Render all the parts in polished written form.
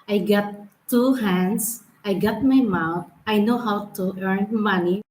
I got two hands, I got my mouth, I know how to earn money.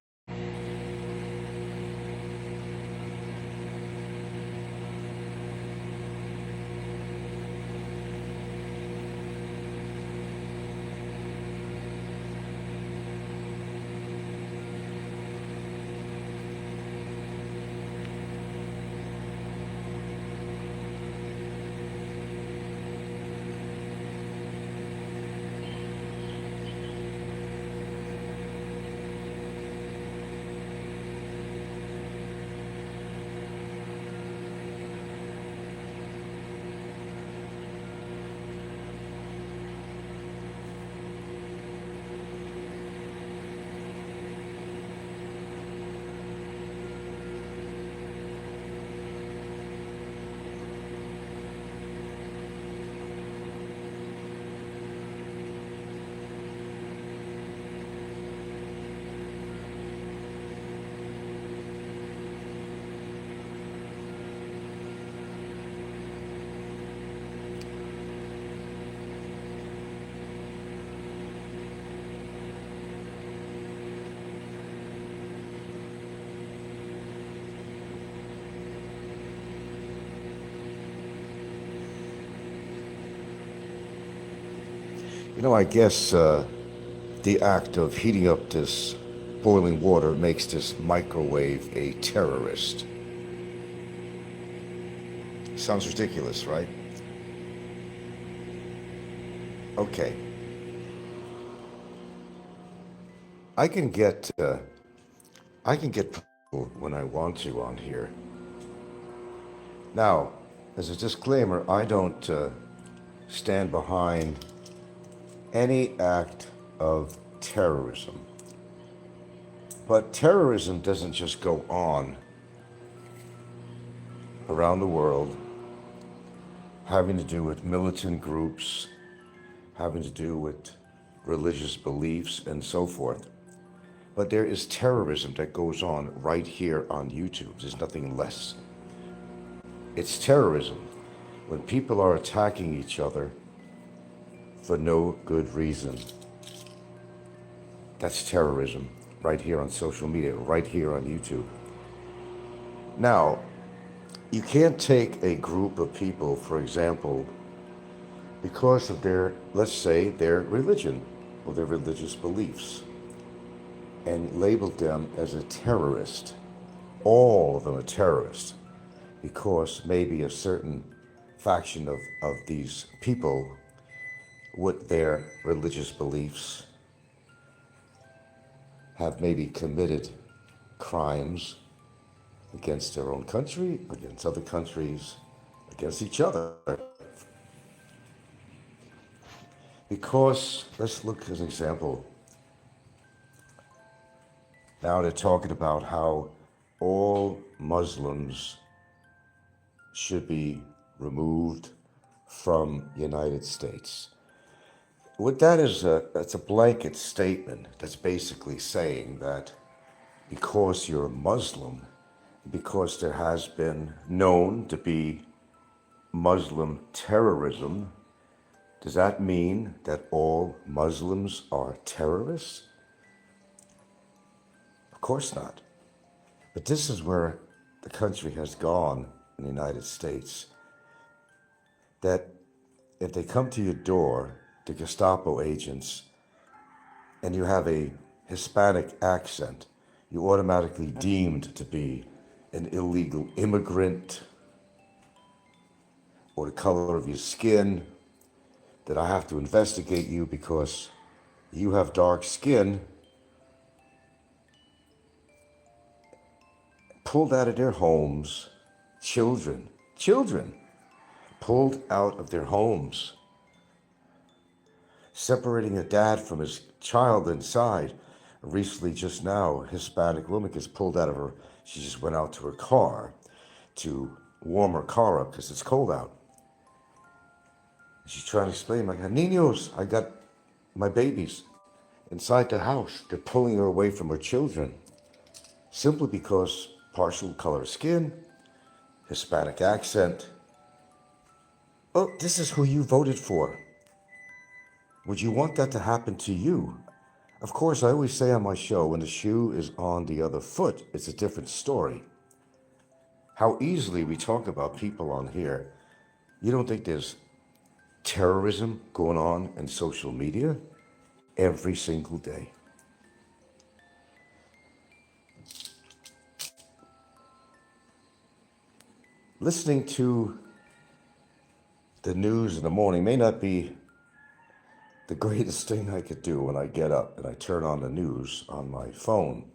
I guess the act of heating up this boiling water makes this microwave a terrorist. Sounds ridiculous, right? Okay. I can get people when I want to on here. Now, as a disclaimer, I don't stand behind any act of terrorism. But terrorism doesn't just go on around the world, having to do with militant groups, having to do with religious beliefs and so forth. But there is terrorism that goes on right here on YouTube. There's nothing less. It's terrorism when people are attacking each other for no good reason. That's terrorism right here on social media, right here on YouTube. Now, you can't take a group of people, for example, because of their, let's say, their religion or their religious beliefs, and label them as a terrorist. All of them are terrorists because maybe a certain faction of these people with their religious beliefs have maybe committed crimes against their own country, against other countries, against each other. Because, let's look as an example. Now they're talking about how all Muslims should be removed from United States. What that is, that's a blanket statement that's basically saying that because you're a Muslim, because there has been known to be Muslim terrorism, does that mean that all Muslims are terrorists? Of course not. But this is where the country has gone in the United States, that if they come to your door, the Gestapo agents, and you have a Hispanic accent, you're automatically deemed to be an illegal immigrant, or the color of your skin, that I have to investigate you because you have dark skin. Pulled out of their homes, children, pulled out of their homes, separating a dad from his child inside. Recently, just now, a Hispanic woman gets pulled out of her, she just went out to her car to warm her car up because it's cold out. She's trying to explain, like, niños, I got my babies inside the house. They're pulling her away from her children simply because partial color skin, Hispanic accent. Oh, this is who you voted for. Would you want that to happen to you? Of course, I always say on my show, when the shoe is on the other foot, it's a different story. How easily we talk about people on here. You don't think there's terrorism going on in social media every single day? Listening to the news in the morning may not be the greatest thing I could do when I get up and I turn on the news on my phone.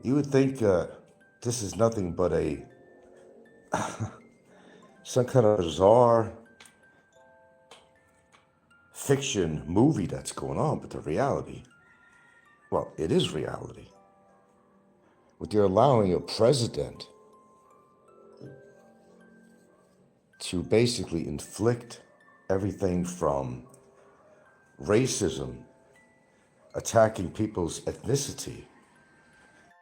You would think this is nothing but some kind of bizarre fiction movie that's going on, but the reality, well, it is reality. What they're allowing a president to basically inflict everything from racism, attacking people's ethnicity,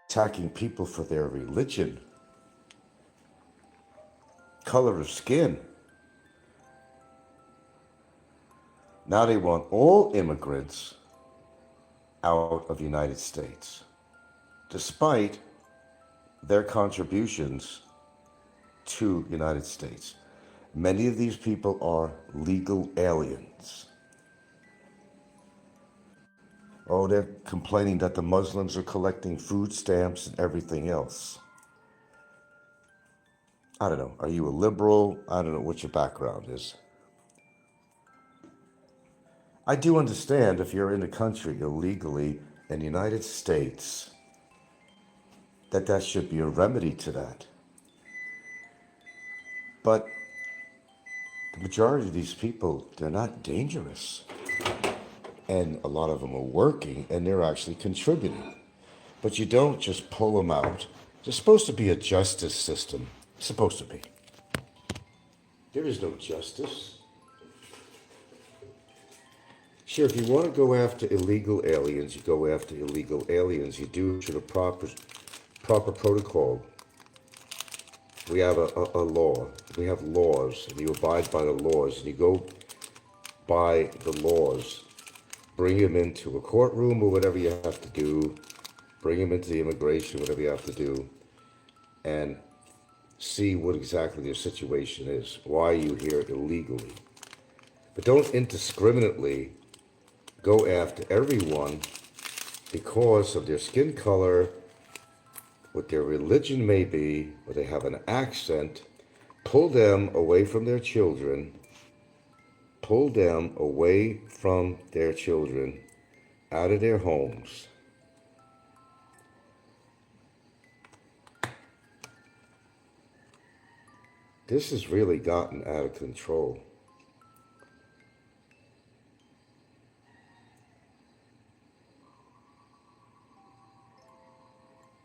attacking people for their religion, color of skin. Now they want all immigrants out of the United States, despite their contributions to the United States. Many of these people are legal aliens. Oh, they're complaining that the Muslims are collecting food stamps and everything else. I don't know. Are you a liberal? I don't know what your background is. I do understand if you're in the country illegally in the United States, that should be a remedy to that. But the majority of these people, they're not dangerous. And a lot of them are working and they're actually contributing. But you don't just pull them out. There's supposed to be a justice system. Supposed to be. There is no justice. Sure, if you want to go after illegal aliens, you go after illegal aliens. You do it through the proper protocol. We have a law. We have laws, and you abide by the laws, and you go by the laws. Bring them into a courtroom or whatever you have to do. Bring them into the immigration, whatever you have to do, and see what exactly their situation is. Why are you here illegally? But don't indiscriminately go after everyone because of their skin color, what their religion may be, or they have an accent. Pull them away from their children. Pull them away from their children, out of their homes. This has really gotten out of control.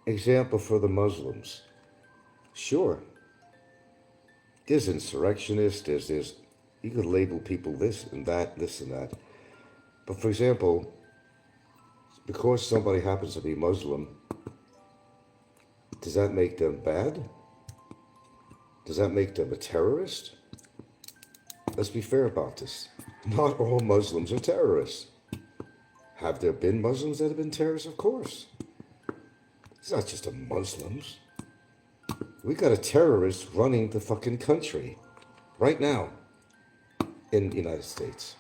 Example for the Muslims. Sure. There's insurrectionists, there's you could label people this and that, this and that. But for example, because somebody happens to be Muslim, does that make them bad? Does that make them a terrorist? Let's be fair about this. Not all Muslims are terrorists. Have there been Muslims that have been terrorists? Of course. It's not just the Muslims. We got a terrorist running the fucking country right now in the United States.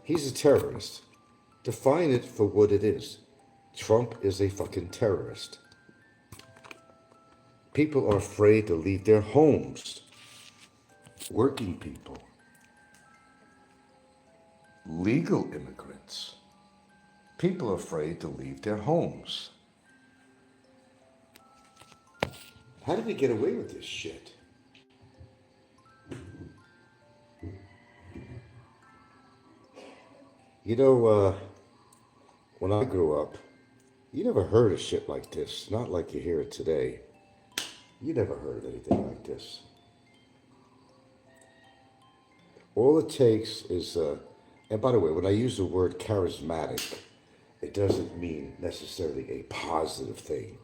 He's a terrorist. Define it for what it is. Trump is a fucking terrorist. People are afraid to leave their homes. Working people. Legal immigrants. People are afraid to leave their homes. How did we get away with this shit? You know, when I grew up, you never heard of shit like this. Not like you hear it today. You never heard of anything like this. All it takes is, and by the way, when I use the word charismatic, it doesn't mean necessarily a positive thing.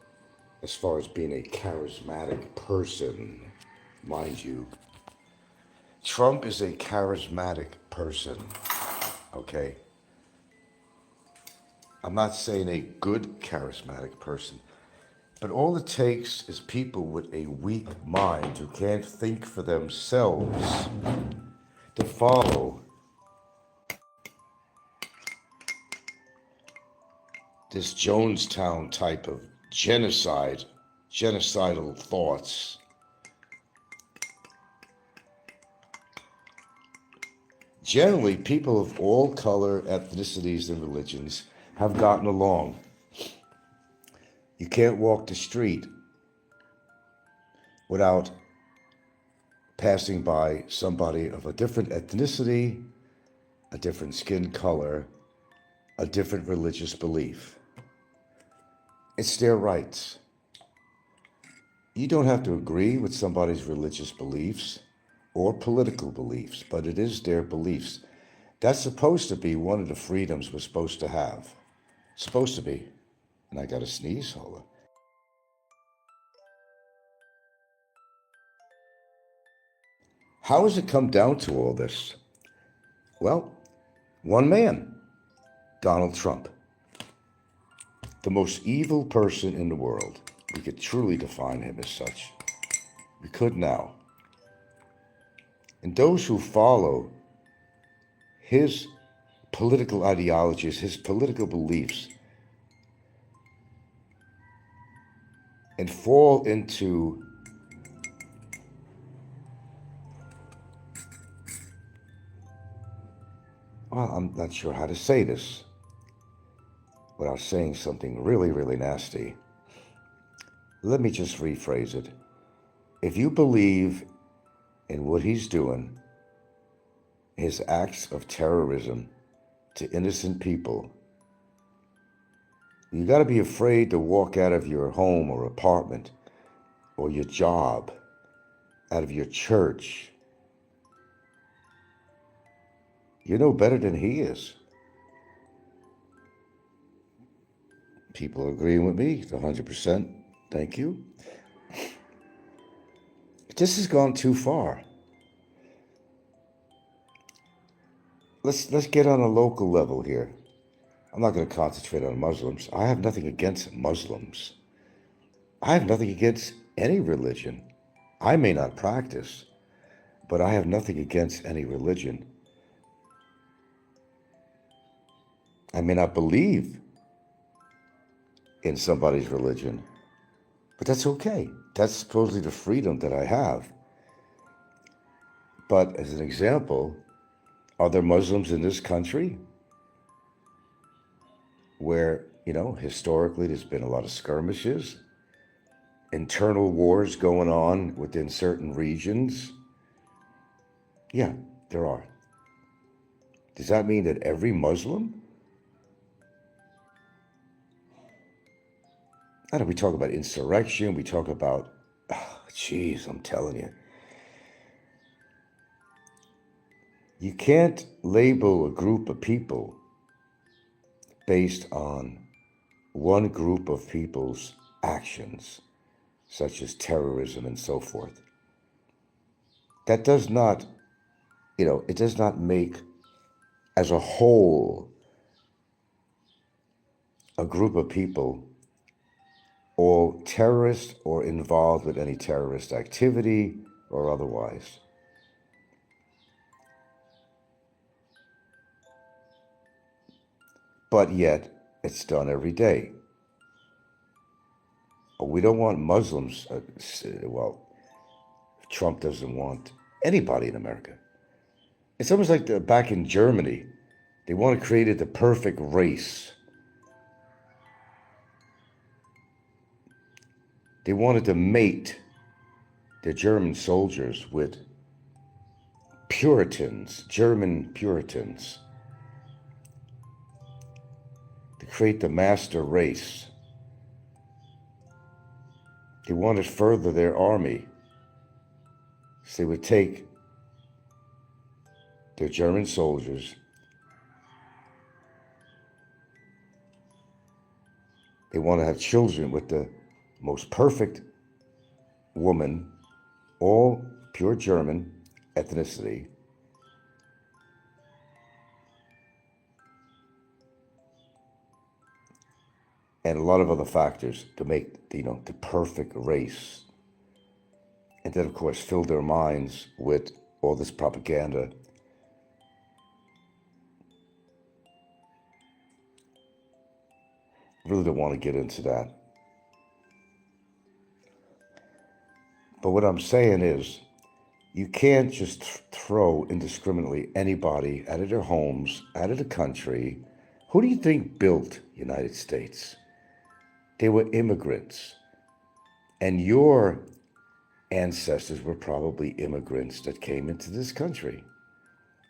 As far as being a charismatic person, mind you, Trump is a charismatic person, okay? I'm not saying a good charismatic person, but all it takes is people with a weak mind who can't think for themselves to follow this Jonestown type of genocidal thoughts. Generally, people of all color, ethnicities, and religions have gotten along. You can't walk the street without passing by somebody of a different ethnicity, a different skin color, a different religious belief. It's their rights. You don't have to agree with somebody's religious beliefs or political beliefs, but it is their beliefs. That's supposed to be one of the freedoms we're supposed to have. Supposed to be. And I got to sneeze, hold on. How has it come down to all this? Well, one man, Donald Trump. The most evil person in the world. We could truly define him as such. We could now. And those who follow his political ideologies, his political beliefs, and fall into well, I'm not sure how to say this without saying something really, really nasty. Let me just rephrase it. If you believe in what he's doing, his acts of terrorism to innocent people, you got to be afraid to walk out of your home or apartment or your job, out of your church. You're no better than he is. People are agreeing with me, 100%. Thank you. This has gone too far. Let's get on a local level here. I'm not going to concentrate on Muslims. I have nothing against Muslims. I have nothing against any religion. I may not practice, but I have nothing against any religion. I may not believe in somebody's religion, but that's okay. That's supposedly the freedom that I have. But as an example, are there Muslims in this country where, historically there's been a lot of skirmishes, internal wars going on within certain regions? Yeah, there are. Does that mean that every Muslim? I know we talk about insurrection, we talk about, I'm telling you. You can't label a group of people based on one group of people's actions, such as terrorism and so forth. That does not, it does not make, as a whole, a group of people all terrorist or involved with any terrorist activity or otherwise. But yet, it's done every day. We don't want Muslims, Trump doesn't want anybody in America. It's almost like back in Germany, they want to create the perfect race. They wanted to mate the German soldiers with Puritans, German Puritans, to create the master race. They wanted to further their army. So they would take their German soldiers, they want to have children with the most perfect woman, all pure German, ethnicity, and a lot of other factors to make, the perfect race. And then, of course, fill their minds with all this propaganda. I really don't want to get into that. But what I'm saying is, you can't just throw indiscriminately anybody out of their homes, out of the country. Who do you think built the United States? They were immigrants. And your ancestors were probably immigrants that came into this country.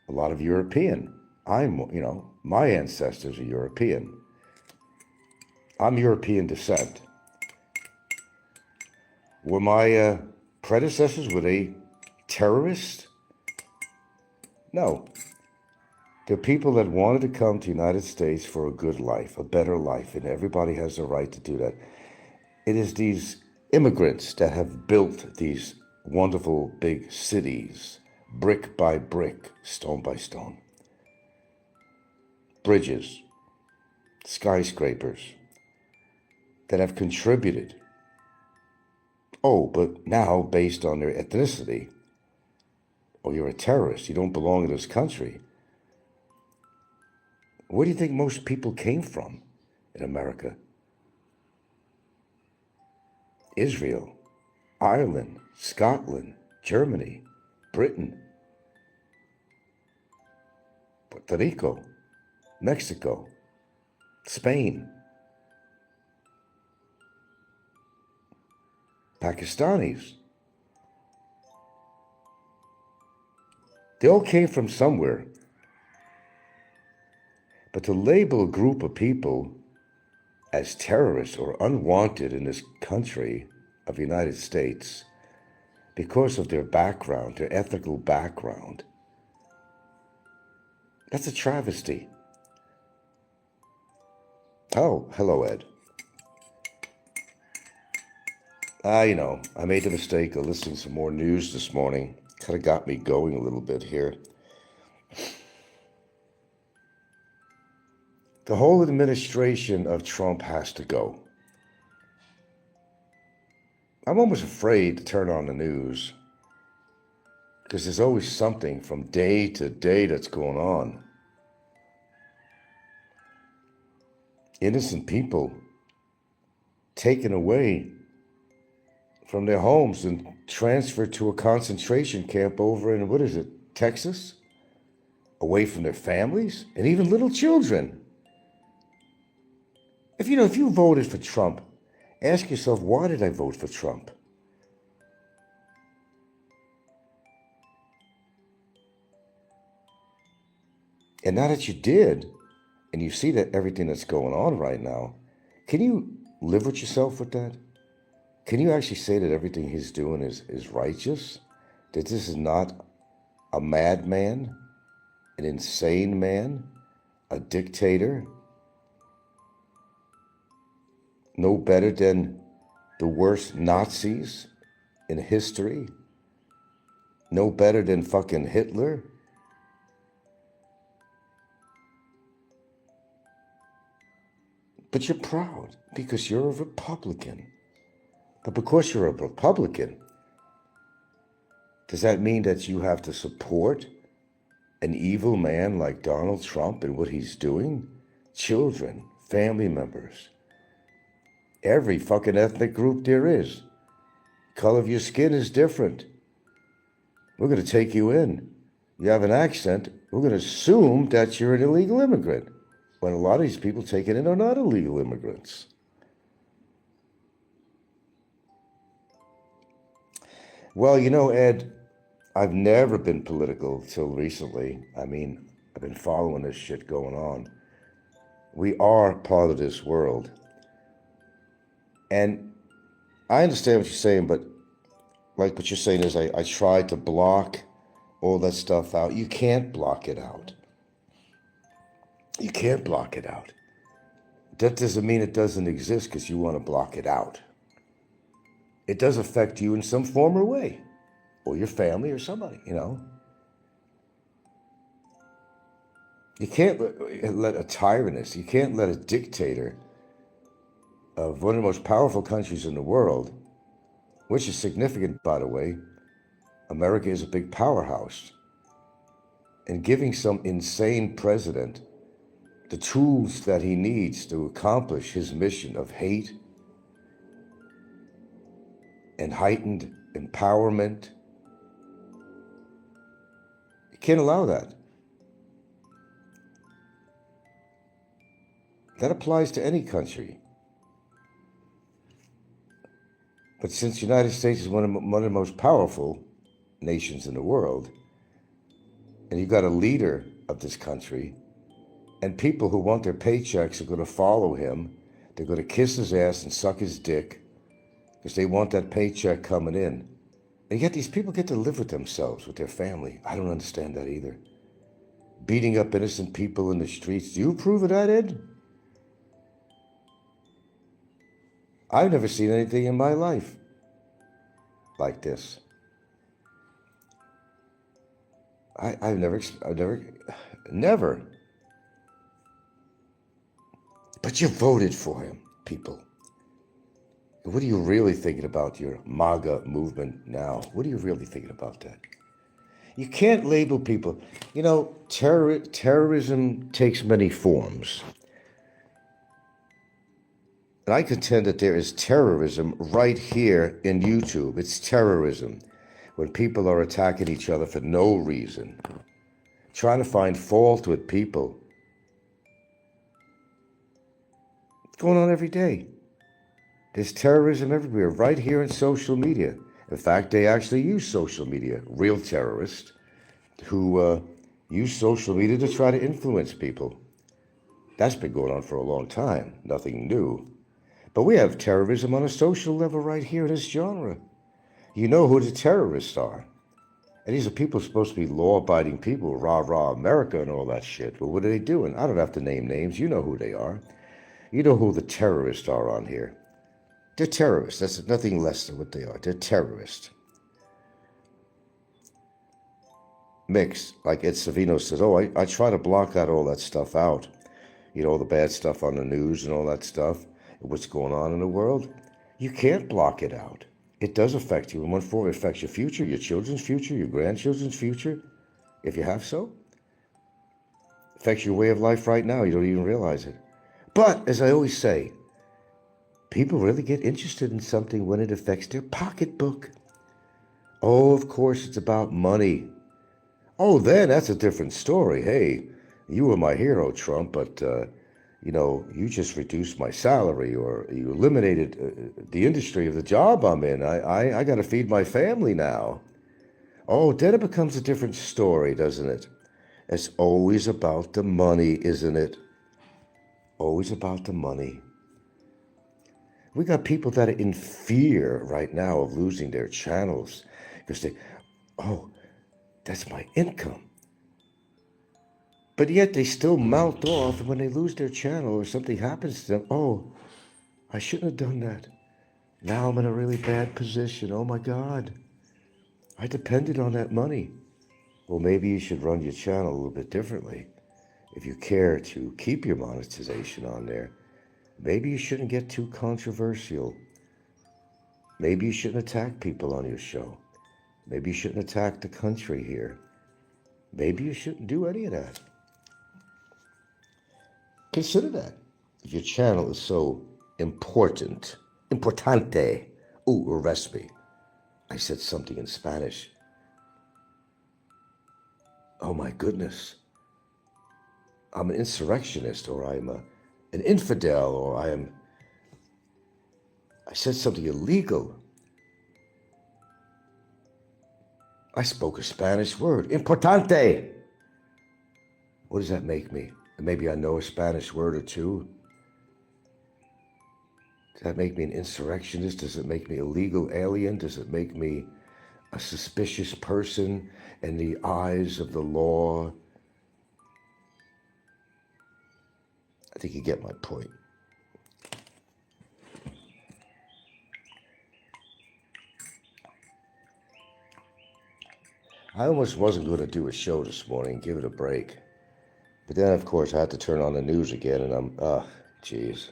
A lot of European. My ancestors are European. I'm European descent. Were my predecessors, were they terrorists? No. They're people that wanted to come to the United States for a good life, a better life, and everybody has the right to do that. It is these immigrants that have built these wonderful big cities, brick by brick, stone by stone. Bridges, skyscrapers, that have contributed. Oh, but now, based on their ethnicity, you're a terrorist, you don't belong in this country. Where do you think most people came from in America? Israel, Ireland, Scotland, Germany, Britain, Puerto Rico, Mexico, Spain, Pakistanis. They all came from somewhere. But to label a group of people as terrorists or unwanted in this country of the United States because of their background, their ethnical background, that's a travesty. Oh, hello, Ed. I made the mistake of listening to some more news this morning. Kind of got me going a little bit here. The whole administration of Trump has to go. I'm almost afraid to turn on the news because there's always something from day to day that's going on. Innocent people taken away from their homes and transferred to a concentration camp over in, Texas? Away from their families and even little children. If you voted for Trump, ask yourself, why did I vote for Trump? And now that you did, and you see that everything that's going on right now, can you live with yourself with that? Can you actually say that everything he's doing is righteous? That this is not a madman, an insane man, a dictator? No better than the worst Nazis in history? No better than fucking Hitler? But you're proud because you're a Republican. But because you're a Republican, does that mean that you have to support an evil man like Donald Trump and what he's doing? Children, family members, every fucking ethnic group there is. Color of your skin is different. We're going to take you in. You have an accent. We're going to assume that you're an illegal immigrant. When a lot of these people taken in are not illegal immigrants. Well, Ed, I've never been political till recently. I've been following this shit going on. We are part of this world. And I understand what you're saying, but like what you're saying is I tried to block all that stuff out. You can't block it out. You can't block it out. That doesn't mean it doesn't exist because you want to block it out. It does affect you in some form or way, or your family or somebody, You can't let a tyrannist, you can't let a dictator of one of the most powerful countries in the world, which is significant, by the way. America is a big powerhouse. And giving some insane president the tools that he needs to accomplish his mission of hate and heightened empowerment, you can't allow that. That applies to any country. But since the United States is one of the most powerful nations in the world, and you've got a leader of this country, and people who want their paychecks are going to follow him, they're going to kiss his ass and suck his dick because they want that paycheck coming in. And yet these people get to live with themselves, with their family. I don't understand that either. Beating up innocent people in the streets. Do you approve of that, Ed? I've never seen anything in my life like this. I've never. But you voted for him, people. What are you really thinking about your MAGA movement now? What are you really thinking about that? You can't label people. You know, terrorism takes many forms. And I contend that there is terrorism right here in YouTube. It's terrorism when people are attacking each other for no reason, trying to find fault with people. It's going on every day. There's terrorism everywhere, right here in social media. In fact, they actually use social media, real terrorists who use social media to try to influence people. That's been going on for a long time, nothing new. But we have terrorism on a social level right here in this genre. You know who the terrorists are. And these are people supposed to be law-abiding people, rah-rah America and all that shit. But what are they doing? I don't have to name names. You know who they are. You know who the terrorists are on here. They're terrorists. That's nothing less than what they are. They're terrorists. Mix, like Ed Savino says, I try to block all that stuff out. You know, all the bad stuff on the news and all that stuff, what's going on in the world. You can't block it out. It does affect you in one form. It affects your future, your children's future, your grandchildren's future, if you have so. It affects your way of life right now. You don't even realize it. But, as I always say, people really get interested in something when it affects their pocketbook. Oh, of course, it's about money. Oh, then that's a different story. Hey, you were my hero, Trump, but, you just reduced my salary or you eliminated the industry of the job I'm in. I got to feed my family now. Oh, then it becomes a different story, doesn't it? It's always about the money, isn't it? Always about the money. We got people that are in fear right now of losing their channels because that's my income. But yet they still mouth off when they lose their channel or something happens to them. I shouldn't have done that. Now I'm in a really bad position. Oh my God. I depended on that money. Well, maybe you should run your channel a little bit differently. If you care to keep your monetization on there, maybe you shouldn't get too controversial. Maybe you shouldn't attack people on your show. Maybe you shouldn't attack the country here. Maybe you shouldn't do any of that. Consider that. If your channel is so important, importante. Ooh, arrest me. I said something in Spanish. Oh my goodness. I'm an insurrectionist, or I'm an infidel, or I said something illegal. I spoke a Spanish word. Importante. What does that make me? Maybe I know a Spanish word or two. Does that make me an insurrectionist? Does it make me a legal alien? Does it make me a suspicious person in the eyes of the law? I think you get my point. I almost wasn't going to do a show this morning, give it a break. But then, of course, I had to turn on the news again, and jeez.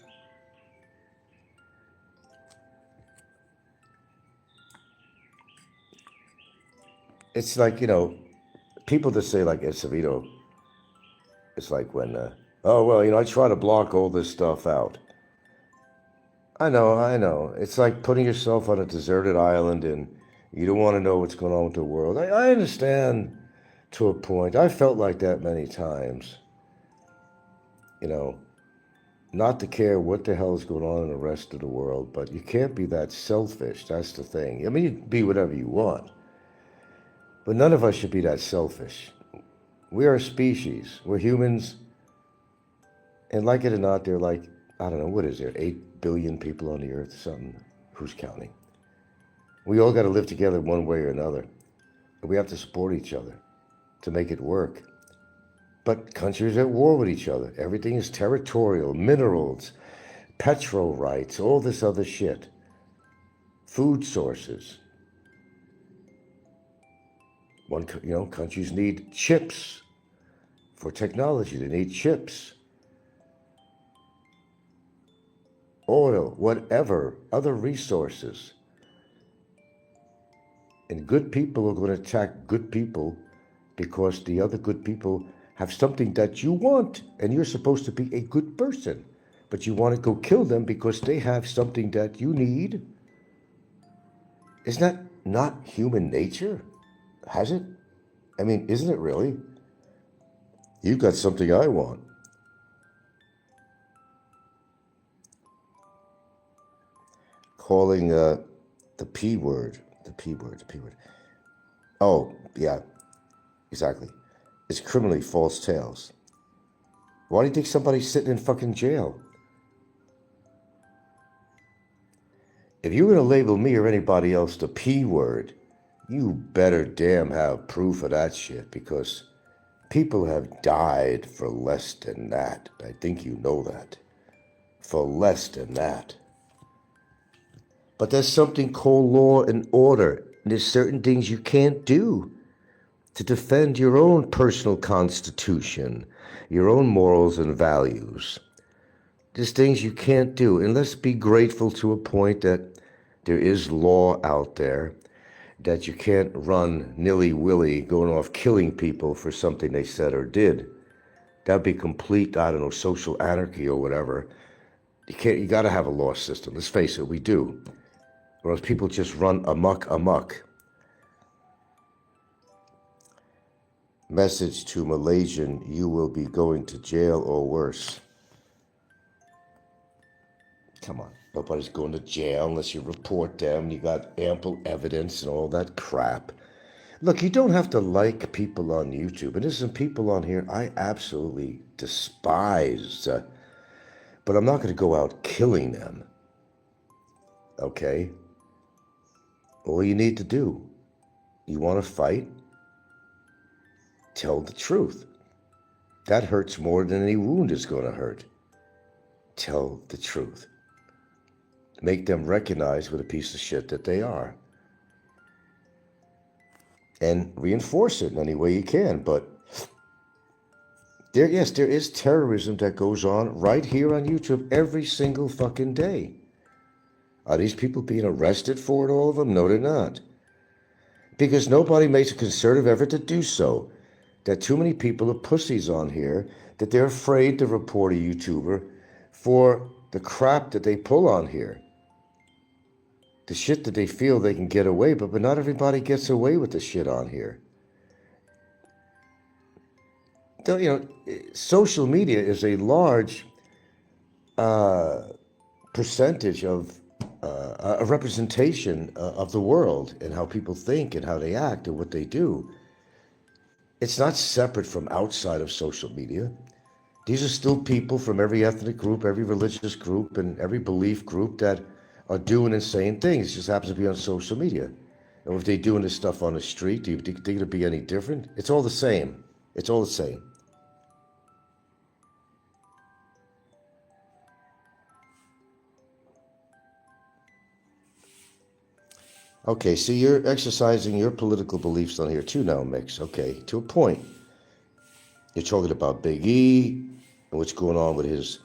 It's like, people that say, like, it's like when, oh, well, I try to block all this stuff out. I know. It's like putting yourself on a deserted island and you don't want to know what's going on with the world. I understand to a point. I felt like that many times. Not to care what the hell is going on in the rest of the world, but you can't be that selfish. That's the thing. I mean, you can be whatever you want, but none of us should be that selfish. We are a species. We're humans. And like it or not, they're like, I don't know, what is there, 8 billion people on the earth or something? Who's counting? We all got to live together one way or another. And we have to support each other to make it work. But countries are at war with each other. Everything is territorial, minerals, petrol rights, all this other shit. Food sources. Countries need chips for technology. They need chips. Oil, whatever, other resources. And good people are going to attack good people because the other good people have something that you want, and you're supposed to be a good person. But you want to go kill them because they have something that you need. Isn't that not human nature? Has it? I mean, isn't it really? You got something I want. Calling the P word. The P word. Oh, yeah, exactly. It's criminally false tales. Why do you think somebody's sitting in fucking jail? If you're going to label me or anybody else the P word, you better damn have proof of that shit, because people have died for less than that. I think you know that. For less than that. But there's something called law and order. And there's certain things you can't do to defend your own personal constitution, your own morals and values. There's things you can't do. And let's be grateful to a point that there is law out there, that you can't run nilly-willy going off killing people for something they said or did. That'd be complete, social anarchy or whatever. You got to have a law system. Let's face it, we do. Or else people just run amok. Message to Malaysian, you will be going to jail or worse. Come on, nobody's going to jail unless you report them. You got ample evidence and all that crap. Look, you don't have to like people on YouTube. And there's some people on here I absolutely despise. But I'm not going to go out killing them. Okay? All you need to do, you want to fight? Tell the truth. That hurts more than any wound is going to hurt. Tell the truth. Make them recognize what a piece of shit that they are. And reinforce it in any way you can. But there is terrorism that goes on right here on YouTube every single fucking day. Are these people being arrested for it, all of them? No, they're not. Because nobody makes a concerted effort to do so. That too many people are pussies on here, that they're afraid to report a YouTuber for the crap that they pull on here. The shit that they feel they can get away, but not everybody gets away with the shit on here. Social media is a large percentage of a representation of the world and how people think and how they act and what they do. It's not separate from outside of social media. These are still people from every ethnic group, every religious group, and every belief group that are doing and saying things. It just happens to be on social media. And if they're doing this stuff on the street, do you think it'll be any different? It's all the same. It's all the same. Okay, so you're exercising your political beliefs on here too now, Mix. Okay, to a point. You're talking about Big E and what's going on with his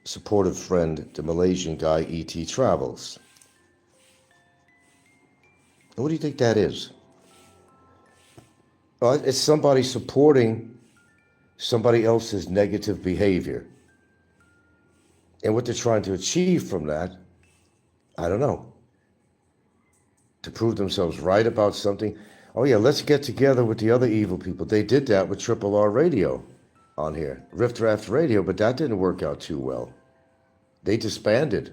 supportive friend, the Malaysian guy, E.T. Travels. And what do you think that is? Well, it's somebody supporting somebody else's negative behavior. And what they're trying to achieve from that, I don't know. To prove themselves right about something. Oh yeah, let's get together with the other evil people. They did that with Triple R Radio on here. Riff Draft Radio, but that didn't work out too well. They disbanded.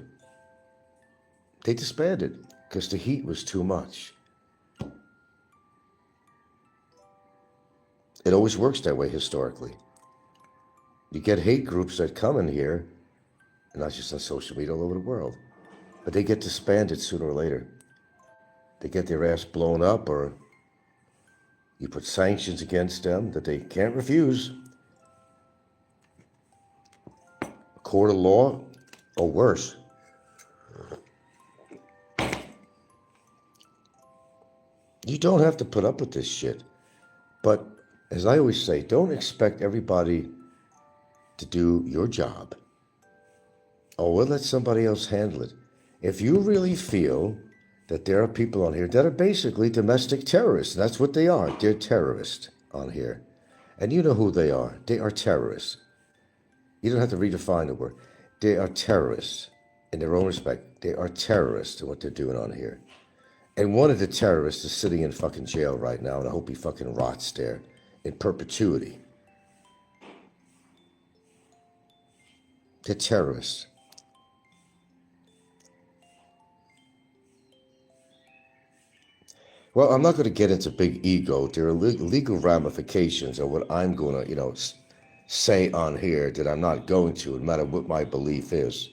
Because the heat was too much. It always works that way historically. You get hate groups that come in here, and not just on social media, all over the world. But they get disbanded sooner or later. They get their ass blown up, or you put sanctions against them that they can't refuse. A court of law, or worse. You don't have to put up with this shit. But, as I always say, don't expect everybody to do your job. Oh, we'll let somebody else handle it. If you really feel that there are people on here that are basically domestic terrorists, that's what they are. They're terrorists on here. And you know who they are. They are terrorists. You don't have to redefine the word. They are terrorists in their own respect. They are terrorists in what they're doing on here. And one of the terrorists is sitting in fucking jail right now, and I hope he fucking rots there in perpetuity. They're terrorists. Well, I'm not going to get into big ego. There are legal ramifications of what I'm going to, say on here that I'm not going to, no matter what my belief is.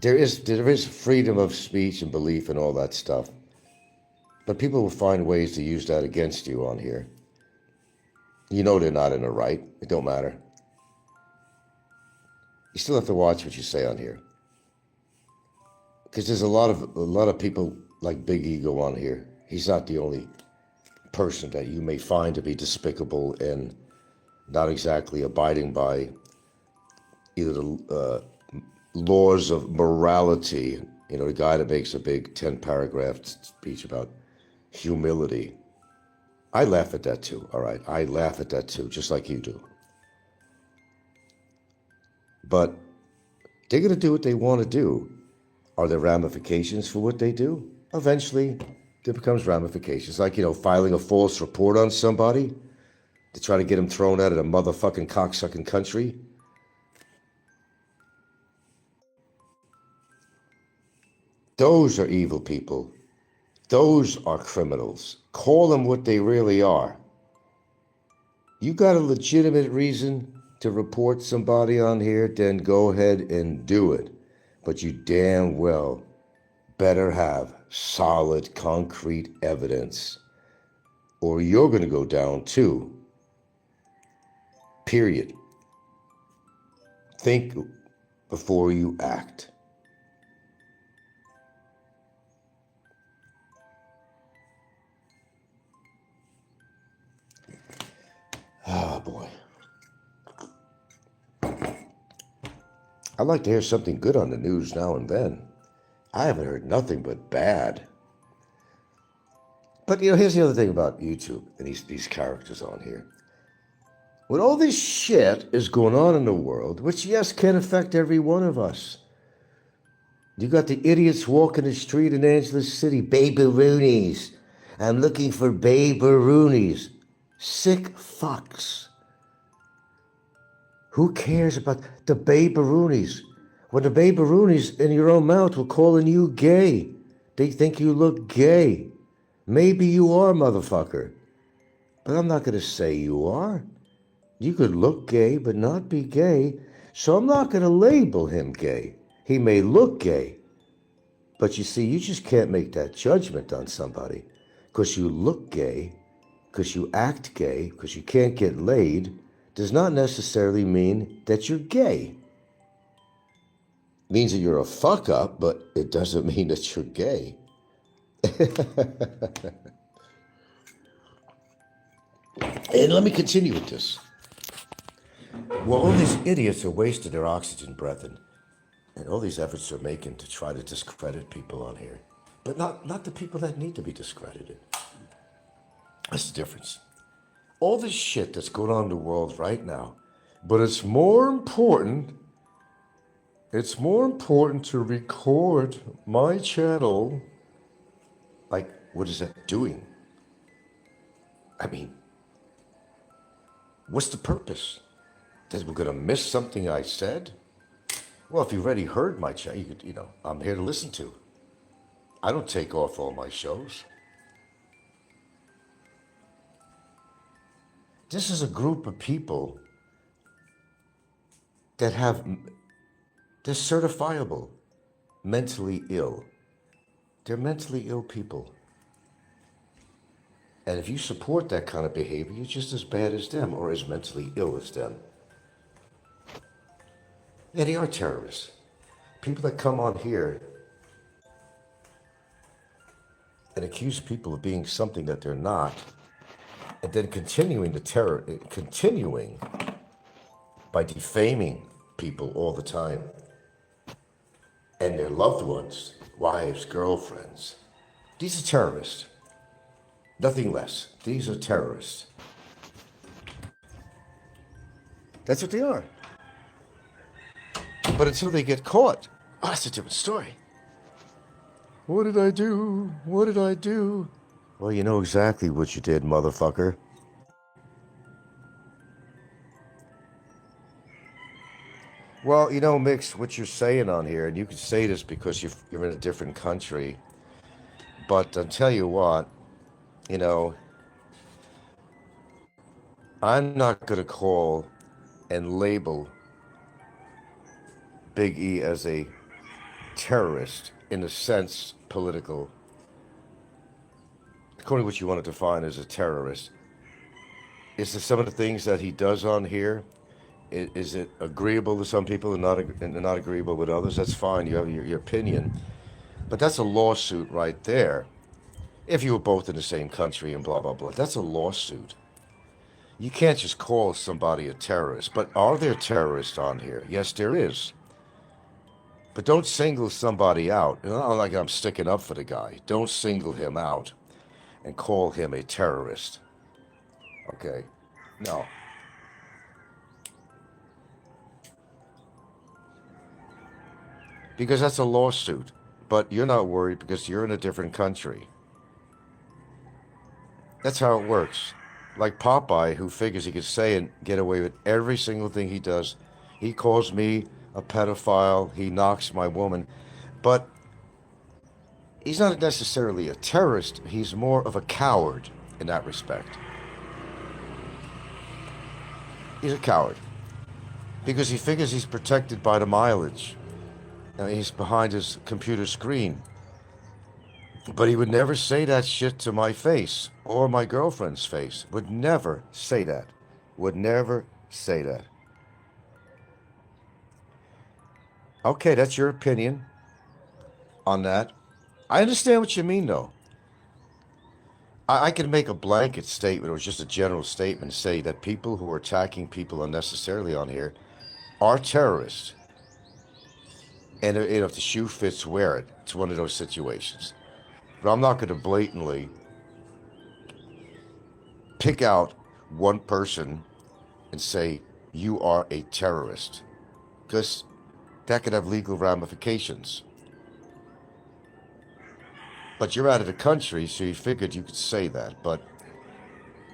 There is freedom of speech and belief and all that stuff. But people will find ways to use that against you on here. You know they're not in the right. It don't matter. You still have to watch what you say on here. Because there's a lot of people like Big Ego on here. He's not the only person that you may find to be despicable and not exactly abiding by either the laws of morality. The guy that makes a big 10-paragraph speech about humility. I laugh at that too, all right? I laugh at that too, just like you do. But they're going to do what they want to do. Are there ramifications for what they do? Eventually, there becomes ramifications. Like, filing a false report on somebody to try to get them thrown out of a motherfucking cocksucking country. Those are evil people. Those are criminals. Call them what they really are. You got a legitimate reason to report somebody on here, then go ahead and do it. But you damn well better have solid, concrete evidence, or you're going to go down too. Period. Think before you act. Oh, boy. I'd like to hear something good on the news now and then. I haven't heard nothing but bad. But, here's the other thing about YouTube and these characters on here. When all this shit is going on in the world, which, yes, can affect every one of us. You got the idiots walking the street in Angeles City, baby-roonies. I'm looking for baby-roonies. Sick fucks. Who cares about the baby-roonies? When the baby-roonies in your own mouth were calling you gay. They think you look gay. Maybe you are, motherfucker. But I'm not going to say you are. You could look gay, but not be gay. So I'm not going to label him gay. He may look gay. But you see, you just can't make that judgment on somebody. Because you look gay, because you act gay, because you can't get laid, does not necessarily mean that you're gay. It means that you're a fuck up, but it doesn't mean that you're gay. And let me continue with this. Well, all these idiots are wasting their oxygen breath, and all these efforts they're making to try to discredit people on here. But not the people that need to be discredited. That's the difference. All this shit that's going on in the world right now, but it's more important to record my channel. Like, what is that doing? I mean, what's the purpose? That we're gonna miss something I said? Well, if you've already heard my channel, I'm here to listen to. I don't take off all my shows. This is a group of people that they're certifiable mentally ill. They're mentally ill people. And if you support that kind of behavior, you're just as bad as them or as mentally ill as them. Yeah, they are terrorists. People that come on here and accuse people of being something that they're not, and then continuing by defaming people all the time and their loved ones, wives, girlfriends. These are terrorists. Nothing less. These are terrorists. That's what they are. But until they get caught, that's a different story. What did I do? What did I do? Well, you know exactly what you did, motherfucker. Well, Mix, what you're saying on here, and you can say this because you're in a different country, but I'll tell you what, I'm not going to call and label Big E as a terrorist in the sense political. According to what you want to define as a terrorist, is there some of the things that he does on here? Is it agreeable to some people and not agreeable with others? That's fine. You have your opinion. But that's a lawsuit right there. If you were both in the same country and blah, blah, blah. That's a lawsuit. You can't just call somebody a terrorist. But are there terrorists on here? Yes, there is. But don't single somebody out. Not like I'm sticking up for the guy. Don't single him out and call him a terrorist. Okay? No. Because that's a lawsuit. But you're not worried because you're in a different country. That's how it works. Like Popeye, who figures he could say and get away with every single thing he does. He calls me a pedophile. He knocks my woman. But he's not necessarily a terrorist. He's more of a coward in that respect. He's a coward. Because he figures he's protected by the mileage. He's behind his computer screen. But he would never say that shit to my face or my girlfriend's face. Would never say that. Would never say that. Okay, that's your opinion on that. I understand what you mean, though. I can make a blanket statement or just a general statement, say that people who are attacking people unnecessarily on here are terrorists. And if the shoe fits, wear it. It's one of those situations. But I'm not going to blatantly pick out one person and say, you are a terrorist. Because that could have legal ramifications. But you're out of the country, so you figured you could say that. But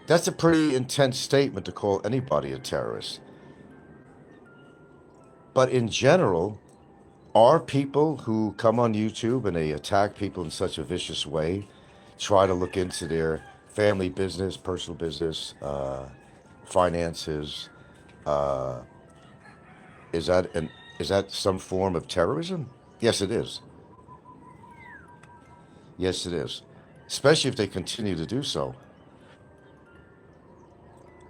that's a pretty intense statement to call anybody a terrorist. But in general, are people who come on YouTube and they attack people in such a vicious way, try to look into their family business, personal business, finances, is that some form of terrorism? Yes, it is. Yes, it is. Especially if they continue to do so.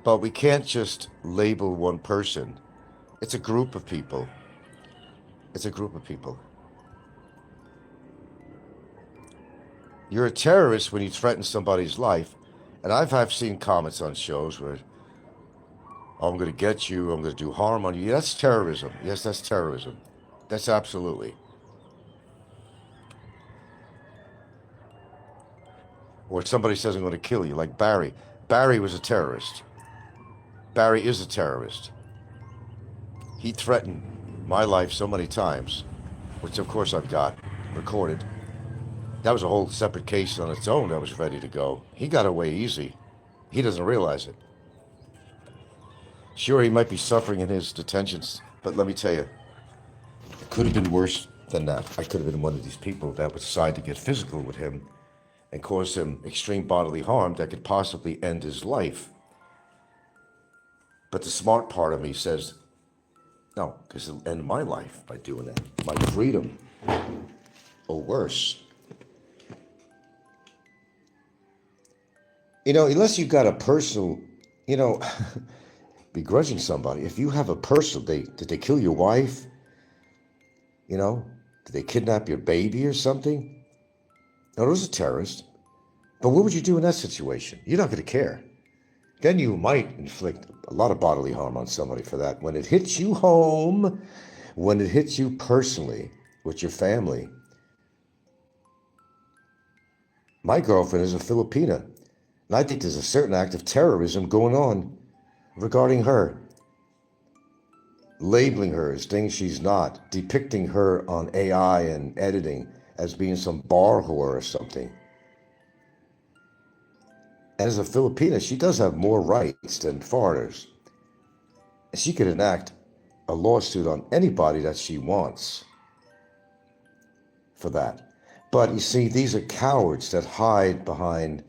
But we can't just label one person. It's a group of people. It's a group of people. You're a terrorist when you threaten somebody's life And I've seen comments on shows where, oh, I'm going to get you, I'm going to do harm on you. Yeah, that's terrorism. Yes, that's terrorism. That's absolutely. Or somebody says, I'm going to kill you, like Barry. Barry was a terrorist. Barry is a terrorist. He threatened my life so many times, which of course I've got recorded. That was a whole separate case on its own that was ready to go. He got away easy. He doesn't realize it. Sure, he might be suffering in his detentions, but let me tell you, it could have been worse than that. I could have been one of these people that would decide to get physical with him and cause him extreme bodily harm that could possibly end his life. But the smart part of me says, no, because it'll end my life by doing that. My freedom, or worse. You know, unless you've got a personal, you know, begrudging somebody. If you have a personal, did they kill your wife? You know, did they kidnap your baby or something? No, those are terrorists. But what would you do in that situation? You're not going to care. Then you might inflict a lot of bodily harm on somebody for that. When it hits you home, when it hits you personally with your family. My girlfriend is a Filipina, and I think there's a certain act of terrorism going on regarding her. Labeling her as things she's not, depicting her on AI and editing as being some bar whore or something. And as a Filipina, she does have more rights than foreigners. And she could enact a lawsuit on anybody that she wants for that. But you see, these are cowards that hide behind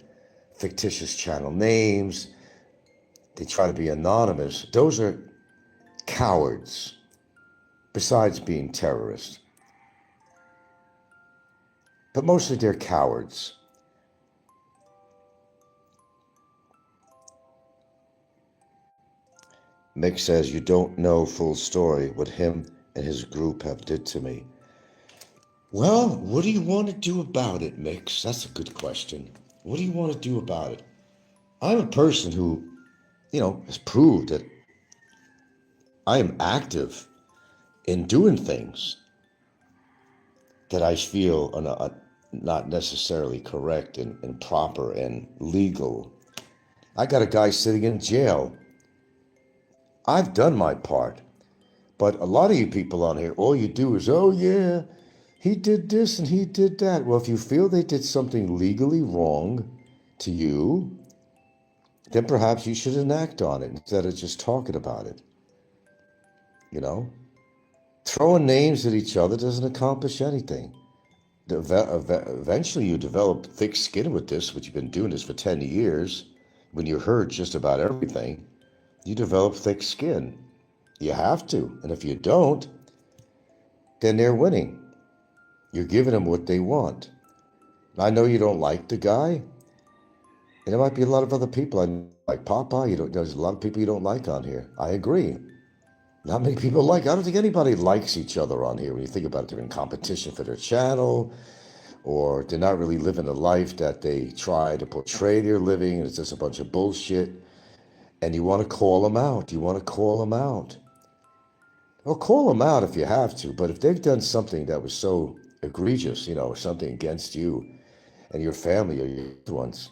fictitious channel names. They try to be anonymous. Those are cowards, besides being terrorists. But mostly they're cowards. Mick says, you don't know full story what him and his group have did to me. Well, what do you want to do about it, Mick? That's a good question. What do you want to do about it? I'm a person who, you know, has proved that I am active in doing things that I feel are not necessarily correct and proper and legal. I got a guy sitting in jail. I've done my part. But a lot of you people on here, all you do is, oh yeah, he did this and he did that. Well, if you feel they did something legally wrong to you, then perhaps you should enact on it instead of just talking about it. You know? Throwing names at each other doesn't accomplish anything. Eventually you develop thick skin with this, which you've been doing this for 10 years. When you heard just about everything, you develop thick skin. You have to. And if you don't, then they're winning. You're giving them what they want. I know you don't like the guy. And there might be a lot of other people I like. Popeye, there's a lot of people you don't like on here. I agree. Not many people like. I don't think anybody likes each other on here. When you think about it, they're in competition for their channel, or they're not really living the life that they try to portray they're living, and it's just a bunch of bullshit. And you want to call them out. You want to call them out. Well, call them out if you have to, but if they've done something that was so egregious, or something against you and your family or your loved ones,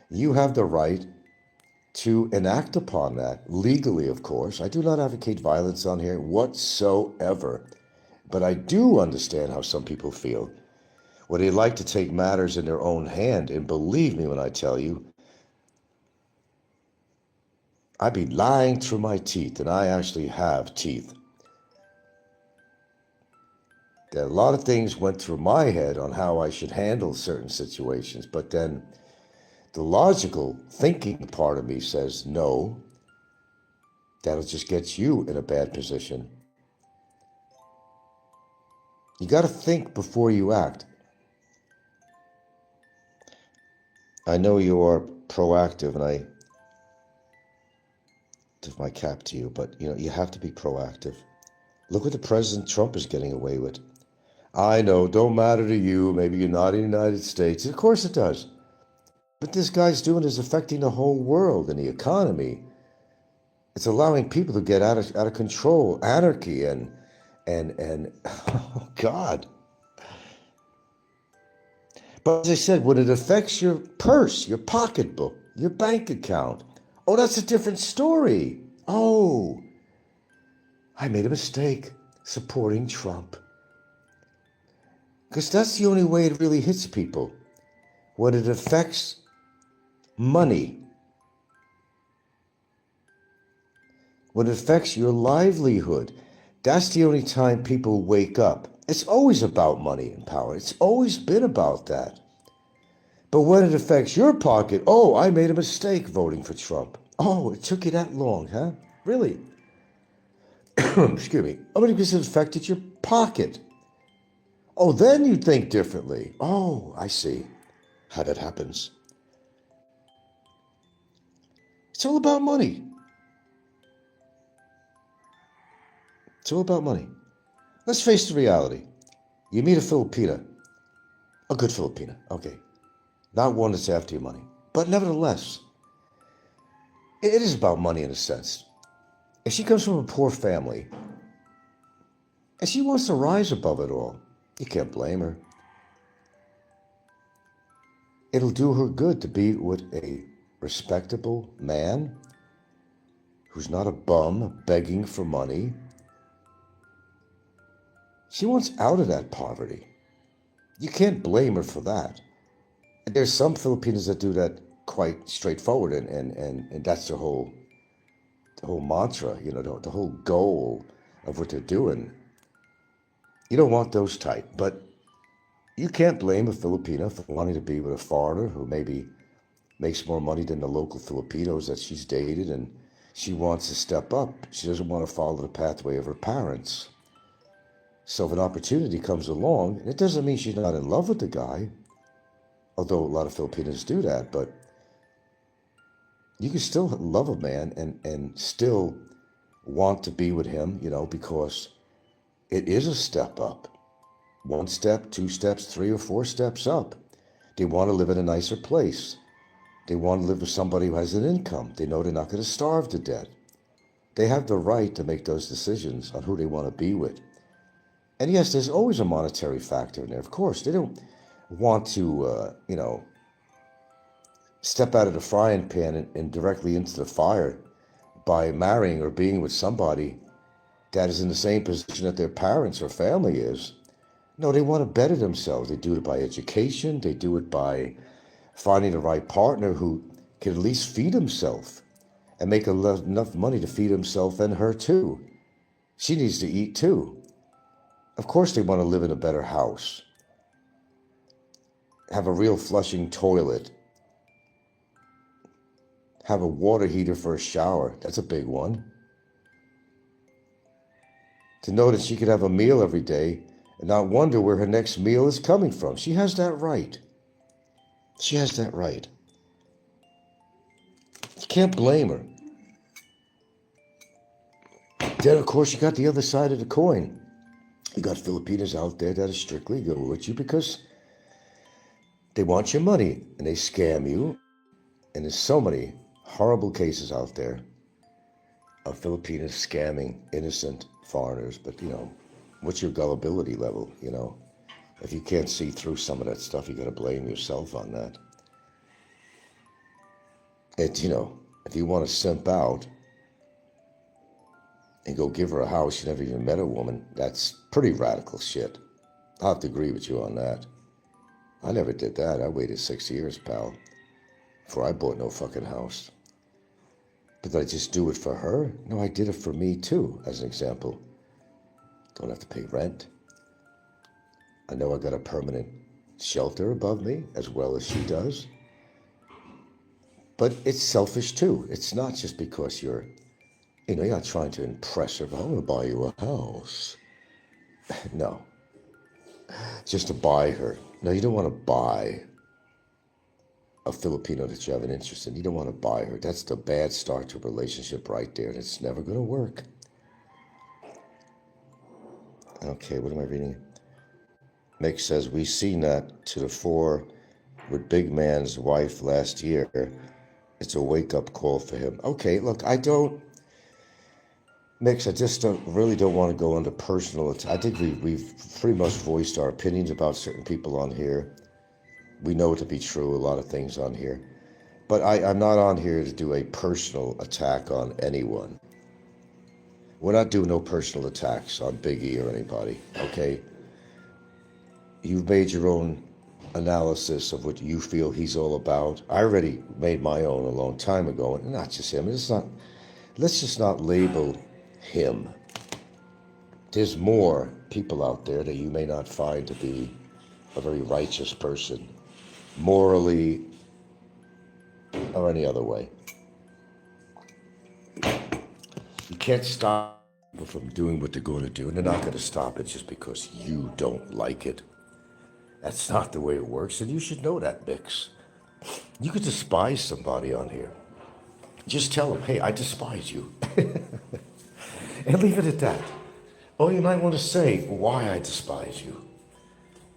you have the right to enact upon that, legally, of course. I do not advocate violence on here whatsoever, but I do understand how some people feel, where they like to take matters in their own hand, and believe me when I tell you, I'd be lying through my teeth, and I actually have teeth. That a lot of things went through my head on how I should handle certain situations, but then the logical thinking part of me says, no, that'll just get you in a bad position. You got to think before you act. I know you are proactive, and I tip my cap to you, but you have to be proactive. Look what the President Trump is getting away with. I know, don't matter to you, maybe you're not in the United States. Of course it does. But this guy's doing is affecting the whole world and the economy. It's allowing people to get out of control, anarchy, and oh God. But as I said, when it affects your purse, your pocketbook, your bank account, oh, that's a different story. Oh, I made a mistake supporting Trump. Because that's the only way it really hits people. When it affects money, when it affects your livelihood, that's the only time people wake up. It's always about money and power. It's always been about that. But when it affects your pocket, oh, I made a mistake voting for Trump. Oh, it took you that long, huh? Really? Excuse me. Oh, because it affected your pocket. Oh, then you think differently. Oh, I see how that happens. It's all about money. It's all about money. Let's face the reality. You meet a Filipina, a good Filipina, okay. Not one that's after your money. But nevertheless, it is about money in a sense. If she comes from a poor family, and she wants to rise above it all, you can't blame her. It'll do her good to be with a respectable man who's not a bum begging for money. She wants out of that poverty. You can't blame her for that. And there's some Filipinos that do that quite straightforward, and that's the whole mantra, you know, the whole goal of what they're doing. You don't want those type, but you can't blame a Filipino for wanting to be with a foreigner who maybe makes more money than the local Filipinos that she's dated, and she wants to step up. She doesn't want to follow the pathway of her parents. So if an opportunity comes along, it doesn't mean she's not in love with the guy, although a lot of Filipinos do that, but you can still love a man and still want to be with him, you know, because it is a step up. 1 step, 2 steps, 3 or 4 steps up. They want to live in a nicer place. They want to live with somebody who has an income. They know they're not going to starve to death. They have the right to make those decisions on who they want to be with. And yes, there's always a monetary factor in there. Of course, they don't want to, step out of the frying pan and directly into the fire by marrying or being with somebody that is in the same position that their parents or family is. No, they want to better themselves. They do it by education. They do it by finding the right partner who can at least feed himself and make enough money to feed himself and her too. She needs to eat too. Of course they want to live in a better house, have a real flushing toilet, have a water heater for a shower. That's a big one. To know that she could have a meal every day and not wonder where her next meal is coming from. She has that right. She has that right. You can't blame her. Then, of course, you got the other side of the coin. You got Filipinos out there that are strictly going with you because they want your money and they scam you. And there's so many horrible cases out there of Filipinos scamming innocent foreigners. But, you know, what's your gullibility level, you know? If you can't see through some of that stuff, you got to blame yourself on that. And, you know, if you want to simp out and go give her a house, you never even met a woman, that's pretty radical shit. I'll have to agree with you on that. I never did that. I waited 6 years, pal, before I bought no fucking house. But did I just do it for her? No, I did it for me too, as an example. Don't have to pay rent. I know I got a permanent shelter above me, as well as she does. But it's selfish too. It's not just because you're not trying to impress her, but I'm going to buy you a house. No. Just to buy her. No, you don't want to buy a Filipino that you have an interest in. You don't want to buy her. That's the bad start to a relationship right there, and it's never going to work. Okay, what am I reading? Mick says, we see not to the fore with Big Man's wife last year, it's a wake-up call for him. Okay, look, I just really don't want to go into personal. I think we've pretty much voiced our opinions about certain people on here. We know it to be true, a lot of things on here. But I'm not on here to do a personal attack on anyone. We're not doing no personal attacks on Big E or anybody, okay? You've made your own analysis of what you feel he's all about. I already made my own a long time ago, and not just him. Let's just not label him. There's more people out there that you may not find to be a very righteous person, morally or any other way. You can't stop people from doing what they're going to do, and they're not going to stop it just because you don't like it. That's not the way it works, and you should know that, Mix. You could despise somebody on here. Just tell them, hey, I despise you. And leave it at that. Or you might want to say why I despise you.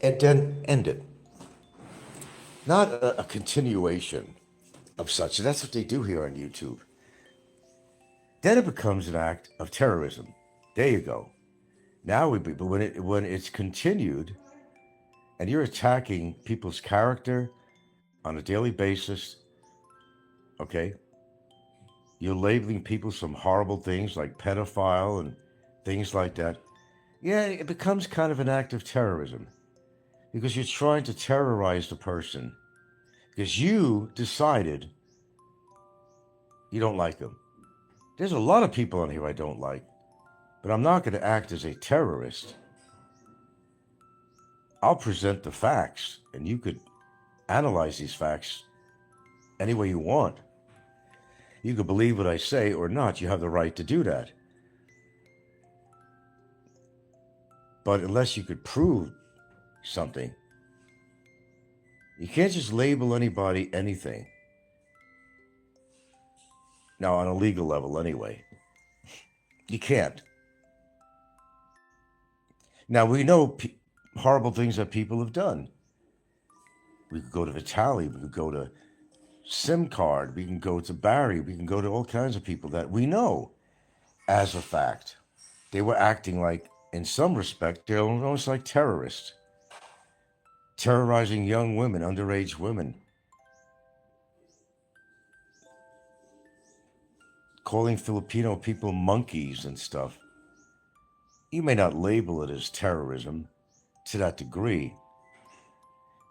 And then end it. Not a continuation of such. And that's what they do here on YouTube. Then it becomes an act of terrorism. There you go. Now but when it's continued, and you're attacking people's character on a daily basis, okay? You're labeling people some horrible things like pedophile and things like that. Yeah, it becomes kind of an act of terrorism because you're trying to terrorize the person because you decided you don't like them. There's a lot of people on here I don't like, but I'm not going to act as a terrorist. I'll present the facts, and you could analyze these facts any way you want. You could believe what I say or not. You have the right to do that. But unless you could prove something, you can't just label anybody anything. Now, on a legal level anyway. You can't. Now, we know horrible things that people have done. We could go to Vitali, we could go to SIM card, we can go to Barry, we can go to all kinds of people that we know as a fact. They were acting like, in some respect, they're almost like terrorists. Terrorizing young women, underage women. Calling Filipino people monkeys and stuff. You may not label it as terrorism to that degree,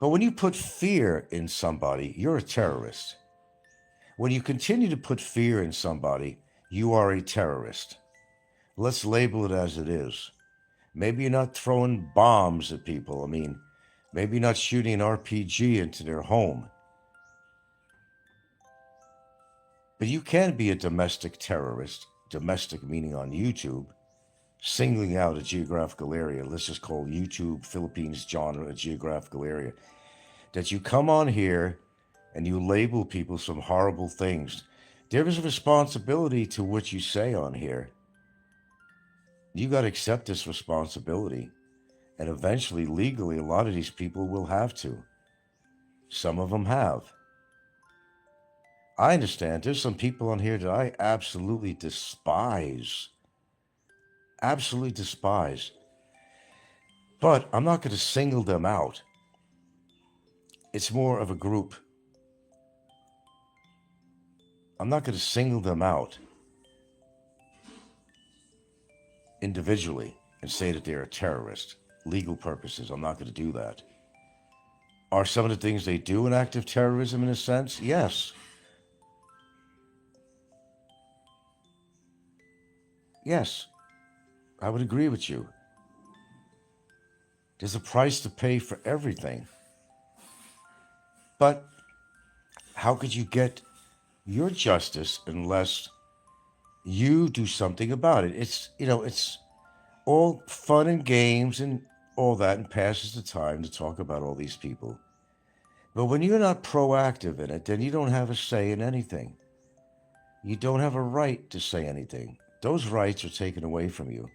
but when you put fear in somebody, you're a terrorist. When you continue to put fear in somebody, you are a terrorist. Let's label it as it is. Maybe you're not throwing bombs at people. I mean, maybe you're not shooting an RPG into their home. But you can be a domestic terrorist, domestic meaning on YouTube, singling out a geographical area. Let's just call YouTube, Philippines genre a geographical area. That you come on here and you label people some horrible things. There is a responsibility to what you say on here. You got to accept this responsibility. And eventually, legally, a lot of these people will have to. Some of them have. I understand there's some people on here that I absolutely despise. Absolutely despise. But I'm not going to single them out. It's more of a group. I'm not going to single them out individually and say that they're a terrorist. Legal purposes, I'm not going to do that. Are some of the things they do an act of terrorism in a sense? Yes. Yes, I would agree with you. There's a price to pay for everything. But how could you get your justice unless you do something about it? It's all fun and games and all that and passes the time to talk about all these people. But when you're not proactive in it, then you don't have a say in anything. You don't have a right to say anything. Those rights are taken away from you.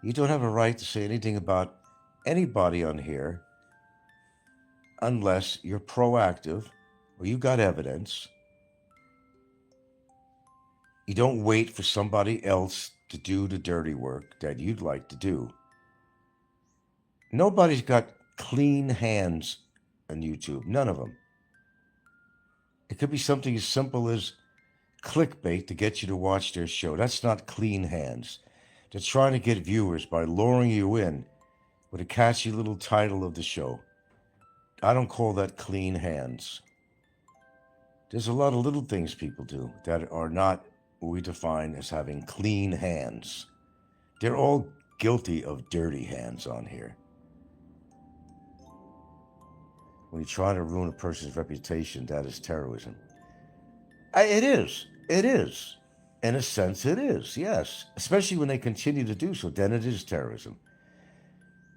You don't have a right to say anything about anybody on here unless you're proactive or you got evidence. You don't wait for somebody else to do the dirty work that you'd like to do. Nobody's got clean hands on YouTube. None of them. It could be something as simple as clickbait to get you to watch their show. That's not clean hands. They're trying to get viewers by luring you in with a catchy little title of the show. I don't call that clean hands. There's a lot of little things people do that are not what we define as having clean hands. They're all guilty of dirty hands on here. When you try to ruin a person's reputation, that is terrorism. It is. It is. In a sense, it is, yes. Especially when they continue to do so, then it is terrorism.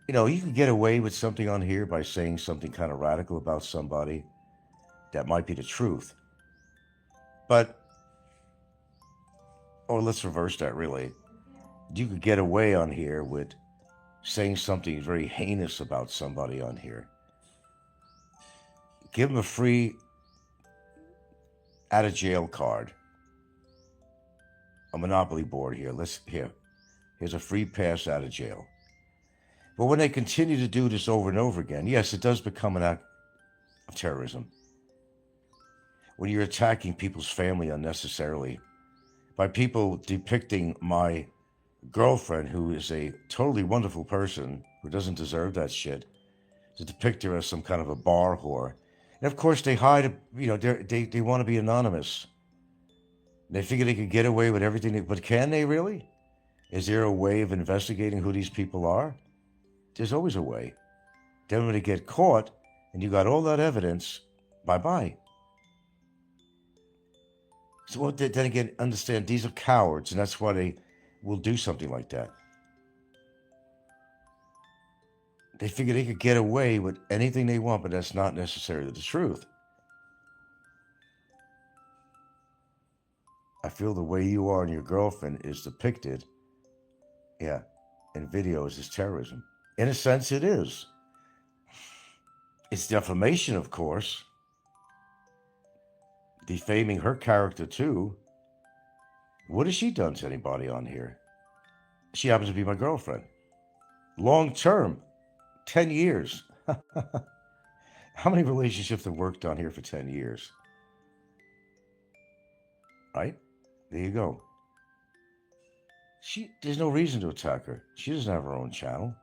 You know, you can get away with something on here by saying something kind of radical about somebody. That might be the truth. But, or let's reverse that really. You could get away on here with saying something very heinous about somebody on here. Give them a free out of jail card. A Monopoly board here. Here's a free pass out of jail. But when they continue to do this over and over again, yes, it does become an act of terrorism. When you're attacking people's family unnecessarily by people depicting my girlfriend, who is a totally wonderful person who doesn't deserve that shit, to depict her as some kind of a bar whore. And of course they hide, they want to be anonymous. They figure they can get away with everything, but can they really? Is there a way of investigating who these people are? There's always a way. Then when they get caught and you got all that evidence, bye-bye. So then again, understand, these are cowards, and that's why they will do something like that. They figure they could get away with anything they want, but that's not necessarily the truth. I feel the way you are and your girlfriend is depicted, in videos as terrorism. In a sense, it is. It's defamation, of course. Defaming her character, too. What has she done to anybody on here? She happens to be my girlfriend. Long term. 10 years. How many relationships have worked on here for 10 years? Right? There you go. There's no reason to attack her. She doesn't have her own channel.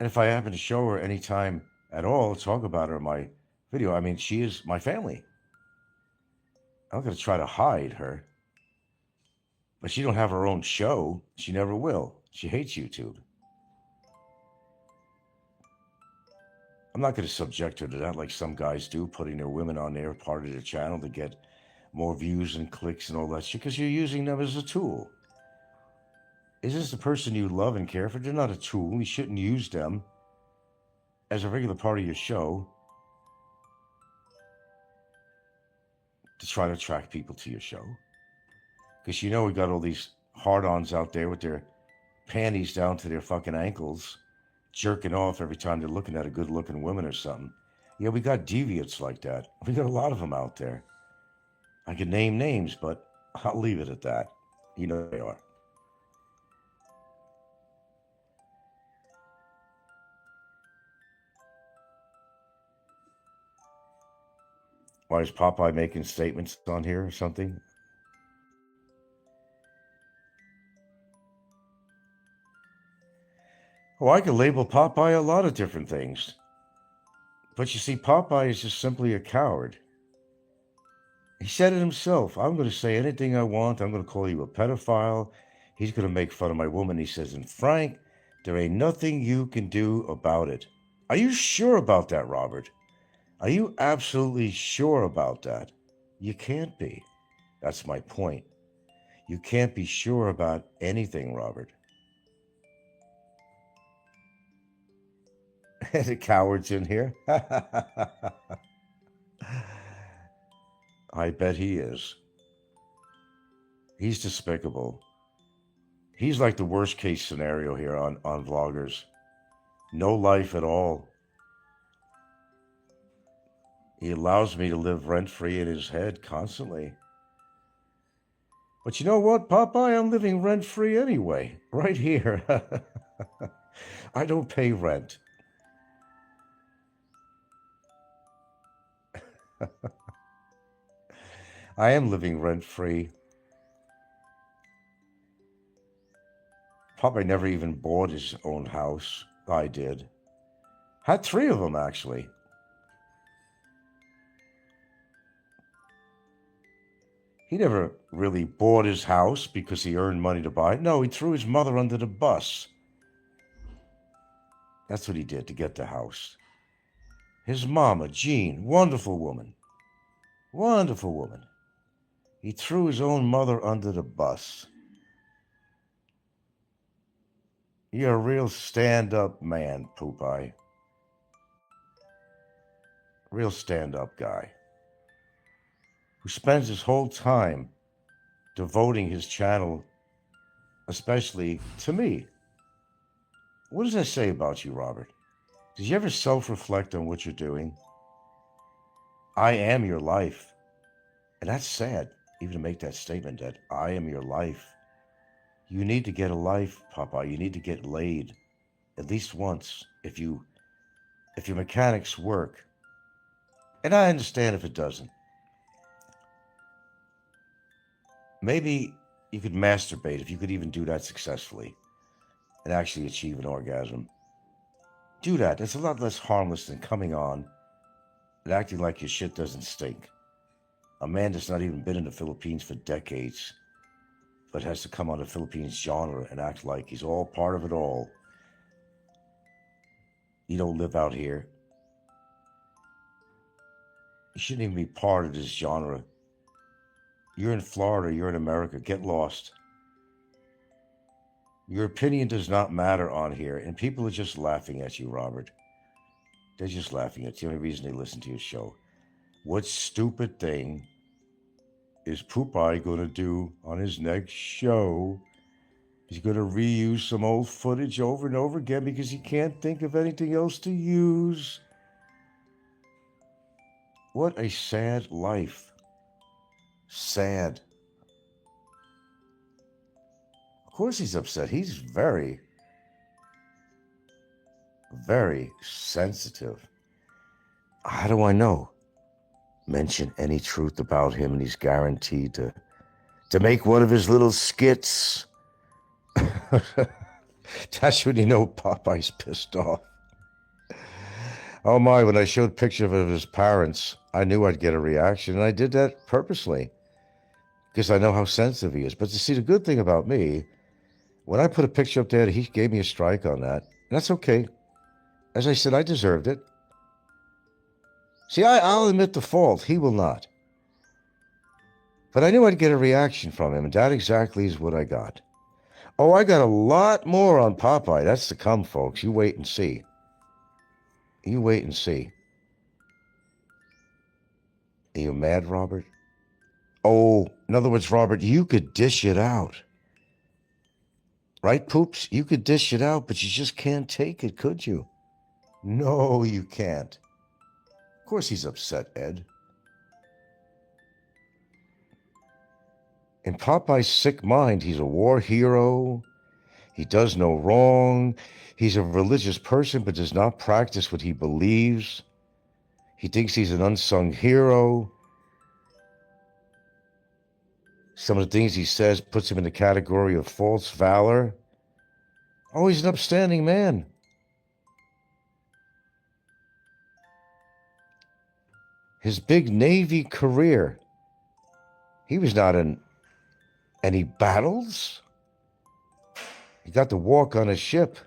And if I happen to show her any time at all, talk about her in my video, I mean, she is my family. I'm not going to try to hide her. But she don't have her own show. She never will. She hates YouTube. I'm not going to subject her to that like some guys do, putting their women on their part of their channel to get more views and clicks and all that shit, because you're using them as a tool. Is this the person you love and care for? They're not a tool. You shouldn't use them as a regular part of your show to try to attract people to your show. Because we got all these hard-ons out there with their panties down to their fucking ankles, jerking off every time they're looking at a good-looking woman or something. Yeah, we got deviants like that. We got a lot of them out there. I could name names, but I'll leave it at that. You know they are. Why is Popeye making statements on here or something? Oh, I could label Popeye a lot of different things. But you see, Popeye is just simply a coward. He said it himself. I'm going to say anything I want. I'm going to call you a pedophile. He's going to make fun of my woman. He says, and Frank, there ain't nothing you can do about it. Are you sure about that, Robert? Are you absolutely sure about that? You can't be. That's my point. You can't be sure about anything, Robert. The coward's in here. I bet he is. He's despicable. He's like the worst case scenario here on vloggers. No life at all. He allows me to live rent-free in his head constantly. But you know what, Popeye? I'm living rent-free anyway, right here. I don't pay rent. I am living rent-free. Popeye never even bought his own house. I did. Had 3 of them, actually. He never really bought his house because he earned money to buy it. No, he threw his mother under the bus. That's what he did to get the house. His mama, Jean, wonderful woman. Wonderful woman. He threw his own mother under the bus. You're a real stand-up man, Popeye. Real stand-up guy. Who spends his whole time devoting his channel, especially to me. What does that say about you, Robert? Did you ever self-reflect on what you're doing? I am your life. And that's sad, even to make that statement that I am your life. You need to get a life, Popeye. You need to get laid at least once if your mechanics work. And I understand if it doesn't. Maybe you could masturbate if you could even do that successfully and actually achieve an orgasm. Do that. That's a lot less harmless than coming on and acting like your shit doesn't stink. A man that's not even been in the Philippines for decades, but has to come on the Philippines genre and act like he's all part of it all. You don't live out here. You shouldn't even be part of this genre. You're in Florida, you're in America, get lost. Your opinion does not matter on here, and people are just laughing at you, Robert. They're just laughing at you. The only reason they listen to your show. What stupid thing is Popeye going to do on his next show? He's going to reuse some old footage over and over again because he can't think of anything else to use. What a sad life. Sad. Of course he's upset. He's very, very sensitive. How do I know? Mention any truth about him and he's guaranteed to make one of his little skits. That's when you know Popeye's pissed off. Oh my, when I showed pictures of his parents, I knew I'd get a reaction, and I did that purposely because I know how sensitive he is. But to see, the good thing about me, when I put a picture up there, he gave me a strike on that. And that's okay. As I said, I deserved it. See, I'll admit the fault. He will not. But I knew I'd get a reaction from him, and that exactly is what I got. Oh, I got a lot more on Popeye. That's to come, folks. You wait and see. You wait and see. Are you mad, Robert? Oh, in other words, Robert, you could dish it out. Right, Poops? You could dish it out, but you just can't take it, could you? No, you can't. Of course he's upset, Ed. In Popeye's sick mind, he's a war hero. He does no wrong. He's a religious person, but does not practice what he believes. He thinks he's an unsung hero. Some of the things he says puts him in the category of false valor. Oh, he's an upstanding man. His big Navy career, he was not in any battles. He got to walk on a ship.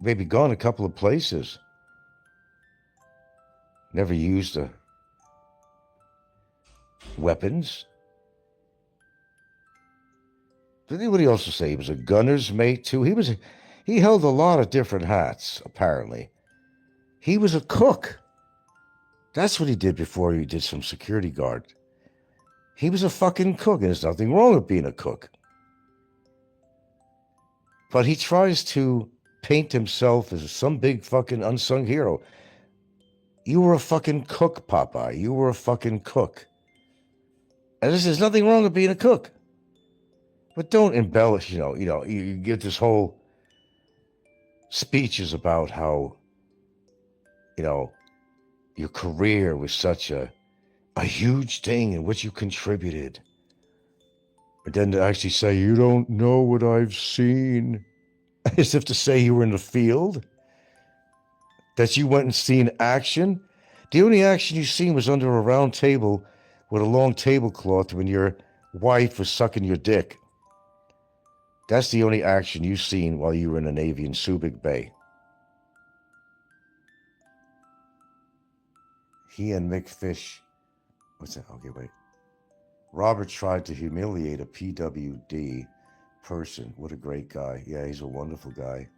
Maybe gone a couple of places. Never used weapons. But what did he also say? He was a gunner's mate too. He held a lot of different hats, apparently. He was a cook. That's what he did before he did some security guard. He was a fucking cook, and there's nothing wrong with being a cook. But he tries to paint himself as some big fucking unsung hero. You were a fucking cook, Popeye. You were a fucking cook. And there's nothing wrong with being a cook. But don't embellish, you get this whole speeches about how, your career was such a huge thing and what you contributed. But then to actually say, you don't know what I've seen. As if to say you were in the field. That you went and seen action. The only action you seen was under a round table with a long tablecloth when your wife was sucking your dick. That's the only action you seen while you were in the Navy in Subic Bay. He and Mick Fish. What's that? Okay, wait. Robert tried to humiliate a PWD person. What a great guy. Yeah, he's a wonderful guy.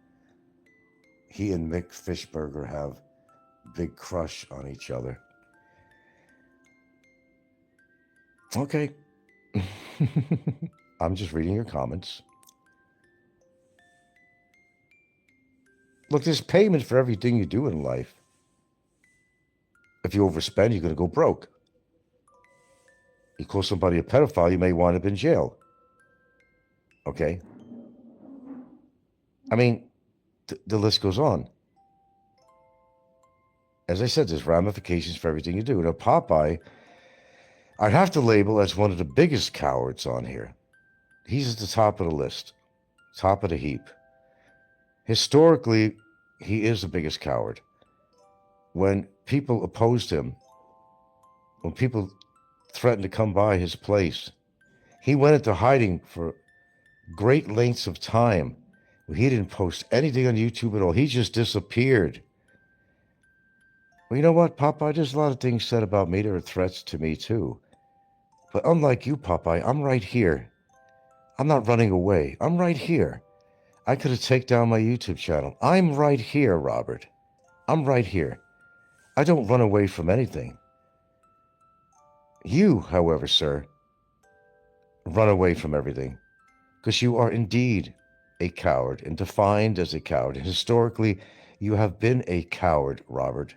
He and Mick Fishburger have big crush on each other. Okay. I'm just reading your comments. Look, there's payment for everything you do in life. If you overspend, you're going to go broke. You call somebody a pedophile, you may wind up in jail. Okay? I mean, the list goes on. As I said, there's ramifications for everything you do. Now, Popeye, I'd have to label as one of the biggest cowards on here. He's at the top of the list, top of the heap. Historically, he is the biggest coward. When people opposed him, when people threatened to come by his place, he went into hiding for great lengths of time. He didn't post anything on YouTube at all. He just disappeared. Well, you know what, Popeye? There's a lot of things said about me that are threats to me, too. But unlike you, Popeye, I'm right here. I'm not running away. I'm right here. I could have taken down my YouTube channel. I'm right here, Robert. I'm right here. I don't run away from anything. You, however, sir, run away from everything. Because you are indeed a coward and defined as a coward. Historically, you have been a coward, Robert.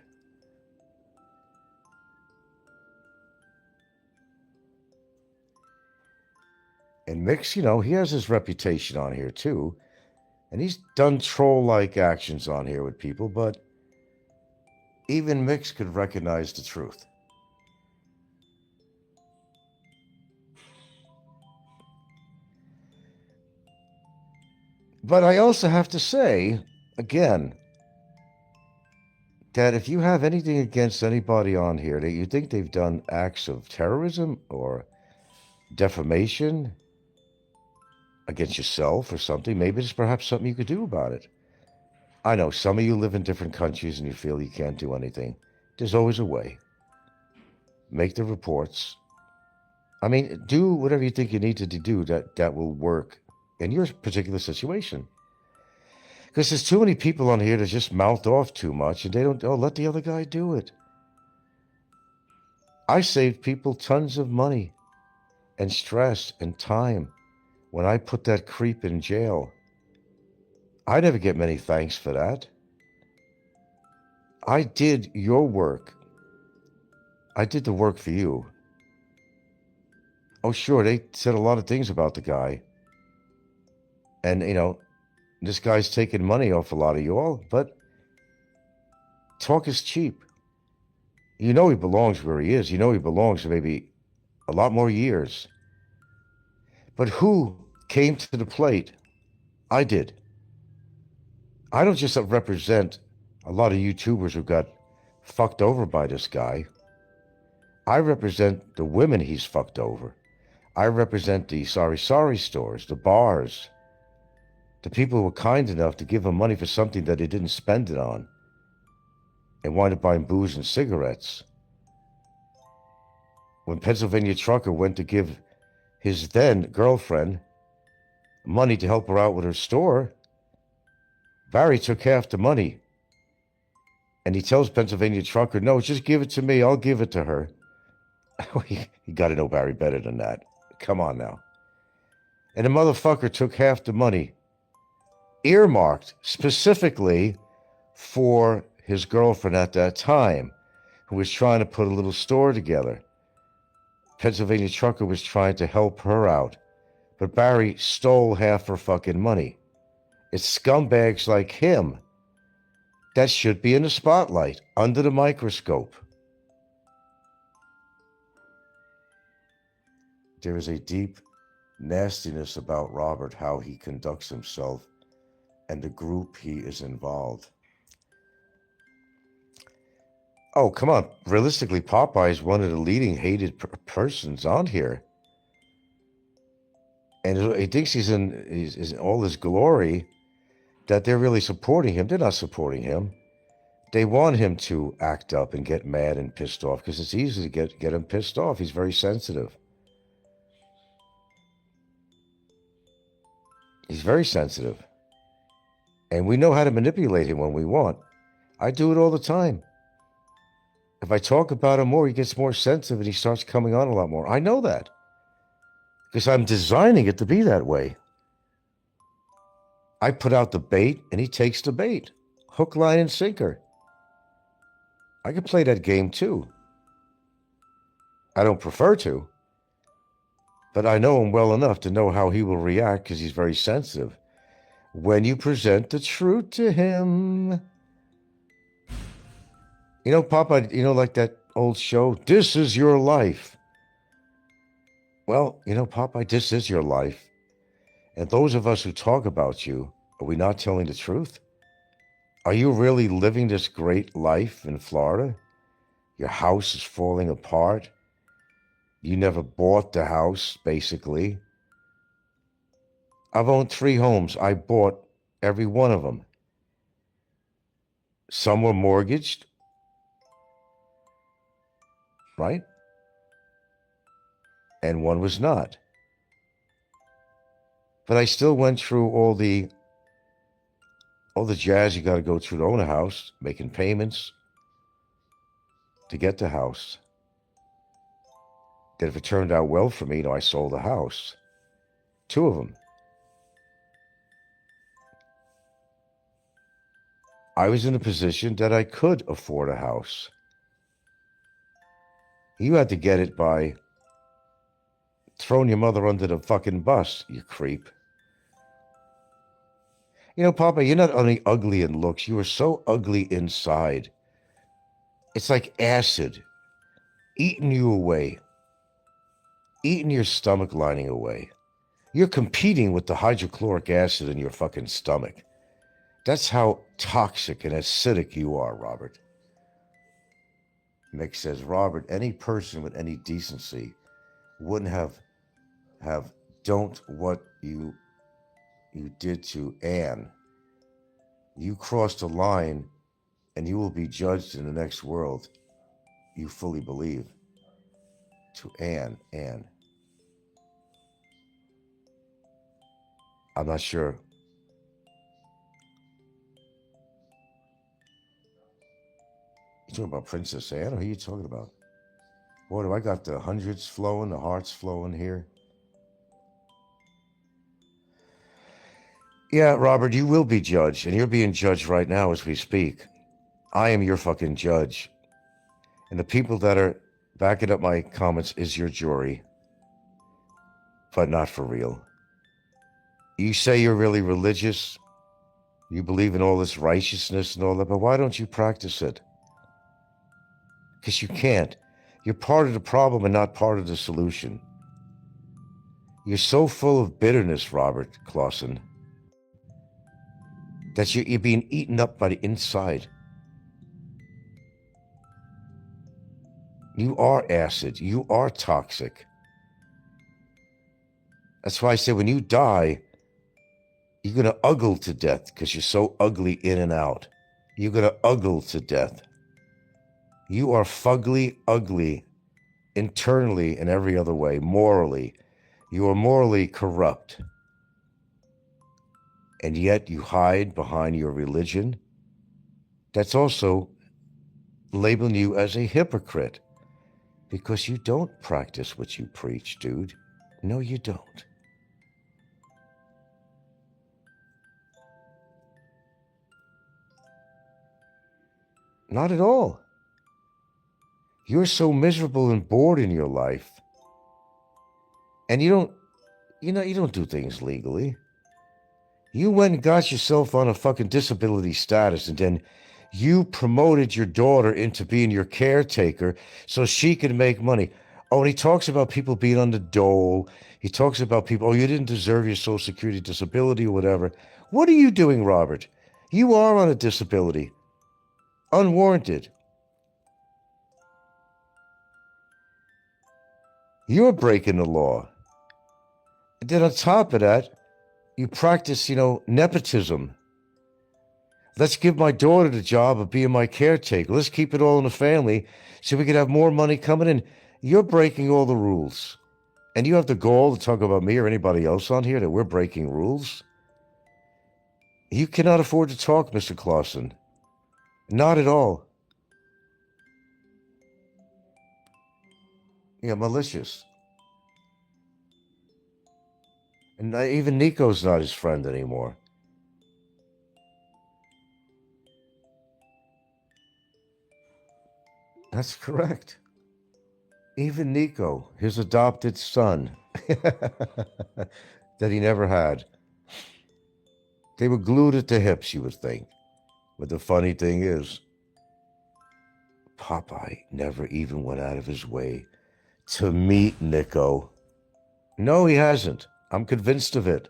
And Mix, he has his reputation on here too. And he's done troll-like actions on here with people, but even Mix could recognize the truth. But I also have to say, again, that if you have anything against anybody on here that you think they've done acts of terrorism or defamation against yourself or something, maybe there's perhaps something you could do about it. I know some of you live in different countries and you feel you can't do anything. There's always a way. Make the reports. I mean, do whatever you think you need to do that will work in your particular situation. Because there's too many people on here that just mouth off too much and they don't, let the other guy do it. I saved people tons of money and stress and time when I put that creep in jail. I never get many thanks for that. I did your work. I did the work for you. Oh, sure, they said a lot of things about the guy. And, this guy's taking money off a lot of you all, but talk is cheap. You know he belongs where he is. You know he belongs for maybe a lot more years. But who came to the plate? I did. I don't just represent a lot of YouTubers who got fucked over by this guy. I represent the women he's fucked over. I represent the sorry stores, the bars, the people who were kind enough to give him money for something that they didn't spend it on and wind up buying booze and cigarettes. When Pennsylvania Trucker went to give his then girlfriend money to help her out with her store, Barry took half the money. And he tells Pennsylvania Trucker, no, just give it to me. I'll give it to her. You got to know Barry better than that. Come on now. And the motherfucker took half the money, earmarked specifically for his girlfriend at that time. who was trying to put a little store together. Pennsylvania trucker was trying to help her out, but Barry stole half her fucking money. It's scumbags like him that should be in the spotlight, under the microscope. There is a deep nastiness about Robert, how he conducts himself and the group he is involved. Oh, come on. Realistically, Popeye is one of the leading hated persons on here. And he thinks he's in all his glory, that they're really supporting him. They're not supporting him. They want him to act up and get mad and pissed off because it's easy to get him pissed off. He's very sensitive. He's very sensitive. And we know how to manipulate him when we want. I do it all the time. If I talk about him more, he gets more sensitive and he starts coming on a lot more. I know that because I'm designing it to be that way. I put out the bait and he takes the bait. Hook, line, and sinker. I can play that game too. I don't prefer to, but I know him well enough to know how he will react because he's very sensitive. When you present the truth to him. You know, Papa, like that old show, This Is Your Life. Well, Popeye, this is your life. And those of us who talk about you, are we not telling the truth? Are you really living this great life in Florida? Your house is falling apart. You never bought the house, basically. I've owned 3 homes. I bought every one of them. Some were mortgaged, right? And one was not. But I still went through all the jazz you got to go through to own a house, making payments to get the house. That if it turned out well for me, I sold the house. 2 of them. I was in a position that I could afford a house. You had to get it by throwing your mother under the fucking bus, you creep. Papa, you're not only ugly in looks, you are so ugly inside. It's like acid eating you away, eating your stomach lining away. You're competing with the hydrochloric acid in your fucking stomach. That's how toxic and acidic you are, Robert. Mick says, Robert, any person with any decency wouldn't have don't what you did to Anne. You crossed a line and you will be judged in the next world. You fully believe. To Anne. I'm not sure. You talking about Princess Anne, or who are you talking about? Boy, do I got the hundreds flowing, the hearts flowing here. Yeah, Robert, you will be judged, and you're being judged right now as we speak. I am your fucking judge. And the people that are backing up my comments is your jury. But not for real. You say you're really religious. You believe in all this righteousness and all that, but why don't you practice it? Because you can't. You're part of the problem and not part of the solution. You're so full of bitterness, Robert Clausen, that you're being eaten up by the inside. You are acid. You are toxic. That's why I say when you die, you're going to uggle to death because you're so ugly in and out. You're going to uggle to death. You are fugly, ugly, internally and every other way, morally. You are morally corrupt. And yet you hide behind your religion. That's also labeling you as a hypocrite because you don't practice what you preach, dude. No, you don't. Not at all. You're so miserable and bored in your life. And you don't do things legally. You went and got yourself on a fucking disability status, and then you promoted your daughter into being your caretaker so she could make money. Oh, and he talks about people being on the dole. He talks about people, oh, you didn't deserve your Social Security disability or whatever. What are you doing, Robert? You are on a disability. Unwarranted. You're breaking the law. And then on top of that, you practice, nepotism. Let's give my daughter the job of being my caretaker. Let's keep it all in the family so we can have more money coming in. You're breaking all the rules. And you have the gall to talk about me or anybody else on here that we're breaking rules? You cannot afford to talk, Mr. Clausen. Not at all. Yeah, malicious. And even Nikko's not his friend anymore. That's correct. Even Nikko, his adopted son, that he never had. They were glued at the hips, you would think. But the funny thing is, Popeye never even went out of his way to meet Nikko. No, he hasn't. I'm convinced of it.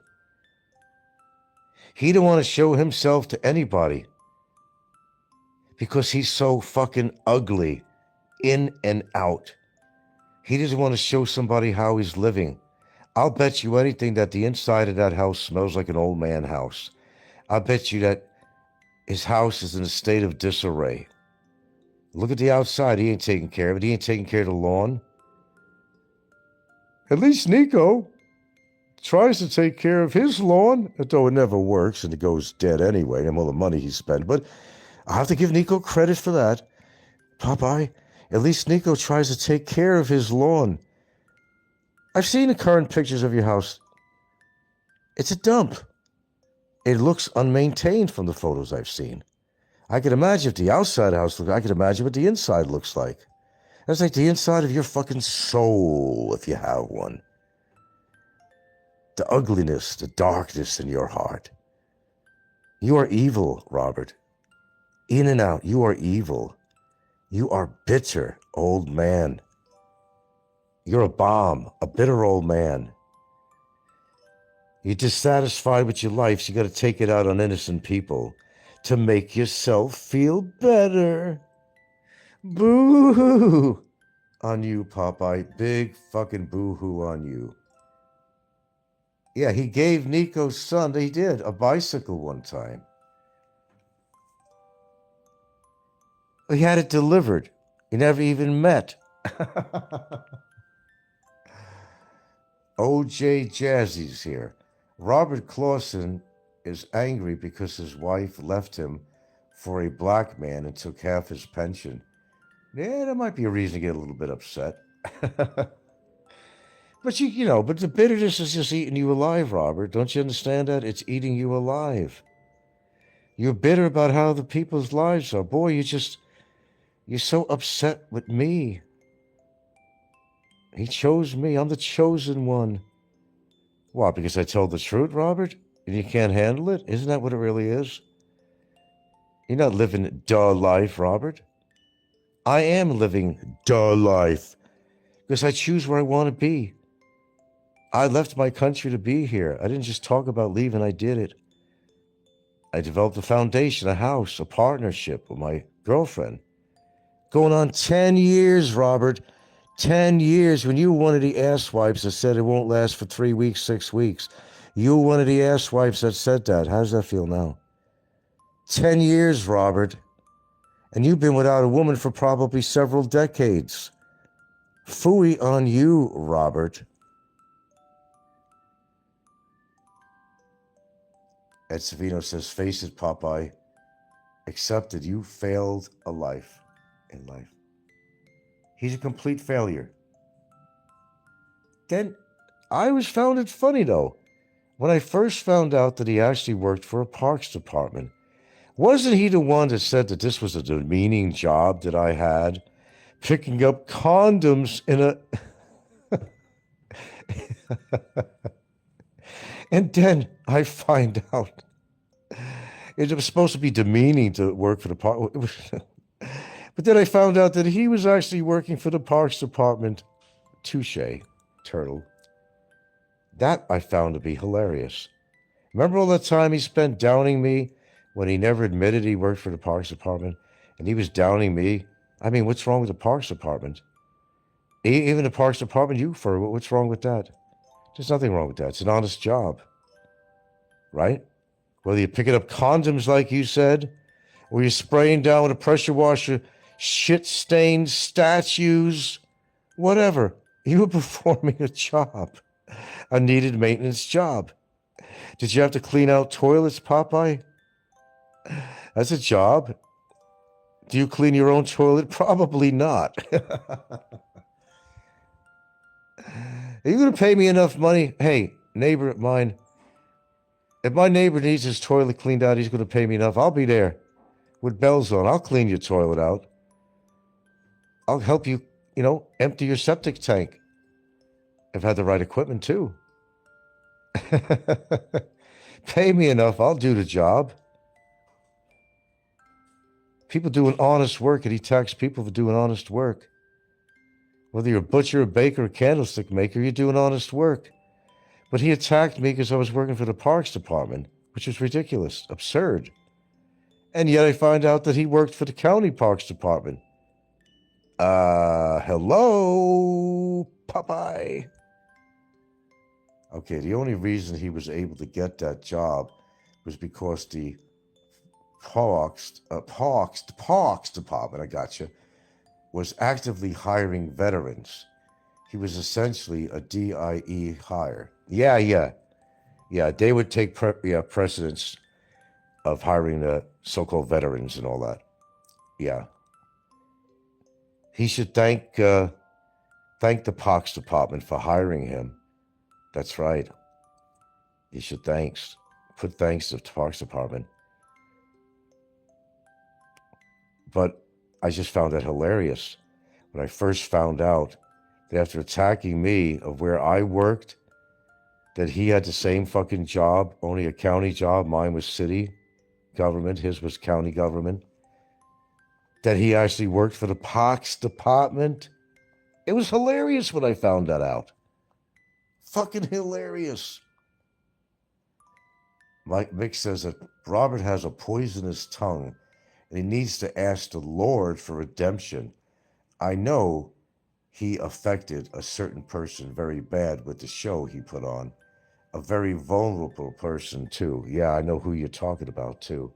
He don't want to show himself to anybody because he's so fucking ugly in and out. He doesn't want to show somebody how he's living. I'll bet you anything that the inside of that house smells like an old man house. I'll bet you that his house is in a state of disarray. Look at the outside. He ain't taking care of it. He ain't taking care of the lawn. At least Nikko tries to take care of his lawn, though it never works and it goes dead anyway, and all the money he spent. But I have to give Nikko credit for that. Popeye, at least Nikko tries to take care of his lawn. I've seen the current pictures of your house. It's a dump. It looks unmaintained from the photos I've seen. I can imagine if the outside of the house looks, I can imagine what the inside looks like. That's like the inside of your fucking soul, if you have one. The ugliness, the darkness in your heart. You are evil, Robert. In and out, you are evil. You are bitter, old man. You're a bomb, a bitter old man. You're dissatisfied with your life, so you got to take it out on innocent people to make yourself feel better. Boo-hoo on you, Popeye. Big fucking boo-hoo on you. Yeah, he gave Nikko's son, he did, a bicycle one time. He had it delivered. He never even met. OJ Jazzy's here. Robert Clausen is angry because his wife left him for a black man and took half his pension. Yeah, that might be a reason to get a little bit upset. But but the bitterness is just eating you alive, Robert. Don't you understand that? It's eating you alive. You're bitter about how the people's lives are. Boy, you're so upset with me. He chose me. I'm the chosen one. What, because I told the truth, Robert? And you can't handle it? Isn't that what it really is? You're not living duh life, Robert. I am living duh life because I choose where I want to be. I left my country to be here. I didn't just talk about leaving, I did it. I developed a foundation, a house, a partnership with my girlfriend. Going on 10 years, Robert. 10 years. When you were one of the asswipes that said it won't last for 3 weeks, 6 weeks. You were one of the asswipes that said that. How does that feel now? 10 years, Robert. And you've been without a woman for probably several decades. Phooey on you, Robert. Ed Savino says, face it, Popeye. Accepted, you failed a life in life. He's a complete failure. Then I always found it funny, though. When I first found out that he actually worked for a parks department, wasn't he the one that said that this was a demeaning job that I had? picking up condoms in a... And then I find out it was supposed to be demeaning to work for the park. But then I found out that he was actually working for the Parks Department. Touche, turtle. That I found to be hilarious. Remember all the time he spent downing me when he never admitted he worked for the Parks Department? And he was downing me. I mean, what's wrong with the Parks Department? Even the Parks Department, what's wrong with that? There's nothing wrong with that. It's an honest job, right? Whether you're picking up condoms, like you said, or you're spraying down with a pressure washer, shit-stained statues, whatever. You were performing a job, a needed maintenance job. Did you have to clean out toilets, Popeye? That's a job. Do you clean your own toilet? Probably not. Are you going to pay me enough money? Hey, neighbor of mine, if my neighbor needs his toilet cleaned out, he's going to pay me enough. I'll be there with bells on. I'll clean your toilet out. I'll help you, empty your septic tank. I've had the right equipment too. Pay me enough, I'll do the job. People doing honest work, and he taxed people for doing honest work. Whether you're a butcher, a baker, a candlestick maker, you're doing honest work. But he attacked me because I was working for the Parks Department, which was ridiculous, absurd. And yet I find out that he worked for the County Parks Department. Hello, Popeye. Okay, the only reason he was able to get that job was because the Parks Department, I gotcha, was actively hiring veterans. He was essentially a DIE hire. Yeah, they would take precedence of hiring the so-called veterans and all that. Yeah. He should thank the Parks Department for hiring him. That's right. He should put thanks to the Parks Department. But I just found that hilarious when I first found out that after attacking me of where I worked, that he had the same fucking job, only a county job. Mine was city government. His was county government. That he actually worked for the Parks Department. It was hilarious when I found that out. Fucking hilarious. Mick says that Robert has a poisonous tongue and he needs to ask the Lord for redemption. I know he affected a certain person very bad with the show he put on. A very vulnerable person, too. Yeah, I know who you're talking about, too.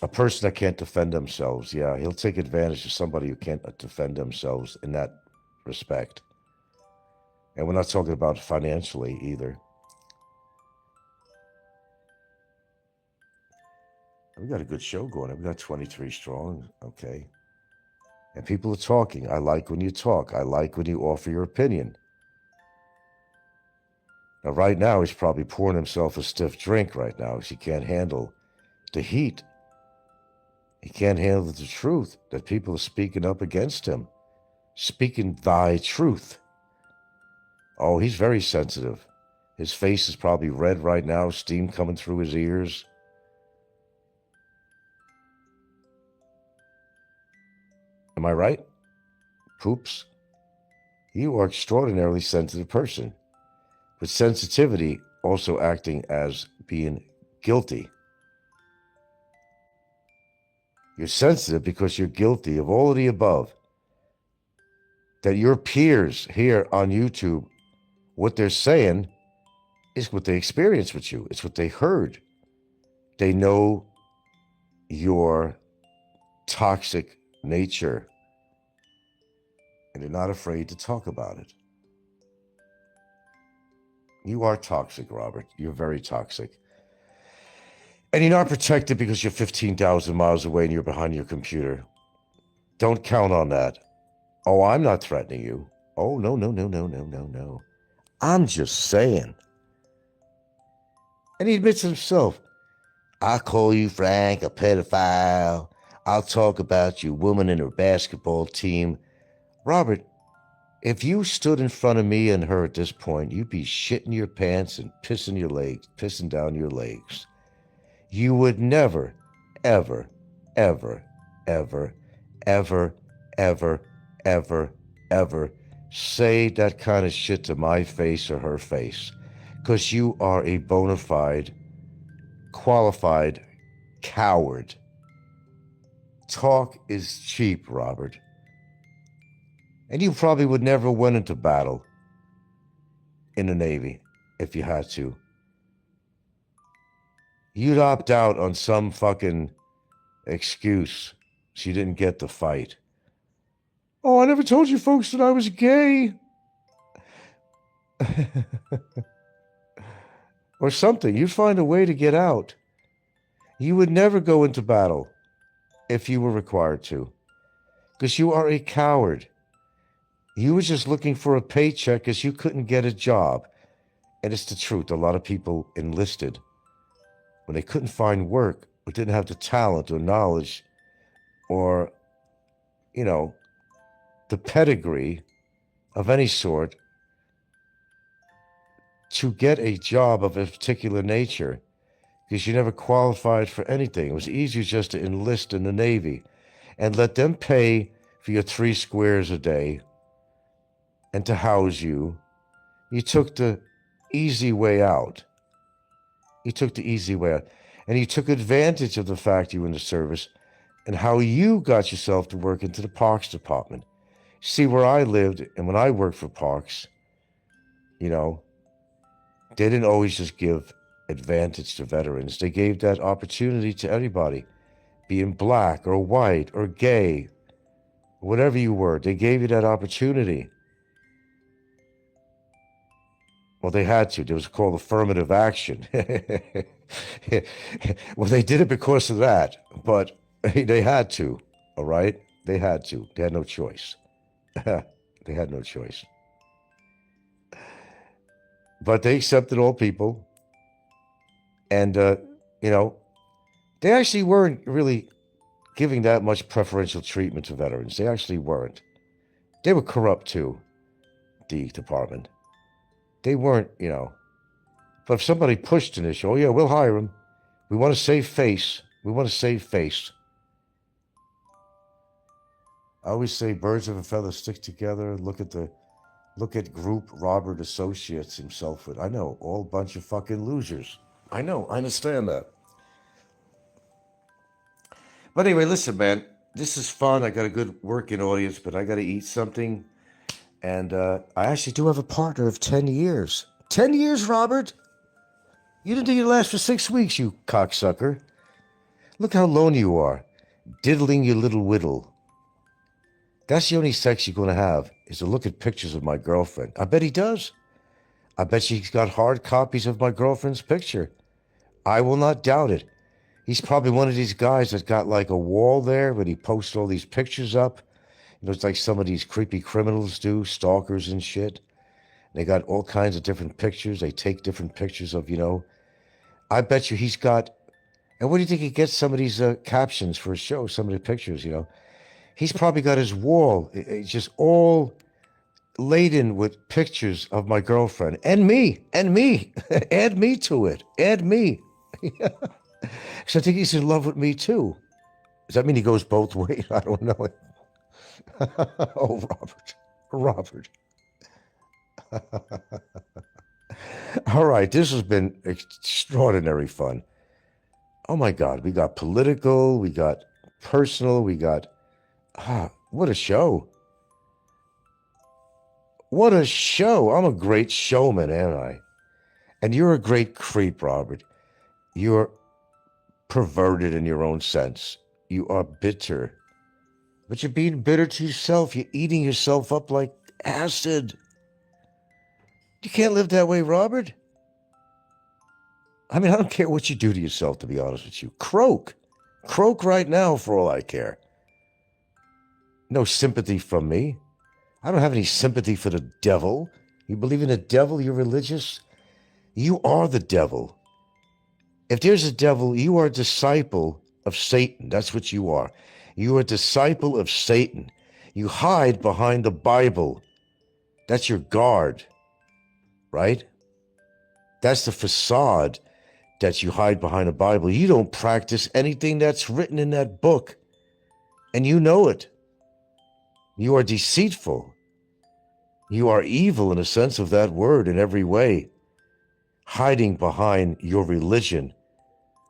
A person that can't defend themselves. Yeah, he'll take advantage of somebody who can't defend themselves in that respect. And we're not talking about financially either. We got a good show going. We got 23 strong. Okay. And people are talking. I like when you talk. I like when you offer your opinion. Now, right now, he's probably pouring himself a stiff drink right now because he can't handle the heat. He can't handle the truth that people are speaking up against him. Speaking thy truth. Oh, he's very sensitive. His face is probably red right now, steam coming through his ears. Am I right? Poops? You are an extraordinarily sensitive person. With sensitivity also acting as being guilty. You're sensitive because you're guilty of all of the above. That your peers here on YouTube, what they're saying is what they experienced with you. It's what they heard. They know your toxic nature. And they're not afraid to talk about it. You are toxic, Robert. You're very toxic. And you're not protected because you're 15,000 miles away and you're behind your computer. Don't count on that. Oh, I'm not threatening you. Oh, no. I'm just saying. And he admits himself, I call you, Frank, a pedophile. I'll talk about your woman and her basketball team. Robert, if you stood in front of me and her at this point, you'd be shitting your pants and pissing down your legs. You would never, ever, ever, ever, ever, ever, ever, ever say that kind of shit to my face or her face. Because you are a bona fide, qualified coward. Talk is cheap, Robert. And you probably would never went into battle in the Navy if you had to. You'd opt out on some fucking excuse so you didn't get the fight. Oh, I never told you folks that I was gay. Or something. You'd find a way to get out. You would never go into battle if you were required to. Because you are a coward. You were just looking for a paycheck because you couldn't get a job. And it's the truth. A lot of people enlisted when they couldn't find work or didn't have the talent or knowledge or, the pedigree of any sort to get a job of a particular nature because you never qualified for anything. It was easier just to enlist in the Navy and let them pay for your 3 squares a day and to house you. You took the easy way out. You took the easy way out. And you took advantage of the fact you were in the service and how you got yourself to work into the parks department. See, where I lived and when I worked for parks, they didn't always just give advantage to veterans. They gave that opportunity to everybody, being black or white or gay, whatever you were. They gave you that opportunity. Well, they had to. It was called affirmative action. Well, they did it because of that, but they had to, all right? They had to. They had no choice. They had no choice. But they accepted all people. And, they actually weren't really giving that much preferential treatment to veterans. They actually weren't. They were corrupt too, the department. They weren't, But if somebody pushed an issue, oh yeah, we'll hire him. We want to save face. We want to save face. I always say birds of a feather stick together. Look at group Robert associates himself with. I know, all bunch of fucking losers. I know, I understand that. But anyway, listen, man, this is fun. I got a good working audience, but I got to eat something. And I actually do have a partner of 10 years. 10 years, Robert? You didn't think it'd last for 6 weeks, you cocksucker. Look how lone you are, diddling your little whittle. That's the only sex you're going to have, is to look at pictures of my girlfriend. I bet he does. I bet he's got hard copies of my girlfriend's picture. I will not doubt it. He's probably one of these guys that got like a wall there where he posts all these pictures up. It's like some of these creepy criminals do, stalkers and shit. They got all kinds of different pictures. They take different pictures of, I bet you he's got, and where do you think he gets some of these captions for his show, some of the pictures, He's probably got his wall. It's just all laden with pictures of my girlfriend and me. Add me to it. Add me. So I think he's in love with me too. Does that mean he goes both ways? I don't know. Oh, Robert. All right, this has been extraordinary fun. Oh my God, we got political, we got personal, we got, what a show. What a show. I'm a great showman, ain't I? And you're a great creep, Robert. You're perverted in your own sense. You are bitter. But you're being bitter to yourself. You're eating yourself up like acid. You can't live that way, Robert. I mean, I don't care what you do to yourself, to be honest with you. Croak. Croak right now for all I care. No sympathy from me. I don't have any sympathy for the devil. You believe in the devil? You're religious? You are the devil. If there's a devil, you are a disciple of Satan. That's what you are. You are a disciple of Satan. You hide behind the Bible. That's your guard, right? That's the facade that you hide behind the Bible. You don't practice anything that's written in that book, and you know it. You are deceitful. You are evil in the sense of that word in every way, hiding behind your religion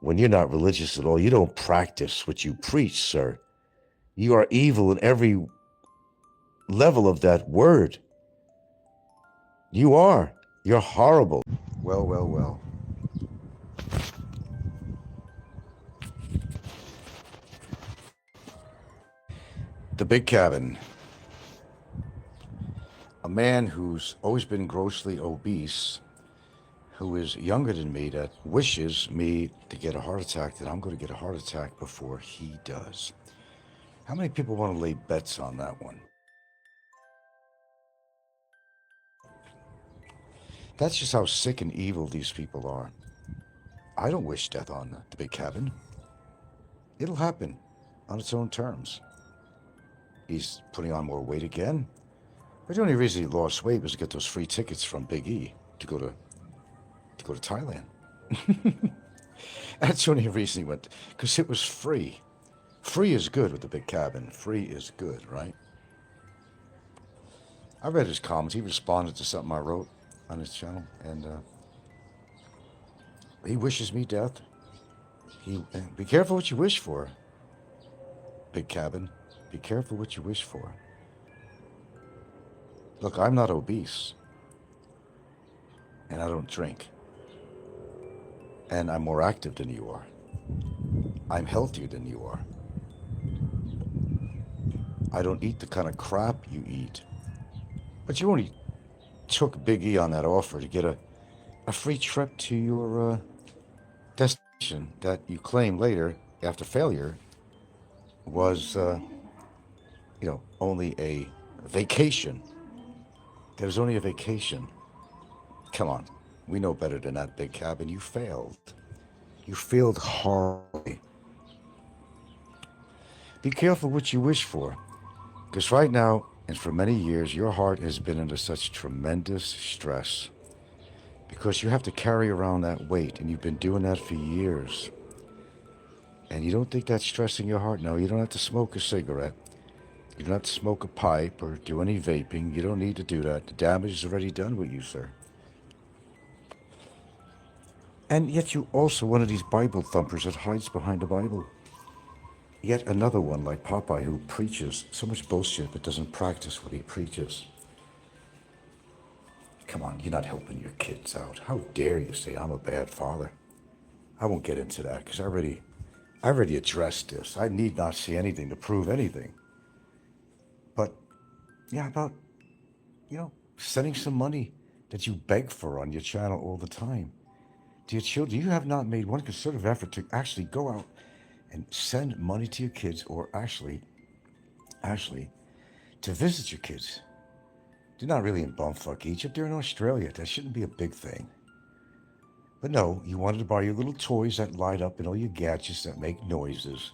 when you're not religious at all. You don't practice what you preach, sir. You are evil in every level of that word. You are. You're horrible. Well, well, well. The big cabin. A man who's always been grossly obese, who is younger than me, that wishes me to get a heart attack, that I'm going to get a heart attack before he does. How many people want to lay bets on that one? That's just how sick and evil these people are. I don't wish death on the big cabin. It'll happen on its own terms. He's putting on more weight again. But the only reason he lost weight was to get those free tickets from Big E to go to Thailand. That's the only reason he went, because it was free. Free is good with the big cabin. Free is good, right? I read his comments. He responded to something I wrote on his channel, and he wishes me death. Be careful what you wish for, big cabin. Be careful what you wish for. Look, I'm not obese, and I don't drink, and I'm more active than you are. I'm healthier than you are. I don't eat the kind of crap you eat. But you only took Big E on that offer to get a free trip to your destination that you claim later, after failure, was, only a vacation. There was only a vacation. Come on. We know better than that, big cabin. You failed. You failed horribly. Be careful what you wish for. Because right now, and for many years, your heart has been under such tremendous stress. Because you have to carry around that weight, and you've been doing that for years. And you don't think that's stressing your heart? No, you don't have to smoke a cigarette. You don't have to smoke a pipe or do any vaping. You don't need to do that. The damage is already done with you, sir. And yet you're also one of these Bible thumpers that hides behind the Bible. Yet another one like Popeye who preaches so much bullshit but doesn't practice what he preaches. Come on, you're not helping your kids out. How dare you say I'm a bad father? I won't get into that because I already addressed this. I need not see anything to prove anything. But, yeah, about, sending some money that you beg for on your channel all the time to your children. You have not made one concerted effort to actually go out and send money to your kids, or actually, to visit your kids. They're not really in bumfuck Egypt. They're in Australia. That shouldn't be a big thing. But no, you wanted to buy your little toys that light up and all your gadgets that make noises.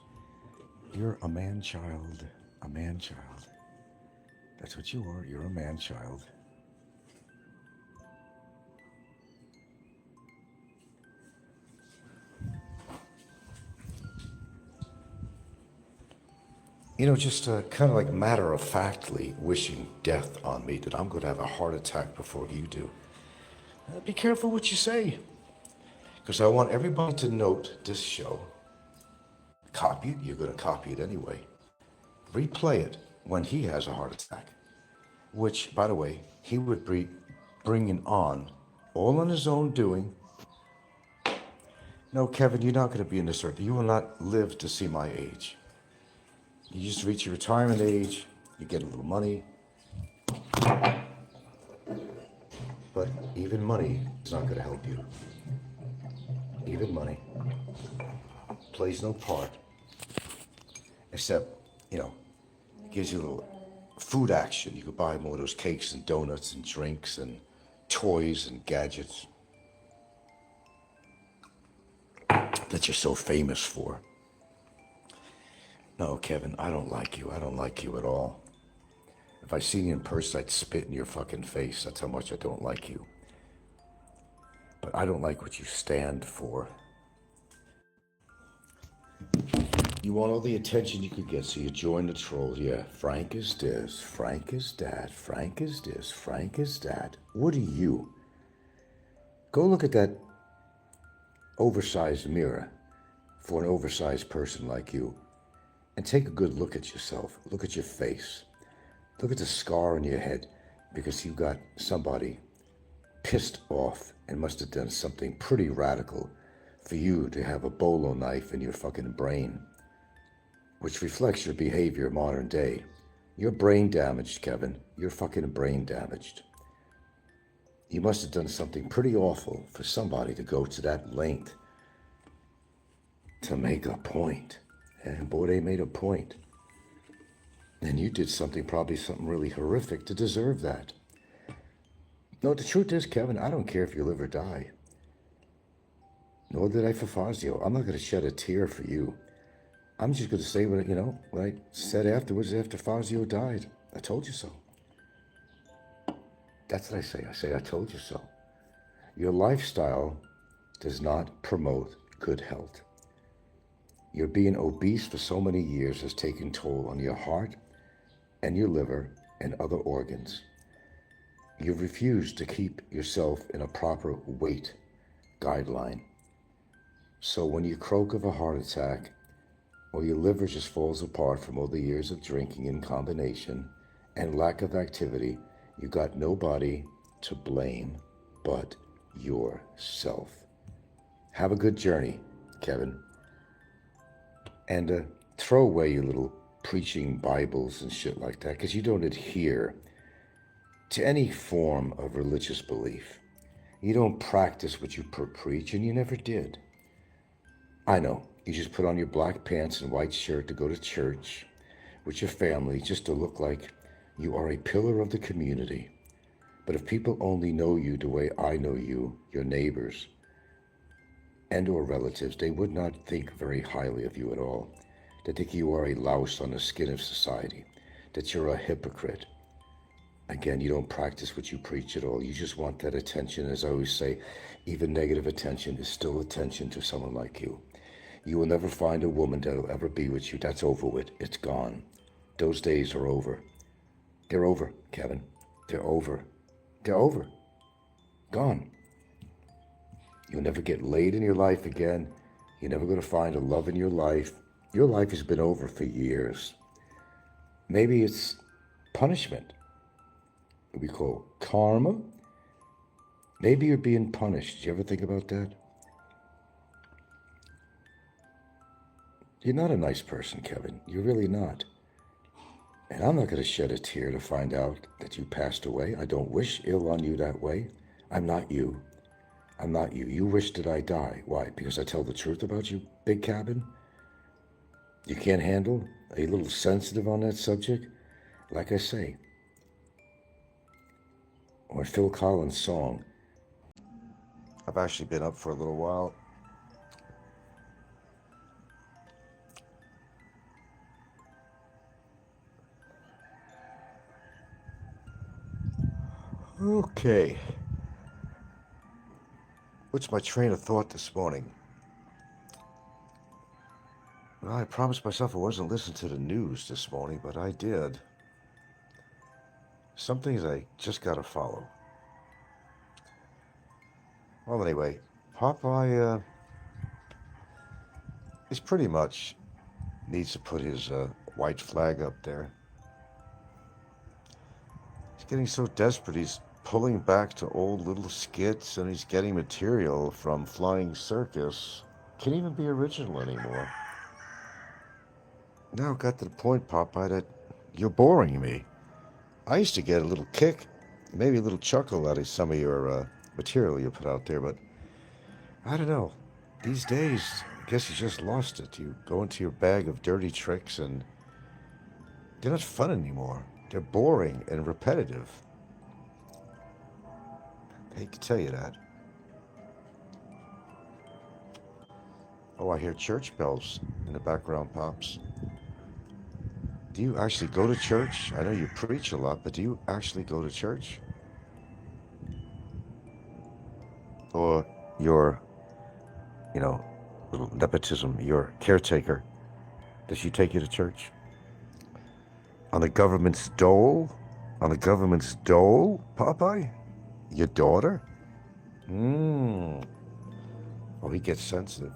You're a man-child. A man-child. That's what you are. You're a man-child. Just kind of like matter-of-factly wishing death on me, that I'm going to have a heart attack before you do. Be careful what you say. Because I want everybody to note this show. Copy it. You're going to copy it anyway. Replay it when he has a heart attack. Which, by the way, he would be bringing on, all on his own doing. No, Kevin, you're not going to be in this earth. You will not live to see my age. You just reach your retirement age, you get a little money. But even money is not going to help you. Even money plays no part. Except, it gives you a little food action. You could buy more of those cakes and donuts and drinks and toys and gadgets that you're so famous for. No, Kevin, I don't like you. I don't like you at all. If I seen you in person, I'd spit in your fucking face. That's how much I don't like you. But I don't like what you stand for. You want all the attention you could get, so you join the trolls. Yeah, Frank is this, Frank is that, Frank is this, Frank is that. What are you? Go look at that oversized mirror for an oversized person like you and take a good look at yourself. Look at your face. Look at the scar on your head because you got somebody pissed off and must have done something pretty radical for you to have a bolo knife in your fucking brain, which reflects your behavior modern day. You're brain damaged, Kevin. You're fucking brain damaged. You must have done something pretty awful for somebody to go to that length to make a point. And boy, they made a point. And you did probably something really horrific to deserve that. No, the truth is, Kevin, I don't care if you live or die. Nor did I for Fazio. I'm not going to shed a tear for you. I'm just going to say what I said afterwards after Fazio died. I told you so. That's what I say. I say, I told you so. Your lifestyle does not promote good health. Your being obese for so many years has taken toll on your heart and your liver and other organs. You've refused to keep yourself in a proper weight guideline. So when you croak of a heart attack, or your liver just falls apart from all the years of drinking in combination and lack of activity, you got nobody to blame but yourself. Have a good journey, Kevin. And throw away your little preaching Bibles and shit like that, because you don't adhere to any form of religious belief. You don't practice what you preach, and you never did. I know, you just put on your black pants and white shirt to go to church with your family just to look like you are a pillar of the community. But if people only know you the way I know you, your neighbors and or relatives, they would not think very highly of you at all. They think you are a louse on the skin of society, that you're a hypocrite. Again, you don't practice what you preach at all. You just want that attention. As I always say, even negative attention is still attention to someone like you. You will never find a woman that will ever be with you. That's over with. It's gone. Those days are over. They're over, Kevin. They're over. They're over. Gone. You'll never get laid in your life again. You're never going to find a love in your life. Your life has been over for years. Maybe it's punishment. What we call karma. Maybe you're being punished. Did you ever think about that? You're not a nice person, Kevin. You're really not. And I'm not going to shed a tear to find out that you passed away. I don't wish ill on you that way. I'm not you. I'm not you. You wish that I die. Why? Because I tell the truth about you, Big Cabin? You can't handle? Are you a little sensitive on that subject? Like I say, or Phil Collins' song. I've actually been up for a little while. Okay. What's my train of thought this morning? Well, I promised myself I wasn't listening to the news this morning, but I did. Some things I just gotta follow. Well, anyway, Popeye is pretty much needs to put his white flag up there. He's getting so desperate, he's pulling back to old little skits, and he's getting material from Flying Circus. Can't even be original anymore. Now it got to the point, Popeye, that you're boring me. I used to get a little kick, maybe a little chuckle out of some of your material you put out there, but I don't know. These days, I guess you just lost it. You go into your bag of dirty tricks and they're not fun anymore. They're boring and repetitive. I hate to tell you that. Oh, I hear church bells in the background, Pops. Do you actually go to church? I know you preach a lot, but do you actually go to church? Or your, you know, little nepotism, your caretaker, does she take you to church? On the government's dole? On the government's dole, Popeye? Your daughter? Mmm. Oh, he gets sensitive.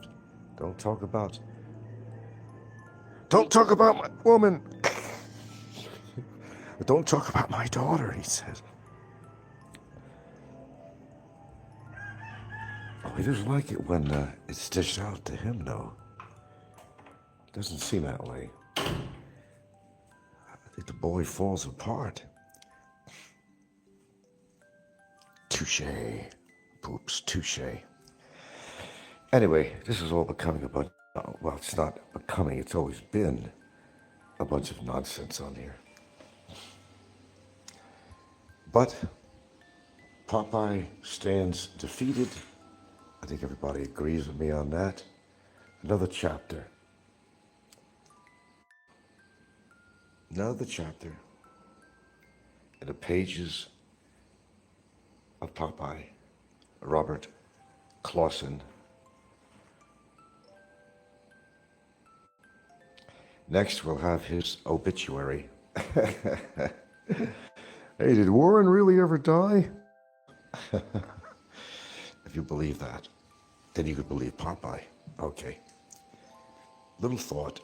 Don't talk about... Don't talk about my woman! Don't talk about my daughter, he says. Oh, he doesn't like it when it's dished out to him, though. Doesn't seem that way. I think the boy falls apart. Touche. Poops, touche. Anyway, this is all becoming a bunch... well, it's not becoming, it's always been a bunch of nonsense on here. But Popeye stands defeated. I think everybody agrees with me on that. Another chapter. Another chapter in the pages of Popeye, Robert Clausen. Next, we'll have his obituary. Hey, did Warren really ever die? If you believe that, then you could believe Popeye. Okay. Little thought.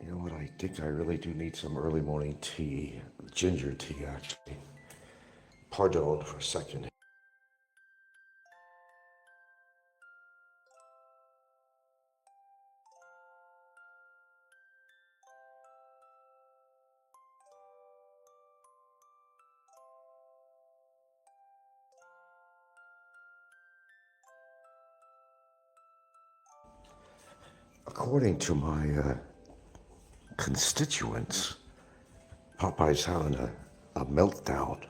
You know what, I think I really do need some early morning tea. Ginger tea, actually. Pardon for a second. According to my constituents, Popeye's having a meltdown.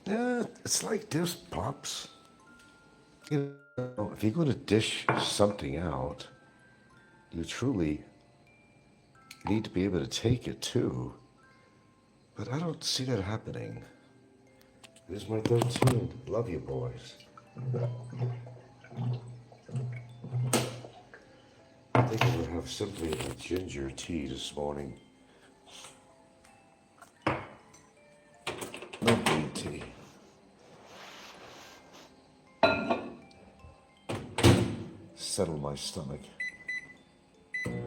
It's like this, Pops. You know, if you're going to dish something out, you truly need to be able to take it too. But I don't see that happening. Here's my 13. Love you, boys. I think I'm gonna have simply a ginger tea this morning. No green tea. Settle my stomach. Here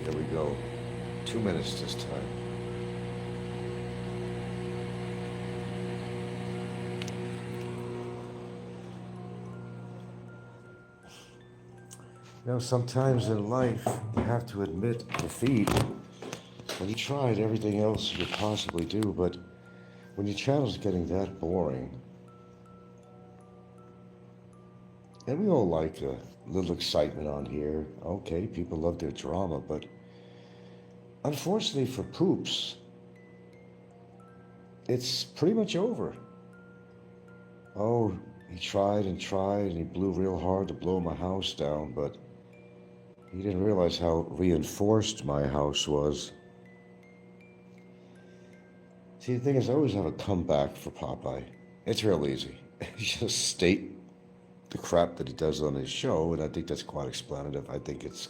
we go. 2 minutes this time. You know, sometimes in life, you have to admit defeat. When you tried everything else you could possibly do, but when your channel's getting that boring, and we all like a little excitement on here. Okay, people love their drama, but unfortunately for Poops, it's pretty much over. Oh, he tried and tried, and he blew real hard to blow my house down, but he didn't realize how reinforced my house was. See, the thing is, I always have a comeback for Popeye. It's real easy. Just state the crap that he does on his show, and I think that's quite explanative. I think it's,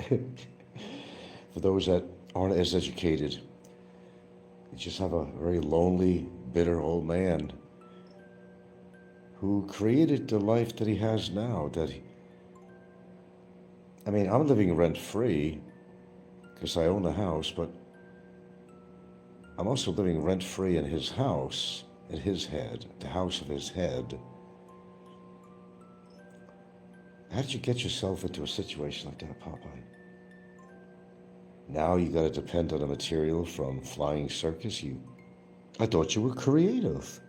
for those that aren't as educated, you just have a very lonely, bitter old man who created the life that he has now. I mean, I'm living rent-free because I own a house, but I'm also living rent-free in his house, in his head, the house of his head. How did you get yourself into a situation like that, Popeye? Now you gotta depend on the material from Flying Circus? I thought you were creative.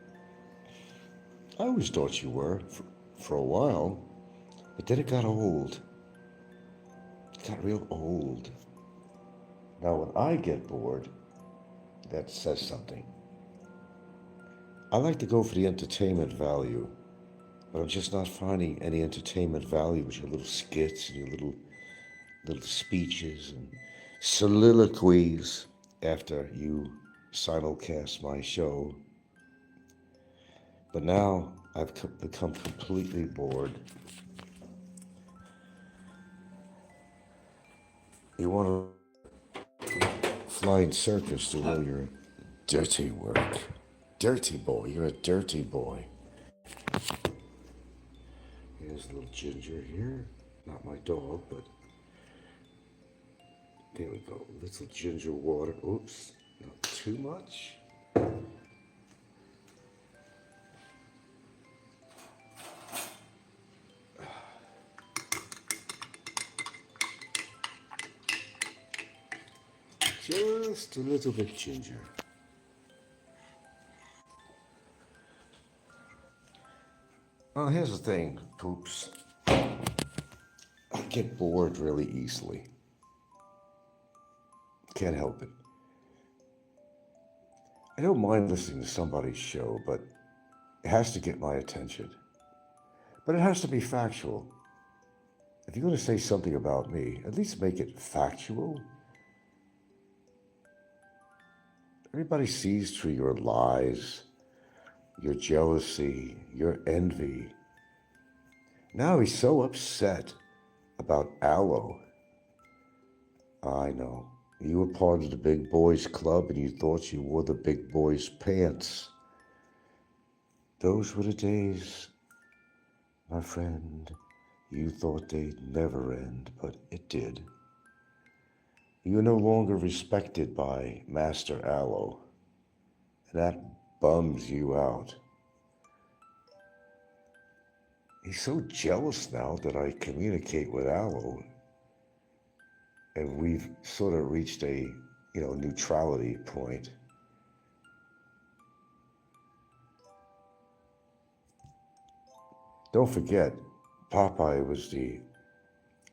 I always thought you were, for a while, but then it got old. It got real old. Now when I get bored, that says something. I like to go for the entertainment value But I'm just not finding any entertainment value with your little skits and your little speeches and soliloquies after you simulcast my show. But now I've become completely bored. You want to flying circus to all your dirty work. Dirty boy, you're a dirty boy. Here's a little Ginger here. Not my dog, but there we go. Little ginger water. Oops, not too much. Just a little bit ginger. Well, here's the thing, poops. I get bored really easily. Can't help it. I don't mind listening to somebody's show, but it has to get my attention. But it has to be factual. If you're going to say something about me, at least make it factual. Everybody sees through your lies, your jealousy, your envy. Now he's so upset about aloe. I know. You were part of the big boys club and you thought you wore the big boys pants. Those were the days, my friend. You thought they'd never end, but it did. You're no longer respected by Master Aloe, and that bums you out. He's so jealous now that I communicate with Aloe, and we've sort of reached a, neutrality point. Don't forget, Popeye was the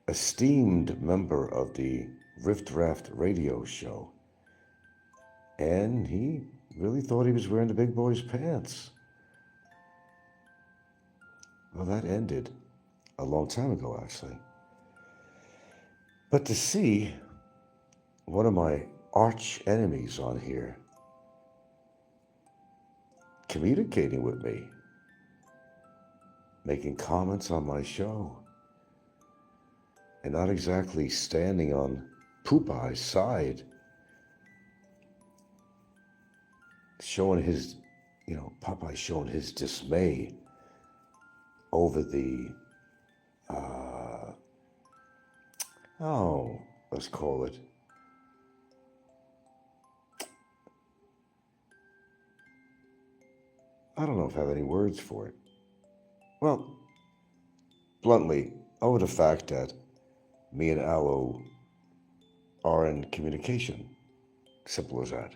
esteemed member of the Riff Raft radio show, and he really thought he was wearing the big boy's pants. Well, that ended a long time ago, actually. But to see one of my arch enemies on here communicating with me, making comments on my show, and not exactly standing on Poopeyes' side, showing his, Popeye showing his dismay over the, let's call it, I don't know if I have any words for it. Well, bluntly, over the fact that me and Aloe are in communication. Simple as that.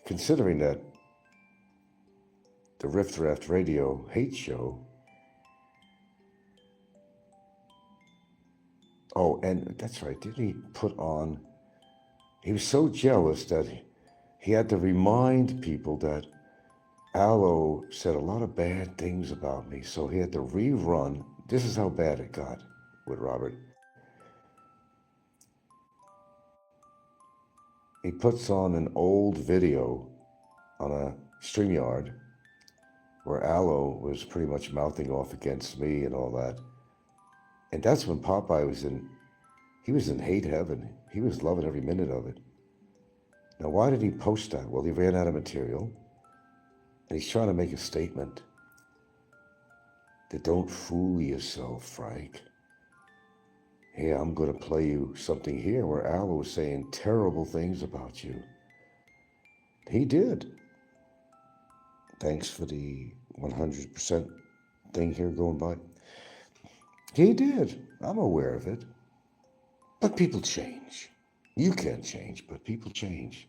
Considering that the Riff Raft Radio hate show, oh, and that's right, didn't he put on, he was so jealous that he had to remind people that Aloe said a lot of bad things about me, so he had to rerun. This is how bad it got with Robert. He puts on an old video on a StreamYard where Aloe was pretty much mouthing off against me and all that. And that's when Popeye he was in hate heaven. He was loving every minute of it. Now, why did he post that? Well, he ran out of material. And he's trying to make a statement that don't fool yourself, Frank. Hey, I'm going to play you something here where Aloe was saying terrible things about you. He did. Thanks for the 100% thing here going by. He did. I'm aware of it. But people change. You can't change, but people change.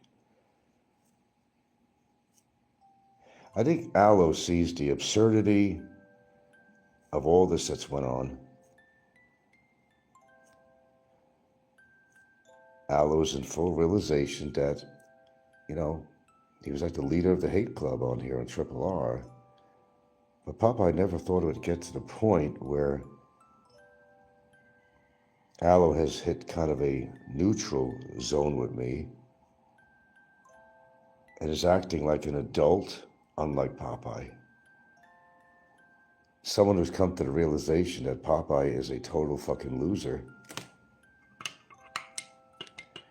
I think Aloe sees the absurdity of all this that's went on. Aloe's in full realization that, he was like the leader of the hate club on here on Triple R. But Popeye never thought it would get to the point where Aloe has hit kind of a neutral zone with me and is acting like an adult, unlike Popeye. Someone who's come to the realization that Popeye is a total fucking loser.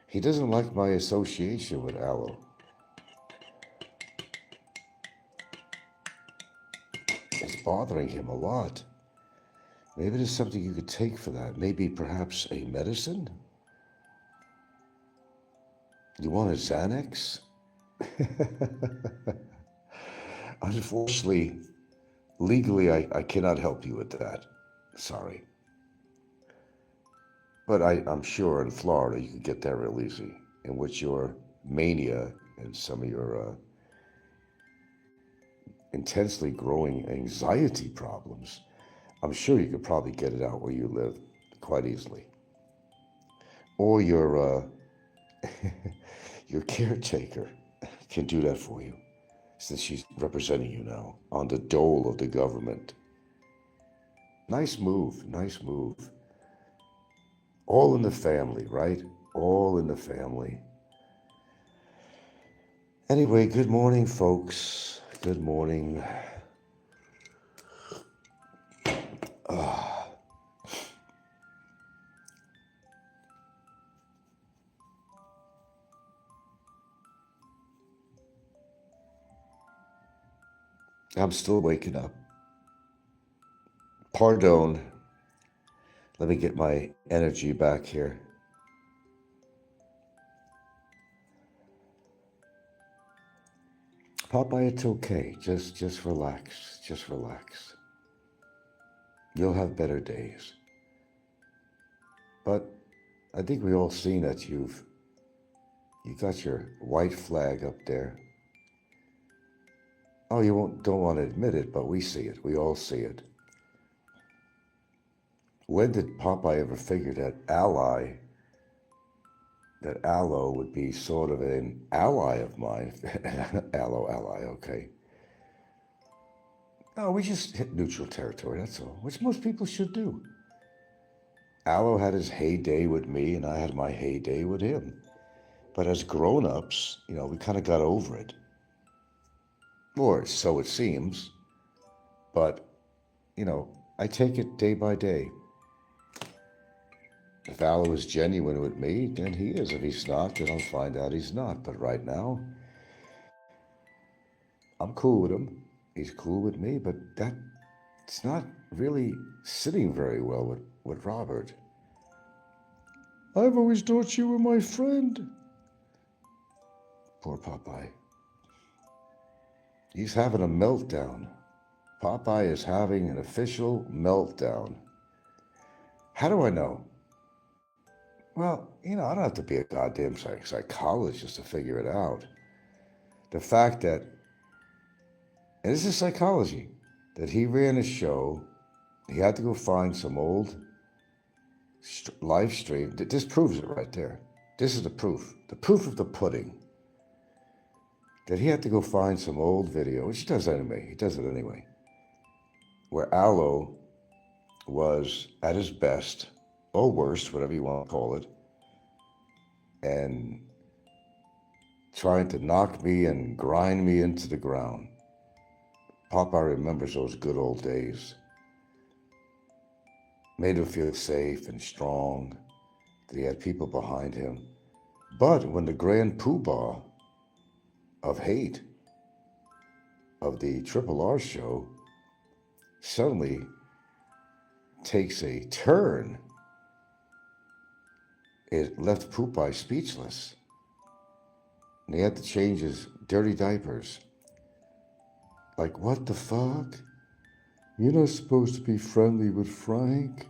He doesn't like my association with Aloe. It's bothering him a lot. Maybe there's something you could take for that. Maybe perhaps a medicine? You want a Xanax? Unfortunately, legally, I cannot help you with that. Sorry. But I'm sure in Florida you could get that real easy. In which your mania and some of your intensely growing anxiety problems, I'm sure you could probably get it out where you live quite easily. Or your your caretaker can do that for you, since she's representing you now on the dole of the government. Nice move, nice move. All in the family, right? All in the family. Anyway, good morning, folks. Good morning. I'm still waking up. Pardon. Let me get my energy back here. Popeye, it's okay. Just relax. Just relax. You'll have better days. But I think we all seen that you got your white flag up there. Oh, you don't want to admit it, but we see it. We all see it. When did Popeye ever figure that Aloe would be sort of an ally of mine? Ally, okay. No, we just hit neutral territory, that's all, which most people should do. Aloe had his heyday with me, and I had my heyday with him. But as grown-ups, we kind of got over it. Or so it seems. But, I take it day by day. If Aloe is genuine with me, then he is. If he's not, then I'll find out he's not. But right now, I'm cool with him. He's cool with me, but it's not really sitting very well with Robert. I've always thought you were my friend. Poor Popeye. He's having a meltdown. Popeye is having an official meltdown. How do I know? Well, I don't have to be a goddamn psychologist to figure it out. The fact that, and this is psychology, that he ran a show, he had to go find some old live stream. This proves it right there. This is the proof of the pudding. That he had to go find some old video, which he does it anyway, where Aloe was at his best, or worst, whatever you want to call it, and trying to knock me and grind me into the ground. Popeye remembers those good old days. Made him feel safe and strong, that he had people behind him. But when the grand poobah of hate of the Triple R show suddenly takes a turn, it left Popeye speechless. And he had to change his dirty diapers. Like, what the fuck? You're not supposed to be friendly with Frank.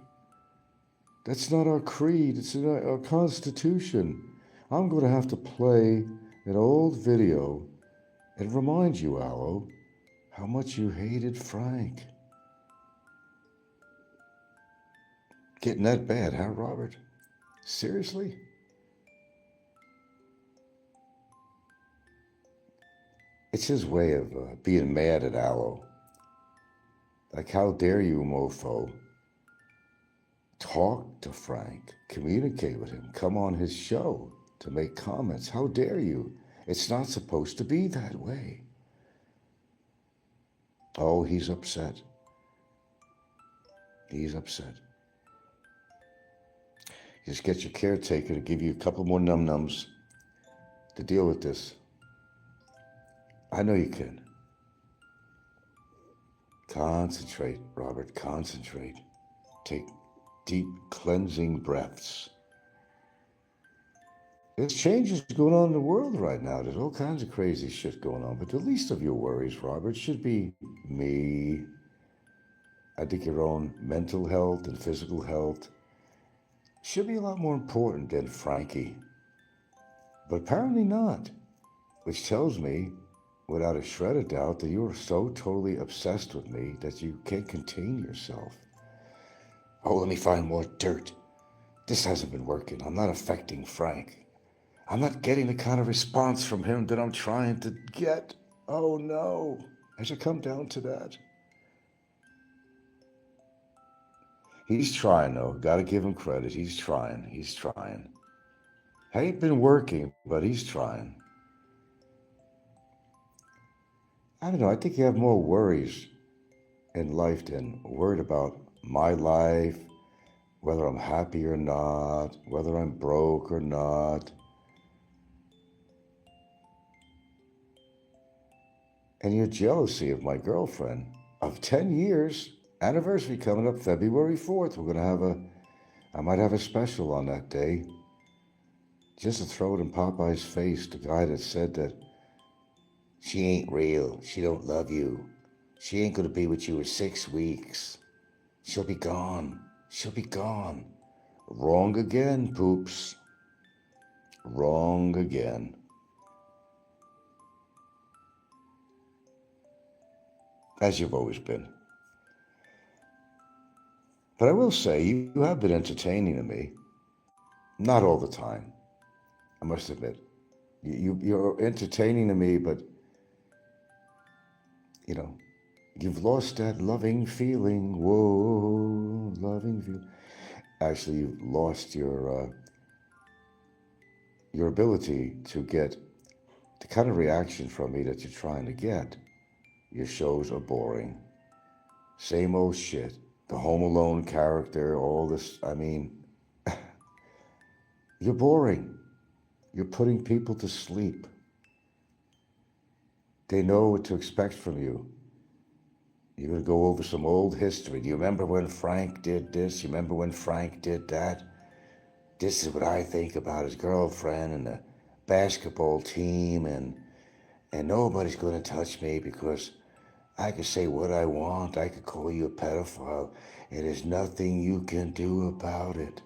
That's not our creed. It's not our constitution. I'm going to have to play an old video and remind you, Aloe, how much you hated Frank. Getting that bad, huh, Robert? Seriously? It's his way of being mad at Aloe. Like, how dare you, mofo? Talk to Frank, communicate with him, come on his show to make comments. How dare you? It's not supposed to be that way. Oh, he's upset. He's upset. Just get your caretaker to give you a couple more num-nums to deal with this. I know you can. Concentrate, Robert, concentrate. Take deep cleansing breaths. There's changes going on in the world right now. There's all kinds of crazy shit going on. But the least of your worries, Robert, should be me. I think your own mental health and physical health should be a lot more important than Frankie. But apparently not. Which tells me, without a shred of doubt, that you are so totally obsessed with me that you can't contain yourself. Oh, let me find more dirt. This hasn't been working. I'm not affecting Frank. I'm not getting the kind of response from him that I'm trying to get. Oh no. Has it come down to that? He's trying though. Gotta give him credit. He's trying. He's trying. Ain't been working, but he's trying. I don't know. I think you have more worries in life than worried about my life, whether I'm happy or not, whether I'm broke or not. And your jealousy of my girlfriend of 10 years, anniversary coming up February 4th. I might have a special on that day. Just to throw it in Popeye's face, the guy that said that she ain't real, she don't love you. She ain't gonna be with you for 6 weeks. She'll be gone. She'll be gone. Wrong again, poops. Wrong again. As you've always been. But I will say, you have been entertaining to me. Not all the time, I must admit. You're entertaining to me, but, you know, you've lost that loving feeling. Whoa, loving feeling. Actually, you've lost your ability to get the kind of reaction from me that you're trying to get. Your shows are boring. Same old shit. The Home Alone character, all this. I mean, you're boring. You're putting people to sleep. They know what to expect from you. You're going to go over some old history. Do you remember when Frank did this? You remember when Frank did that? This is what I think about his girlfriend and the basketball team, and nobody's going to touch me because I can say what I want. I could call you a pedophile, and there's nothing you can do about it.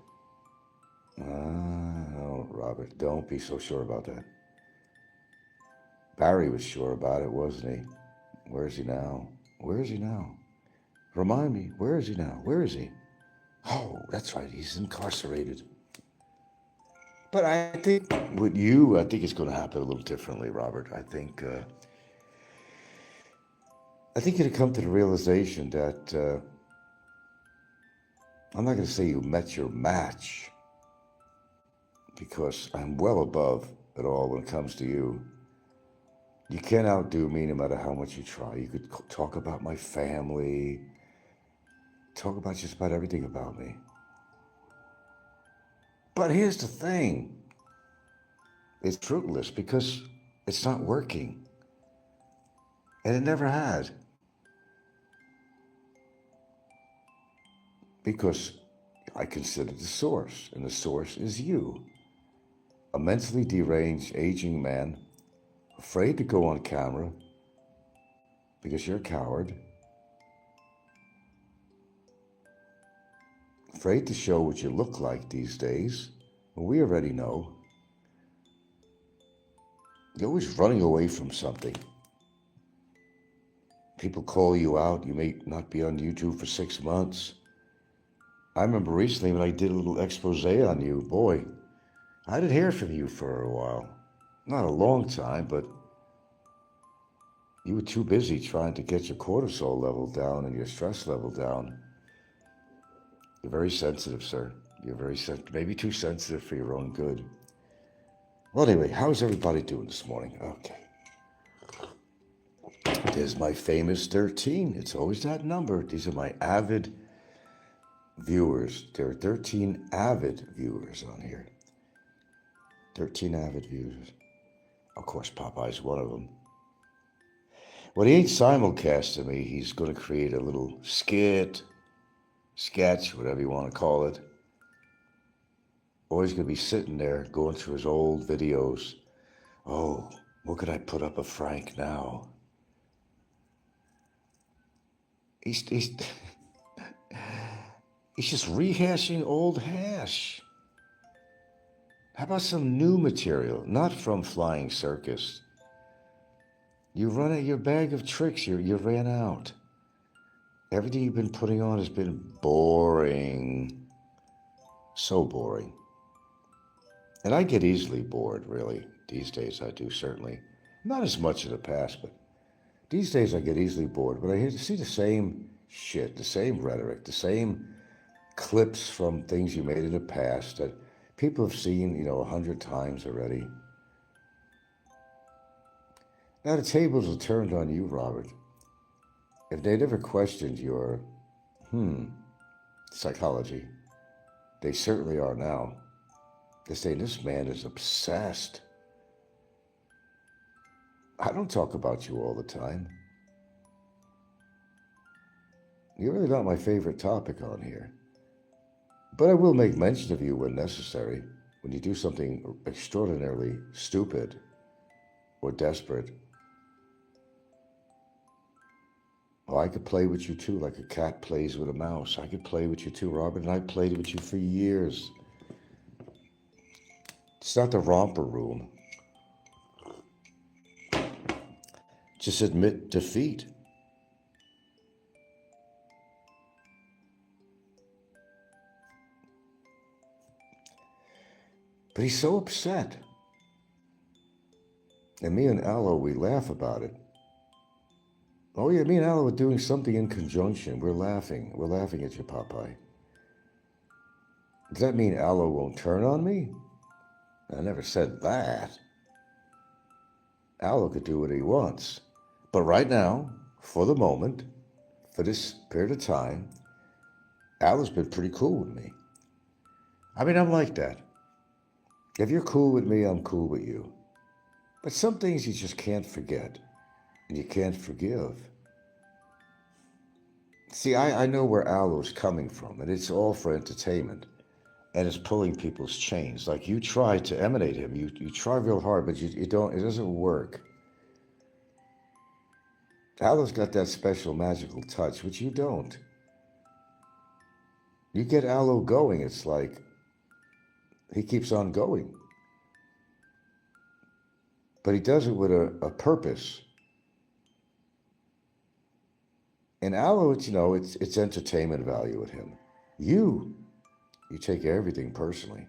No, Robert, don't be so sure about that. Barry was sure about it, wasn't he? Where is he now? Where is he now? Remind me, where is he now? Where is he? Oh, that's right, he's incarcerated. But I think with you, I think it's going to happen a little differently, Robert. I think you'd come to the realization that I'm not going to say you met your match, because I'm well above it all when it comes to you. You can't outdo me no matter how much you try. You could talk about my family, talk about just about everything about me. But here's the thing. It's fruitless because it's not working. And it never had. Because I consider the source, and the source is you. A mentally deranged, aging man, afraid to go on camera because you're a coward, afraid to show what you look like these days. Well, we already know. You're always running away from something. People call you out. You may not be on YouTube for 6 months. I remember recently when I did a little expose on you, boy, I didn't hear from you for a while. Not a long time, but You were too busy trying to get your cortisol level down and your stress level down. You're very sensitive, sir. You're very sensitive, maybe too sensitive for your own good. Well, anyway, how's everybody doing this morning? Okay. There's my famous 13. It's always that number. These are my avid viewers. There are 13 avid viewers on here. 13 avid viewers. Of course, Popeye's one of them. When he ain't simulcasting me, he's going to create a little sketch, whatever you want to call it. Or he's going to be sitting there going through his old videos. Oh, what could I put up of Frank now? He's just rehashing old hash. How about some new material, not from Flying Circus? You run out your bag of tricks. You ran out. Everything you've been putting on has been boring. So boring. And I get easily bored, really. These days I do, certainly. Not as much in the past, but these days I get easily bored. But I hear to see the same shit, the same rhetoric, the same clips from things you made in the past that people have seen, 100 times already. Now the tables are turned on you, Robert. If they'd ever questioned your, psychology, they certainly are now. They say, this man is obsessed. I don't talk about you all the time. You're really not my favorite topic on here. But I will make mention of you when necessary, when you do something extraordinarily stupid or desperate. Oh, I could play with you too, like a cat plays with a mouse. I could play with you too, Robert, and I played with you for years. It's not the romper room. Just admit defeat. But he's so upset. And me and Aloe, we laugh about it. Oh yeah, me and Aloe are doing something in conjunction. We're laughing. We're laughing at you, Popeye. Does that mean Aloe won't turn on me? I never said that. Aloe could do what he wants. But right now, for the moment, for this period of time, Aloe's been pretty cool with me. I mean, I'm like that. If you're cool with me, I'm cool with you. But some things you just can't forget, and you can't forgive. See, I know where Aloe's coming from, and it's all for entertainment, and it's pulling people's chains. Like you try to emanate him, you try real hard, but you don't. It doesn't work. Aloe's got that special magical touch, which you don't. You get Aloe going, it's like he keeps on going. But he does it with a purpose. And Aloe, it's entertainment value with him. You take everything personally.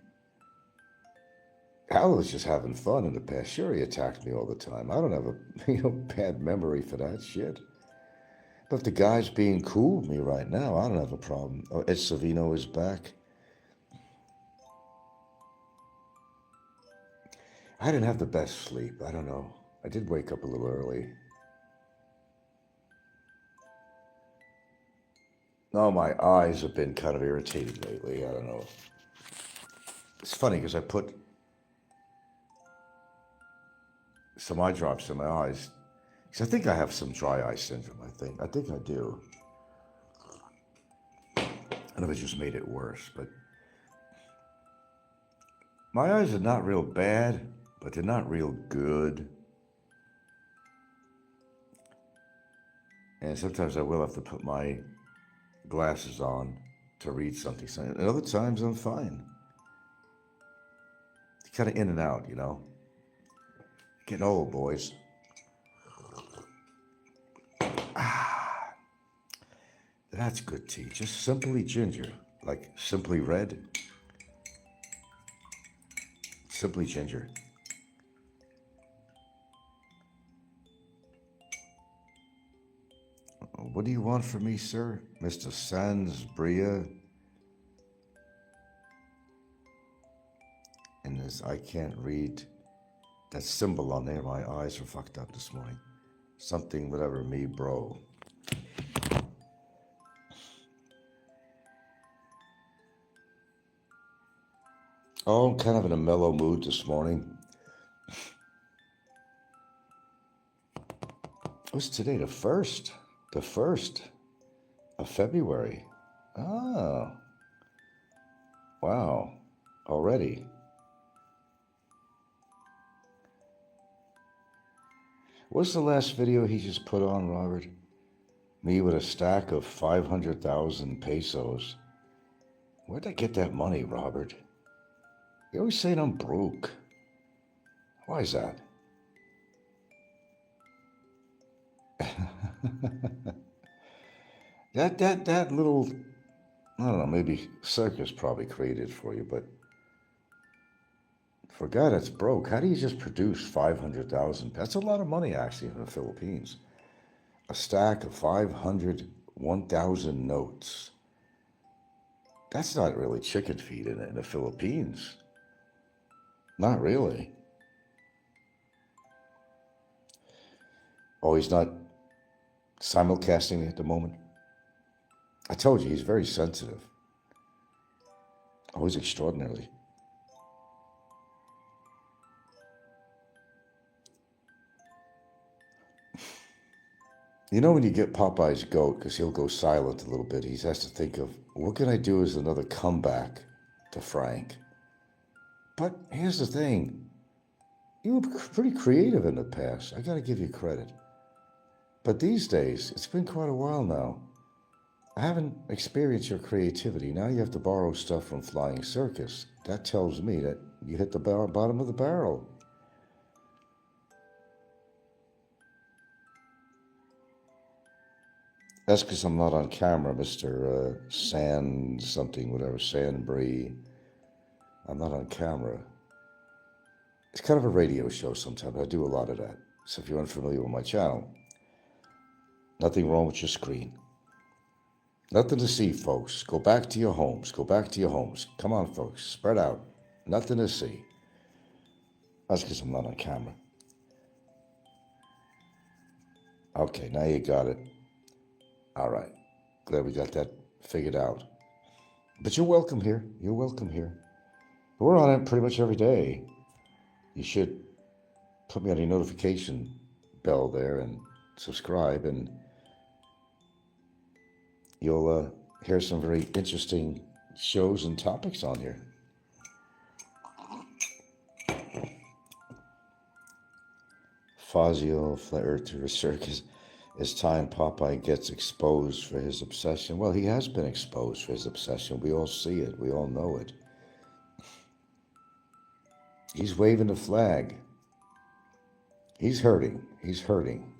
Aloe's just having fun in the past. Sure, he attacked me all the time. I don't have a bad memory for that shit. But if the guy's being cool with me right now, I don't have a problem. Oh, Ed Savino is back. I didn't have the best sleep. I don't know. I did wake up a little early. No, my eyes have been kind of irritated lately. I don't know. It's funny because I put some eye drops in my eyes. Because I think I have some dry eye syndrome, I think I do. I don't know if it just made it worse, but my eyes are not real bad, but they're not real good. And sometimes I will have to put my glasses on to read something. And other times I'm fine. It's kind of in and out, Getting old, boys. That's good tea. Just simply ginger. Like simply red. Simply ginger. What do you want from me, sir? Mr. Sans Bria? And this, I can't read that symbol on there. My eyes are fucked up this morning. Something, whatever, me, bro. Oh, I'm kind of in a mellow mood this morning. What's today? The 1st? The 1st of February. Oh. Wow. Already. What's the last video he just put on, Robert? Me with a stack of 500,000 pesos. Where'd I get that money, Robert? You always saying I'm broke. Why is that? that little, I don't know, maybe circus probably created for you, but for a guy that's broke, how do you just produce 500,000? That's a lot of money, actually, in the Philippines. A stack of 500, 1,000 notes. That's not really chicken feed in the Philippines. Not really. Oh, he's not simulcasting at the moment? I told you, he's very sensitive. Oh, he's extraordinarily. You know when you get Popeye's goat, because he'll go silent a little bit, he has to think of, what can I do as another comeback to Frank? But here's the thing. You were pretty creative in the past. I got to give you credit. But these days, it's been quite a while now. I haven't experienced your creativity. Now you have to borrow stuff from Flying Circus. That tells me that you hit the bottom of the barrel. That's because I'm not on camera, Mr. Sand something, whatever, Sand Bree. I'm not on camera. It's kind of a radio show sometimes. I do a lot of that. So if you're unfamiliar with my channel, nothing wrong with your screen. Nothing to see, folks. Go back to your homes. Go back to your homes. Come on, folks. Spread out. Nothing to see. That's because I'm not on camera. Okay, now you got it. All right. Glad we got that figured out. But you're welcome here. You're welcome here. We're on it pretty much every day. You should put me on your notification bell there and subscribe, and you'll hear some very interesting shows and topics on here. Fazio flared to a circus. It's time Popeye gets exposed for his obsession. Well, he has been exposed for his obsession. We all see it. We all know it. He's waving the flag. He's hurting. He's hurting.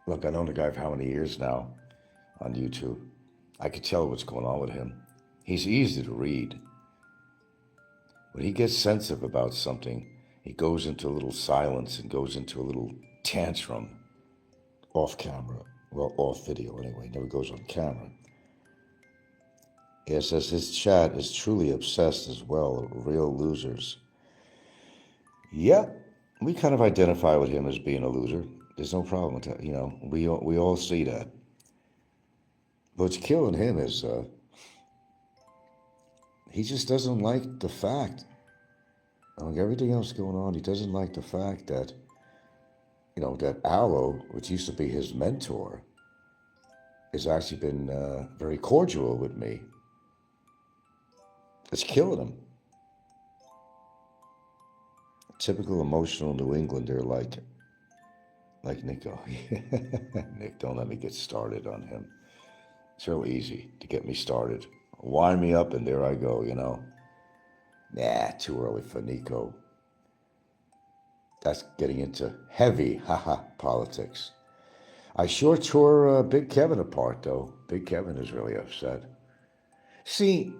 Look, I know the guy for how many years now on YouTube. I could tell what's going on with him. He's easy to read. When he gets sensitive about something, he goes into a little silence and goes into a little tantrum. Off camera, well, off video anyway, never goes on camera. It says his chat is truly obsessed as well, real losers. Yep, we kind of identify with him as being a loser. There's no problem with that, you know, we all see that. What's killing him is he just doesn't like the fact, among everything else going on, he doesn't like the fact that, you know, that Aloe, which used to be his mentor, has actually been very cordial with me. It's killing him. Typical emotional New Englander like Nikko. Nick, don't let me get started on him. It's real easy to get me started. Wind me up and there I go, you know. Nah, too early for Nikko. That's getting into heavy, politics. I sure tore Big Kevin apart, though. Big Kevin is really upset. See,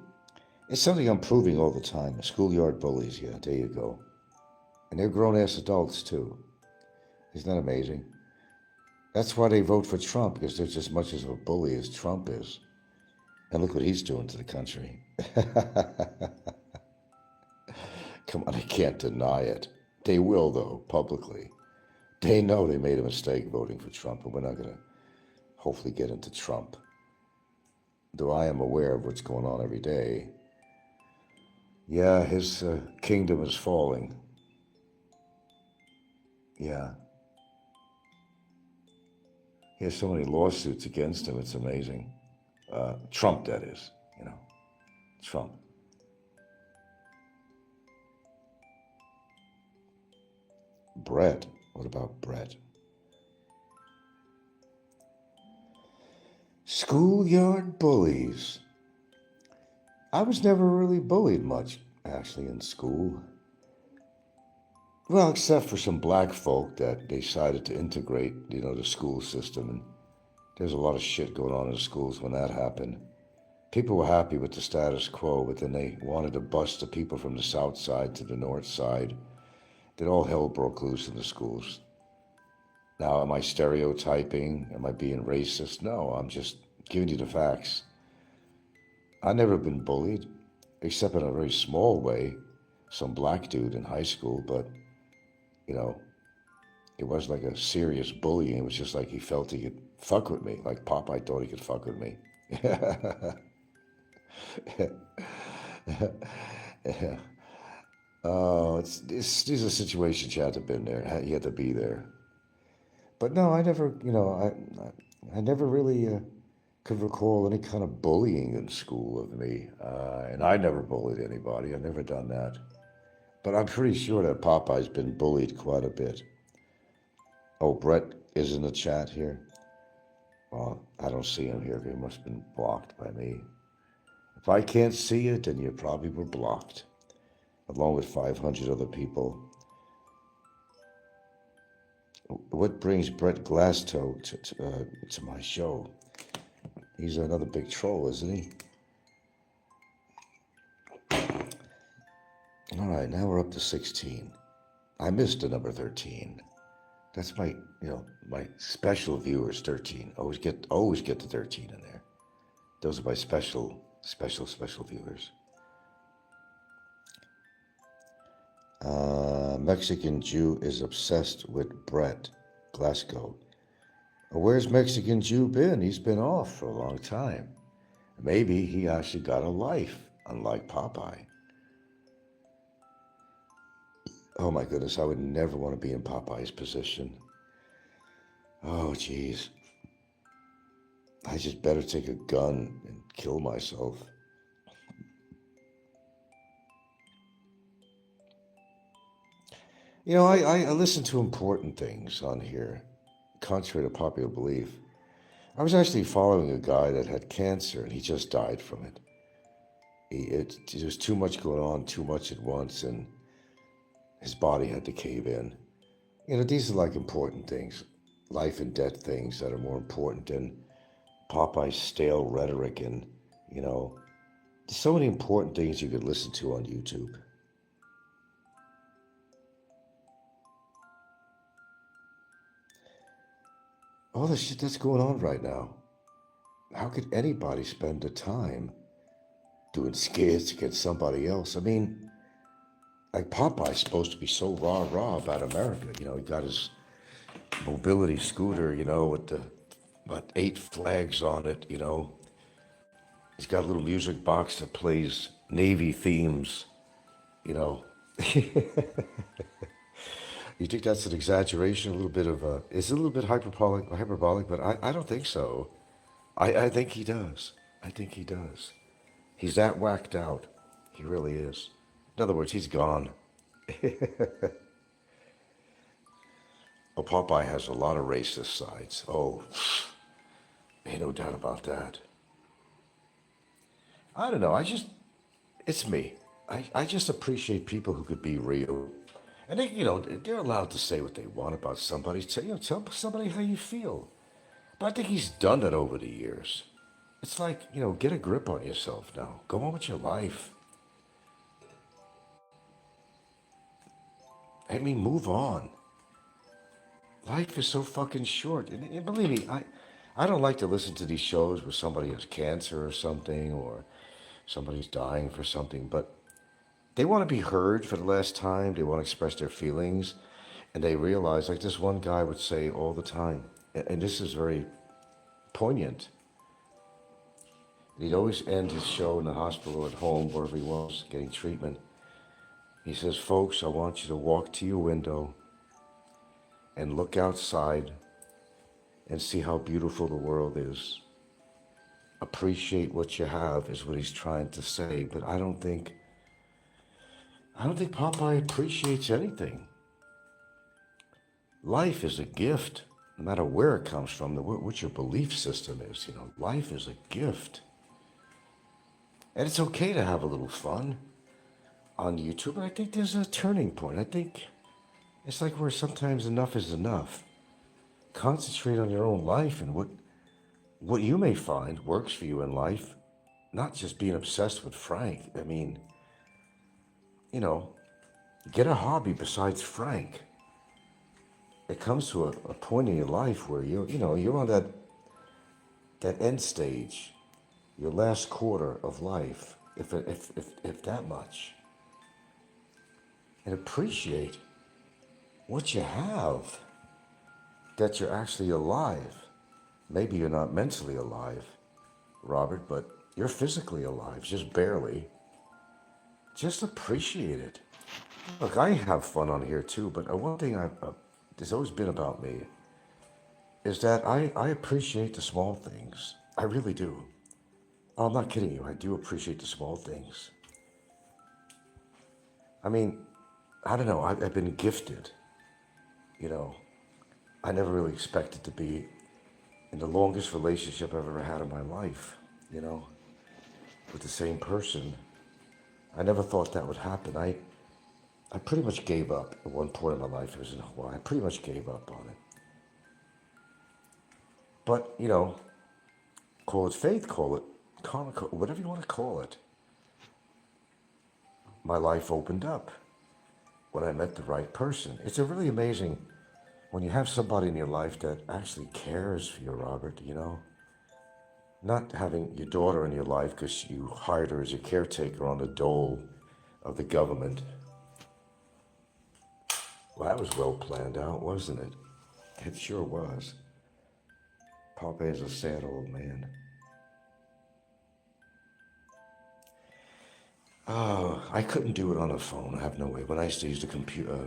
it's something I'm proving all the time. Schoolyard bullies, yeah, there you go. And they're grown-ass adults, too. Isn't that amazing? That's why they vote for Trump, because they're just as much as a bully as Trump is. And look what he's doing to the country. Come on, they can't deny it. They will, though, publicly. They know they made a mistake voting for Trump, and we're not going to hopefully get into Trump. Though I am aware of what's going on every day. Yeah, his kingdom is falling. Yeah. He has so many lawsuits against him, it's amazing. Trump, that is, Trump. Brett, what about Brett? Schoolyard bullies. I was never really bullied much, actually, in school. Well, except for some black folk that decided to integrate, the school system. And there's a lot of shit going on in the schools when that happened. People were happy with the status quo, but then they wanted to bust the people from the south side to the north side. Then all hell broke loose in the schools. Now, am I stereotyping? Am I being racist? No, I'm just giving you the facts. I've never been bullied, except in a very small way. Some black dude in high school, but, it was like a serious bullying. It was just like he felt he could fuck with me, like Popeye thought he could fuck with me. Oh, these are situations you had to been there. You had to be there. But no, I never, I never really could recall any kind of bullying in school of me. And I never bullied anybody. I've never done that. But I'm pretty sure that Popeye's been bullied quite a bit. Oh, Brett is in the chat here. Well, I don't see him here. He must have been blocked by me. If I can't see it, then you probably were blocked, along with 500 other people. What brings Brett Glasto to my show? He's another big troll, isn't he? All right, now we're up to 16. I missed the number 13. That's my, my special viewers, 13. Always get the 13 in there. Those are my special viewers. Mexican Jew is obsessed with Brett Glasgow. Where's Mexican Jew been? He's been off for a long time. Maybe he actually got a life, unlike Popeye. Oh my goodness, I would never want to be in Popeye's position. Oh, geez. I just better take a gun and kill myself. I listen to important things on here, contrary to popular belief. I was actually following a guy that had cancer, and he just died from it. There's too much going on, too much at once, and his body had to cave in. These are like important things, life and death things that are more important than Popeye's stale rhetoric. And, there's so many important things you could listen to on YouTube. All the shit that's going on right now. How could anybody spend the time doing skits against somebody else? I mean, like Popeye's supposed to be so rah-rah about America. He got his mobility scooter, with the 8 flags on it, He's got a little music box that plays Navy themes, You think that's an exaggeration? A little bit of it's a little bit hyperbolic, but I don't think so. I think he does. I think he does. He's that whacked out. He really is. In other words, he's gone. Oh, Popeye has a lot of racist sides. Oh, ain't no doubt about that. I don't know. It's me. I just appreciate people who could be real. And they're allowed to say what they want about somebody. Tell somebody how you feel. But I think he's done that over the years. It's like, get a grip on yourself now. Go on with your life. I mean, move on. Life is so fucking short. And believe me, I don't like to listen to these shows where somebody has cancer or something, or somebody's dying for something, but they want to be heard for the last time. They want to express their feelings. And they realize, like this one guy would say all the time, and this is very poignant. He'd always end his show in the hospital or at home, wherever he was, getting treatment. He says, folks, I want you to walk to your window and look outside and see how beautiful the world is. Appreciate what you have is what he's trying to say, but I don't think Popeye appreciates anything. Life is a gift, no matter where it comes from, what your belief system is. Life is a gift. And it's okay to have a little fun on YouTube, but I think there's a turning point. I think it's like where sometimes enough is enough. Concentrate on your own life and what you may find works for you in life, not just being obsessed with Frank. I mean, get a hobby besides Frank. It comes to a point in your life where you're on that end stage, your last quarter of life, if that much, and appreciate what you have, that you're actually alive. Maybe you're not mentally alive, Robert, but you're physically alive, just barely. Just appreciate it. Look, I have fun on here too, but one thing there's always been about me is that I appreciate the small things. I really do. Oh, I'm not kidding you. I do appreciate the small things. I mean, I don't know. I've been gifted. I never really expected to be in the longest relationship I've ever had in my life, with the same person. I never thought that would happen. I pretty much gave up at one point in my life. It was in Hawaii. I pretty much gave up on it. But, call it faith, call it karma, whatever you want to call it. My life opened up when I met the right person. It's a really amazing when you have somebody in your life that actually cares for you, Robert, Not having your daughter in your life because you hired her as a caretaker on the dole of the government. Well, that was well planned out, wasn't it? It sure was. Popeye is a sad old man. Oh, I couldn't do it on a phone. I have no way. When I used to use the computer,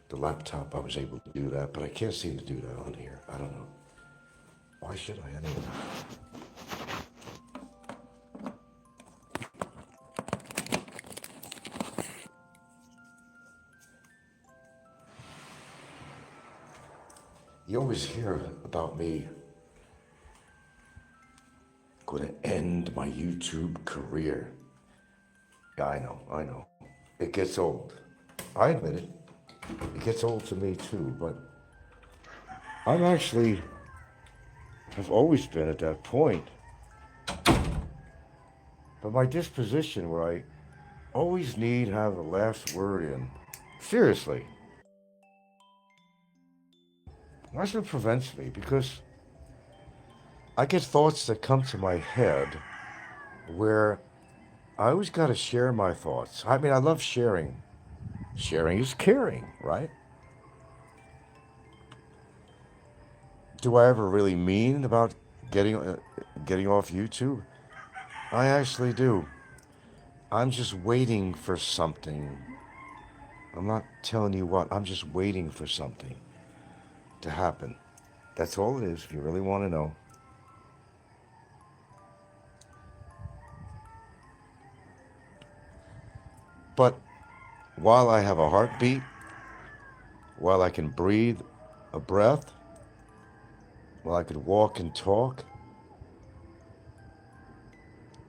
the laptop, I was able to do that, but I can't seem to do that on here. I don't know. Why should I anyway? You always hear about me going to end my YouTube career. Yeah, I know. It gets old. I admit it. It gets old to me too, but I've always been at that point. But my disposition where I always need to have the last word in. Seriously. That's what prevents me, because I get thoughts that come to my head where I always got to share my thoughts. I mean, I love sharing. Sharing is caring, right? Do I ever really mean about getting off YouTube? I actually do. I'm just waiting for something. I'm not telling you what. I'm just waiting for something to happen. That's all it is, if you really want to know. But while I have a heartbeat, while I can breathe a breath, while I can walk and talk,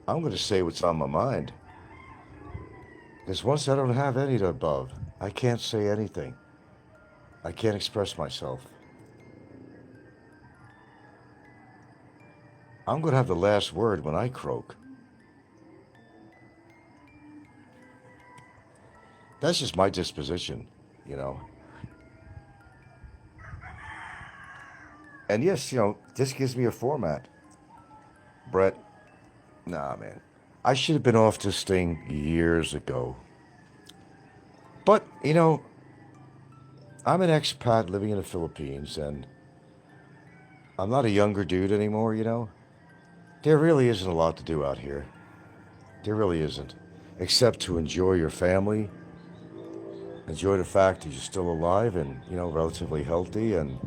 I'm going to say what's on my mind. Because once I don't have any of the above, I can't say anything. I can't express myself. I'm going to have the last word when I croak. That's just my disposition, And yes, this gives me a format. Brett, nah, man. I should have been off this thing years ago. But, I'm an expat living in the Philippines, and I'm not a younger dude anymore. There really isn't a lot to do out here. There really isn't. Except to enjoy your family, enjoy the fact that you're still alive and, relatively healthy, and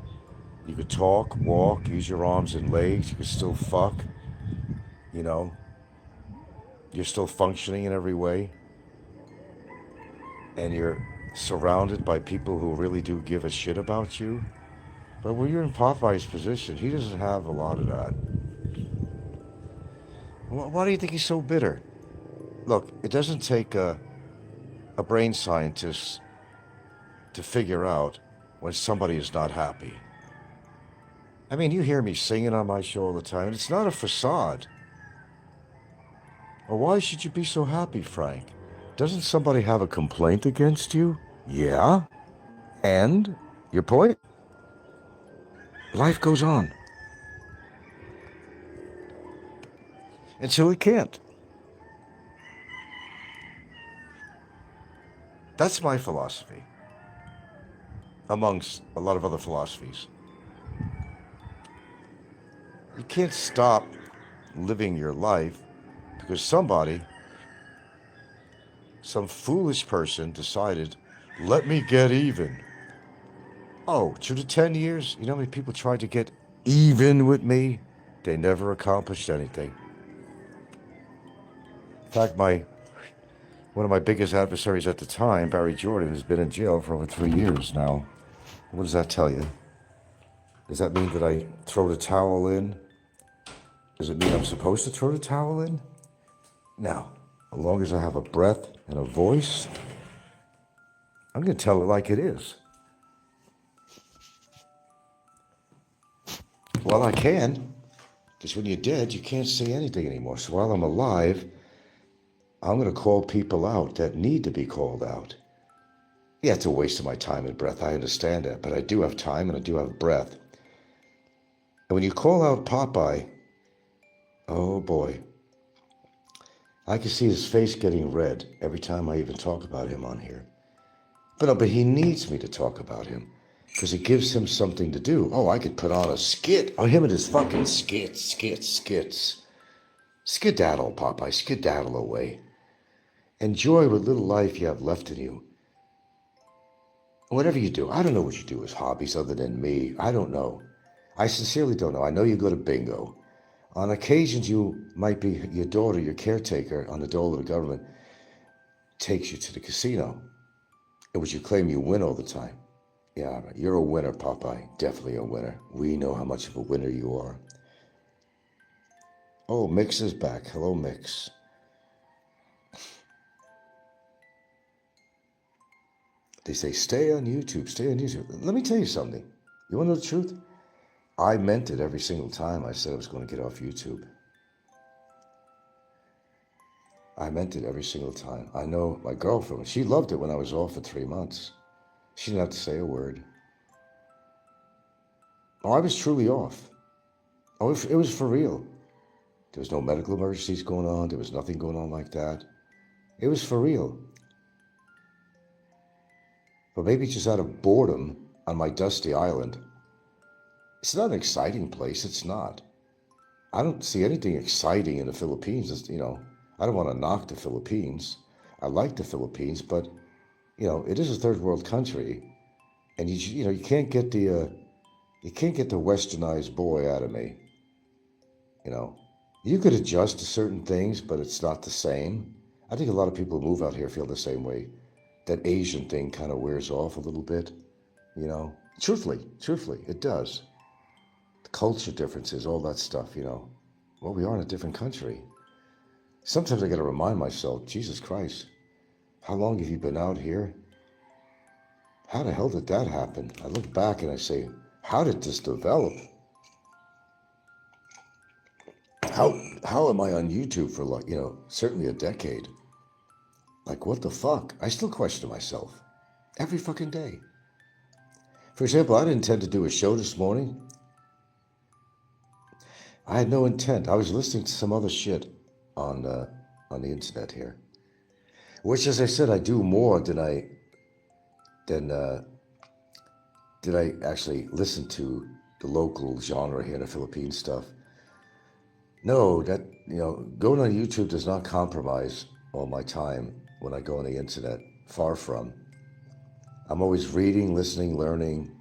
you could talk, walk, use your arms and legs, you could still fuck, you know, you're still functioning in every way, and you're surrounded by people who really do give a shit about you. But when you're in Popeye's position, he doesn't have a lot of that. Why do you think he's so bitter? Look, it doesn't take a brain scientist to figure out when somebody is not happy. I mean, you hear me singing on my show all the time, and it's not a facade. Well, why should you be so happy, Frank? Doesn't somebody have a complaint against you? Yeah. And? Your point? Life goes on. Until it can't. That's my philosophy. Amongst a lot of other philosophies. You can't stop living your life because somebody, some foolish person decided, let me get even. Oh, through the 10 years, you know how many people tried to get even with me? They never accomplished anything. In fact, one of my biggest adversaries at the time, Barry Jordan, has been in jail for over 3 years now. What does that tell you? Does that mean that I throw the towel in? Does it mean I'm supposed to throw the towel in? No. As long as I have a breath and a voice, I'm going to tell it like it is. Well, I can, because when you're dead, you can't say anything anymore. So while I'm alive, I'm going to call people out that need to be called out. Yeah, it's a waste of my time and breath. I understand that, but I do have time and I do have breath. And when you call out Popeye, oh boy, I can see his face getting red every time I even talk about him on here. But he needs me to talk about him because it gives him something to do. Oh, I could put on a skit. Oh, him and his fucking skits. Skedaddle, Popeye, skedaddle away. Enjoy what little life you have left in you. Whatever you do, I don't know what you do as hobbies other than me. I don't know. I sincerely don't know. I know you go to bingo. On occasions, you might be your daughter, your caretaker on the dole of the government, takes you to the casino, in which you claim you win all the time. Yeah, you're a winner, Popeye. Definitely a winner. We know how much of a winner you are. Oh, Mix is back. Hello, Mix. They say, stay on YouTube, stay on YouTube. Let me tell you something. You want to know the truth? I meant it every single time I said I was going to get off YouTube. I meant it every single time. I know my girlfriend, she loved it when I was off for 3 months. She didn't have to say a word. Oh, I was truly off. Oh, it was for real. There was no medical emergencies going on. There was nothing going on like that. It was for real. But maybe just out of boredom on my dusty island. It's not an exciting place. It's not. I don't see anything exciting in the Philippines. I don't want to knock the Philippines. I like the Philippines, but, it is a third world country. And, you can't get the westernized boy out of me. You could adjust to certain things, but it's not the same. I think a lot of people who move out here feel the same way. That Asian thing kind of wears off a little bit, Truthfully, it does. The culture differences, all that stuff, Well, we are in a different country. Sometimes I got to remind myself, Jesus Christ, how long have you been out here? How the hell did that happen? I look back and I say, how did this develop? How am I on YouTube for certainly a decade? Like, what the fuck? I still question myself every fucking day. For example, I didn't intend to do a show this morning. I had no intent. I was listening to some other shit on the internet here, which, as I said, I do more than I actually listen to the local genre here in the Philippines stuff. No, that going on YouTube does not compromise all my time when I go on the internet. Far from. I'm always reading, listening, learning,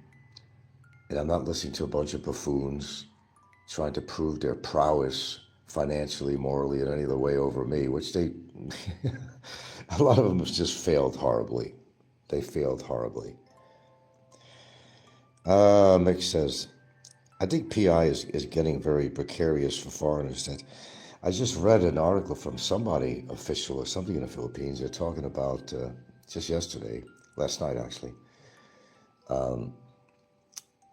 and I'm not listening to a bunch of buffoons trying to prove their prowess financially, morally, in any other way over me, which they, a lot of them have just failed horribly. They failed horribly. Mick says, I think PI is getting very precarious for foreigners. That I just read an article from somebody official or something in the Philippines. They're talking about just yesterday, last night actually.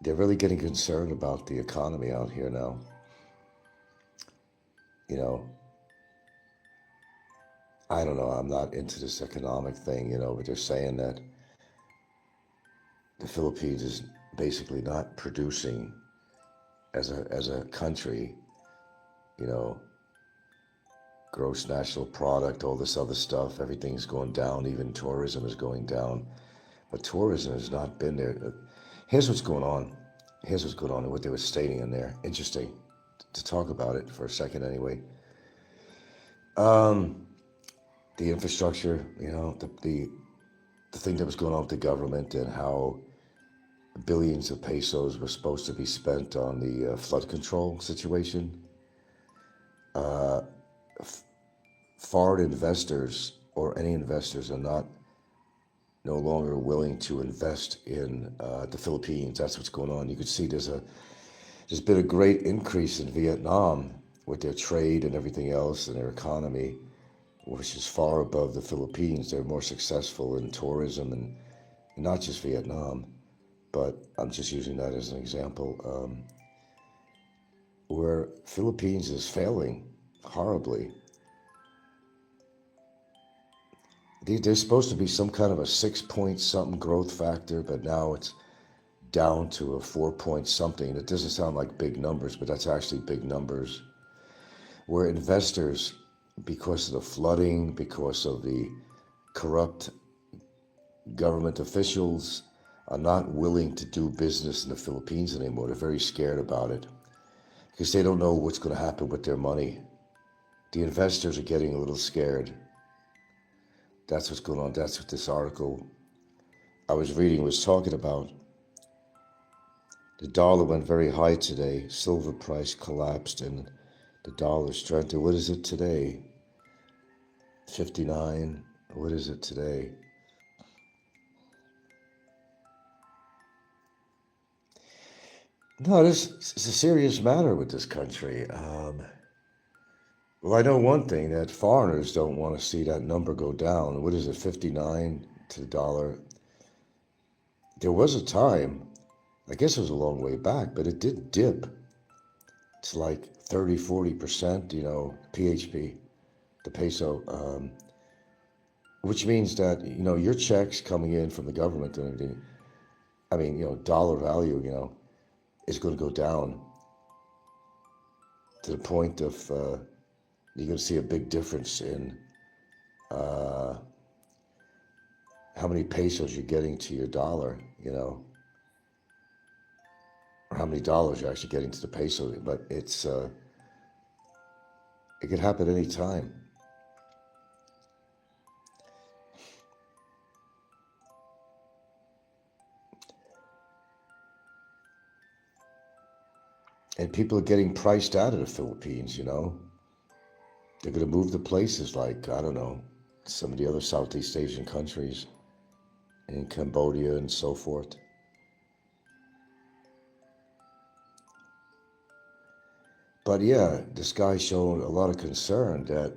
They're really getting concerned about the economy out here now. I don't know. I'm not into this economic thing, but they're saying that the Philippines is basically not producing as a country, gross national product, all this other stuff. Everything's going down. Even tourism is going down. But tourism has not been there. Here's what's going on. And what they were stating in there. Interesting to talk about it for a second anyway. The infrastructure, the thing that was going on with the government and how billions of pesos were supposed to be spent on the flood control situation. Foreign investors or any investors are no longer willing to invest in the Philippines. That's what's going on. You can see there's been a great increase in Vietnam with their trade and everything else and their economy, which is far above the Philippines. They're more successful in tourism and not just Vietnam, but I'm just using that as an example, where Philippines is failing horribly. There's supposed to be some kind of a 6-point something growth factor, but now it's down to a 4-point something. It doesn't sound like big numbers, but that's actually big numbers. Where investors, because of the flooding, because of the corrupt government officials, are not willing to do business in the Philippines anymore. They're very scared about it because they don't know what's going to happen with their money. The investors are getting a little scared. That's what's going on. That's what this article I was reading was talking about. The dollar went very high today. Silver price collapsed and the dollar strengthened. What is it today? 59. What is it today? No, this is a serious matter with this country. Well, I know one thing, that foreigners don't want to see that number go down. What is it, 59 to the dollar? There was a time, I guess it was a long way back, but it did dip. It's like 30, 40%, PHP, the peso, which means that, your checks coming in from the government and everything, dollar value, is going to go down to the point of you're going to see a big difference in how many pesos you're getting to your dollar, or how many dollars you're actually getting to the peso. But it could happen any time. And people are getting priced out of the Philippines, They're going to move to places like, I don't know, some of the other Southeast Asian countries, in Cambodia and so forth. But yeah, this guy showed a lot of concern that,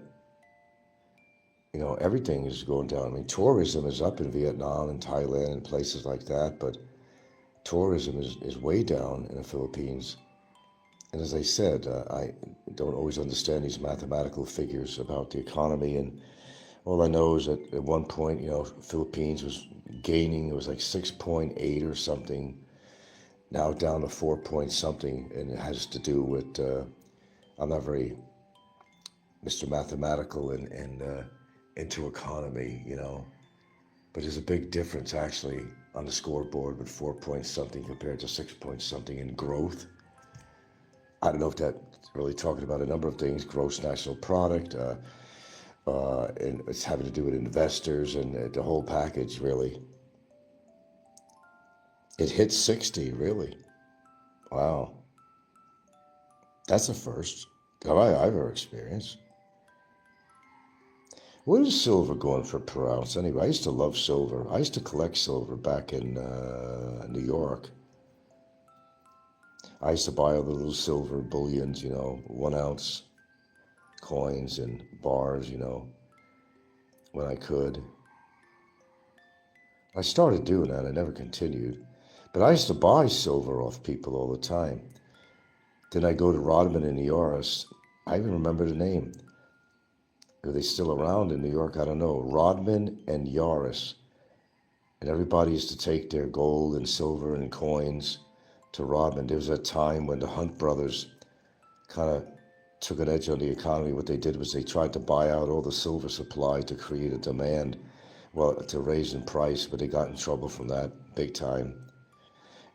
everything is going down. Tourism is up in Vietnam and Thailand and places like that, but tourism is way down in the Philippines. And as I said, I don't always understand these mathematical figures about the economy. And all I know is that at one point, Philippines was gaining. It was like 6.8 or something. Now down to 4 point something. And it has to do with I'm not very Mr. Mathematical and into economy, you know. But there's a big difference actually on the scoreboard with 4 point something compared to 6 point something in growth. I don't know if that's really talking about a number of things, gross national product, and it's having to do with investors and the whole package, really. It hit 60, really. Wow. That's a first that I've ever experienced. What is silver going for per ounce anyway? I used to love silver. I used to collect silver back in New York. I used to buy all the little silver bullions, you know, 1 ounce coins and bars, you know, when I could. I started doing that. I never continued. But I used to buy silver off people all the time. Then I go to Rodman in New York. I even remember the name. Are they still around in New York? I don't know. Rodman and Yaris. And everybody used to take their gold and silver and coins to Rodman. There was a time when the Hunt brothers kind of took an edge on the economy. What they did was they tried to buy out all the silver supply to create a demand, well, to raise in price, but they got in trouble from that big time.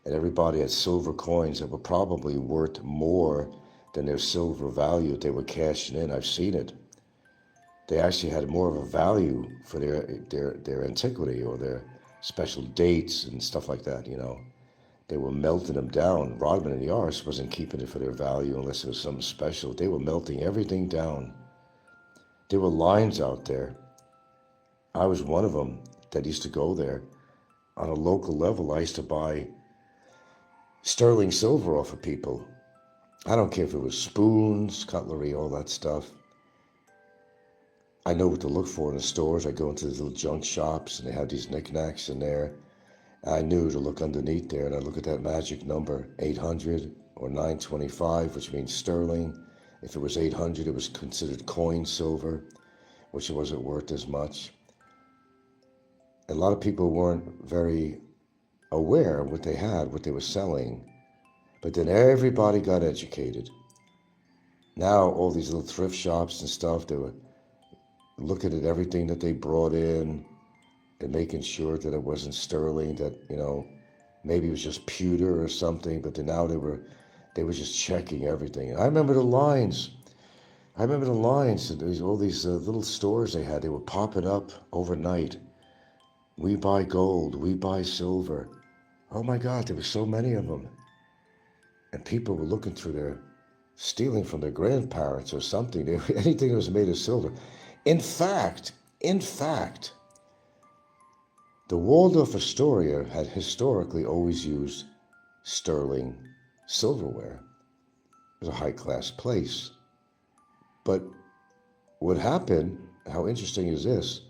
And everybody had silver coins that were probably worth more than their silver value they were cashing in. I've seen it. They actually had more of a value for their antiquity or their special dates and stuff like that, you know. They were melting them down. Rodman and Yaris wasn't keeping it for their value unless it was something special. They were melting everything down. There were lines out there. I was one of them that used to go there. On a local level, I used to buy sterling silver off of people. I don't care if it was spoons, cutlery, all that stuff. I know what to look for in the stores. I go into these little junk shops and they have these knickknacks in there. I knew to look underneath there and I look at that magic number, 800 or 925, which means sterling. If it was 800, it was considered coin silver, which wasn't worth as much. A lot of people weren't very aware of what they had, what they were selling. But then everybody got educated. Now all these little thrift shops and stuff, they were looking at everything that they brought in and making sure that it wasn't sterling, that, you know, maybe it was just pewter or something, but then now they were just checking everything. And I remember the lines. And there's all these little stores they had. They were popping up overnight. We buy gold. We buy silver. Oh my God, there were so many of them. And people were looking through stealing from their grandparents or something. Anything that was made of silver. In fact, the Waldorf Astoria had historically always used sterling silverware. It was a high-class place. But what happened, how interesting is this?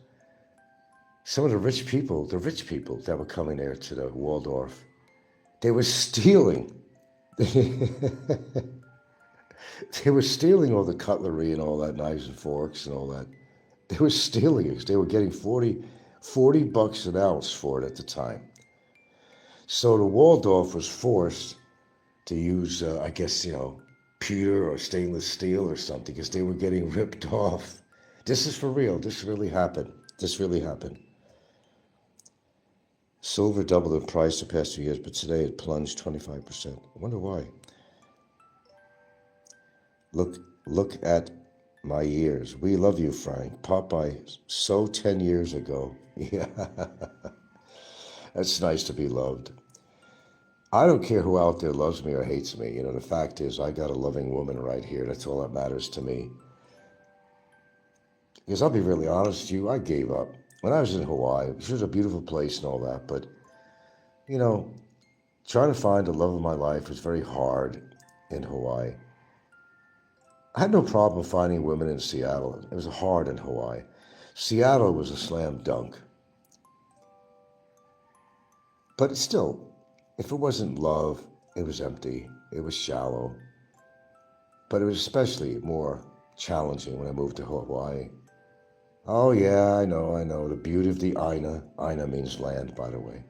Some of the rich people that were coming there to the Waldorf, they were stealing. They were stealing all the cutlery and all that, knives and forks and all that. They were stealing it. They were getting 40 bucks an ounce for it at the time. So the Waldorf was forced to use, I guess, you know, pewter or stainless steel or something because they were getting ripped off. This is for real. This really happened. Silver doubled in price the past 2 years, but today it plunged 25%. I wonder why. Look at my years. We love you, Frank. Popeye, so 10 years ago. Yeah. That's nice to be loved. I don't care who out there loves me or hates me. You know, the fact is I got a loving woman right here. That's all that matters to me. Because I'll be really honest with you, I gave up. When I was in Hawaii, which was a beautiful place and all that, but, you know, trying to find the love of my life was very hard in Hawaii. I had no problem finding women in Seattle. It was hard in Hawaii. Seattle was a slam dunk. But still, if it wasn't love, it was empty. It was shallow. But it was especially more challenging when I moved to Hawaii. Oh yeah, I know. The beauty of the Aina. Aina means land, by the way.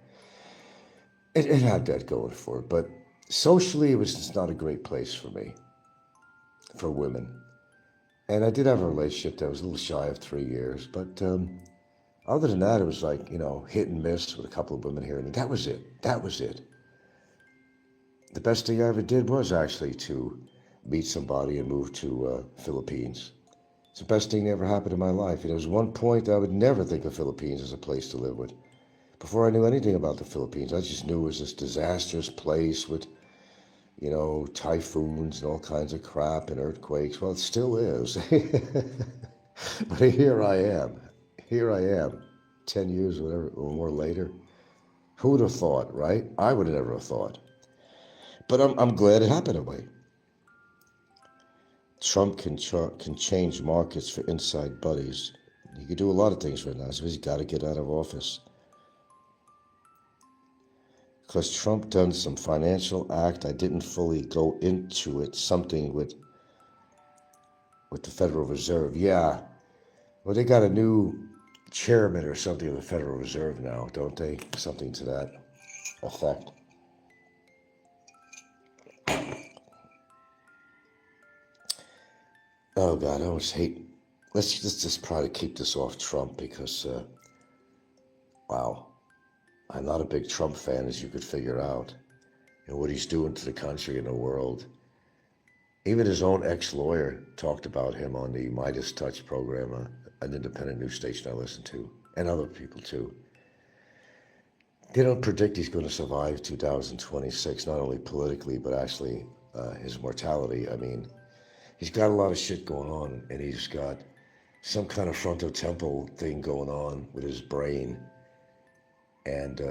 It had that going for it. But socially, it was just not a great place for me. for women. And I did have a relationship that was a little shy of 3 years, but other than that, it was like, hit and miss with a couple of women here. And that was it. That was it. The best thing I ever did was actually to meet somebody and move to Philippines. It's the best thing that ever happened in my life. There was one point I would never think of Philippines as a place to live with. Before I knew anything about the Philippines, I just knew it was this disastrous place with, typhoons and all kinds of crap and earthquakes. Well, it still is. But here I am. 10 years or more later. Who would have thought, right? I would have never thought. But I'm glad it happened that way. Trump can change markets for inside buddies. He could do a lot of things right now, so he's got to get out of office. Because Trump done some financial act, I didn't fully go into it, something with the Federal Reserve. Yeah, well, they got a new chairman or something of the Federal Reserve now, don't they? Something to that effect. Oh, God, I always hate... Let's just probably keep this off Trump because, wow, I'm not a big Trump fan, as you could figure out, and what he's doing to the country and the world. Even his own ex-lawyer talked about him on the Midas Touch program, an independent news station I listen to, and other people too. They don't predict he's going to survive 2026, not only politically, but actually his mortality. I mean, he's got a lot of shit going on, and he's got some kind of frontotemporal thing going on with his brain. And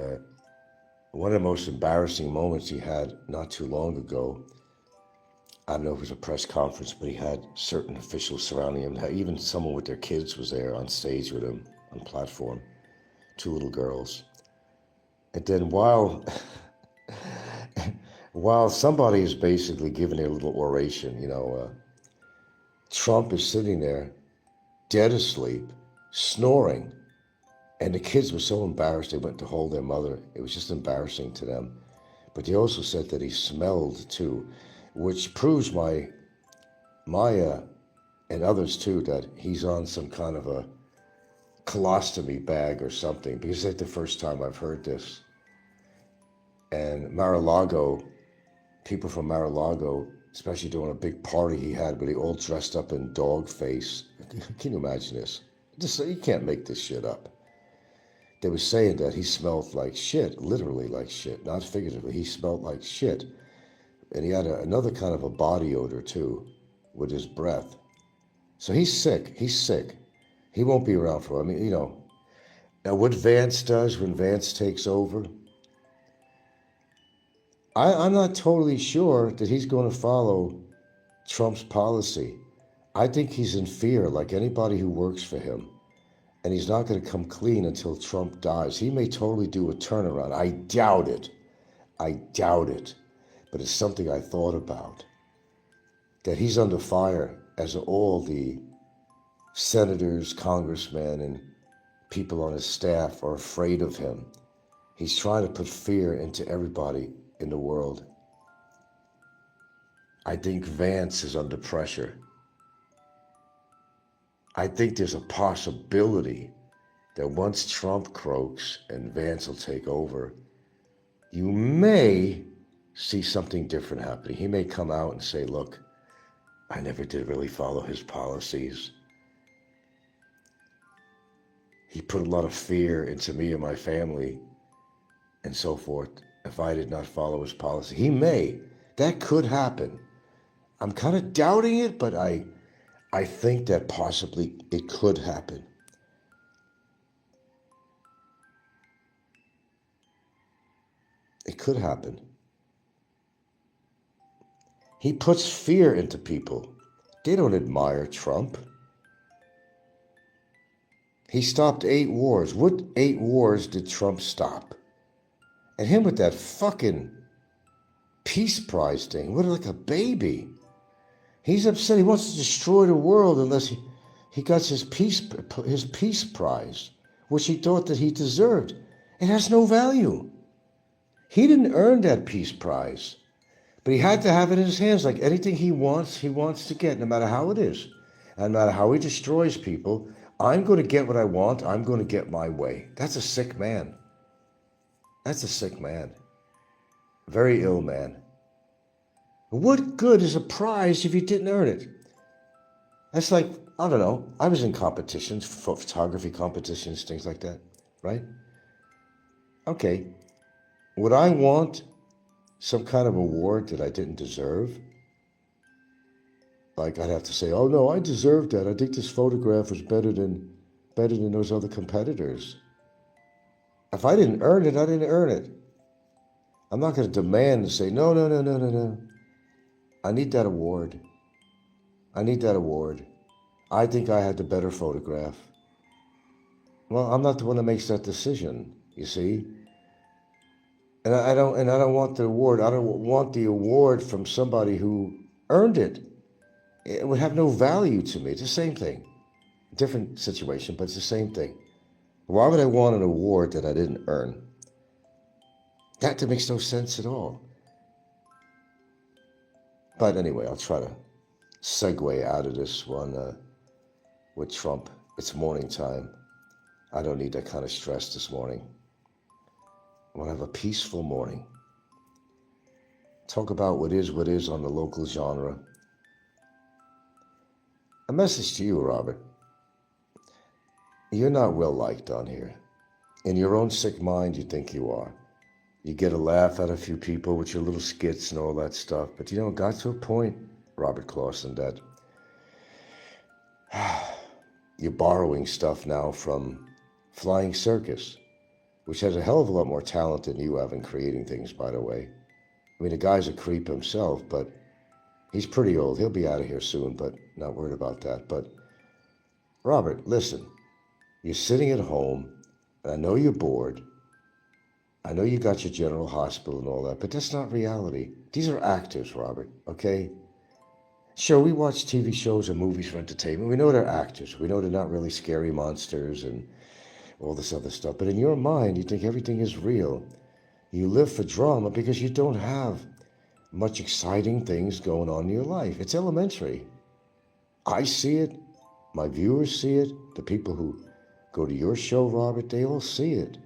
one of the most embarrassing moments he had not too long ago, I don't know if it was a press conference, but he had certain officials surrounding him. Even someone with their kids was there on stage with him on platform, 2 little girls. And then while somebody is basically giving a little oration, Trump is sitting there, dead asleep, snoring. And the kids were so embarrassed they went to hold their mother. It was just embarrassing to them. But they also said that he smelled too, which proves my and others too that he's on some kind of a colostomy bag or something, because that's the first time I've heard this. And Mar-a-Lago, people from Mar-a-Lago, especially during a big party he had where they all dressed up in dog face. Can you imagine this? You can't make this shit up. They were saying that he smelled like shit, literally like shit, not figuratively. He smelled like shit. And he had another kind of a body odor too, with his breath. So he's sick. He won't be around for, Now what Vance does when Vance takes over, I'm not totally sure that he's going to follow Trump's policy. I think he's in fear, like anybody who works for him. And he's not going to come clean until Trump dies. He may totally do a turnaround. I doubt it. But it's something I thought about. That he's under fire, as all the senators, congressmen, and people on his staff are afraid of him. He's trying to put fear into everybody in the world. I think Vance is under pressure. I think there's a possibility that once Trump croaks and Vance will take over, you may see something different happening. He may come out and say, look, I never did really follow his policies. He put a lot of fear into me and my family and so forth if I did not follow his policy. He may. That could happen. I'm kind of doubting it, but I think that possibly it could happen. It could happen. He puts fear into people. They don't admire Trump. He stopped 8 wars. What 8 wars did Trump stop? And him with that fucking peace prize thing. What, like a baby. He's upset. He wants to destroy the world unless he got his peace prize, which he thought that he deserved. It has no value. He didn't earn that peace prize. But he had to have it in his hands. Like anything he wants to get, no matter how it is. And no matter how he destroys people, I'm going to get what I want. I'm going to get my way. That's a sick man. That's a sick man. Very ill man. What good is a prize if you didn't earn it? That's like, I don't know. I was in competitions, photography competitions, things like that, right? Okay. Would I want some kind of award that I didn't deserve? Like I'd have to say, oh no, I deserved that. I think this photograph was better than those other competitors. If I didn't earn it, I didn't earn it. I'm not going to demand and say, no. I need that award. I need that award. I think I had the better photograph. Well, I'm not the one that makes that decision, you see? And I don't want the award. I don't want the award from somebody who earned it. It would have no value to me. It's the same thing. Different situation, but it's the same thing. Why would I want an award that I didn't earn? That makes no sense at all. But anyway, I'll try to segue out of this one with Trump. It's morning time. I don't need that kind of stress this morning. I want to have a peaceful morning. Talk about what is on the local genre. A message to you, Robert. You're not well liked on here. In your own sick mind, you think you are. You get a laugh out of a few people with your little skits and all that stuff. But it got to a point, Robert Clausen, that you're borrowing stuff now from Flying Circus, which has a hell of a lot more talent than you have in creating things, by the way. I mean, the guy's a creep himself, but he's pretty old. He'll be out of here soon, but not worried about that. But Robert, listen, you're sitting at home, and I know you're bored. I know you got your general hospital and all that, but that's not reality. These are actors, Robert, okay? Sure, we watch TV shows and movies for entertainment. We know they're actors. We know they're not really scary monsters and all this other stuff. But in your mind, you think everything is real. You live for drama because you don't have much exciting things going on in your life. It's elementary. I see it. My viewers see it. The people who go to your show, Robert, they all see it.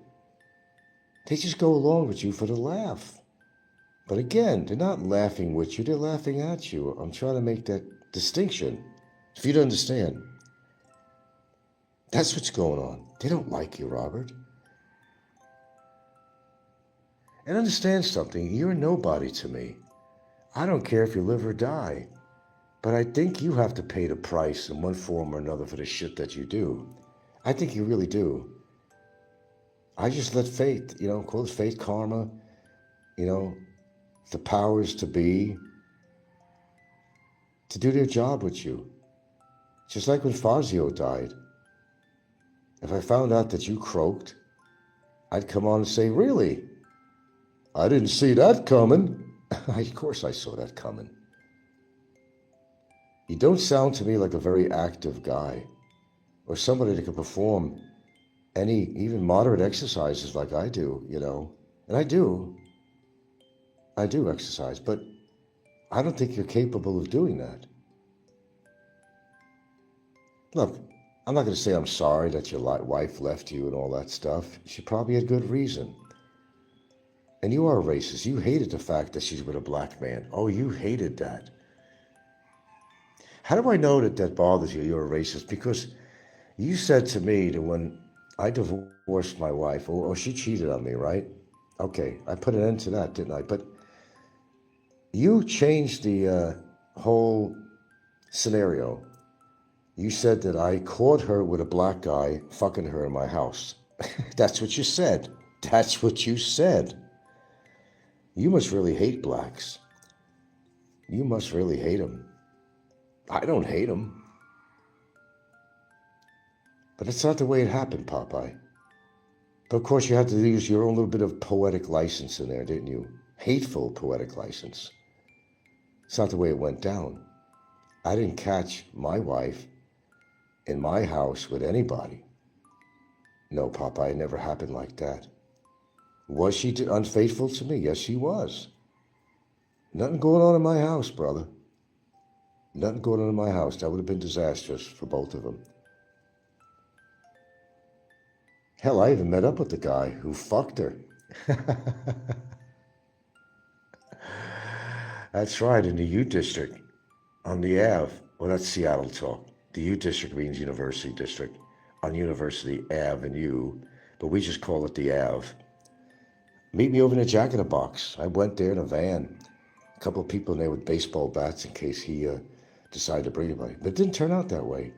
They just go along with you for the laugh. But again, they're not laughing with you, they're laughing at you. I'm trying to make that distinction. If you don't understand, that's what's going on. They don't like you, Robert. And understand something, you're nobody to me. I don't care if you live or die. But I think you have to pay the price in one form or another for the shit that you do. I think you really do. I just let fate, quote fate, karma, the powers to be, to do their job with you. Just like when Fazio died. If I found out that you croaked, I'd come on and say, really? I didn't see that coming. Of course I saw that coming. You don't sound to me like a very active guy or somebody that can perform any even moderate exercises like I do, and I do exercise, but I don't think you're capable of doing that. Look, I'm not going to say I'm sorry that your wife left you and all that stuff. She probably had good reason. And you are a racist. You hated the fact that she's with a black man. Oh, you hated that. How do I know that bothers you? You're a racist? Because you said to me that when I divorced my wife, or she cheated on me, right? Okay, I put an end to that, didn't I? But you changed the whole scenario. You said that I caught her with a black guy fucking her in my house. That's what you said. That's what you said. You must really hate blacks. You must really hate them. I don't hate them. But it's not the way it happened, Popeye. But of course you had to use your own little bit of poetic license in there, didn't you? Hateful poetic license. It's not the way it went down. I didn't catch my wife in my house with anybody. No, Popeye, it never happened like that. Was she unfaithful to me? Yes, she was. Nothing going on in my house, brother. Nothing going on in my house. That would have been disastrous for both of them. Hell, I even met up with the guy who fucked her. That's right, in the U District, on the Ave. Well, that's Seattle talk. The U District means University District, on University Avenue, but we just call it the Ave. Meet me over in the Jack in the Box. I went there in a van. A couple of people in there with baseball bats in case he decided to bring anybody. But it didn't turn out that way.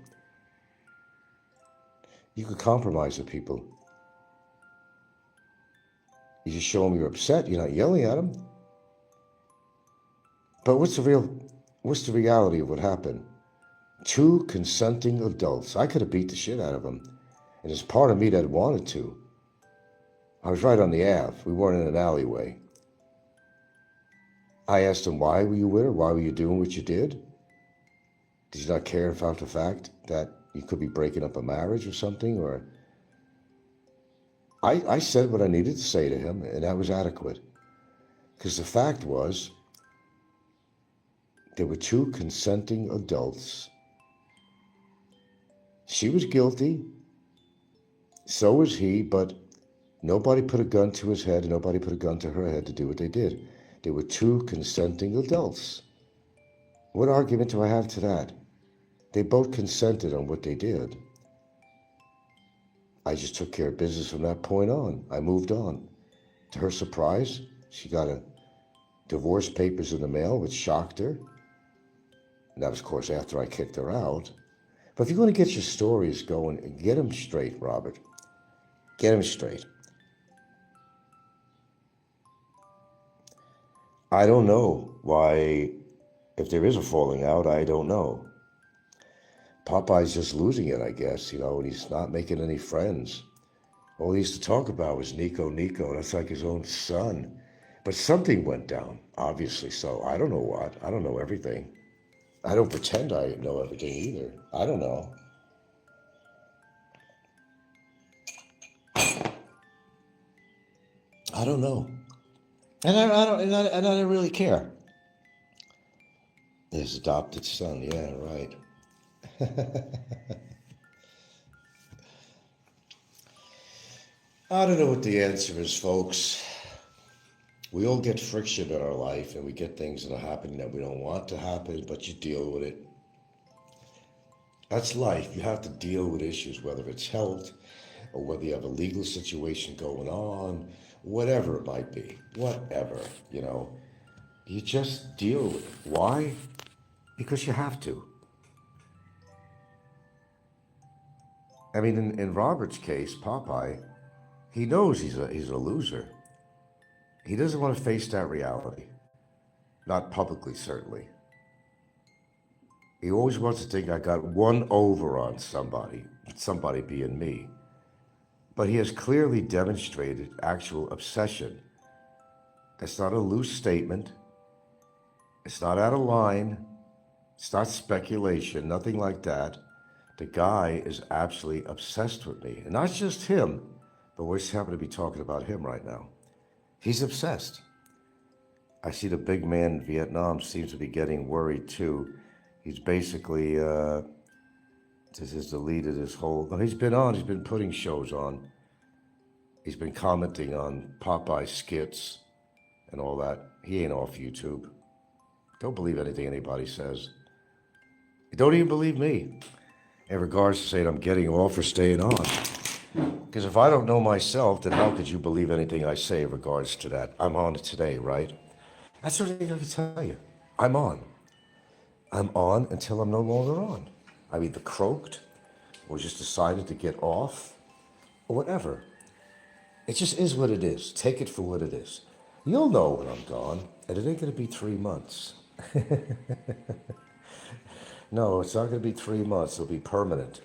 You could compromise with people. You just show them you're upset. You're not yelling at them. But what's the reality of what happened? Two consenting adults. I could have beat the shit out of them. And there's part of me that wanted to. I was right on the Ave. We weren't in an alleyway. I asked him, why were you with her? Why were you doing what you did? Did you not care about the fact that you could be breaking up a marriage or something? Or I said what I needed to say to him, and that was adequate. Because the fact was, there were two consenting adults. She was guilty. So was he, but nobody put a gun to his head and nobody put a gun to her head to do what they did. They were two consenting adults. What argument do I have to that? They both consented on what they did. I just took care of business from that point on. I moved on. To her surprise, she got a divorce papers in the mail, which shocked her. And that was, of course, after I kicked her out. But if you're going to get your stories going, get them straight, Robert. Get them straight. I don't know why, if there is a falling out, I don't know. Popeye's just losing it, I guess, and he's not making any friends. All he used to talk about was Nikko. That's like his own son. But something went down, obviously so. I don't know what. I don't know everything. I don't pretend I know everything either. I don't know. I don't know. And I don't really care. His adopted son, yeah, right. I don't know what the answer is, folks. We all get friction in our life, and we get things that are happening that we don't want to happen, but you deal with it. That's life. You have to deal with issues, whether it's health or whether you have a legal situation going on, whatever it might be, whatever, You just deal with it. Why? Because you have to. I mean, in Robert's case, Popeye, he knows he's a loser. He doesn't want to face that reality. Not publicly, certainly. He always wants to think I got one over on somebody being me. But he has clearly demonstrated actual obsession. It's not a loose statement. It's not out of line. It's not speculation, nothing like that. The guy is absolutely obsessed with me. And not just him, but we just happen to be talking about him right now. He's obsessed. I see the big man in Vietnam seems to be getting worried too. He's basically, this is the lead of this whole, no, he's been putting shows on. He's been commenting on Popeye skits and all that. He ain't off YouTube. Don't believe anything anybody says. Don't even believe me in regards to saying I'm getting off or staying on. Because if I don't know myself, then how could you believe anything I say in regards to that? I'm on it today, right? That's the only thing I can tell you. I'm on. I'm on until I'm no longer on. I'm either croaked or just decided to get off or whatever. It just is what it is. Take it for what it is. You'll know when I'm gone, and it ain't going to be 3 months. No, it's not going to be 3 months. It'll be permanent.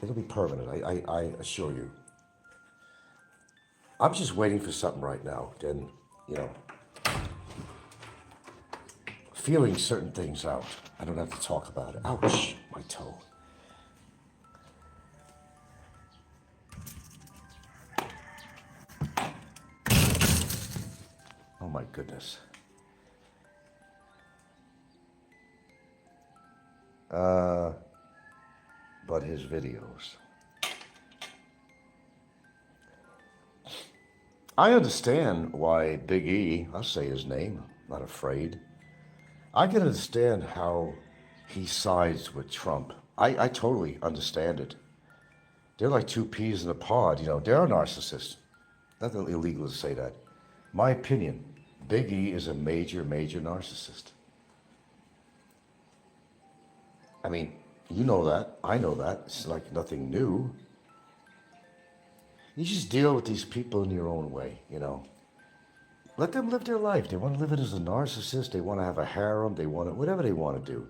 It'll be permanent, I assure you. I'm just waiting for something right now. Then, feeling certain things out. I don't have to talk about it. Ouch, my toe. Oh my goodness. but his videos. I understand why Big E, I'll say his name, I'm not afraid. I can understand how he sides with Trump. I totally understand it. They're like two peas in a pod, they're a narcissist. Nothing illegal to say that. My opinion, Big E is a major, major narcissist. I mean, you know that, I know that, it's like nothing new. You just deal with these people in your own way, Let them live their life. They want to live it as a narcissist. They want to have a harem. They want to, whatever they want to do.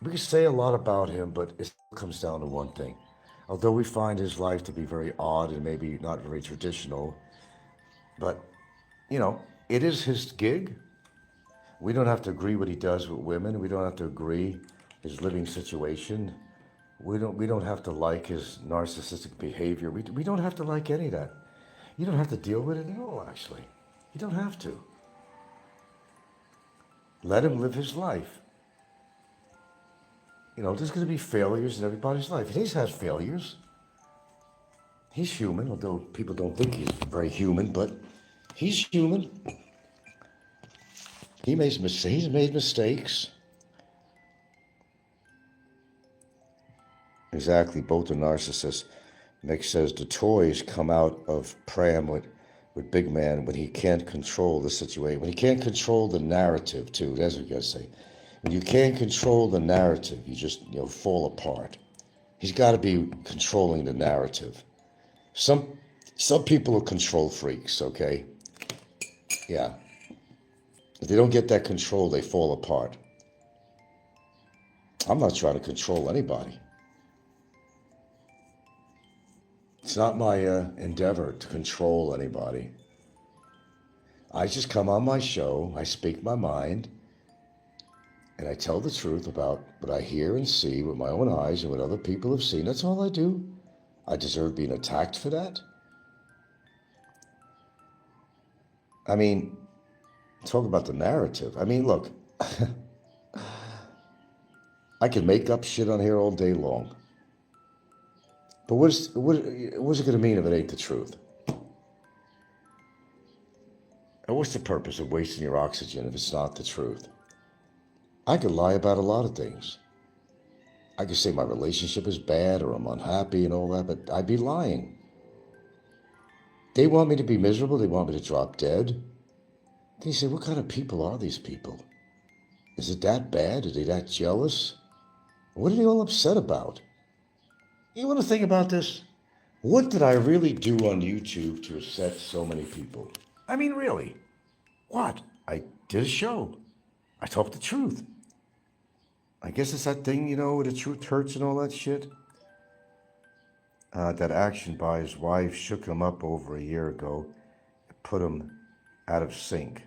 We can say a lot about him, but it comes down to one thing. Although we find his life to be very odd and maybe not very traditional, but, it is his gig. We don't have to agree what he does with women. We don't have to agree his living situation. We don't have to like his narcissistic behavior. We don't have to like any of that. You don't have to deal with it at all, actually. You don't have to. Let him live his life. There's going to be failures in everybody's life. He's had failures. He's human, although people don't think he's very human, but he's human. He's made mistakes. Exactly, both are narcissists. Mick says the toys come out of pram with Big Man when he can't control the situation. When he can't control the narrative, too. That's what you gotta say. When you can't control the narrative, you just, fall apart. He's got to be controlling the narrative. Some people are control freaks, okay? Yeah. If they don't get that control, they fall apart. I'm not trying to control anybody. It's not my endeavor to control anybody. I just come on my show, I speak my mind, and I tell the truth about what I hear and see with my own eyes and what other people have seen. That's all I do. I deserve being attacked for that. I mean, talk about the narrative. I mean, look, I can make up shit on here all day long. But what's it going to mean if it ain't the truth? And what's the purpose of wasting your oxygen if it's not the truth? I could lie about a lot of things. I could say my relationship is bad or I'm unhappy and all that, but I'd be lying. They want me to be miserable. They want me to drop dead. Then you say, what kind of people are these people? Is it that bad? Are they that jealous? What are they all upset about? You want to think about this? What did I really do on YouTube to upset so many people? I mean, really? What? I did a show. I talked the truth. I guess it's that thing, where the truth hurts and all that shit. That action by his wife shook him up over a year ago. It put him out of sync.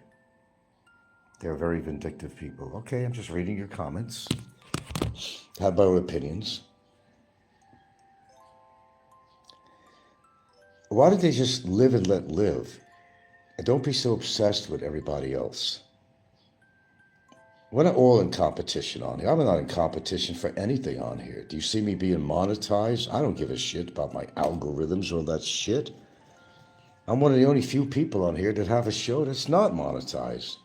They're very vindictive people. Okay, I'm just reading your comments. Have my own opinions. Why don't they just live and let live? And don't be so obsessed with everybody else. We're not all in competition on here. I'm not in competition for anything on here. Do you see me being monetized? I don't give a shit about my algorithms or that shit. I'm one of the only few people on here that have a show that's not monetized.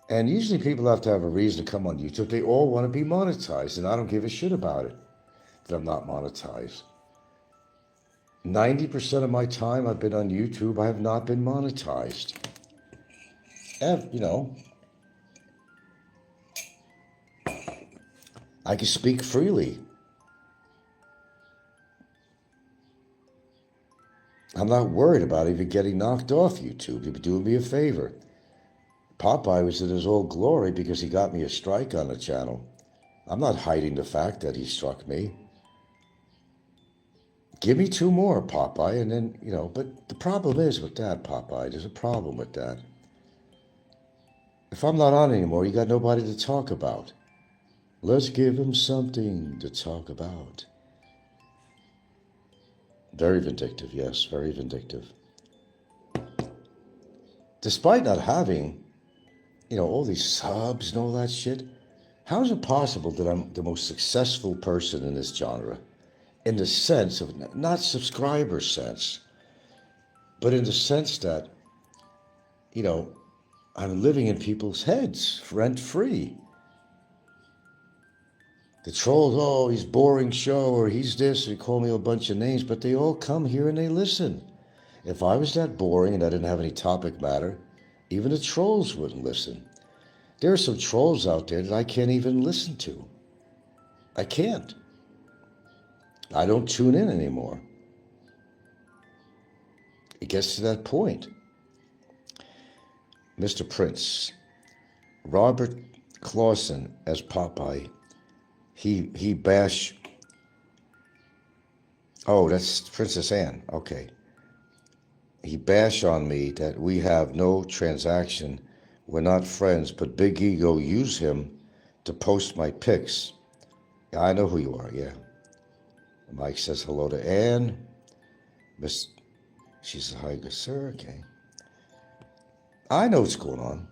And usually people have to have a reason to come on YouTube. They all want to be monetized, and I don't give a shit about it that I'm not monetized. 90% of my time I've been on YouTube, I have not been monetized. I can speak freely. I'm not worried about even getting knocked off YouTube. You'd be doing me a favor. Popeye was in his old glory because he got me a strike on the channel. I'm not hiding the fact that he struck me. Give me 2 more, Popeye, and then, but the problem is with that, Popeye, there's a problem with that. If I'm not on anymore, you got nobody to talk about. Let's give him something to talk about. Very vindictive, yes, very vindictive. Despite not having, all these subs and all that shit. How is it possible that I'm the most successful person in this genre? In the sense of, not subscriber sense, but in the sense that, I'm living in people's heads, rent-free. The trolls, oh, he's boring show, or he's this, and they call me a bunch of names, but they all come here and they listen. If I was that boring and I didn't have any topic matter, even the trolls wouldn't listen. There are some trolls out there that I can't even listen to. I can't. I don't tune in anymore. It gets to that point. Mr. Prince, Robert Clausen as Popeye, he bashed. Oh, that's Princess Anne. Okay. He bashed on me that we have no transaction. We're not friends, but Big Ego used him to post my pics. Yeah, I know who you are, yeah. Mike says hello to Anne. Miss, she says hi, good sir, okay. I know what's going on.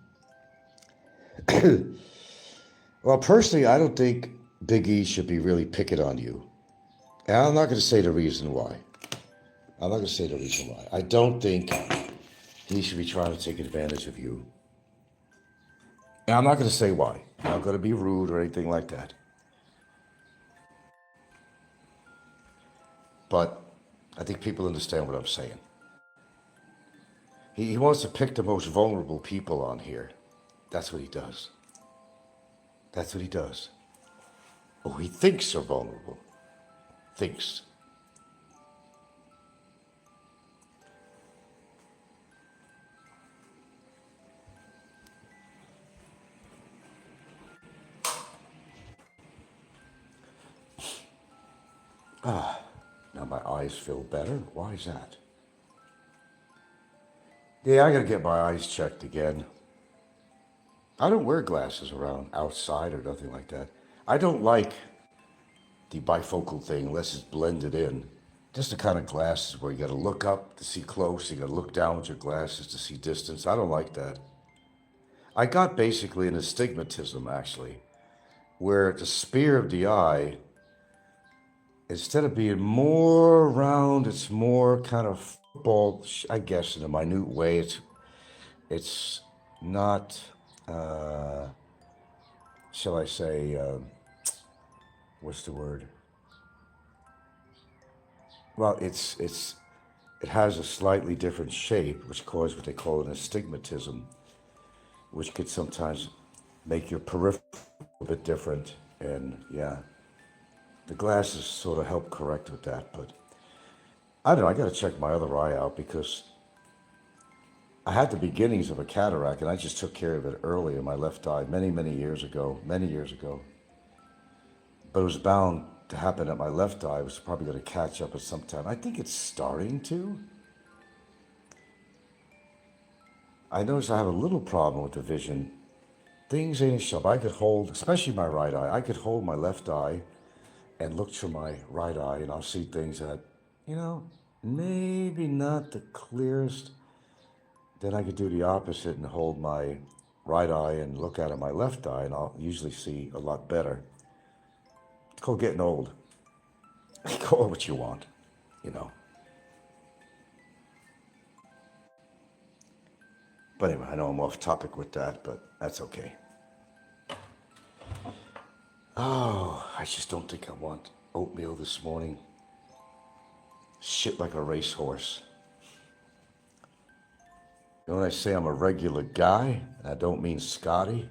Well, personally, I don't think Big E should be really picking on you. And I'm not going to say the reason why. I don't think he should be trying to take advantage of you. And I'm not going to say why. I'm not going to be rude or anything like that. But I think people understand what I'm saying. He wants to pick the most vulnerable people on here. That's what he does. Oh, he thinks they're vulnerable. Thinks. Now my eyes feel better. Why is that? Yeah, I gotta get my eyes checked again. I don't wear glasses around outside or nothing like that. I don't like the bifocal thing unless it's blended in. Just the kind of glasses where you gotta look up to see close, you gotta look down with your glasses to see distance. I don't like that. I got basically an astigmatism, actually, where the sphere of the eye, instead of being more round, it's more kind of football, I guess, in a minute way. It's not, shall I say, what's the word? Well, it has a slightly different shape, which causes what they call an astigmatism, which could sometimes make your peripheral a bit different. And yeah, the glasses sort of help correct with that. But I don't know, I got to check my other eye out because I had the beginnings of a cataract and I just took care of it early in my left eye many years ago. But it was bound to happen at my left eye. It was probably going to catch up at some time. I think it's starting to. I noticed I have a little problem with the vision. Things ain't sharp. I could hold, especially my right eye, I could hold my left eye and look through my right eye and I'll see things that, maybe not the clearest. Then I could do the opposite and hold my right eye and look out of my left eye and I'll usually see a lot better. It's called getting old. Call it what you want, But anyway, I know I'm off topic with that, but that's okay. Oh, I just don't think I want oatmeal this morning. Shit like a racehorse. When I say I'm a regular guy, and I don't mean Scotty.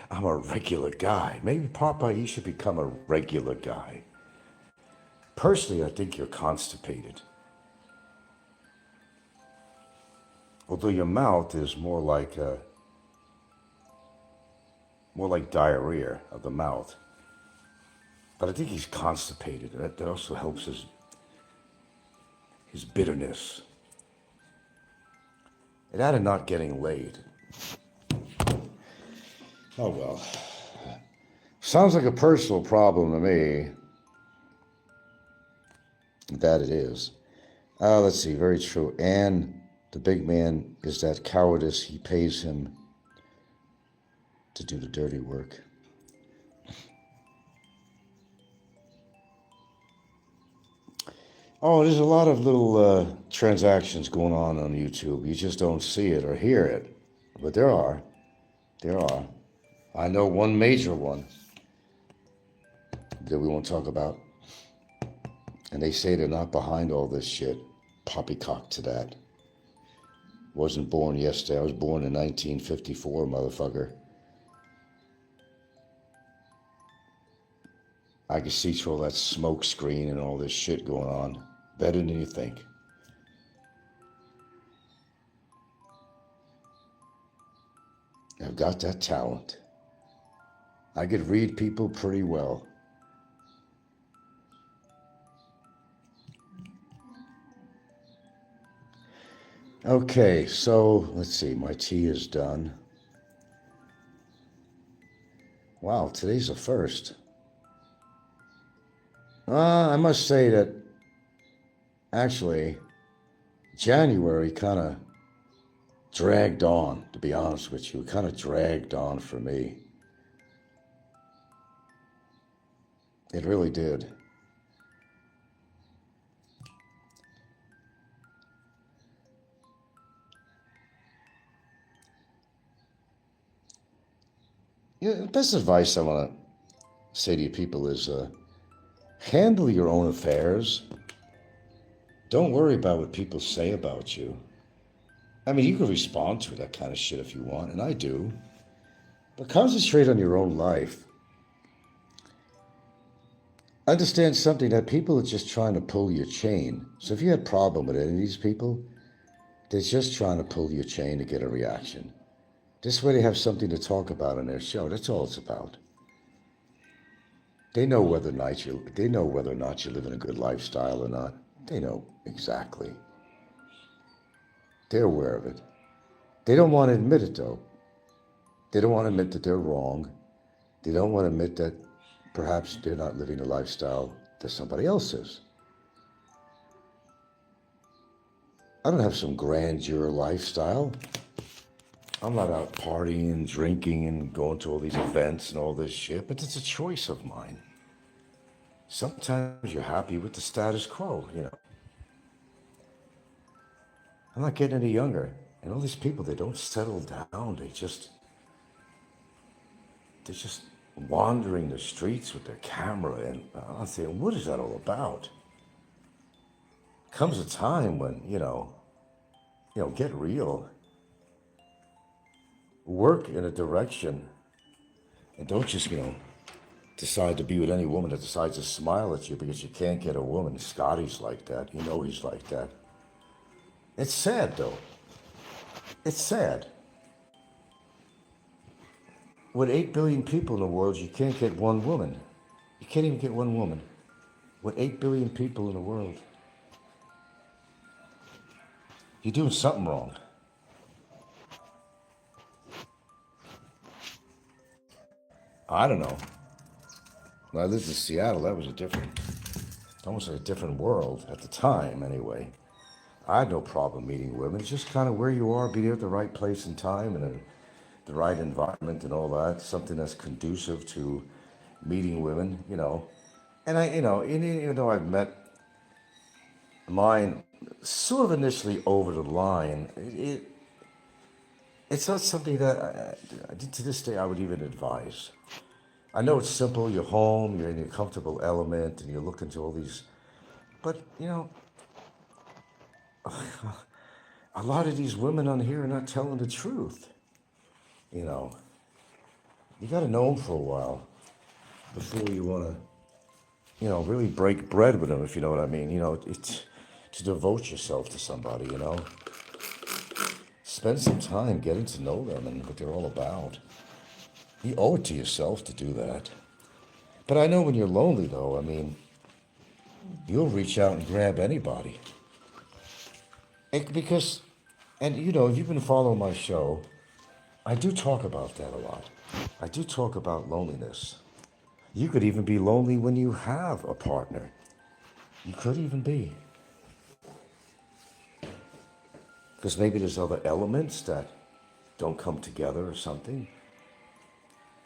I'm a regular guy. Maybe Popeye, you should become a regular guy. Personally, I think you're constipated. Although your mouth is more like diarrhea of the mouth. But I think he's constipated. That also helps his bitterness. It added not getting laid. Oh well. Sounds like a personal problem to me. That it is. Let's see, very true. And The big man is that cowardice. He pays him to do the dirty work. Oh, there's a lot of little transactions going on YouTube. You just don't see it or hear it. But there are. There are. I know one major one that we won't talk about. And they say they're not behind all this shit. Poppycock to that. Wasn't born yesterday. I was born in 1954, motherfucker. I can see through all that smoke screen and all this shit going on. Better than you think. I've got that talent. I could read people pretty well. Okay, so let's see. My tea is done. Wow, today's the first. I must say that actually January kind of dragged on, to be honest with you. It kind of dragged on for me. It really did. Yeah, the best advice I want to say to you people is handle your own affairs. Don't worry about what people say about you. I mean, you can respond to that kind of shit if you want, and I do. But concentrate on your own life. Understand something, that people are just trying to pull your chain. So if you had a problem with any of these people, they're just trying to pull your chain to get a reaction. This way they have something to talk about on their show. That's all it's about. They know whether or not you're living a good lifestyle or not. They know exactly. They're aware of it. They don't want to admit it, though. They don't want to admit that they're wrong. They don't want to admit that perhaps they're not living the lifestyle that somebody else is. I don't have some grandeur lifestyle. I'm not out partying and drinking and going to all these events and all this shit, but it's a choice of mine. Sometimes you're happy with the status quo, you know. I'm not getting any younger. And all these people, they don't settle down. They're just wandering the streets with their camera. And I'm saying, what is that all about? Comes a time when, get real. Work in a direction. And don't just, decide to be with any woman that decides to smile at you because you can't get a woman. Scotty's like that. You know he's like that. It's sad, though. It's sad. With 8 billion people in the world, you can't get one woman. You can't even get one woman. With 8 billion people in the world, you're doing something wrong. I don't know. When I lived in Seattle, that was almost a different world at the time, anyway. I had no problem meeting women. It's just kind of where you are, be there at the right place and time and the right environment and all that. Something that's conducive to meeting women, And even though I've met mine sort of initially over the line, it's not something that to this day I would even advise. I know it's simple. You're home, you're in your comfortable element, and you're looking to all these, but a lot of these women on here are not telling the truth. You got to know them for a while before you want to, really break bread with them, if you know what I mean. It's to devote yourself to somebody, Spend some time getting to know them and what they're all about. You owe it to yourself to do that. But I know when you're lonely, though, you'll reach out and grab anybody. Because, if you've been following my show, I do talk about that a lot. I do talk about loneliness. You could even be lonely when you have a partner. You could even be. Because maybe there's other elements that don't come together or something.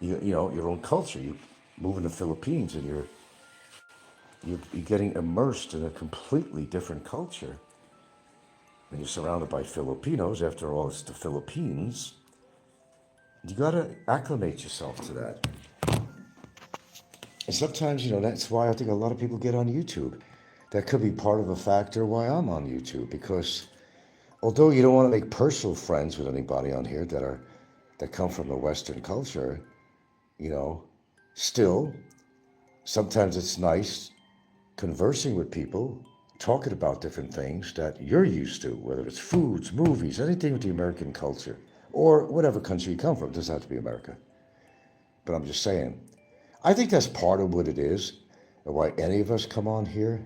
You know, your own culture. You move in the Philippines and you're getting immersed in a completely different culture. And you're surrounded by Filipinos. After all, it's the Philippines. You got to acclimate yourself to that. And sometimes, you know, that's why I think a lot of people get on YouTube. That could be part of a factor why I'm on YouTube, because although you don't want to make personal friends with anybody on here that come from the Western culture, you know, still, sometimes it's nice conversing with people, talking about different things that you're used to, whether it's foods, movies, anything with the American culture, or whatever country you come from. It doesn't have to be America. But I'm just saying, I think that's part of what it is, and why any of us come on here.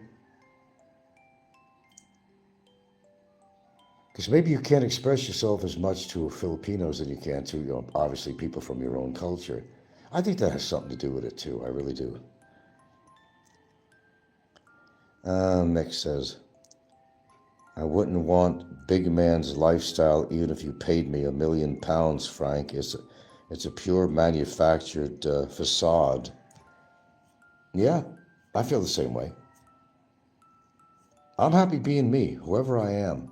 Because maybe you can't express yourself as much to Filipinos than you can to, you know, obviously people from your own culture. I think that has something to do with it too. I really do. Nick says, I wouldn't want big man's lifestyle even if you paid me £1 million, Frank. It's a pure manufactured facade. Yeah, I feel the same way. I'm happy being me, whoever I am.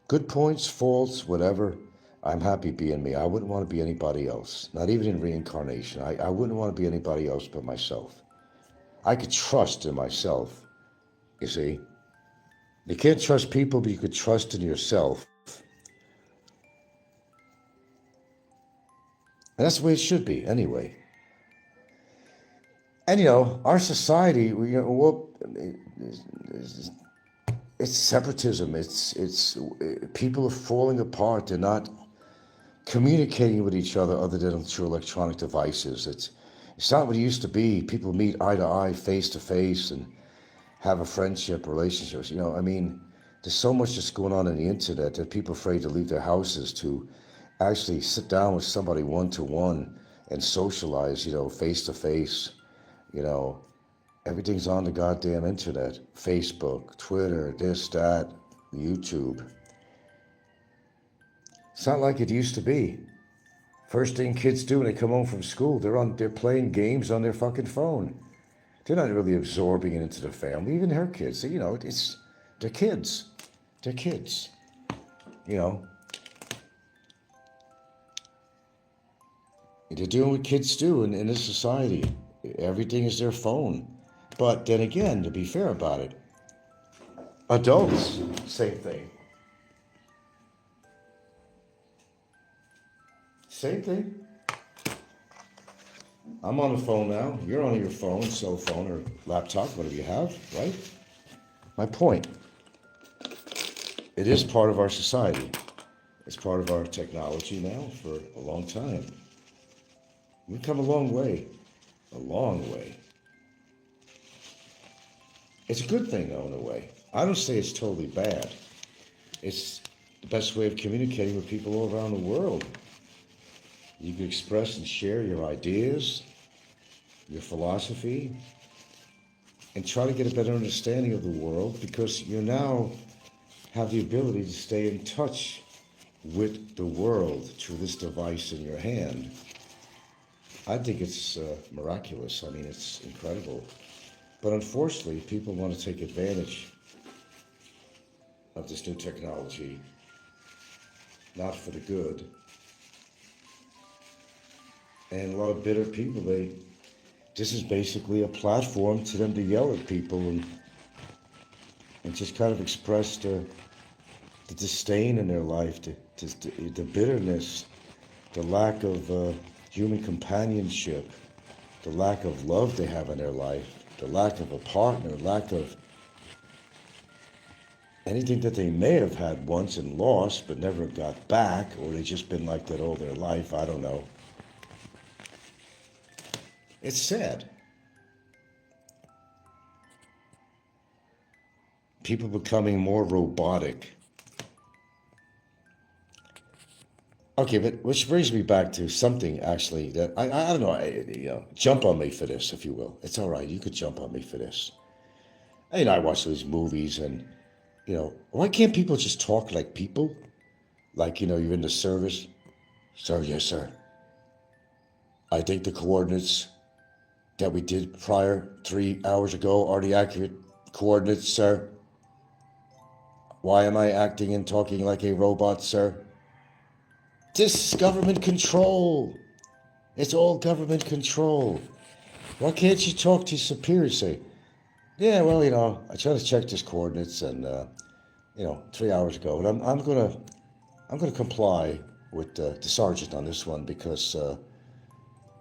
Good points, faults, whatever. I'm happy being me. I wouldn't want to be anybody else, not even in reincarnation. I wouldn't want to be anybody else but myself. I could trust in myself, you see. You can't trust people, but you could trust in yourself. And that's the way it should be, anyway. And, you know, our society, it's separatism. It's people are falling apart. They're not communicating with each other than through electronic devices. It's not what it used to be. People meet eye to eye, face to face, and have a friendship, relationships. You know, I mean, there's so much that's going on the internet that people are afraid to leave their houses to actually sit down with somebody one-to-one and socialize, you know, face to face. You know, everything's on the goddamn internet. Facebook, Twitter, this, that, YouTube. It's not like it used to be. First thing kids do when they come home from school, they're playing games on their fucking phone. They're not really absorbing it into the family. Even her kids, you know, they're kids. They're kids. You know. They're doing what kids do in this society. Everything is their phone. But then again, to be fair about it, adults, same thing. Same thing. I'm on the phone now. You're on your phone, cell phone, or laptop, whatever you have, right? My point. It is part of our society. It's part of our technology now for a long time. We've come a long way. A long way. It's a good thing, though, in a way. I don't say it's totally bad. It's the best way of communicating with people all around the world. You can express and share your ideas, your philosophy, and try to get a better understanding of the world, because you now have the ability to stay in touch with the world through this device in your hand. I think it's miraculous. I mean, it's incredible. But unfortunately, people want to take advantage of this new technology, not for the good. And a lot of bitter people, this is basically a platform to them to yell at people and just kind of express the disdain in their life, the bitterness, the lack of human companionship, the lack of love they have in their life, the lack of a partner, lack of anything that they may have had once and lost but never got back, or they've just been like that all their life. I don't know. It's sad. People becoming more robotic. Okay, but which brings me back to something actually that I don't know. Jump on me for this, if you will. It's all right. You could jump on me for this. I watch these movies, and why can't people just talk like people? Like, you're in the service. Sir, yes, sir. I think the coordinates that we did prior 3 hours ago are the accurate coordinates, sir. Why am I acting and talking like a robot, sir? This is government control. It's all government control. Why can't you talk to your superior? Say, yeah, well, I tried to check these coordinates and, 3 hours ago, and I'm gonna comply with the sergeant on this one because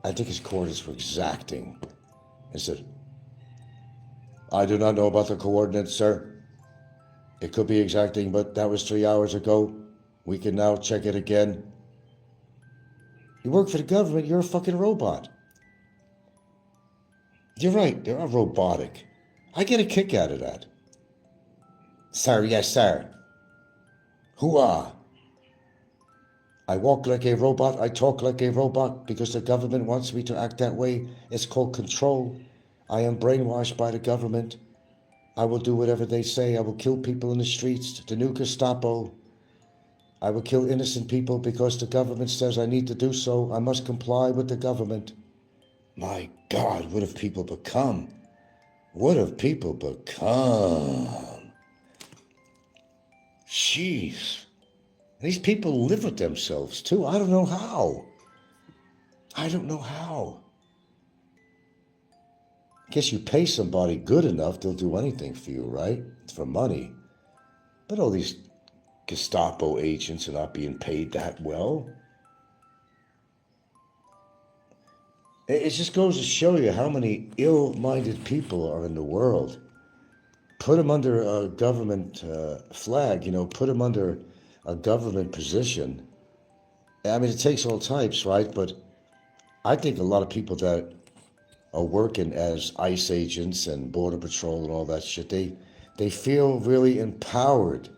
I think his coordinates were exacting. I said, I do not know about the coordinates, sir. It could be exacting, but that was 3 hours ago. We can now check it again. You work for the government, you're a fucking robot. You're right, they're robotic. I get a kick out of that. Sir, yes, sir. Hooah. I walk like a robot, I talk like a robot because the government wants me to act that way. It's called control. I am brainwashed by the government. I will do whatever they say. I will kill people in the streets, the new Gestapo. I will kill innocent people because the government says I need to do so. I must comply with the government. My God, what have people become? What have people become? Jeez. These people live with themselves too. I don't know how. I guess you pay somebody good enough, they'll do anything for you, right? It's for money. But all these Gestapo agents are not being paid that well. It just goes to show you how many ill-minded people are in the world. Put them under a government flag, put them under a government position. I mean, it takes all types, right? But I think a lot of people that are working as ICE agents and Border Patrol and all that shit, they feel really empowered.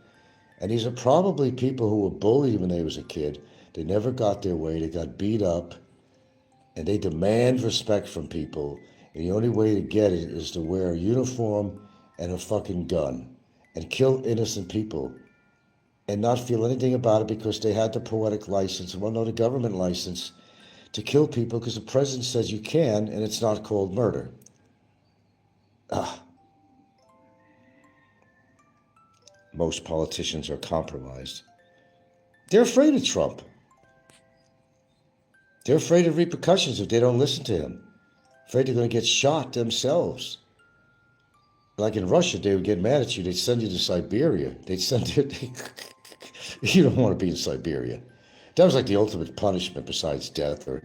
And these are probably people who were bullied when they was a kid. They never got their way. They got beat up. And they demand respect from people. And the only way to get it is to wear a uniform and a fucking gun and kill innocent people and not feel anything about it because they had the poetic license, well, no, the government license to kill people because the president says you can and it's not called murder. Most politicians are compromised. They're afraid of Trump. They're afraid of repercussions if they don't listen to him. Afraid they're going to get shot themselves. Like in Russia, they would get mad at you. They'd send you to Siberia. They'd send you. You don't want to be in Siberia. That was like the ultimate punishment besides death or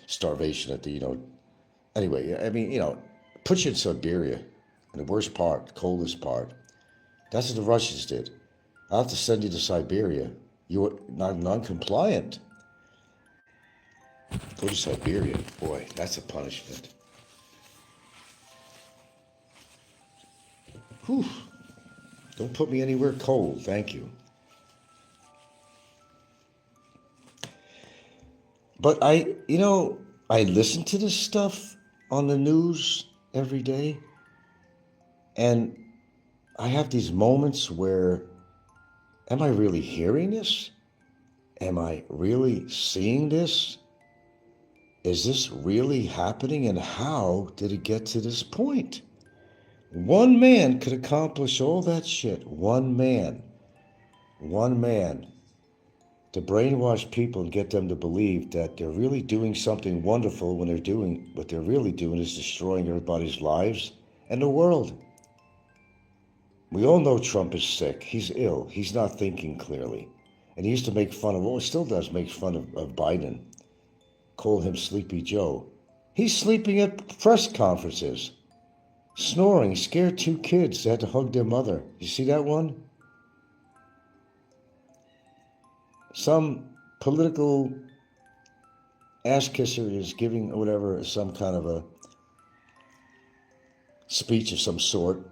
starvation at the, Anyway, I mean, put you in Siberia, in the worst part, the coldest part. That's what the Russians did. I'll have to send you to Siberia. You were non-compliant. Go to Siberia. Boy, that's a punishment. Whew. Don't put me anywhere cold, thank you. But I listen to this stuff on the news every day, and I have these moments where, am I really hearing this? Am I really seeing this? Is this really happening, and how did it get to this point? One man could accomplish all that shit. One man. To brainwash people and get them to believe that they're really doing something wonderful when what they're really doing is destroying everybody's lives and the world. We all know Trump is sick. He's ill. He's not thinking clearly. And he used to make fun of, still does make fun of Biden. Call him Sleepy Joe. He's sleeping at press conferences. Snoring, scared two kids. They had to hug their mother. You see that one? Some political ass kisser is giving some kind of a speech of some sort,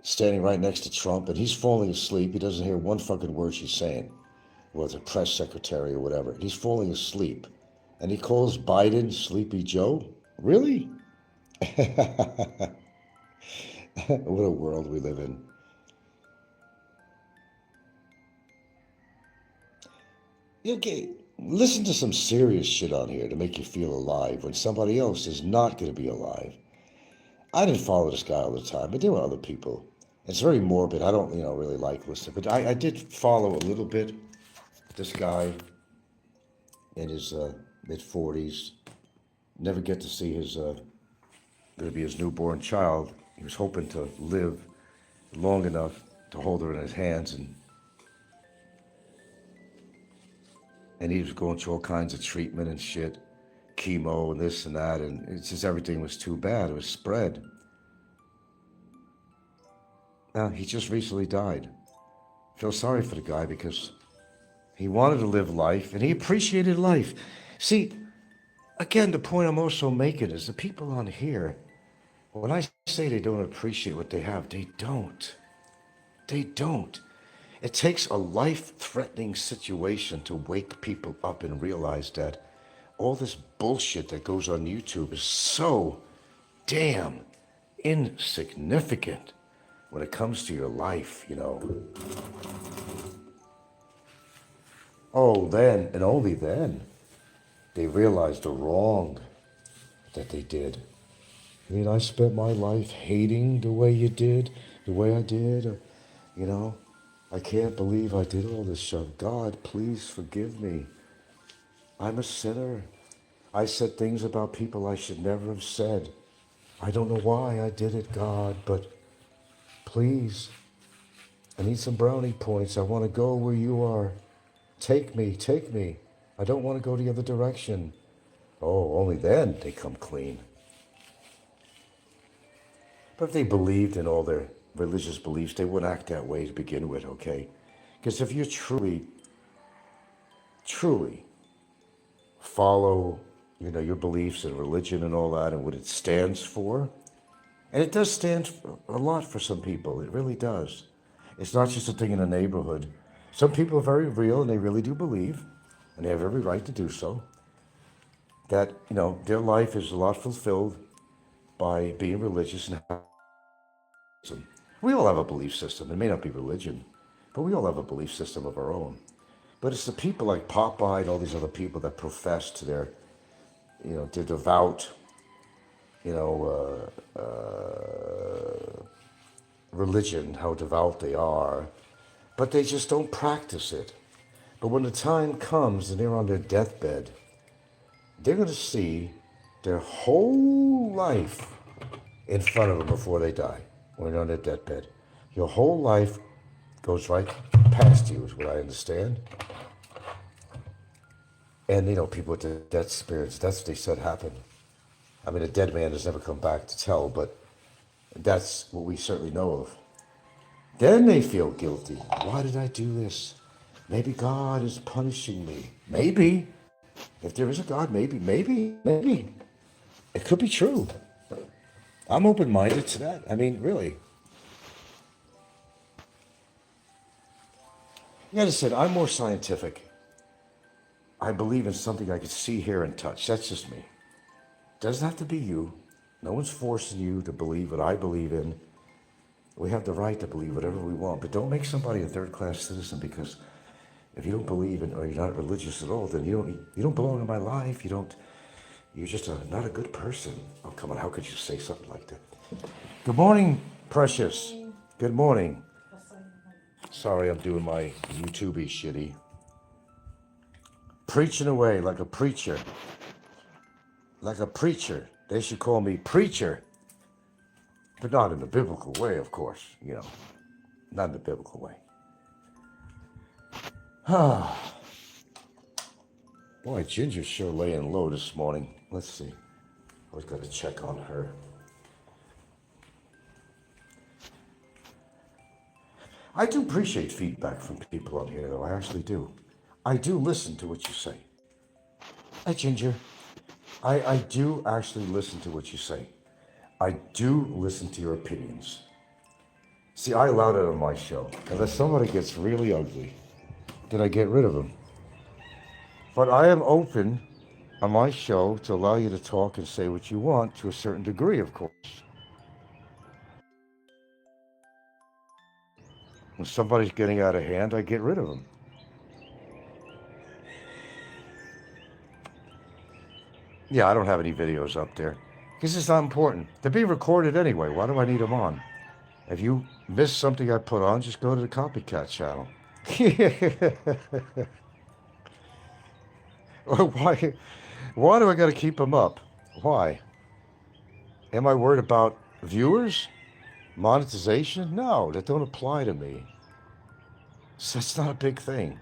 standing right next to Trump, and he's falling asleep. He doesn't hear one fucking word she's saying. Well, it's a press secretary or whatever. He's falling asleep. And he calls Biden Sleepy Joe? Really? What a world we live in. You get listen to some serious shit on here to make you feel alive when somebody else is not going to be alive. I didn't follow this guy all the time, but there were other people. It's very morbid. I don't, really like listening, but I did follow a little bit. This guy in his mid-40s, never get to see his going to be his newborn child. He was hoping to live long enough to hold her in his hands, and he was going through all kinds of treatment and shit, chemo and this and that, and it's just everything was too bad. It was spread. Now, he just recently died. I feel sorry for the guy because he wanted to live life and he appreciated life. See, again, the point I'm also making is the people on here, when I say they don't appreciate what they have, they don't. They don't. It takes a life-threatening situation to wake people up and realize that all this bullshit that goes on YouTube is so damn insignificant when it comes to your life, Oh, then, and only then, they realize the wrong that they did. I mean, I spent my life hating the way you did, the way I did, I can't believe I did all this stuff. God, please forgive me. I'm a sinner. I said things about people I should never have said. I don't know why I did it, God, but please, I need some brownie points. I want to go where you are. Take me, take me. I don't want to go the other direction. Oh, only then they come clean. But if they believed in all their religious beliefs, they wouldn't act that way to begin with, okay? Because if you truly follow, your beliefs and religion and all that and what it stands for, and it does stand for a lot for some people, it really does. It's not just a thing in a neighborhood. Some people are very real and they really do believe, and they have every right to do so, that, their life is a lot fulfilled by being religious and we all have a belief system. It may not be religion, but we all have a belief system of our own. But it's the people like Popeye and all these other people that profess to their devout, religion, how devout they are, but they just don't practice it. But when the time comes and they're on their deathbed, they're going to see their whole life in front of them before they die, when they're on their deathbed. Your whole life goes right past you, is what I understand. And, people with the death spirits, that's what they said happened. I mean, a dead man has never come back to tell, but that's what we certainly know of. Then they feel guilty. Why did I do this? Maybe God is punishing me. Maybe. If there is a God, maybe. It could be true. I'm open-minded to that. I mean, really. Like I said, I'm more scientific. I believe in something I can see, hear, and touch. That's just me. Doesn't have to be you. No one's forcing you to believe what I believe in. We have the right to believe whatever we want, but don't make somebody a third-class citizen because if you don't believe in or you're not religious at all, then you don't belong in my life. You're just not a good person. Oh, come on, how could you say something like that? Good morning, Precious. Good morning. Sorry, I'm doing my YouTube-y shitty. Preaching away like a preacher. Like a preacher. They should call me preacher. But not in the biblical way, of course. Not in the biblical way. Boy, Ginger's sure laying low this morning. Let's see. Always got to check on her. I do appreciate feedback from people on here, though. I actually do. I do listen to what you say. Hi, Ginger. I do actually listen to what you say. I do listen to your opinions. See, I allow that on my show. Unless somebody gets really ugly, then I get rid of them. But I am open on my show to allow you to talk and say what you want to a certain degree, of course. When somebody's getting out of hand, I get rid of them. Yeah, I don't have any videos up there because it's not important. They're being recorded anyway. Why do I need them on? If you miss something I put on, just go to the copycat channel. Why? Why do I got to keep them up? Why? Am I worried about viewers? Monetization? No, that don't apply to me. So that's not a big thing.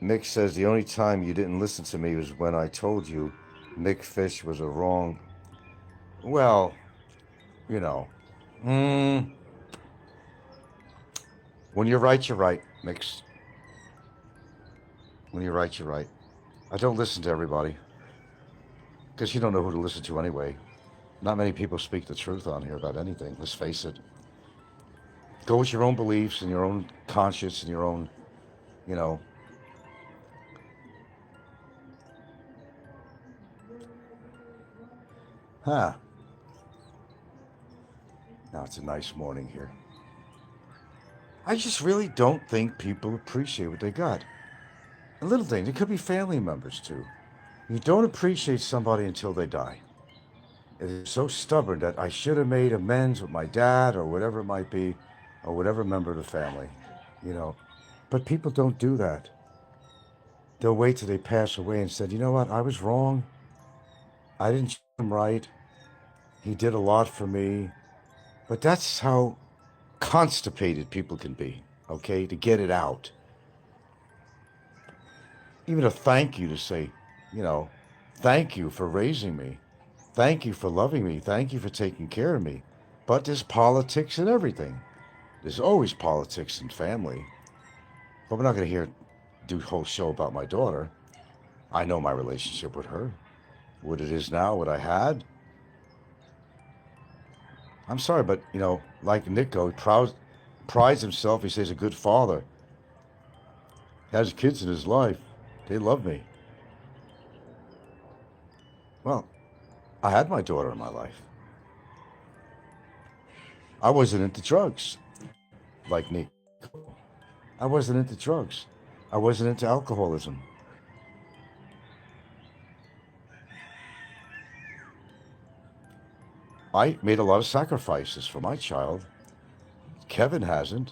Mick says the only time you didn't listen to me was when I told you Mick Fish was a wrong. Well, you know. When you're right, you're right, Mick. When you're right, you're right. I don't listen to everybody because you don't know who to listen to anyway. Not many people speak the truth on here about anything. Let's face it. Go with your own beliefs and your own conscience and your own, you know. Huh. Now it's a nice morning here. I just really don't think people appreciate what they got. A little thing, it could be family members too. You don't appreciate somebody until they die. They're so stubborn that I should have made amends with my dad or whatever it might be, or whatever member of the family, you know. But people don't do that. They'll wait till they pass away and said, you know what, I was wrong. I didn't treat him right. He did a lot for me. But that's how constipated people can be, okay, to get it out. Even a thank you to say, you know, thank you for raising me. Thank you for loving me. Thank you for taking care of me. But there's politics in everything. There's always politics in family. But we're not going to do a whole show about my daughter. I know my relationship with her. What it is now, what I had. I'm sorry, but, you know, like Nikko, he prides himself. He says he's a good father. Has kids in his life. They love me. Well, I had my daughter in my life. I wasn't into drugs like Nikko. I wasn't into drugs. I wasn't into alcoholism. I made a lot of sacrifices for my child. Kevin hasn't.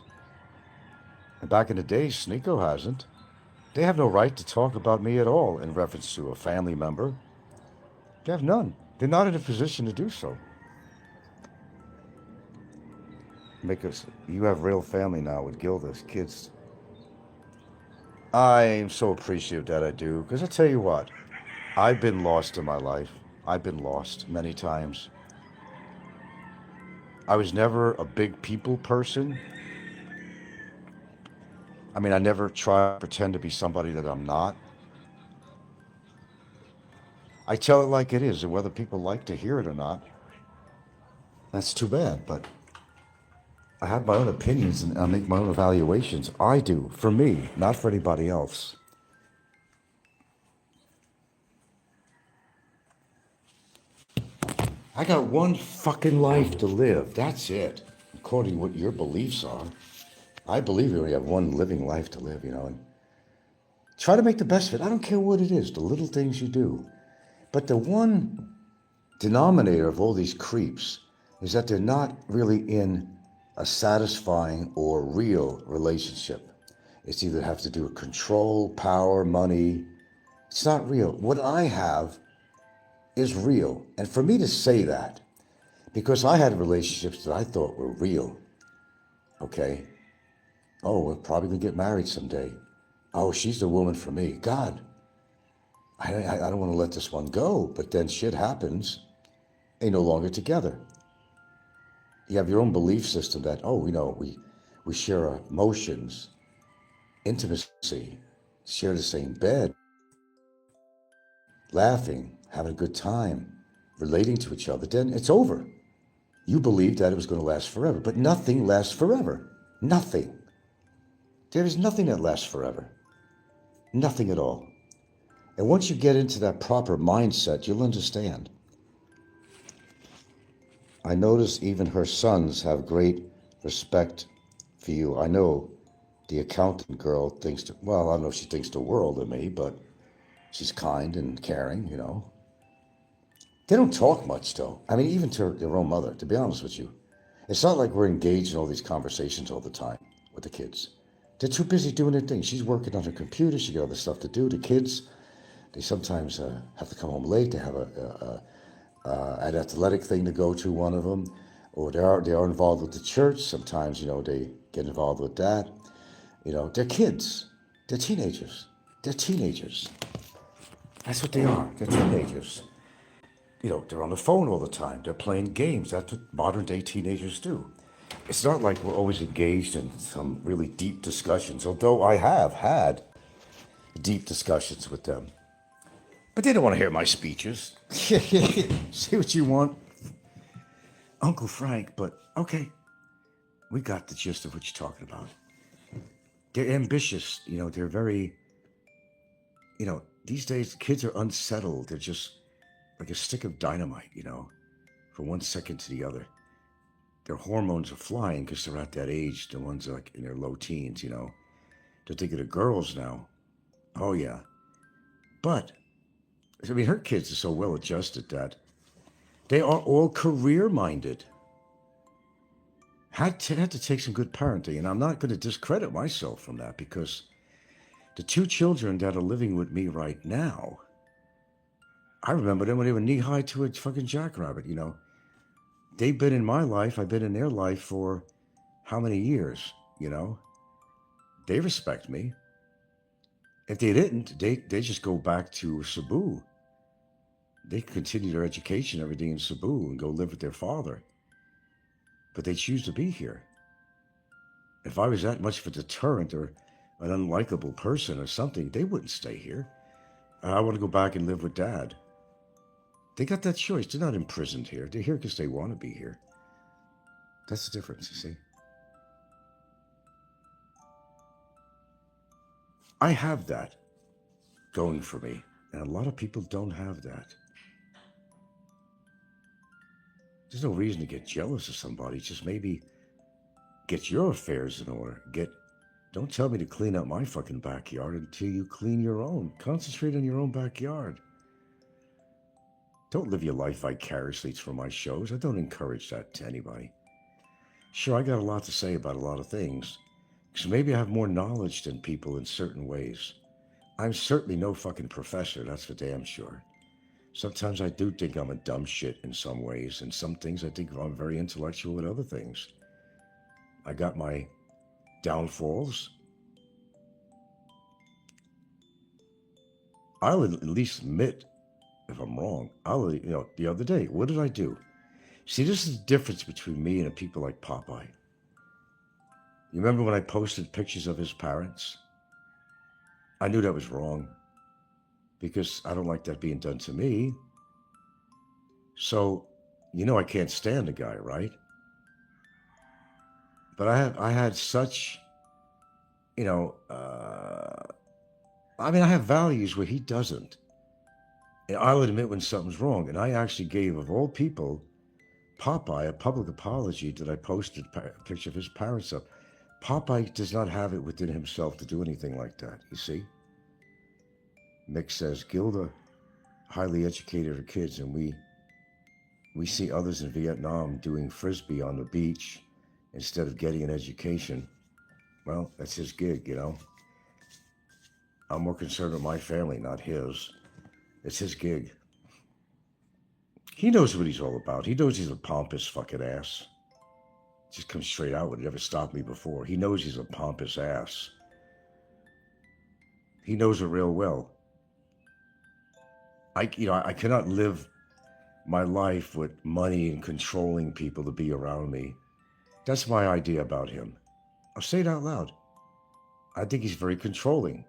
And back in the day, Snikko hasn't. They have no right to talk about me at all in reference to a family member. They have none. They're not in a position to do so. You have real family now with Gilda's kids. I'm so appreciative that I do, because I tell you what, I've been lost in my life. I've been lost many times. I was never a big people person. I mean, I never try to pretend to be somebody that I'm not. I tell it like it is, and whether people like to hear it or not, that's too bad. But I have my own opinions and I make my own evaluations. I do, for me, not for anybody else. I got one fucking life to live. That's it, according to what your beliefs are. I believe you only have one living life to live, you know, and try to make the best of it. I don't care what it is, the little things you do. But the one denominator of all these creeps is that they're not really in a satisfying or real relationship. It's either have to do with control, power, money. It's not real. What I have is real. And for me to say that, because I had relationships that I thought were real, okay? Oh, we're probably gonna get married someday. Oh, she's the woman for me. God, I don't want to let this one go. But then shit happens. They're no longer together. You have your own belief system that, oh, you know, we share our emotions, intimacy, share the same bed, laughing, having a good time, relating to each other. Then it's over. You believed that it was going to last forever, but nothing lasts forever. Nothing. There is nothing that lasts forever. Nothing at all. And once you get into that proper mindset, you'll understand. I notice even her sons have great respect for you. I know The accountant girl thinks, well, I don't know if she thinks the world of me, but she's kind and caring, you know. They don't talk much, though. I mean, even to their own mother, to be honest with you. It's not like we're engaged in all these conversations all the time with the kids. They're too busy doing their thing. She's working on her computer. She got other stuff to do. The kids, they sometimes have to come home late. They have an athletic thing to go to, one of them. Or they are involved with the church. Sometimes, you know, they get involved with that. You know, they're kids. They're teenagers. They're teenagers. That's what they are. They're teenagers. You know, they're on the phone all the time. They're playing games. That's what modern day teenagers do. It's not like we're always engaged in some really deep discussions, although I have had deep discussions with them. But they don't want to hear my speeches. Say what you want, Uncle Frank, but okay. We got the gist of what you're talking about. They're ambitious, you know, they're very, you know, these days kids are unsettled. They're just like a stick of dynamite, you know, from one second to the other. Their hormones are flying because they're at that age. The ones like in their low teens, you know. They're thinking of girls now. Oh, yeah. But, I mean, her kids are so well adjusted that they are all career-minded. Had to take some good parenting, and I'm not going to discredit myself from that because the two children that are living with me right now, I remember them when they were knee-high to a fucking jackrabbit, you know. They've been in my life, I've been in their life for how many years, you know? They respect me. If they didn't, they just go back to Cebu. They continue their education, everything in Cebu, and go live with their father. But they choose to be here. If I was that much of a deterrent or an unlikable person or something, they wouldn't stay here. I want to go back and live with Dad. They got that choice. They're not imprisoned here. They're here because they want to be here. That's the difference, you see. I have that going for me, and a lot of people don't have that. There's no reason to get jealous of somebody. Just maybe get your affairs in order. Don't tell me to clean up my fucking backyard until you clean your own. Concentrate on your own backyard. Don't live your life vicariously through my shows. I don't encourage that to anybody. Sure, I got a lot to say about a lot of things, because maybe I have more knowledge than people in certain ways. I'm certainly no fucking professor, that's for damn sure. Sometimes I do think I'm a dumb shit in some ways, and some things I think I'm very intellectual in other things. I got my downfalls. I'll at least admit if I'm wrong. The other day, what did I do? See, this is the difference between me and people like Popeye. You remember when I posted pictures of his parents? I knew that was wrong because I don't like that being done to me. So, you know I can't stand the guy, right? But I had such, you know, I have values where he doesn't. And I'll admit when something's wrong. And I actually gave, of all people, Popeye a public apology that I posted a picture of his parents up. Popeye does not have it within himself to do anything like that, you see? Mick says, Gilda, highly educated her kids, and we see others in Vietnam doing frisbee on the beach instead of getting an education. Well, that's his gig, you know? I'm more concerned with my family, not his. It's his gig. He knows what he's all about. He knows he's a pompous fucking ass. Just comes straight out. Would never stopped me before. He knows he's a pompous ass. He knows it real well. I cannot live my life with money and controlling people to be around me. That's my idea about him. I'll say it out loud. I think he's very controlling.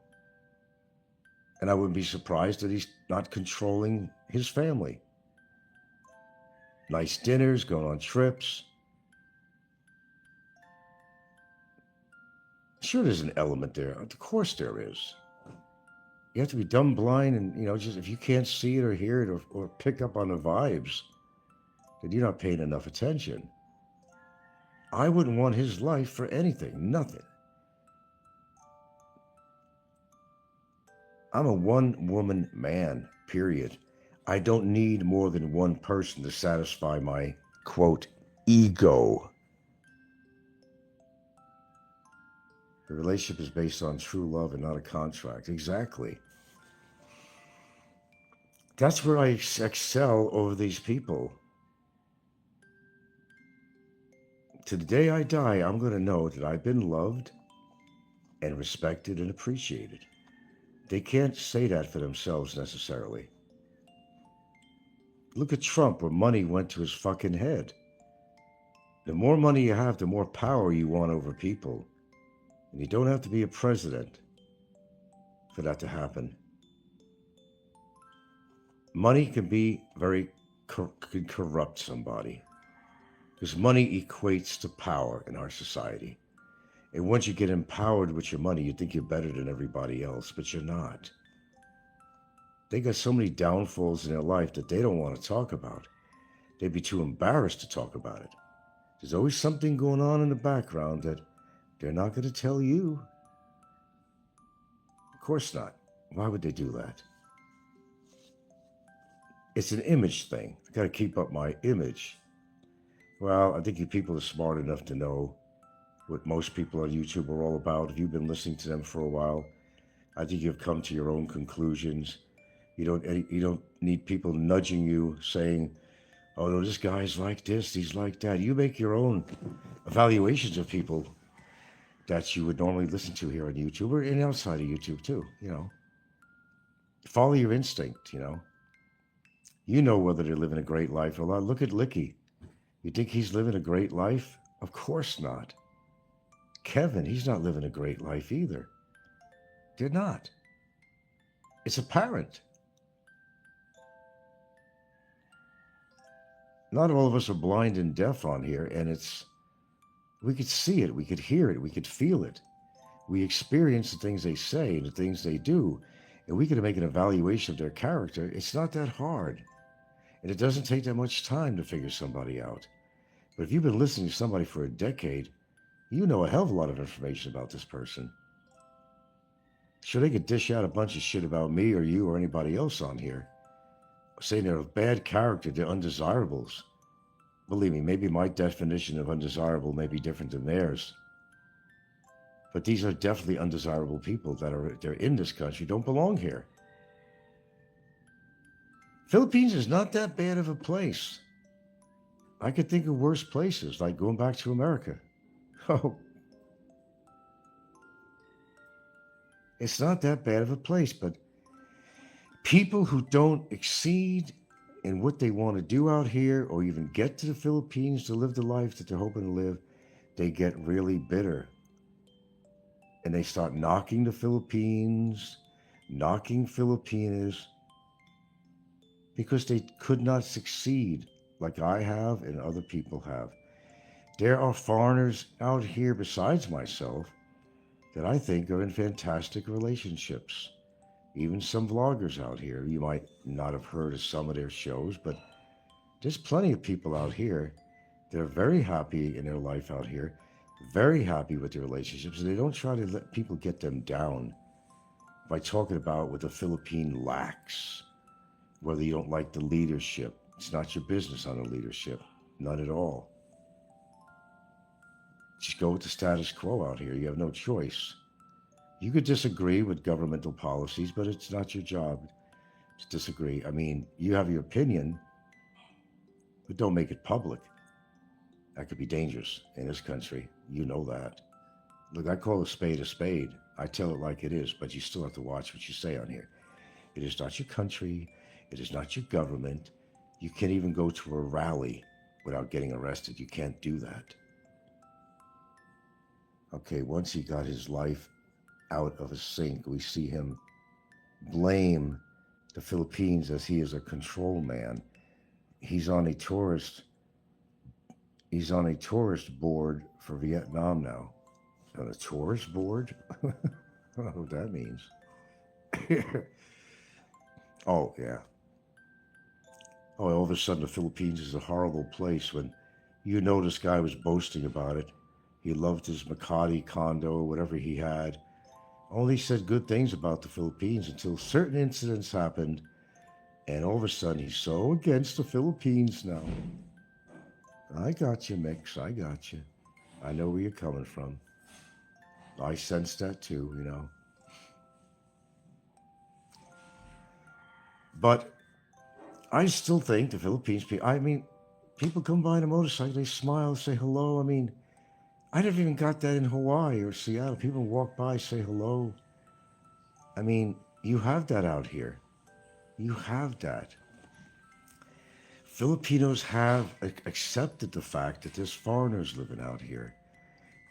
And I wouldn't be surprised that he's not controlling his family. Nice dinners, going on trips. Sure, there's an element there. Of course there is. You have to be dumb blind and, just if you can't see it or hear it or pick up on the vibes, then you're not paying enough attention. I wouldn't want his life for anything, nothing. I'm a one-woman man, period. I don't need more than one person to satisfy my, quote, ego. The relationship is based on true love and not a contract. Exactly. That's where I excel over these people. To the day I die, I'm going to know that I've been loved and respected and appreciated. They can't say that for themselves necessarily. Look at Trump, where money went to his fucking head. The more money you have, the more power you want over people. And you don't have to be a president for that to happen. Money can be can corrupt somebody. Because money equates to power in our society. And once you get empowered with your money, you think you're better than everybody else, but you're not. They got so many downfalls in their life that they don't want to talk about. They'd be too embarrassed to talk about it. There's always something going on in the background that they're not going to tell you. Of course not. Why would they do that? It's an image thing. I got to keep up my image. Well, I think you people are smart enough to know what most people on YouTube are all about. If you've been listening to them for a while, I think you've come to your own conclusions. You don't need people nudging you, saying, "Oh no, this guy's like this, he's like that." You make your own evaluations of people that you would normally listen to here on YouTube or outside of YouTube too. Follow your instinct. You know whether they're living a great life or not. Look at Licky. You think he's living a great life? Of course not. Kevin, he's not living a great life either. They're not. It's apparent. Not all of us are blind and deaf on here, and we could see it, we could hear it, we could feel it. We experience the things they say and the things they do, and we can make an evaluation of their character. It's not that hard, and it doesn't take that much time to figure somebody out. But if you've been listening to somebody for a decade, you know a hell of a lot of information about this person. Sure, they could dish out a bunch of shit about me or you or anybody else on here, saying they're of bad character, they're undesirables. Believe me, maybe my definition of undesirable may be different than theirs. But these are definitely undesirable people they're in this country, don't belong here. Philippines is not that bad of a place. I could think of worse places, like going back to America. Oh, it's not that bad of a place, but people who don't exceed in what they want to do out here or even get to the Philippines to live the life that they're hoping to live, they get really bitter. And they start knocking the Philippines, knocking Filipinos, because they could not succeed like I have and other people have. There are foreigners out here besides myself that I think are in fantastic relationships. Even some vloggers out here. You might not have heard of some of their shows, but there's plenty of people out here that are very happy in their life out here, very happy with their relationships, and they don't try to let people get them down by talking about what the Philippine lacks, whether you don't like the leadership. It's not your business on the leadership, none at all. Just go with the status quo out here. You have no choice. You could disagree with governmental policies, but it's not your job to disagree. I mean, you have your opinion, but don't make it public. That could be dangerous in this country. You know that. Look, I call a spade a spade. I tell it like it is, but you still have to watch what you say on here. It is not your country. It is not your government. You can't even go to a rally without getting arrested. You can't do that. Okay, once he got his life out of a sink, we see him blame the Philippines as he is a control man. He's on a tourist board for Vietnam now. On a tourist board? I don't know what that means. Oh, yeah. Oh, all of a sudden the Philippines is a horrible place when this guy was boasting about it. He loved his Makati condo, whatever he had. only said good things about the Philippines until certain incidents happened, and all of a sudden he's so against the Philippines now. I got you, Mix. I got you. I know where you're coming from. I sense that too, you know. But I still think the Philippines people, I mean, people come by on a motorcycle, they smile, say hello. I mean, I never even got that in Hawaii or Seattle. People walk by, say hello. I mean, you have that out here. You have that. Filipinos have accepted the fact that there's foreigners living out here.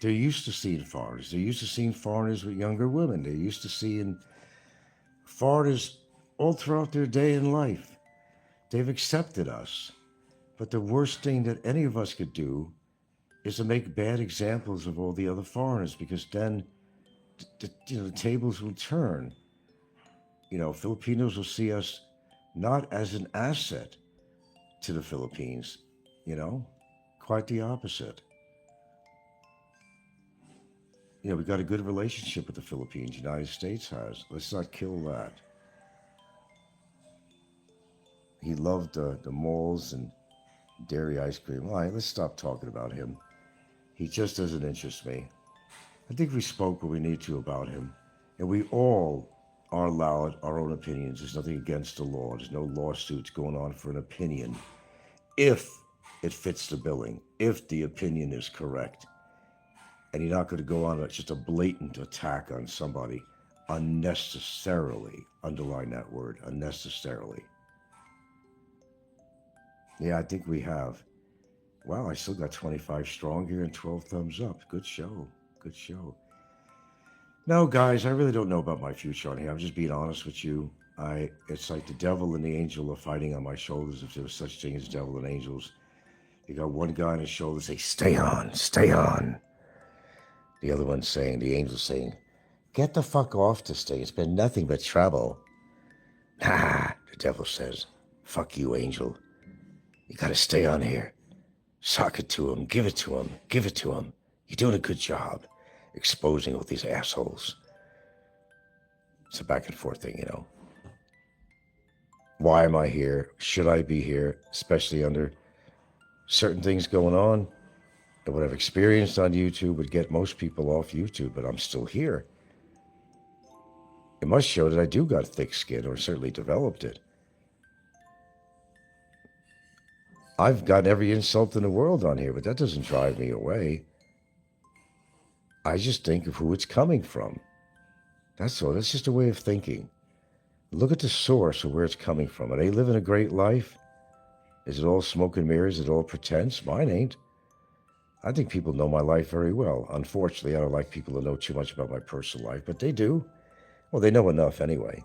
They're used to seeing foreigners. They're used to seeing foreigners with younger women. They're used to seeing foreigners all throughout their day in life. They've accepted us. But the worst thing that any of us could do is to make bad examples of all the other foreigners, because then the tables will turn. Filipinos will see us not as an asset to the Philippines, quite the opposite. We've got a good relationship with the Philippines. United States has. Let's not kill that. He loved the malls and dairy ice cream. All right, let's stop talking about him. He just doesn't interest me. I think we spoke what we need to about him. And we all are allowed our own opinions. There's nothing against the law. There's no lawsuits going on for an opinion. If it fits the billing, if the opinion is correct. And you're not going to go on just a blatant attack on somebody unnecessarily. Underline that word, unnecessarily. Yeah, I think we have. Wow, I still got 25 strong here and 12 thumbs up. Good show. Good show. No, guys, I really don't know about my future on here. I'm just being honest with you. It's like the devil and the angel are fighting on my shoulders, if there was such thing as devil and angels. You got one guy on his shoulder saying, stay on, stay on. The other one saying, the angel saying, get the fuck off this thing. It's been nothing but trouble. Nah, the devil says, fuck you, angel. You gotta stay on here. Sock it to him, give it to him, give it to him. You're doing a good job exposing all these assholes. It's a back and forth thing, Why am I here? Should I be here? Especially under certain things going on. And what I've experienced on YouTube would get most people off YouTube, but I'm still here. It must show that I do got thick skin, or certainly developed it. I've got every insult in the world on here, but that doesn't drive me away. I just think of who it's coming from. That's all. That's just a way of thinking. Look at the source of where it's coming from. Are they living a great life? Is it all smoke and mirrors? Is it all pretense? Mine ain't. I think people know my life very well. Unfortunately, I don't like people to know too much about my personal life, but they do. Well, they know enough anyway.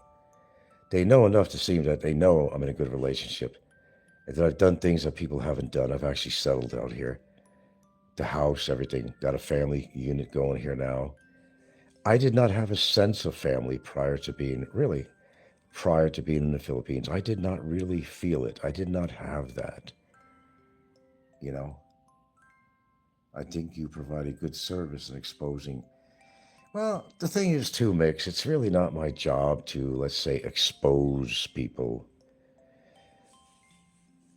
They know enough to seem that they know I'm in a good relationship, and that I've done things that people haven't done. I've actually settled out here. The house, everything. Got a family unit going here now. I did not have a sense of family prior to being in the Philippines. I did not really feel it. I did not have that. I think you provide a good service in exposing. Well, the thing is too, Mix, it's really not my job to, let's say, expose people.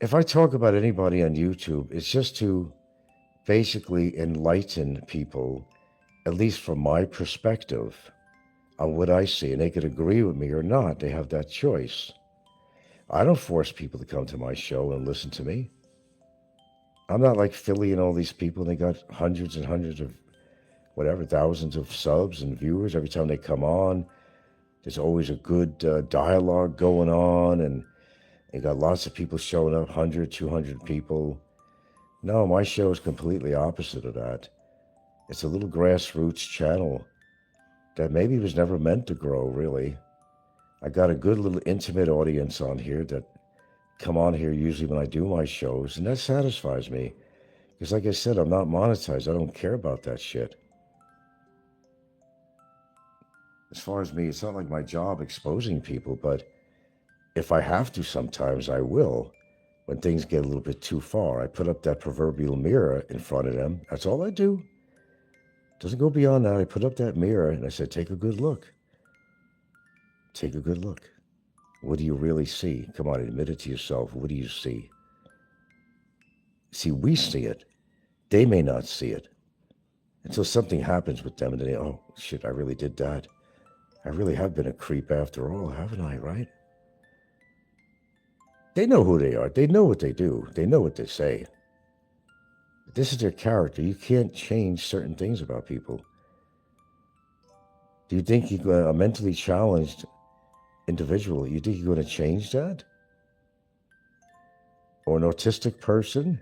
If I talk about anybody on YouTube, it's just to basically enlighten people, at least from my perspective, on what I see. And they could agree with me or not. They have that choice. I don't force people to come to my show and listen to me. I'm not like Philly and all these people. They got hundreds and hundreds of thousands of subs and viewers every time they come on. There's always a good dialogue going on, and they got lots of people showing up, 100, 200 people. No, my show is completely opposite of that. It's a little grassroots channel that maybe was never meant to grow, really. I got a good little intimate audience on here that come on here usually when I do my shows, and that satisfies me. Because like I said, I'm not monetized. I don't care about that shit. As far as me, it's not like my job exposing people, but if I have to sometimes, I will. When things get a little bit too far, I put up that proverbial mirror in front of them. That's all I do. Doesn't go beyond that. I put up that mirror and I said, take a good look. Take a good look. What do you really see? Come on, admit it to yourself. What do you see? See, we see it. They may not see it until something happens with them and they, oh, shit, I really did that. I really have been a creep after all, haven't I, right? They know who they are. They know what they do. They know what they say. This is their character. You can't change certain things about people. Do you think you're a mentally challenged individual, you think you're going to change that? Or an autistic person?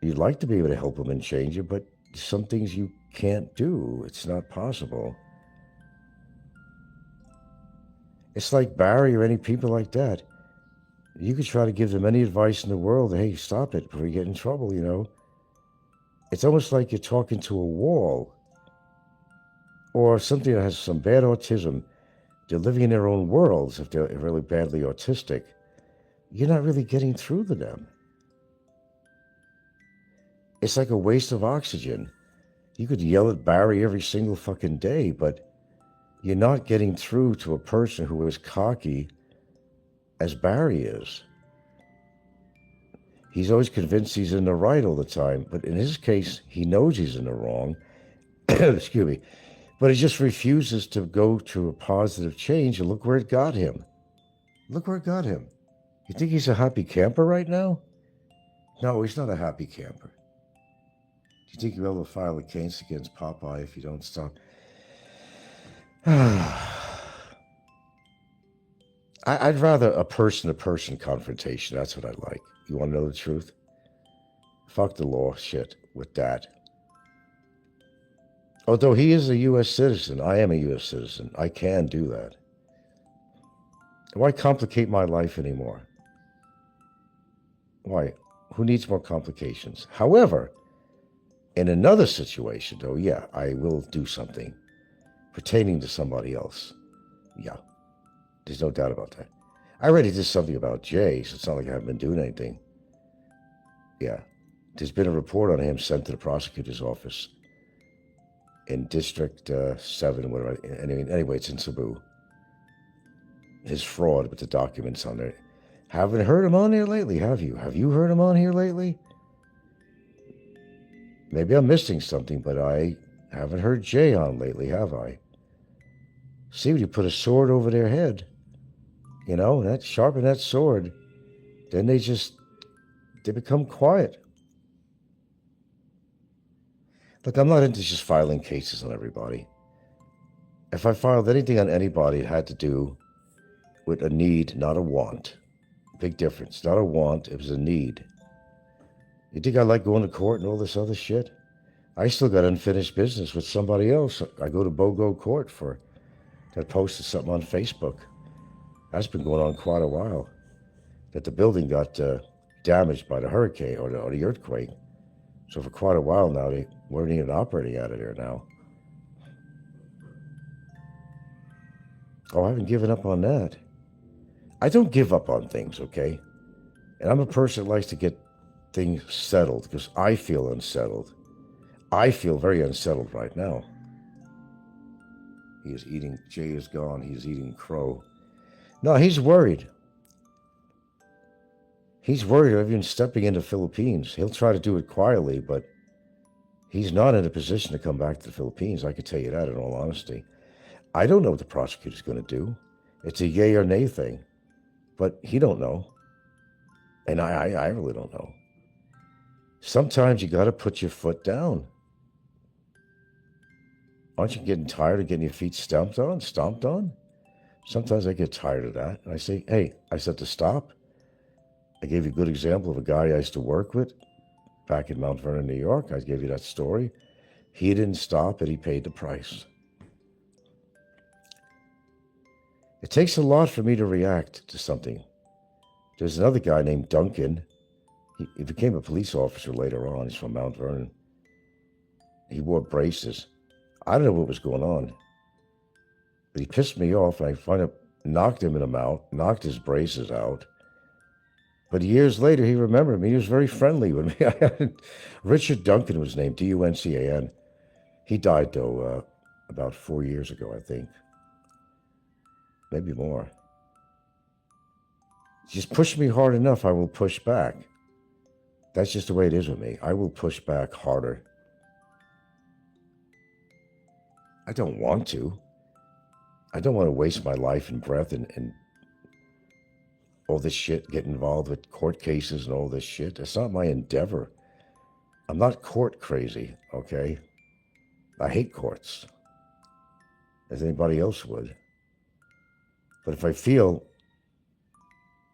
You'd like to be able to help them and change it, but some things you can't do. It's not possible. It's like Barry or any people like that. You could try to give them any advice in the world. Hey, stop it before you get in trouble, you know. It's almost like you're talking to a wall. Or something that has some bad autism. They're living in their own worlds if they're really badly autistic. You're not really getting through to them. It's like a waste of oxygen. You could yell at Barry every single fucking day, but you're not getting through to a person who is cocky as Barry is. He's always convinced he's in the right all the time, but in his case, he knows he's in the wrong. Excuse me. But he just refuses to go to a positive change, and look where it got him. Look where it got him. You think he's a happy camper right now? No, he's not a happy camper. Do you think you'll be able to file a case against Popeye if you don't stop? I'd rather a person-to-person confrontation. That's what I like. You want to know the truth? Fuck the law shit with that. Although he is a U.S. citizen, I am a U.S. citizen. I can do that. Why complicate my life anymore? Why? Who needs more complications? However, in another situation, though, yeah, I will do something pertaining to somebody else. Yeah, there's no doubt about that. I already did something about Jay, so it's not like I haven't been doing anything. Yeah, there's been a report on him sent to the prosecutor's office in District 7, whatever. Anyway, it's in Cebu. His fraud with the documents on there. Haven't heard him on there lately, have you? Have you heard him on here lately? Maybe I'm missing something, but I haven't heard Jay on lately, have I? See, when you put a sword over their head, you know, that sharpen that sword, then they become quiet. Look, I'm not into just filing cases on everybody. If I filed anything on anybody, it had to do with a need, not a want. Big difference. Not a want, it was a need. You think I like going to court and all this other shit? I still got unfinished business with somebody else. I go to BOGO court for that posted something on Facebook. That's been going on quite a while. That the building got damaged by the hurricane or the earthquake. So for quite a while now, they weren't even operating out of there now. Oh, I haven't given up on that. I don't give up on things, okay? And I'm a person that likes to get things settled because I feel unsettled. I feel very unsettled right now. He is eating, Jay is gone, he's eating crow. No, he's worried. He's worried of even stepping into the Philippines. He'll try to do it quietly, but he's not in a position to come back to the Philippines. I could tell you that in all honesty. I don't know what the prosecutor's going to do. It's a yay or nay thing, but he don't know. And I really don't know. Sometimes you got to put your foot down. Aren't you getting tired of getting your feet stomped on? Sometimes I get tired of that. And I say, hey, I said to stop. I gave you a good example of a guy I used to work with back in Mount Vernon, New York. I gave you that story. He didn't stop and he paid the price. It takes a lot for me to react to something. There's another guy named Duncan. He became a police officer later on. He's from Mount Vernon. He wore braces. I don't know what was going on. But he pissed me off, and I finally knocked him in the mouth, knocked his braces out. But years later, he remembered me. He was very friendly with me. Richard Duncan was named, D-U-N-C-A-N. He died, though, about 4 years ago, I think. Maybe more. Just push me hard enough, I will push back. That's just the way it is with me. I will push back harder. I don't want to. I don't want to waste my life and breath and all this shit, get involved with court cases and all this shit. It's not my endeavor. I'm not court crazy, okay? I hate courts, as anybody else would. But if I feel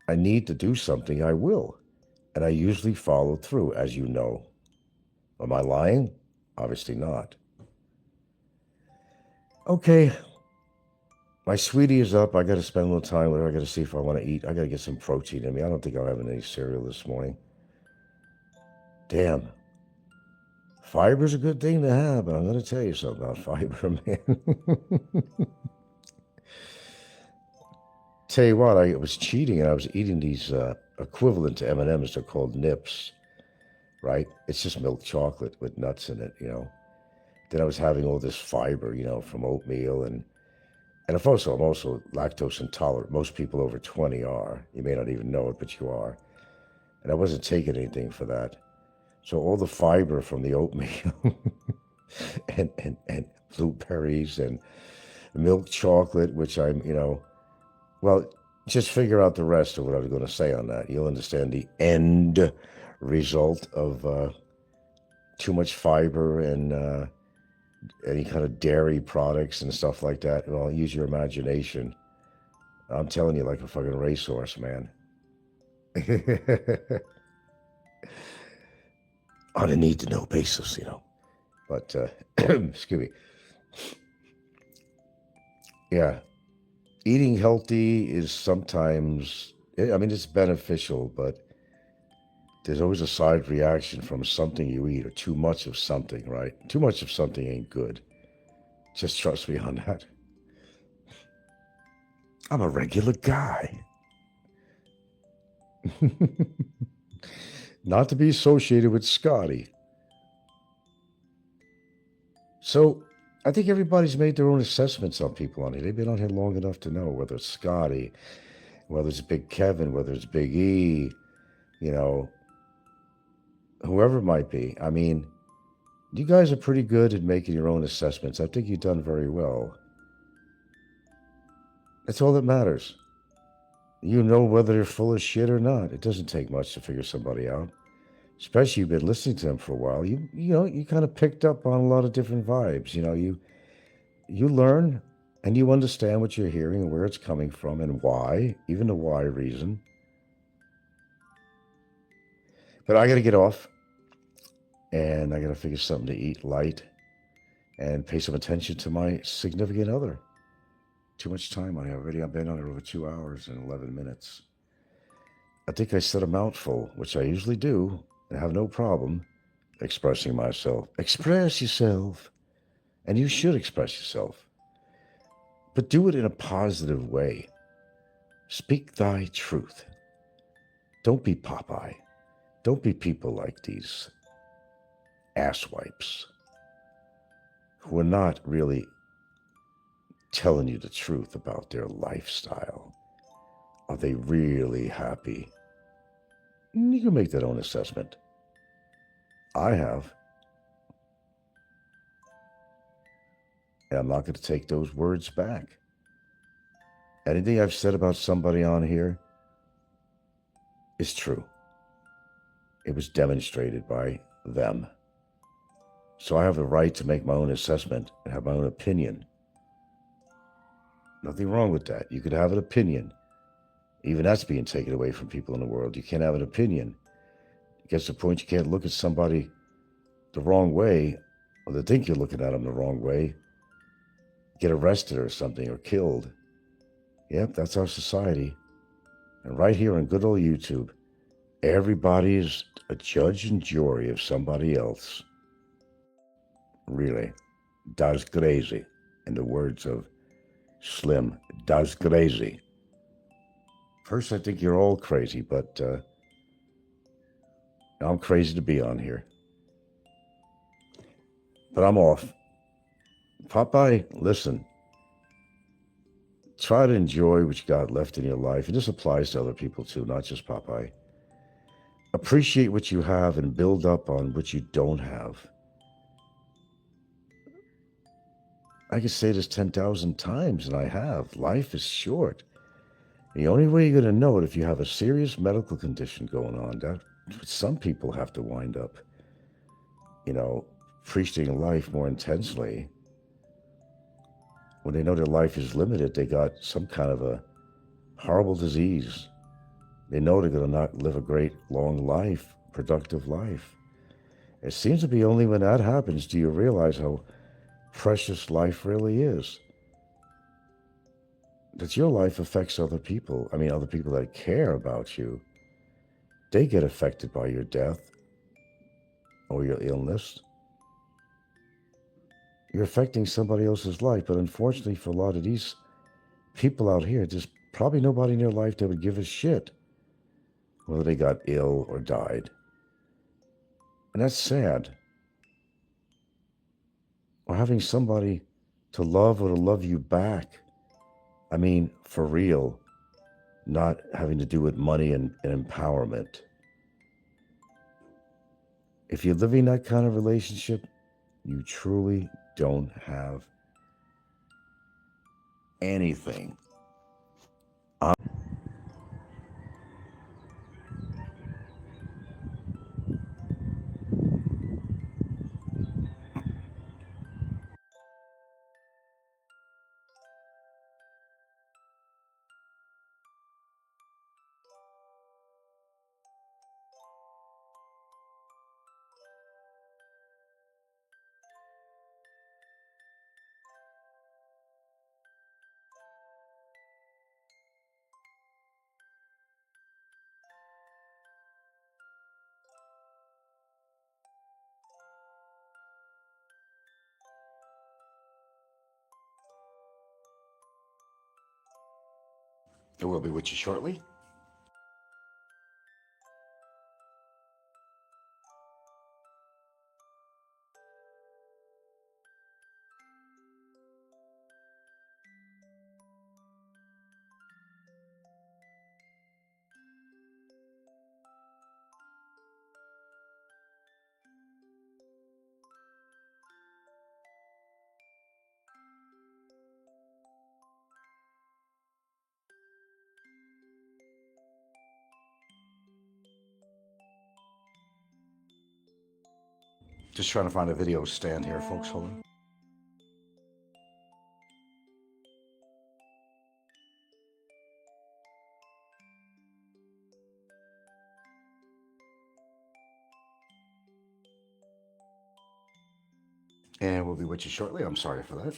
I need to do something, I will. And I usually follow through, as you know. Am I lying? Obviously not. Okay. My sweetie is up. I got to spend a little time with her. I got to see if I want to eat. I got to get some protein in me. I don't think I'm having any cereal this morning. Damn. Fiber's a good thing to have, but I'm going to tell you something about fiber, man. Tell you what, I was cheating and I was eating these equivalent to M&Ms. They're called Nips, right? It's just milk chocolate with nuts in it, you know. Then I was having all this fiber, you know, from oatmeal and I'm also lactose intolerant. Most people over 20 are. You may not even know it, but you are. And I wasn't taking anything for that. So all the fiber from the oatmeal and blueberries and milk chocolate, which I'm, you know, well, just figure out the rest of what I was going to say on that. You'll understand the end result of too much fiber and any kind of dairy products and stuff like that. Well, use your imagination. I'm telling you, like a fucking racehorse, man. On a need-to-know basis, you know. But, excuse me. Yeah. Eating healthy is sometimes, I mean, it's beneficial, but there's always a side reaction from something you eat or too much of something, right? Too much of something ain't good. Just trust me on that. I'm a regular guy. Not to be associated with Scotty. So I think everybody's made their own assessments on people on here. They've been on here long enough to know whether it's Scotty, whether it's Big Kevin, whether it's Big E, you know, whoever it might be. I mean, you guys are pretty good at making your own assessments. I think you've done very well. That's all that matters. You know whether they're full of shit or not. It doesn't take much to figure somebody out. Especially you've been listening to them for a while. You know, you kind of picked up on a lot of different vibes. You know, you learn and you understand what you're hearing and where it's coming from and why, even the why reason. But I got to get off and I got to figure something to eat light and pay some attention to my significant other. Too much time on it already. I've been on it over 2 hours and 11 minutes. I think I said a mouthful, which I usually do, and have no problem expressing myself. Express yourself. And you should express yourself. But do it in a positive way. Speak thy truth. Don't be Popeye. Don't be people like these asswipes who are not really telling you the truth about their lifestyle. Are they really happy? You can make that own assessment. I have. And I'm not going to take those words back. Anything I've said about somebody on here is true. It was demonstrated by them. So I have the right to make my own assessment and have my own opinion. Nothing wrong with that. You could have an opinion. Even that's being taken away from people in the world. You can't have an opinion. It gets to the point you can't look at somebody the wrong way, or they think you're looking at them the wrong way, get arrested or something, or killed. Yep, that's our society. And right here on good old YouTube, everybody is a judge and jury of somebody else. Really. Das crazy. In the words of Slim, das crazy. First, I think you're all crazy, but I'm crazy to be on here. But I'm off. Popeye, listen, try to enjoy what you got left in your life. And this applies to other people too, not just Popeye. Appreciate what you have and build up on what you don't have. I can say this 10,000 times, and I have. Life is short. The only way you're going to know it if you have a serious medical condition going on. That some people have to wind up, appreciating life more intensely. When they know their life is limited, they got some kind of a horrible disease. They know they're going to not live a great, long life, productive life. It seems to be only when that happens do you realize how precious life really is. That your life affects other people. I mean, other people that care about you. They get affected by your death or your illness. You're affecting somebody else's life, but unfortunately for a lot of these people out here, there's probably nobody in their life that would give a shit whether they got ill or died. And that's sad. Or having somebody to love or to love you back. I mean, for real, not having to do with money and empowerment. If you're living that kind of relationship, you truly don't have anything. It will be with you shortly. Just trying to find a video stand here, folks. Hold on. And we'll be with you shortly. I'm sorry for that.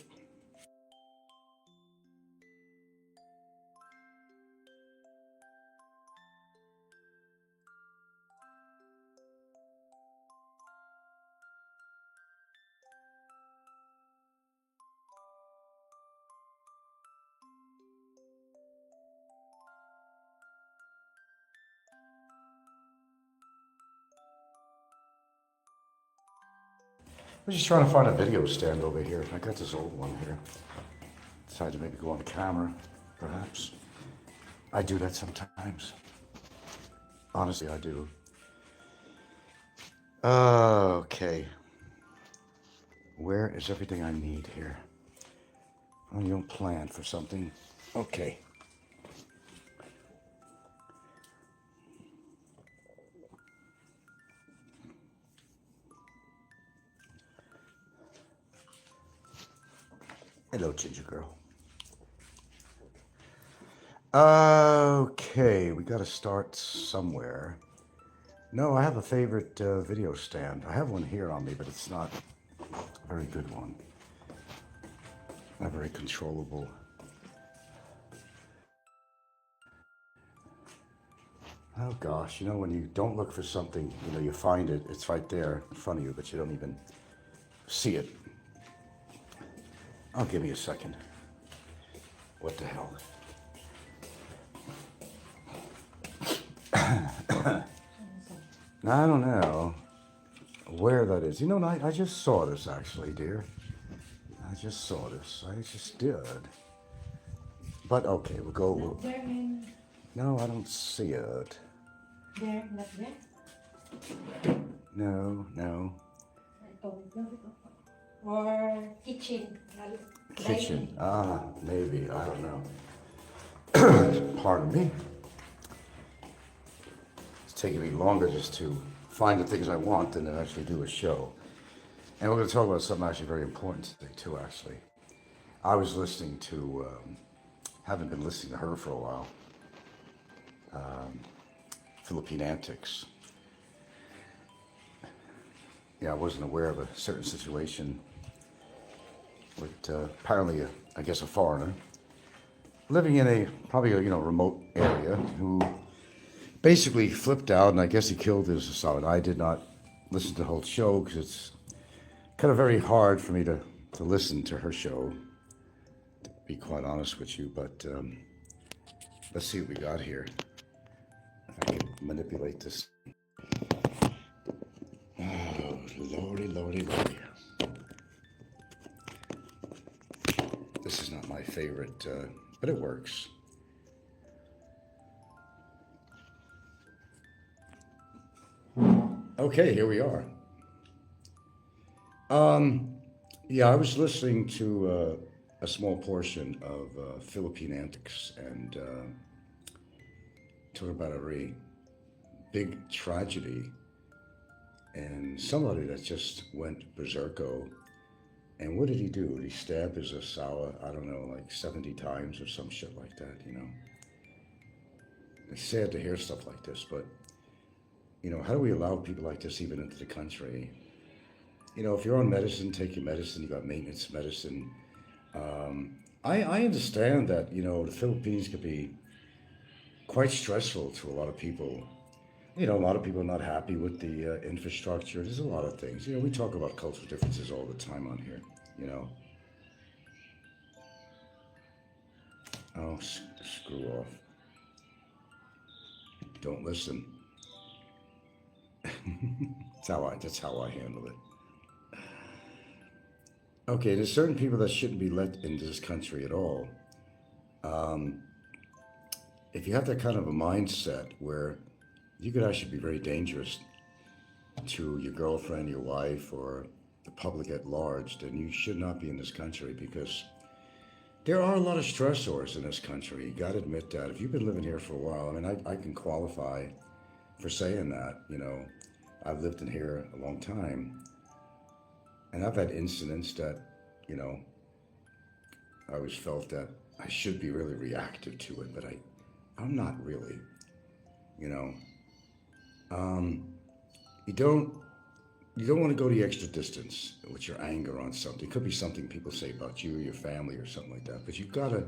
I'm just trying to find a video stand over here. I got this old one here. Decided to maybe go on camera, perhaps. I do that sometimes. Honestly, I do. Okay. Where is everything I need here? Oh, you don't plan for something? Okay. Hello, Ginger Girl. Okay, we got to start somewhere. No, I have a favorite video stand. I have one here on me, but it's not a very good one. Not very controllable. Oh gosh, when you don't look for something, you find it, it's right there in front of you, but you don't even see it. Oh, give me a second. What the hell? I don't know where that is. I just saw this actually, dear. I I just saw this. I just did. But okay, we'll go. Not there, man. No, I don't see it. There, not there. No, no. Or kitchen. Kitchen. Ah, maybe. I don't know. Pardon me. It's taking me longer just to find the things I want than to actually do a show. And we're going to talk about something actually very important today, too, actually. I was listening to, haven't been listening to her for a while, Philippine Antics. Yeah, I wasn't aware of a certain situation with apparently, I guess, a foreigner living in a probably a remote area who basically flipped out, and I guess he killed his assailant. I did not listen to the whole show because it's kind of very hard for me to listen to her show, to be quite honest with you. But let's see what we got here. If I can manipulate this. Oh, lordy, lordy, lordy. This is not my favorite, but it works. Okay, here we are. Yeah, I was listening to a small portion of Philippine Antics and talking about a very big tragedy and somebody that just went berserko. And what did he do? He stabbed his assailant, I don't know, like 70 times or some shit like that, It's sad to hear stuff like this, but, how do we allow people like this even into the country? If you're on medicine, take your medicine, you got maintenance medicine. I understand that, the Philippines could be quite stressful to a lot of people. A lot of people are not happy with the infrastructure. There's a lot of things. We talk about cultural differences all the time on here, Oh, screw off. Don't listen. That's how I handle it. Okay, there's certain people that shouldn't be let into this country at all. If you have that kind of a mindset where you could actually be very dangerous to your girlfriend, your wife, or the public at large, then you should not be in this country, because there are a lot of stressors in this country. You got to admit that. If you've been living here for a while, I can qualify for saying that. I've lived in here a long time, and I've had incidents that, I always felt that I should be really reactive to it, but I'm not really, You don't want to go the extra distance with your anger on something. It could be something people say about you or your family or something like that, but you've got to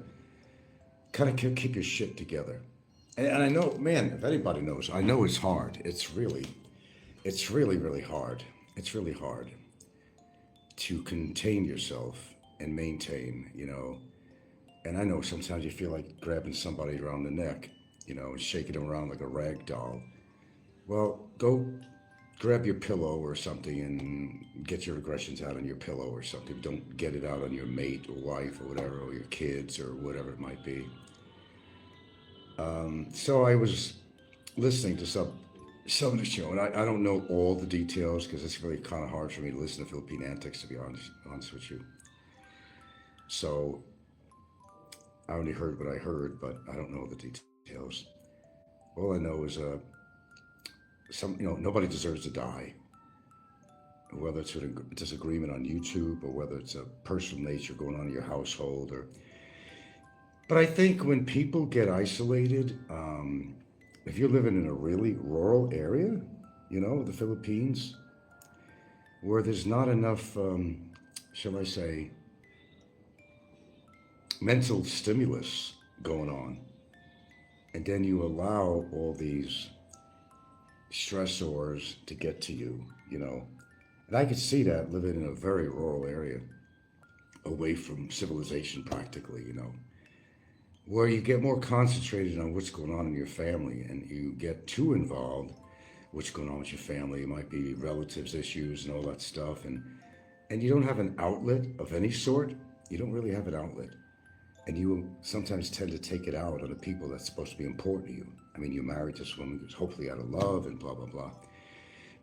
kind of keep your shit together. And I know, man, if anybody knows, I know it's hard. It's really, really hard. It's really hard to contain yourself and maintain, And I know sometimes you feel like grabbing somebody around the neck, and shaking them around like a rag doll. Well, go grab your pillow or something and get your aggressions out on your pillow or something. Don't get it out on your mate or wife or whatever, or your kids or whatever it might be. So I was listening to some of the show, and I don't know all the details because it's really kind of hard for me to listen to Philippine Antics, to be honest with you. So I only heard what I heard, but I don't know the details. All I know is nobody deserves to die. Whether it's a disagreement on YouTube or whether it's a personal nature going on in your household, but I think when people get isolated, if you're living in a really rural area, the Philippines, where there's not enough, shall I say, mental stimulus going on, and then you allow all these stressors to get to you, And I could see that living in a very rural area, away from civilization practically, where you get more concentrated on what's going on in your family, and you get too involved what's going on with your family. It might be relatives issues and all that stuff, and and you don't have an outlet of any sort, you don't really have an outlet. And you will sometimes tend to take it out on the people that's supposed to be important to you. I mean, you married this woman who's hopefully out of love and blah, blah, blah.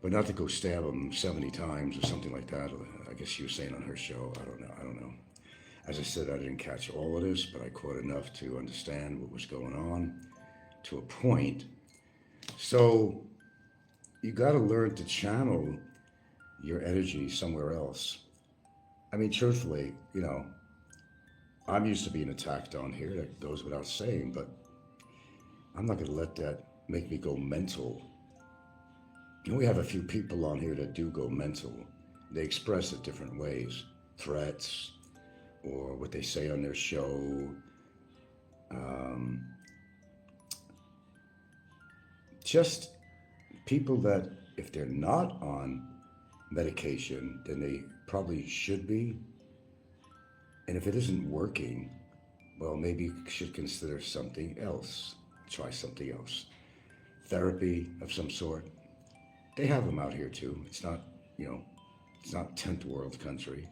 But not to go stab them 70 times or something like that. I guess she was saying on her show. I don't know. As I said, I didn't catch all of this, but I caught enough to understand what was going on to a point. So you got to learn to channel your energy somewhere else. I mean, truthfully, I'm used to being attacked on here. That goes without saying, but I'm not going to let that make me go mental. We have a few people on here that do go mental. They express it different ways. Threats, or what they say on their show. Just people that, if they're not on medication, then they probably should be. And if it isn't working, well, maybe you should consider something else. Try something else. Therapy of some sort. They have them out here too. It's not, it's not 10th world country.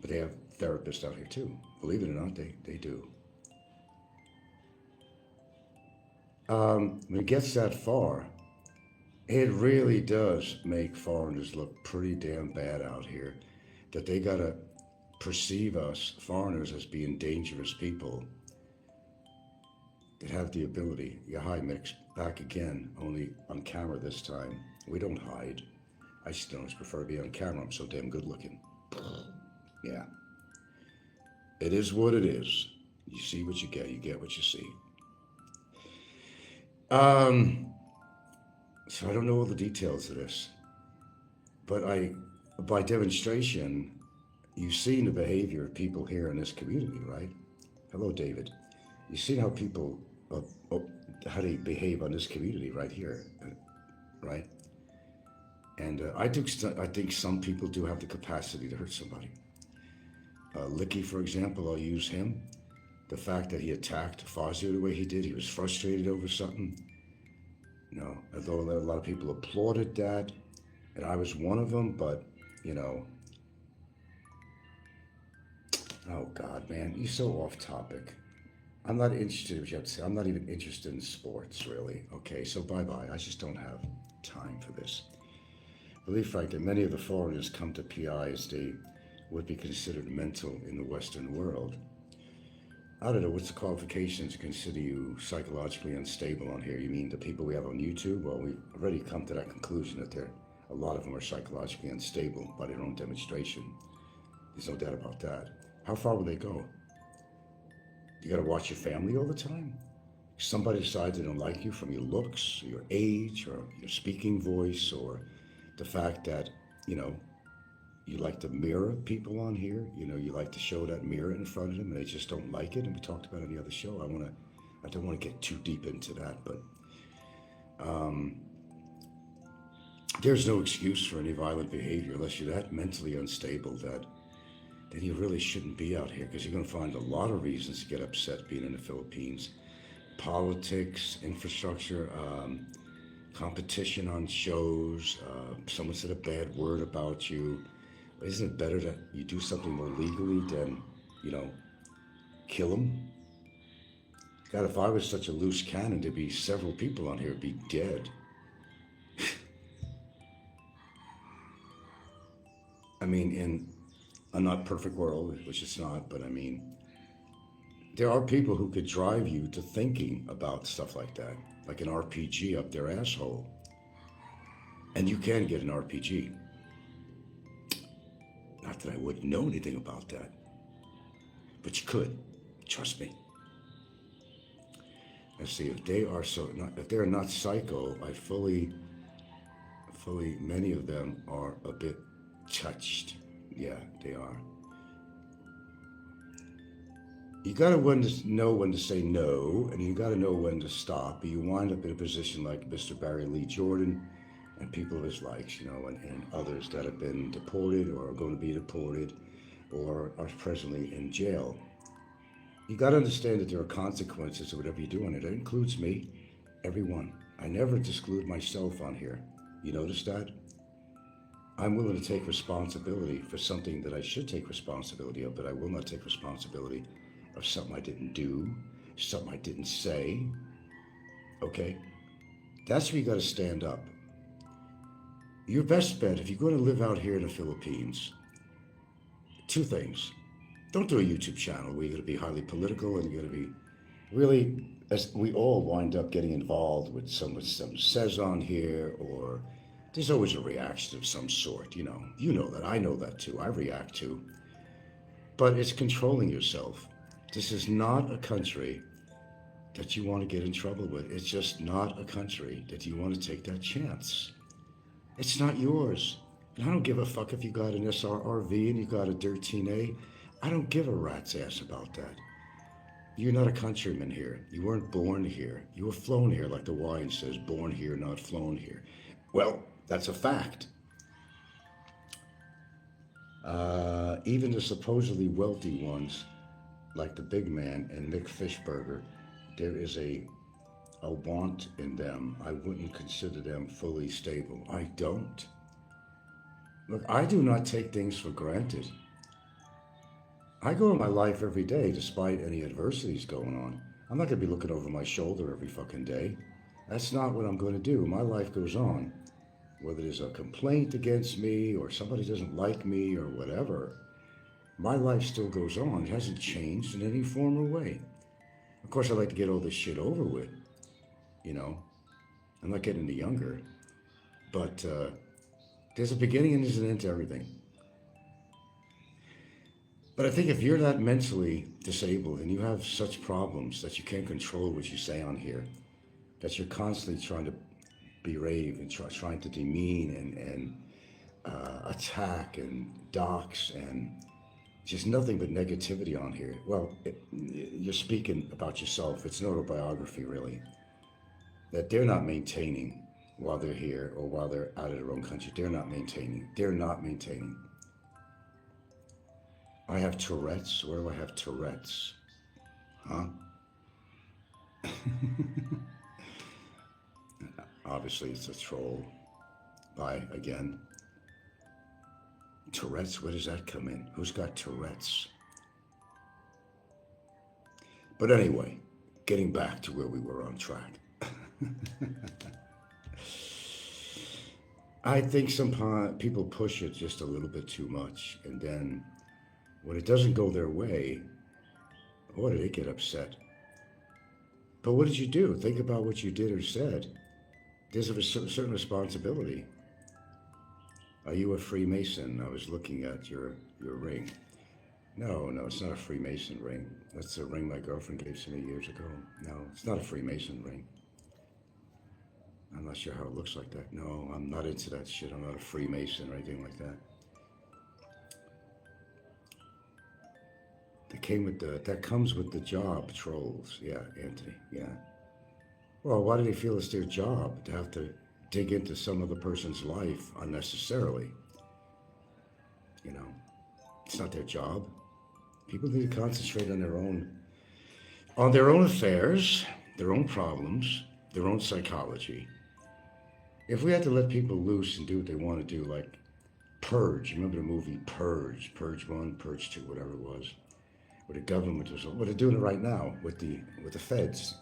But they have therapists out here too. Believe it or not, they do. When it gets that far, it really does make foreigners look pretty damn bad out here. That they gotta perceive us, foreigners, as being dangerous people that have the ability. Yeah, hi, Mix. Back again, only on camera this time. We don't hide. I still prefer to be on camera. I'm so damn good looking. Yeah. It is what it is. You see what you get what you see. So I don't know all the details of this, but by demonstration, you've seen the behavior of people here in this community, right? Hello, David. You've seen how people, how they behave on this community right here, right? And I think some people do have the capacity to hurt somebody. Licky, for example, I'll use him. The fact that he attacked Fazio the way he did, he was frustrated over something. Although a lot of people applauded that, and I was one of them, but, oh God, man, you're so off topic. I'm not interested in what you have to say. I'm not even interested in sports, really. Okay, so bye-bye. I just don't have time for this. Believe, Frank, that many of the foreigners come to PI as they would be considered mental in the Western world. I don't know, what's the qualifications to consider you psychologically unstable on here? You mean the people we have on YouTube? Well, we've already come to that conclusion that a lot of them are psychologically unstable by their own demonstration. There's no doubt about that. How far will they go? You gotta watch your family all the time? Somebody decides they don't like you from your looks, your age, or your speaking voice, or the fact that, you like to mirror people on here. You like to show that mirror in front of them, and they just don't like it. And we talked about it on the other show. I don't want to get too deep into that, but there's no excuse for any violent behavior unless you're that mentally unstable that then you really shouldn't be out here, because you're going to find a lot of reasons to get upset being in the Philippines. Politics, infrastructure, competition on shows, someone said a bad word about you. Isn't it better that you do something more legally than, kill them? God, if I was such a loose cannon, there'd be several people on here would be dead. I mean, in a not perfect world, which it's not, but I mean, there are people who could drive you to thinking about stuff like that, like an RPG up their asshole. And you can get an RPG. Not that I wouldn't know anything about that, but you could, trust me. Let's see, if they're not psycho, many of them are a bit touched. Yeah, they are. You gotta know when to say no, and you gotta know when to stop. But you wind up in a position like Mr. Barry Lee Jordan and people of his likes, and others that have been deported or are going to be deported or are presently in jail. You got to understand that there are consequences to whatever you do on it. That includes me, everyone. I never exclude myself on here. You notice that? I'm willing to take responsibility for something that I should take responsibility of, but I will not take responsibility of something I didn't do, something I didn't say. Okay? That's where you got to stand up. Your best bet, if you're going to live out here in the Philippines, two things. Don't do a YouTube channel where you're going to be highly political and you're going to be really, as we all wind up getting involved with someone says on here, or there's always a reaction of some sort, you know. You know that. I know that too. I react too. But it's controlling yourself. This is not a country that you want to get in trouble with. It's just not a country that you want to take that chance. It's not yours. And I don't give a fuck if you got an SRRV and you got a 13A. I don't give a rat's ass about that. You're not a countryman here. You weren't born here. You were flown here, like the wine says, born here, not flown here. Well, that's a fact. Even the supposedly wealthy ones, like the big man and Mick Fishburger, there is a want in them. I wouldn't consider them fully stable. I don't. Look, I do not take things for granted. I go in my life every day despite any adversities going on. I'm not going to be looking over my shoulder every fucking day. That's not what I'm going to do. My life goes on. Whether there's a complaint against me or somebody doesn't like me or whatever, my life still goes on. It hasn't changed in any form or way. Of course, I like to get all this shit over with. You know, I'm not getting any younger. But there's a beginning and there's an end to everything. But I think if you're that mentally disabled and you have such problems that you can't control what you say on here, that you're constantly trying to berate and trying to demean and attack and dox and just nothing but negativity on here, well, you're speaking about yourself. It's an autobiography, really, that they're not maintaining while they're here or while they're out of their own country. They're not maintaining. They're not maintaining. I have Tourette's. Where do I have Tourette's? Huh? Obviously, it's a troll. Bye again. Tourette's, where does that come in? Who's got Tourette's? But anyway, getting back to where we were on track. I think some people push it just a little bit too much, and then when it doesn't go their way, boy, do they get upset. But what did you do? Think about what you did or said. There's a certain responsibility. Are you a Freemason? I was looking at your ring. No, it's not a Freemason ring. That's a ring my girlfriend gave to me years ago. No, it's not a Freemason ring. I'm not sure how it looks like that. No, I'm not into that shit. I'm not a Freemason or anything like that. That comes with the job, trolls. Yeah, Anthony, yeah. Well, why do they feel it's their job to have to dig into some other person's life unnecessarily? You know, it's not their job. People need to concentrate on their own affairs, their own problems, their own psychology. If we had to let people loose and do what they want to do, like Purge, remember the movie Purge, Purge 1, Purge 2, whatever it was, where the government was, well, they're doing it right now with the feds.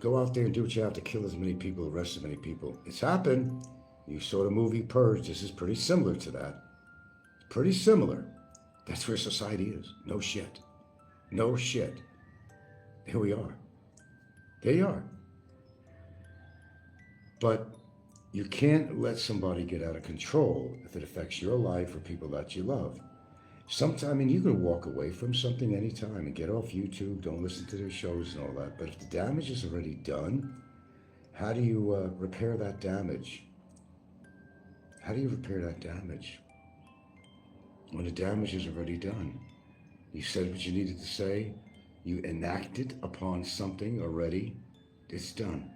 Go out there and do what you have to kill as many people, arrest as many people. It's happened. You saw the movie Purge. This is pretty similar to that. Pretty similar. That's where society is. No shit. No shit. Here we are. There you are. But you can't let somebody get out of control if it affects your life or people that you love. Sometimes, I mean, you can walk away from something anytime and get off YouTube, don't listen to their shows and all that. But if the damage is already done, how do you repair that damage? How do you repair that damage? When the damage is already done. You said what you needed to say. You enacted upon something already. It's done.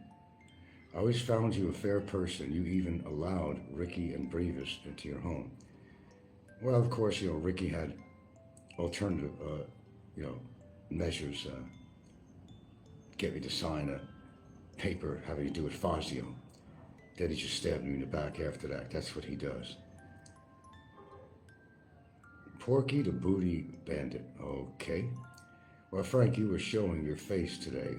I always found you a fair person. You even allowed Ricky and Brevis into your home. Well, of course, Ricky had alternative, measures. Get me to sign a paper having to do with Fazio. Then he just stabbed me in the back after that. That's what he does. Porky the Booty Bandit. Okay. Well, Frank, you were showing your face today.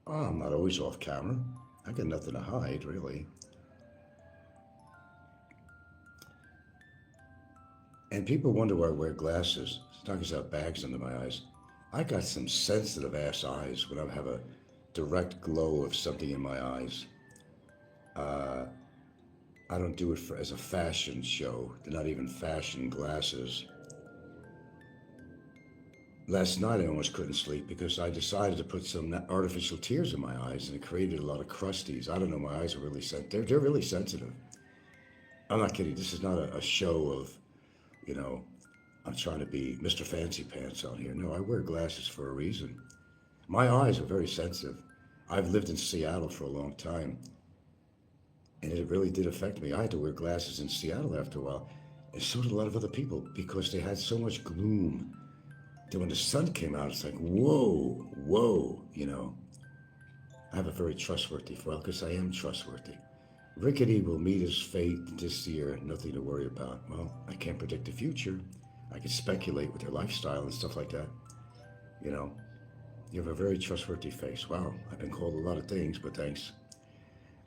Oh, I'm not always off camera. I got nothing to hide, really. And people wonder why I wear glasses. It's not because I have bags under my eyes. I got some sensitive ass eyes when I have a direct glow of something in my eyes. I don't do it as a fashion show. They're not even fashion glasses. Last night I almost couldn't sleep because I decided to put some artificial tears in my eyes and it created a lot of crusties. I don't know, my eyes are really sensitive. They're really sensitive. I'm not kidding. This is not a show of, you know, I'm trying to be Mr. Fancy Pants out here. No, I wear glasses for a reason. My eyes are very sensitive. I've lived in Seattle for a long time. And it really did affect me. I had to wear glasses in Seattle after a while. And so did a lot of other people because they had so much gloom. That when the sun came out, it's like, whoa, whoa, you know. I have a very trustworthy file because I am trustworthy. Rickety will meet his fate this year, nothing to worry about. Well, I can't predict the future. I can speculate with their lifestyle and stuff like that. You know, you have a very trustworthy face. Wow, I've been called a lot of things, but thanks.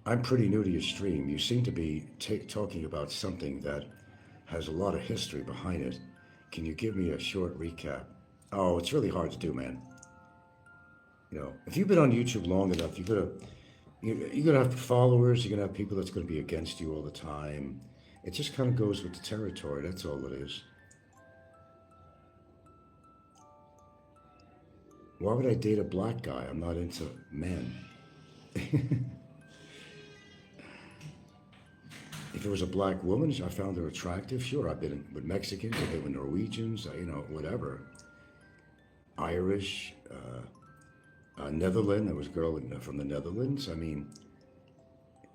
I'm pretty new to your stream. You seem to be talking about something that has a lot of history behind it. Can you give me a short recap? Oh, it's really hard to do, man. You know, if you've been on YouTube long enough, you're gonna have followers. You're gonna have people that's gonna be against you all the time. It just kind of goes with the territory. That's all it is. Why would I date a black guy? I'm not into men. If it was a black woman, I found her attractive. Sure, I've been with Mexicans, I've been with Norwegians, you know, whatever. Irish, Netherlands. There was a girl from the Netherlands. I mean,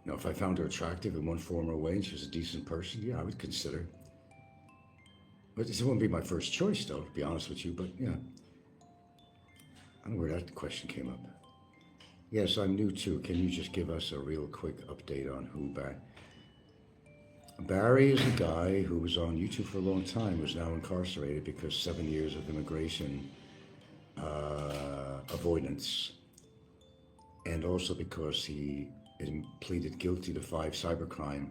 you know, if I found her attractive in one form or way and she was a decent person, yeah, I would consider. But it wouldn't be my first choice, though, to be honest with you. But yeah, I don't know where that question came up. Yes, I'm new too. Can you just give us a real quick update on Hvac? Barry is a guy who was on YouTube for a long time, who's now incarcerated because 7 years of immigration avoidance, and also because he pleaded guilty to 5 cybercrime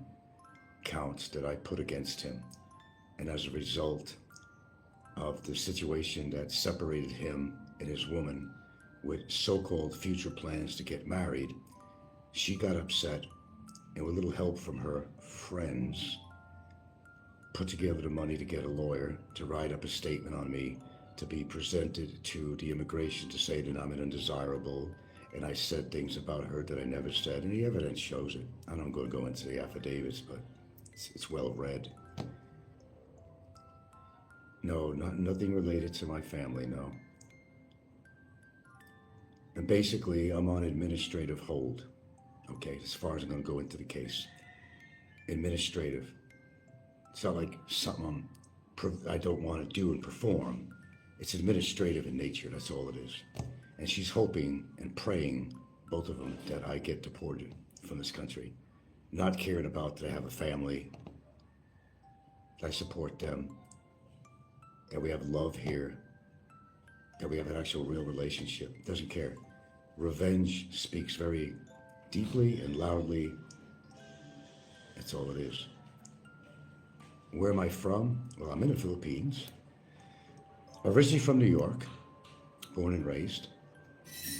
counts that I put against him. And as a result of the situation that separated him and his woman with so-called future plans to get married, she got upset, and with a little help from her friends, put together the money to get a lawyer to write up a statement on me to be presented to the immigration to say that I'm an undesirable, and I said things about her that I never said, and the evidence shows it. I don't go into the affidavits, but it's well read. No, nothing related to my family, no. And basically, I'm on administrative hold. Okay, as far as I'm going to go into the case. Administrative. It's not like something I don't want to do and perform. It's administrative in nature, that's all it is. And she's hoping and praying, both of them, that I get deported from this country. Not caring about that I have a family, that I support them, that we have love here, that we have an actual real relationship. Doesn't care. Revenge speaks very deeply and loudly. That's all it is. Where am I from? Well, I'm in the Philippines. Originally from New York, born and raised.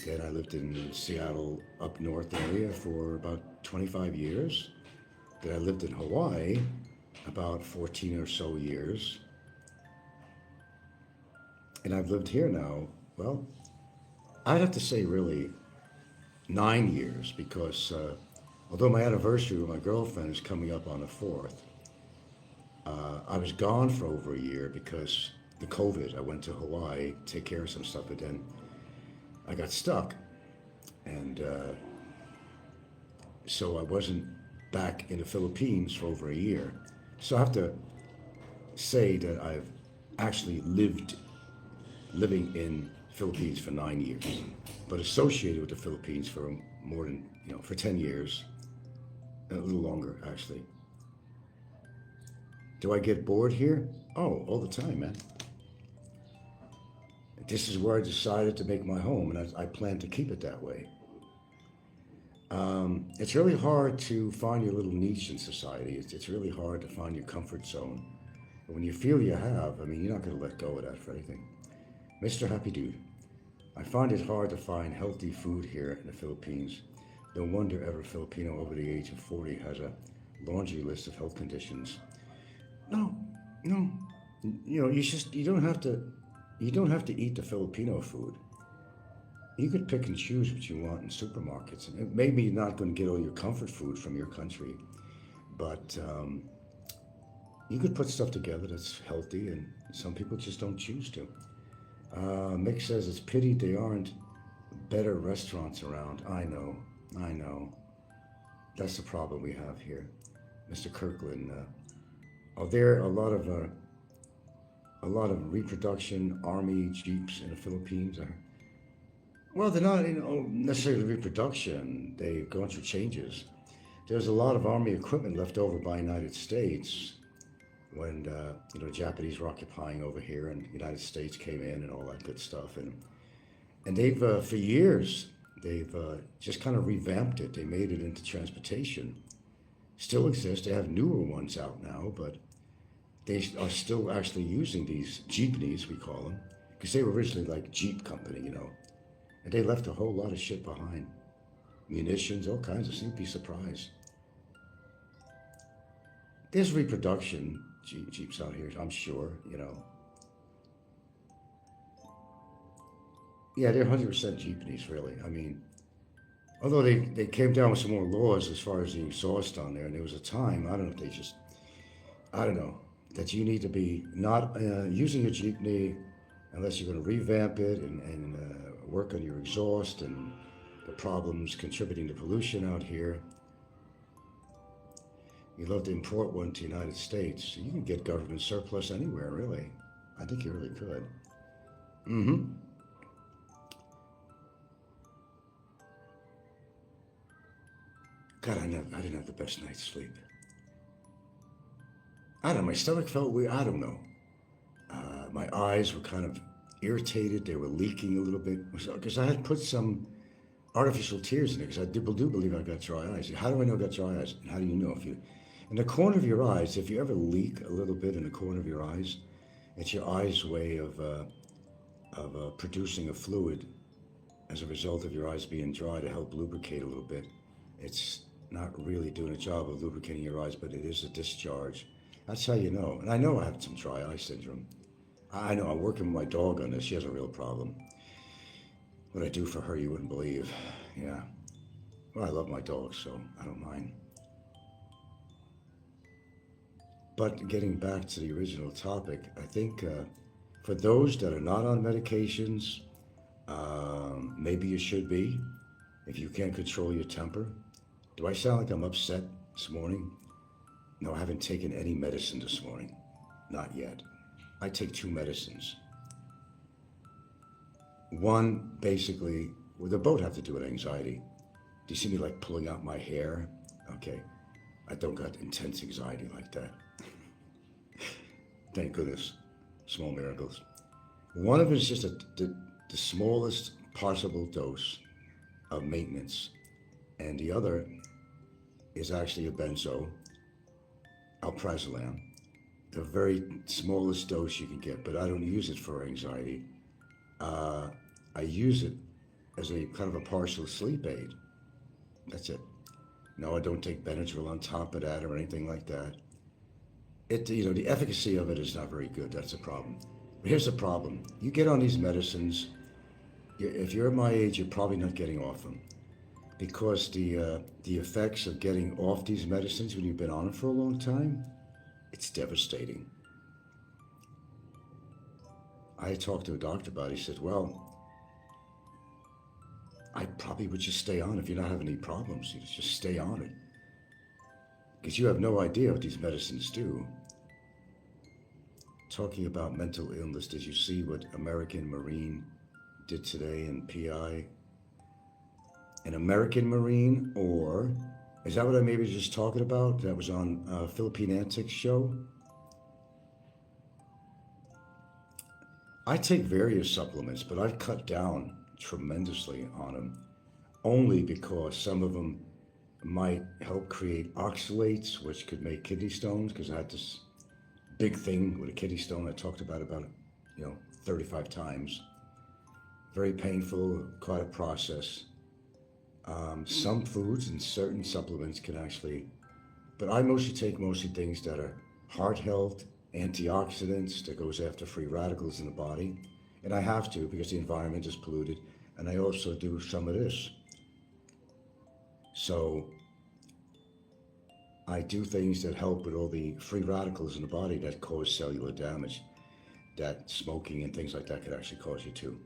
Then I lived in Seattle, up north area for about 25 years. Then I lived in Hawaii about 14 or so years. And I've lived here now, well, I'd have to say really 9 years because although my anniversary with my girlfriend is coming up on the 4th, I was gone for over a year because the COVID. I went to Hawaii to take care of some stuff, but then I got stuck. And so I wasn't back in the Philippines for over a year. So I have to say that I've actually living in Philippines for 9 years, but associated with the Philippines for more than, for 10 years, a little longer actually. Do I get bored here? Oh, all the time, man. This is where I decided to make my home, and I plan to keep it that way. It's really hard to find your little niche in society. It's really hard to find your comfort zone. But when you feel you have, I mean, you're not going to let go of that for anything. Mr. Happy Dude, I find it hard to find healthy food here in the Philippines. No wonder every Filipino over the age of 40 has a laundry list of health conditions. No, no. You know, you don't have to eat the Filipino food. You could pick and choose what you want in supermarkets. And maybe you're not going to get all your comfort food from your country, but you could put stuff together that's healthy, and some people just don't choose to. Mick says it's pity there aren't better restaurants around. I know. That's the problem we have here. Mr. Kirkland, are there a lot of reproduction army jeeps in the Philippines? Well, they're not necessarily reproduction. They've gone through changes. There's a lot of army equipment left over by the United States when the Japanese were occupying over here, and the United States came in and all that good stuff. And they've for years they've just kind of revamped it. They made it into transportation. Still exists. They have newer ones out now, but they are still actually using these jeepneys, we call them, because they were originally like Jeep Company, and they left a whole lot of shit behind. Munitions, all kinds of things. You'd be surprised. There's reproduction Jeeps out here, I'm sure, Yeah, they're 100% jeepneys, really. I mean, although they came down with some more laws as far as the exhaust on there, and there was a time, I don't know, that you need to be not using a jeepney unless you're going to revamp it and work on your exhaust and the problems contributing to pollution out here. You'd love to import one to the United States. You can get government surplus anywhere, really. I think you really could. God, I didn't have the best night's sleep. I don't know, my stomach felt weird. I don't know. My eyes were kind of irritated. They were leaking a little bit. Because I had put some artificial tears in it, because I do believe I got dry eyes. How do I know I got dry eyes? And how do you know? In the corner of your eyes, if you ever leak a little bit in the corner of your eyes, it's your eye's way of producing a fluid as a result of your eyes being dry to help lubricate a little bit. It's not really doing a job of lubricating your eyes, but it is a discharge. That's how you know. And I know I have some dry eye syndrome. I know, I'm working with my dog on this. She has a real problem. What I do for her, you wouldn't believe. Yeah. Well, I love my dog, so I don't mind. But getting back to the original topic, I think for those that are not on medications, maybe you should be, if you can't control your temper. Do I sound like I'm upset this morning? No, I haven't taken any medicine this morning. Not yet. I take 2 medicines. One, basically, well, they both have to do with anxiety. Do you see me like pulling out my hair? Okay. I don't got intense anxiety like that. Thank goodness. Small miracles. One of them is just the smallest possible dose of maintenance. And the other is actually a benzo, alprazolam. The very smallest dose you can get, but I don't use it for anxiety. I use it as a kind of a partial sleep aid. That's it. No, I don't take Benadryl on top of that or anything like that. The efficacy of it is not very good. That's a problem. But here's the problem. You get on these medicines, if you're at my age, you're probably not getting off them. Because the effects of getting off these medicines when you've been on them for a long time, it's devastating. I talked to a doctor about it. He said, well, I probably would just stay on if you're not having any problems. You just stay on it. Because you have no idea what these medicines do. Talking about mental illness, did you see what American Marine did today in PI? An American Marine, or is that what I maybe just talking about? That was on Philippine Antics show? I take various supplements, but I've cut down tremendously on them only because some of them might help create oxalates, which could make kidney stones, because I had this big thing with a kidney stone I talked about 35 times. Very painful, quite a process. Some foods and certain supplements can actually, but I mostly take things that are heart health, antioxidants, that goes after free radicals in the body. And I have to because the environment is polluted. And I also do some of this. So I do things that help with all the free radicals in the body that cause cellular damage, that smoking and things like that could actually cause you to.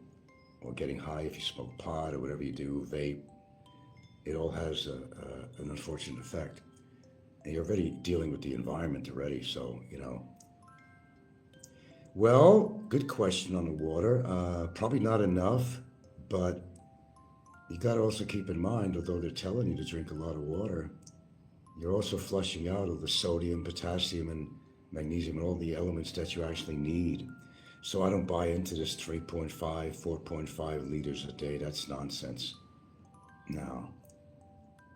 Or getting high if you smoke pot or whatever you do, vape. It all has an unfortunate effect. And you're already dealing with the environment already, so, Well, good question on the water. Probably not enough, but you got to also keep in mind, although they're telling you to drink a lot of water, you're also flushing out all the sodium, potassium, and magnesium, and all the elements that you actually need. So I don't buy into this 3.5, 4.5 liters a day. That's nonsense. No.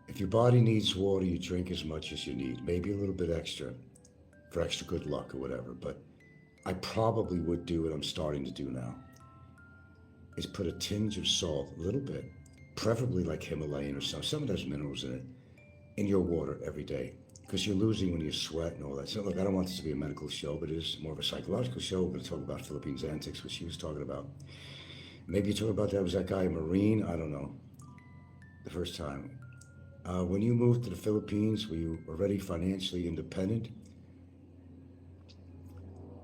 If your body needs water, you drink as much as you need, maybe a little bit extra for extra good luck or whatever. But I probably would do what I'm starting to do now, is put a tinge of salt, a little bit, preferably like Himalayan or something that has minerals in it, in your water every day. Because you're losing when you sweat and all that. So look, I don't want this to be a medical show, but it is more of a psychological show. We're going to talk about Philippines antics, which she was talking about. Maybe you talk about that. Was that guy a Marine? I don't know. The first time. When you moved to the Philippines, were you already financially independent?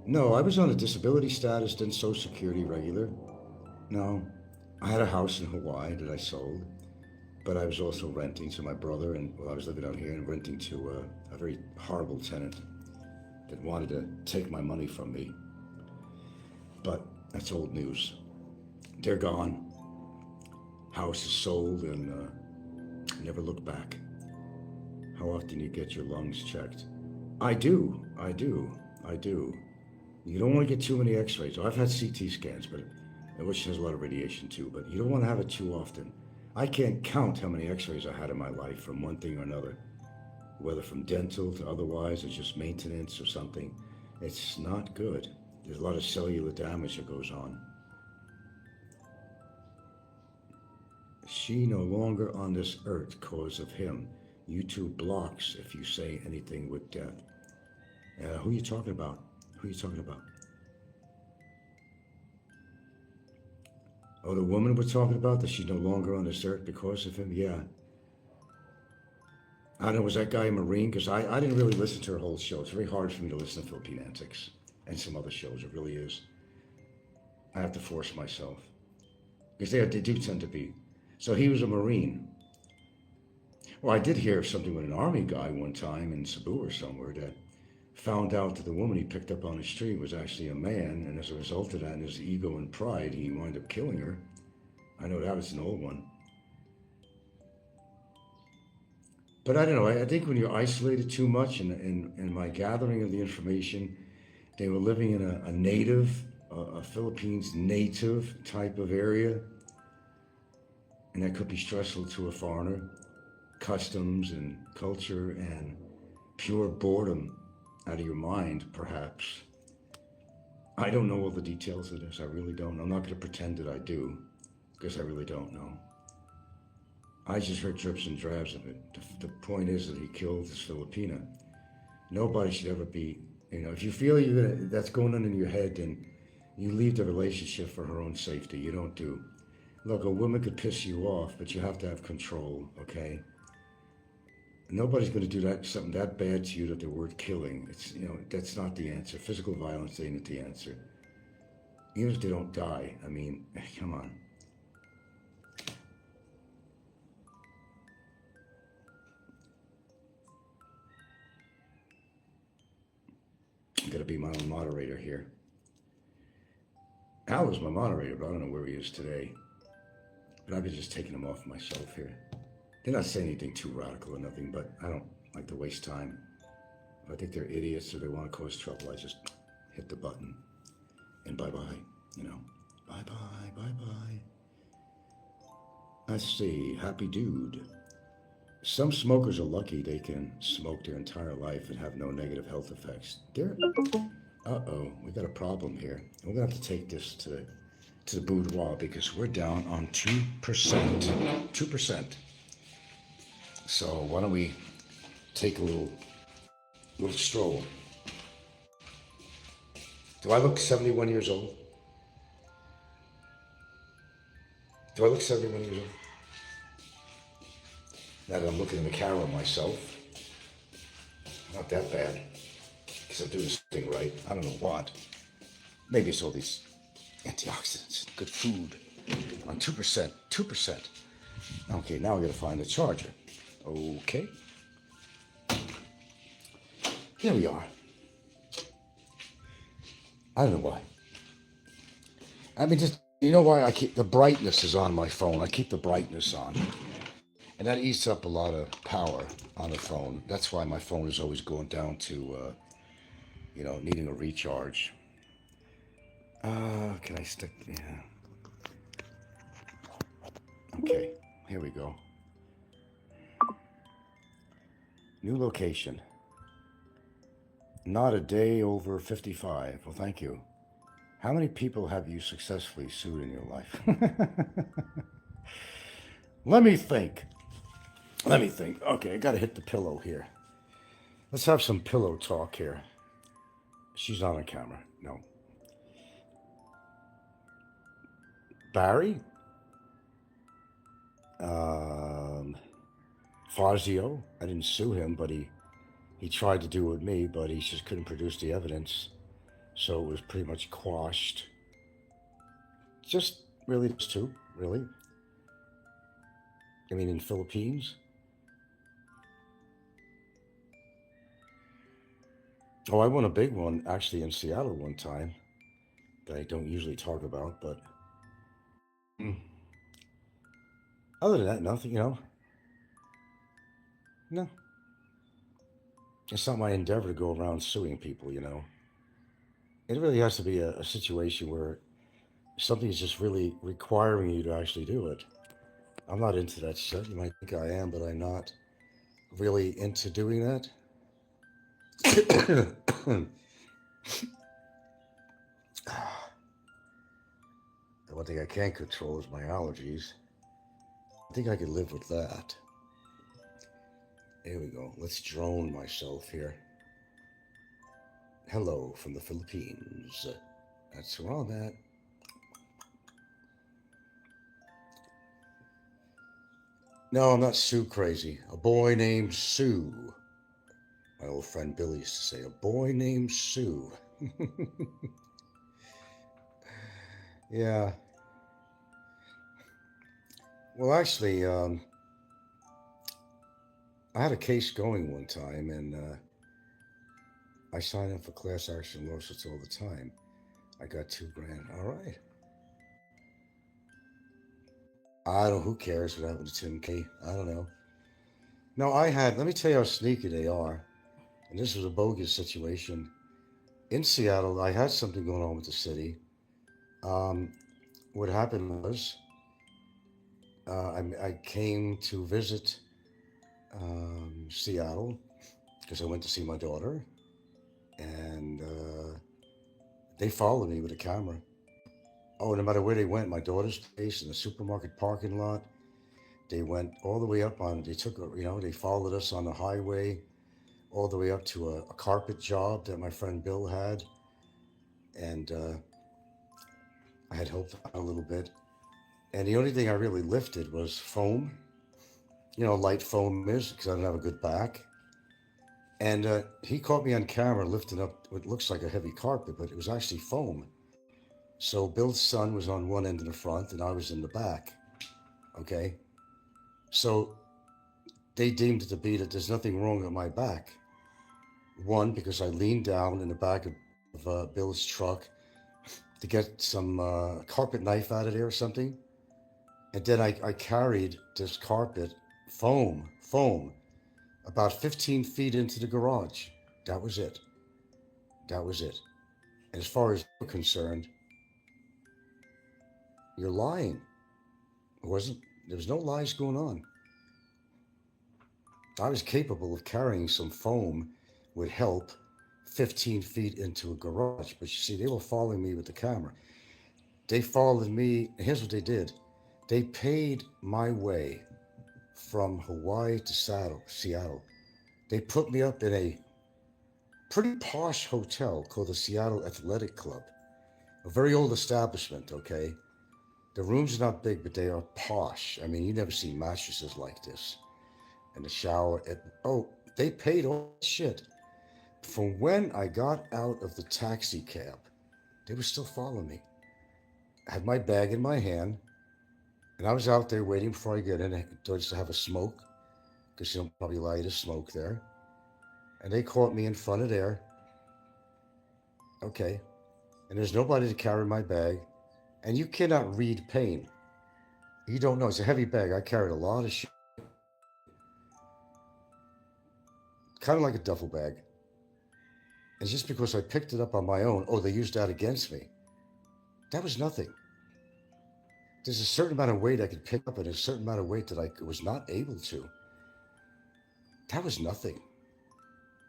No, I was on a disability status, then Social Security regular. No, I had a house in Hawaii that I sold, but I was also renting to my brother, and I was living out here and renting to a very horrible tenant that wanted to take my money from me. But that's old news. They're gone. House is sold, and never look back. How often do you get your lungs checked? I do. You don't want to get too many x-rays. I've had CT scans, but which has a lot of radiation too, but you don't want to have it too often. I can't count how many x-rays I had in my life from one thing or another, whether from dental to otherwise, or just maintenance or something. It's not good. There's a lot of cellular damage that goes on. She no longer on this earth cause of him. YouTube blocks if you say anything with death. Who are you talking about? Oh, the woman we're talking about, that she's no longer on this earth because of him? Yeah. I don't know, was that guy a Marine? Because I didn't really listen to her whole show. It's very hard for me to listen to Philippine Antics and some other shows. It really is. I have to force myself. Because they do tend to be. So he was a Marine. Well, I did hear something with an Army guy one time in Cebu or somewhere that found out that the woman he picked up on the street was actually a man, and as a result of that, and his ego and pride, he wound up killing her. I know that was an old one. But I don't know, I think when you're isolated too much, in my gathering of the information, they were living in a native, a Philippines native type of area, and that could be stressful to a foreigner. Customs and culture and pure boredom out of your mind, perhaps. I don't know all the details of this. I really don't. I'm not going to pretend that I do, because I really don't know. I just heard drips and drabs of it. The point is that he killed this Filipina. Nobody should ever be, if you feel that's going on in your head, then you leave the relationship for her own safety. You don't do. Look, a woman could piss you off, but you have to have control, okay? Nobody's going to do something that bad to you that they're worth killing. It's, that's not the answer. Physical violence ain't the answer. Even if they don't die, I mean, come on. I'm going to be my own moderator here. Al is my moderator, but I don't know where he is today. But I've been just taking him off myself here. They're not saying anything too radical or nothing, but I don't like to waste time. If I think they're idiots or they want to cause trouble, I just hit the button and bye-bye. you know, bye-bye, bye-bye. Let's see, happy dude. Some smokers are lucky they can smoke their entire life and have no negative health effects. Uh-oh, we got a problem here. We're gonna have to take this to the boudoir because we're down on 2%. 2%. So why don't we take a little stroll? Do I look 71 years old? Do I look 71 years old? Now that I'm looking in the camera myself, not that bad. Because I'm doing something right. I don't know what. Maybe it's all these antioxidants, good food. On 2%. 2%. Okay, now I gotta find a charger. Okay. Here we are. I don't know why. I mean, just, you know why I keep, the brightness is on my phone. I keep the brightness on. And that eats up a lot of power on the phone. That's why my phone is always going down to, needing a recharge. Can I stick, yeah. Okay, here we go. New location. Not a day over 55. Well, thank you. How many people have you successfully sued in your life? Let me think. Okay, I gotta hit the pillow here. Let's have some pillow talk here. She's not on camera. No. Barry? Fazio? I didn't sue him, but he tried to do it with me, but he just couldn't produce the evidence. So it was pretty much quashed. Just really those two, really. I mean, in Philippines. Oh, I won a big one actually in Seattle one time that I don't usually talk about, but other than that, nothing, No. It's not my endeavor to go around suing people, It really has to be a situation where something is just really requiring you to actually do it. I'm not into that shit. You might think I am, but I'm not really into doing that. The one thing I can't control is my allergies. I think I could live with that. Here we go. Let's drone myself here. Hello from the Philippines. That's where I'm at. No, I'm not Sue crazy. A boy named Sue. My old friend Billy used to say, a boy named Sue. Yeah. Well, actually, I had a case going one time, and I signed up for class action lawsuits all the time. I got $2,000. All right. I don't. Who cares what happened to Tim K? I don't know. No, let me tell you how sneaky they are. And this was a bogus situation. In Seattle, I had something going on with the city. What happened was I came to visit Seattle because I went to see my daughter. And they followed me with a camera. Oh, no matter where they went, my daughter's place in the supermarket parking lot, they went all the way up they followed us on the highway all the way up to a carpet job that my friend Bill had. And I had helped out a little bit. And the only thing I really lifted was foam. Light foam is because I don't have a good back. And he caught me on camera lifting up what looks like a heavy carpet, but it was actually foam. So Bill's son was on one end in the front and I was in the back. Okay? So they deemed it to be that there's nothing wrong with my back. One, because I leaned down in the back of Bill's truck to get some carpet knife out of there or something. And then I carried this carpet, foam, about 15 feet into the garage. That was it. And as far as we're concerned, You're lying. There was no lies going on. I was capable of carrying some foam with help 15 feet into a garage. But you see, they were following me with the camera. They followed me. Here's what they did. They paid my way from Hawaii to Seattle. They put me up in a pretty posh hotel called the Seattle Athletic Club. A very old establishment, okay? The rooms are not big, but they are posh. I mean, you never see mattresses like this. And the shower. They paid all that shit. From when I got out of the taxi cab, they were still following me. I had my bag in my hand, and I was out there waiting before I get in just to have a smoke, because you don't probably allow you to smoke there. And they caught me in front of there. Okay. And there's nobody to carry my bag. And you cannot read pain. You don't know. It's a heavy bag. I carried a lot of shit. Kind of like a duffel bag. And just because I picked it up on my own, they used that against me. That was nothing. There's a certain amount of weight I could pick up and a certain amount of weight that I was not able to. That was nothing.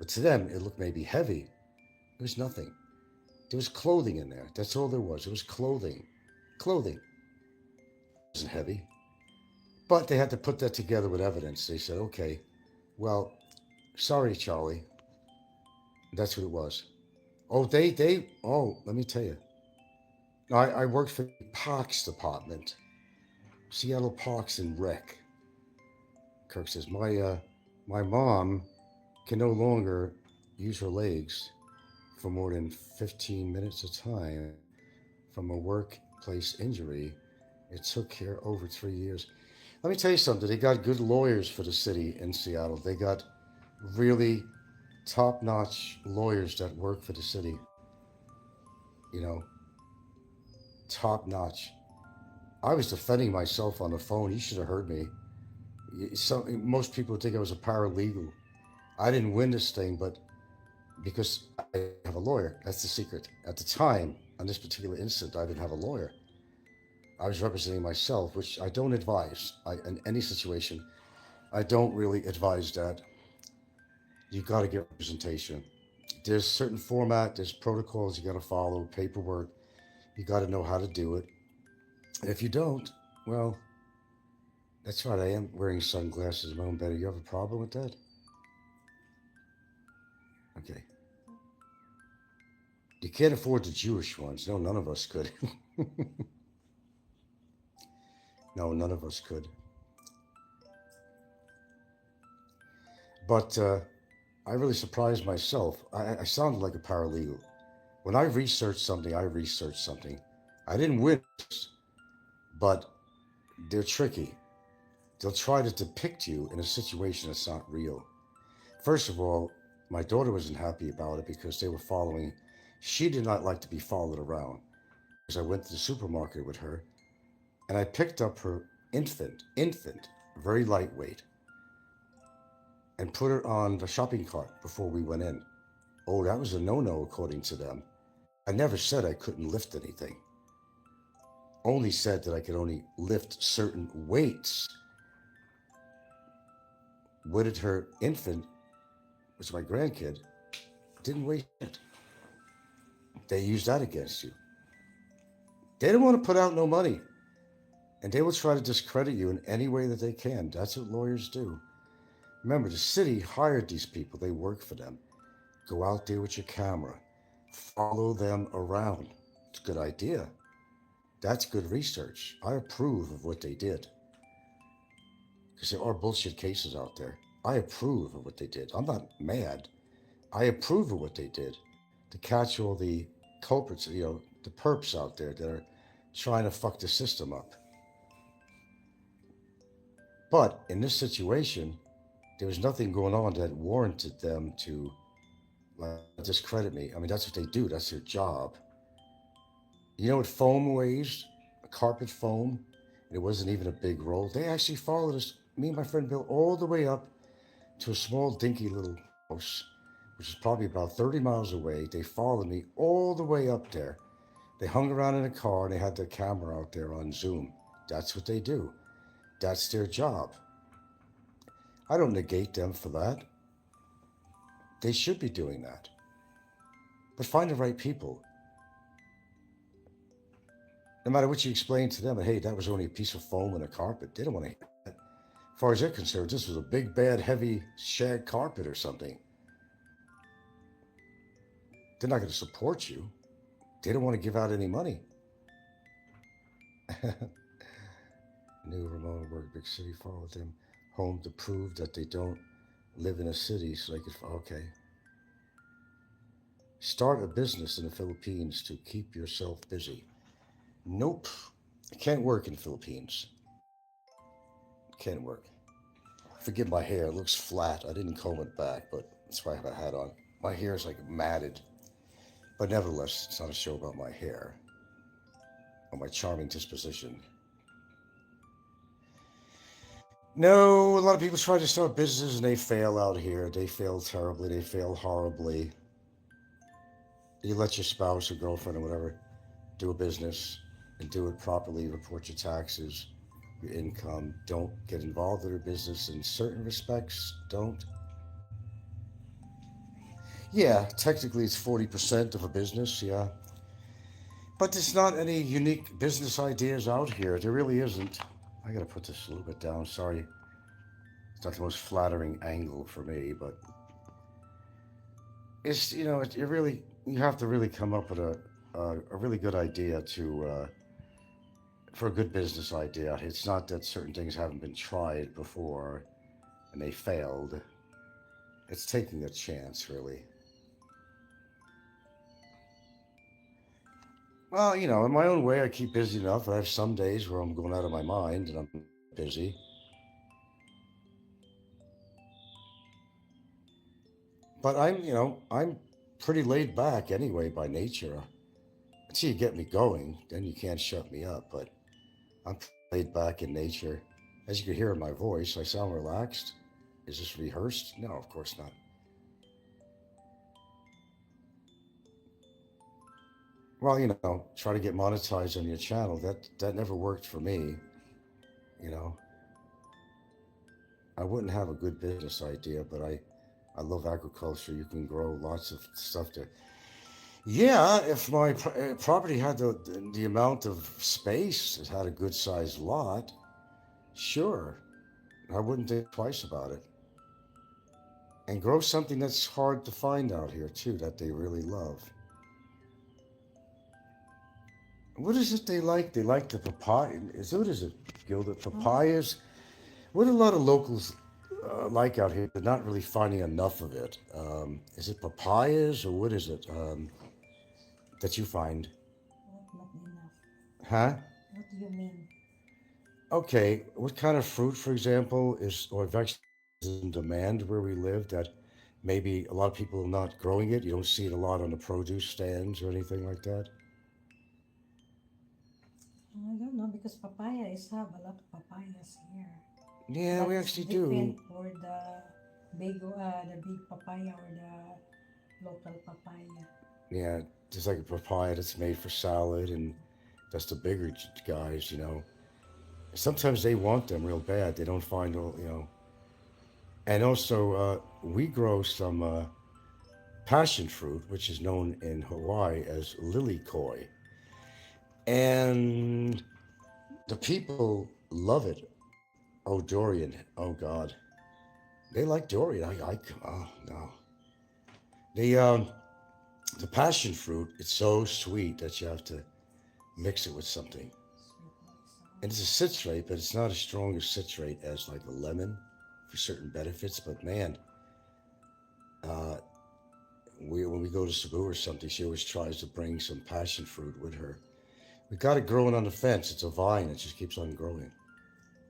But to them, it looked maybe heavy. It was nothing. There was clothing in there. That's all there was. It was clothing. Clothing. It wasn't heavy. But they had to put that together with evidence. They said, okay, well, sorry, Charlie. That's what it was. Let me tell you. I worked for the Parks Department. Seattle Parks and Rec. Kirk says, my mom can no longer use her legs for more than 15 minutes at a time from a workplace injury. It took her over 3 years. Let me tell you something. They got good lawyers for the city in Seattle. They got really top-notch lawyers that work for the city. You know, top-notch. I was defending myself on the phone. You should have heard me. Most people would think I was a paralegal. I didn't win this thing, but because I have a lawyer, that's the secret. At the time, on this particular incident, I didn't have a lawyer. I was representing myself, which I don't advise. In any situation, I don't really advise that. You got to get representation. There's certain format, there's protocols you got to follow, paperwork. You got to know how to do it. And if you don't, well, that's right. I am wearing sunglasses in my own bed. You have a problem with that? Okay. You can't afford the Jewish ones. No, none of us could. No, none of us could. But I really surprised myself. I sounded like a paralegal. When I researched something, I didn't win, but they're tricky. They'll try to depict you in a situation that's not real. First of all, my daughter wasn't happy about it because they were following. She did not like to be followed around. Because I went to the supermarket with her, and I picked up her infant, very lightweight, and put her on the shopping cart before we went in. Oh, that was a no-no according to them. I never said I couldn't lift anything. Only said that I could only lift certain weights. What did her infant, which is my grandkid, didn't weigh shit. They used that against you. They don't want to put out no money. And they will try to discredit you in any way that they can. That's what lawyers do. Remember, the city hired these people. They work for them. Go out there with your camera. Follow them around. It's a good idea. That's good research. I approve of what they did. Because there are bullshit cases out there. I approve of what they did. I'm not mad. I approve of what they did to catch all the culprits, the perps out there that are trying to fuck the system up. But in this situation, there was nothing going on that warranted them to discredit me. I mean, that's what they do. That's their job. You know what foam weighs? A carpet foam. It wasn't even a big roll. They actually followed us, me and my friend Bill, all the way up to a small, dinky little house, which is probably about 30 miles away. They followed me all the way up there. They hung around in a car and they had their camera out there on Zoom. That's what they do. That's their job. I don't negate them for that. They should be doing that. But find the right people. No matter what you explain to them, hey, that was only a piece of foam and a carpet. They don't want to hear that. As far as they're concerned, this was a big, bad, heavy shag carpet or something. They're not going to support you. They don't want to give out any money. New Ramona worked big city, followed them home to prove that they don't live in a city so they could, okay. Start a business in the Philippines to keep yourself busy. Nope. It can't work in the Philippines. Can't work. Forgive my hair, it looks flat. I didn't comb it back, but that's why I have a hat on. My hair is like matted. But nevertheless, it's not a show about my hair or my charming disposition. No, a lot of people try to start businesses and they fail out here. They fail terribly. They fail horribly. You let your spouse or girlfriend or whatever do a business and do it properly. Report your taxes, your income. Don't get involved in their business in certain respects. Don't. Yeah, technically it's 40% of a business, yeah. But there's not any unique business ideas out here. There really isn't. I gotta put this a little bit down, sorry. It's not the most flattering angle for me, but it's, you know, it really, you have to really come up with a really good idea to, for a good business idea. It's not that certain things haven't been tried before and they failed. It's taking a chance, really. Well, you know, in my own way, I keep busy enough. I have some days where I'm going out of my mind and I'm busy. But I'm pretty laid back anyway by nature. Until you get me going, then you can't shut me up. But I'm laid back in nature. As you can hear in my voice, I sound relaxed. Is this rehearsed? No, of course not. Well, try to get monetized on your channel. That never worked for me. You know, I wouldn't have a good business idea, but I love agriculture. You can grow lots of stuff there. Yeah, if my property had the amount of space, it had a good sized lot, sure, I wouldn't think twice about it. And grow something that's hard to find out here too, that they really love. What is it they like? They like the papaya. What is it, Gilda? Papayas? What a lot of locals like out here, they're not really finding enough of it. Is it papayas or what is it that you find? Not enough. Huh? What do you mean? Okay, what kind of fruit, for example, or vegetable is in demand where we live that maybe a lot of people are not growing it? You don't see it a lot on the produce stands or anything like that? I don't know because papayas have a lot of papayas here. Yeah, But we it's actually different do. for the big papaya or the local papaya. Yeah, just like a papaya that's made for salad, and that's the bigger guys. Sometimes they want them real bad. They don't find all. And also, we grow some passion fruit, which is known in Hawaii as lily koi. And the people love it. Oh, durian. Oh, God. They like durian. Oh, no. The passion fruit, it's so sweet that you have to mix it with something. And it's a citrate, but it's not as strong a citrate as like a lemon for certain benefits. But man, when we go to Cebu or something, she always tries to bring some passion fruit with her. We got it growing on the fence. It's a vine. It just keeps on growing.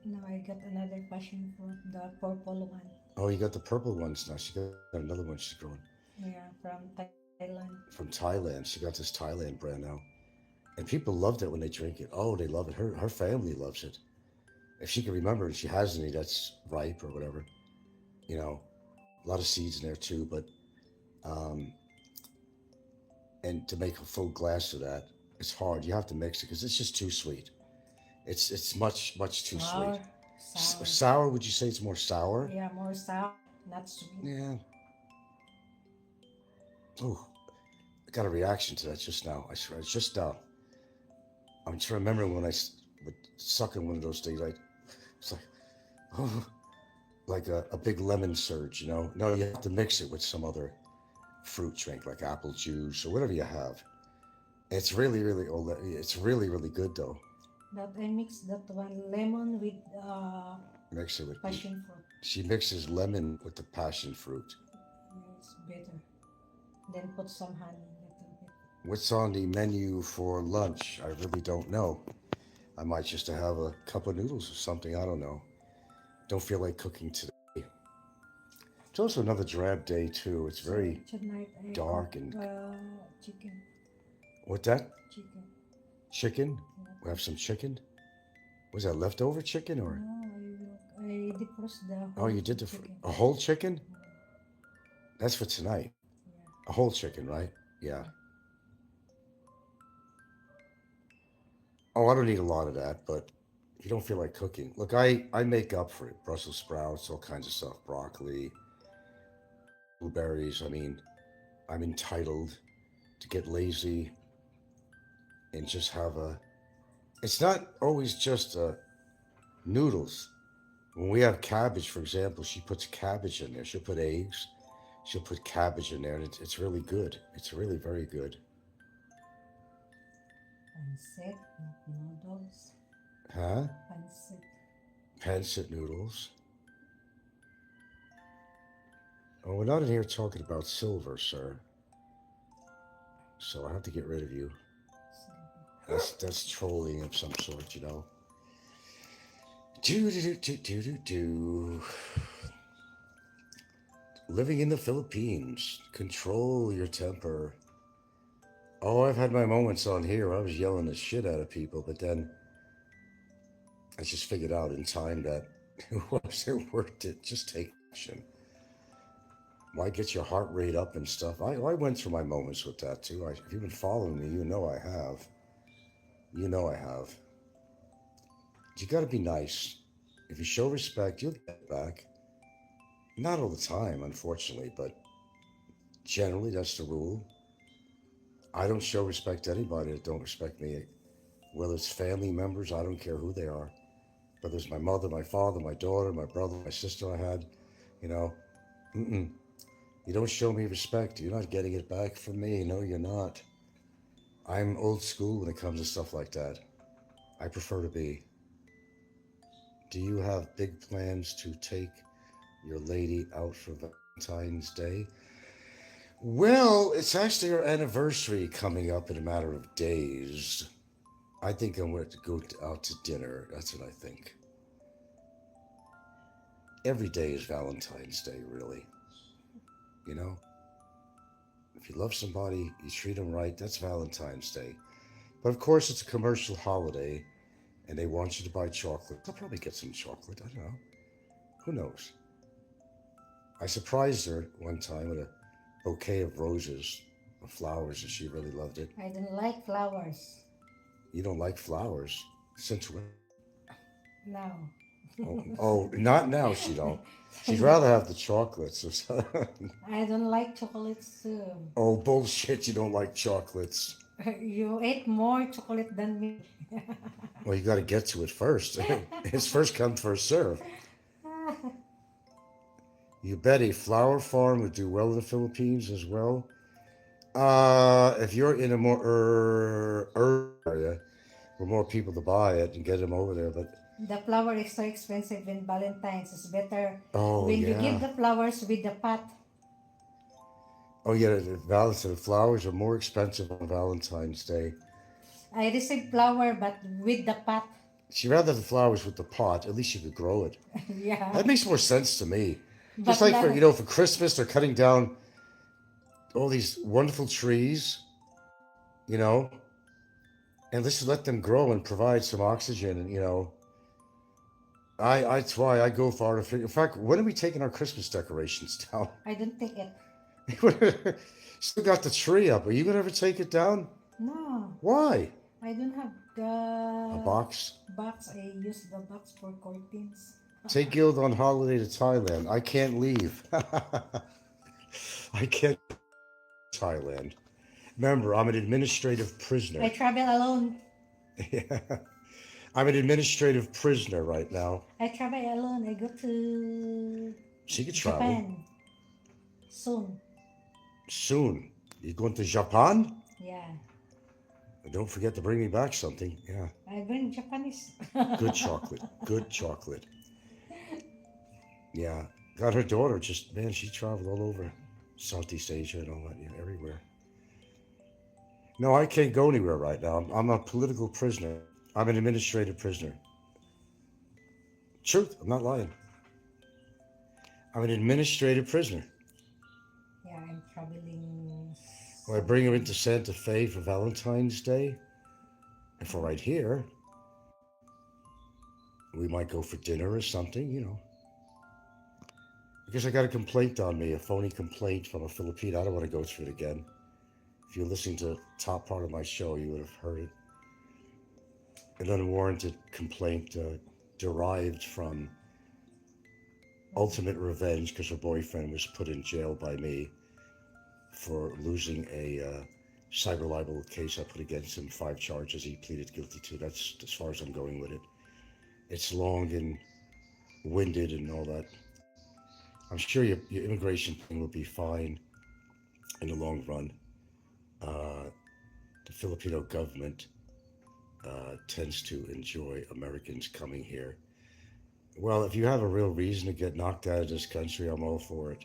Now I got another passion fruit, the purple one. Oh, you got the purple ones now. She got another one she's growing. Yeah, from Thailand. From Thailand. She got this Thailand brand now. And people loved it when they drink it. Oh, they love it. Her family loves it. If she can remember and she has any that's ripe or whatever. A lot of seeds in there too, but and to make a full glass of that, It's hard. You have to mix it because it's just too sweet. It's much too sweet. Sour. Sour? Would you say it's more sour? Yeah, more sour, not sweet. Yeah. Oh, I got a reaction to that just now. I swear, it's just I'm just remembering when I would suck on one of those things. It's like, oh, like a big lemon surge. You know? No, you have to mix it with some other fruit drink, like apple juice or whatever you have. It's it's really good though. That I mix that one lemon with Mix it with. passion fruit. She mixes lemon with the passion fruit. Yeah, it's better. Then put some honey a little bit. What's on the menu for lunch? I really don't know. I might just have a cup of noodles or something. I don't know. Don't feel like cooking today. It's also another drab day too. It's very Tonight I dark cook, and. chicken. What that? Chicken. Chicken? We have some chicken. Was that leftover chicken or? No, I defrost the Oh, you did chicken. a whole chicken? That's for tonight. Yeah. A whole chicken, right? Yeah. Oh, I don't need a lot of that, but if you don't feel like cooking, look, I make up for it. Brussels sprouts, all kinds of stuff, broccoli, blueberries. I mean, I'm entitled to get lazy and just have a. It's not always just noodles. When we have cabbage, for example, she puts cabbage in there. She'll put eggs. She'll put cabbage in there, and it's really good. It's really very good. Pancit, noodles. Huh? Pancit. Pancit noodles. Oh, we're not in here talking about silver, sir. So I have to get rid of you. That's trolling of some sort, you know. Do. Living in the Philippines. Control your temper. Oh, I've had my moments on here. I was yelling the shit out of people, but then I just figured out in time that it wasn't worth it. Just take action. Why get your heart rate up and stuff? I went through my moments with that too. If you've been following me, you know I have. You know I have. You got to be nice. If you show respect, you'll get it back. Not all the time, unfortunately, but generally that's the rule. I don't show respect to anybody that don't respect me. Whether it's family members, I don't care who they are. Whether it's my mother, my father, my daughter, my brother, my sister I had, you know. You don't show me respect, you're not getting it back from me. No, you're not. I'm old school when it comes to stuff like that. I prefer to be. Do you have big plans to take your lady out for Valentine's Day? Well, it's actually our anniversary coming up in a matter of days. I think I'm going to go out to dinner. That's what I think. Every day is Valentine's Day, really. You know? If you love somebody, you treat them right, that's Valentine's Day. But of course, it's a commercial holiday, and they want you to buy chocolate. I'll probably get some chocolate. I don't know. Who knows? I surprised her one time with a bouquet of roses, of flowers, and she really loved it. I don't like flowers. You don't like flowers? Since when? No. Oh, not now she don't. She'd rather have the chocolates or something. I don't like chocolates too. Oh, bullshit, you don't like chocolates. You ate more chocolate than me. Well, you got to get to it first. It's first come, first serve. You bet a flower farm would do well in the Philippines as well. If you're in a more urban area for more people to buy it and get them over there, but The flower is so expensive in Valentine's. It's better when you yeah. give the flowers with the pot. Oh yeah, the flowers are more expensive on Valentine's Day. I received flower but with the pot. She'd rather have the flowers with the pot. At least you could grow it. Yeah. That makes more sense to me. But Just like now- for Christmas, they're cutting down all these wonderful trees, and let's let them grow and provide some oxygen. And that's why I go for artificial. In fact, when are we taking our Christmas decorations down? I don't take it. Still got the tree up. Are you gonna ever take it down? No, Why? I don't have A the box? box. I use the box for curtains. Take Gilda on holiday to Thailand. I can't leave. I can't go to Thailand. Remember, I'm an administrative I prisoner. travel alone. Yeah. I'm an administrative prisoner right now. I travel alone. I go to She could travel Japan soon. soon. You going to Japan? Yeah, And don't forget to bring me back something. Yeah. I bring Japanese. Good chocolate. Good chocolate. Yeah. Got her daughter just, man, she traveled all over Southeast Asia and all that, yeah, everywhere. No, I can't go anywhere right now. I'm a political prisoner. I'm an administrative prisoner. Truth, I'm not lying. I'm an administrative prisoner. Yeah, I'm traveling. Well, I bring her into Santa Fe for Valentine's Day. And for right here, we might go for dinner or something, you know. Because I got a complaint on me, a phony complaint from a Filipino. I don't want to go through it again. If you're listening to the top part of my show, you would have heard it. An unwarranted complaint derived from ultimate revenge because her boyfriend was put in jail by me for losing a cyber libel case I put against him, 5 charges he pleaded guilty to. That's as far as I'm going with it. It's long and winded and all that. I'm sure your immigration thing will be fine in the long run. The Filipino government tends to enjoy Americans coming here. Well, if you have a real reason to get knocked out of this country, I'm all for it.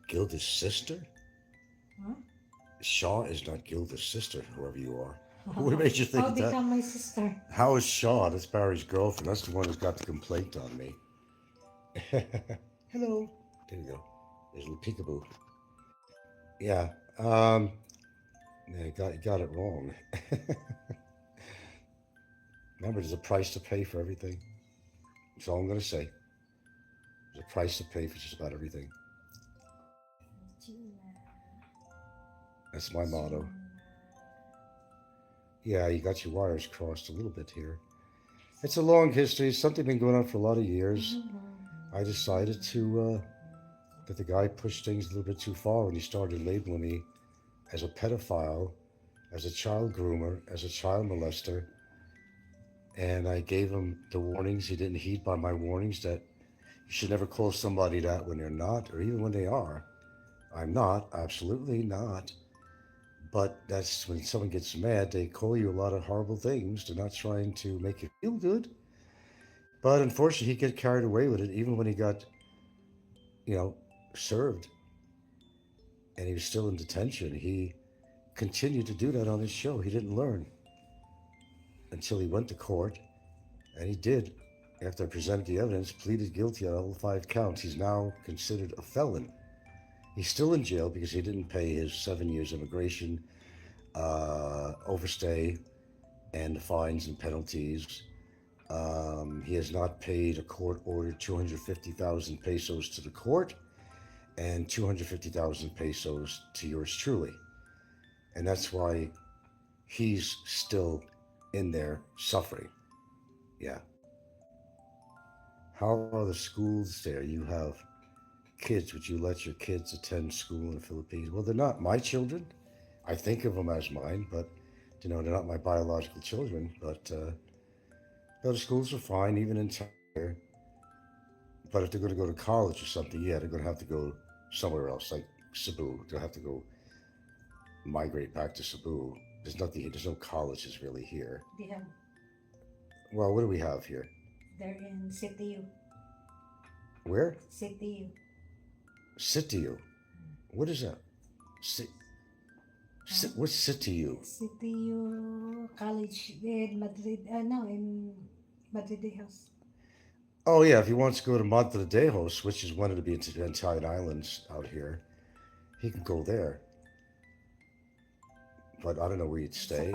Gilda's sister? Huh? Shaw is not Gilda's sister, whoever you are. What made you think I'll that? become my sister. How is Shaw? That's Barry's girlfriend. That's the one who's got the complaint on me. Hello. There you go. There's a little peekaboo. Yeah. Yeah, you got it wrong. Remember, there's a price to pay for everything. That's all I'm going to say. There's a price to pay for just about everything. That's my motto. Yeah, you got your wires crossed a little bit here. It's a long history. It's something been going on for a lot of years. I decided to that the guy pushed things a little bit too far when he started labeling me as a pedophile, as a child groomer, as a child molester. And I gave him the warnings. He didn't heed by my warnings that you should never call somebody that when they're not, or even when they are. I'm not, absolutely not. But that's when someone gets mad, they call you a lot of horrible things. They're not trying to make you feel good. But unfortunately, he got carried away with it, even when he got, served. And he was still in detention. He continued to do that on his show. He didn't learn until he went to court. And he did, after I presented the evidence, pleaded guilty on all 5 counts. He's now considered a felon. He's still in jail because he didn't pay his 7 years immigration overstay and the fines and penalties. He has not paid a court-ordered 250,000 pesos to the court and 250,000 pesos to yours truly. And that's why he's still in there suffering. Yeah. How are the schools there? You have kids. Would you let your kids attend school in the Philippines? Well, they're not my children. I think of them as mine, but they're not my biological children. But the schools are fine, even in Toure. But if they're going to go to college or something, yeah, they're going to have to go somewhere else, like Cebu. They'll have to go migrate back to Cebu. There's no colleges really here. They have. Well, what do we have here? They're in CTU. Where? CTU. CTU. What is that? What's CTU? CTU College in Madrid. No, in Madrid House. Oh, yeah, if he wants to go to Matetial, which is one of the Italian islands out here, he can go there. But I don't know where he'd stay.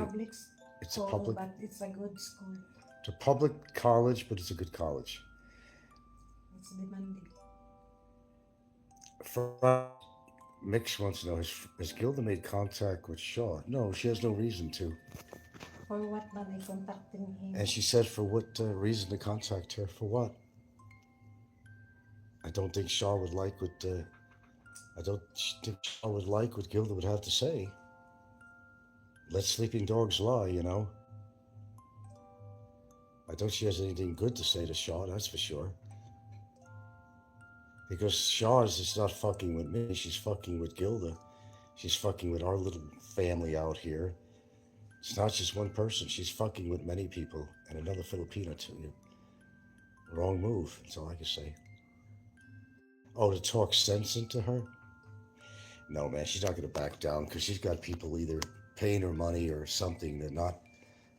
It's a public, but it's a good school. It's a public college, but it's a good college. It's demanding. Mix wants to know, has Gilda made contact with Shaw? No, she has no reason to. For what man I contacting him? And she said for what reason to contact her. For what? I don't think Shaw would like what I don't think Shaw would like what Gilda would have to say. Let sleeping dogs lie, you know. I don't think she has anything good to say to Shaw, that's for sure. Because Shaw is just not fucking with me, she's fucking with Gilda. She's fucking with our little family out here. It's not just one person, she's fucking with many people and another Filipino too. Wrong move, that's all I can say. Oh, to talk sense into her? No, man, she's not gonna back down because she's got people either paying her money or something to not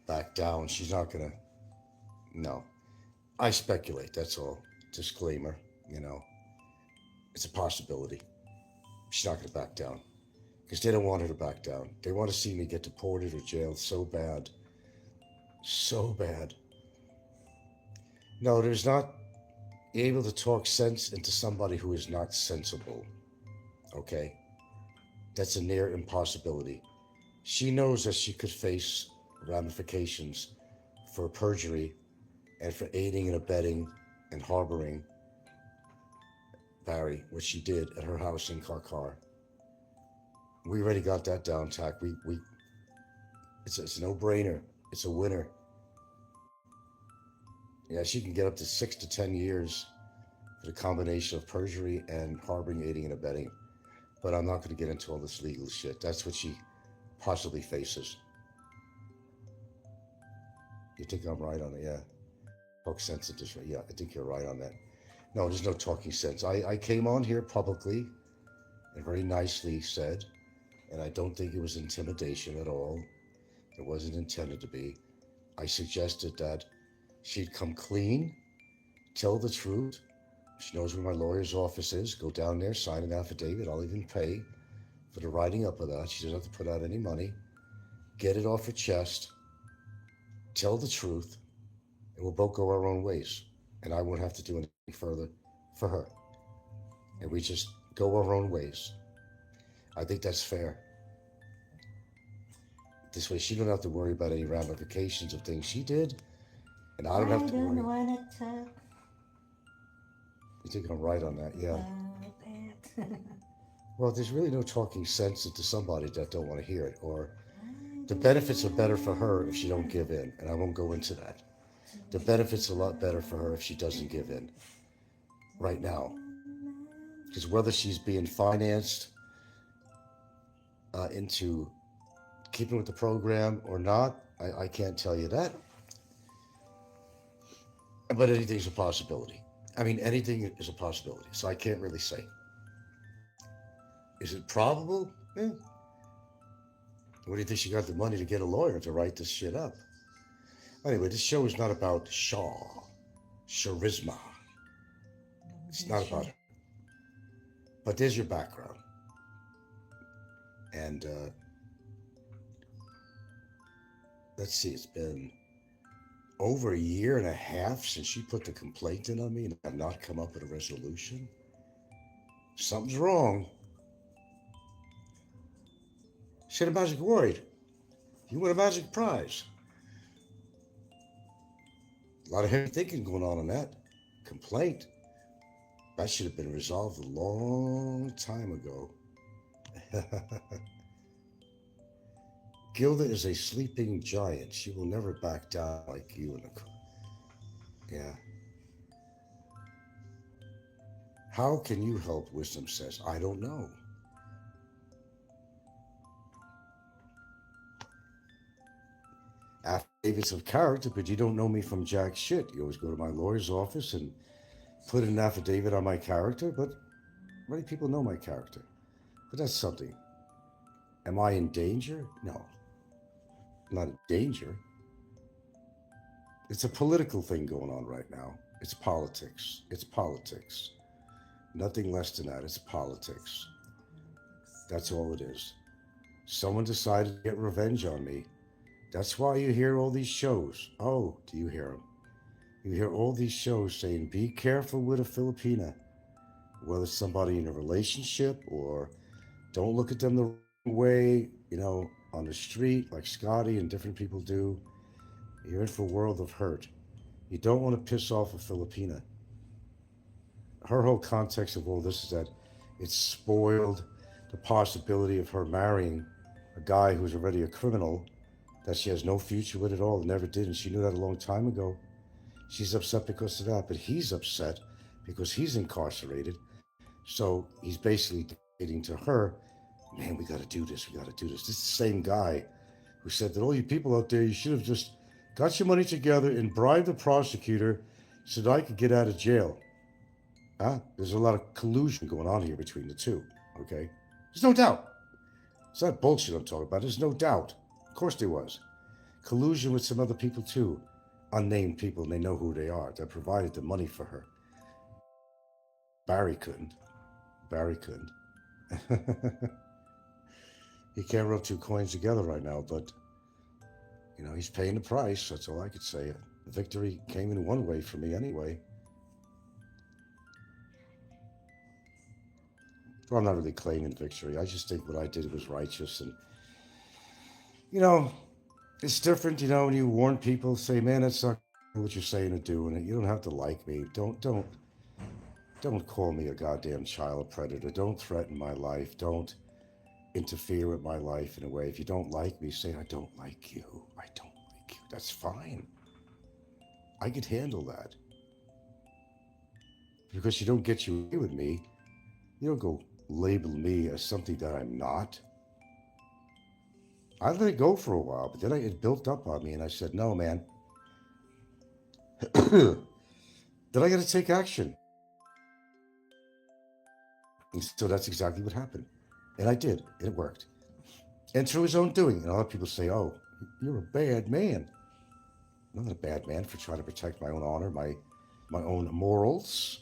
back down. She's not gonna, no. I speculate, that's all. Disclaimer, you know. It's a possibility. She's not gonna back down. Because they don't want her to back down. They want to see me get deported or jailed so bad. So bad. No, there's not able to talk sense into somebody who is not sensible. Okay? That's a near impossibility. She knows that she could face ramifications for perjury and for aiding and abetting and harboring Barry, which she did at her house in Karkar. We already got that down, Tack. It's a no-brainer. It's a winner. Yeah, she can get up to 6 to 10 years for the combination of perjury and harboring, aiding, and abetting. But I'm not going to get into all this legal shit. That's what she possibly faces. You think I'm right on it? Yeah. Talk sense into this. Yeah, I think you're right on that. No, there's no talking sense. I came on here publicly and very nicely said, and I don't think it was intimidation at all. It wasn't intended to be. I suggested that she'd come clean, tell the truth. She knows where my lawyer's office is. Go down there, sign an affidavit. I'll even pay for the writing up of that. She doesn't have to put out any money. Get it off her chest. Tell the truth. And we'll both go our own ways. And I won't have to do anything further for her. And we just go our own ways. I think that's fair. This way she don't have to worry about any ramifications of things she did. And I don't have to worry. I don't wanna talk You think I'm right on that? Yeah. about it. Well, there's really no talking sense into somebody that don't want to hear it. Or the benefits are better for her if she don't give in. And I won't go into that. The benefits are a lot better for her if she doesn't give in. Right now. Because whether she's being financed into keeping with the program or not, I can't tell you that. But anything's a possibility. I mean, anything is a possibility. So I can't really say. Is it probable? Eh. What do you think she got the money to get a lawyer to write this shit up? Anyway, this show is not about charisma. It's not about it. But there's your background. And let's see, it's been over a year and a half since she put the complaint in on me and I've not come up with a resolution. Something's wrong. She had a magic word. You win a magic prize. A lot of heavy thinking going on that. Complaint. That should have been resolved a long time ago. Gilda is a sleeping giant. She will never back down like you, Nikko. Yeah. How can you help? Wisdom says. I don't know. Affidavits of character, but you don't know me from jack shit. You always go to my lawyer's office and put in an affidavit on my character, but many people know my character. But that's something. Am I in danger? No. I'm not in danger. It's a political thing going on right now. It's politics. It's politics. Nothing less than that. It's politics. That's all it is. Someone decided to get revenge on me. That's why you hear all these shows. Oh, do you hear them? You hear all these shows saying, be careful with a Filipina. Whether it's somebody in a relationship or Don't look at them the wrong way, on the street like Scotty and different people do. You're in for a world of hurt. You don't want to piss off a Filipina. Her whole context of all this is that it's spoiled the possibility of her marrying a guy who's already a criminal that she has no future with at all, never did, and she knew that a long time ago. She's upset because of that, but he's upset because he's incarcerated. So he's basically dictating to her, man, we got to do this. We got to do this. This is the same guy who said that all you people out there, you should have just got your money together and bribed the prosecutor so that I could get out of jail. There's a lot of collusion going on here between the two, okay? There's no doubt. It's not bullshit I'm talking about. There's no doubt. Of course there was. Collusion with some other people too. Unnamed people, and they know who they are. That provided the money for her. Barry couldn't. He can't rub two coins together right now, but, he's paying the price. That's all I could say. The victory came in one way for me anyway. Well, I'm not really claiming victory. I just think what I did was righteous. And, it's different, when you warn people, say, man, that's not what you're saying or doing. You don't have to like me. Don't call me a goddamn child predator. Don't threaten my life. Don't interfere with my life in a way. If you don't like me, say, I don't like you. I don't like you. That's fine. I could handle that. Because you don't get you away with me. You don't go label me as something that I'm not. I let it go for a while, but then it built up on me, and I said, no, man. Then I got to take action. And so that's exactly what happened. And I did. And it worked. And through his own doing. And a lot of people say, oh, you're a bad man. I'm not a bad man for trying to protect my own honor, my own morals.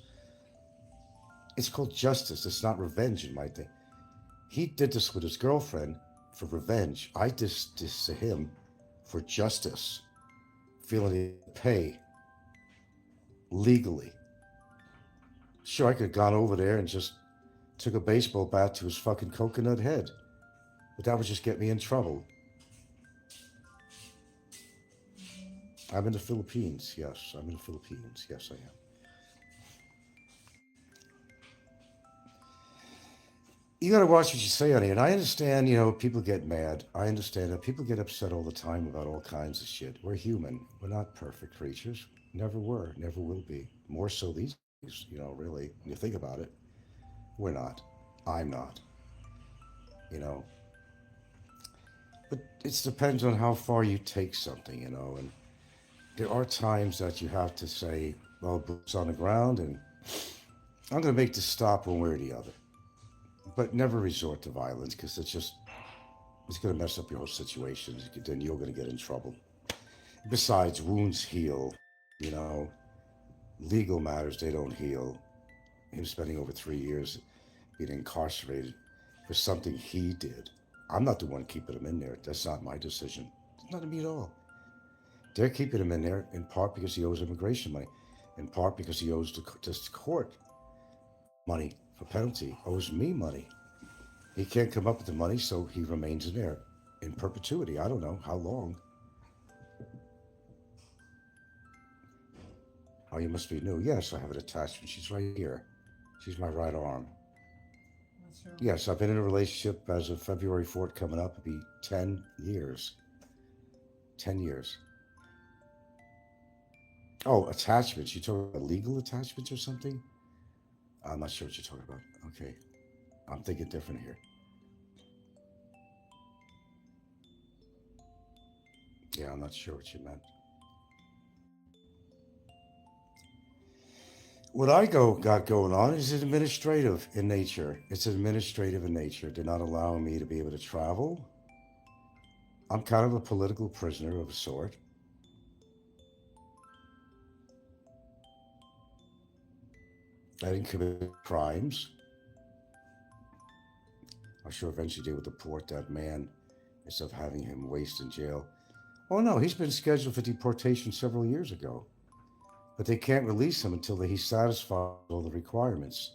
It's called justice. It's not revenge in my thing. He did this with his girlfriend for revenge. I did this to him for justice. Feeling he had to pay legally. Sure, I could have gone over there and just took a baseball bat to his fucking coconut head. But that would just get me in trouble. I'm in the Philippines. Yes, I'm in the Philippines. Yes, I am. You got to watch what you say on here. And I understand, people get mad. I understand that people get upset all the time about all kinds of shit. We're human. We're not perfect creatures. Never were. Never will be. More so these days, really. When you think about it, we're not. I'm not. But it depends on how far you take something, and there are times that you have to say, well, boots on the ground, and I'm going to make this stop one way or the other. But never resort to violence, because it's going to mess up your whole situation. Then you're going to get in trouble. Besides, wounds heal, legal matters, they don't heal. Him spending over 3 years being incarcerated for something he did. I'm not the one keeping him in there. That's not my decision. It's not me at all. They're keeping him in there in part because he owes immigration money, in part because he owes the court money for penalty, owes me money. He can't come up with the money, so he remains in there in perpetuity. I don't know how long. Oh, you must be new. Yes, I have an attachment. She's right here. She's my right arm. Yes, I've been in a relationship as of February 4th coming up. It'll be 10 years. 10 years. Oh, attachments. You talking about legal attachments or something? I'm not sure what you're talking about. Okay. I'm thinking different here. Yeah, I'm not sure what you meant. What I got going on is administrative in nature. It's administrative in nature. They're not allowing me to be able to travel. I'm kind of a political prisoner of a sort. I didn't commit crimes. I sure eventually they would deport that man instead of having him waste in jail. Oh no, he's been scheduled for deportation several years ago. But they can't release him until he's satisfied all the requirements.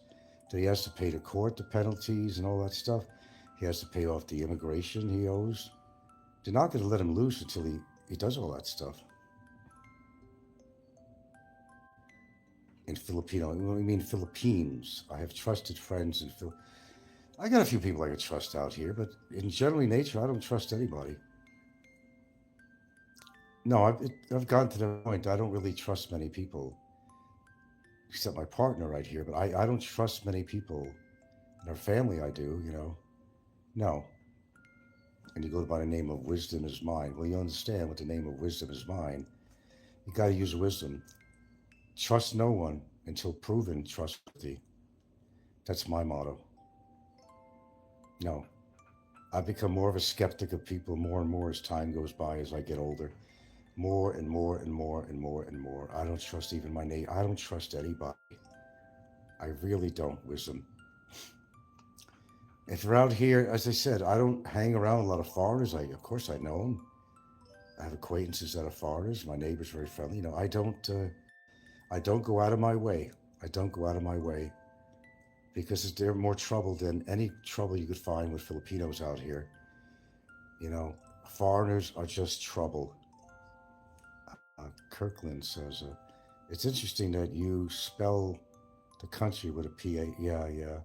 That he has to pay the court the penalties and all that stuff. He has to pay off the immigration he owes. They're not going to let him loose until he does all that stuff. In Filipino, I mean Philippines. I have trusted friends in I got a few people I can trust out here, but in generally nature, I don't trust anybody. No, I've gotten to the point I don't really trust many people, except my partner right here. But I don't trust many people. In our family, I do, you know. No. And you go by the name of wisdom is mine. Well, you understand what the name of wisdom is mine. You got to use wisdom. Trust no one until proven trustworthy. That's my motto. No. I've become more of a skeptic of people more and more as time goes by as I get older. More and more and more and more and more. I don't trust even my neighbor. I don't trust anybody. I really don't, wisdom. If you're out here, as I said, I don't hang around a lot of foreigners. Of course, I know them. I have acquaintances that are foreigners. My neighbor's very friendly. You know, I don't go out of my way. I don't go out of my way because they're more trouble than any trouble you could find with Filipinos out here. You know, foreigners are just trouble. Kirkland says, it's interesting that you spell the country with a P-A. Yeah.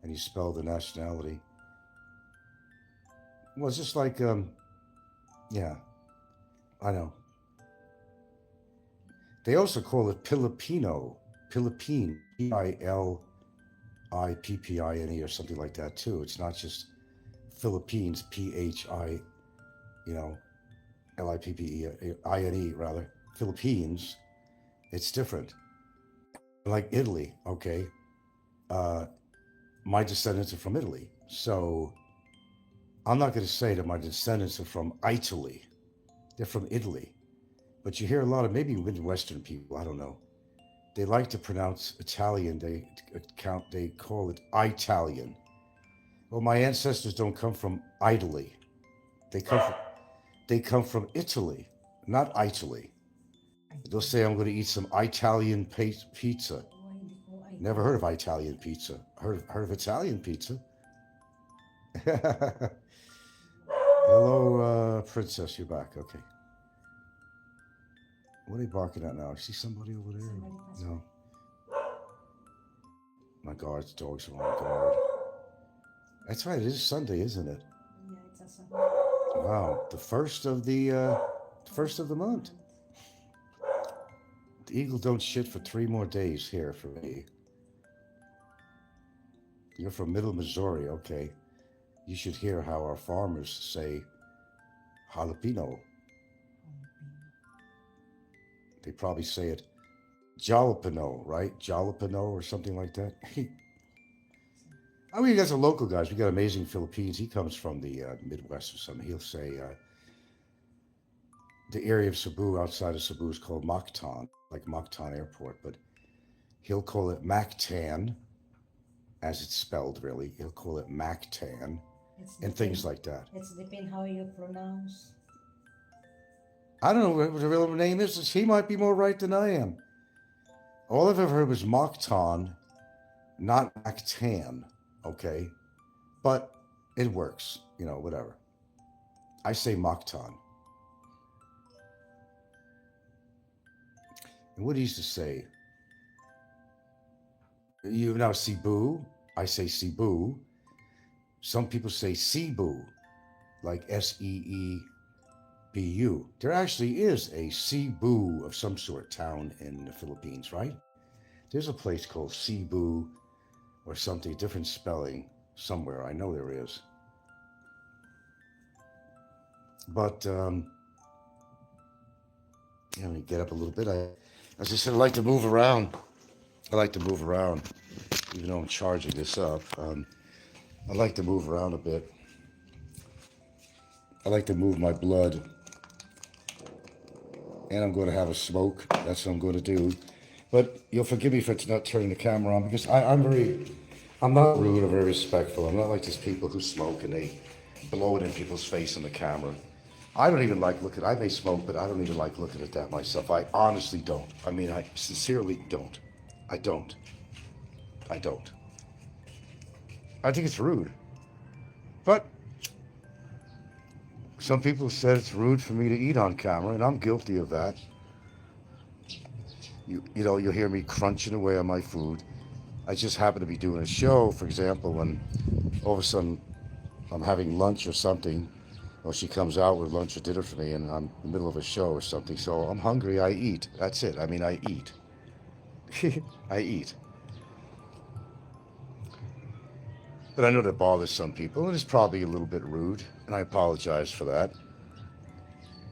And you spell the nationality. Well, it's just like, yeah, I know. They also call it Filipino, Philippine, P-I-L-I-P-P-I-N-E or something like that too. It's not just Philippines, P-H-I, you know, L-I-P-P-E-I-N-E rather. Philippines, it's different. Like Italy, okay. My descendants are from Italy. So I'm not going to say that my descendants are from Italy. They're from Italy. But you hear a lot of maybe Midwestern people, I don't know. They like to pronounce Italian. They call it Italian. Well, my ancestors don't come from Italy. They come from Italy, not Italy. They'll say I'm going to eat some Italian pizza. Never heard of Italian pizza. Heard of Italian pizza? Hello, princess. You're back. Okay. What are they barking at now? I see somebody over there. No. My guard's dogs are on guard. That's right. It is Sunday, isn't it? Yeah, it's a Sunday. Wow. The first of the month. The eagle don't shit for 3 more days here for me. You're from Middle Missouri, okay. You should hear how our farmers say jalapeno. They probably say it jalapeno, right? Jalapeno or something like that. I mean, you guys are local guys. We got amazing Philippines. He comes from the Midwest or something. He'll say the area of Cebu outside of Cebu is called Mactan, like Mactan Airport, but he'll call it Mactan, as it's spelled really. He'll call it Mactan and things like that. It's depend how you pronounce. I don't know what the real name is. He might be more right than I am. All I've ever heard was Mactan, not Mactan, okay? But it works, you know, whatever. I say Mactan. And what he used to say, you now Cebu, I say Cebu. Some people say Cebu, like S-E-E-B-U. There actually is a Cebu of some sort town in the Philippines, right? There's a place called Cebu or something, different spelling somewhere. I know there is. But, let me get up a little bit. As I said, I like to move around. Even though I'm charging this up. I like to move around a bit. I like to move my blood. And I'm going to have a smoke. That's what I'm going to do. But you'll forgive me for not turning the camera on because I'm not rude or very respectful. I'm not like these people who smoke and they blow it in people's face on the camera. I don't even like looking. I may smoke, but I don't even like looking at that myself. I honestly don't. I mean, I sincerely don't. I don't. I think it's rude. But some people said it's rude for me to eat on camera, and I'm guilty of that. You know, you'll hear me crunching away on my food. I just happen to be doing a show, for example, when all of a sudden I'm having lunch or something, or she comes out with lunch or dinner for me, and I'm in the middle of a show or something, so I'm hungry, I eat. That's it. I mean, I eat. I eat. But I know that bothers some people, and it's probably a little bit rude, and I apologize for that.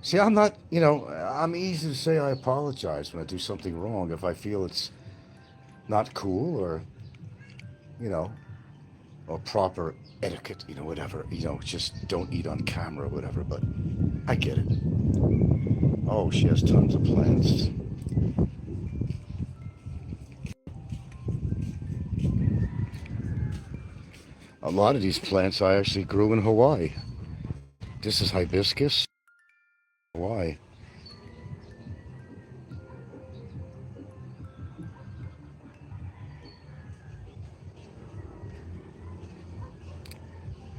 See, I'm not, you know, I'm easy to say I apologize when I do something wrong if I feel it's not cool or, you know, or proper etiquette, you know, whatever. You know, just don't eat on camera or whatever, but I get it. Oh, she has tons of plants. A lot of these plants I actually grew in Hawaii. This is hibiscus, Hawaii.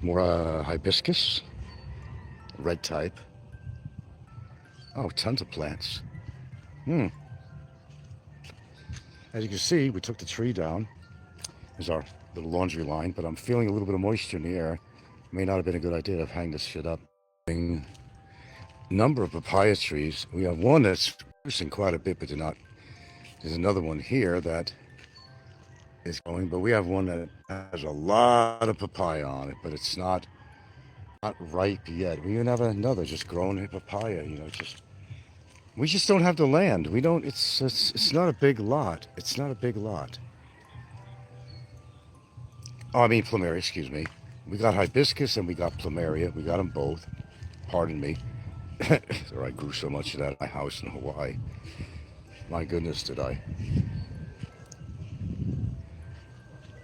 More hibiscus, red type. Oh, tons of plants. As you can see, we took the tree down. There's our little laundry line, but I'm feeling a little bit of moisture in the air. May not have been a good idea to hang this shit up. Number of papaya trees. We have one that's producing quite a bit, but they're not. There's another one here that is going, but we have one that has a lot of papaya on it, but it's not ripe yet. We even have another just growing papaya, you know, we just don't have the land. We don't, it's not a big lot. It's not a big lot. Oh, I mean plumeria, excuse me. We got hibiscus and we got plumeria. We got them both. Pardon me. Or I grew so much of that at my house in Hawaii. My goodness, did I.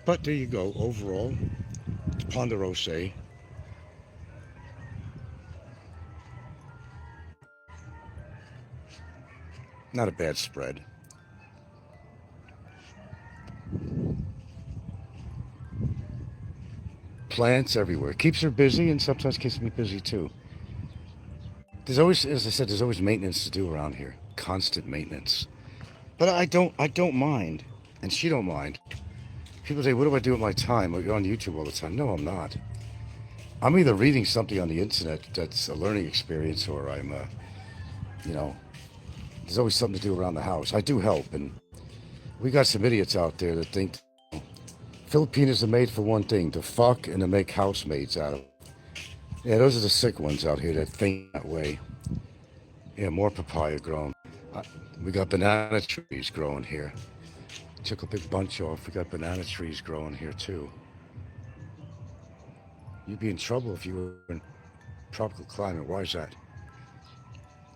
But there you go. Overall, Ponderosa. Not a bad spread. Plants everywhere. Keeps her busy and sometimes keeps me busy too. There's always, as I said, there's always maintenance to do around here. Constant maintenance. But I don't mind. And she don't mind. People say, what do I do with my time? Well, you're on YouTube all the time. No, I'm not. I'm either reading something on the internet that's a learning experience, or I'm, you know, there's always something to do around the house. I do help, and we got some idiots out there that think Filipinos are made for one thing, to fuck and to make housemaids out of them. Yeah, those are the sick ones out here that think that way. Yeah, more papaya grown. We got banana trees growing here. Took a big bunch off. We got banana trees growing here too. You'd be in trouble if you were in tropical climate. Why is that?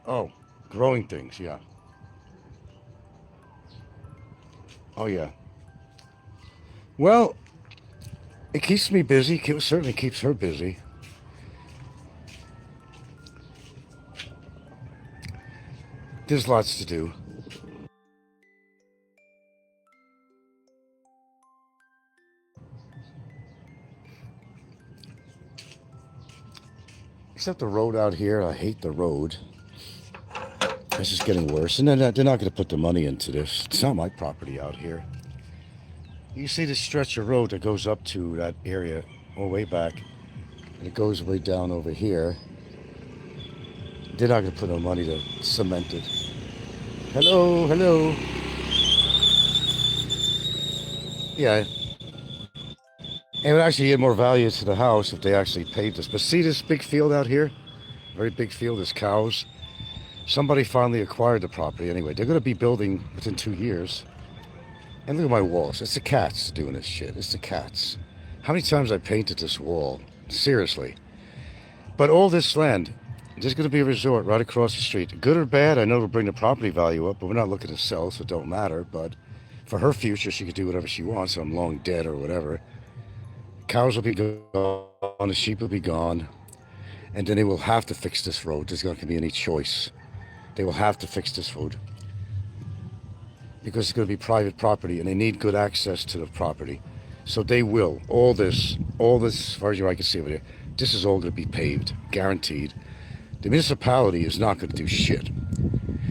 Oh, growing things, yeah. Oh, yeah. Well, it keeps me busy. It certainly keeps her busy. There's lots to do. Except the road out here, I hate the road. It's just getting worse. And then they're not going to put the money into this. It's not my property out here. You see this stretch of road that goes up to that area all the way back. And it goes way down over here. They're not going to put no money to cement it. Hello, hello. Yeah. It would actually get more value to the house if they actually paved this. But see this big field out here? Very big field, there's cows. Somebody finally acquired the property anyway. They're going to be building within 2 years. And look at my walls. It's the cats doing this shit. It's the cats. How many times I painted this wall? Seriously. But all this land, there's going to be a resort right across the street. Good or bad, I know it'll bring the property value up, but we're not looking to sell, so it don't matter. But for her future, she could do whatever she wants. I'm long dead or whatever. Cows will be gone. The sheep will be gone. And then they will have to fix this road. There's not going to be any choice. They will have to fix this road. Because it's going to be private property and they need good access to the property. So they will. All this, as far as I can see over there, This is all going to be paved, guaranteed. The municipality is not going to do shit.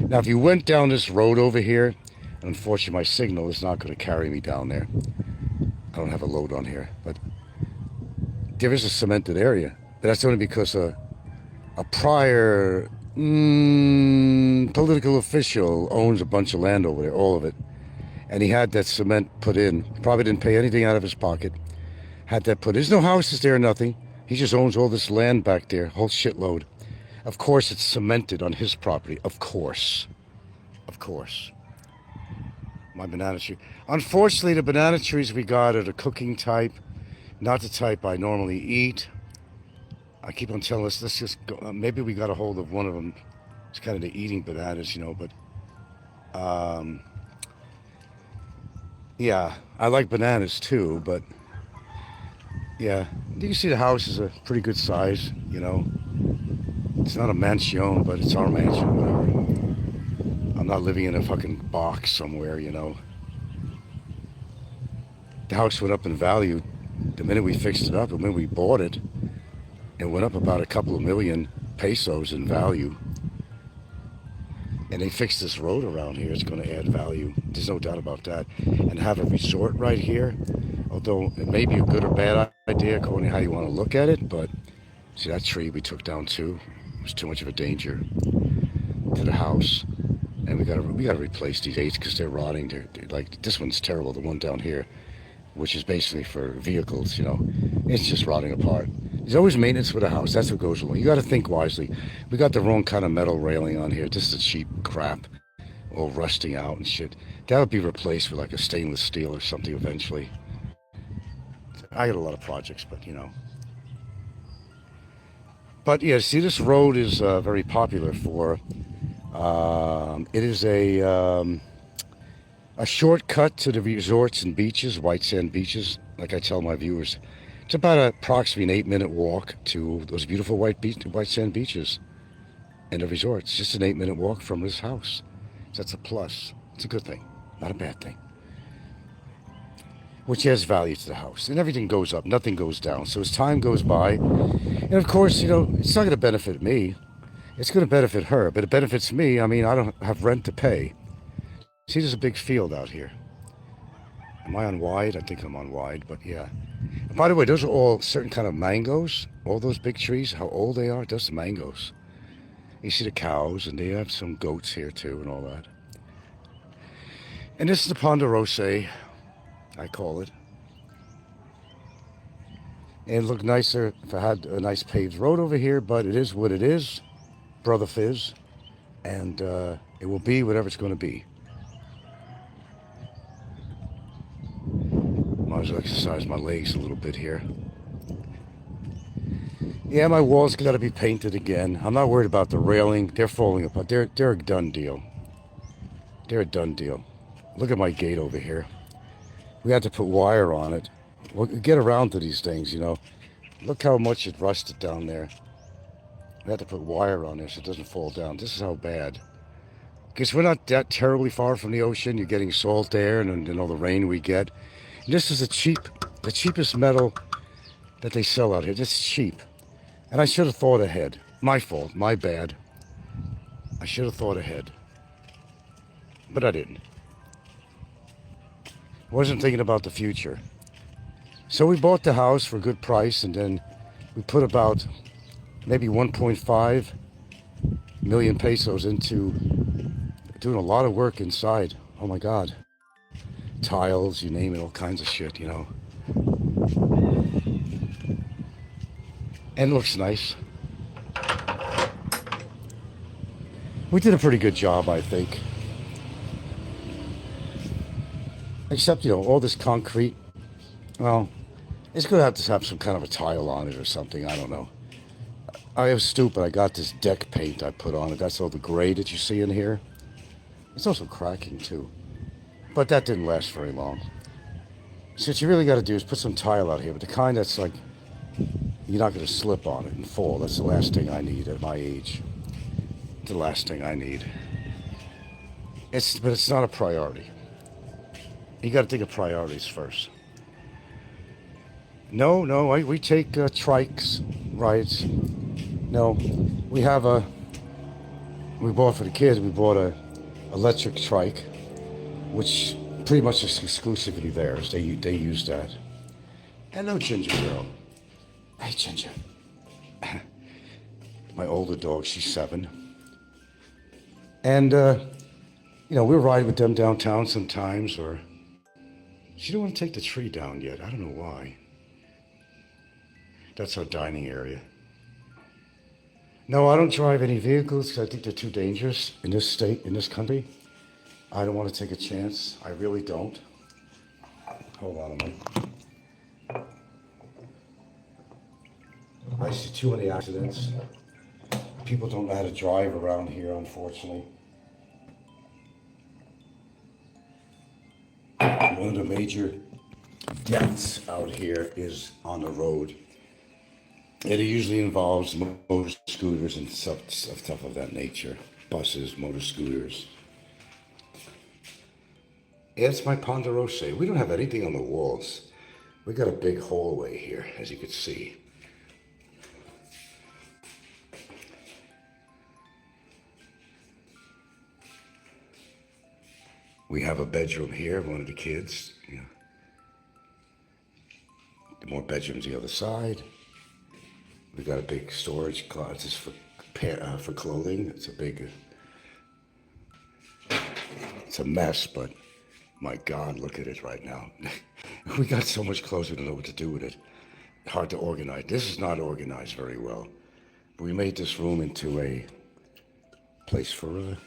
Now, if you went down this road over here, unfortunately my signal is not going to carry me down there. I don't have a load on here, but there is a cemented area. But that's only because a prior political official owns a bunch of land over there, all of it. And he had that cement put in. He probably didn't pay anything out of his pocket. Had that put in. There's no houses there, nothing. He just owns all this land back there, whole shitload. Of course, it's cemented on his property. Of course. Of course. My banana tree. Unfortunately, the banana trees we got are the cooking type, not the type I normally eat. I keep on telling us, let's just go. Maybe we got a hold of one of them. It's kind of the eating bananas, you know, but yeah, I like bananas too, but yeah, you can see the house is a pretty good size, you know. It's not a mansion, but it's our mansion, whatever. I'm not living in a fucking box somewhere, you know. The house went up in value the minute we fixed it up, and when we bought it, it went up about a couple of million pesos in value. And they fixed this road around here. It's going to add value. There's no doubt about that. And have a resort right here, although it may be a good or bad idea according to how you want to look at it, but see that tree we took down too? It was too much of a danger to the house. And we gotta replace these gates because they're rotting. They're like, this one's terrible, the one down here, which is basically for vehicles, you know. It's just rotting apart. There's always maintenance with a house. That's what goes along. You got to think wisely. We got the wrong kind of metal railing on here. This is cheap crap, all rusting out and shit. That'll be replaced with like a stainless steel or something eventually. I got a lot of projects, but you know. But yeah, see, this road is very popular for. It is a shortcut to the resorts and beaches, white sand beaches. Like I tell my viewers, it's about approximately an 8-minute walk to those beautiful white sand beaches and the resorts. Just an 8-minute walk from this house. So that's a plus. It's a good thing, not a bad thing. Which has value to the house. And everything goes up, nothing goes down. So as time goes by, and of course, you know, it's not going to benefit me. It's going to benefit her, but it benefits me. I mean, I don't have rent to pay. See, there's a big field out here. Am I on wide? I think I'm on wide, but yeah. And by the way, those are all certain kind of mangoes. All those big trees, how old they are, those are mangoes. You see the cows, and they have some goats here too, and all that. And this is the Ponderosa, I call it. And it'd look nicer if I had a nice paved road over here, but it is what it is, Brother Fizz. And it will be whatever it's going to be. Might as well exercise my legs a little bit here. Yeah, my walls got to be painted again. I'm not worried about the railing. They're falling apart. They're a done deal. They're a done deal. Look at my gate over here. We had to put wire on it. We'll get around to these things, you know. Look how much it rusted down there. We had to put wire on there so it doesn't fall down. This is how bad. Because we're not that terribly far from the ocean. You're getting salt air and all the rain we get. And this is the cheapest metal that they sell out here. This is cheap. And I should have thought ahead. My fault, my bad. I should have thought ahead. But I didn't. I wasn't thinking about the future. So we bought the house for a good price, and then we put about maybe 1.5 million pesos into doing a lot of work inside. Oh my God. Tiles, you name it, all kinds of shit, you know. And it looks nice. We did a pretty good job, I think. Except, you know, all this concrete, well, it's going to have some kind of a tile on it or something. I don't know. I was stupid. I got this deck paint I put on it. That's all the gray that you see in here. It's also cracking, too. But that didn't last very long. So what you really got to do is put some tile out here, but the kind that's like, you're not going to slip on it and fall. That's the last thing I need at my age. The last thing I need. But it's not a priority. You got to think of priorities first. No, we take trikes, rides. No, we have a, we bought for the kids, we bought a electric trike, which pretty much is exclusively theirs. They use that. Hello, Ginger girl. Hey, Ginger. My older dog, she's 7. And, we'll ride with them downtown sometimes, or she don't want to take the tree down yet. I don't know why. That's our dining area. No, I don't drive any vehicles because I think they're too dangerous in this state, in this country. I don't want to take a chance. I really don't. Hold on a minute. I see too many accidents. People don't know how to drive around here, unfortunately. One of the major deaths out here is on the road. And it usually involves motor scooters and stuff of that nature. Buses, motor scooters. It's my Ponderosa. We don't have anything on the walls. We got a big hallway here, as you can see. We have a bedroom here, one of the kids. The more bedrooms the other side. We got a big storage closet for clothing. It's a mess, but my God, look at it right now. We got so much clothes, we don't know what to do with it. Hard to organize. This is not organized very well. But we made this room into a place for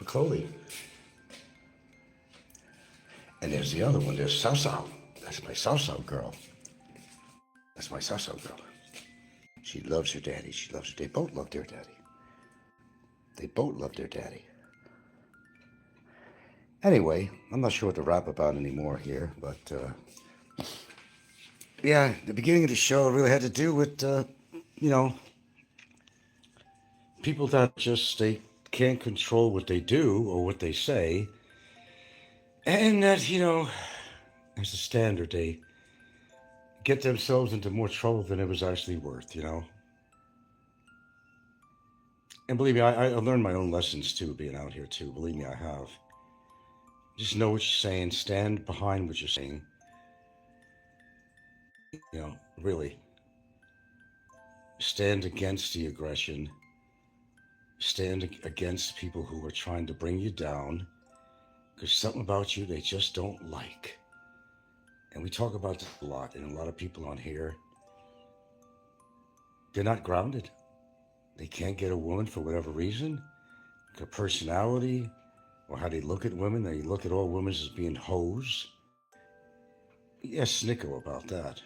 clothing. And there's the other one. There's Sao. That's my Sao girl. That's my Sao girl. She loves her daddy. They both love their daddy. They both love their daddy. Anyway, I'm not sure what to rap about anymore here, but yeah, the beginning of the show really had to do with, people that they can't control what they do or what they say, and that, as a standard, they get themselves into more trouble than it was actually worth, And believe me, I learned my own lessons too, being out here too. Believe me, I have. Just know what you're saying. Stand behind what you're saying. Really. Stand against the aggression. Stand against people who are trying to bring you down. Because something about you they just don't like. And we talk about this a lot. And a lot of people on here, they're not grounded. They can't get a woman for whatever reason. Their personality, or how they look at women. They look at all women as being hoes. Yes, Snikko about that.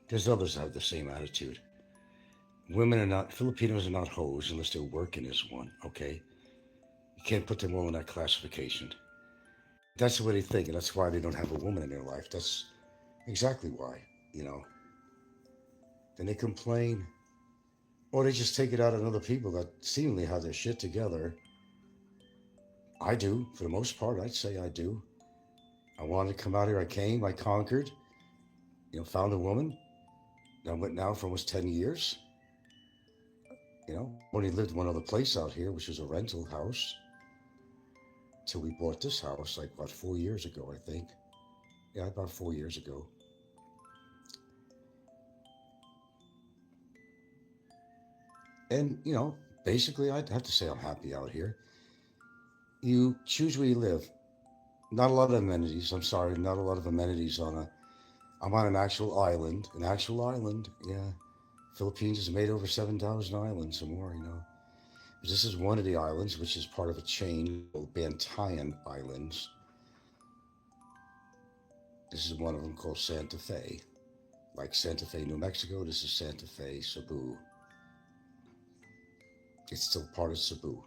There's others that have the same attitude. Filipinos are not hoes unless they're working as one, okay? You can't put them all in that classification. That's the way they think, and that's why they don't have a woman in their life. That's exactly why, Then they complain. Or they just take it out on other people that seemingly have their shit together. I do, for the most part, I'd say I do. I wanted to come out here, I came, I conquered, found a woman. I went now for almost 10 years. Only lived one other place out here, which was a rental house. Till we bought this house, like about 4 years ago, I think. Yeah, about 4 years ago. And, basically, I'd have to say I'm happy out here. You choose where you live. Not a lot of amenities. I'm sorry, not a lot of amenities I'm on an actual island. An actual island, yeah. Philippines is made over 7,000 islands or more, But this is one of the islands, which is part of a chain called Bantayan Islands. This is one of them called Santa Fe. Like Santa Fe, New Mexico, this is Santa Fe, Cebu. It's still part of Cebu.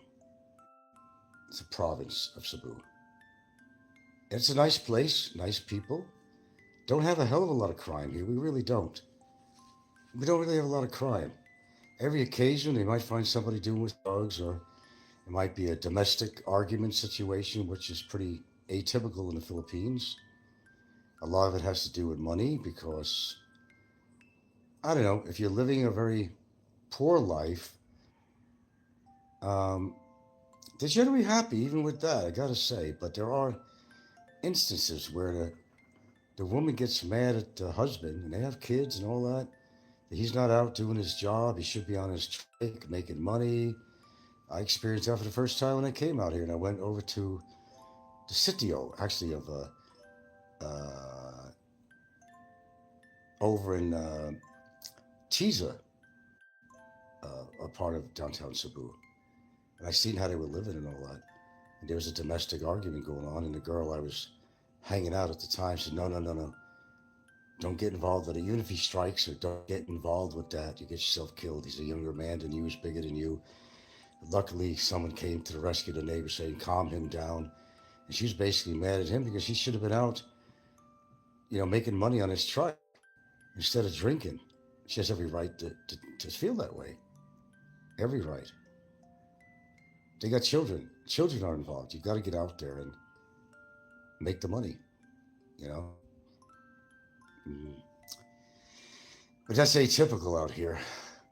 It's a province of Cebu. And it's a nice place, nice people. Don't have a hell of a lot of crime here. We really don't. We don't really have a lot of crime. Every occasion, they might find somebody doing with drugs, or it might be a domestic argument situation, which is pretty atypical in the Philippines. A lot of it has to do with money because I don't know, if you're living a very poor life, um, they're generally happy even with that, I gotta say. But there are instances where the woman gets mad at the husband and they have kids and all that. He's not out doing his job. He should be on his trike making money. I experienced that for the first time when I came out here, and I went over to the sitio, actually, of uh, over in Tiza, a part of downtown Cebu. And I seen how they were living and all that. And there was a domestic argument going on, and the girl I was hanging out at the time said, "No, no, no, no. Don't get involved with it. Even if he strikes her, don't get involved with that. You get yourself killed. He's a younger man than you. He's bigger than you." Luckily, someone came to the rescue, the neighbor saying, "Calm him down." And she was basically mad at him because he should have been out, making money on his truck instead of drinking. She has every right to feel that way. Every right. They got children. Children are involved. You've got to get out there and make the money, you know? Mm. But that's atypical out here.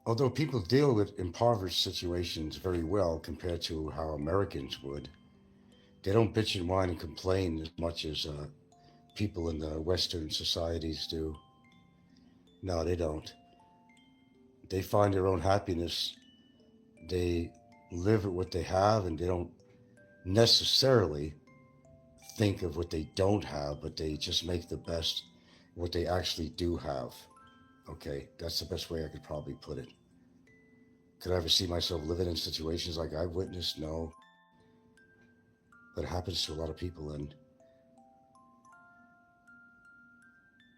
Although people deal with impoverished situations very well compared to how Americans would, they don't bitch and whine and complain as much as people in the Western societies do. No, they don't. They find their own happiness. They live at what they have, and they don't necessarily think of what they don't have, but they just make the best of what they actually do have. Okay, that's the best way I could probably put it. Could I ever see myself living in situations like I've witnessed? No. But it happens to a lot of people, and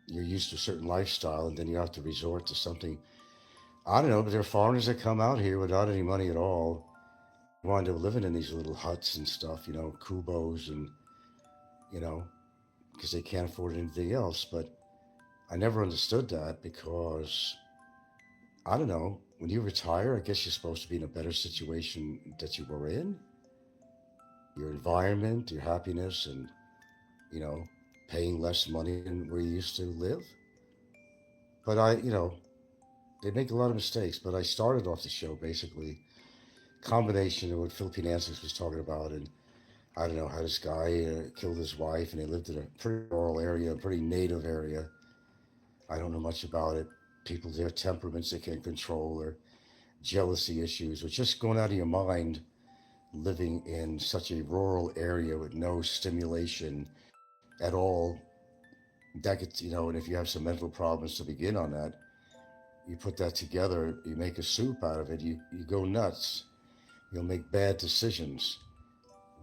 you're used to a certain lifestyle, and then you have to resort to something. I don't know, but there are foreigners that come out here without any money at all, wind up living in these little huts and stuff, kubos, and, you know, because they can't afford anything else. But I never understood that because, I don't know, when you retire, I guess you're supposed to be in a better situation that you were in. Your environment, your happiness, and, you know, paying less money than where you used to live. But they make a lot of mistakes. But I started off the show basically combination of what Philippine Ancestors was talking about, and I don't know how this guy killed his wife, and they lived in a pretty rural area, a pretty native area. I don't know much about it. People, their temperaments they can't control, or jealousy issues, or just going out of your mind living in such a rural area with no stimulation at all. That gets, and if you have some mental problems to begin on that, you put that together, you make a soup out of it, you go nuts. You'll make bad decisions.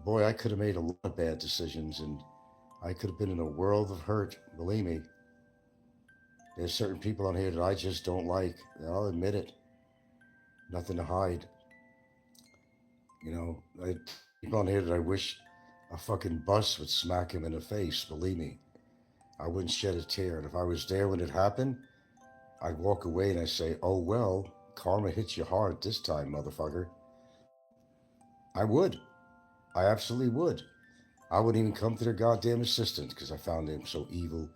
Boy, I could have made a lot of bad decisions, and I could have been in a world of hurt. Believe me, there's certain people on here that I just don't like. I'll admit it. Nothing to hide. People on here that I wish a fucking bus would smack him in the face. Believe me, I wouldn't shed a tear. And if I was there when it happened, I'd walk away and I'd say, "Oh well, karma hits you hard this time, motherfucker." I would. I absolutely would. I wouldn't even come to their goddamn assistance because I found them so evil.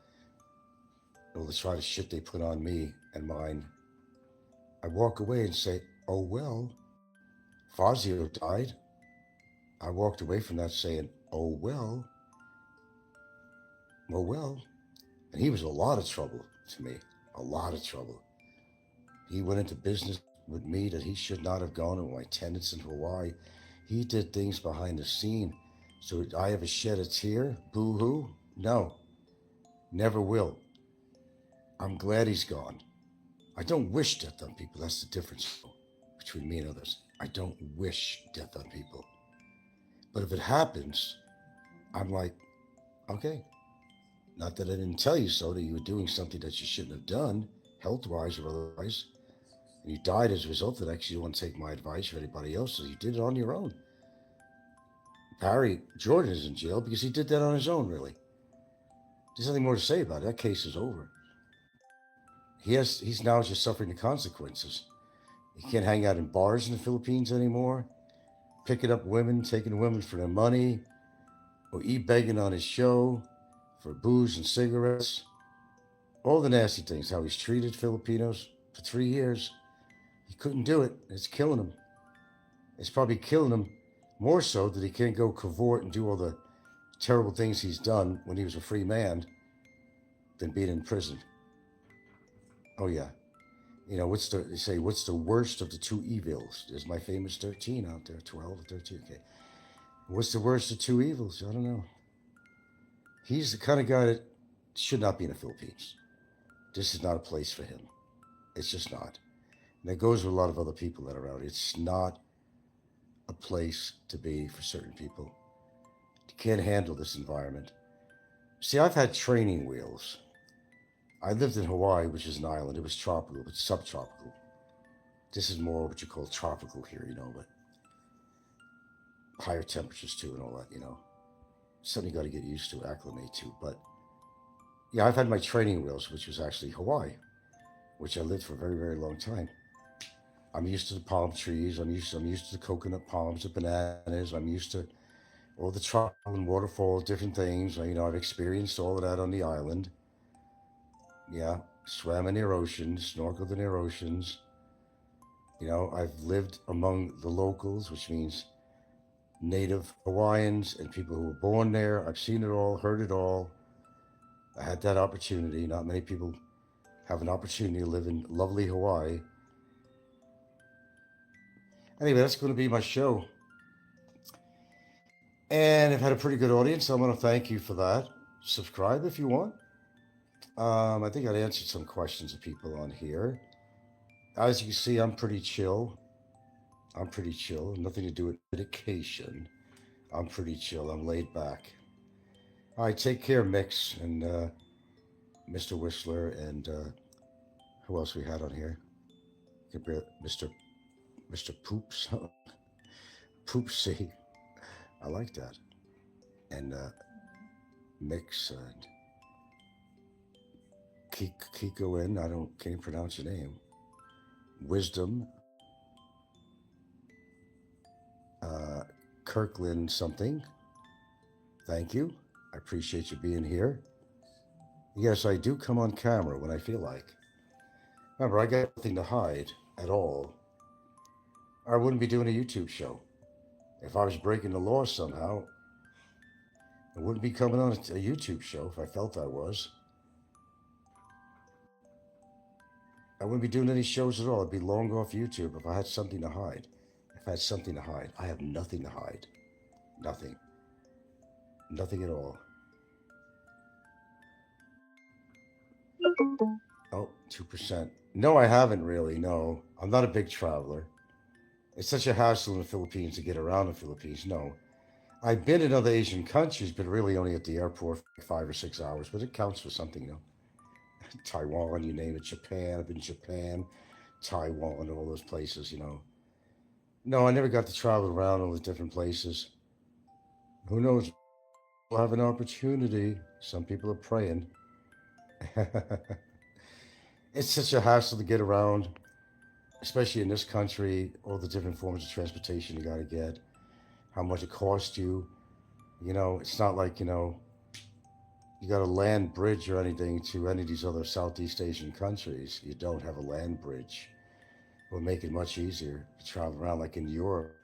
All the try the shit they put on me and mine. I walk away and say, "Oh well, Fazio died." I walked away from that saying, "Oh well, oh well." And he was a lot of trouble to me. A lot of trouble. He went into business with me that he should not have gone with my tenants in Hawaii. He did things behind the scene. So did I ever shed a tear? Boo-hoo? No. Never will. I'm glad he's gone. I don't wish death on people. That's the difference between me and others. I don't wish death on people. But if it happens, I'm like, okay. Not that I didn't tell you so, that you were doing something that you shouldn't have done, health-wise or otherwise. And you died as a result of that because you don't want to take my advice or anybody else's. You did it on your own. Barry Jordan is in jail because he did that on his own, really. There's nothing more to say about it. That case is over. He's now just suffering the consequences. He can't hang out in bars in the Philippines anymore, picking up women, taking women for their money, or eat begging on his show for booze and cigarettes. All the nasty things, how he's treated Filipinos. for 3 years. He couldn't do it. It's killing him. It's probably killing him more so that he can't go cavort and do all the terrible things he's done when he was a free man than being in prison. Oh yeah. You know, what's the worst of the two evils? There's my famous 13 out there, 12 or 13. Okay. What's the worst of two evils? I don't know. He's the kind of guy that should not be in the Philippines. This is not a place for him. It's just not. And it goes with a lot of other people that are out. It's not a place to be for certain people. You can't handle this environment. See, I've had training wheels. I lived in Hawaii, which is an island. It was tropical, but subtropical. This is more what you call tropical here, you know, but higher temperatures too and all that, you know. Something you got to get used to, acclimate to. But yeah, I've had my training wheels, which was actually Hawaii, which I lived for a very, very long time. I'm used to the palm trees. I'm used to the coconut palms, the bananas. I'm used to all the tropical and waterfalls, different things. You know, I've experienced all of that on the island. Yeah, swam in near oceans, snorkeled in near oceans. You know, I've lived among the locals, which means native Hawaiians and people who were born there. I've seen it all, heard it all. I had that opportunity. Not many people have an opportunity to live in lovely Hawaii. Anyway, that's going to be my show. And I've had a pretty good audience. So I want to thank you for that. Subscribe if you want. I think I'd answered some questions of people on here. As you can see, I'm pretty chill. Nothing to do with medication. I'm pretty chill. I'm laid back. All right, take care, Mix and Mr. Whistler and who else we had on here? Mr. Poops. Poopsy. I like that. And Mix and Kiko in. Can't pronounce your name. Wisdom. Kirkland something. Thank you. I appreciate you being here. Yes, I do come on camera when I feel like. Remember, I got nothing to hide at all. I wouldn't be doing a YouTube show. If I was breaking the law somehow, I wouldn't be coming on a YouTube show if I felt I was. I wouldn't be doing any shows at all. I'd be long off YouTube if I had something to hide. I have nothing to hide. Nothing. Nothing at all. Oh, 2%. No, I haven't really. No, I'm not a big traveler. It's such a hassle in the Philippines to get around the Philippines. No. I've been in other Asian countries, but really only at the airport for 5 or 6 hours. But it counts for something, you know. Taiwan, you name it. Japan. I've been in Japan, Taiwan, all those places, you know. No, I never got to travel around all the different places. Who knows? We'll have an opportunity. Some people are praying. It's such a hassle to get around, especially in this country, all the different forms of transportation you got to get, how much it costs you. You know, it's not like, you know, you got a land bridge or anything to any of these other Southeast Asian countries. You don't have a land bridge. It will make it much easier to travel around, like in Europe.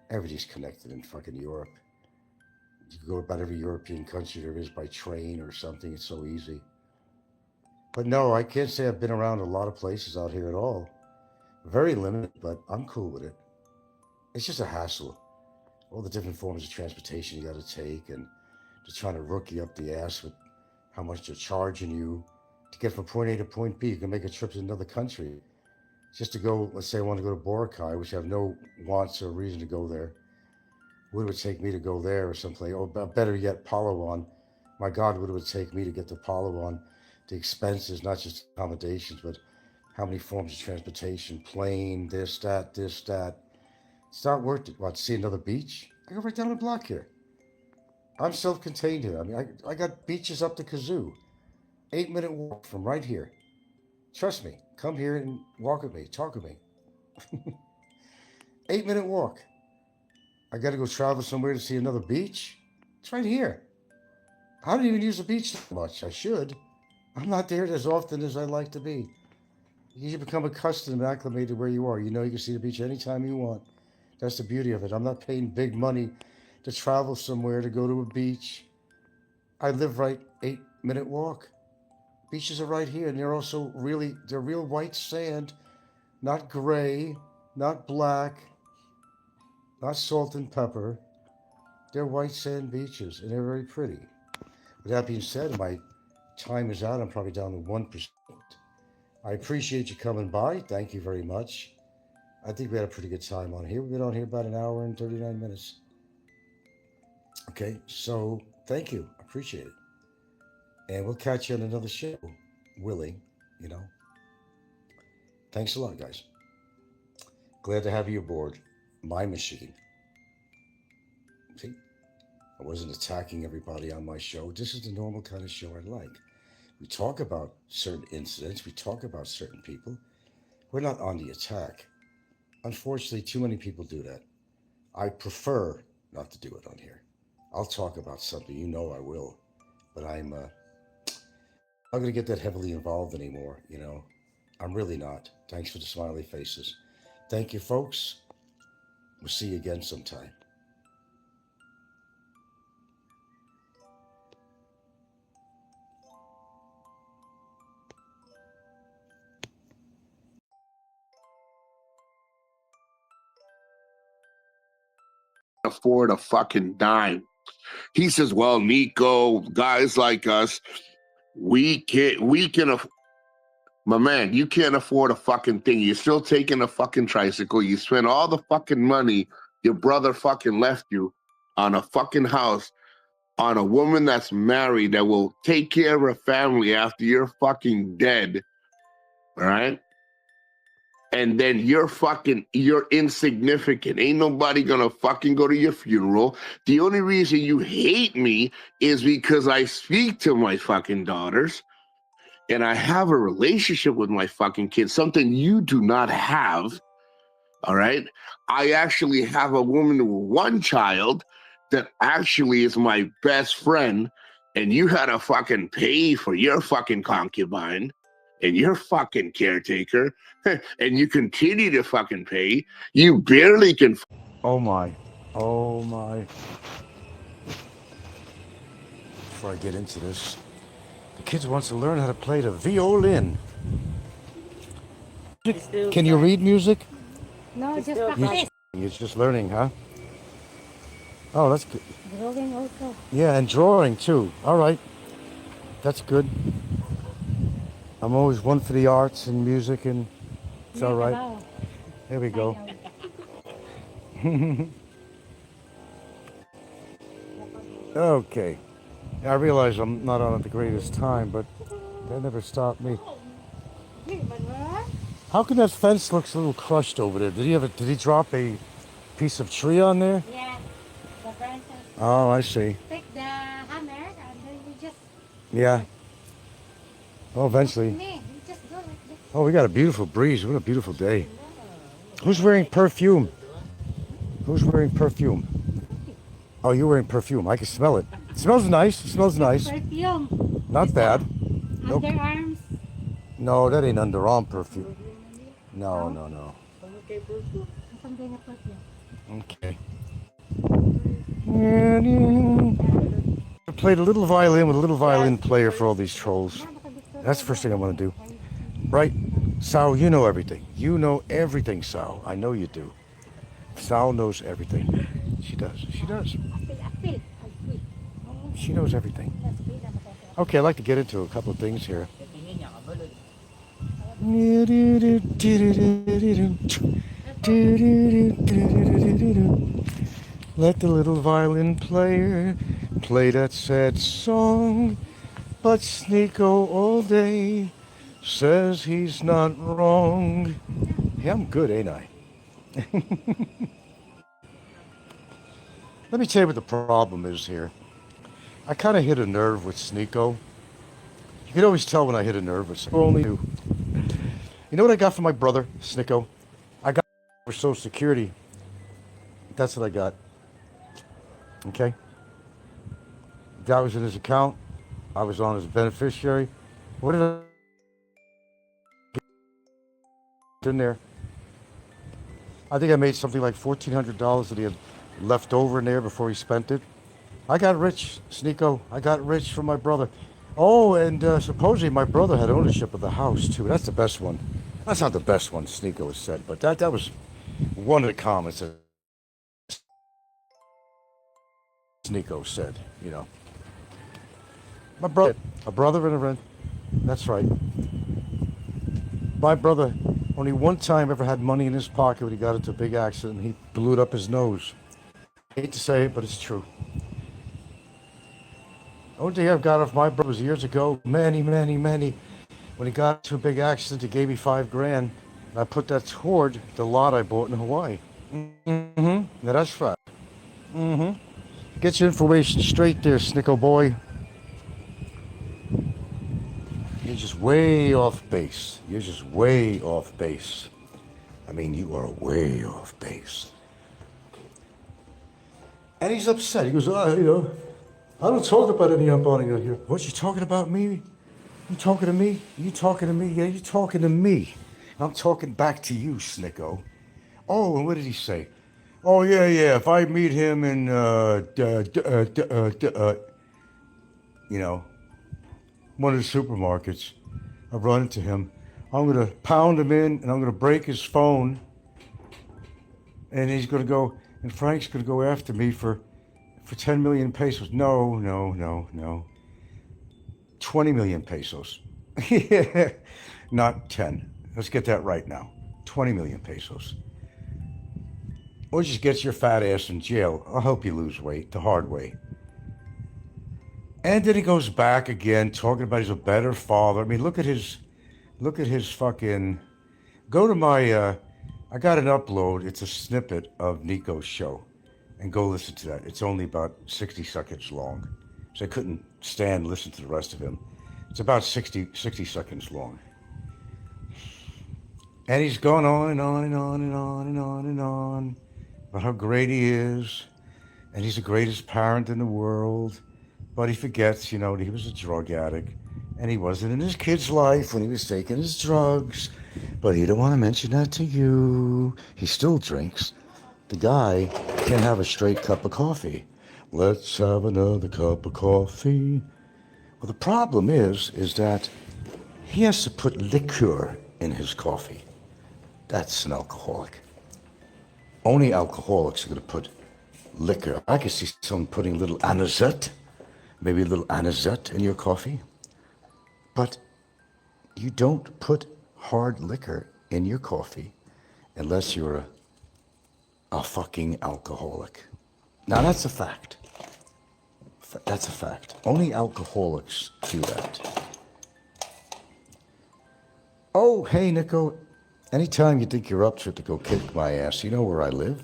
Everything's connected in fucking Europe. You can go about every European country there is by train or something. It's so easy. But no, I can't say I've been around a lot of places out here at all. Very limited, but I'm cool with it. It's just a hassle. All the different forms of transportation you got to take, and they're trying to rook you up the ass with how much they're charging you to get from point A to point B. You can make a trip to another country. Just to go, let's say I want to go to Boracay, which I have no wants or reason to go there. What it would take me to go there or someplace, or better yet, Palawan. My God, what it would take me to get to Palawan. The expenses, not just accommodations, but how many forms of transportation, plane, this, that. It's not worth it. What, to see another beach? I go right down the block here. I'm self-contained here. I mean, I got beaches up the kazoo. 8-minute walk from right here. Trust me. Come here and walk with me. Talk with me. 8-minute walk. I got to go travel somewhere to see another beach? It's right here. I don't even use the beach that much. I should. I'm not there as often as I'd like to be. You become accustomed and acclimated where you are. You know you can see the beach anytime you want. That's the beauty of it. I'm not paying big money to travel somewhere to go to a beach. I live right 8-minute walk. Beaches are right here, and they're real white sand, not gray, not black, not salt and pepper. They're white sand beaches, and they're very pretty. With that being said, my time is out. I'm probably down to 1%. I appreciate you coming by. Thank you very much. I think we had a pretty good time on here. We've been on here about an hour and 39 minutes. Okay, so thank you. I appreciate it. And we'll catch you on another show, willing, you know. Thanks a lot, guys. Glad to have you aboard my machine. See, I wasn't attacking everybody on my show. This is the normal kind of show I like. We talk about certain incidents, we talk about certain people. We're not on the attack. Unfortunately, too many people do that. I prefer not to do it on here. I'll talk about something, you know I will, but I'm not going to get that heavily involved anymore, you know. I'm really not. Thanks for the smiley faces. Thank you, folks. We'll see you again sometime. Afford a fucking dime. He says, well, Nikko, guys like us, we can my man, you can't afford a fucking thing. You're still taking a fucking tricycle. You spend all the fucking money your brother fucking left you on a fucking house, on a woman that's married that will take care of her family after you're fucking dead. All right? And then you're insignificant. Ain't nobody gonna fucking go to your funeral. The only reason you hate me is because I speak to my fucking daughters and I have a relationship with my fucking kids, something you do not have. All right. I actually have a woman with one child that actually is my best friend, and you had to fucking pay for your fucking concubine and your fucking caretaker, and you continue to fucking pay. You barely can. Oh my. Oh my. Before I get into this, the kids wants to learn how to play the violin. Can you read music? No, just practice. You're just learning, huh? Oh, that's good. Drawing also. Yeah, and drawing too. All right. That's good. I'm always one for the arts and music, and it's all right. There we go. Okay. I realize I'm not on at the greatest time, but that never stopped me. How come that fence looks a little crushed over there? Did he drop a piece of tree on there? Yeah, the branches. Oh, I see. Take the hammer and then you just. Yeah. Oh, eventually. You just go like this. Oh, we got a beautiful breeze. What a beautiful day. Who's wearing perfume? Who's wearing perfume? Oh, you're wearing perfume. I can smell it. It smells nice. It smells nice. Perfume. Not bad. Nope. Underarms. No, that ain't underarm perfume. No. Something like perfume. Okay. I played a little violin with a little violin player for all these trolls. That's the first thing I want to do. Right? Sal, you know everything. You know everything, Sal. I know you do. Sal knows everything. She does. She knows everything. Okay, I'd like to get into a couple of things here. Let the little violin player play that sad song, but Snikko all day says he's not wrong. Yeah, I'm good, ain't I? Let me tell you what the problem is here. I kind of hit a nerve with Snikko. You can always tell when I hit a nerve with Snikko. Only do. You know what I got from my brother, Snikko? I got for Social Security. That's what I got. Okay? That was in his account. I was on his beneficiary. What did I in there. I think I made something like $1,400 that he had left over in there before he spent it. I got rich, Snikko. I got rich from my brother. Oh, and supposedly my brother had ownership of the house too. That's the best one. That's not the best one, Snikko has said, but that was one of the comments that Snikko said, you know. My brother, a brother and a friend. That's right. My brother only one time ever had money in his pocket when he got into a big accident and he blew it up his nose. I hate to say it, but it's true. Only thing I've got off my brother was years ago, many. When he got into a big accident, he gave me $5,000, and I put that toward the lot I bought in Hawaii. Now that's right. Get your information straight there, Snikko boy. You're just way off base. You're just way off base. I mean, you are way off base. And he's upset. He goes, you know, I don't talk about any unbonding here. What, you talking about me? You talking to me? You talking to me? Yeah, you talking to me. I'm talking back to you, Snikko. Oh, and what did he say? Oh, yeah, if I meet him in, you know, one of the supermarkets, I run into him. I'm going to pound him in, and I'm going to break his phone. And he's going to go, and Frank's going to go after me for 10 million pesos. No. 20 million pesos. Yeah, not 10. Let's get that right now. 20 million pesos. Or just get your fat ass in jail. I'll help you lose weight the hard way. And then he goes back again, talking about he's a better father. I mean, look at his fucking, go to my, I got an upload. It's a snippet of Nikko's show. And go listen to that. It's only about 60 seconds long. So I couldn't stand listen to the rest of him. It's about 60 seconds long. And he's gone on and on and on and on and on and on about how great he is. And he's the greatest parent in the world. But he forgets, you know, that he was a drug addict. And he wasn't in his kid's life when he was taking his drugs. But he don't want to mention that to you. He still drinks. The guy can't have a straight cup of coffee. Let's have another cup of coffee. Well, the problem is that he has to put liquor in his coffee. That's an alcoholic. Only alcoholics are going to put liquor. I can see someone putting a little anisette, maybe a little anisette in your coffee. But you don't put hard liquor in your coffee unless you're a fucking alcoholic. Now that's a fact. That's a fact. Only alcoholics do that. Oh, hey, Nikko. Anytime you think you're up to it to go kick my ass, you know where I live.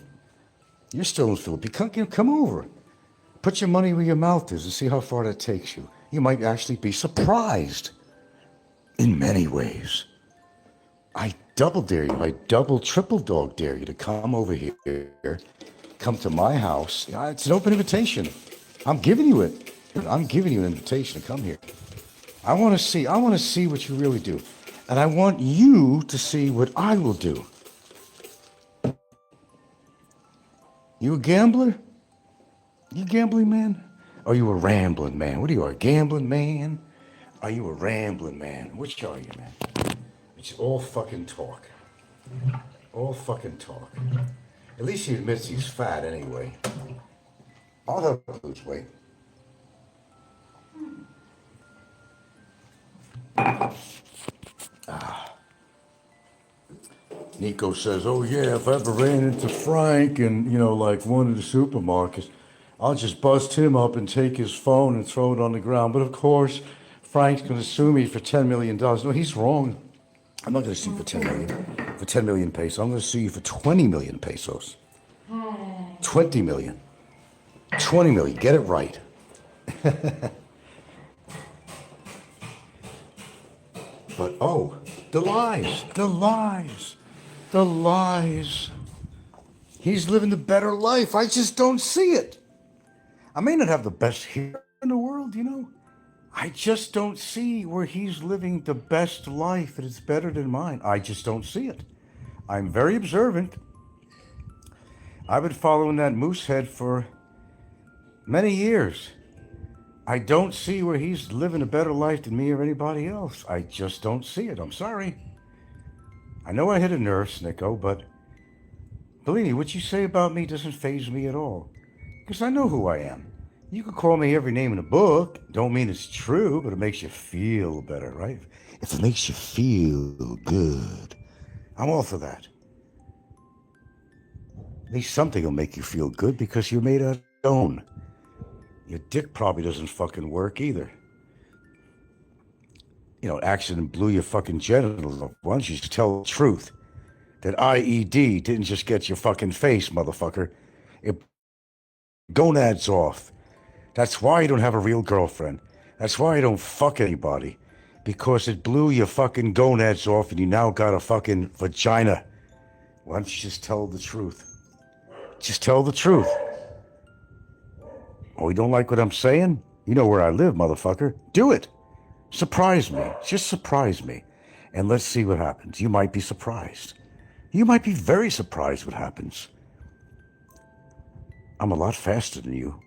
You're still in the Philippines. Come over. Put your money where your mouth is and see how far that takes you. You might actually be surprised in many ways. I double dare you. I double, triple dog dare you to come over here. Come to my house. It's an open invitation. I'm giving you it. I'm giving you an invitation to come here. I want to see what you really do. And I want you to see what I will do. You a gambler? You a gambling man? Or are you a rambling man? What are you, a gambling man? Are you a rambling man? Which are you, man? It's all fucking talk. All fucking talk. At least he admits he's fat anyway. I'll help him lose weight. Nikko says, oh yeah, if I ever ran into Frank in, you know, like one of the supermarkets, I'll just bust him up and take his phone and throw it on the ground. But of course, Frank's going to sue me for $10 million. No, he's wrong. I'm not going to sue you for 10 million pesos. I'm going to sue you for 20 million pesos. 20 million. 20 million. Get it right. But, oh, the lies. He's living the better life. I just don't see it. I may not have the best hair in the world, you know. I just don't see where he's living the best life and it's better than mine. I just don't see it. I'm very observant. I've been following that moose head for many years. I don't see where he's living a better life than me or anybody else. I just don't see it. I'm sorry. I know I hit a nerve, Snikko, but believe me, what you say about me doesn't faze me at all. Because I know who I am. You could call me every name in the book. Don't mean it's true, but it makes you feel better, right? If it makes you feel good, I'm all for that. At least something will make you feel good because you're made out of stone. Your dick probably doesn't fucking work either. You know, accident blew your fucking genitals off. Why don't you just tell the truth? That IED didn't just get your fucking face, motherfucker. It gonads off. That's why you don't have a real girlfriend. That's why you don't fuck anybody. Because it blew your fucking gonads off and you now got a fucking vagina. Why don't you just tell the truth? Just tell the truth. Oh, you don't like what I'm saying? You know where I live, motherfucker. Do it. Surprise me. Just surprise me. And let's see what happens. You might be surprised. You might be very surprised what happens. I'm a lot faster than you.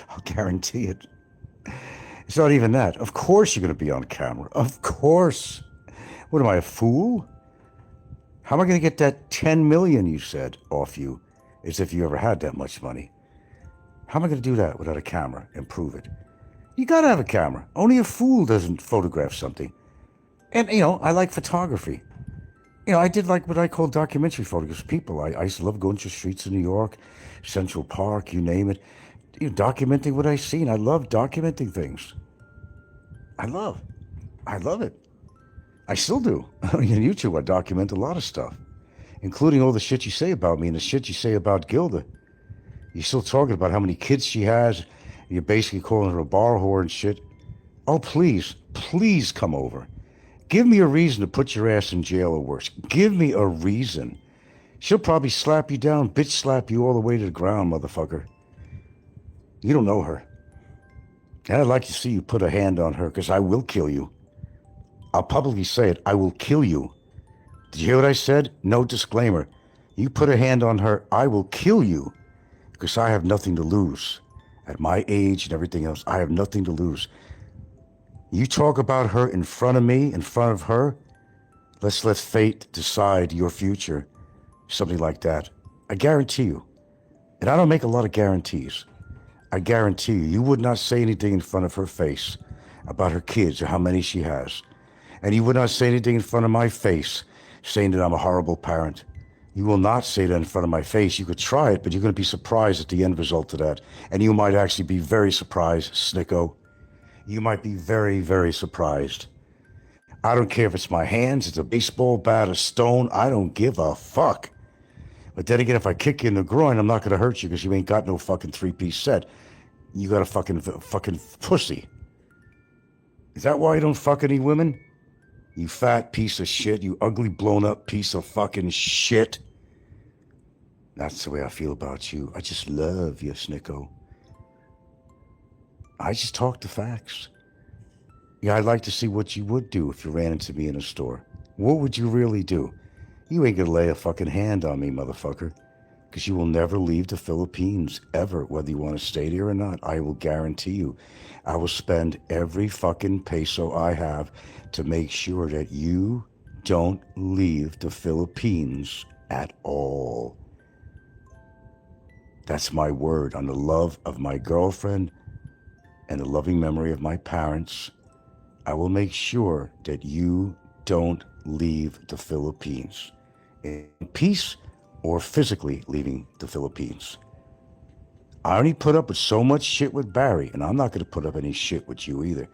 I'll guarantee it. It's not even that. Of course you're going to be on camera. Of course. What am I, a fool? How am I going to get that 10 million you said off you as if you ever had that much money? How am I going to do that without a camera and prove it? You got to have a camera. Only a fool doesn't photograph something. And, you know, I like photography. You know, I did like what I call documentary photographs. People, I used to love going to streets of New York, Central Park, you name it. You know, documenting what I seen. I love documenting things. I love it. I still do. On YouTube, I document a lot of stuff, including all the shit you say about me and the shit you say about Gilda. You're still talking about how many kids she has. You're basically calling her a bar whore and shit. Oh, please, please come over. Give me a reason to put your ass in jail or worse. Give me a reason. She'll probably slap you down, bitch slap you all the way to the ground, motherfucker. You don't know her. And I'd like to see you put a hand on her, because I will kill you. I'll publicly say it. I will kill you. Did you hear what I said? No disclaimer. You put a hand on her, I will kill you, because I have nothing to lose. At my age and everything else, I have nothing to lose. You talk about her in front of me, in front of her, let's let fate decide your future. Something like that. I guarantee you. And I don't make a lot of guarantees. I guarantee you, you would not say anything in front of her face about her kids or how many she has. And you would not say anything in front of my face saying that I'm a horrible parent. You will not say that in front of my face. You could try it, but you're going to be surprised at the end result of that. And you might actually be very surprised, Snikko. You might be very, very surprised. I don't care if it's my hands, it's a baseball bat, a stone. I don't give a fuck. But then again, if I kick you in the groin, I'm not going to hurt you because you ain't got no fucking three-piece set. You got a fucking pussy. Is that why you don't fuck any women? You fat piece of shit. You ugly, blown-up piece of fucking shit. That's the way I feel about you. I just love you, Snikko. I just talk the facts. Yeah, I'd like to see what you would do if you ran into me in a store. What would you really do? You ain't gonna lay a fucking hand on me, motherfucker. Because you will never leave the Philippines, ever, whether you want to stay there or not. I will guarantee you. I will spend every fucking peso I have to make sure that you don't leave the Philippines at all. That's my word on the love of my girlfriend and the loving memory of my parents. I will make sure that you don't leave the Philippines in peace or physically leaving the Philippines. I only put up with so much shit with Barry, and I'm not going to put up any shit with you either.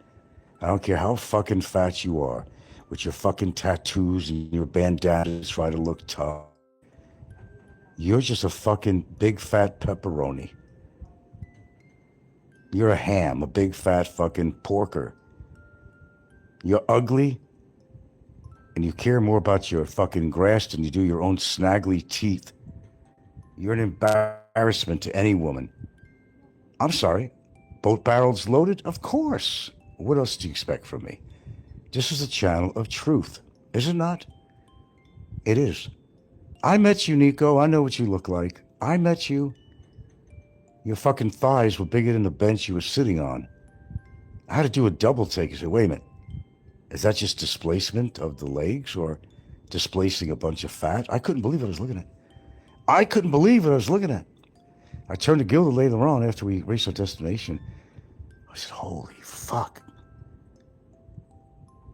I don't care how fucking fat you are, with your fucking tattoos and your bandanas try to look tough. You're just a fucking big fat pepperoni. You're a ham, a big fat fucking porker. You're ugly, and you care more about your fucking grass than you do your own snaggly teeth. You're an embarrassment to any woman. I'm sorry. Both barrels loaded? Of course. What else do you expect from me? This is a channel of truth, is it not? It is. I met you, Nikko. I know what you look like. I met you. Your fucking thighs were bigger than the bench you were sitting on. I had to do a double take. I said, wait a minute. Is that just displacement of the legs or displacing a bunch of fat? I couldn't believe what I was looking at. I couldn't believe what I was looking at. I turned to Gilda later on after we reached our destination. I said, holy fuck.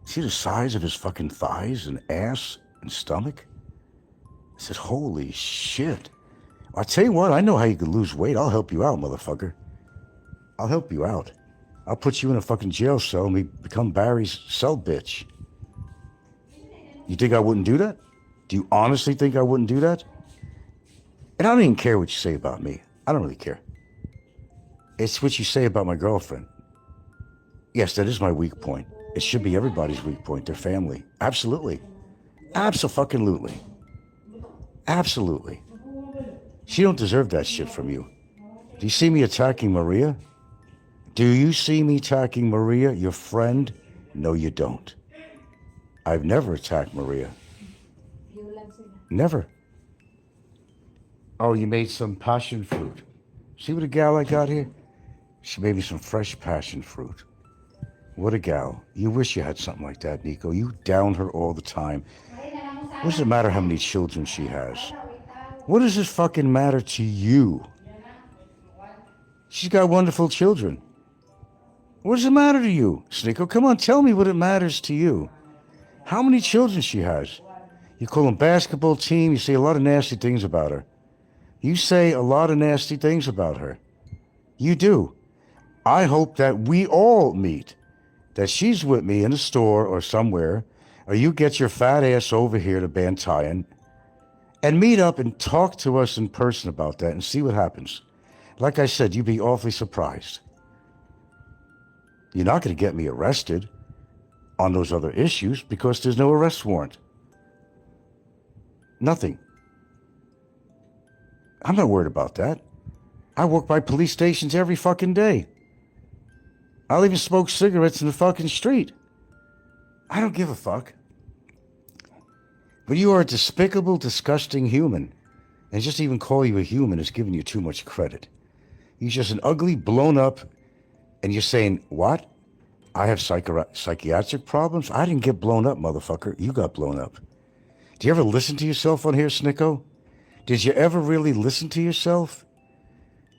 See the size of his fucking thighs and ass and stomach? I said, holy shit. I'll tell you what, I know how you can lose weight. I'll help you out, motherfucker. I'll help you out. I'll put you in a fucking jail cell and become Barry's cell bitch. You think I wouldn't do that? Do you honestly think I wouldn't do that? And I don't even care what you say about me. I don't really care. It's what you say about my girlfriend. Yes, that is my weak point. It should be everybody's weak point, their family. Absolutely. Abso-fucking-lutely. Absolutely. She don't deserve that shit from you. Do you see me attacking Maria? Do you see me attacking Maria, your friend? No, you don't. I've never attacked Maria. Never. Oh, you made some passion fruit. See what a gal I got here? She made me some fresh passion fruit. What a gal. You wish you had something like that, Nikko. You down her all the time. What does it matter how many children she has? What does it fucking matter to you? She's got wonderful children. What does it matter to you, Snikko? Come on, tell me what it matters to you. How many children she has? You call them basketball team. You say a lot of nasty things about her. You say a lot of nasty things about her. You do. I hope that we all meet. That she's with me in a store or somewhere, or you get your fat ass over here to Bantayan and meet up and talk to us in person about that and see what happens. Like I said, you'd be awfully surprised. You're not going to get me arrested on those other issues because there's no arrest warrant. Nothing. I'm not worried about that. I walk by police stations every fucking day. I'll even smoke cigarettes in the fucking street. I don't give a fuck. But you are a despicable, disgusting human. And just even call you a human is giving you too much credit. You're just an ugly, blown up, and you're saying, what? I have psychiatric problems? I didn't get blown up, motherfucker. You got blown up. Do you ever listen to yourself on here, Snikko? Did you ever really listen to yourself?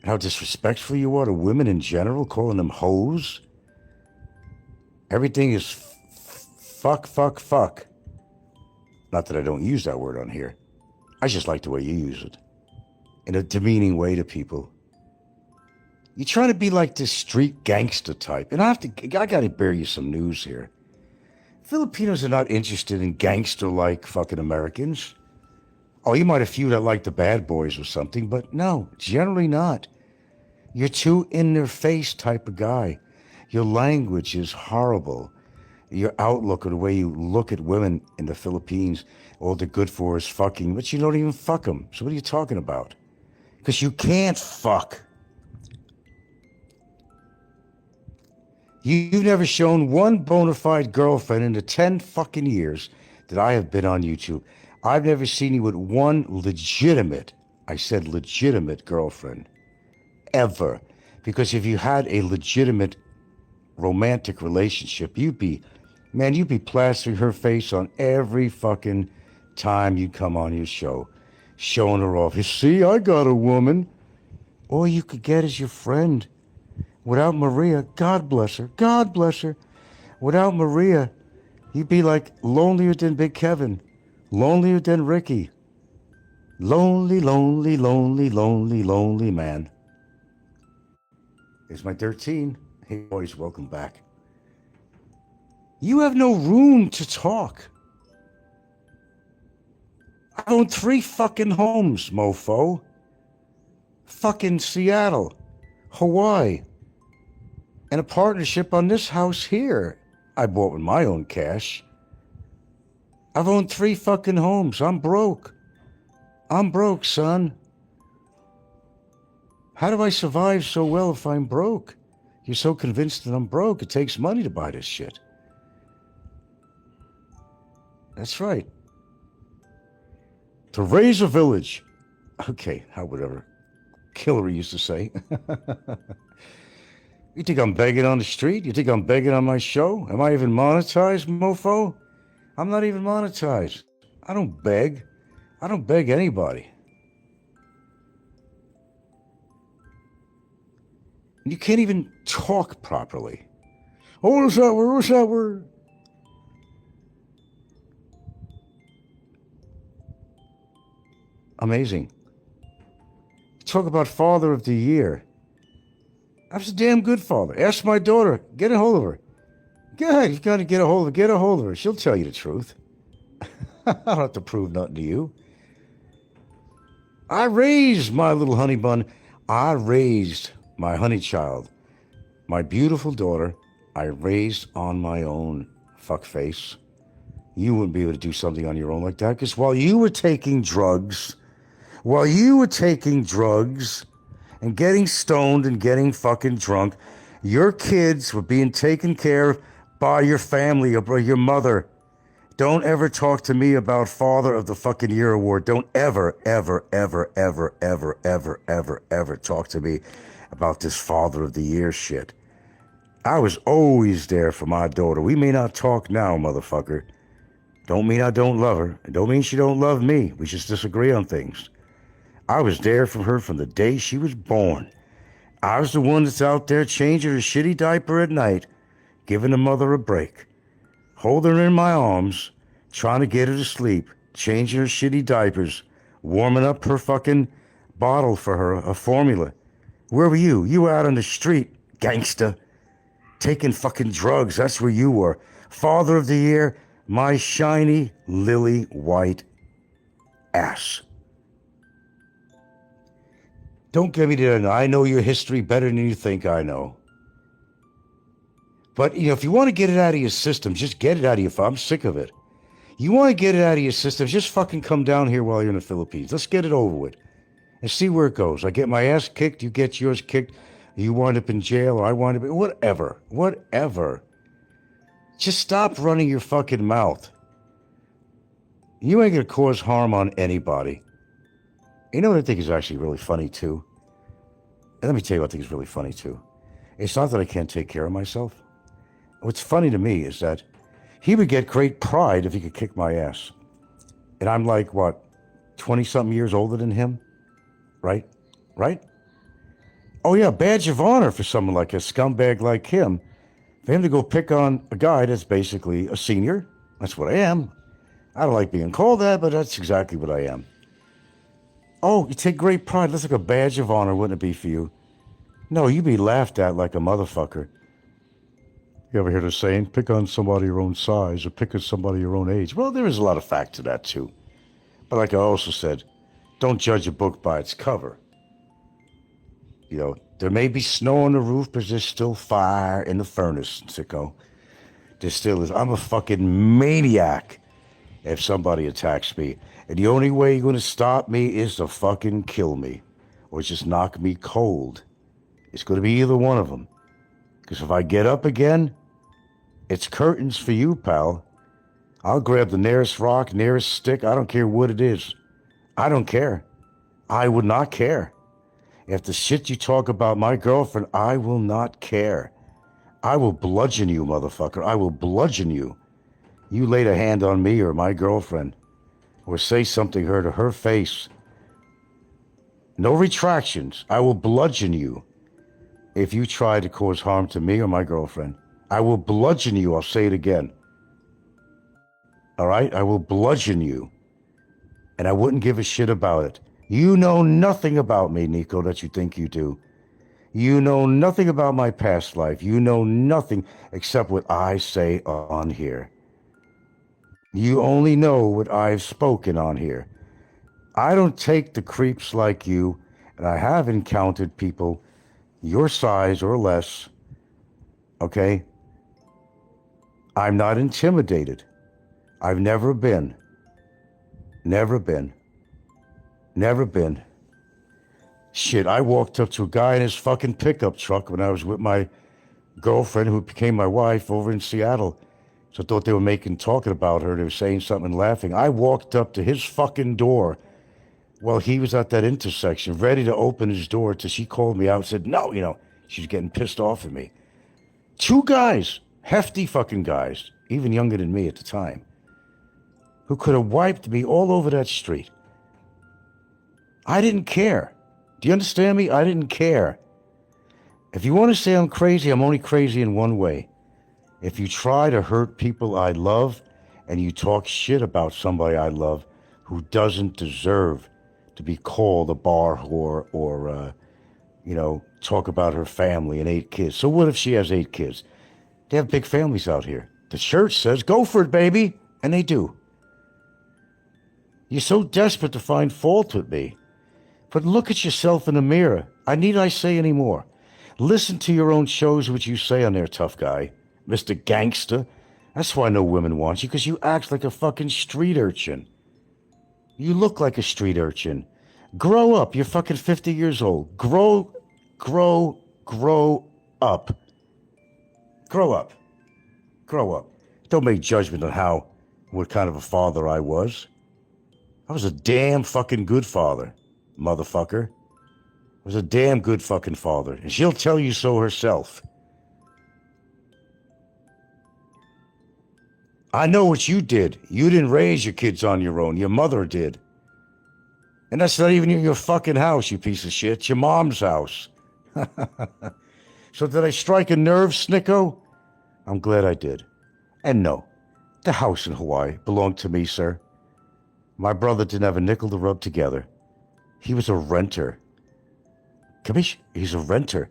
How disrespectful you are to women in general, calling them hoes? Everything is fuck, fuck, fuck. Not that I don't use that word on here. I just like the way you use it. In a demeaning way to people. You're trying to be like this street gangster type. And I gotta bear you some news here. Filipinos are not interested in gangster-like fucking Americans. Oh, you might have few that like the bad boys or something, but no, generally not. You're too in-their-face type of guy. Your language is horrible. Your outlook or the way you look at women in the Philippines, all they're good for is fucking, but you don't even fuck them. So what are you talking about? Because you can't fuck. You've never shown one bona fide girlfriend in the 10 fucking years that I have been on YouTube. I've never seen you with one legitimate, I said legitimate girlfriend. Ever. Because if you had a legitimate romantic relationship, you'd be plastering her face on every fucking time you come on your show. Showing her off. You see, I got a woman. All you could get is your friend. Without Maria, God bless her. God bless her. Without Maria, you'd be like lonelier than Big Kevin. Lonelier than Ricky. Lonely, lonely, lonely, lonely, lonely man. Here's my 13. Hey, boys, welcome back. You have no room to talk. I own 3 fucking homes, mofo. Fucking Seattle, Hawaii, and a partnership on this house here. I bought with my own cash. I've owned 3 fucking homes. I'm broke. I'm broke, son. How do I survive so well if I'm broke? You're so convinced that I'm broke. It takes money to buy this shit. That's right. To raise a village. Okay, how whatever. Hillary used to say. You think I'm begging on the street? You think I'm begging on my show? Am I even monetized, mofo? I'm not even monetized. I don't beg. I don't beg anybody. You can't even talk properly. Oh, what's that word? What's that word? Amazing. Talk about Father of the Year. I was a damn good father. Ask my daughter. Get a hold of her. Go ahead. You got to get a hold of her. She'll tell you the truth. I don't have to prove nothing to you. I raised my little honey bun. I raised my honey child. My beautiful daughter. I raised on my own, fuckface. You wouldn't be able to do something on your own like that, because while you were taking drugs and getting stoned and getting fucking drunk, your kids were being taken care of by your family or by your mother. Don't ever talk to me about Father of the fucking Year award. Don't ever, ever, ever, ever, ever, ever, ever, ever talk to me about this Father of the Year shit. I was always there for my daughter. We may not talk now, motherfucker. Don't mean I don't love her. It don't mean she don't love me. We just disagree on things. I was there for her from the day she was born. I was the one that's out there changing her shitty diaper at night, giving the mother a break, holding her in my arms, trying to get her to sleep, changing her shitty diapers, warming up her fucking bottle for her, a formula. Where were you? You were out on the street, gangsta, taking fucking drugs. That's where you were. Father of the Year, my shiny, lily white ass. Don't get me to, I know your history better than you think I know. But, if you want to get it out of your system, just get it out of your, I'm sick of it. You want to get it out of your system, just fucking come down here while you're in the Philippines. Let's get it over with and see where it goes. I get my ass kicked, you get yours kicked, you wind up in jail, or I wind up in, whatever. Just stop running your fucking mouth. You ain't going to cause harm on anybody. You know what I think is actually really funny, too? And let me tell you what I think is really funny, too. It's not that I can't take care of myself. What's funny to me is that he would get great pride if he could kick my ass. And I'm like, 20-something years older than him? Right? Oh, yeah, badge of honor for someone like a scumbag like him. For him to go pick on a guy that's basically a senior. That's what I am. I don't like being called that, but that's exactly what I am. Oh, you take great pride. That's like a badge of honor, wouldn't it be for you? No, you'd be laughed at like a motherfucker. You ever hear the saying, pick on somebody your own size or pick on somebody your own age? Well, there is a lot of fact to that, too. But like I also said, don't judge a book by its cover. There may be snow on the roof, but there's still fire in the furnace, sicko. There still is. I'm a fucking maniac if somebody attacks me. And the only way you're going to stop me is to fucking kill me. Or just knock me cold. It's going to be either one of them. Because if I get up again, it's curtains for you, pal. I'll grab the nearest rock, nearest stick. I don't care what it is. I don't care. I would not care. If the shit you talk about my girlfriend, I will not care. I will bludgeon you, motherfucker. I will bludgeon you. You laid a hand on me or my girlfriend, or say something to her face. No retractions. I will bludgeon you if you try to cause harm to me or my girlfriend. I will bludgeon you. I'll say it again. All right? I will bludgeon you. And I wouldn't give a shit about it. You know nothing about me, Nikko, that you think you do. You know nothing about my past life. You know nothing except what I say on here. You only know what I've spoken on here. I don't take the creeps like you, and I have encountered people your size or less, okay? I'm not intimidated. I've never been. Never been. Shit, I walked up to a guy in his fucking pickup truck when I was with my girlfriend who became my wife over in Seattle. So I thought they were talking about her. They were saying something and laughing. I walked up to his fucking door while he was at that intersection, ready to open his door till she called me out and said, no, she's getting pissed off at me. 2 guys, hefty fucking guys, even younger than me at the time, who could have wiped me all over that street. I didn't care. Do you understand me? I didn't care. If you want to say I'm crazy, I'm only crazy in one way. If you try to hurt people I love and you talk shit about somebody I love who doesn't deserve to be called a bar whore or, talk about her family and 8 kids. So what if she has 8 kids? They have big families out here. The church says, go for it, baby. And they do. You're so desperate to find fault with me. But look at yourself in the mirror. Need I say any more? Listen to your own shows, what you say on there, tough guy. Mr. Gangster. That's why no women want you, because you act like a fucking street urchin. You look like a street urchin. Grow up. You're fucking 50 years old. Grow up. Grow up. Grow up. Don't make judgment on what kind of a father I was. I was a damn fucking good father, motherfucker. I was a damn good fucking father. And she'll tell you so herself. I know what you did. You didn't raise your kids on your own. Your mother did. And that's not even your fucking house, you piece of shit. It's your mom's house. So did I strike a nerve, Snikko? I'm glad I did. And no, the house in Hawaii belonged to me, sir. My brother didn't have a nickel to rub together. He was a renter. He's a renter.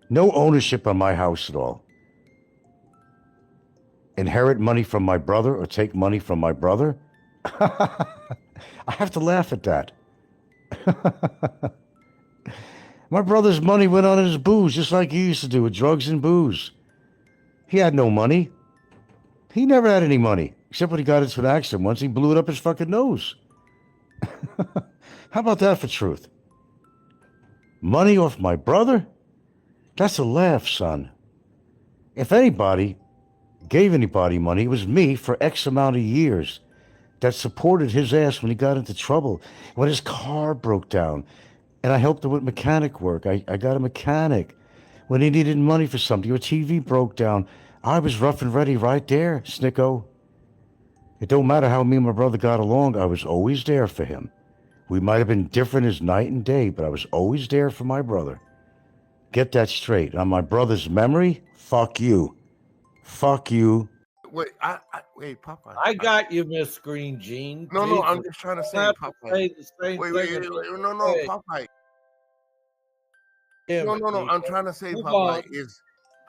No ownership on my house at all. Inherit money from my brother or take money from my brother? I have to laugh at that. My brother's money went on his booze, just like he used to do with drugs and booze. He had no money. He never had any money, except when he got into an accident once. He blew it up his fucking nose. How about that for truth? Money off my brother? That's a laugh, son. If anybody gave anybody money, it was me for X amount of years that supported his ass when he got into trouble, when his car broke down. And I helped him with mechanic work. I got a mechanic. When he needed money for something, your TV broke down, I was rough and ready right there, Snikko. It don't matter how me and my brother got along, I was always there for him. We might have been different as night and day, but I was always there for my brother. Get that straight. On my brother's memory, fuck you. Fuck you. Wait, Popeye. I got you, Miss Green Jean. No, I'm just trying to say, have Popeye. to say the same Wait, thing. no, Popeye. Damn it, No, Nikko. I'm trying to say, Move Popeye, on. is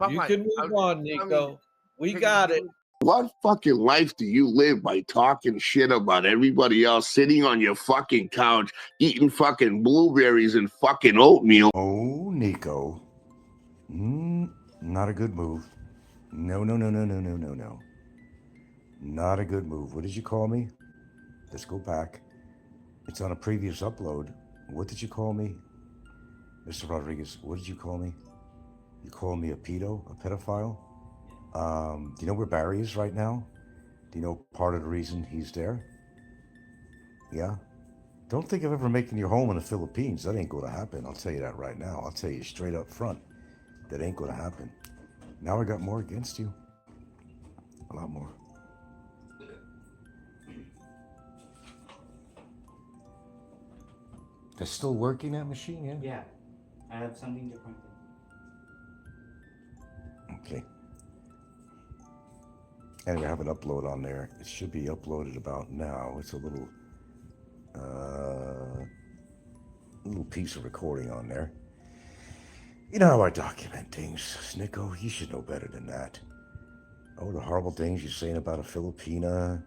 Popeye. You can move on, Nikko. We got it. What fucking life do you live by talking shit about everybody else, sitting on your fucking couch, eating fucking blueberries and fucking oatmeal? Oh, Nikko. Not a good move. No. Not a good move. What did you call me? Let's go back. It's on a previous upload. What did you call me? Mr. Rodriquez, what did you call me? You called me a pedophile? Do you know where Barry is right now? Do you know part of the reason he's there? Yeah? Don't think of ever making your home in the Philippines. That ain't gonna happen. I'll tell you that right now. I'll tell you straight up front. That ain't gonna happen. Now I got more against you. A lot more. That's still working, that machine, yeah? Yeah, I have something different. Okay. Anyway, I have an upload on there. It should be uploaded about now. It's a little piece of recording on there. You know how I document things, Snikko. You should know better than that. Oh, the horrible things you're saying about a Filipina.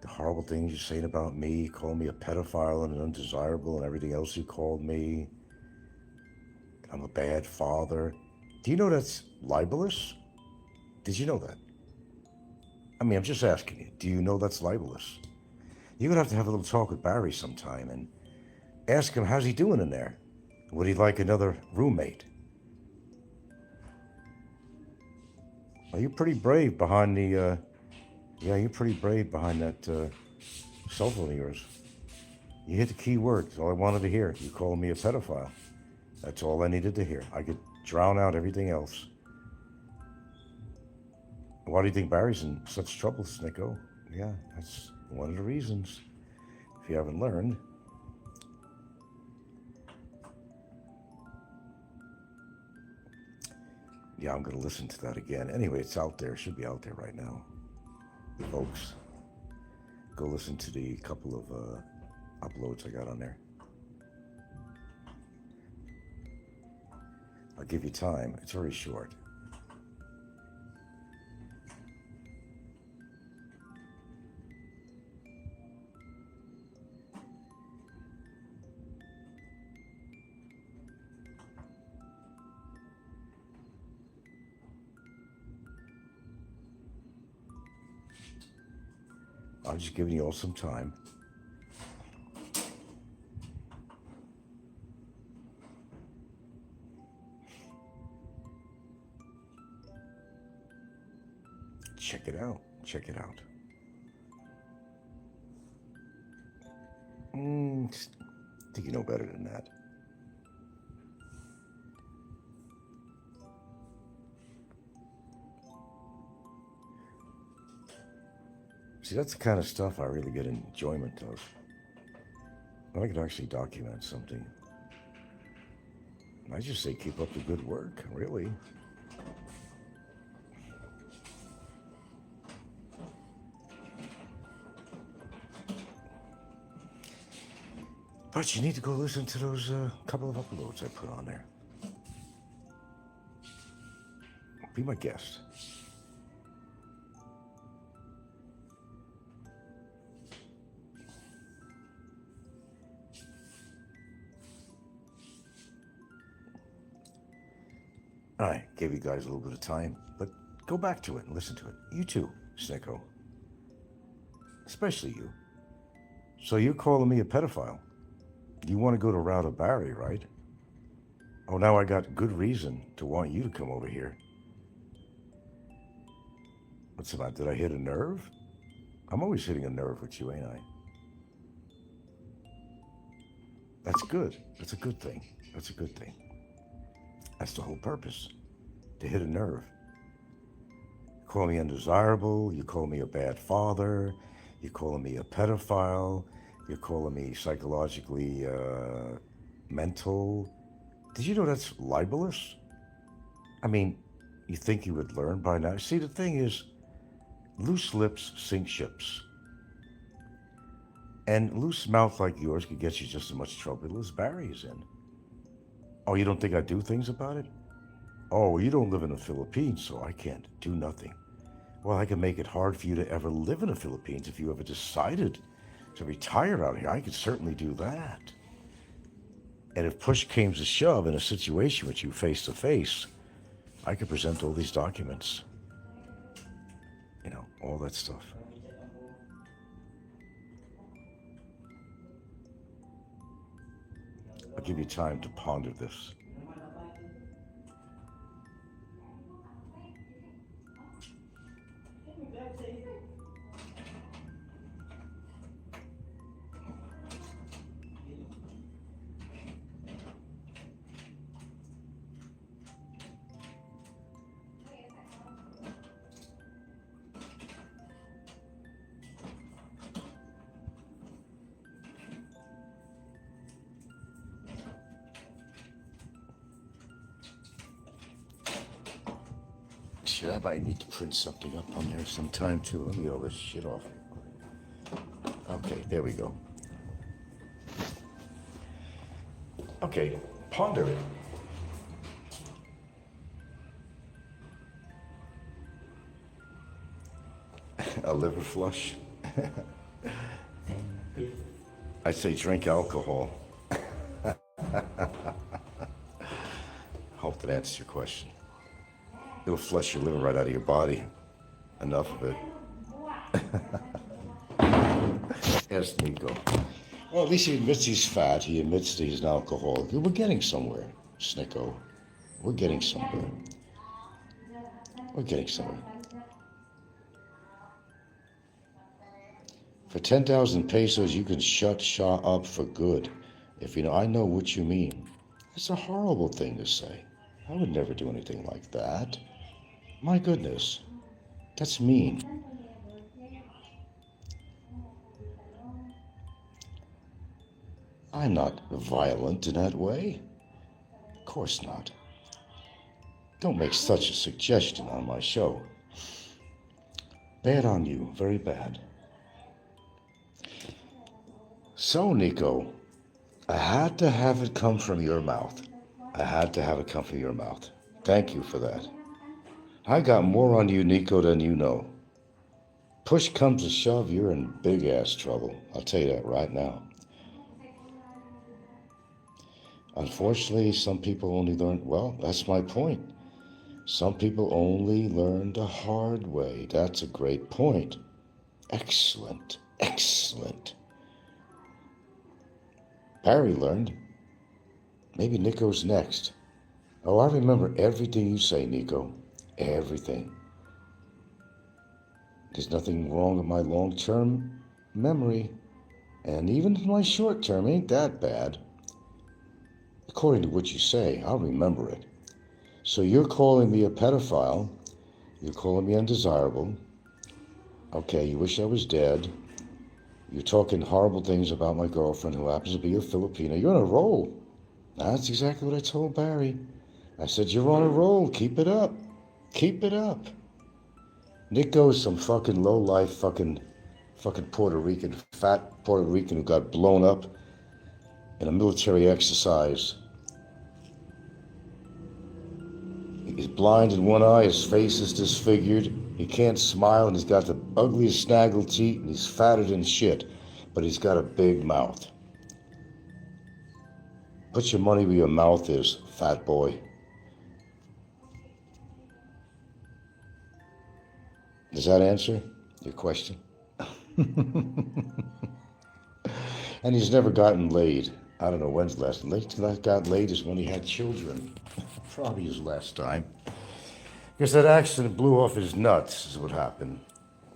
The horrible things you're saying about me. You call me a pedophile and an undesirable and everything else you called me. I'm a bad father. Do you know that's libelous? Did you know that? I mean, I'm just asking you. Do you know that's libelous? You're going to have a little talk with Barry sometime and ask him how's he doing in there. Would he like another roommate? Well, you're pretty brave behind the, yeah, you're pretty brave behind that cell phone of yours. You hit the key word. That's all I wanted to hear. You calling me a pedophile. That's all I needed to hear. I could drown out everything else. Why do you think Barry's in such trouble, Snikko? Yeah, that's one of the reasons. If you haven't learned. Yeah, I'm going to listen to that again. Anyway, it's out there. It should be out there right now. Folks, go listen to the couple of uploads I got on there. I'll give you time. It's very short. I'm just giving you all some time. Check it out. Check it out. I think you know better than that. See, that's the kind of stuff I really get enjoyment of. When I could actually document something. I just say keep up the good work, really. But you need to go listen to those couple of uploads I put on there. Be my guest. All right, gave you guys a little bit of time, but go back to it and listen to it. You too, Snikko. Especially you. So you're calling me a pedophile. You want to go the route of Barry, right? Oh, now I got good reason to want you to come over here. What's about? Did I hit a nerve? I'm always hitting a nerve with you, ain't I? That's good. That's a good thing. That's a good thing. That's the whole purpose, to hit a nerve. You call me undesirable, you call me a bad father, you're calling me a pedophile, you're calling me psychologically mental. Did you know that's libelous? I mean, you think you would learn by now? See, the thing is, loose lips sink ships. And loose mouth like yours could get you just as much trouble as Barry's in. Oh, you don't think I do things about it? Oh, you don't live in the Philippines, so I can't do nothing. Well, I can make it hard for you to ever live in the Philippines if you ever decided to retire out here. I could certainly do that. And if push came to shove in a situation with you face to face, I could present all these documents. You know, all that stuff. I'll give you time to ponder this. Shit, I might need to print something up on there sometime too. Let me get all this shit off. Okay, there we go. Okay, ponder it. A liver flush? I say drink alcohol. Hope that answers your question. It'll flush your liver right out of your body. Enough of it. Yes, Nikko. Well, at least he admits he's fat. He admits that he's an alcoholic. We're getting somewhere, Snikko. We're getting somewhere. We're getting somewhere. For 10,000 pesos, you can shut Shaw up for good. If you know, I know what you mean. It's a horrible thing to say. I would never do anything like that. My goodness, that's mean. I'm not violent in that way. Of course not. Don't make such a suggestion on my show. Bad on you, very bad. So, Nikko, I had to have it come from your mouth. I had to have it come from your mouth. Thank you for that. I got more on you, Nikko, than you know. Push comes to shove, you're in big-ass trouble. I'll tell you that right now. Unfortunately, some people only learn, well, that's my point. Some people only learn the hard way. That's a great point. Excellent, excellent. Barry learned. Maybe Nikko's next. Oh, I remember everything you say, Nikko. Everything. There's nothing wrong with my long-term memory. And even my short-term ain't that bad. According to what you say, I'll remember it. So you're calling me a pedophile. You're calling me undesirable. Okay, you wish I was dead. You're talking horrible things about my girlfriend who happens to be a Filipino. You're on a roll. That's exactly what I told Barry. I said, you're on a roll. Keep it up. Keep it up. Nikko's some fucking low-life fucking Puerto Rican, fat Puerto Rican who got blown up in a military exercise. He's blind in one eye, his face is disfigured, he can't smile, and he's got the ugliest snaggle teeth, and he's fatter than shit, but he's got a big mouth. Put your money where your mouth is, fat boy. Does that answer your question? And he's never gotten laid. I don't know when's the last. Last got laid is when he had children. Probably his last time. Because that accident blew off his nuts is what happened.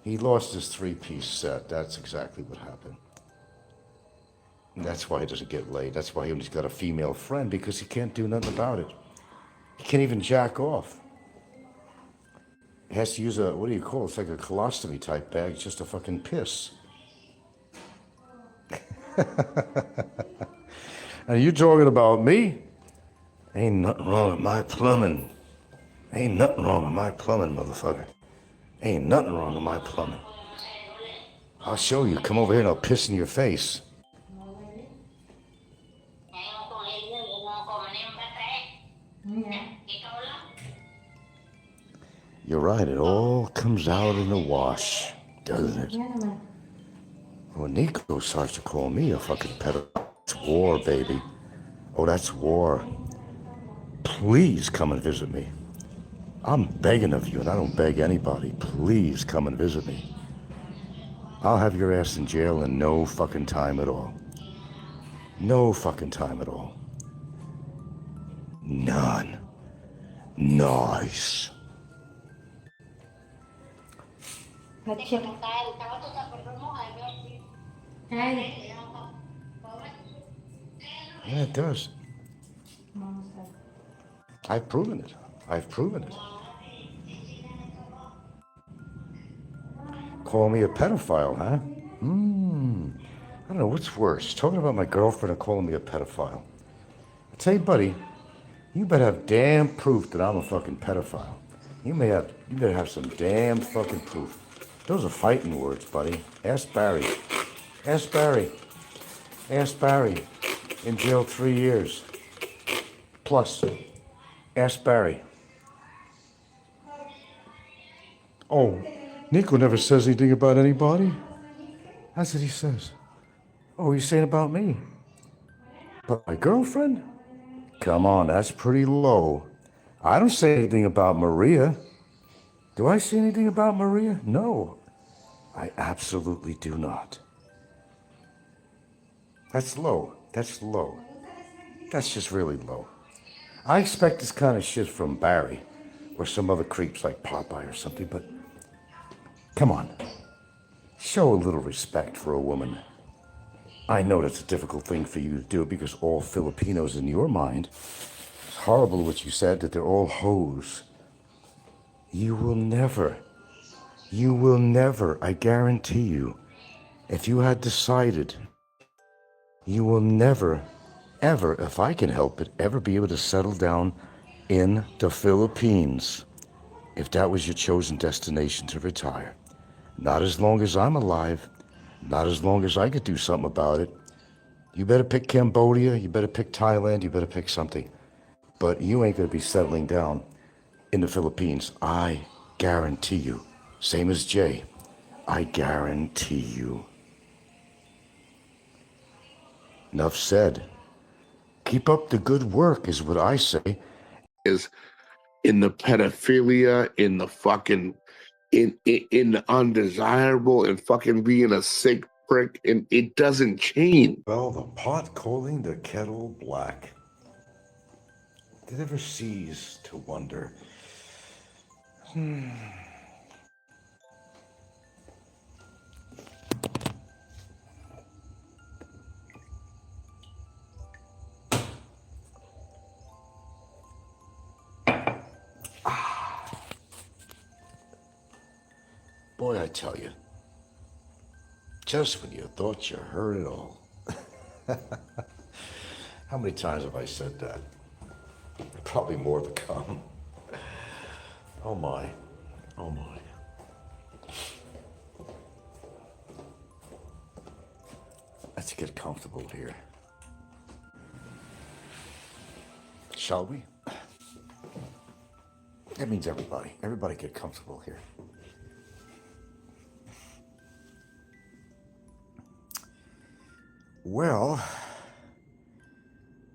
He lost his three-piece set. That's exactly what happened. And that's why he doesn't get laid. That's why he's got a female friend, because he can't do nothing about it. He can't even jack off. He has to use a, what do you call it? It's like a colostomy type bag, just to fucking piss. And you talking about me? Ain't nothing wrong with my plumbing. Ain't nothing wrong with my plumbing, motherfucker. Ain't nothing wrong with my plumbing. I'll show you. Come over here and I'll piss in your face. You're right. It all comes out in the wash, doesn't it? When Nikko starts to call me a fucking pedo, it's war, baby. Oh, that's war. Please come and visit me. I'm begging of you, and I don't beg anybody. Please come and visit me. I'll have your ass in jail in no fucking time at all. No fucking time at all. None. Nice. Yeah, it does. I've proven it. I've proven it. Call me a pedophile, huh? I don't know what's worse, talking about my girlfriend or calling me a pedophile. I tell you, buddy, you better have damn proof that I'm a fucking pedophile. You better have some damn fucking proof. Those are fighting words, buddy. Ask Barry. Ask Barry. Ask Barry. In jail 3 years. Plus. Ask Barry. Oh, Nikko never says anything about anybody. That's what he says. Oh, he's saying about me. But my girlfriend? Come on, that's pretty low. I don't say anything about Maria. Do I say anything about Maria? No, I absolutely do not. That's low. That's low. That's just really low. I expect this kind of shit from Barry. or some other creeps like Popeye or something, but come on. Show a little respect for a woman. I know that's a difficult thing for you to do because all Filipinos in your mind, it's horrible what you said, that they're all hoes. You will never, I guarantee you, if you had decided, you will never, ever, if I can help it, ever be able to settle down in the Philippines if that was your chosen destination to retire. Not as long as I'm alive, not as long as I could do something about it. You better pick Cambodia, you better pick Thailand, you better pick something. But you ain't gonna be settling down in the Philippines. I guarantee you. Same as Jay. I guarantee you. Enough said. Keep up the good work is what I say. Is in the pedophilia, in the fucking, in the undesirable, and fucking being a sick prick, and it doesn't change. Well, the pot calling the kettle black. Did ever cease to wonder? Boy, I tell you, just when you thought you heard it all. How many times have I said that? Probably more to come. Oh my, oh my. Let's get comfortable here. Shall we? That means everybody get comfortable here. Well,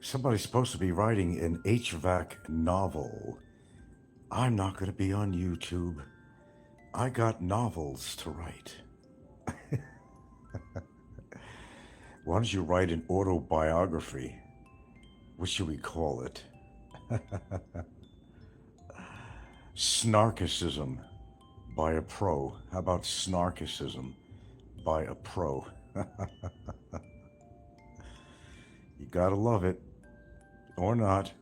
somebody's supposed to be writing an Hvac novel. I'm not going to be on YouTube. I got novels to write. Why don't you write an autobiography? What should we call it? Snarkicism by a pro. How about snarkicism by a pro? You gotta love it, or not.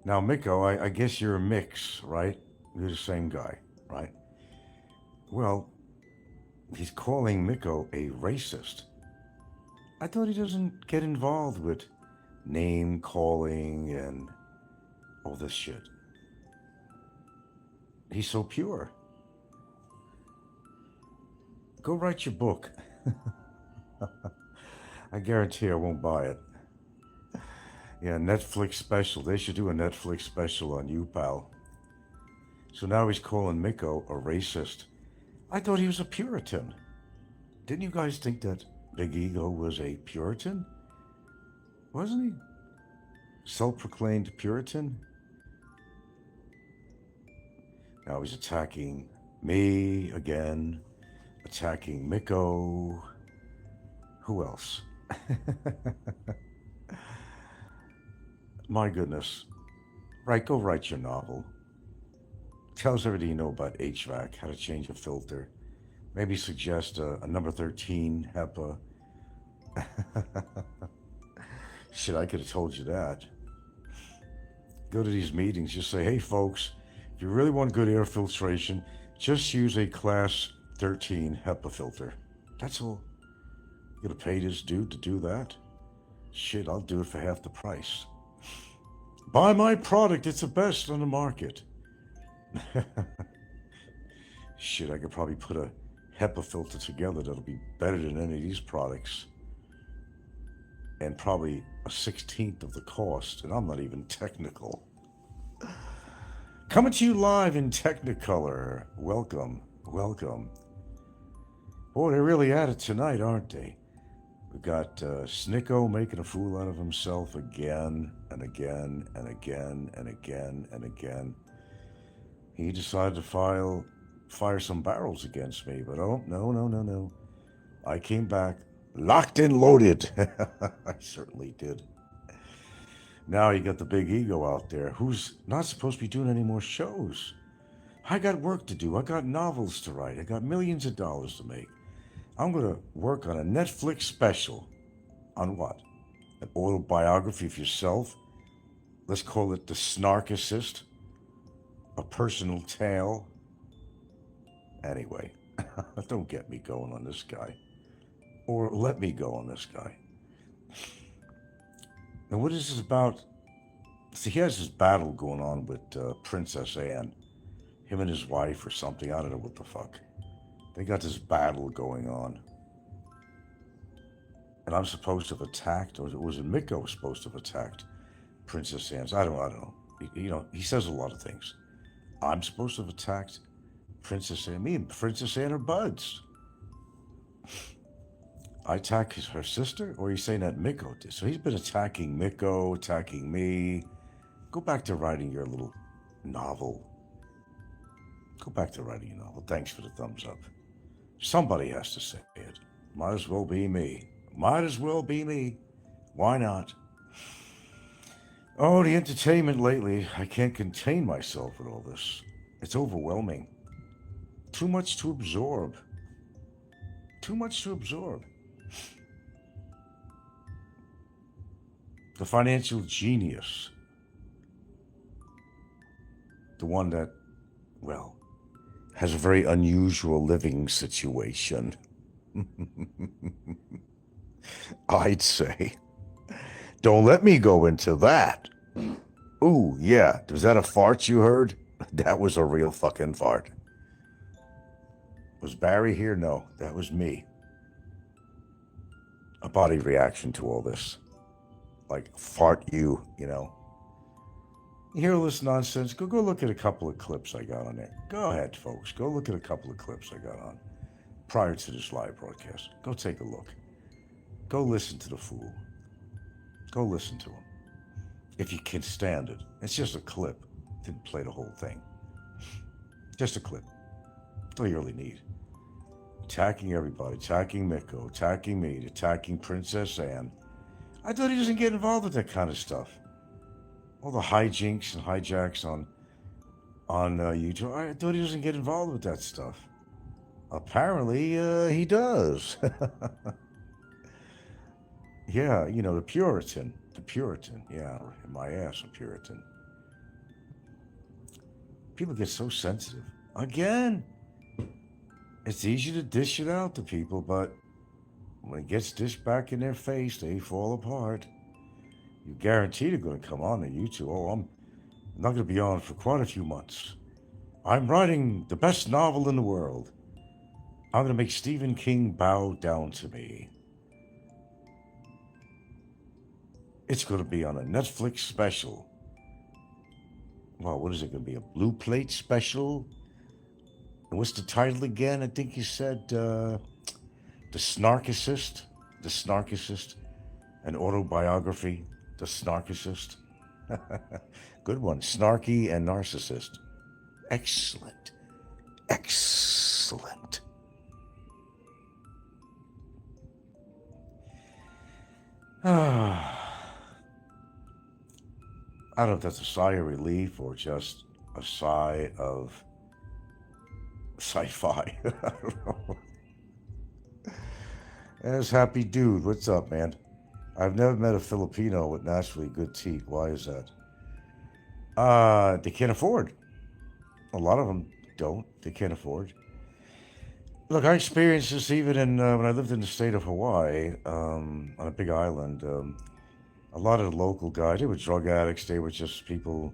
Now, Micko, I guess you're a mix, right? You're the same guy, right? Well, he's calling Micko a racist. I thought he doesn't get involved with name calling and all this shit. He's so pure. Go write your book. I guarantee I won't buy it. Yeah, Netflix special. They should do a Netflix special on you, pal. So now he's calling Micko a racist. I thought he was a Puritan. Didn't you guys think that Big Ego was a Puritan? Wasn't he? Self-proclaimed Puritan? Now he's attacking me again, attacking Micko. Who else? My goodness. Right, go write your novel. Tell us everything you know about Hvac, how to change a filter. Maybe suggest a number 13 HEPA. Shit, I could have told you that. Go to these meetings, just say, hey folks, if you really want good air filtration, just use a class 13 HEPA filter. That's all. You gotta pay this dude to do that? Shit, I'll do it for half the price. Buy my product, it's the best on the market. Shit, I could probably put a HEPA filter together that'll be better than any of these products. And probably a 16th of the cost, and I'm not even technical. Coming to you live in Technicolor. Welcome, welcome. Boy, they're really at it tonight, aren't they? We've got Snikko making a fool out of himself again and again and again and again and again. He decided to fire some barrels against me, but oh, no. I came back locked and loaded. I certainly did. Now you got the big ego out there who's not supposed to be doing any more shows. I got work to do. I got novels to write. I got millions of dollars to make. I'm going to work on a Netflix special. On what? An autobiography of yourself? Let's call it The Snarkicist. A personal tale. Anyway, don't get me going on this guy. Or let me go on this guy. And what is this about? See, he has this battle going on with Princess Anne. Him and his wife or something. I don't know what the fuck. They got this battle going on. And I'm supposed to have attacked, or was it Micko supposed to have attacked Princess Anne's? I don't know. He says a lot of things. I'm supposed to have attacked Princess Anne. Me and Princess Anne are buds. I attack her sister? Or are you saying that Micko did? So he's been attacking Micko, attacking me. Go back to writing your little novel. Go back to writing your novel. Thanks for the thumbs up. Somebody has to say it. Might as well be me. Might as well be me. Why not? Oh, the entertainment lately. I can't contain myself with all this. It's overwhelming. Too much to absorb. Too much to absorb. The financial genius. The one that, well, has a very unusual living situation. I'd say. Don't let me go into that. Ooh, yeah. Was that a fart you heard? That was a real fucking fart. Was Barry here? No, that was me. A body reaction to all this. Like, fart you, You hear all this nonsense? Go look at a couple of clips I got on there. Go ahead, folks. Go look at a couple of clips I got on prior to this live broadcast. Go take a look. Go listen to the fool. Go listen to him. If you can stand it. It's just a clip. Didn't play the whole thing. Just a clip. That's all you really need. Attacking everybody. Attacking Micko. Attacking me. Attacking Princess Anne. I thought he doesn't get involved with that kind of stuff. All the hijinks and hijacks on YouTube. I thought he doesn't get involved with that stuff. Apparently, he does. Yeah, the Puritan. The Puritan. Yeah, my ass, a Puritan. People get so sensitive. Again, it's easy to dish it out to people, but when it gets dished back in their face, they fall apart. You guarantee they're going to come on to YouTube. Oh, I'm not going to be on for quite a few months. I'm writing the best novel in the world. I'm going to make Stephen King bow down to me. It's going to be on a Netflix special. Well, what is it going to be? A Blue Plate special? And what's the title again? I think you said The Snarkicist. The Snarkicist. An autobiography. The Snarkicist. Good one. Snarky and narcissist. Excellent. Excellent. I don't know if that's a sigh of relief or just a sigh of sci-fi. I don't know. There's Happy Dude. What's up, man? I've never met a Filipino with naturally good teeth. Why is that? They can't afford. A lot of them don't. They can't afford. Look, I experienced this even in when I lived in the state of Hawaii, on a big island. A lot of the local guys, they were drug addicts. They were just people,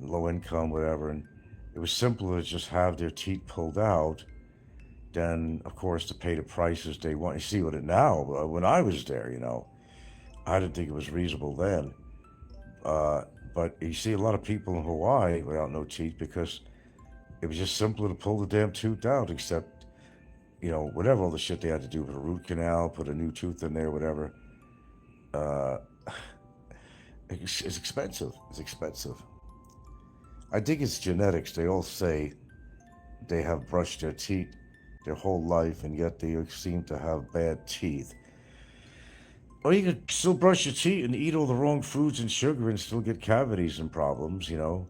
low income, whatever. And it was simpler to just have their teeth pulled out than, of course, to pay the prices they want. You see what it now, when I was there, I didn't think it was reasonable then. But you see a lot of people in Hawaii without no teeth because it was just simpler to pull the damn tooth out, except, whatever all the shit they had to do with a root canal, put a new tooth in there, whatever. It's expensive. It's expensive. I think it's genetics. They all say they have brushed their teeth their whole life, and yet they seem to have bad teeth. Or you could still brush your teeth and eat all the wrong foods and sugar and still get cavities and problems, you know.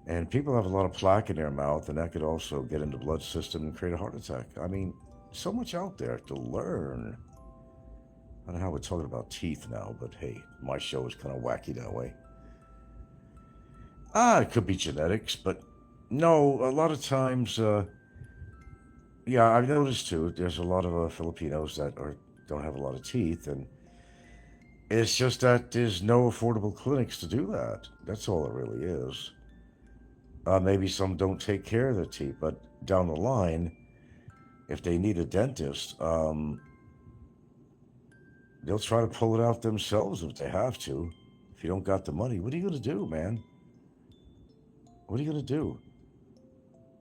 And people have a lot of plaque in their mouth, and that could also get in the blood system and create a heart attack. I mean, so much out there to learn. I don't know how we're talking about teeth now, but hey, my show is kind of wacky that way. It could be genetics, but no, a lot of times, yeah, I've noticed too, there's a lot of Filipinos that don't have a lot of teeth, and it's just that there's no affordable clinics to do that. That's all it really is. Maybe some don't take care of their teeth, but down the line, if they need a dentist, they'll try to pull it out themselves if they have to. If you don't got the money, what are you going to do, man? What are you going to do?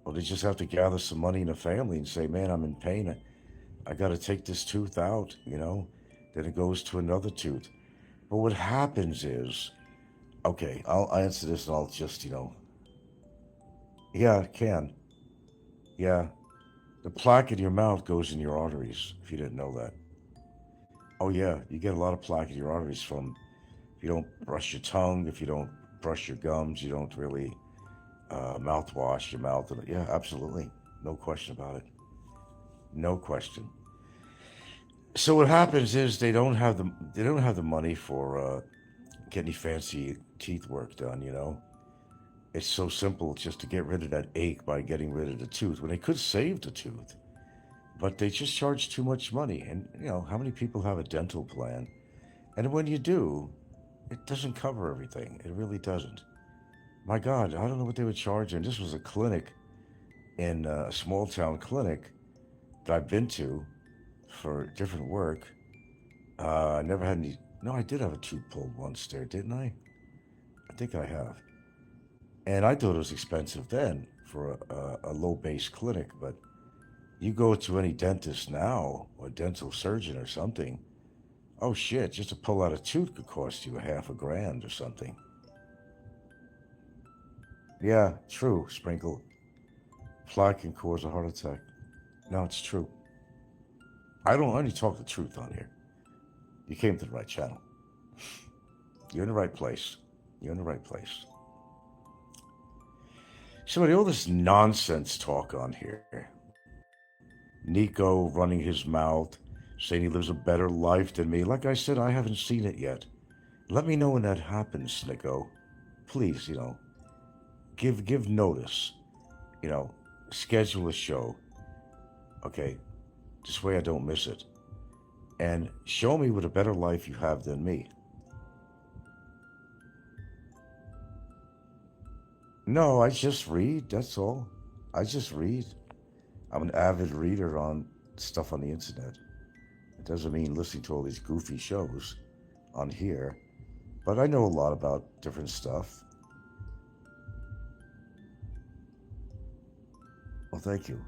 Well, they just have to gather some money in a family and say, man, I'm in pain. I got to take this tooth out, you know? Then it goes to another tooth. But what happens is, okay, I'll answer this and I'll just, you know, yeah, it can. Yeah. The plaque in your mouth goes in your arteries, if you didn't know that. Oh, yeah, you get a lot of plaque in your arteries from if you don't brush your tongue, if you don't brush your gums, you don't really mouthwash your mouth. Yeah, absolutely. No question about it. No question. So what happens is they don't have the money for getting fancy teeth work done, you know. It's so simple just to get rid of that ache by getting rid of the tooth when they could save the tooth. But they just charge too much money. And, you know, how many people have a dental plan? And when you do, it doesn't cover everything. It really doesn't. My God, I don't know what they would charge. And this was a clinic in a small town clinic that I've been to for different work. I never had any. No, I did have a tooth pulled once there, didn't I? I think I have. And I thought it was expensive then for a low base clinic. But you go to any dentist now, or dental surgeon or something, oh shit, just to pull out a tooth could cost you $500 or something. Yeah, true, Sprinkle. Plaque can cause a heart attack. No, it's true. I don't only talk the truth on here. You came to the right channel. You're in the right place. You're in the right place. Somebody, all this nonsense talk on here. Nikko running his mouth, saying he lives a better life than me. Like I said, I haven't seen it yet. Let me know when that happens, Snikko. Please, you know, give notice. You know, schedule a show. Okay, this way I don't miss it. And show me what a better life you have than me. No, I just read, that's all. I just read. I'm an avid reader on stuff on the internet. It doesn't mean listening to all these goofy shows on here, but I know a lot about different stuff. Well, thank you.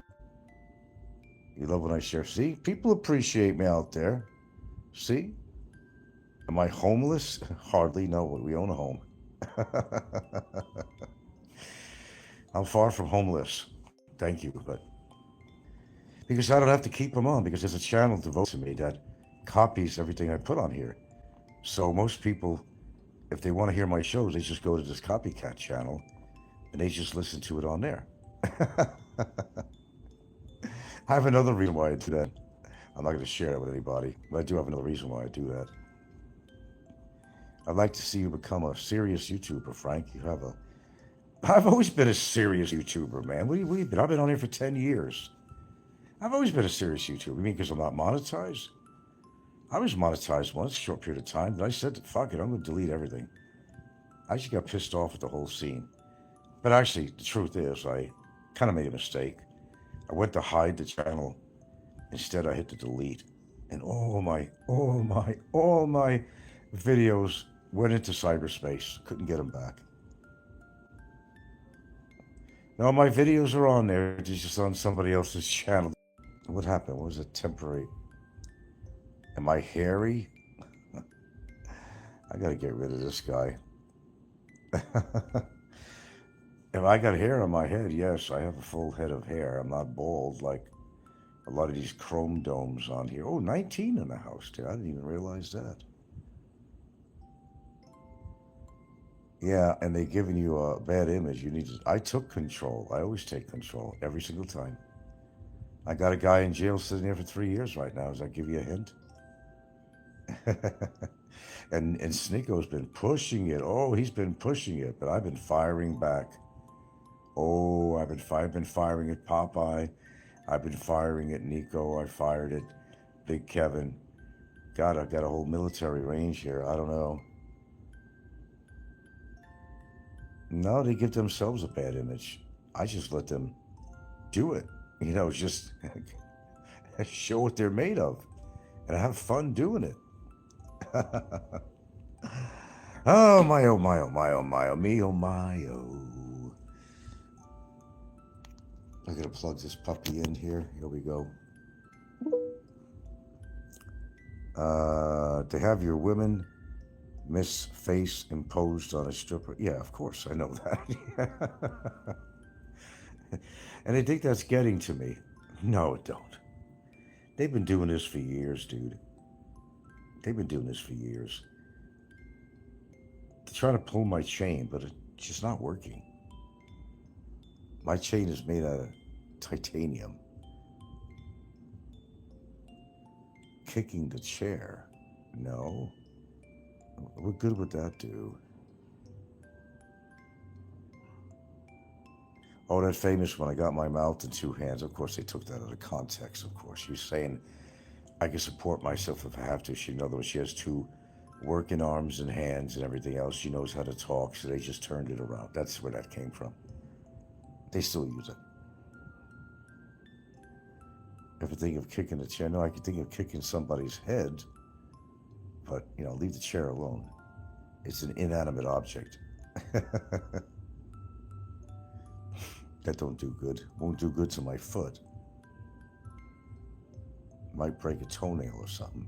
You love when I share. See, people appreciate me out there. See? Am I homeless? Hardly. No, we own a home. I'm far from homeless. Thank you, but because I don't have to keep them on, because there's a channel devoted to me that copies everything I put on here. So most people, if they want to hear my shows, they just go to this copycat channel and they just listen to it on there. I have another reason why I do that. I'm not going to share it with anybody, but I do have another reason why I do that. I'd like to see you become a serious YouTuber, Frank. I've always been a serious YouTuber, man. What have you been? I've been on here for 10 years. I've always been a serious YouTuber. You mean because I'm not monetized? I was monetized once, a short period of time, but I said, fuck it, I'm going to delete everything. I just got pissed off at the whole scene. But actually, the truth is, I kind of made a mistake. I went to hide the channel. Instead, I hit the delete. And all my videos went into cyberspace. Couldn't get them back. No, my videos are on there. It's just on somebody else's channel. What happened? What was it? Temporary. Am I hairy? I gotta get rid of this guy. If I got hair on my head, yes, I have a full head of hair. I'm not bald like a lot of these chrome domes on here. Oh, 19 in the house, dude. I didn't even realize that. Yeah, and they're giving you a bad image. You need to. I took control. I always take control every single time. I got a guy in jail sitting there for 3 years right now. Does that give you a hint? and Snikko's been pushing it. Oh, he's been pushing it, but I've been firing back. Oh, I've been firing at Popeye. I've been firing at Nikko. I fired at Big Kevin. God, I've got a whole military range here. I don't know. No, they give themselves a bad image. I just let them do it. You know, just show what they're made of. And have fun doing it. Oh, my, oh, my, oh, my, oh, my, oh, me, oh, my, oh. I'm going to plug this puppy in here. Here we go. To have your women miss face imposed on a stripper. Yeah, of course, I know that. And I think that's getting to me. No, it don't. They've been doing this for years, dude. They've been doing this for years. They're trying to pull my chain, but it's just not working. My chain is made out of titanium. Kicking the chair. No. What good would that do? Oh, that famous one, I got my mouth in two hands. Of course, they took that out of context, of course. She was saying, I can support myself if I have to. In other words, she has two working arms and hands and everything else. She knows how to talk, so they just turned it around. That's where that came from. They still use it. If I think of kicking the chair, no, I could think of kicking somebody's head, but, you know, leave the chair alone. It's an inanimate object. That don't do good. Won't do good to my foot. Might break a toenail or something.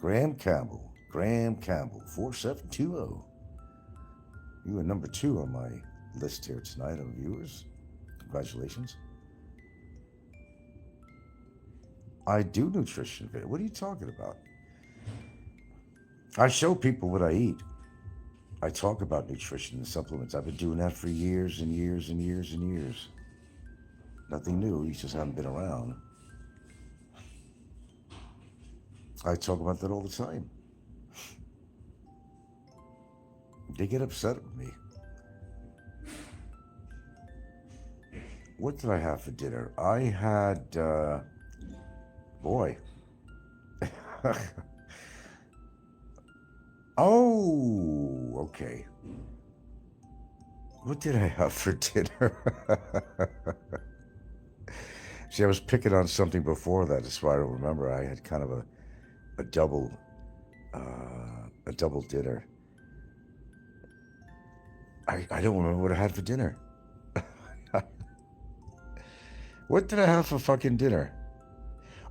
Graham Campbell, 4720. You are number 2 on my list here tonight of viewers. Congratulations. I do nutrition video. What are you talking about? I show people what I eat. I talk about nutrition and supplements. I've been doing that for years and years and years and years. Nothing new. You just haven't been around. I talk about that all the time. They get upset with me. What did I have for dinner? I had, boy. Oh, okay. What did I have for dinner? See, I was picking on something before that. That's why I don't remember. I had kind of a double dinner. I don't remember what I had for dinner. What did I have for fucking dinner?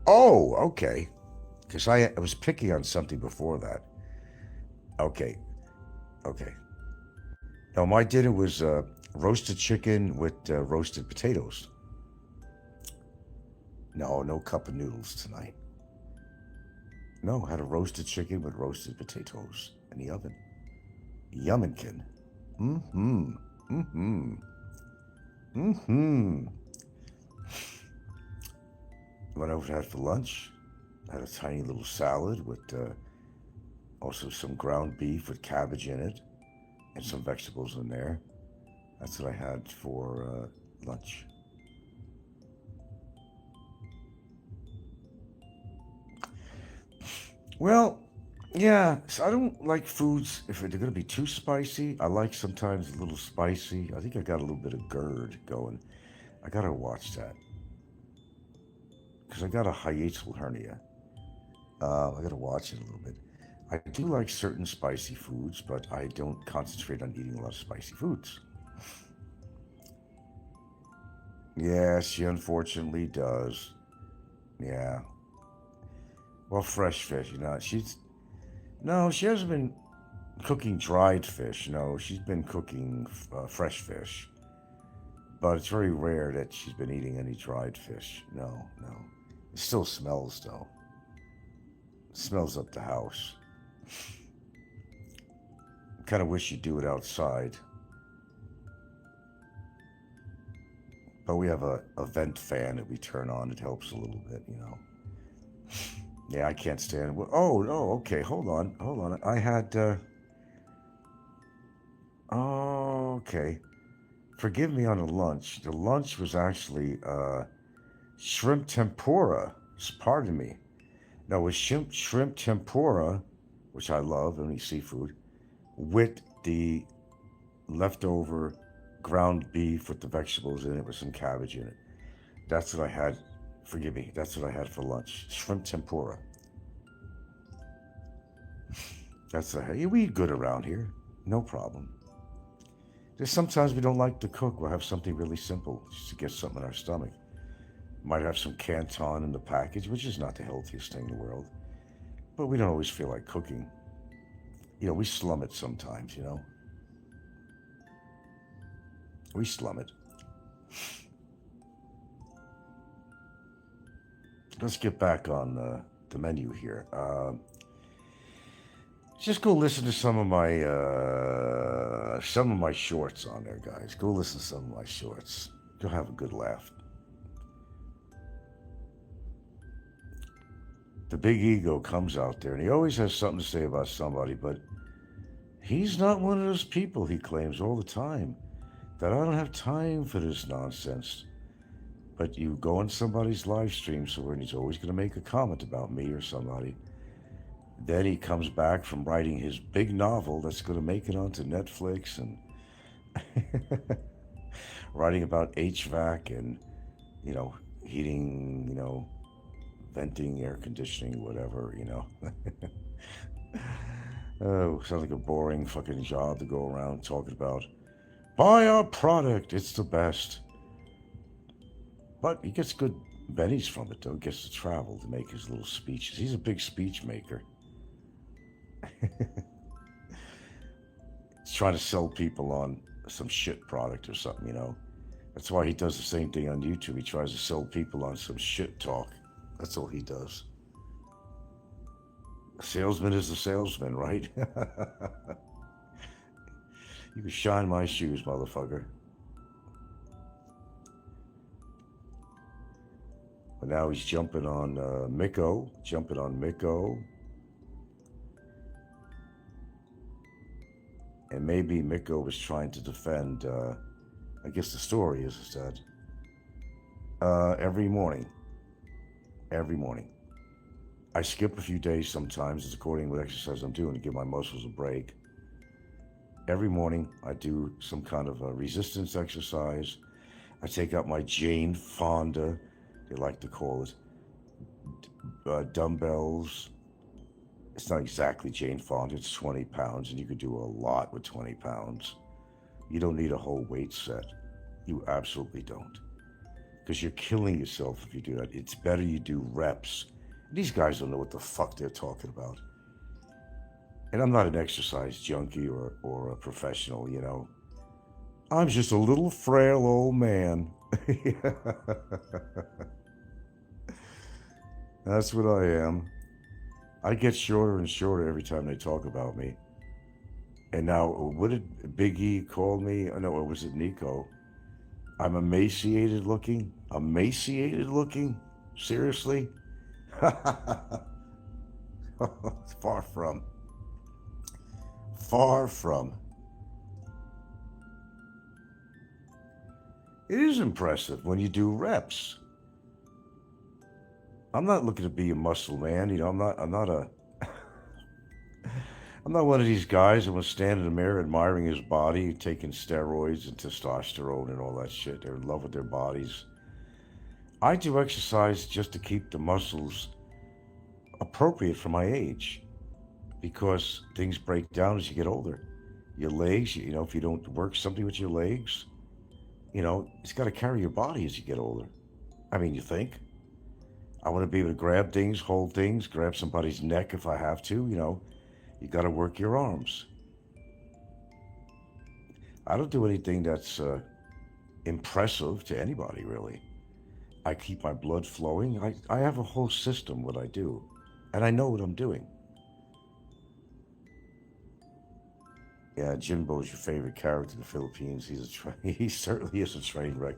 Oh, okay. Because I was picking on something before that. Okay. Now, my dinner was roasted chicken with roasted potatoes. No cup of noodles tonight. No, I had a roasted chicken with roasted potatoes in the oven. Yumminkin. What I had for lunch, I had a tiny little salad with also some ground beef with cabbage in it and some vegetables in there. That's what I had for lunch. Well, yeah, so I don't like foods if they're going to be too spicy. I like sometimes a little spicy. I think I got a little bit of GERD going. I got to watch that. Because I got a hiatal hernia. I got to watch it a little bit. I do like certain spicy foods, but I don't concentrate on eating a lot of spicy foods. Yeah, she unfortunately does. Yeah. Well, fresh fish, you know, she hasn't been cooking dried fish. No, she's been cooking fresh fish. But it's very rare that she's been eating any dried fish. No. It still smells, though. It smells up the house. Kind of wish you'd do it outside. But we have a vent fan that we turn on. It helps a little bit, you know. Yeah, I can't stand it. Oh, okay. Hold on. I had... okay. Forgive me on the lunch. The lunch was actually shrimp tempura. Pardon me. No, it was shrimp tempura, which I love, any seafood, with the leftover ground beef with the vegetables in it with some cabbage in it. That's what I had. Forgive me. That's what I had for lunch. Shrimp tempura. That's we eat good around here. No problem. There's sometimes we don't like to cook. We'll have something really simple just to get something in our stomach. Might have some Canton in the package, which is not the healthiest thing in the world. But we don't always feel like cooking. You know, we slum it sometimes, you know. We slum it. Let's get back on the menu here. Just go listen to some of my shorts on there, guys. Go listen to some of my shorts. Go have a good laugh. The big ego comes out there, and he always has something to say about somebody, but he's not one of those people, he claims all the time, that I don't have time for this nonsense. But you go on somebody's live stream somewhere, and he's always going to make a comment about me or somebody. Then he comes back from writing his big novel that's going to make it onto Netflix and writing about Hvac and, you know, heating, you know, venting, air conditioning, whatever, you know. Oh, sounds like a boring fucking job to go around talking about, buy our product, it's the best. But he gets good bennies from it, though. He gets to travel to make his little speeches. He's a big speech maker. He's trying to sell people on some shit product or something, you know. That's why he does the same thing on YouTube. He tries to sell people on some shit talk. That's all he does. A salesman is a salesman, right? You can shine my shoes, motherfucker. But now he's jumping on Micko. And maybe Micko was trying to defend, I guess the story is that every morning, I skip a few days sometimes, it's according to what exercise I'm doing to give my muscles a break. Every morning, I do some kind of a resistance exercise. I take out my Jane Fonda, they like to call it, dumbbells. It's not exactly Jane Fonda, it's 20 pounds, and you could do a lot with 20 pounds. You don't need a whole weight set. You absolutely don't. Because you're killing yourself if you do that. It's better you do reps. These guys don't know what the fuck they're talking about. And I'm not an exercise junkie or a professional, you know. I'm just a little frail old man. That's what I am. I get shorter and shorter every time they talk about me. And now, what did Big E call me? Oh, no, or was it Nikko? I'm emaciated looking? Emaciated looking? Seriously? Far from. Far from. It is impressive when you do reps. I'm not looking to be a muscle man, you know. I'm not one of these guys that will stand in the mirror admiring his body, taking steroids and testosterone and all that shit. They're in love with their bodies. I do exercise just to keep the muscles appropriate for my age, because things break down as you get older. Your legs, you know, if you don't work something with your legs, you know, it's got to carry your body as you get older. I mean, you think? I want to be able to grab things, hold things, grab somebody's neck if I have to, you know. You got to work your arms. I don't do anything that's impressive to anybody, really. I keep my blood flowing. I have a whole system what I do, and I know what I'm doing. Yeah, Jimbo's your favorite character in the Philippines. He certainly is a train wreck.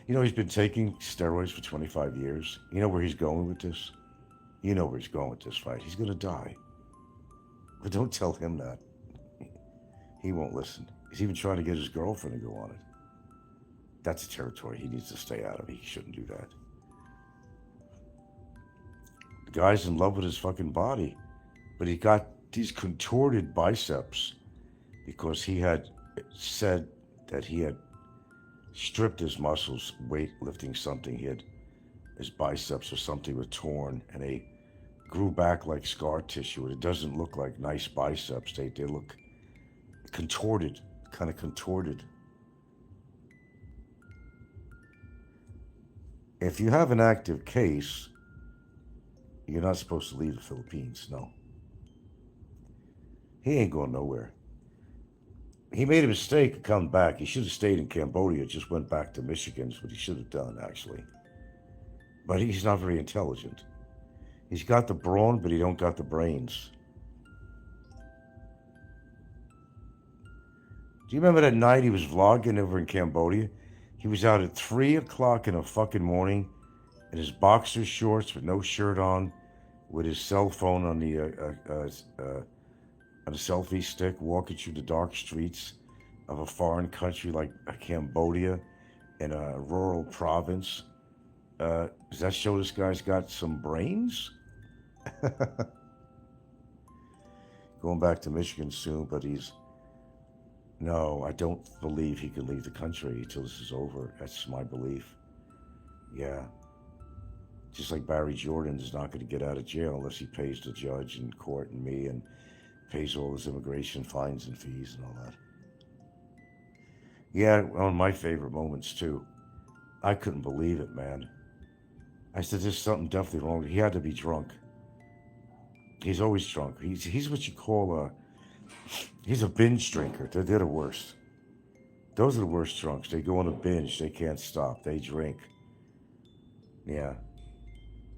You know, he's been taking steroids for 25 years. You know where he's going with this? You know where he's going with this, right? He's going to die. But don't tell him that. He won't listen. He's even trying to get his girlfriend to go on it. That's a territory he needs to stay out of. He shouldn't do that. The guy's in love with his fucking body, but he got these contorted biceps because he had said that he had stripped his muscles weightlifting something. His biceps or something were torn, and they grew back like scar tissue. It doesn't look like nice biceps. They look contorted, kind of contorted. If you have an active case, you're not supposed to leave the Philippines, no. He ain't going nowhere. He made a mistake of coming back. He should have stayed in Cambodia, just went back to Michigan, is what he should have done, actually. But he's not very intelligent. He's got the brawn, but he don't got the brains. Do you remember that night he was vlogging over in Cambodia? He was out at 3 o'clock in the fucking morning in his boxer shorts with no shirt on, with his cell phone on a selfie stick, walking through the dark streets of a foreign country like Cambodia in a rural province. Does that show this guy's got some brains? Going back to Michigan soon, but no, I don't believe he can leave the country until this is over. That's my belief. Yeah. Just like Barry Jordan is not going to get out of jail unless he pays the judge and court and me and pays all his immigration fines and fees and all that. Yeah, one of my favorite moments too. I couldn't believe it, man. I said, there's something definitely wrong. He had to be drunk. He's always drunk. He's what you call he's a binge drinker. They're the worst. Those are the worst drunks. They go on a binge. They can't stop. They drink. Yeah.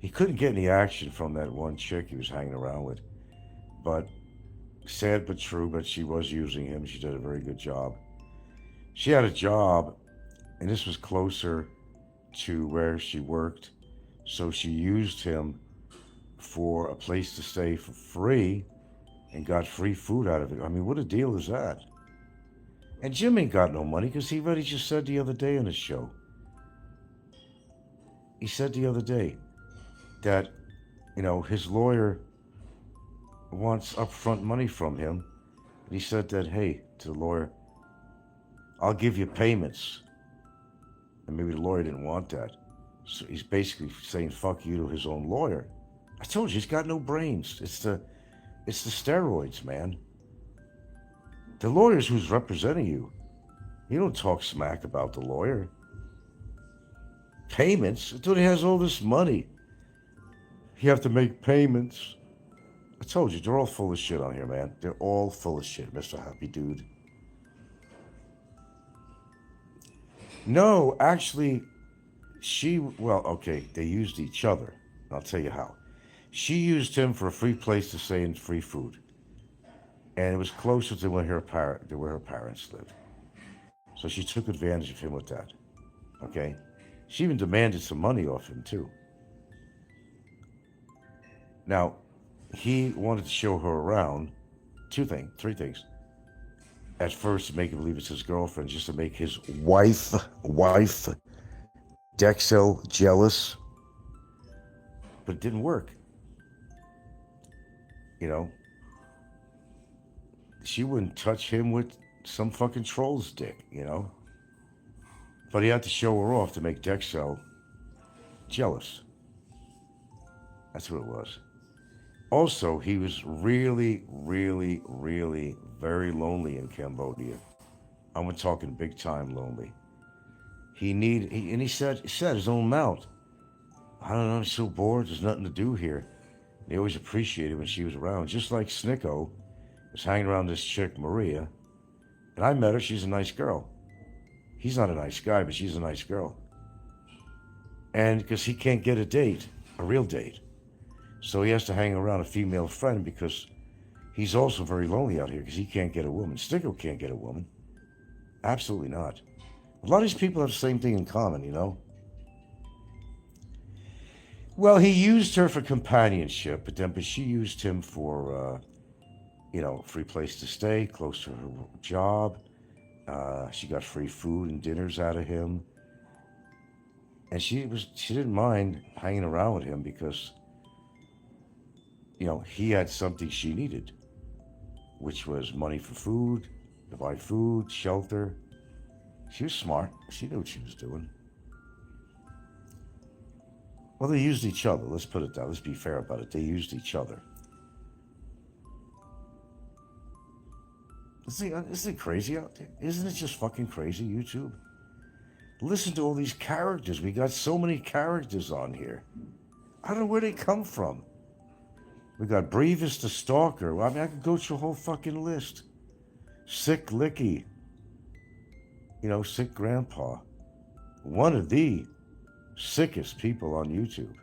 He couldn't get any action from that one chick he was hanging around with. But sad but true, but she was using him. She did a very good job. She had a job, and this was closer to where she worked. So she used him for a place to stay for free and got free food out of it. I mean, what a deal is that? And Jim ain't got no money because he already just said the other day on his show. He said the other day that, his lawyer wants upfront money from him. And he said that, hey, to the lawyer, I'll give you payments. And maybe the lawyer didn't want that. So he's basically saying fuck you to his own lawyer. I told you, he's got no brains. It's the steroids, man. The lawyer's who's representing you. You don't talk smack about the lawyer. Payments? I thought he has all this money. You have to make payments. I told you, they're all full of shit on here, man. They're all full of shit, Mr. Happy Dude. No, actually, they used each other. I'll tell you how. She used him for a free place to stay and free food. And it was closer to where her parents lived. So she took advantage of him with that. Okay? She even demanded some money off him, too. Now, he wanted to show her around. Three things. At first, to make him believe it's his girlfriend, just to make his wife, Dexel, jealous. But it didn't work. She wouldn't touch him with some fucking troll's dick, But he had to show her off to make Dexel jealous. That's what it was. Also, he was really, really, really very lonely in Cambodia. I'm talking big time lonely. He said his own mouth, I don't know, I'm so bored, there's nothing to do here. He always appreciated when she was around, just like Snikko was hanging around this chick, Maria. And I met her, she's a nice girl. he's not a nice guy, but she's a nice girl. And because he can't get a date, a real date. So he has to hang around a female friend because he's also very lonely out here because he can't get a woman. Snikko can't get a woman. Absolutely not. A lot of these people have the same thing in common, you know? Well, he used her for companionship, but she used him for, free place to stay, close to her job. She got free food and dinners out of him. And she didn't mind hanging around with him because, he had something she needed, which was money for food, to buy food, shelter. She was smart. She knew what she was doing. Well, they used each other. Let's put it down. Let's be fair about it. They used each other. Isn't it crazy out there? Isn't it just fucking crazy, YouTube? Listen to all these characters. We got so many characters on here. I don't know where they come from. We got Brevis the Stalker. I mean, I could go through a whole fucking list. Sick Licky. Sick Grandpa. One of the sickest people on YouTube.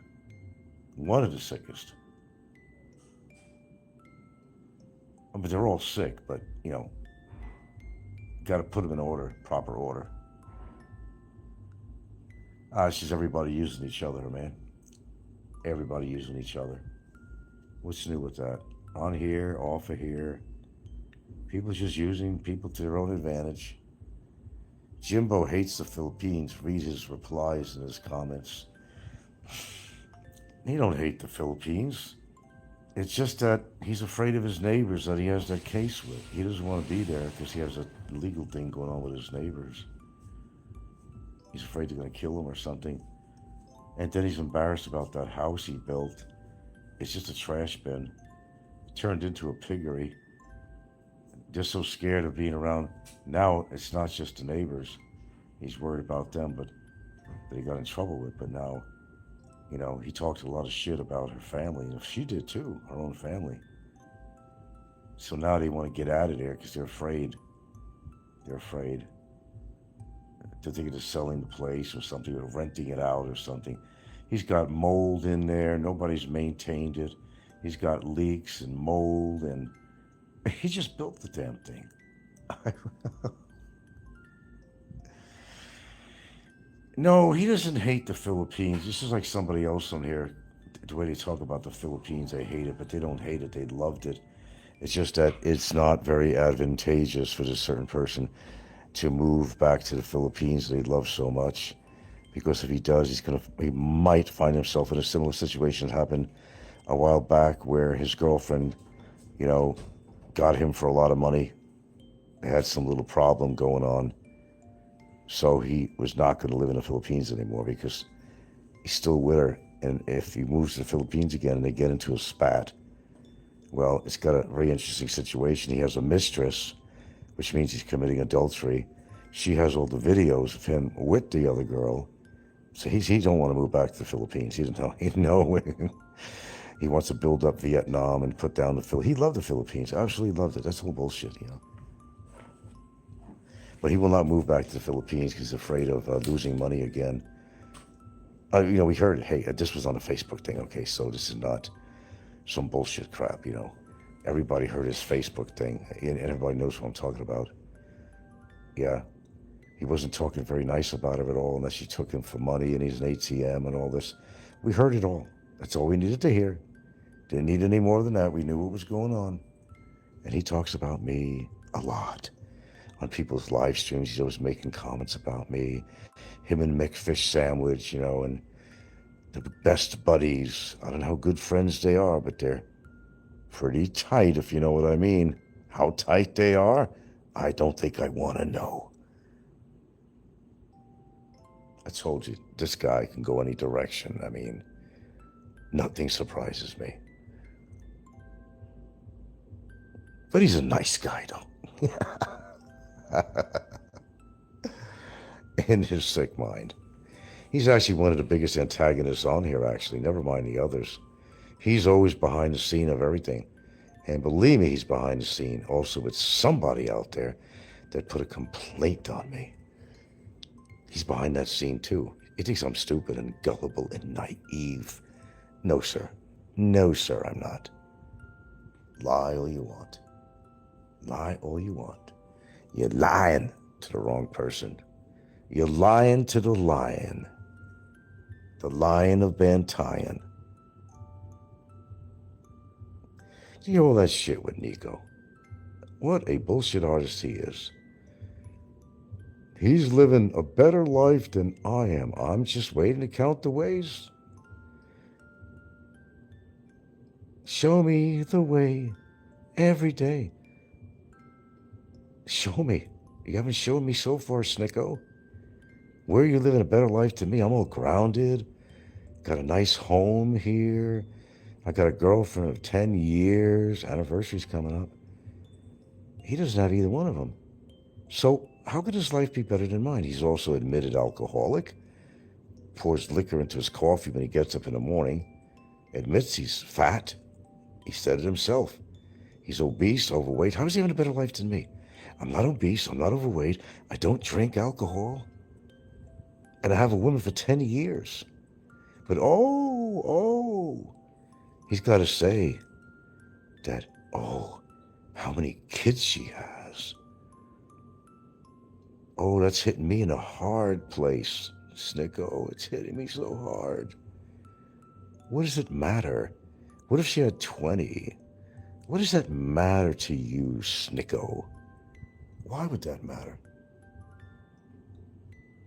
One of the sickest. But they're all sick, but, got to put them in order, proper order. It's just everybody using each other, man. Everybody using each other. What's new with that? On here, off of here. People just using people to their own advantage. Jimbo hates the Philippines. Read his replies and his comments. He don't hate the Philippines. It's just that he's afraid of his neighbors that he has that case with. He doesn't want to be there because he has a legal thing going on with his neighbors. He's afraid they're going to kill him or something. And then he's embarrassed about that house he built. It's just a trash bin. It turned into a piggery. They're so scared of being around. Now it's not just the neighbors. He's worried about them, but that he got in trouble with. But now, he talked a lot of shit about her family. She did too, her own family. So now they want to get out of there because they're afraid. They're afraid. They're thinking of selling the place or something, or renting it out or something. He's got mold in there. Nobody's maintained it. He's got leaks and mold, and he just built the damn thing. No, he doesn't hate the Philippines. This is like somebody else on here. The way they talk about the Philippines, they hate it, but they don't hate it. They loved it. It's just that it's not very advantageous for this certain person to move back to the Philippines they love so much. Because if he does, he might find himself in a similar situation that happened a while back where his girlfriend, got him for a lot of money. They had some little problem going on. So he was not going to live in the Philippines anymore because he's still with her. And if he moves to the Philippines again and they get into a spat, well, it's got a very interesting situation. He has a mistress, which means he's committing adultery. She has all the videos of him with the other girl. So he don't want to move back to the Philippines. He doesn't know. He wants to build up Vietnam and put down the Philippines. He loved the Philippines. Absolutely loved it. That's all bullshit, But he will not move back to the Philippines because he's afraid of losing money again. We heard, hey, this was on a Facebook thing. Okay, so this is not some bullshit crap, Everybody heard his Facebook thing, and everybody knows what I'm talking about. Yeah. He wasn't talking very nice about her at all unless she took him for money and he's an ATM and all this. We heard it all. That's all we needed to hear. Didn't need any more than that. We knew what was going on. And he talks about me a lot. On people's live streams, he's always making comments about me. Him and Mick Fish Sandwich, and the best buddies. I don't know how good friends they are, but they're pretty tight, if you know what I mean. How tight they are, I don't think I want to know. I told you, this guy can go any direction. I mean, nothing surprises me. But he's a nice guy, though. In his sick mind. He's actually one of the biggest antagonists on here, actually. Never mind the others. He's always behind the scene of everything. And believe me, he's behind the scene also with somebody out there that put a complaint on me. He's behind that scene too. He thinks I'm stupid and gullible and naive. No, sir. No, sir, I'm not. Lie all you want. Lie all you want. You're lying to the wrong person. You're lying to the lion. The Lion of Bantayan. You hear all that shit with Nikko. What a bullshit artist he is. He's living a better life than I am. I'm just waiting to count the ways. Show me the way every day. Show me. You haven't shown me so far, Snikko. Where are you living a better life than me? I'm all grounded. Got a nice home here. I got a girlfriend of 10 years. Anniversary's coming up. He doesn't have either one of them. So how could his life be better than mine? He's also admitted alcoholic. Pours liquor into his coffee when he gets up in the morning. Admits he's fat. He said it himself. He's obese, overweight. How is he having a better life than me? I'm not obese. I'm not overweight. I don't drink alcohol. And I have a woman for 10 years. But he's got to say that, how many kids she has. Oh, that's hitting me in a hard place, Snikko. It's hitting me so hard. What does it matter? What if she had 20? What does that matter to you, Snikko? Why would that matter?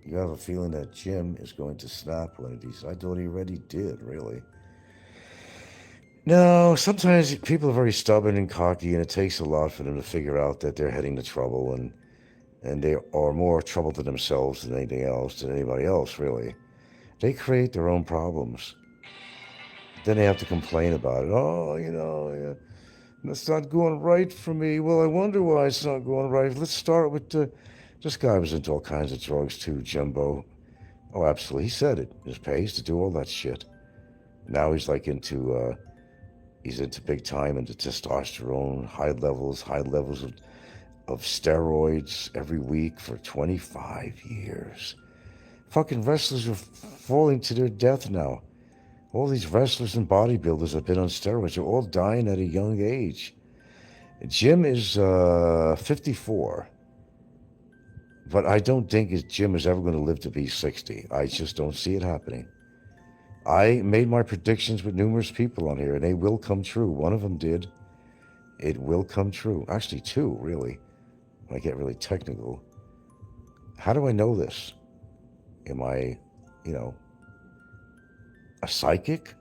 You have a feeling that Jim is going to snap one of these. I thought he already did, really. No, sometimes people are very stubborn and cocky, and it takes a lot for them to figure out that they're heading to trouble, and they are more trouble to themselves than anything else, than anybody else, really. They create their own problems. Then they have to complain about it. That's not going right for me. Well, I wonder why it's not going right. Let's start with this guy was into all kinds of drugs too, Jimbo. Oh, absolutely. He said it. It pays to do all that shit. Now he's like into big time into testosterone, high levels of steroids every week for 25 years. Fucking wrestlers are falling to their death now. All these wrestlers and bodybuilders have been on steroids. They're all dying at a young age. Jim is 54. But I don't think Jim is ever going to live to be 60. I just don't see it happening. I made my predictions with numerous people on here, and they will come true. One of them did. It will come true. Actually, two, really. When I get really technical. How do I know this? Am I, a psychic?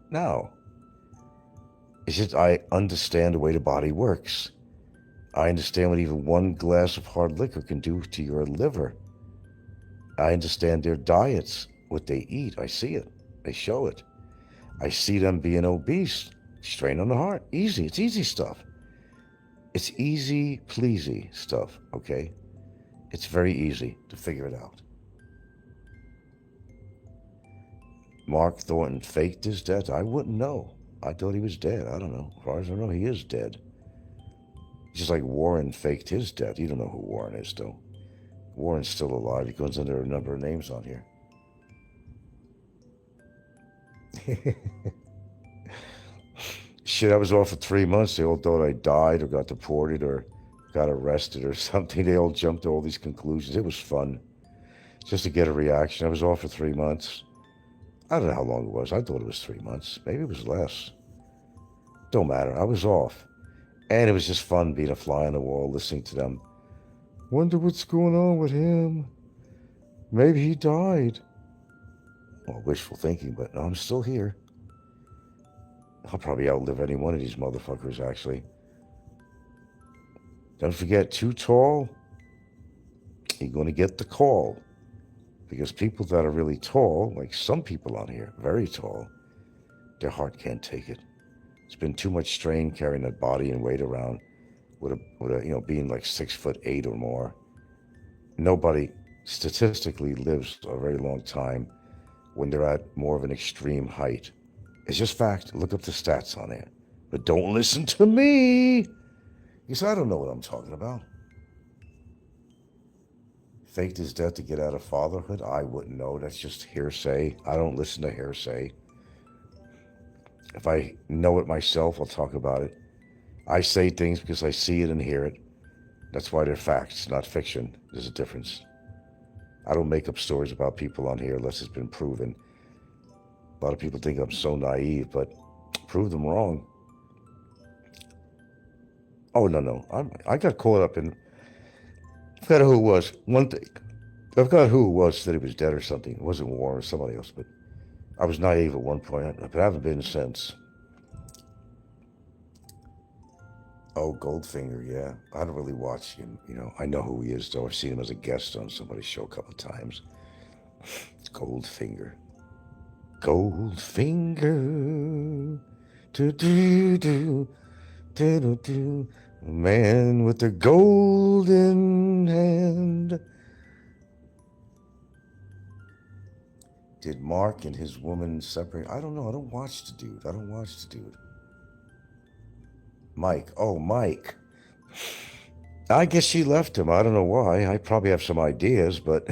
No. It's just I understand the way the body works. I understand what even one glass of hard liquor can do to your liver. I understand their diets, what they eat. I see it. They show it. I see them being obese, strain on the heart. Easy. It's easy stuff. It's easy pleasy stuff, okay? It's very easy to figure it out. Mark Thornton faked his death. I wouldn't know. I thought he was dead. I don't know. As far as I know, he is dead. Just like Warren faked his death. You don't know who Warren is, though. Warren's still alive. He goes under a number of names on here. Shit, I was off for 3 months. They all thought I died or got deported or got arrested or something. They all jumped to all these conclusions. It was fun just to get a reaction. I was off for 3 months. I don't know how long it was. I thought it was 3 months. Maybe it was less. Don't matter. I was off. And it was just fun being a fly on the wall, listening to them. Wonder what's going on with him. Maybe he died. Well, wishful thinking, but no, I'm still here. I'll probably outlive any one of these motherfuckers, actually. Don't forget, too tall, you're going to get the call. Because people that are really tall, like some people on here, very tall, their heart can't take it. It's been too much strain carrying that body and weight around with a being like 6'8" or more. Nobody statistically lives a very long time when they're at more of an extreme height. It's just fact. Look up the stats on it. But don't listen to me, because I don't know what I'm talking about. faked his death to get out of fatherhood? I wouldn't know. That's just hearsay. I don't listen to hearsay. If I know it myself, I'll talk about it. I say things because I see it and hear it. That's why they're facts, not fiction. There's a difference. I don't make up stories about people on here unless it's been proven. A lot of people think I'm so naive, but prove them wrong. Oh, no. I got caught up in... I forgot who it was. One thing. I forgot who it was, said he was dead or something. It wasn't Warren or somebody else, but I was naive at one point, but I haven't been since. Oh, Goldfinger, yeah. I don't really watch him, I know who he is, though. I've seen him as a guest on somebody's show a couple of times. It's Goldfinger. Goldfinger. Do-do-do. Do-do-do. Man with the golden hand. Did Mark and his woman separate? I don't know. I don't watch the dude. Mike. Oh, Mike. I guess she left him. I don't know why. I probably have some ideas, but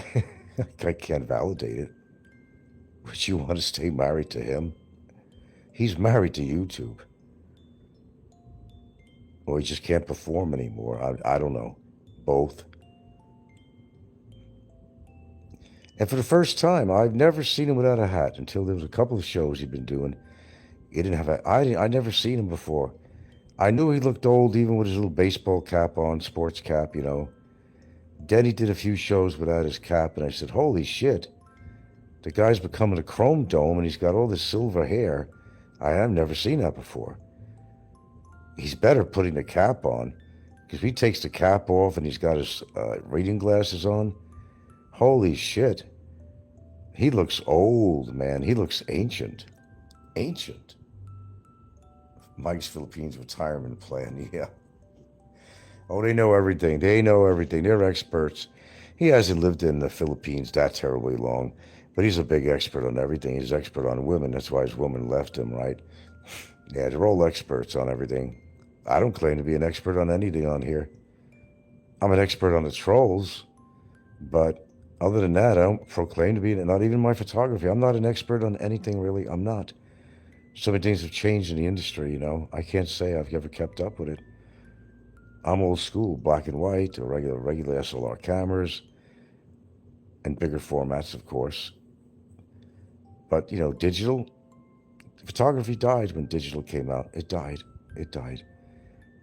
I can't validate it. Would you want to stay married to him? He's married to YouTube. Or he just can't perform anymore. I don't know. Both. And for the first time, I've never seen him without a hat until there was a couple of shows he'd been doing. He didn't have a... I never seen him before. I knew he looked old even with his little baseball cap on, sports cap, Then he did a few shows without his cap, and I said, holy shit. The guy's becoming a chrome dome, and he's got all this silver hair. I have never seen that before. He's better putting the cap on, because if he takes the cap off and he's got his reading glasses on, holy shit. He looks old, man. He looks ancient. Ancient. Mike's Philippines retirement plan, yeah. Oh, they know everything. They're experts. He hasn't lived in the Philippines that terribly long, but he's a big expert on everything. He's an expert on women. That's why his woman left him, right? Yeah, they're all experts on everything. I don't claim to be an expert on anything on here. I'm an expert on the trolls, but other than that, I don't proclaim to be, not even my photography. I'm not an expert on anything, really. I'm not. So many things have changed in the industry, I can't say I've ever kept up with it. I'm old school, black and white, or regular SLR cameras, and bigger formats, of course. But, digital, photography died when digital came out. It died.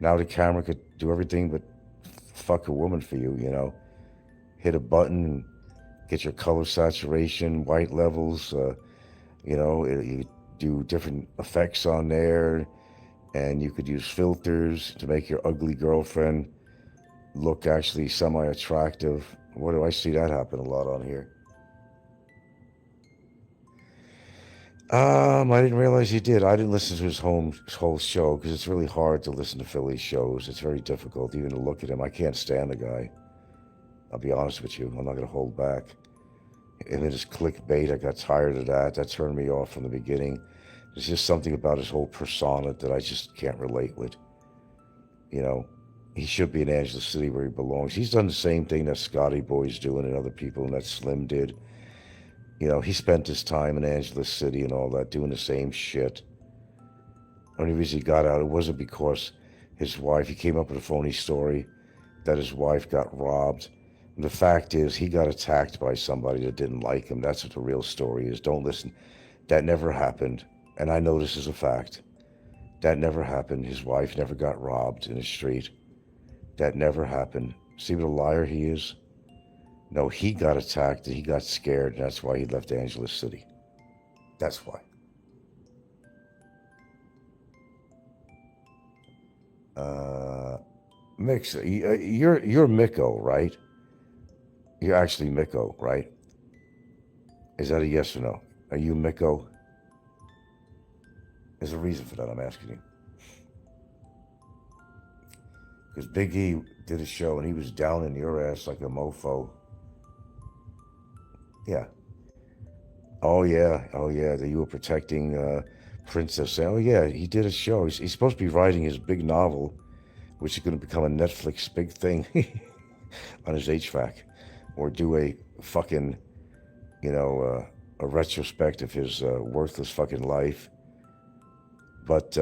Now the camera could do everything but fuck a woman for you, Hit a button, get your color saturation, white levels, you do different effects on there, and you could use filters to make your ugly girlfriend look actually semi-attractive. What do I see that happen a lot on here? I didn't realize he did. I didn't listen to his whole show because it's really hard to listen to Philly's shows. It's very difficult even to look at him. I can't stand the guy. I'll be honest with you. I'm not going to hold back. And it is clickbait. I got tired of that. That turned me off from the beginning. There's just something about his whole persona that I just can't relate with. He should be in Angeles City where he belongs. He's done the same thing that Scotty Boy's doing and other people and that Slim did. He spent his time in Angeles City and all that doing the same shit. The only reason he got out, it wasn't because his wife, he came up with a phony story that his wife got robbed. And the fact is, he got attacked by somebody that didn't like him. That's what the real story is. Don't listen. That never happened. And I know this is a fact. That never happened. His wife never got robbed in the street. That never happened. See what a liar he is? No, he got attacked and he got scared, and that's why he left Angeles City. That's why. Mix, you're Micko, right? You're actually Micko, right? Is that a yes or no? Are you Micko? There's a reason for that, I'm asking you. Because Big E did a show and he was down in your ass like a mofo. Yeah. Oh, yeah. That you were protecting Princess. Oh, yeah, he did a show. He's supposed to be writing his big novel, which is going to become a Netflix big thing on his Hvac. or do a fucking, a retrospect of his worthless fucking life. But,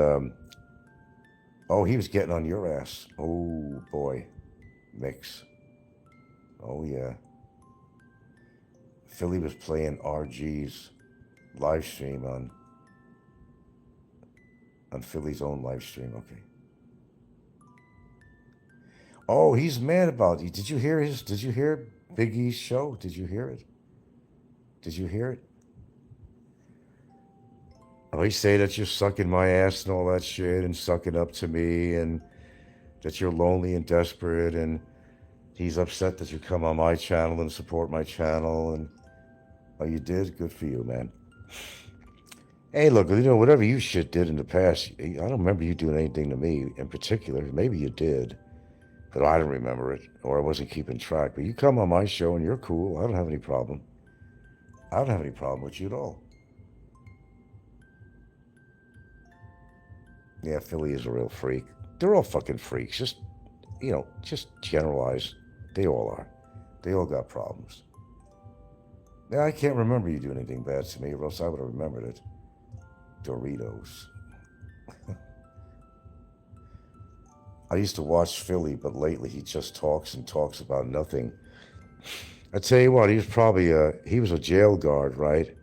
oh, he was getting on your ass. Oh, boy. Mix. Oh, yeah. Philly was playing RG's live stream on Philly's own live stream. Okay. Oh, he's mad about you. Did you hear Big E's show? Did you hear it? Did you hear it? Oh, he say that you're sucking my ass and all that shit and sucking up to me and that you're lonely and desperate, and he's upset that you come on my channel and support my channel. And oh, you did? Good for you, man. Hey, look, whatever you shit did in the past, I don't remember you doing anything to me in particular. Maybe you did, but I don't remember it, or I wasn't keeping track. But you come on my show and you're cool. I don't have any problem. I don't have any problem with you at all. Yeah, Philly is a real freak. They're all fucking freaks. Just generalize. They all are. They all got problems. Yeah, I can't remember you doing anything bad to me, or else I would have remembered it. Doritos. I used to watch Philly, but lately he just talks and talks about nothing. I tell you what, he was probably he was a jail guard, right?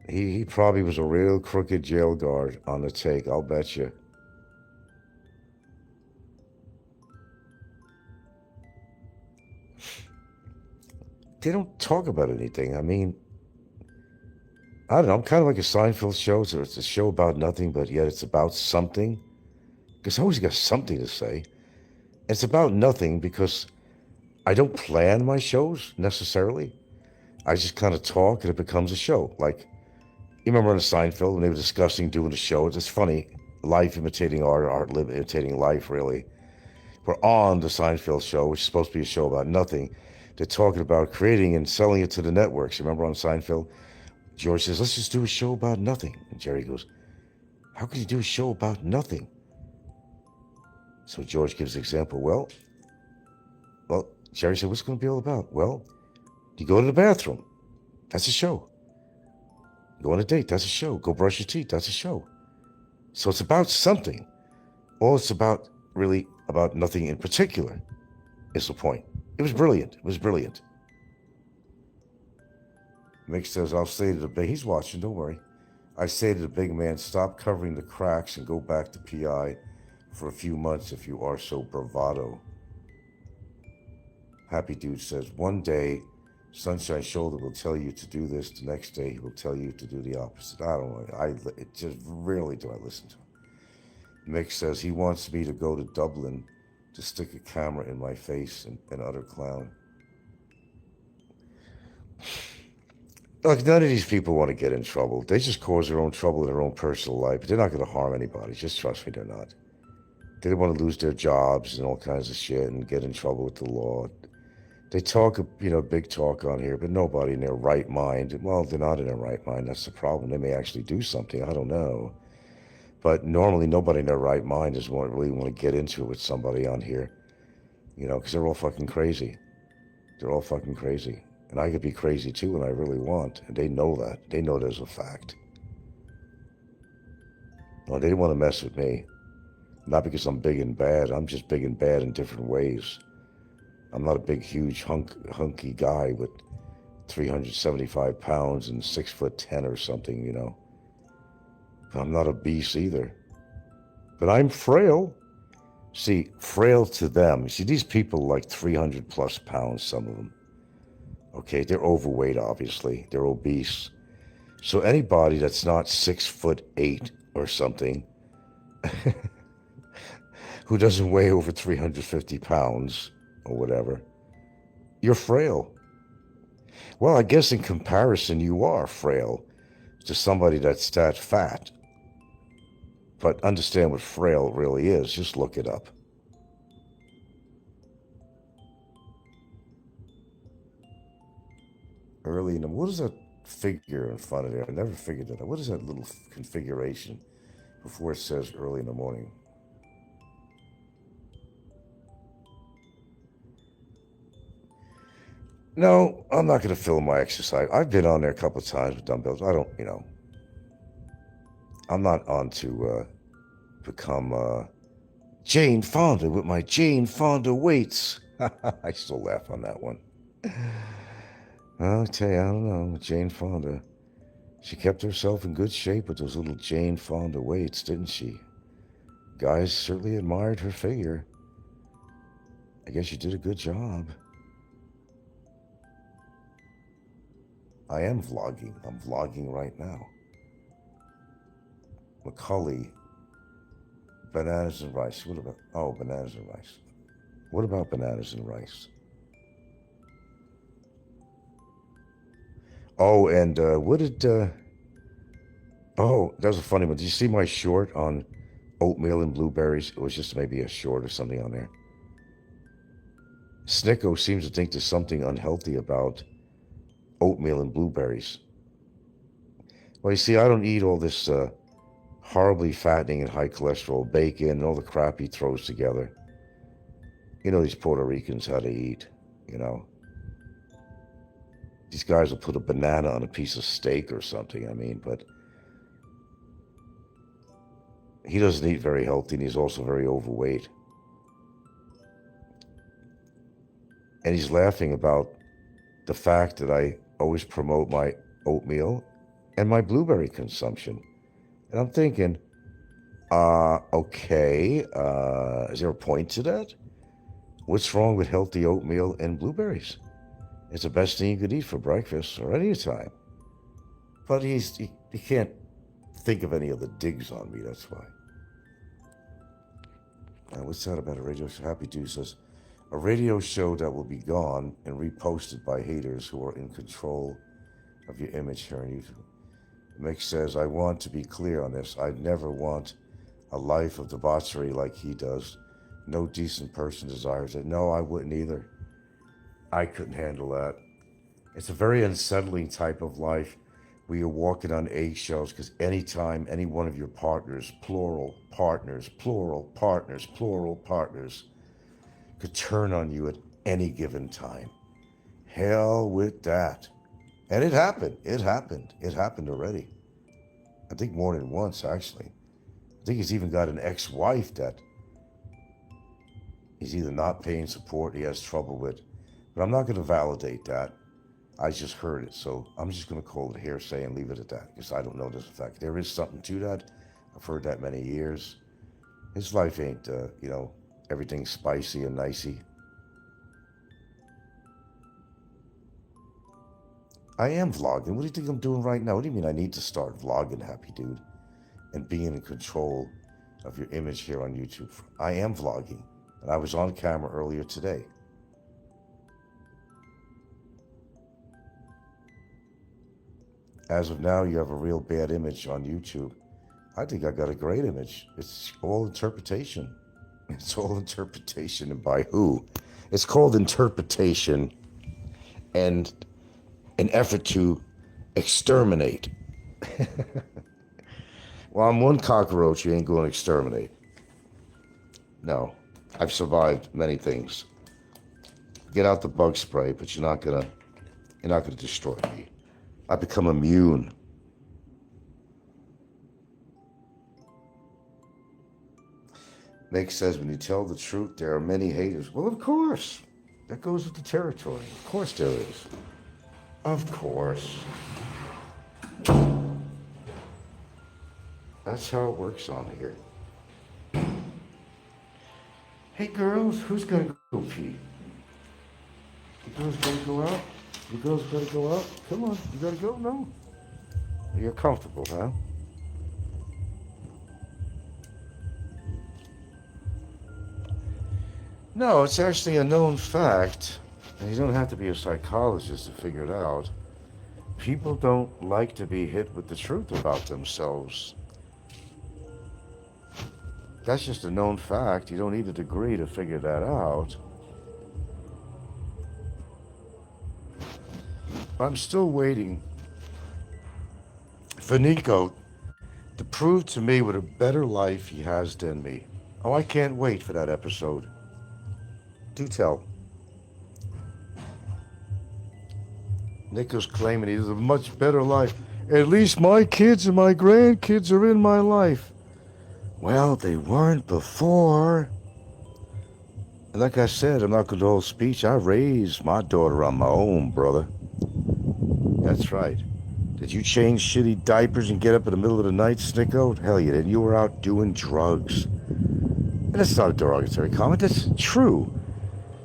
He probably was a real crooked jail guard on the take, I'll bet you. They don't talk about anything. I mean, I don't know. I'm kind of like a Seinfeld show. So it's a show about nothing, but yet it's about something. Because I always got something to say. It's about nothing because I don't plan my shows necessarily. I just kind of talk and it becomes a show. Like, you remember on Seinfeld when they were discussing doing the show? It's funny. Life imitating art, art imitating life, really. We're on the Seinfeld show, which is supposed to be a show about nothing. They're talking about creating and selling it to the networks. You remember on Seinfeld? George says, let's just do a show about nothing. And Jerry goes, how could you do a show about nothing? So George gives the example. Well, Jerry said, what's it going to be all about? Well, you go to the bathroom. That's a show. Go on a date. That's a show. Go brush your teeth. That's a show. So it's about something. All it's about, really, about nothing in particular is the point. It was brilliant. It was brilliant. Mick says, I'll say to the big, he's watching, don't worry. I say to the big man, stop covering the cracks and go back to PI for a few months if you are so bravado. Happy Dude says, one day, Sunshine Shoulder will tell you to do this. The next day, he will tell you to do the opposite. I don't know. It just rarely do I listen to him. Mick says he wants me to go to Dublin to stick a camera in my face and utter clown. Look, none of these people want to get in trouble. They just cause their own trouble in their own personal life. But they're not going to harm anybody. Just trust me, they're not. They don't want to lose their jobs and all kinds of shit and get in trouble with the law. They talk, big talk on here, but nobody in their right mind. Well, they're not in their right mind. That's the problem. They may actually do something. I don't know. But normally nobody in their right mind is really want to get into it with somebody on here, because they're all fucking crazy. They're all fucking crazy. And I could be crazy too when I really want. And they know that. They know there's a fact. No, they didn't want to mess with me. Not because I'm big and bad. I'm just big and bad in different ways. I'm not a big, huge, hunky guy with 375 pounds and 6'10" or something, But I'm not obese either. But I'm frail. See, frail to them. See, these people like 300 plus pounds, some of them. Okay, they're overweight, obviously. They're obese. So anybody that's not 6'8" or something, who doesn't weigh over 350 pounds or whatever, you're frail. Well, I guess in comparison, you are frail to somebody that's that fat. But understand what frail really is. Just look it up. Early in the, what is that figure in front of there? I never figured that out. What is that little configuration before it says early in the morning? No, I'm not going to film my exercise. I've been on there a couple of times with dumbbells. I don't, I'm not on to become Jane Fonda with my Jane Fonda weights. I still laugh on that one. I'll tell you, I don't know. Jane Fonda. She kept herself in good shape with those little Jane Fonda weights, didn't she? Guys certainly admired her figure. I guess she did a good job. I am vlogging. I'm vlogging right now. Macaulay, bananas and rice. What about, bananas and rice. What about bananas and rice? Oh, and what did, that was a funny one. Did you see my short on oatmeal and blueberries? It was just maybe a short or something on there. Snikko seems to think there's something unhealthy about oatmeal and blueberries. Well, you see, I don't eat all this horribly fattening and high cholesterol bacon and all the crap he throws together. You know these Puerto Ricans, how they eat, These guys will put a banana on a piece of steak or something, but he doesn't eat very healthy, and he's also very overweight. And he's laughing about the fact that I always promote my oatmeal and my blueberry consumption. And I'm thinking, okay, is there a point to that? What's wrong with healthy oatmeal and blueberries? It's the best thing you could eat for breakfast or any time. But he can't think of any of the digs on me, that's why. What's that about a radio show? Happy Dude says, a radio show that will be gone and reposted by haters who are in control of your image here on YouTube. Mick says, I want to be clear on this. I'd never want a life of debauchery like he does. No decent person desires it. No, I wouldn't either. I couldn't handle that. It's a very unsettling type of life where you're walking on eggshells because anytime any one of your partners, plural partners, could turn on you at any given time. Hell with that. And it happened. It happened already. I think more than once, actually. I think he's even got an ex-wife that he's either not paying support, he has trouble with. But I'm not going to validate that. I just heard it, so I'm just going to call it hearsay and leave it at that, because I don't know this fact. There is something to that. I've heard that many years. His life ain't, everything spicy and nicey. I am vlogging. What do you think I'm doing right now? What do you mean I need to start vlogging, Happy Dude, and being in control of your image here on YouTube? I am vlogging, and I was on camera earlier today. As of now, you have a real bad image on YouTube. I think I got a great image. It's all interpretation. It's all interpretation, and by who? It's called interpretation and an effort to exterminate. Well, I'm one cockroach you ain't going to exterminate. No, I've survived many things. Get out the bug spray, but you're not gonna destroy me. I become immune. Meg says, when you tell the truth, there are many haters. Well, of course. That goes with the territory. Of course there is. Of course. That's how it works on here. Hey, girls, who's going to go pee? You girls got to go out? You girls got to go out? Come on, you got to go? No? You're comfortable, huh? No, it's actually a known fact, and you don't have to be a psychologist to figure it out. People don't like to be hit with the truth about themselves. That's just a known fact. You don't need a degree to figure that out. I'm still waiting for Nikko to prove to me what a better life he has than me. Oh, I can't wait for that episode. Do tell. Nikko's claiming he has a much better life. At least my kids and my grandkids are in my life. Well, they weren't before. And like I said, I'm not going to hold speech. I raised my daughter on my own, brother. That's right. Did you change shitty diapers and get up in the middle of the night, Snikko? Hell, you didn't. You were out doing drugs. And that's not a derogatory comment. That's true.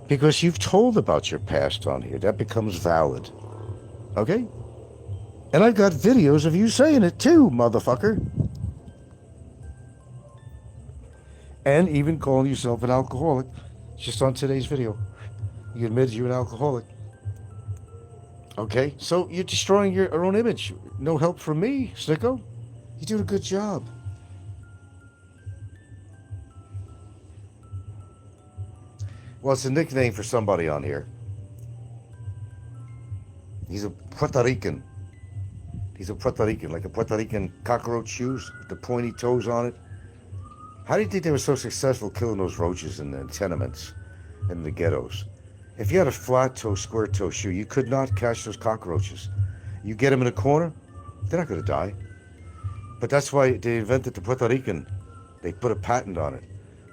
Because you've told about your past on here. That becomes valid. Okay? And I've got videos of you saying it too, motherfucker. And even calling yourself an alcoholic. Just on today's video. You admitted you're an alcoholic. Okay? So you're destroying your own image. No help from me, Snikko. You did a good job. Well, it's a nickname for somebody on here. He's a Puerto Rican. He's a Puerto Rican, like a Puerto Rican cockroach shoes with the pointy toes on it. How do you think they were so successful killing those roaches in the tenements and the ghettos? If you had a flat toe, square toe shoe, you could not catch those cockroaches. You get them in a corner, they're not going to die. But that's why they invented the Puerto Rican. They put a patent on it.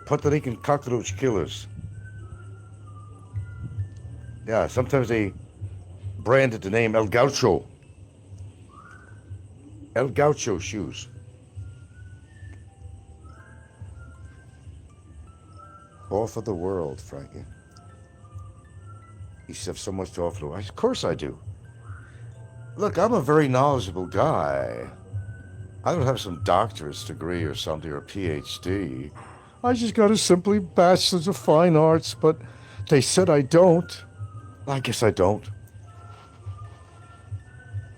Puerto Rican cockroach killers. Yeah, sometimes they branded the name El Gaucho. El Gaucho shoes. All for the world, Frankie. You have so much to offer the world. Of course I do. Look, I'm a very knowledgeable guy. I don't have some doctorate degree or something or a PhD. I just got a simply bachelor's of fine arts, but they said I don't. I guess I don't.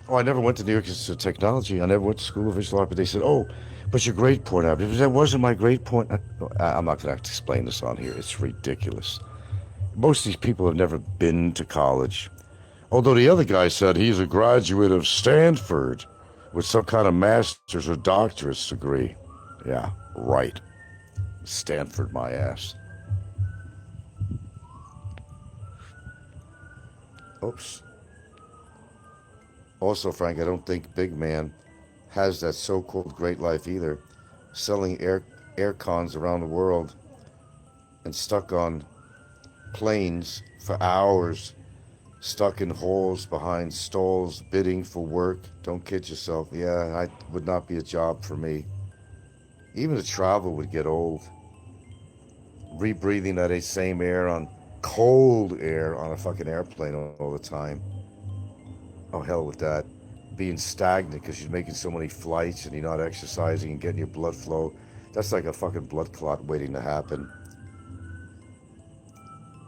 Oh, I never went to New York Institute of Technology. I never went to School of Visual Art, but they said, oh, but your grade point out. That wasn't my grade point. I'm not going to explain this on here. It's ridiculous. Most of these people have never been to college. Although the other guy said he's a graduate of Stanford with some kind of master's or doctorate degree. Yeah, right. Stanford, my ass. Oops. Also, Frank, I don't think Big Man has that so-called great life either. Selling air cons around the world and stuck on planes for hours, stuck in holes behind stalls, bidding for work. Don't kid yourself. Yeah, I would not be a job for me. Even the travel would get old. Rebreathing that same air on cold air on a fucking airplane all the time. Oh, hell with that. Being stagnant because you're making so many flights and you're not exercising and getting your blood flow. That's like a fucking blood clot waiting to happen.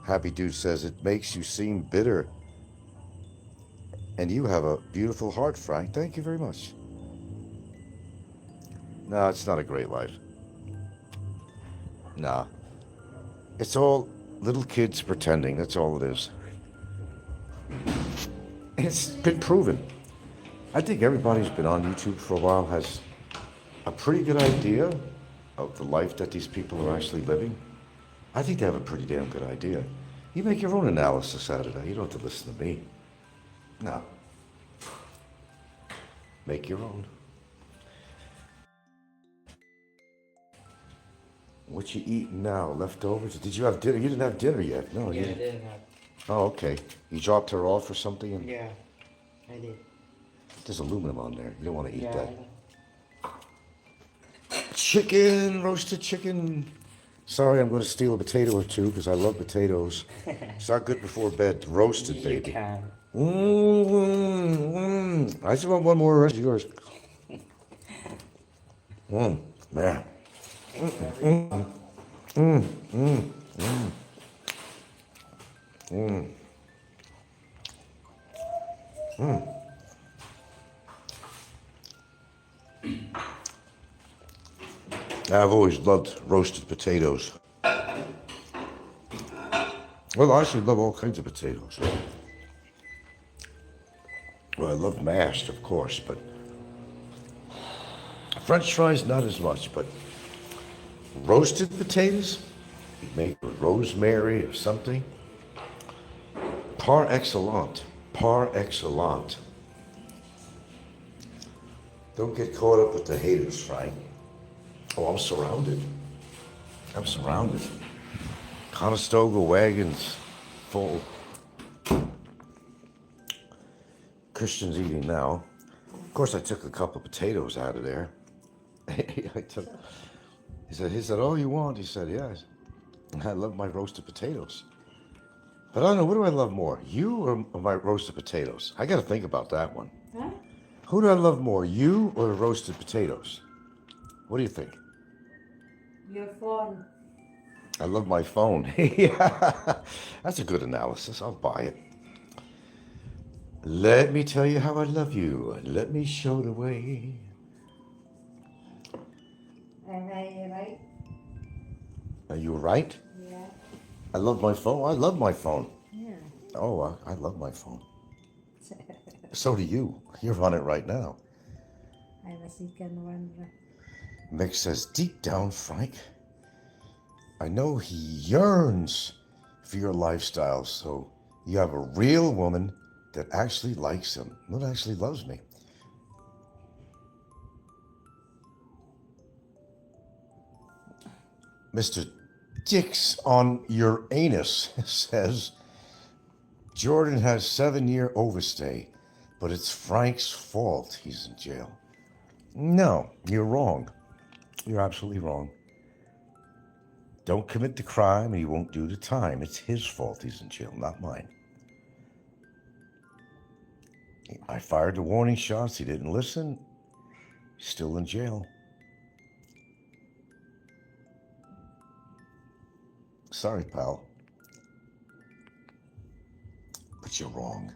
Happy Dude says it makes you seem bitter. And you have a beautiful heart, Frank. Thank you very much. No, it's not a great life. Nah. It's all little kids pretending. That's all it is. It's been proven. I think everybody who's been on YouTube for a while has a pretty good idea of the life that these people are actually living. I think they have a pretty damn good idea. You make your own analysis out of that. You don't have to listen to me. No. Make your own. What you eating now? Leftovers? Did you have dinner? You didn't have dinner yet. No, Yeah, you I didn't. did have. Oh, okay. You dropped her off or something? And Yeah, I did. there's aluminum on there. You don't want to eat Yeah, that. I know. Chicken, roasted chicken. Sorry, I'm going to steal a potato or two because I love potatoes. It's not good before bed. Roasted, You baby. can. I just want one more. Rest of yours. Man. I've always loved roasted potatoes. Well, I actually love all kinds of potatoes. Well, I love mashed, of course, but French fries, not as much, but roasted potatoes, you make with rosemary or something. Par excellent. par excellence. Don't get caught up with the haters, Frank. Oh, I'm surrounded. I'm surrounded. Conestoga wagons full. Christian's eating now. Of course, I took a couple of potatoes out of there. He said, "Oh, you want?" He said, "Yes." I love my roasted potatoes. But I don't know, what do I love more? You or my roasted potatoes? I got to think about that one. Huh? Who do I love more, you or the roasted potatoes? What do you think? Your phone. I love my phone. Yeah, that's a good analysis. I'll buy it. Let me tell you how I love you. Let me show the way. Am I right? Are you right? Yeah. I love my phone. I love my phone. Yeah. Oh, I love my phone. So do you. You're on it right now. I'm a second one. Mick says, deep down, Frank, I know he yearns for your lifestyle, so you have a real woman that actually likes him, that actually loves me. Mr. Dix on your anus says, Jordan has 7-year overstay, but it's Frank's fault he's in jail. No, you're wrong. You're absolutely wrong. Don't commit the crime and he won't do the time. It's his fault he's in jail, not mine. I fired the warning shots. He didn't listen. He's still in jail. Sorry, pal. But you're wrong.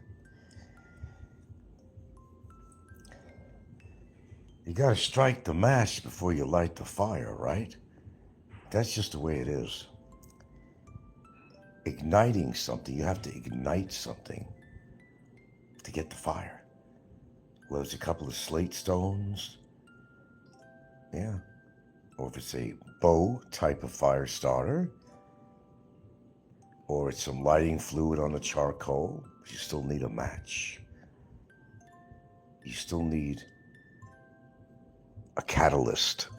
You gotta strike the match before you light the fire, right? That's just the way it is. Igniting something, you have to ignite something to get the fire. Well, it's a couple of slate stones. Yeah. Or if it's a bow type of fire starter, or it's some lighting fluid on the charcoal, you still need a match. You still need a catalyst.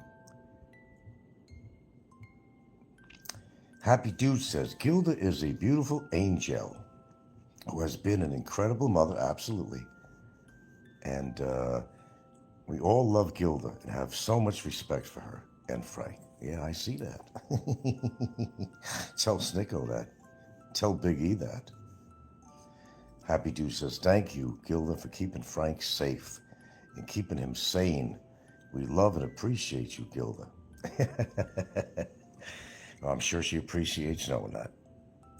Happy Dude says, Gilda is a beautiful angel who has been an incredible mother, absolutely. And we all love Gilda and have so much respect for her and Frank. Yeah, I see that. Tell Snikko that. Tell Big E that. Happy Dude says, thank you, Gilda, for keeping Frank safe and keeping him sane. We love and appreciate you, Gilda. Well, I'm sure she appreciates knowing that.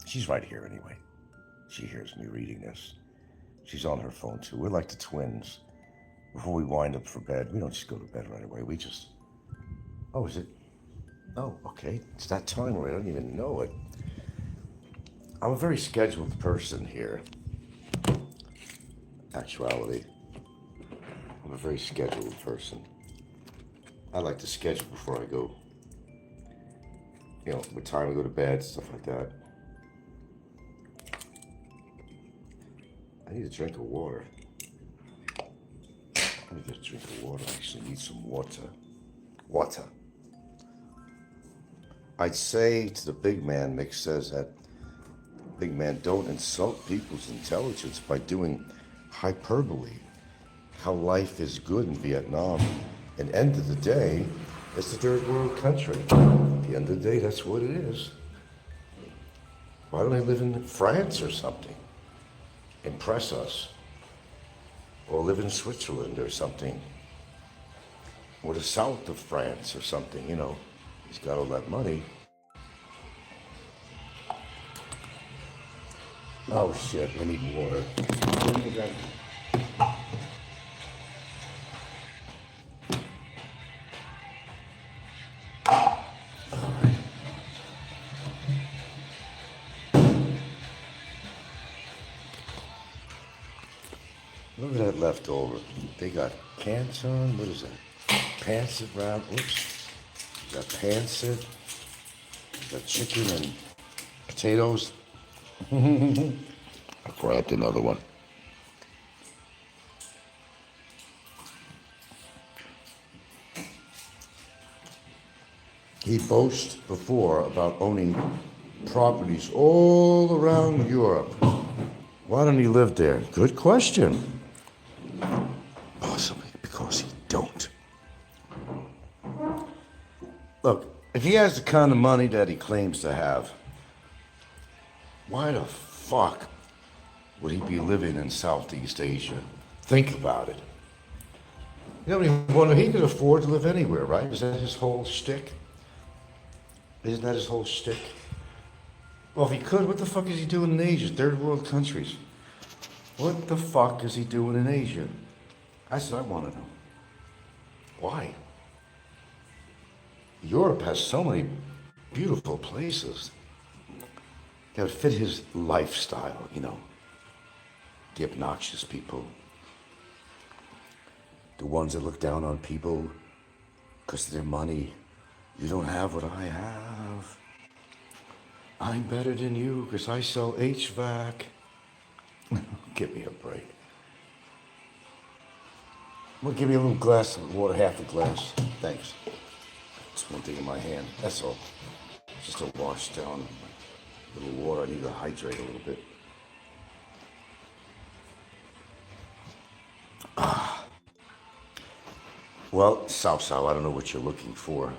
She's right here anyway. She hears me reading this. She's on her phone too. We're like the twins. Before we wind up for bed, we don't just go to bed right away. We just, oh, is it? Oh, okay. It's that time already. I don't even know it. I'm a very scheduled person here. Actuality. I'm a very scheduled person. I like to schedule before I go. You know, what time we go to bed, stuff like that. I need a drink of water. Let me get a drink of water. I actually need some water. Water. I'd say to the big man, Mick says that, big man, don't insult people's intelligence by doing hyperbole. How life is good in Vietnam. And end of the day, it's a third world country. At the end of the day, that's what it is. Why don't I live in France or something? Impress us. Or live in Switzerland or something. Or the south of France or something, you know. He's got all that money. Oh shit, I need water. Look at that leftover. They got Canton, what is that? Pancit round, oops. Got pancit. Got chicken and potatoes. I grabbed another one. He boasts before about owning properties all around Europe. Why don't he live there? Good question. Possibly because he don't. Look, if he has the kind of money that he claims to have, why the fuck would he be living in Southeast Asia? Think about it. You know, he could afford to live anywhere, right? Is that his whole shtick? Isn't that his whole shtick? Well, if he could, what the fuck is he doing in Asia? Third world countries. What the fuck is he doing in Asia? That's what I want to know. Why? Europe has so many beautiful places that would fit his lifestyle, you know. The obnoxious people. The ones that look down on people because of their money. You don't have what I have. I'm better than you because I sell Hvac. Give me a break. Well, give me a little glass of water, half a glass. Thanks. Just one thing in my hand, that's all. Just to wash down a little water. I need to hydrate a little bit. Well, Sao, I don't know what you're looking for.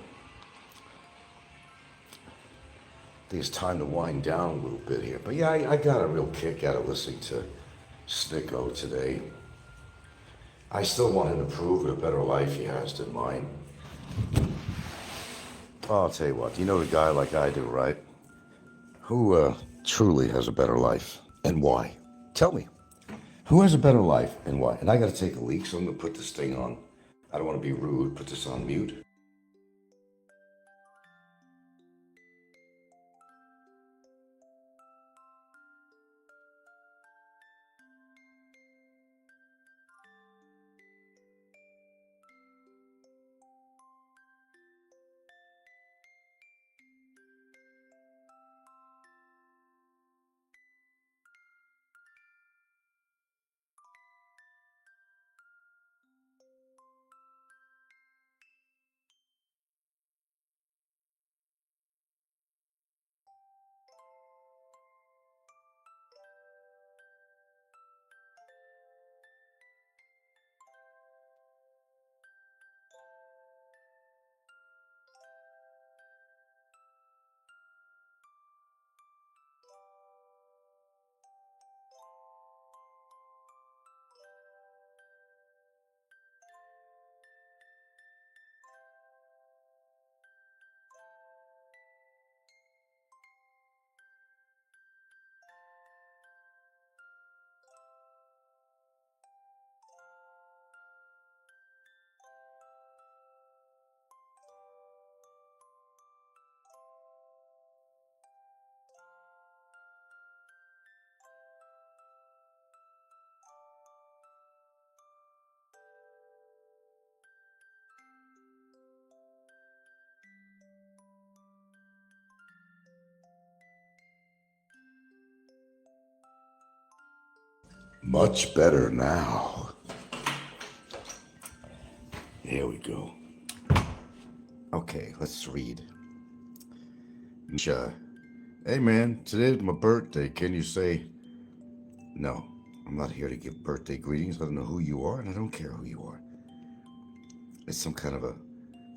I think it's time to wind down a little bit here. But yeah, I got a real kick out of listening to Snikko today. I still want him to prove what a better life he has than mine. I'll tell you what, you know the guy like I do, right? Who truly has a better life and why? Tell me. Who has a better life and why? And I gotta take a leak, so I'm gonna put this thing on. I don't want to be rude, put this on mute. Much better now. Here we go. Okay, let's read. Misha. Hey man, today's my birthday. Can you say no? I'm not here to give birthday greetings. I don't know who you are, and I don't care who you are. It's some kind of a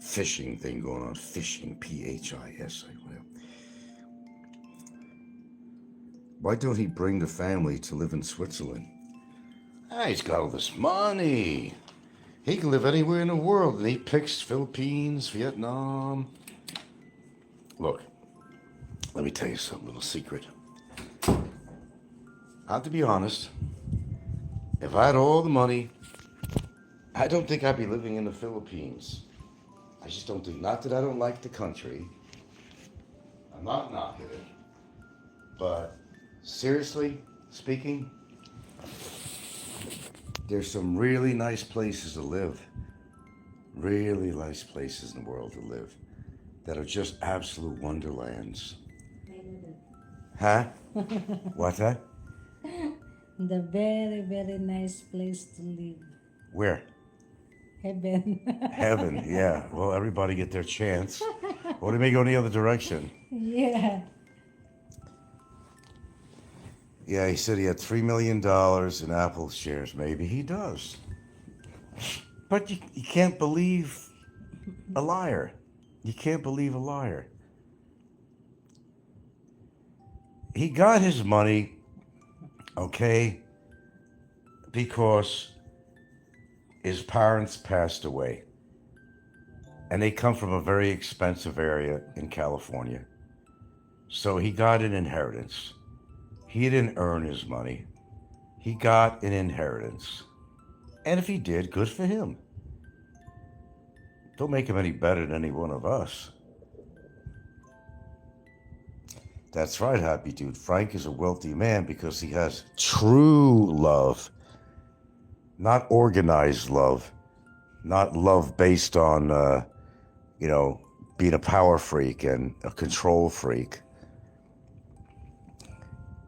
phishing thing going on. Phishing, P-H-I-S, whatever. Why don't he bring the family to live in Switzerland? Ah, he's got all this money. He can live anywhere in the world, and he picks Philippines, Vietnam. Look, let me tell you something, little secret. I have to be honest. If I had all the money, I don't think I'd be living in the Philippines. I just don't think, not that I don't like the country. I'm not knocking it. But seriously speaking, there's some really nice places to live. Really nice places in the world to live that are just absolute wonderlands. Huh? What's that? The very, very nice place to live. Where? Heaven. Heaven, yeah. Well, everybody get their chance. What do you mean go in the other direction? Yeah. Yeah, he said he had $3 million in Apple shares. Maybe he does. But you can't believe a liar. You can't believe a liar. He got his money, okay, because his parents passed away. And they come from a very expensive area in California. So he got an inheritance. He didn't earn his money. He got an inheritance. And if he did, good for him. Don't make him any better than any one of us. That's right, happy dude. Frank is a wealthy man because he has true love. Not organized love. Not love based on, being a power freak and a control freak.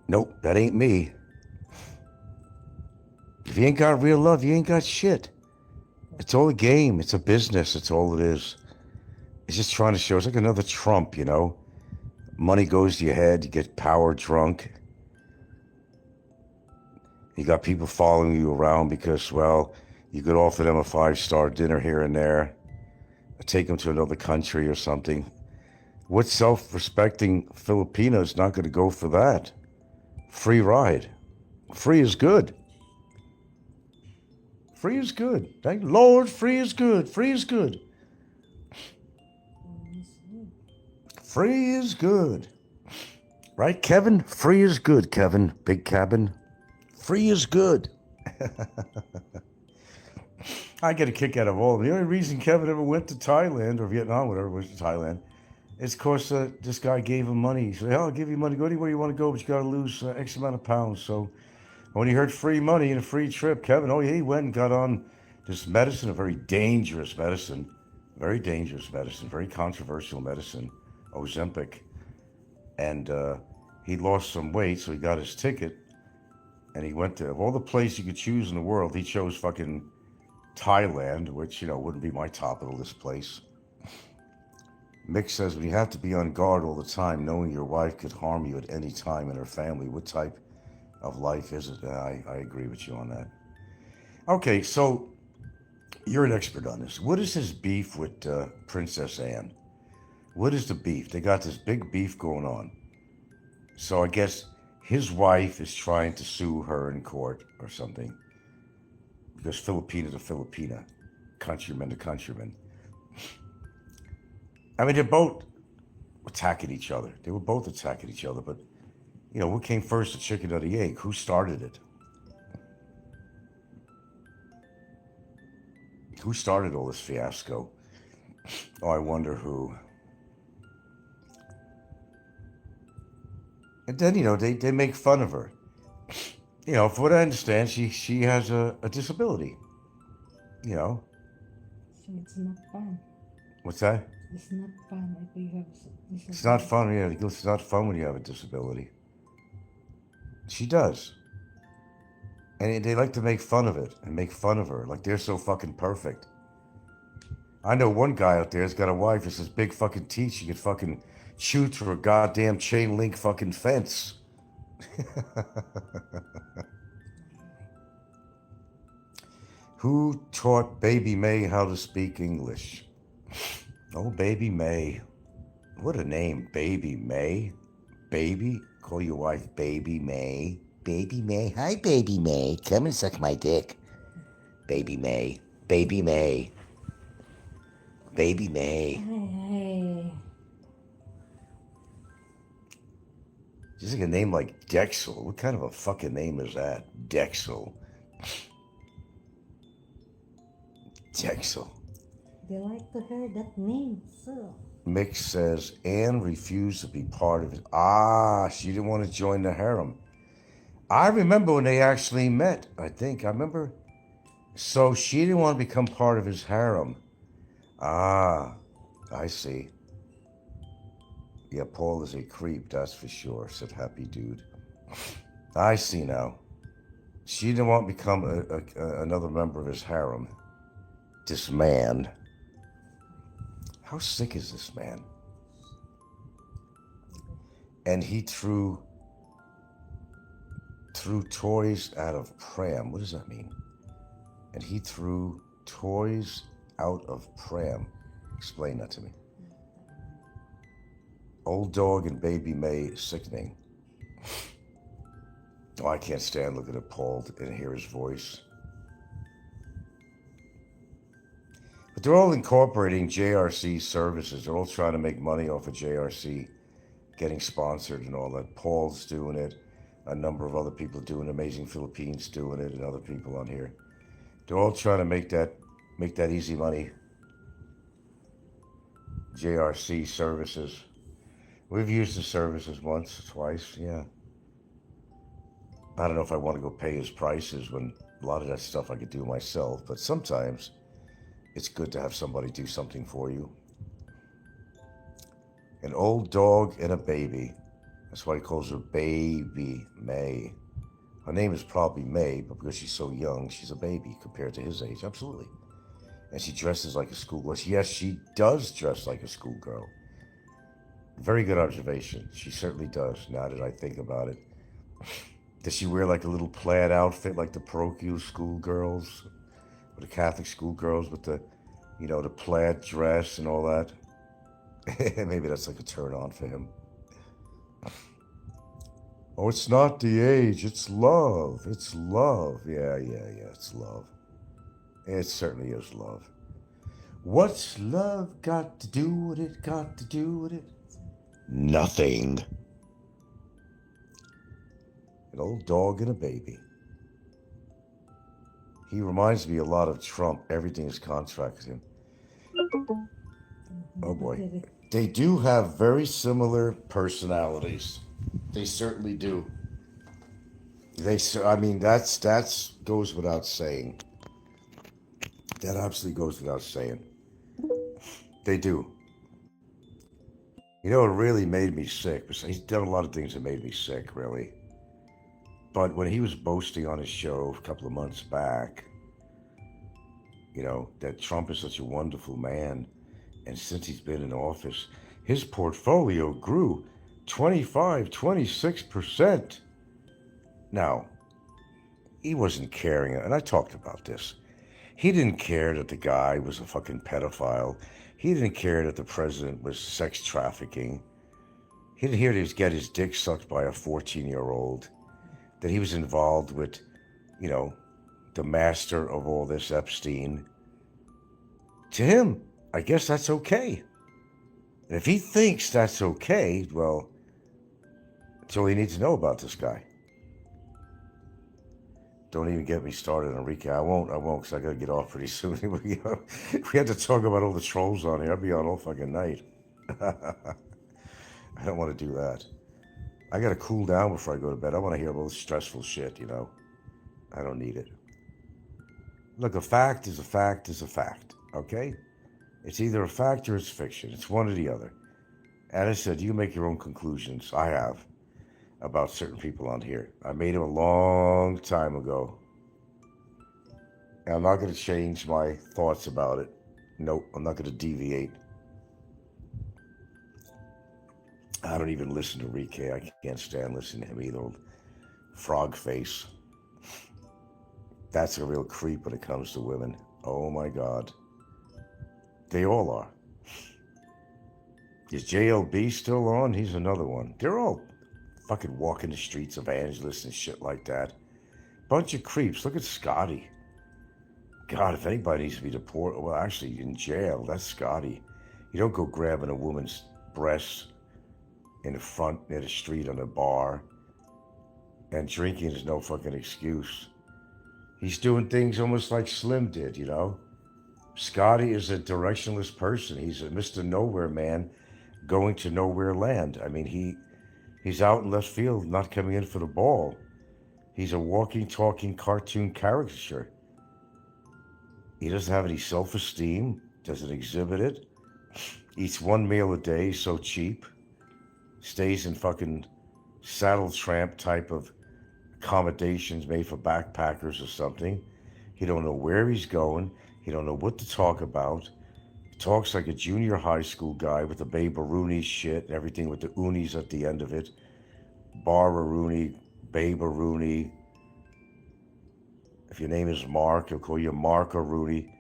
Nope, that ain't me. If you ain't got real love, you ain't got shit. It's all a game. It's a business. It's all it is. It's just trying to show. It's like another Trump, Money goes to your head. You get power drunk. You got people following you around because, you could offer them a 5-star dinner here and there. Or take them to another country or something. What self-respecting Filipino is not going to go for that? Free ride. Free is good. Free is good. Thank you, Lord, free is good. Free is good. Free is good. Right, Kevin? Free is good, Kevin. Big cabin. Free is good. I get a kick out of all of them. The only reason Kevin ever went to Thailand or Vietnam, whatever it was, Thailand, is because this guy gave him money. He said, I'll give you money. Go anywhere you want to go, but you got to lose X amount of pounds. So when he heard free money and a free trip, Kevin, he went and got on this medicine, a very dangerous medicine, very controversial medicine, Ozempic. And he lost some weight, so he got his ticket. And he went to, of all the places you could choose in the world, he chose fucking Thailand, which, wouldn't be my top of the list place. Mick says, when you have to be on guard all the time, knowing your wife could harm you at any time and her family, what type of life is it? I agree with you on that. Okay, so you're an expert on this. What is his beef with Princess Anne? What is the beef? They got this big beef going on. So I guess his wife is trying to sue her in court or something. Because Filipina to Filipina, countryman to countryman. I mean, they're both attacking each other. They were both attacking each other, but, what came first, the chicken or the egg? Who started it? Who started all this fiasco? Oh, I wonder who. And then, they make fun of her. For what I understand, she has a disability. So it's not fun. What's that? It's not fun if you have disability. It's not fun, it's not fun when you have a disability. She does. And they like to make fun of it and make fun of her. Like they're so fucking perfect. I know one guy out there has got a wife that says big fucking teeth. She could fucking shoot through a goddamn chain link fucking fence. Who taught Baby May how to speak English? Oh, Baby May. What a name, Baby May. Baby? Call your wife Baby May. Baby May. Hi, Baby May. Come and suck my dick. Baby May. Baby May. Baby May. Hey. Just like a name like Dexel. What kind of a fucking name is that? Dexel. Dexel. They like to hear that name, so. Mick says Anne refused to be part of it. She didn't want to join the harem. I remember when they actually met, I think. I remember. So she didn't want to become part of his harem. I see. Yeah, Paul is a creep, that's for sure, said Happy Dude. I see now. She didn't want to become another member of his harem. This man. How sick is this man? and he threw toys out of pram. What does that mean? And he threw toys out of pram. Explain that to me. Old dog and baby May sickening. Oh, I can't stand looking at Paul and hear his voice. But they're all incorporating JRC services. They're all trying to make money off of JRC getting sponsored and all that. Paul's doing it. A number of other people doing it. Amazing Philippines doing it, and other people on here. They're all trying to make that easy money. JRC services. We've used the services once, twice, yeah. I don't know if I want to go pay his prices when a lot of that stuff I could do myself, but sometimes it's good to have somebody do something for you. An old dog and a baby. That's why he calls her Baby May. Her name is probably May, but because she's so young, she's a baby compared to his age. Absolutely. And she dresses like a schoolgirl. Yes, she does dress like a schoolgirl. Very good observation. She certainly does, now that I think about it. Does she wear like a little plaid outfit like the parochial schoolgirls? Or the Catholic schoolgirls with the, the plaid dress and all that? Maybe that's like a turn on for him. Oh, it's not the age, it's love. It's love. Yeah, it's love. It certainly is love. What's love got to do with it? Got to do with it? Nothing. An old dog and a baby. He reminds me a lot of Trump. Everything is contracted him. Oh boy. They do have very similar personalities. They certainly do. That's goes without saying. That absolutely goes without saying. They do. It really made me sick. He's done a lot of things that made me sick, really. But when he was boasting on his show a couple of months back, that Trump is such a wonderful man, and since he's been in office, his portfolio grew 26%. Now, he wasn't caring, and I talked about this. He didn't care that the guy was a fucking pedophile. He didn't care that the president was sex trafficking. He didn't hear that he was getting his dick sucked by a 14-year-old. That he was involved with, the master of all this, Epstein. To him, I guess that's okay. And if he thinks that's okay, well, that's all you need to know about this guy. Don't even get me started, Enrique. I won't, because I got to get off pretty soon. We had to talk about all the trolls on here. I'll be on all fucking night. I don't want to do that. I got to cool down before I go to bed. I want to hear all this stressful shit, I don't need it. Look, a fact is a fact is a fact, okay? It's either a fact or it's fiction. It's one or the other. And I said, you make your own conclusions. I have. About certain people on here. I made them a long time ago. And I'm not going to change my thoughts about it. Nope, I'm not going to deviate. I don't even listen to Enrique. I can't stand listening to him either. Old frog face. That's a real creep when it comes to women. Oh my God. They all are. Is JLB still on? He's another one. They're all fucking walking the streets, evangelists and shit like that. Bunch of creeps. Look at Scotty. God, if anybody needs to be deported, well, actually, in jail, that's Scotty. You don't go grabbing a woman's breasts in the front near the street on a bar. And drinking is no fucking excuse. He's doing things almost like Slim did, Scotty is a directionless person. He's a Mr. Nowhere man going to nowhere land. I mean, he's out in left field, not coming in for the ball. He's a walking, talking cartoon caricature. He doesn't have any self-esteem, doesn't exhibit it. Eats one meal a day, so cheap. Stays in fucking saddle tramp type of accommodations made for backpackers or something. He don't know where he's going. He don't know what to talk about. Talks like a junior high school guy with the Babe Rooney shit and everything with the oonies at the end of it. Bar Rooney, Babe Rooney. If your name is Mark, he'll call you Mark or Rooney.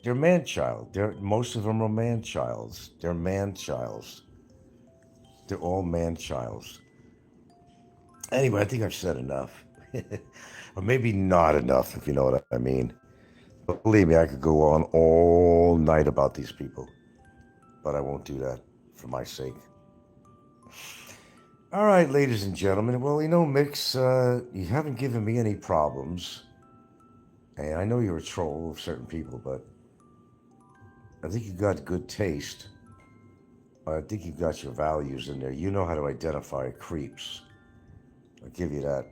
They're man-child. Most of them are man-childs. They're man-childs. They're all man-childs. Anyway, I think I've said enough. Or maybe not enough, if you know what I mean. But believe me, I could go on all night about these people. But I won't do that for my sake. All right, ladies and gentlemen. Well, you know, Mix, you haven't given me any problems. And I know you're a troll of certain people, but I think you got good taste. I think you got your values in there. You know how to identify creeps. I'll give you that.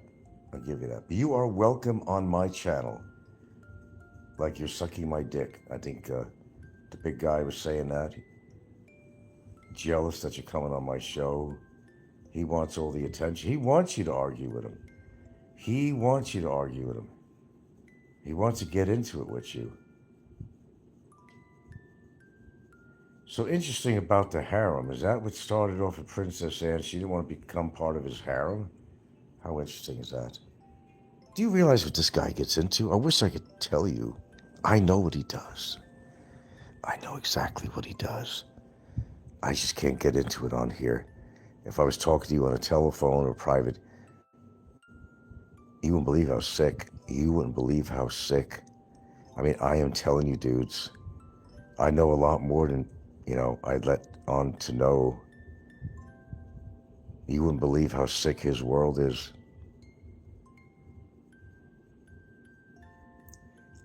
I'll give you that. But you are welcome on my channel. Like you're sucking my dick. I think the big guy was saying that. Jealous that you're coming on my show. He wants all the attention. He wants you to argue with him. He wants you to argue with him. He wants to get into it with you. So interesting about the harem. Is that what started off with Princess Anne? She didn't want to become part of his harem? How interesting is that? Do you realize what this guy gets into? I wish I could tell you. I know what he does. I know exactly what he does. I just can't get into it on here. If I was talking to you on a telephone or private, you wouldn't believe how sick. You wouldn't believe how sick. I mean, I am telling you, dudes, I know a lot more than, you know, I'd let on to know. You wouldn't believe how sick his world is.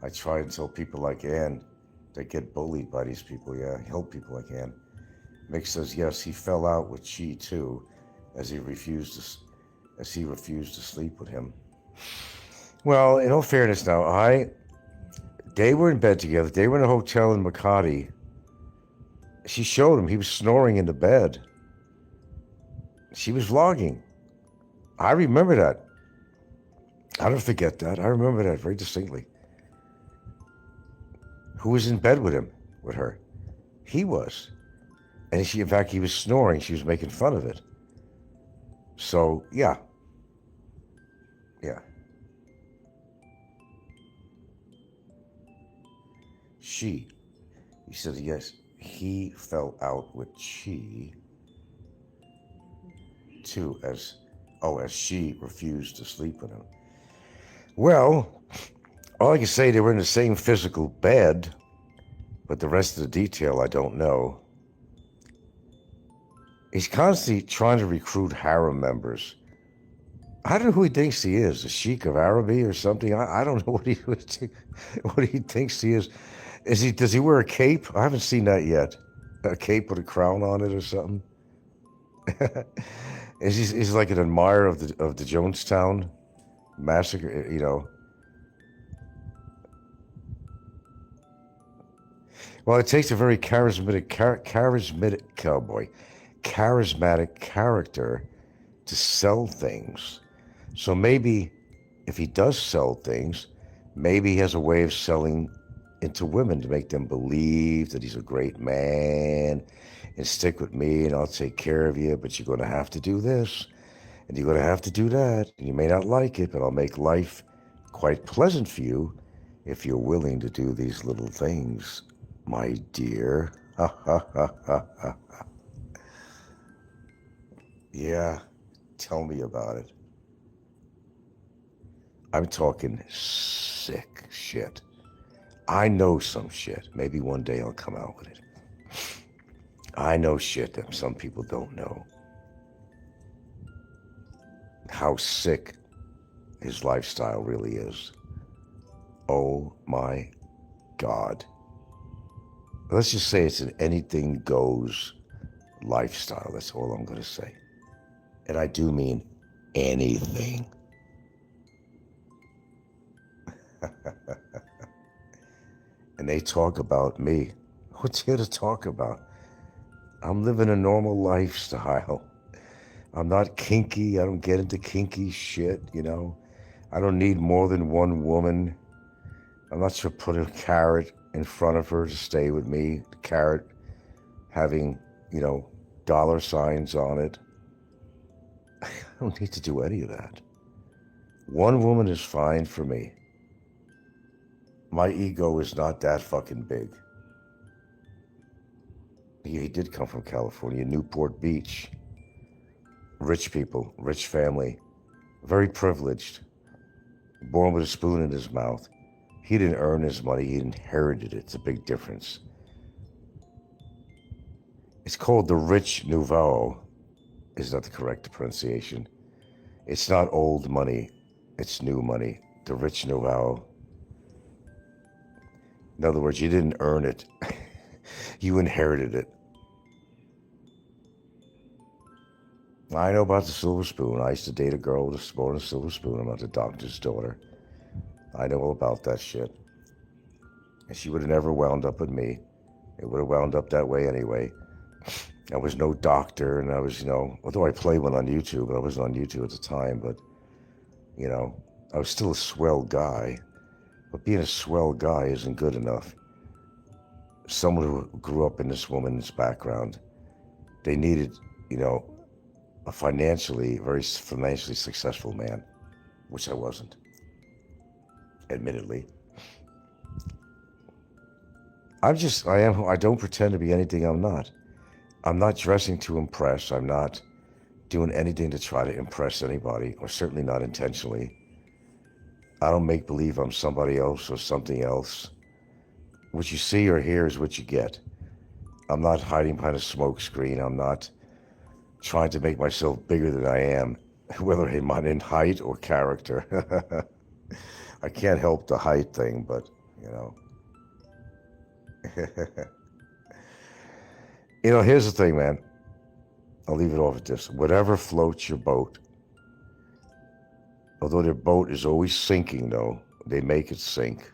I try and tell people like Ann that get bullied by these people, help people like Ann. Mick says, yes, he fell out with Chi too, as he refused to sleep with him. Well, in all fairness now, they were in bed together. They were in a hotel in Makati. She showed him. He was snoring in the bed. She was vlogging. I remember that. I don't forget that. I remember that very distinctly. Who was in bed with him, with her? He was. And in fact, he was snoring. She was making fun of it. So, yeah. Yeah. He said, yes, he fell out with she, too, as she refused to sleep with him. Well, all I can say, they were in the same physical bed, but the rest of the detail I don't know. He's constantly trying to recruit harem members. I don't know who he thinks he is, a Sheikh of Araby or something. I don't know what he thinks he is. Does he wear a cape? I haven't seen that yet. A cape with a crown on it or something. Is he like an admirer of the Jonestown massacre? You know. Well, it takes a very charismatic character to sell things. So maybe if he does sell things, maybe he has a way of selling into women to make them believe that he's a great man and stick with me and I'll take care of you, but you're going to have to do this and you're going to have to do that. And you may not like it, but I'll make life quite pleasant for you if you're willing to do these little things, my dear. Yeah, tell me about it. I'm talking sick shit. I know some shit. Maybe one day I'll come out with it. I know shit that some people don't know. How sick his lifestyle really is. Oh my God. Let's just say it's an anything goes lifestyle. That's all I'm going to say. And I do mean anything. And they talk about me. What's here to talk about? I'm living a normal lifestyle. I'm not kinky. I don't get into kinky shit, you know. I don't need more than one woman. I'm not sure put a carrot in front of her to stay with me, the carrot having, dollar signs on it. I don't need to do any of that. One woman is fine for me. My ego is not that fucking big. He did come from California, Newport Beach. Rich people, rich family, very privileged. Born with a spoon in his mouth. He didn't earn his money, he inherited it. It's a big difference. It's called the rich nouveau, is not the correct pronunciation. It's not old money, it's new money. The rich nouveau. In other words, you didn't earn it. You inherited it. I know about the silver spoon. I used to date a girl with a silver spoon. I'm not the doctor's daughter. I know all about that shit. And she would have never wound up with me. It would have wound up that way anyway. I was no doctor, and I was, although I played one on YouTube, I wasn't on YouTube at the time, but, I was still a swell guy. But being a swell guy isn't good enough. Someone who grew up in this woman's background, they needed, a very financially successful man, which I wasn't, admittedly. I don't pretend to be anything I'm not. I'm not dressing to impress. I'm not doing anything to try to impress anybody, or certainly not intentionally. I don't make believe I'm somebody else or something else. What you see or hear is what you get. I'm not hiding behind a smoke screen. I'm not trying to make myself bigger than I am, whether I'm in height or character. I can't help the height thing, but, here's the thing, man. I'll leave it off at this. Whatever floats your boat. Although their boat is always sinking, though, they make it sink.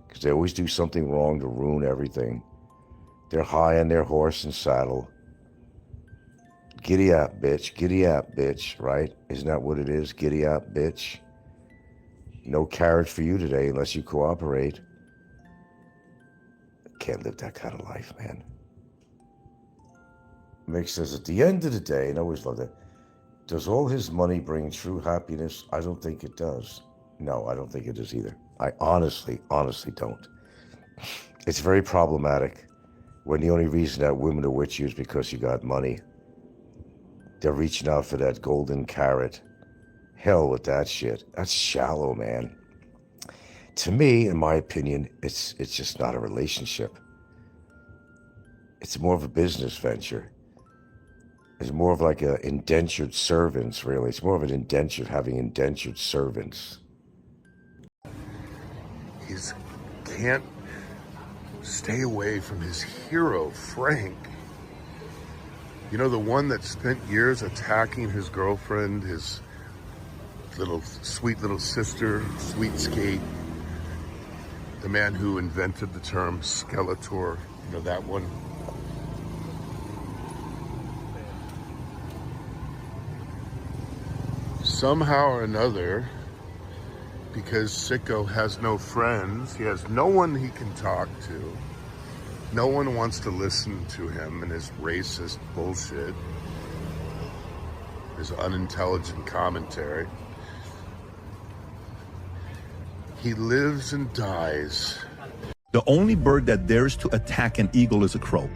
Because they always do something wrong to ruin everything. They're high on their horse and saddle. Giddy up, bitch, right? Isn't that what it is? Giddy up, bitch. No carrot for you today unless you cooperate. Can't live that kind of life, man. Mick says, at the end of the day, and I always love that, does all his money bring true happiness? I don't think it does. No, I don't think it does either. I honestly don't. It's very problematic when the only reason that women are with you is because you got money. They're reaching out for that golden carrot. Hell with that shit. That's shallow, man. To me, in my opinion, it's just not a relationship. It's more of a business venture. It's more of like a indentured servants, really. It's more of an indentured, having indentured servants. He can't stay away from his hero, Frank. The one that spent years attacking his girlfriend, his sweet little sister, Sweet Skate. The man who invented the term Skeletor, that one. Somehow or another, because Snikko has no friends, he has no one he can talk to. No one wants to listen to him and his racist bullshit, his unintelligent commentary. He lives and dies. The only bird that dares to attack an eagle is a crow.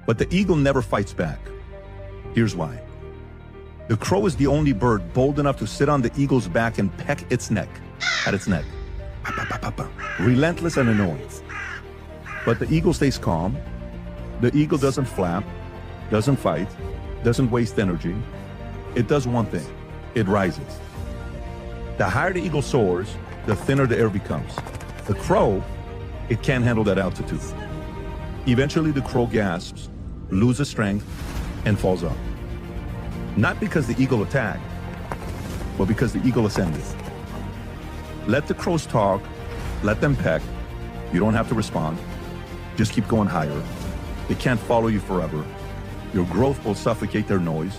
But the eagle never fights back. Here's why. The crow is the only bird bold enough to sit on the eagle's back and peck its neck, at its neck. Relentless and annoying. But the eagle stays calm. The eagle doesn't flap, doesn't fight, doesn't waste energy. It does one thing. It rises. The higher the eagle soars, the thinner the air becomes. The crow, it can't handle that altitude. Eventually the crow gasps, loses strength, and falls off. Not because the eagle attacked, but because the eagle ascended. Let the crows talk, let them peck. You don't have to respond. Just keep going higher. They can't follow you forever. Your growth will suffocate their noise.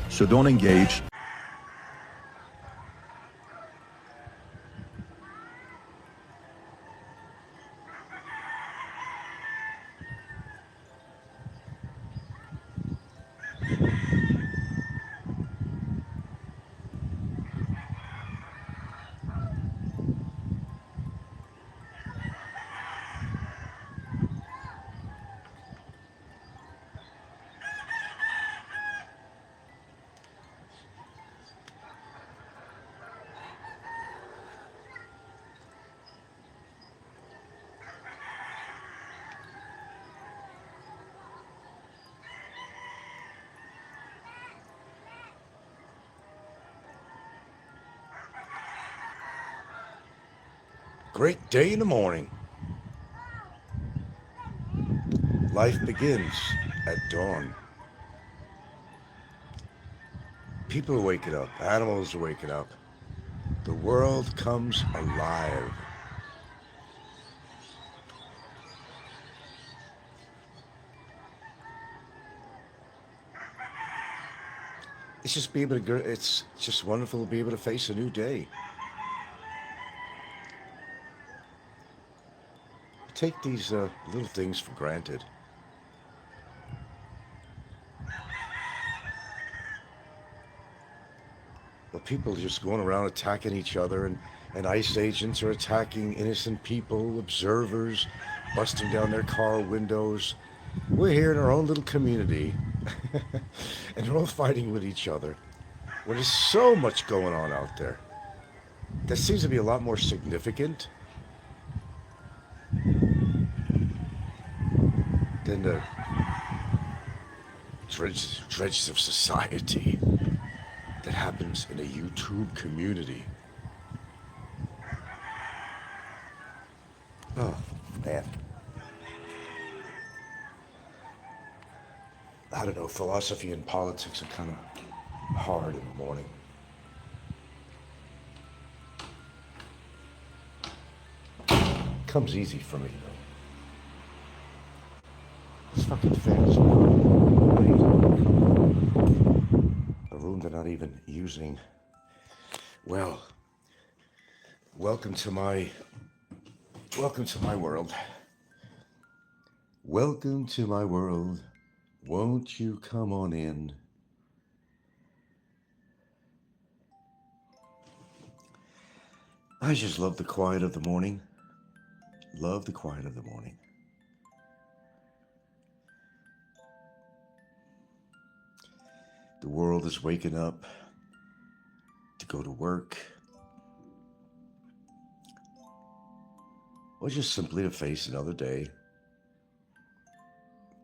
So don't engage. Great day in the morning. Life begins at dawn. People are waking up. Animals are waking up. The world comes alive. It's just wonderful to be able to face a new day. Take these little things for granted. Well, people are just going around attacking each other, and ICE agents are attacking innocent people, observers, busting down their car windows. We're here in our own little community, and they're all fighting with each other. Well, there's so much going on out there. That seems to be a lot more significant than the dregs of society that happens in a YouTube community. Oh, man. I don't know, philosophy and politics are kind of hard in the morning. Comes easy for me, though. This fucking fan is a room they're not even using. Well, welcome to my world. Welcome to my world. Won't you come on in? I just love the quiet of the morning. Love the quiet of the morning. The world is waking up to go to work, or just simply to face another day.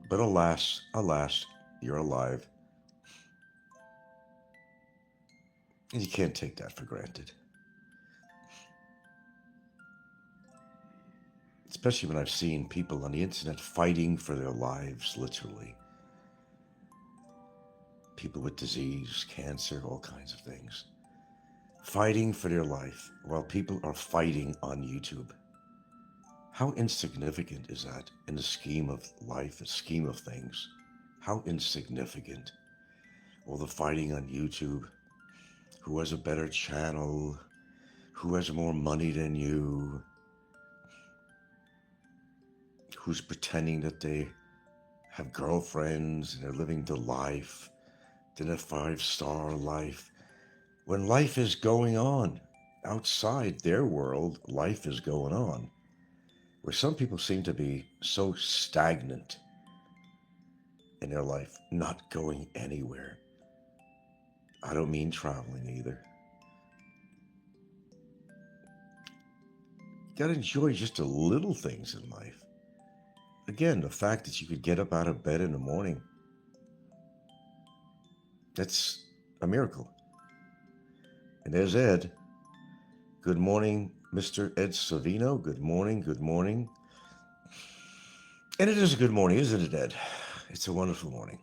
But alas, you're alive. And you can't take that for granted. Especially when I've seen people on the internet fighting for their lives, literally. People with disease, cancer, all kinds of things. Fighting for their life while people are fighting on YouTube. How insignificant is that in the scheme of life, the scheme of things? How insignificant. All the fighting on YouTube. Who has a better channel? Who has more money than you? Who's pretending that they have girlfriends and they're living the life, then a 5-star life. When life is going on outside their world, life is going on. Where some people seem to be so stagnant in their life, not going anywhere. I don't mean traveling either. You gotta enjoy just the little things in life. Again, the fact that you could get up out of bed in the morning, that's a miracle. And there's Ed. Good morning, Mr. Ed Savino. Good morning, good morning. And it is a good morning, isn't it, Ed? It's a wonderful morning.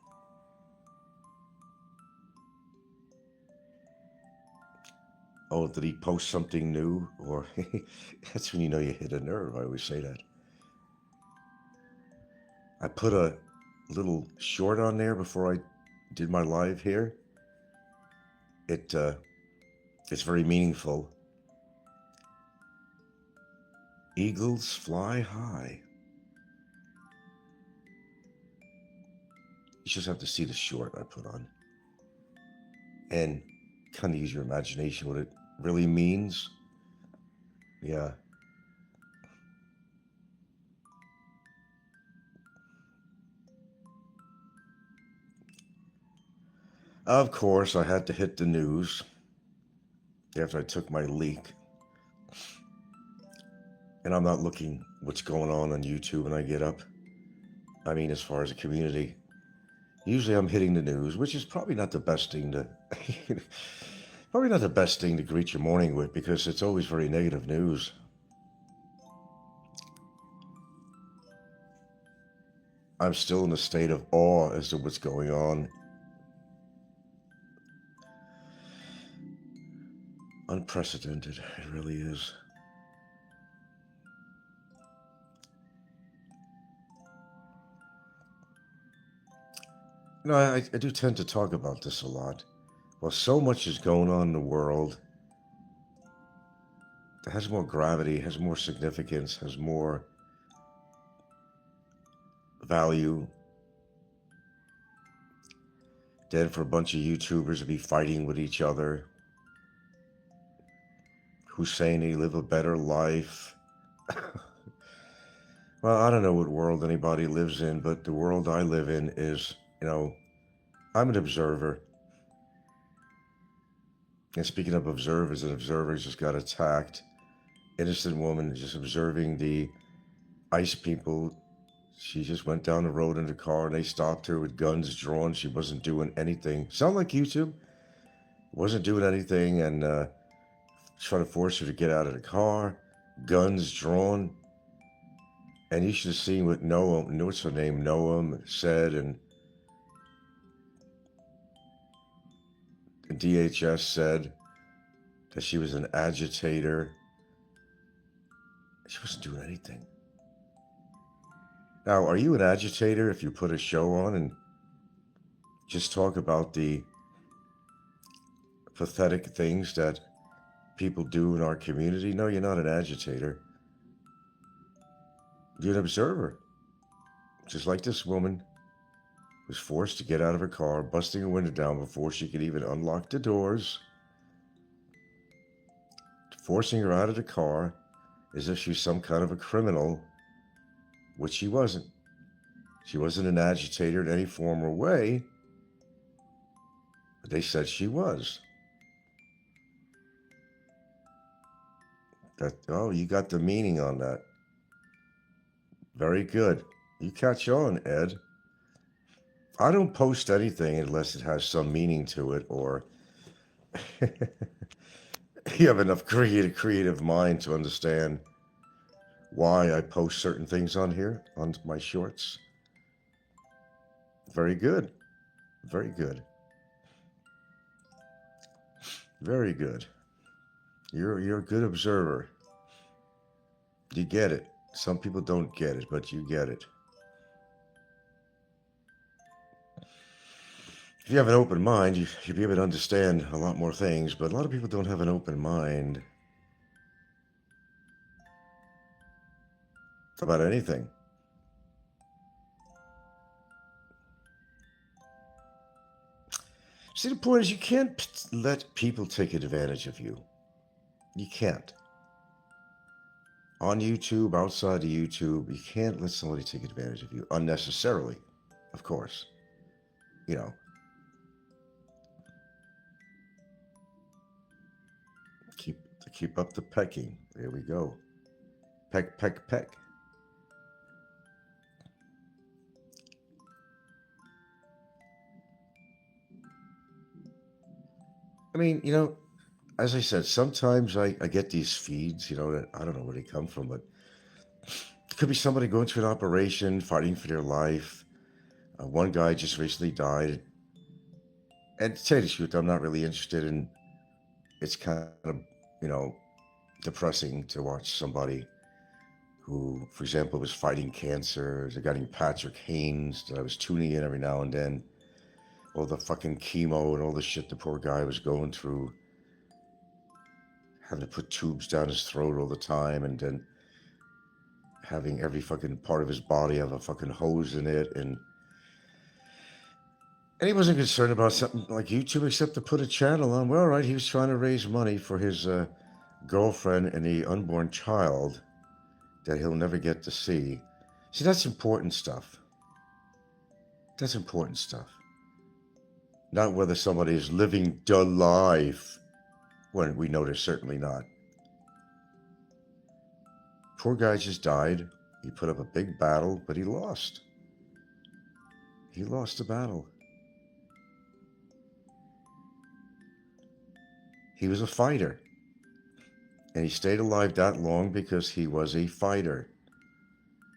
Oh, did he post something new? Or that's when you know you hit a nerve. I always say that. I put a little short on there before I did my live here. It's very meaningful. Eagles fly high. You just have to see the short I put on. And kind of use your imagination what it really means. Yeah. Of course, I had to hit the news after I took my leak. And I'm not looking what's going on YouTube when I get up. I mean, as far as a community. Usually I'm hitting the news, which is probably not the best thing to greet your morning with, because it's always very negative news. I'm still in a state of awe as to what's going on. Unprecedented, it really is. No, I do tend to talk about this a lot. Well, so much is going on in the world that has more gravity, has more significance, has more value than for a bunch of YouTubers to be fighting with each other, who's saying they live a better life. Well, I don't know what world anybody lives in, but the world I live in is, I'm an observer. And speaking of observers, an observer just got attacked. Innocent woman just observing the ICE people. She just went down the road in the car and they stopped her with guns drawn. She wasn't doing anything. Sound like YouTube? Wasn't doing anything and trying to force her to get out of the car. Guns drawn. And you should have seen what Noam, what's her name, Noam said, and DHS said that she was an agitator. She wasn't doing anything. Now, are you an agitator if you put a show on and just talk about the pathetic things that people do in our community? No, you're not an agitator. You're an observer. Just like this woman was forced to get out of her car, busting her window down before she could even unlock the doors, forcing her out of the car as if she's some kind of a criminal, which she wasn't. She wasn't an agitator in any form or way, but they said she was. Oh, you got the meaning on that. Very good. You catch on, Ed. I don't post anything unless it has some meaning to it, or you have enough creative mind to understand why I post certain things on here, on my shorts. Very good. Very good. Very good. You're a good observer. You get it. Some people don't get it, but you get it. If you have an open mind, you'll be able to understand a lot more things, but a lot of people don't have an open mind about anything. See, the point is you can't let people take advantage of you. You can't. On YouTube, outside of YouTube, you can't let somebody take advantage of you unnecessarily, of course. Keep up the pecking. There we go. Peck, peck, peck. I mean, as I said, sometimes I get these feeds, that I don't know where they come from, but it could be somebody going through an operation, fighting for their life. One guy just recently died. And to tell you the truth, I'm not really interested in, it's kind of, depressing to watch somebody who, for example, was fighting cancer. There's a guy named Patrick Haynes that I was tuning in every now and then. All the fucking chemo and all the shit the poor guy was going through. Having to put tubes down his throat all the time, and then having every fucking part of his body have a fucking hose in it. And he wasn't concerned about something like YouTube except to put a channel on. Well, all right, he was trying to raise money for his girlfriend and the unborn child that he'll never get to see. See, that's important stuff. That's important stuff. Not whether somebody is living the life, when we know they're certainly not. Poor guy just died. He put up a big battle, but he lost. He lost the battle. He was a fighter. And he stayed alive that long because he was a fighter.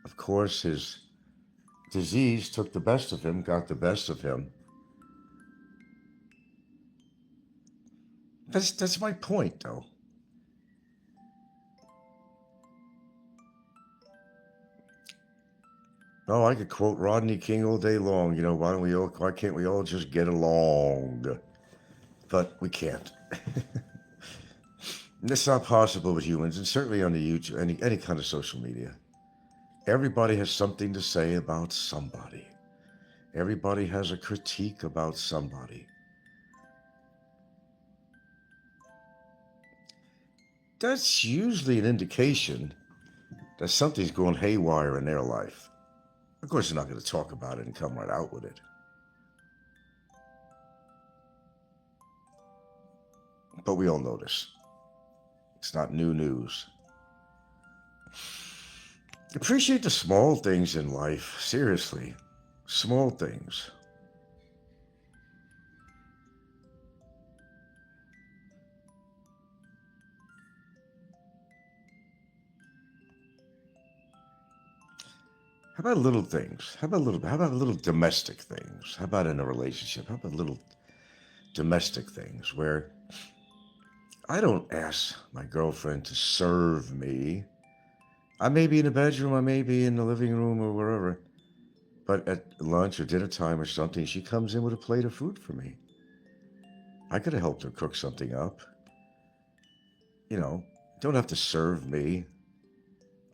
Of course, his Disease took the best of him, got the best of him. That's my point, though. Oh, I could quote Rodney King all day long. You know, why can't we all just get along? But we can't. It's not possible with humans, and certainly on the YouTube, any kind of social media. Everybody has something to say about somebody. Everybody has a critique about somebody. That's usually an indication that something's going haywire in their life. Of course, they're not going to talk about it and come right out with it. But we all know this. It's not new news. Appreciate the small things in life. Seriously. Small things. How about little things? How about little domestic things? How about in a relationship? How about little domestic things where I don't ask my girlfriend to serve me. I may be in the bedroom, I may be in the living room or wherever, but at lunch or dinner time or something, she comes in with a plate of food for me. I could have helped her cook something up. You know, don't have to serve me.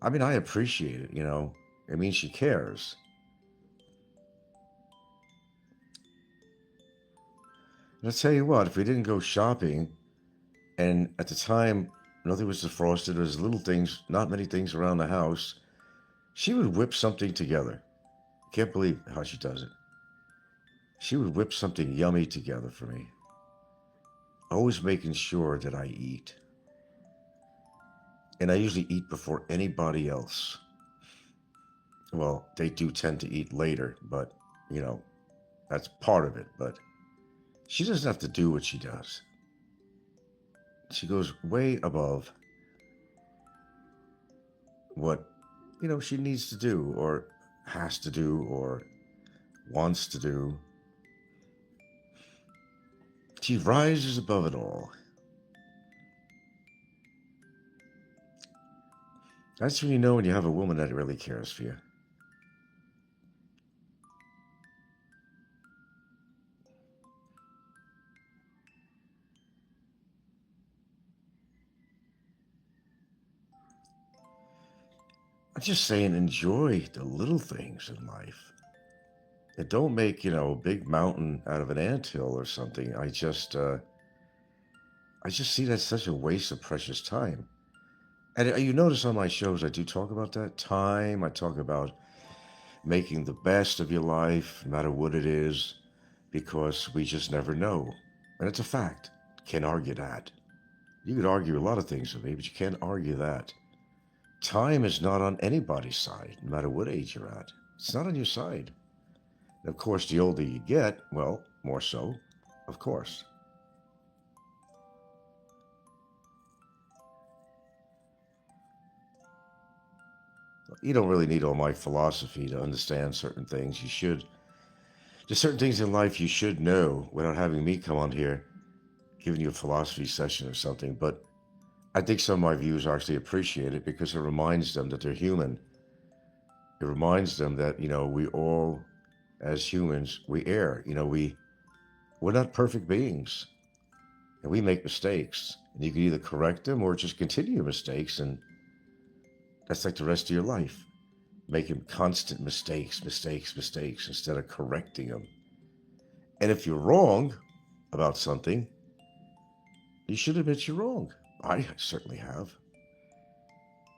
I mean, I appreciate it, you know. It means she cares. And I'll tell you what, if we didn't go shopping, and at the time, nothing was defrosted, there was little things, not many things around the house, she would whip something together. Can't believe how she does it. She would whip something yummy together for me. Always making sure that I eat. And I usually eat before anybody else. Well, they do tend to eat later, but, you know, that's part of it. But she doesn't have to do what she does. She goes way above what, you know, she needs to do or has to do or wants to do. She rises above it all. That's when you know when you have a woman that really cares for you. I'm just saying, enjoy the little things in life. And don't make, you know, a big mountain out of an anthill or something. I just see that such a waste of precious time. And you notice on my shows, I do talk about that time. I talk about making the best of your life, no matter what it is, because we just never know. And it's a fact. Can't argue that. You could argue a lot of things with me, but you can't argue that. Time is not on anybody's side, no matter what age you're at. It's not on your side. And of course, the older you get, well, more so, of course. You don't really need all my philosophy to understand certain things. You should. There's certain things in life you should know without having me come on here giving you a philosophy session or something. But I think some of my viewers actually appreciate it because it reminds them that they're human. It reminds them that, you know, we all, as humans, we err. You know, we're not perfect beings. And we make mistakes. And you can either correct them or just continue your mistakes. And that's like the rest of your life. Making constant mistakes instead of correcting them. And if you're wrong about something, you should admit you're wrong. I certainly have.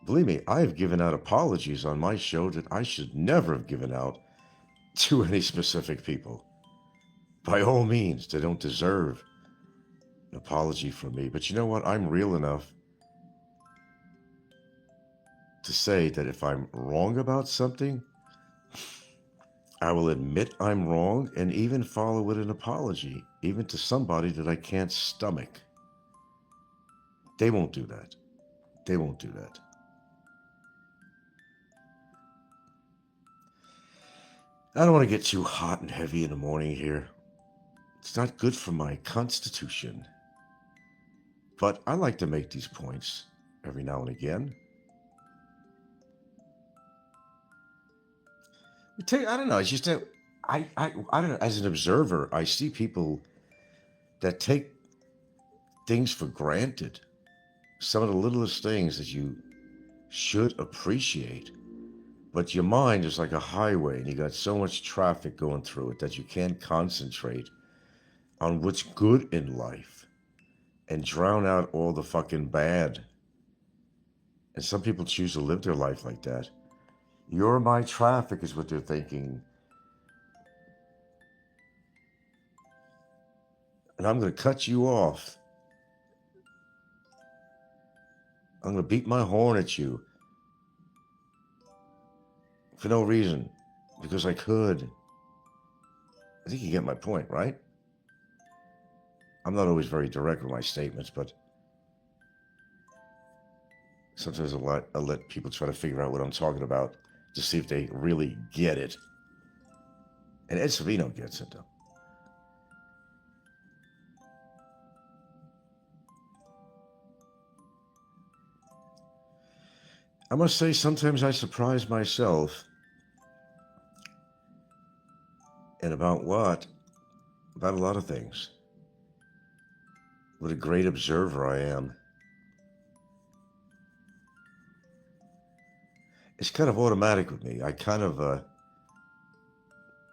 Believe me, I have given out apologies on my show that I should never have given out to any specific people. By all means, they don't deserve an apology from me. But you know what? I'm real enough to say that if I'm wrong about something, I will admit I'm wrong and even follow with an apology, even to somebody that I can't stomach. They won't do that. They won't do that. I don't want to get too hot and heavy in the morning here. It's not good for my constitution. But I like to make these points every now and again. I don't know. It's just that I don't know. As an observer, I see people that take things for granted. Some of the littlest things that you should appreciate. But your mind is like a highway, and you got so much traffic going through it that you can't concentrate on what's good in life and drown out all the fucking bad. And some people choose to live their life like that. You're my traffic is what they're thinking. And I'm going to cut you off. I'm going to beat my horn at you. For no reason. Because I could. I think you get my point, right? I'm not always very direct with my statements, but sometimes I'll let people try to figure out what I'm talking about to see if they really get it. And Ed Savino gets it, though. I must say, sometimes I surprise myself. And about what? About a lot of things. What a great observer I am. It's kind of automatic with me. I kind of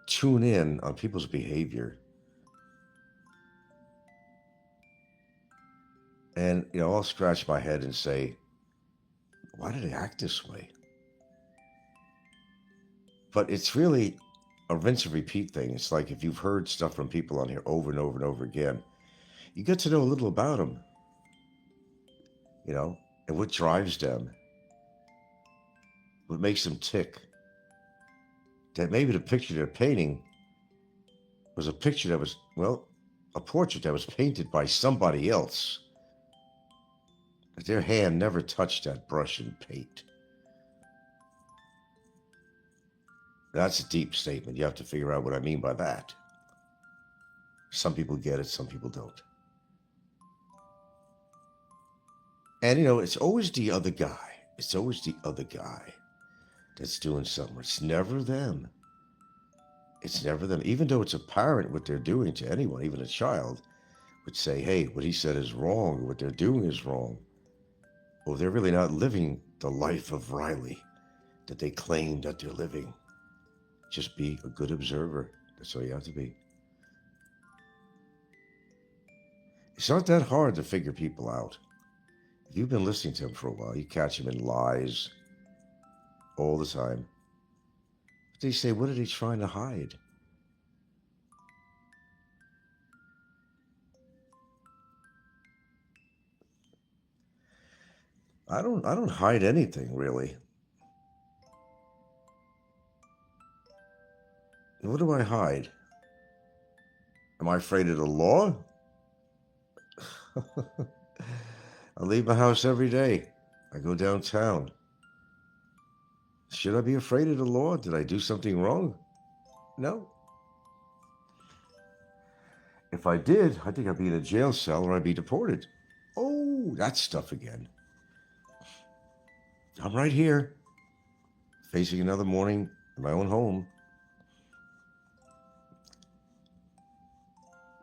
tune in on people's behavior. And, I'll scratch my head and say, why do they act this way? But it's really a rinse and repeat thing. It's like if you've heard stuff from people on here over and over and over again, you get to know a little about them, and what drives them, what makes them tick. That maybe the picture they're painting was a picture that was, a portrait that was painted by somebody else. But their hand never touched that brush and paint. That's a deep statement. You have to figure out what I mean by that. Some people get it, some people don't. And, it's always the other guy. It's always the other guy that's doing something. It's never them. It's never them. Even though it's apparent what they're doing to anyone, even a child would say, hey, what he said is wrong, or what they're doing is wrong. Or they're really not living the life of Riley that they claim that they're living. Just be a good observer. That's all you have to be. It's not that hard to figure people out. If you've been listening to them for a while, you catch them in lies all the time. They say, what are they trying to hide? I don't hide anything, really. What do I hide? Am I afraid of the law? I leave my house every day. I go downtown. Should I be afraid of the law? Did I do something wrong? No. If I did, I think I'd be in a jail cell or I'd be deported. Oh, that stuff again. I'm right here, facing another morning in my own home.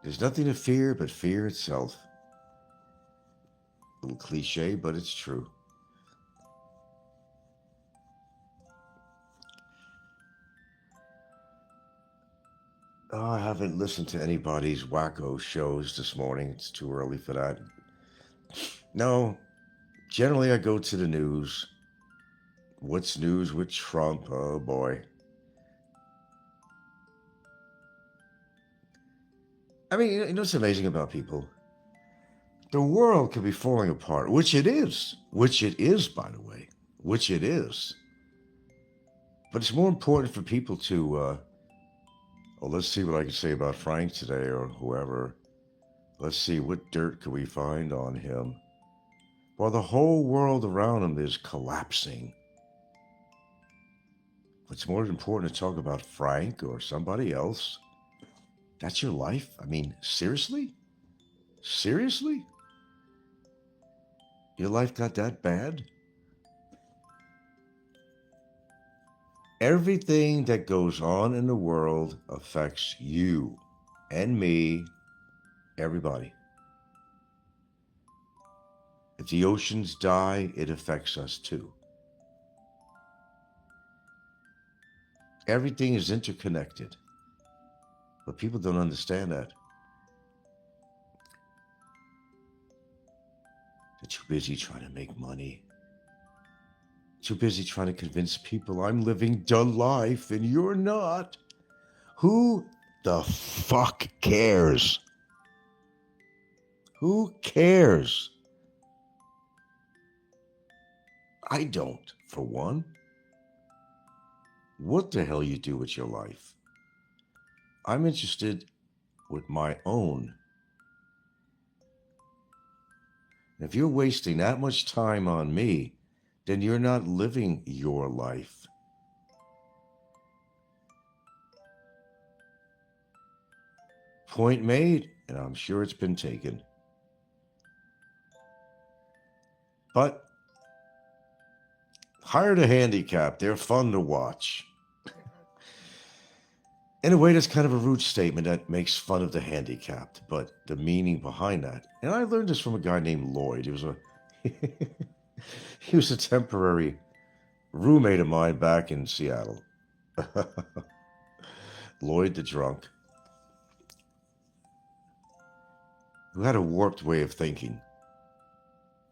There's nothing to fear but fear itself. A little cliche, but it's true. Oh, I haven't listened to anybody's wacko shows this morning. It's too early for that. No, generally I go to the news. What's news with Trump? Oh, boy. I mean, you know what's amazing about people? The world could be falling apart, which it is. Which it is, by the way. Which it is. But it's more important for people to, let's see what I can say about Frank today or whoever. Let's see, what dirt can we find on him? While the whole world around him is collapsing. It's more important to talk about Frank or somebody else. That's your life? I mean, seriously? Seriously? Your life got that bad? Everything that goes on in the world affects you and me, everybody. If the oceans die, it affects us too. Everything is interconnected, but people don't understand that. They're too busy trying to make money. Too busy trying to convince people I'm living the life and you're not. Who the fuck cares? Who cares? I don't, for one. What the hell you do with your life? I'm interested with my own. If you're wasting that much time on me, then you're not living your life. Point made, and I'm sure it's been taken. But hire the handicap. They're fun to watch. In a way, that's kind of a rude statement that makes fun of the handicapped, but the meaning behind that. And I learned this from a guy named Lloyd. He was a temporary roommate of mine back in Seattle. Lloyd the drunk, who had a warped way of thinking.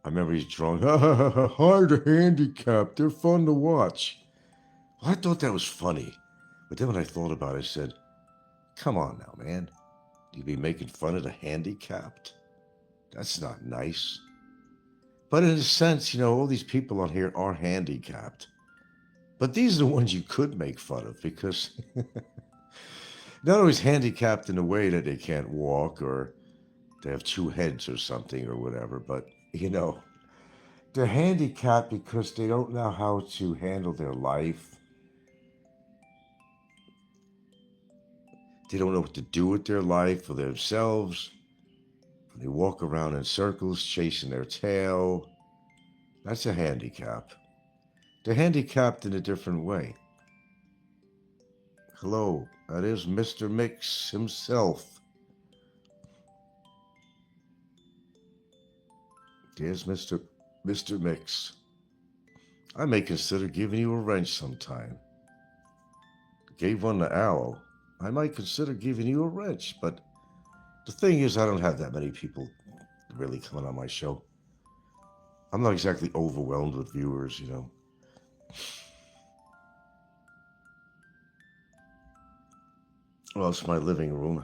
I remember he's drunk. Hire the handicap. They're fun to watch. Well, I thought that was funny. But then when I thought about it, I said, come on now, man. You be making fun of the handicapped? That's not nice. But in a sense, all these people on here are handicapped. But these are the ones you could make fun of because not always handicapped in a way that they can't walk or they have two heads or something or whatever. But, they're handicapped because they don't know how to handle their life. They don't know what to do with their life or themselves. They walk around in circles chasing their tail. That's a handicap. They're handicapped in a different way. Hello, that is Mr. Mix himself. There's Mr. Mix. I may consider giving you a wrench sometime. Gave one to Arrow. I might consider giving you a wrench, but the thing is, I don't have that many people really coming on my show. I'm not exactly overwhelmed with viewers, Well, it's my living room.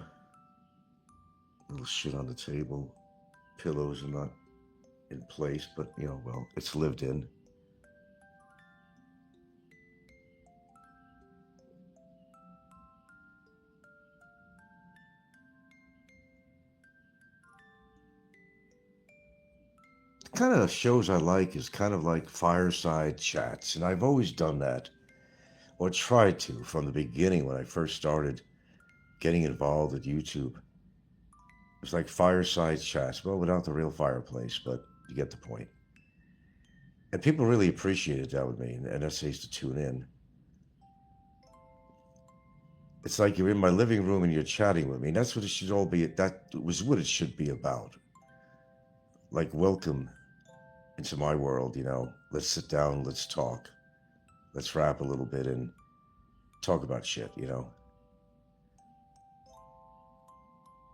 Little shit on the table. Pillows are not in place, but, it's lived in. Kind of shows I like is kind of like fireside chats, and I've always done that, or tried to from the beginning when I first started getting involved with YouTube. It's like fireside chats, well, without the real fireplace, but you get the point. And people really appreciated that with me, and that's used to tune in. It's like you're in my living room and you're chatting with me. That's what it should all be. That was what it should be about. Like, welcome into my world, Let's sit down, let's talk. Let's rap a little bit and talk about shit,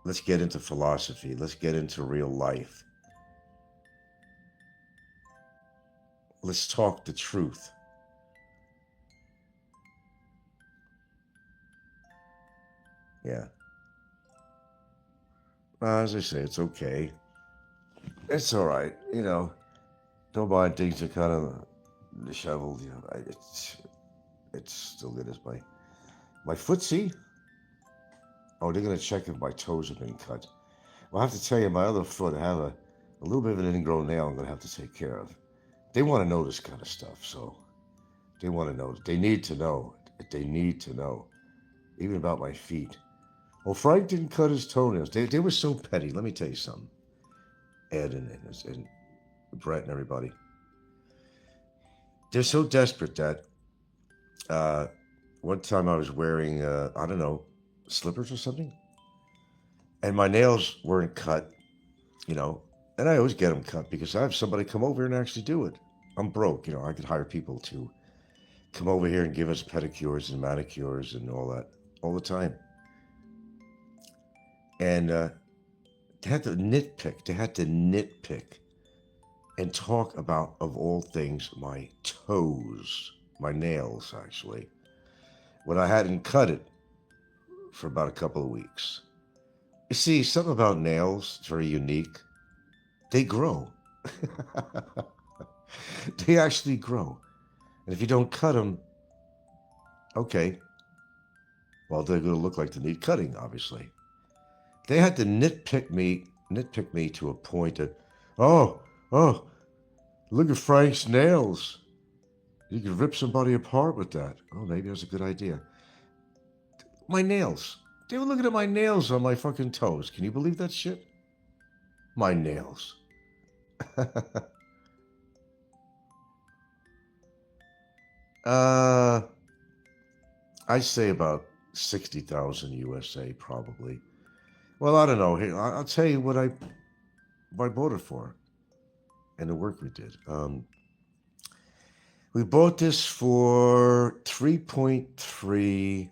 Let's get into philosophy. Let's get into real life. Let's talk the truth. Yeah. As I say, it's okay. It's all right, Don't mind things are kind of disheveled, It's still good as my footsie. Oh, they're gonna check if my toes have been cut. Well, I have to tell you, my other foot, I have a little bit of an ingrown nail I'm gonna have to take care of. They want to know this kind of stuff, so they want to know. They need to know. that they need to know, even about my feet. Well, Frank didn't cut his toenails. They were so petty. Let me tell you something. Ed and Brett and everybody. They're so desperate that one time I was wearing, I don't know, slippers or something. And my nails weren't cut, you know. And I always get them cut because I have somebody come over and actually do it. I'm broke, you know. I could hire people to come over here and give us pedicures and manicures and all that all the time. And they had to nitpick. They had to nitpick and talk about, of all things, my toes, my nails, actually, when I hadn't cut it for about a couple of weeks. You see, something about nails is very unique. They grow. They actually grow. And if you don't cut them, okay, well, they're going to look like they need cutting, obviously. They had to nitpick me to a point that, oh, look at Frank's nails. You could rip somebody apart with that. Oh, maybe that's a good idea. My nails. They were looking at my nails on my fucking toes. Can you believe that shit? My nails. I'd say about 60,000 USA, probably. Well, I don't know. Here, I'll tell you what I bought it for and the work we did. We bought this for 3.3.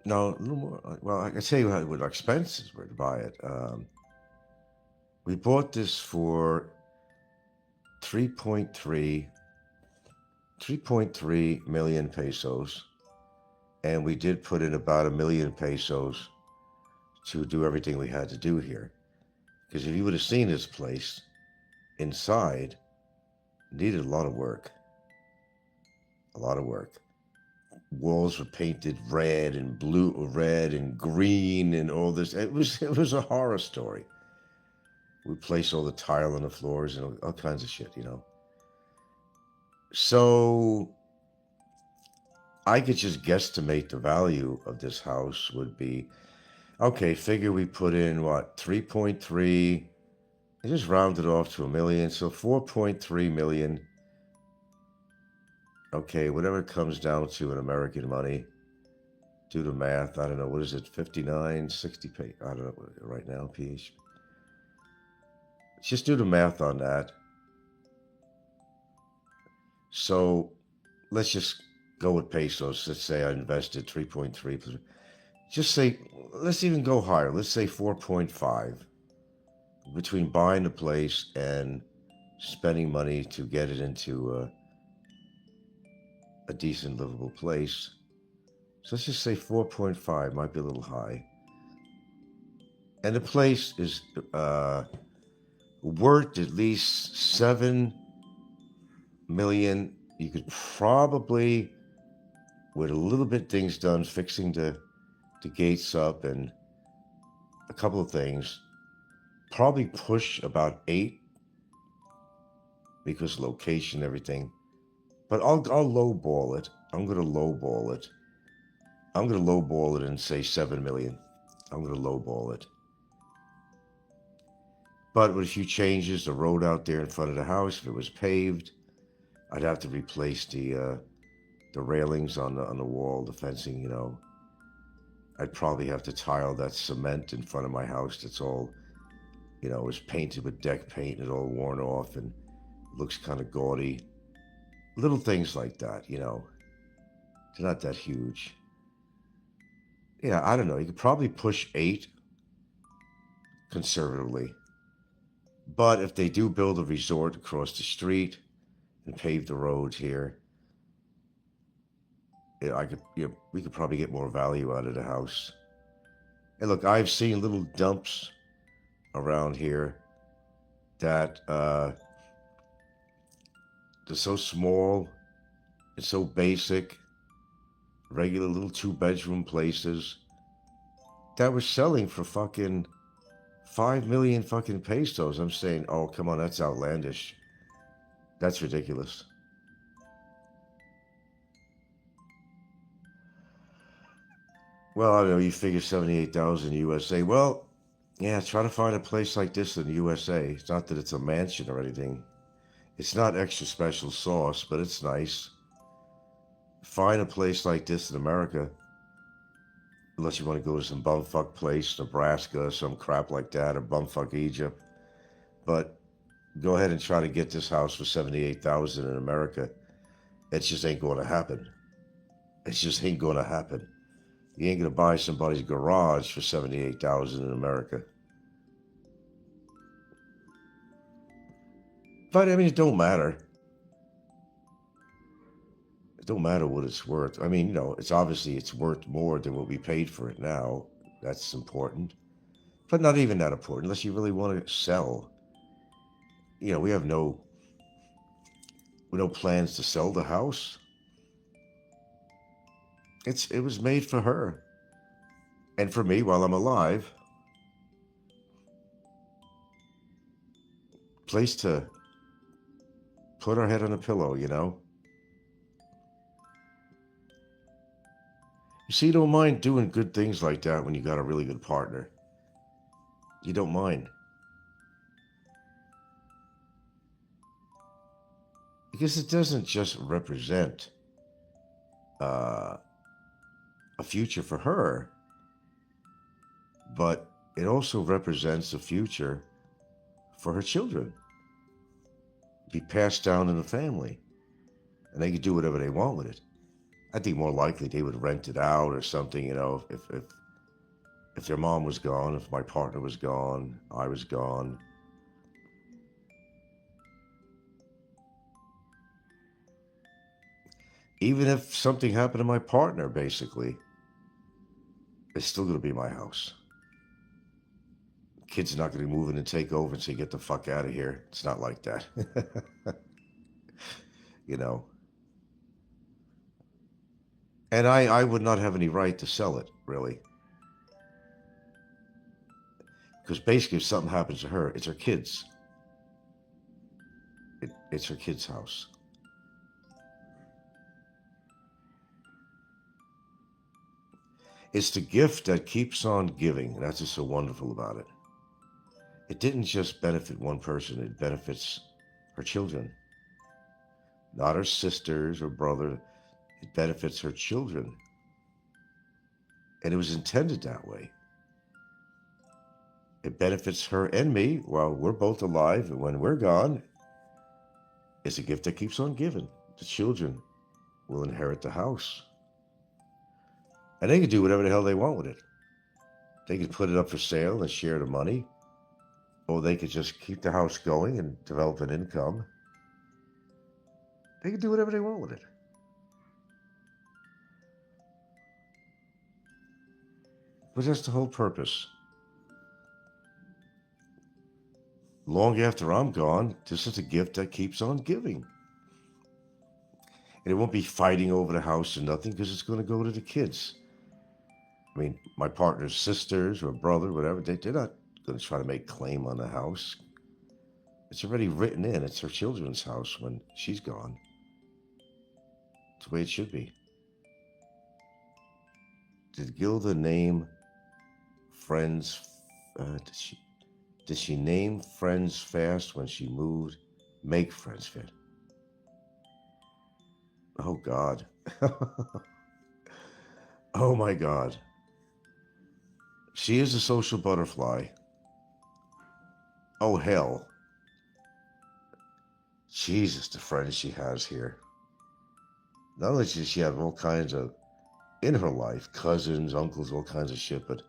No, a little more. Well, I can tell you what our expenses were to buy it. We bought this for 3.3 million pesos. And we did put in about 1 million pesos to do everything we had to do here. Because if you would have seen this place inside, it needed a lot of work. A lot of work. Walls were painted red and blue, red and green and all this. It was a horror story. We placed all the tile on the floors and all kinds of shit, you know. So I could just guesstimate the value of this house would be, okay, figure we put in, 3.3, I just rounded off to 1 million, so 4.3 million. Okay, whatever it comes down to in American money, do the math, I don't know, what is it, 59, 60, I don't know, right now, PH. Just do the math on that. So let's just go with pesos. Let's say I invested 3.3. Just say, let's even go higher. Let's say 4.5 between buying the place and spending money to get it into a decent livable place. So let's just say 4.5, might be a little high. And the place is worth at least 7 million. You could probably, with a little bit things done, fixing the gates up and a couple of things, probably push about 8 because location, everything. But I'll lowball it. I'm going to lowball it. I'm going to lowball it and say 7 million. I'm going to lowball it. But with a few changes, the road out there in front of the house, if it was paved, I'd have to replace the railings on the wall, the fencing, you know. I'd probably have to tile that cement in front of my house that's all, you know, is painted with deck paint and it all worn off and looks kind of gaudy. Little things like that, you know. They're not that huge. Yeah, I don't know. You could probably push 8 conservatively. But if they do build a resort across the street and pave the roads here, we could probably get more value out of the house. And look, I've seen little dumps around here that they're so small and so basic, regular little 2-bedroom places that were selling for fucking 5 million fucking pesos. I'm saying, oh, come on, that's outlandish. That's ridiculous. Well, I don't know, you figure 78,000 USA. Well, yeah, try to find a place like this in the USA. It's not that it's a mansion or anything. It's not extra special sauce, but it's nice. Find a place like this in America, unless you want to go to some bumfuck place, Nebraska, some crap like that, or bumfuck Egypt. But go ahead and try to get this house for 78,000 in America. It just ain't going to happen. It just ain't going to happen. You ain't going to buy somebody's garage for 78,000 in America. But I mean, it don't matter. It don't matter what it's worth. I mean, you know, it's obviously it's worth more than what we paid for it now. That's important. But not even that important unless you really want to sell. You know, we have no plans to sell the house. It was made for her. And for me while I'm alive. Place to put our head on a pillow, you know. You see, you don't mind doing good things like that when you got a really good partner. You don't mind. Because it doesn't just represent a future for her, but it also represents a future for her children. Be passed down in the family. And they could do whatever they want with it. I think more likely they would rent it out or something, you know, if their mom was gone, if my partner was gone, I was gone. Even if something happened to my partner, basically, it's still going to be my house. Kids are not going to move in and take over and say, get the fuck out of here. It's not like that. You know. And I would not have any right to sell it, really. Because basically, if something happens to her, it's her kids. It's her kids' house. It's the gift that keeps on giving. And that's what's so wonderful about it. It didn't just benefit one person. It benefits her children. Not her sisters or brother. It benefits her children. And it was intended that way. It benefits her and me while we're both alive. And when we're gone, it's a gift that keeps on giving. The children will inherit the house. And they can do whatever the hell they want with it. They could put it up for sale and share the money. Or they could just keep the house going and develop an income. They can do whatever they want with it. But that's the whole purpose. Long after I'm gone, this is a gift that keeps on giving. And it won't be fighting over the house or nothing because it's going to go to the kids. I mean, my partner's sisters or brother, whatever, they're not going to try to make claim on the house. It's already written in. It's her children's house when she's gone. It's the way it should be. Did Gilda name friends? Did she name friends fast when she moved? Make friends fit. Oh, God. Oh, my God. She is a social butterfly. Oh, hell. Jesus, the friends she has here. Not only does she have all kinds of, in her life, cousins, uncles, all kinds of shit, but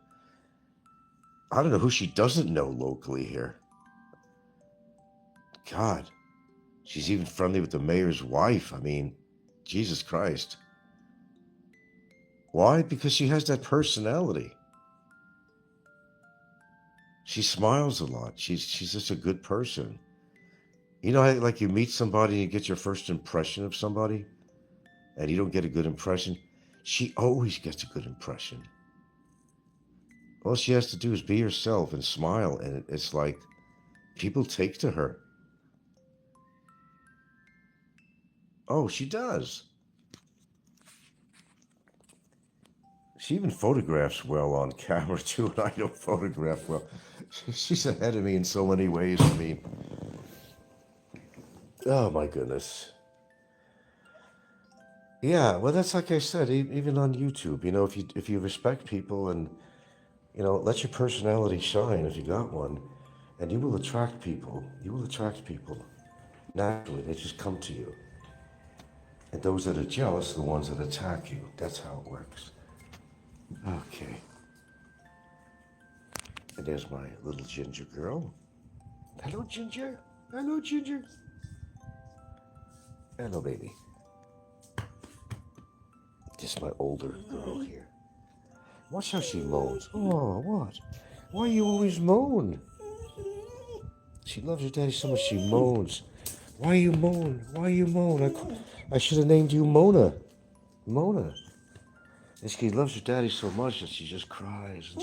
I don't know who she doesn't know locally here. God, she's even friendly with the mayor's wife. I mean, Jesus Christ. Why? Because she has that personality. She smiles a lot. She's just a good person. You know how, like, you meet somebody and you get your first impression of somebody and you don't get a good impression? She always gets a good impression. All she has to do is be herself and smile, and it's like people take to her. Oh, she does. She even photographs well on camera too, and I don't photograph well. She's ahead of me in so many ways. I mean, oh my goodness. Yeah, well, that's like I said, even on YouTube, you know, if you respect people and, you know, let your personality shine if you got one, and you will attract people. You will attract people. Naturally, they just come to you. And those that are jealous are the ones that attack you. That's how it works. Okay. And there's my little ginger girl. Hello, Ginger. Hello, Ginger. Hello, baby. This is my older girl here. Watch how she moans. Oh, what? Why you always moan? She loves her daddy so much she moans. Why you moan? Why you moan? I should have named you Mona. Mona. And she loves her daddy so much that she just cries.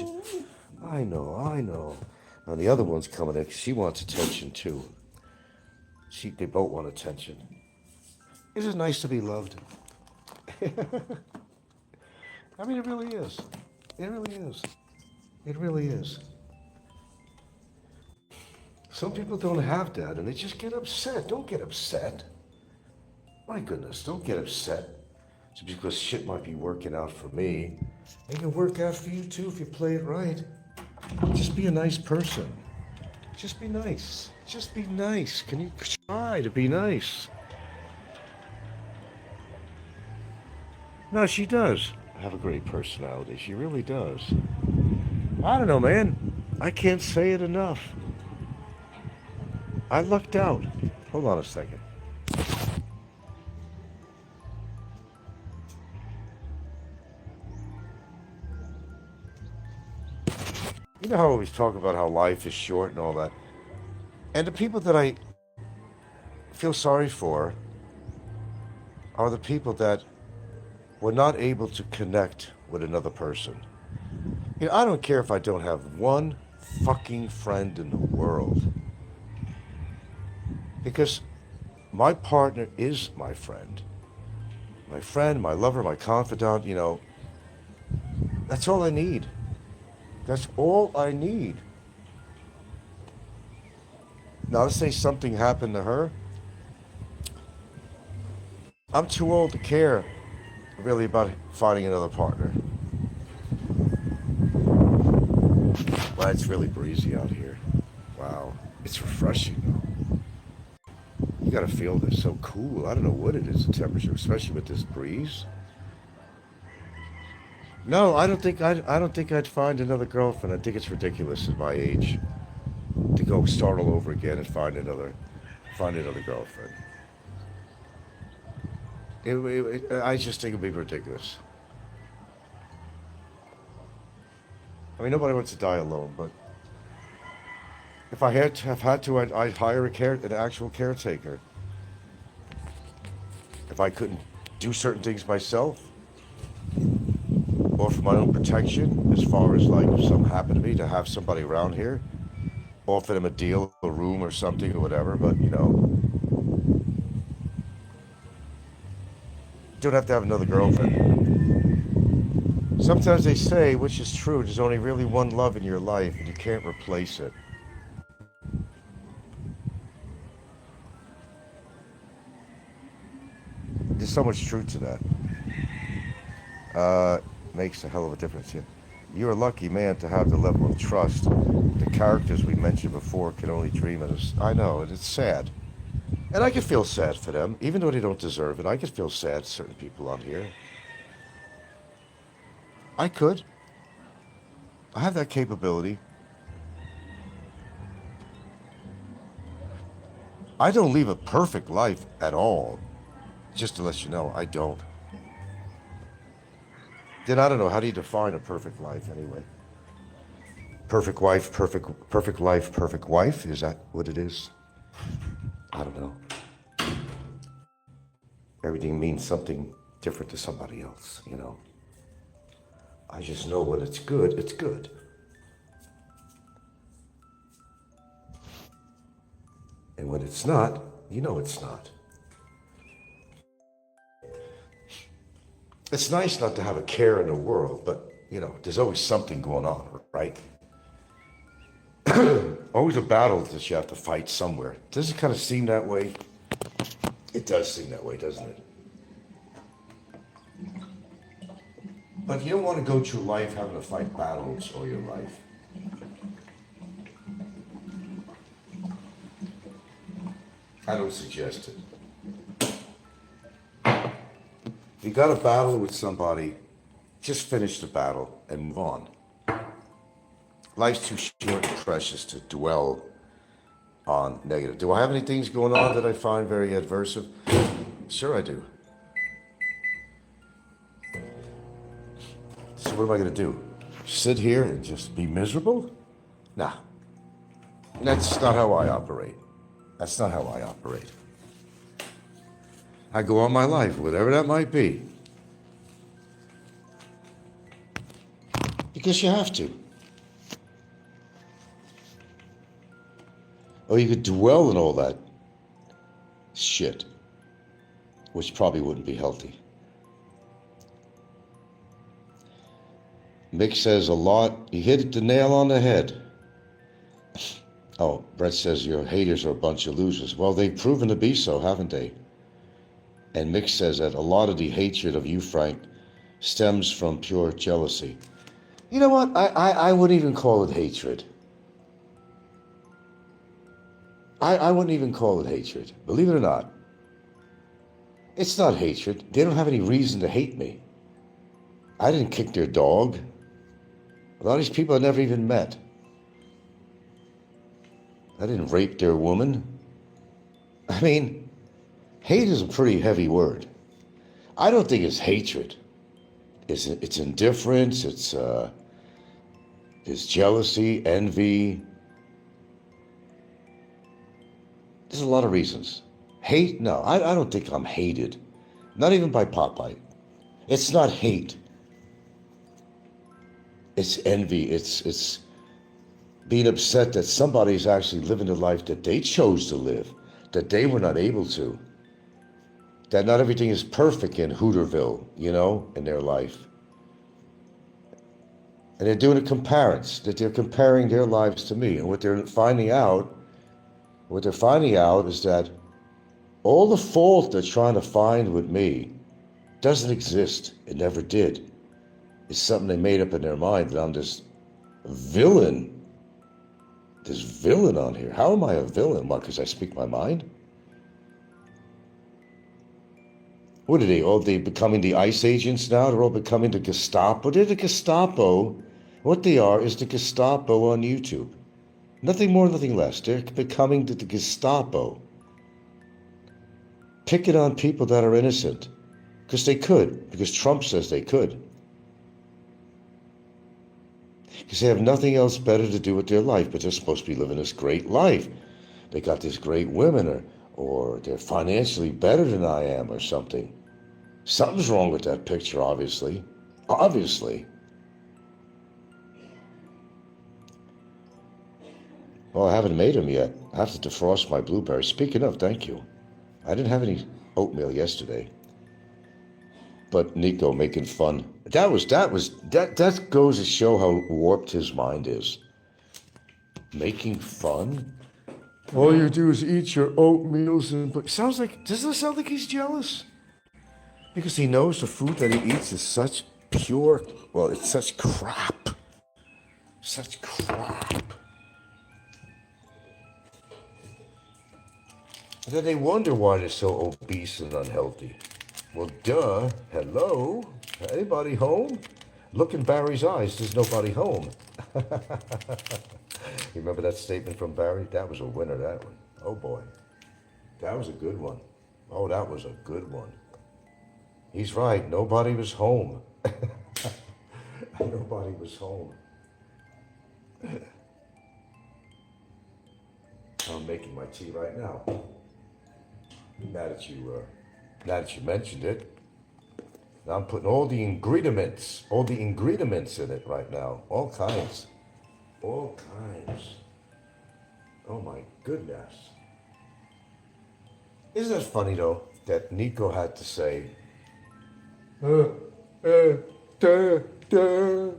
I know. Now the other one's coming in 'cause she wants attention too. They both want attention. Isn't it nice to be loved? I mean, it really is. It really is. It really is. Some people don't have that and they just get upset. Don't get upset. My goodness, don't get upset. Just because shit might be working out for me, it can work out for you too if you play it right. Just be a nice person. Just be nice. Just be nice. Can you try to be nice? No, she does have a great personality. She really does. I don't know, man. I can't say it enough. I lucked out. Hold on a second. You know how I always talk about how life is short and all that? And the people that I feel sorry for are the people that were not able to connect with another person. You know, I don't care if I don't have one fucking friend in the world. Because my partner is my friend. My friend, my lover, my confidant, you know. That's all I need. That's all I need. Now, let's say something happened to her. I'm too old to care really about finding another partner. Well, it's really breezy out here. Wow. It's refreshing though. You gotta feel this. So cool. I don't know what it is, the temperature, especially with this breeze. No, I don't think I'd find another girlfriend. I think it's ridiculous at my age to go start all over again and find another girlfriend. I just think it'd be ridiculous. I mean, nobody wants to die alone, but if I had to, I'd hire an actual caretaker. If I couldn't do certain things myself, or for my own protection, as far as like if something happened to me, to have somebody around here, offer them a deal, a room or something or whatever, but you know, don't have to have another girlfriend. Sometimes they say, which is true, there's only really one love in your life and you can't replace it. There's so much truth to that. Makes a hell of a difference. You're a lucky man to have the level of trust. The characters we mentioned before can only dream of us. I know, and it's sad. And I can feel sad for them, even though they don't deserve it. I can feel sad for certain people on here. I could. I have that capability. I don't live a perfect life at all. Just to let you know, I don't. Then I don't know, how do you define a perfect life anyway? Perfect wife, perfect life, perfect wife? Is that what it is? I don't know. Everything means something different to somebody else, you know. I just know when it's good, it's good. And when it's not, you know it's not. It's nice not to have a care in the world, but You know, there's always something going on, right? Always a battle that you have to fight somewhere. Does it kind of seem that way? It does seem that way, doesn't it? But you don't want to go through life having to fight battles all your life. I don't suggest it. If you got a battle with somebody, just finish the battle and move on. Life's too short and precious to dwell on negative. Do I have any things going on that I find very adversive? Sure I do. So what am I going to do? Sit here and just be miserable? Nah. That's not how I operate. That's not how I operate. I go on my life, whatever that might be. Because you have to. Or you could dwell in all that shit, which probably wouldn't be healthy. Mick says a lot. You hit the nail on the head. Oh, Brett says your haters are a bunch of losers. Well, they've proven to be so, haven't they? And Mick says that a lot of the hatred of you, Frank, stems from pure jealousy. You know what? I wouldn't even call it hatred. I wouldn't even call it hatred. Believe it or not. It's not hatred. They don't have any reason to hate me. I didn't kick their dog. A lot of these people I never even met. I didn't rape their woman. I mean, hate is a pretty heavy word. I don't think it's hatred. It's indifference, it's jealousy, envy. There's a lot of reasons. Hate? No, I don't think I'm hated. Not even by Popeye. It's not hate. It's envy. It's being upset that somebody's actually living the life that they chose to live, that they were not able to. That not everything is perfect in Hooterville, you know, in their life. And they're doing a comparison, that they're comparing their lives to me. And what they're finding out is that all the fault they're trying to find with me doesn't exist. It never did. It's something they made up in their mind that I'm this villain. This villain on here. How am I a villain? What, because I speak my mind? What are they? Oh, they becoming the ICE agents now? They're all becoming the Gestapo. They're the Gestapo. What they are is the Gestapo on YouTube. Nothing more, nothing less. They're becoming the Gestapo. Picking on people that are innocent. Because they could. Because Trump says they could. Because they have nothing else better to do with their life, but they're supposed to be living this great life. They got these great women, or they're financially better than I am, or something. Something's wrong with that picture, obviously. Obviously. Well, I haven't made them yet. I have to defrost my blueberries. Speaking of, thank you. I didn't have any oatmeal yesterday. But Nikko making fun. That goes to show how warped his mind is. Making fun? All you do is eat your oatmeals and doesn't it sound like he's jealous? Because he knows the food that he eats is such pure, well, it's such crap. Such crap. And then they wonder why they're so obese and unhealthy. Well, duh. Hello? Anybody home? Look in Barry's eyes. There's nobody home. You remember that statement from Barry? That was a winner, that one. Oh, boy. That was a good one. Oh, that was a good one. He's right. Nobody was home. Nobody was home. I'm making my tea right now. Now that you mentioned it, now I'm putting all the ingredients in it right now. All kinds. All kinds. Oh my goodness. Isn't that funny though, that Nikko had to say, Duh,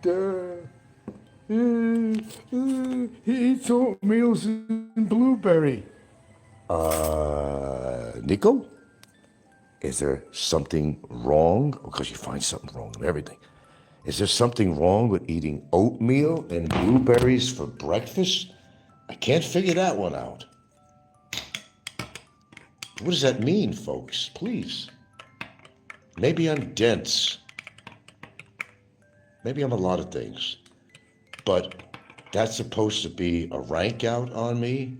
duh. He eats oatmeals and blueberry. Nikko? Is there something wrong? Because you find something wrong with everything. Is there something wrong with eating oatmeal and blueberries for breakfast? I can't figure that one out. What does that mean, folks? Please. Maybe I'm dense. Maybe I'm a lot of things. But that's supposed to be a rank out on me?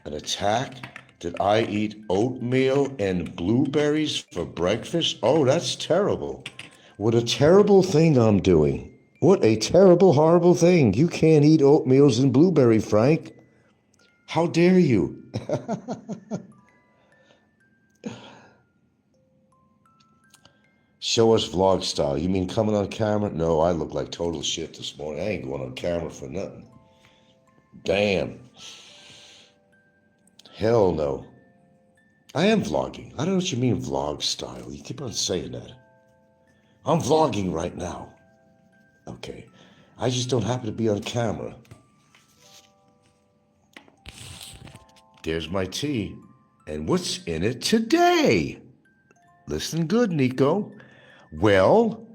An attack? Did I eat oatmeal and blueberries for breakfast? Oh, that's terrible. What a terrible thing I'm doing. What a terrible, horrible thing. You can't eat oatmeals and blueberry, Frank. How dare you? Show us vlog style. You mean coming on camera? No, I look like total shit this morning. I ain't going on camera for nothing. Damn. Hell no. I am vlogging. I don't know what you mean vlog style. You keep on saying that. I'm vlogging right now. Okay. I just don't happen to be on camera. There's my tea. And what's in it today? Listen good, Nikko. Well,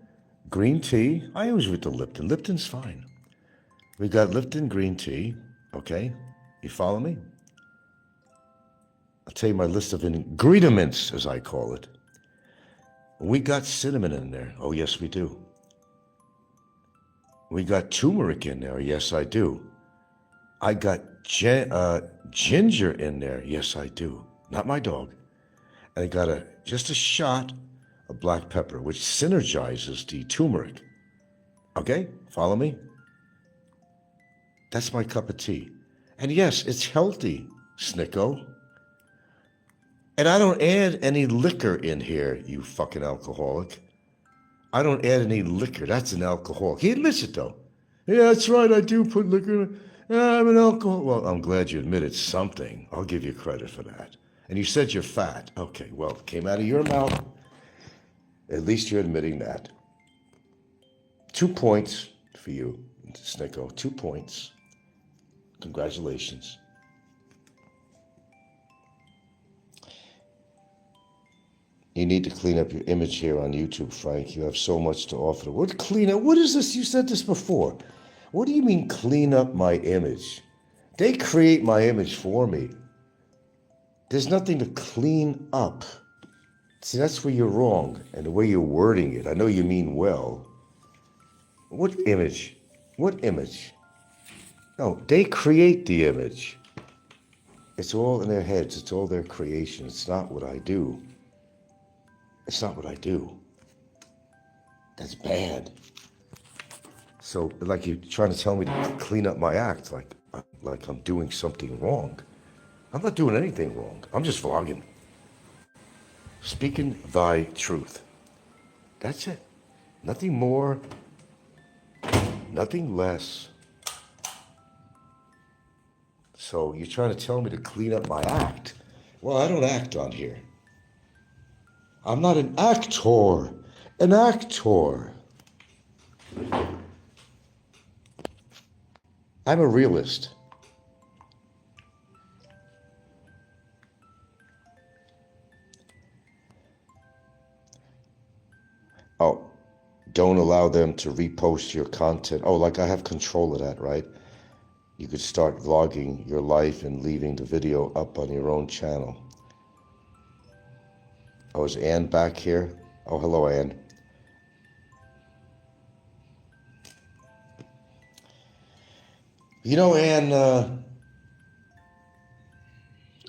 green tea. I always with the Lipton. Lipton's fine. We got Lipton green tea. Okay. You follow me? I'll tell you my list of ingredients, as I call it. We got cinnamon in there. Oh, yes, we do. We got turmeric in there. Yes, I do. I got ginger in there. Yes, I do. Not my dog. And I got just a shot of black pepper, which synergizes the turmeric. Okay? Follow me? That's my cup of tea. And yes, it's healthy, Snikko. And I don't add any liquor in here, you fucking alcoholic. I don't add any liquor. That's an alcoholic. He admits it, though. Yeah, that's right. I do put liquor in. Yeah, I'm an alcoholic. Well, I'm glad you admitted something. I'll give you credit for that. And you said you're fat. Okay, well, it came out of your mouth. At least you're admitting that. 2 points for you, Snikko. 2 points. Congratulations. You need to clean up your image here on YouTube, Frank. You have so much to offer. What clean up? What is this? You said this before. What do you mean clean up my image? They create my image for me. There's nothing to clean up. See, that's where you're wrong, and the way you're wording it. I know you mean well. What image? What image? No, they create the image. It's all in their heads. It's all their creation. It's not what I do. It's not what I do. That's bad. So, like you're trying to tell me to clean up my act, like I'm doing something wrong. I'm not doing anything wrong. I'm just vlogging. Speaking thy truth. That's it. Nothing more, nothing less. So you're trying to tell me to clean up my act. Well, I don't act on here. I'm not an actor. An actor. I'm a realist. Oh, don't allow them to repost your content. Oh, like I have control of that, right? You could start vlogging your life and leaving the video up on your own channel. Oh, is Ann back here? Oh, hello, Ann. You know, Ann,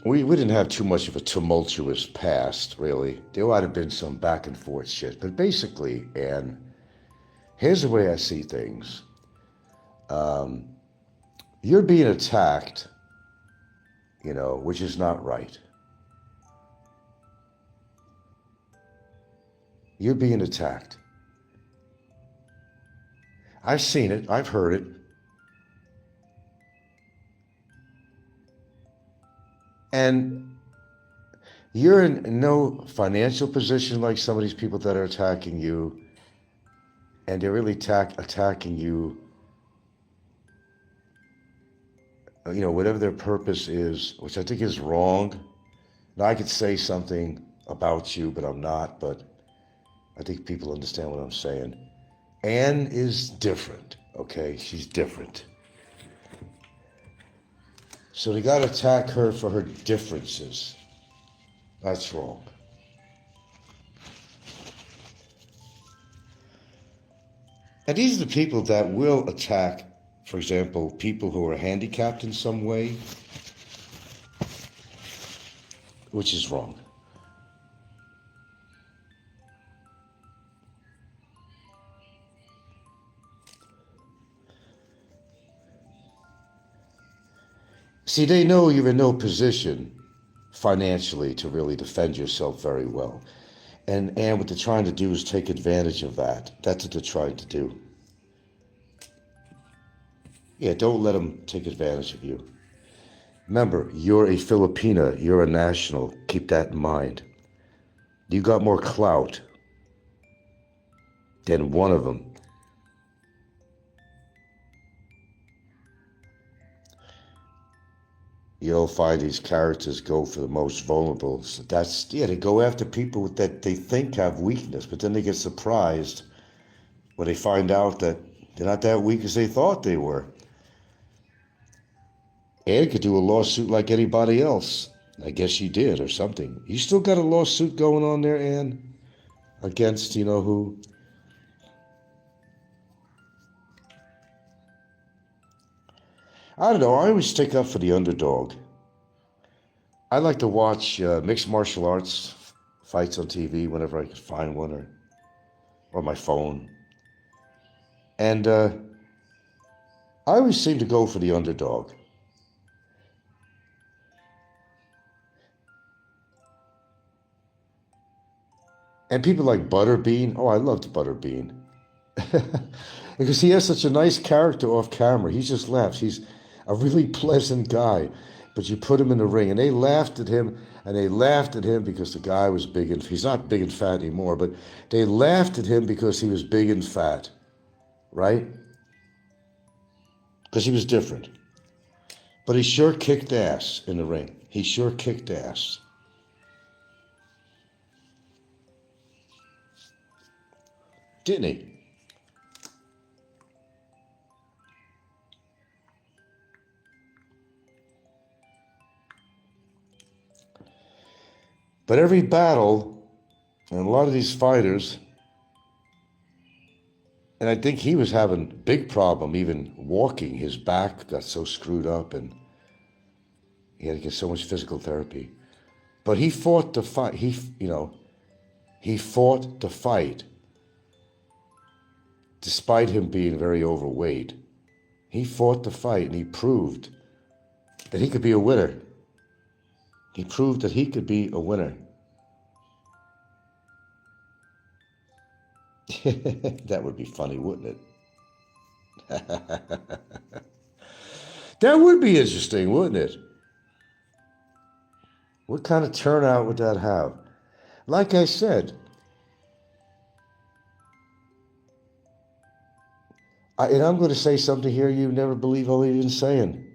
we didn't have too much of a tumultuous past, really. There might have been some back and forth shit. But basically, Ann, here's the way I see things. You're being attacked, which is not right. You're being attacked. I've seen it. I've heard it. And you're in no financial position like some of these people that are attacking you. and they're really attacking you, whatever their purpose is, which I think is wrong. Now, I could say something about you, but I'm not, but I think people understand what I'm saying. Anne is different, okay? She's different. So they got to attack her for her differences. That's wrong. And these are the people that will attack, for example, people who are handicapped in some way, which is wrong. See, they know you're in no position financially to really defend yourself very well. And what they're trying to do is take advantage of that. That's what they're trying to do. Yeah, don't let them take advantage of you. Remember, you're a Filipina. You're a national. Keep that in mind. You got more clout than one of them. You'll find these characters go for the most vulnerable. So they go after people that they think have weakness, but then they get surprised when they find out that they're not that weak as they thought they were. Anne could do a lawsuit like anybody else. I guess she did or something. You still got a lawsuit going on there, Anne? Against, who? I don't know. I always stick up for the underdog. I like to watch mixed martial arts fights on TV whenever I can find one, or my phone. And I always seem to go for the underdog. And people like Butterbean. Oh, I loved Butterbean. Because he has such a nice character off camera. He just laughs. He's a really pleasant guy. But you put him in the ring, and they laughed at him, because the guy was big and he's not big and fat anymore, but they laughed at him because he was big and fat, right? Because he was different. But he sure kicked ass in the ring. He sure kicked ass. Didn't he? But every battle, and a lot of these fighters, and I think he was having a big problem even walking. His back got so screwed up and he had to get so much physical therapy. But he fought the fight. He fought the fight despite him being very overweight. He fought the fight and he proved that he could be a winner. He proved that he could be a winner. That would be funny, wouldn't it? That would be interesting, wouldn't it? What kind of turnout would that have? Like I said, and I'm going to say something here you never believe I'll even saying.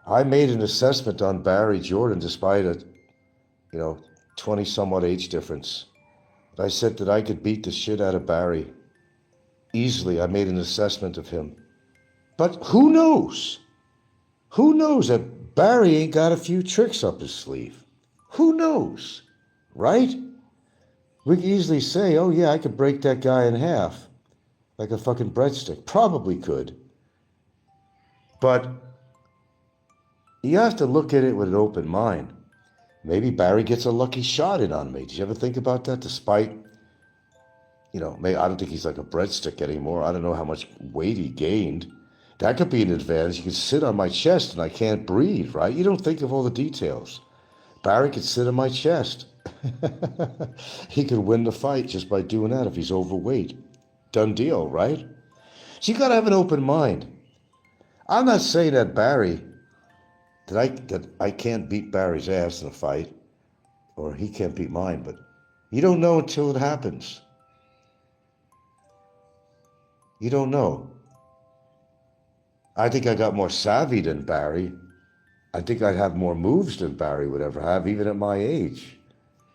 I made an assessment on Barry Jordan despite a, 20-somewhat age difference. I said that I could beat the shit out of Barry. Easily, I made an assessment of him. But who knows? Who knows that Barry ain't got a few tricks up his sleeve? Who knows? Right? We can easily say, oh yeah, I could break that guy in half. Like a fucking breadstick. Probably could. But you have to look at it with an open mind. Maybe Barry gets a lucky shot in on me. Did you ever think about that? Despite, maybe I don't think he's like a breadstick anymore. I don't know how much weight he gained. That could be an advantage. He could sit on my chest and I can't breathe, right? You don't think of all the details. Barry could sit on my chest. He could win the fight just by doing that if he's overweight. Done deal, right? So you got to have an open mind. I'm not saying that Barry... that I can't beat Barry's ass in a fight, or he can't beat mine, but You don't know until it happens. You don't know. I think I got more savvy than Barry. I think I'd have more moves than Barry would ever have, even at my age.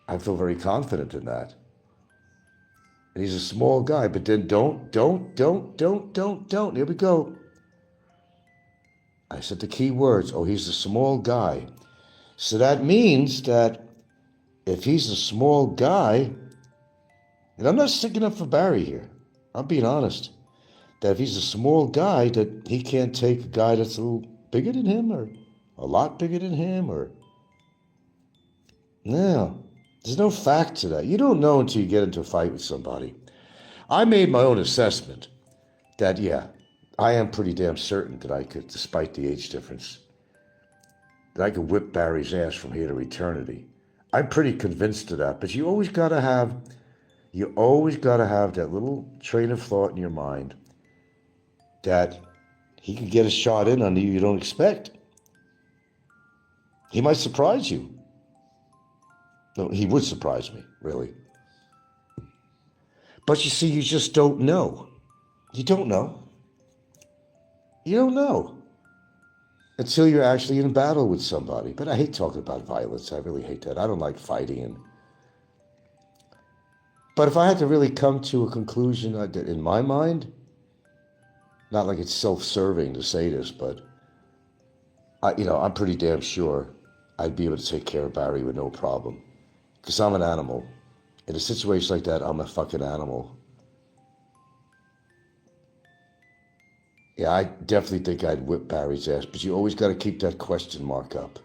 I feel very confident in that. And he's a small guy, but then don't. Here we go. I said the key words. Oh, he's a small guy. So that means that if he's a small guy, and I'm not sticking up for Barry here, I'm being honest, that if he's a small guy, that he can't take a guy that's a little bigger than him or a lot bigger than him or... No, there's no fact to that. You don't know until you get into a fight with somebody. I made my own assessment that, yeah, I am pretty damn certain that I could, despite the age difference, that I could whip Barry's ass from here to eternity. I'm pretty convinced of that, but you always got to have that little train of thought in your mind that he can get a shot in on you don't expect. He might surprise you. No, he would surprise me, really. But you see, you just don't know. You don't know. You don't know until you're actually in battle with somebody. But I hate talking about violence. I really hate that. I don't like fighting. But if I had to really come to a conclusion in my mind, not like it's self-serving to say this, but I'm pretty damn sure I'd be able to take care of Barry with no problem. Because I'm an animal. In a situation like that, I'm a fucking animal. Yeah, I definitely think I'd whip Barry's ass, but you always got to keep that question mark up.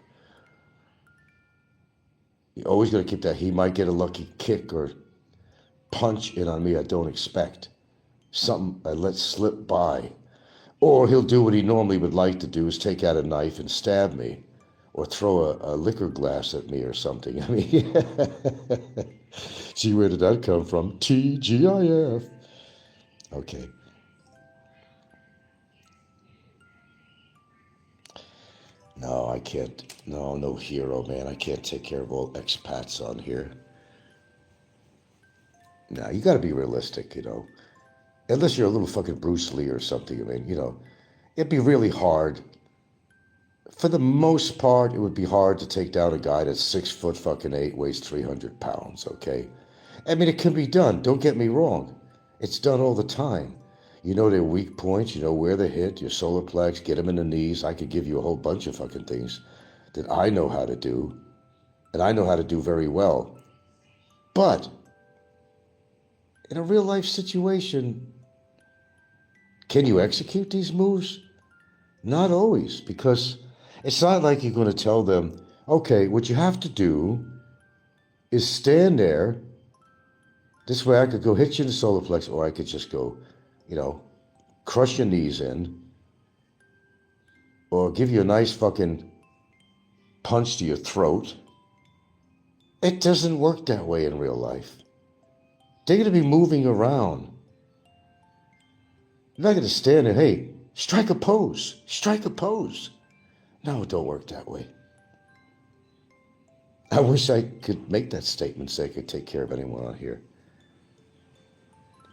You always got to keep that. He might get a lucky kick or punch in on me I don't expect. Something I let slip by. Or he'll do what he normally would like to do, is take out a knife and stab me. Or throw a liquor glass at me or something. I mean, gee, where did that come from? TGIF. Okay. No, I can't. No hero, man. I can't take care of all expats on here. Now, you got to be realistic, Unless you're a little fucking Bruce Lee or something. I mean, it'd be really hard. For the most part, it would be hard to take down a guy that's 6'8", weighs 300 pounds, okay? I mean, it can be done. Don't get me wrong. It's done all the time. You know their weak points. You know where they hit, your solar plex, get them in the knees. I could give you a whole bunch of fucking things that I know how to do, and I know how to do very well. But in a real life situation, can you execute these moves? Not always, because it's not like you're going to tell them, okay, what you have to do is stand there. This way I could go hit you in the solar plex, or I could just go, crush your knees in, or give you a nice fucking punch to your throat. It doesn't work that way in real life. They're going to be moving around. You're not going to stand there, hey, strike a pose. No, it don't work that way. I wish I could make that statement so I could take care of anyone on here.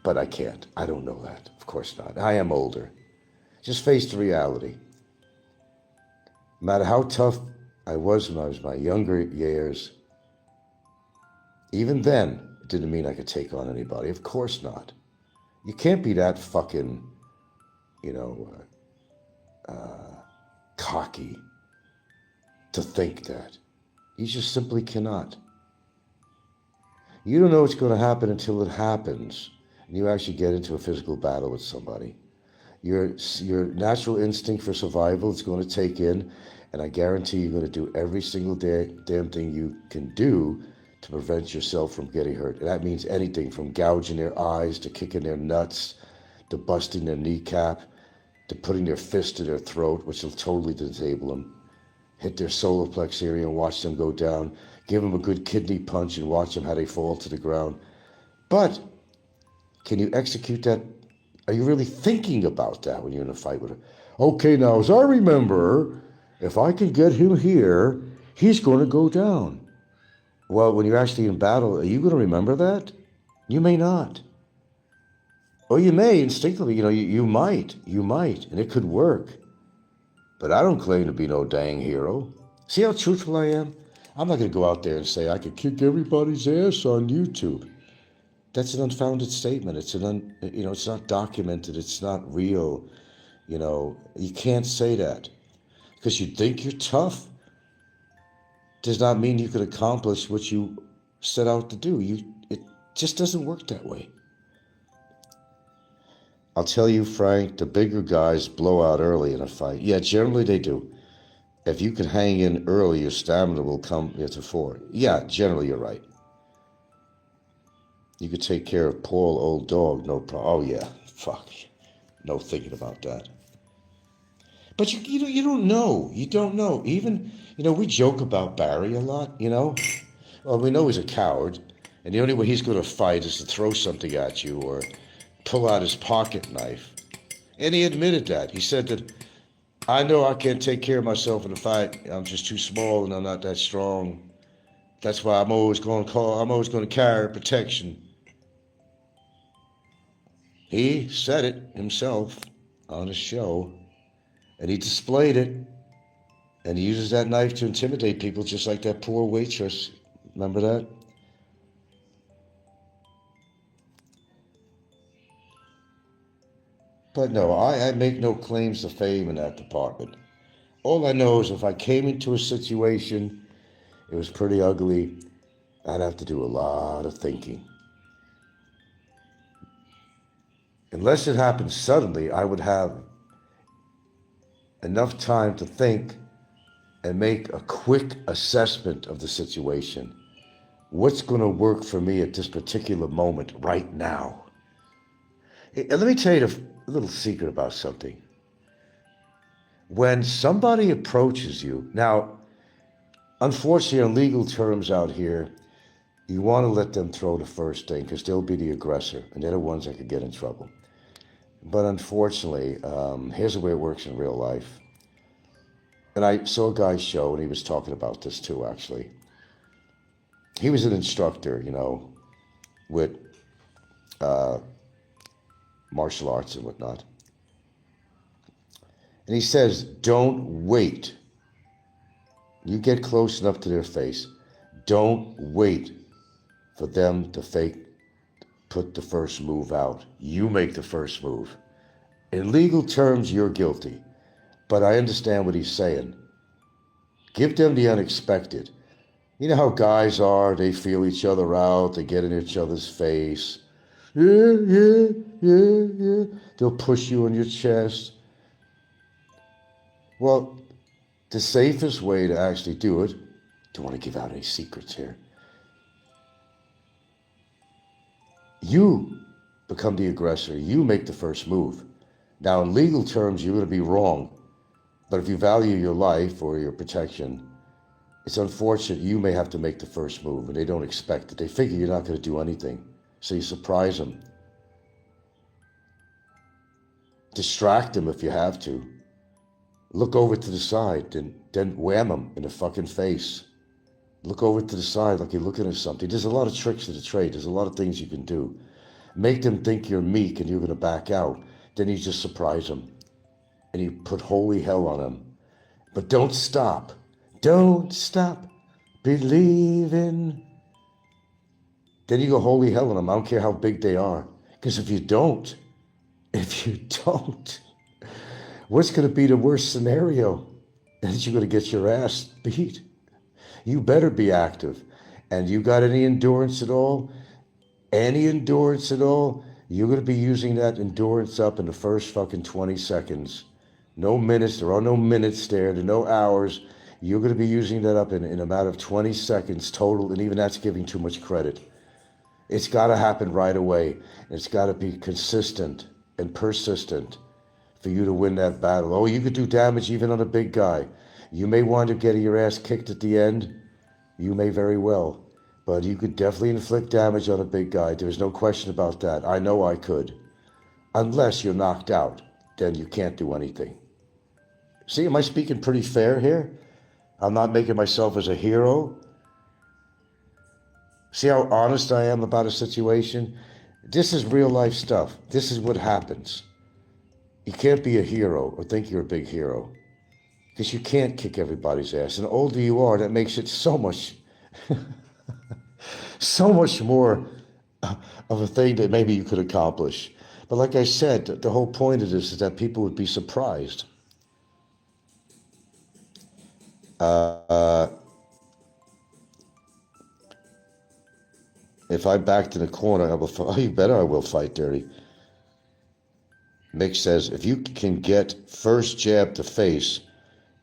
But I can't. I don't know that. Of course not. I am older. Just face the reality. No matter how tough I was when I was my younger years, even then, it didn't mean I could take on anybody. Of course not. You can't be that fucking, cocky to think that. You just simply cannot. You don't know what's going to happen until it happens, and you actually get into a physical battle with somebody. Your natural instinct for survival is going to take in, and I guarantee you're going to do every single damn thing you can do to prevent yourself from getting hurt. And that means anything from gouging their eyes to kicking their nuts to busting their kneecap to putting their fist to their throat, which will totally disable them. Hit their solar plex area and watch them go down. Give them a good kidney punch and watch them how they fall to the ground. But can you execute that? Are you really thinking about that when you're in a fight with her? Okay, now, as I remember, if I can get him here, he's going to go down. Well, when you're actually in battle, are you going to remember that? You may not. Or you may instinctively, you might, and it could work. But I don't claim to be no dang hero. See how truthful I am? I'm not going to go out there and say I could kick everybody's ass on YouTube. That's an unfounded statement. It's it's not documented. It's not real. You can't say that because you think you're tough. Does not mean you could accomplish what you set out to do. It just doesn't work that way. I'll tell you, Frank, the bigger guys blow out early in a fight. Yeah, generally they do. If you can hang in early, your stamina will come to fore. Yeah, generally you're right. You could take care of poor old dog, no problem. Oh yeah, fuck. No thinking about that. But you don't know. You don't know. Even, we joke about Barry a lot, Well, we know he's a coward, and the only way he's going to fight is to throw something at you or pull out his pocket knife. And he admitted that. He said that, I know I can't take care of myself in a fight. I'm just too small and I'm not that strong. That's why I'm always going to carry protection. He said it himself on his show, and he displayed it, and he uses that knife to intimidate people just like that poor waitress. Remember that? But no, I make no claims to fame in that department. All I know is if I came into a situation, it was pretty ugly, I'd have to do a lot of thinking. Unless it happened suddenly, I would have enough time to think and make a quick assessment of the situation. What's going to work for me at this particular moment right now? And let me tell you a little secret about something. When somebody approaches you, now, unfortunately, on legal terms out here, you want to let them throw the first thing because they'll be the aggressor and they're the ones that could get in trouble. But unfortunately, here's the way it works in real life. And I saw a guy's show and he was talking about this too, actually. He was an instructor, with martial arts and whatnot. And he says, don't wait. You get close enough to their face. Don't wait for them to put the first move out. You make the first move. In legal terms, you're guilty. But I understand what he's saying. Give them the unexpected. You know how guys are, they feel each other out, they get in each other's face. Yeah. They'll push you on your chest. Well, the safest way to actually do it, don't want to give out any secrets here. You become the aggressor. You make the first move. Now, in legal terms, you're going to be wrong. But if you value your life or your protection, it's unfortunate you may have to make the first move, and they don't expect it. They figure you're not going to do anything. So you surprise them. Distract them if you have to. Look over to the side, then wham them in the fucking face. Look over to the side like you're looking at something. There's a lot of tricks to the trade. There's a lot of things you can do. Make them think you're meek and you're going to back out. Then you just surprise them. And you put holy hell on them. But don't stop. Don't stop believing. Then you go holy hell on them. I don't care how big they are. Because if you don't, what's going to be the worst scenario? Is you're going to get your ass beat. You better be active. And you got any endurance at all? You're going to be using that endurance up in the first fucking 20 seconds. No minutes. There are no minutes there. There are no hours. You're going to be using that up in a matter of 20 seconds total. And even that's giving too much credit. It's got to happen right away. It's got to be consistent and persistent for you to win that battle. Oh, you could do damage even on a big guy. You may wind up getting your ass kicked at the end. You may very well. But you could definitely inflict damage on a big guy. There's no question about that. I know I could. Unless you're knocked out, then you can't do anything. See, am I speaking pretty fair here? I'm not making myself as a hero. See how honest I am about a situation? This is real life stuff. This is what happens. You can't be a hero or think you're a big hero because you can't kick everybody's ass. And the older you are, that makes it so much, so much more of a thing that maybe you could accomplish. But like I said, the whole point of this is that people would be surprised. If I'm backed in a corner, I will. Oh, you better I will fight dirty. Mick says, if you can get first jab to face,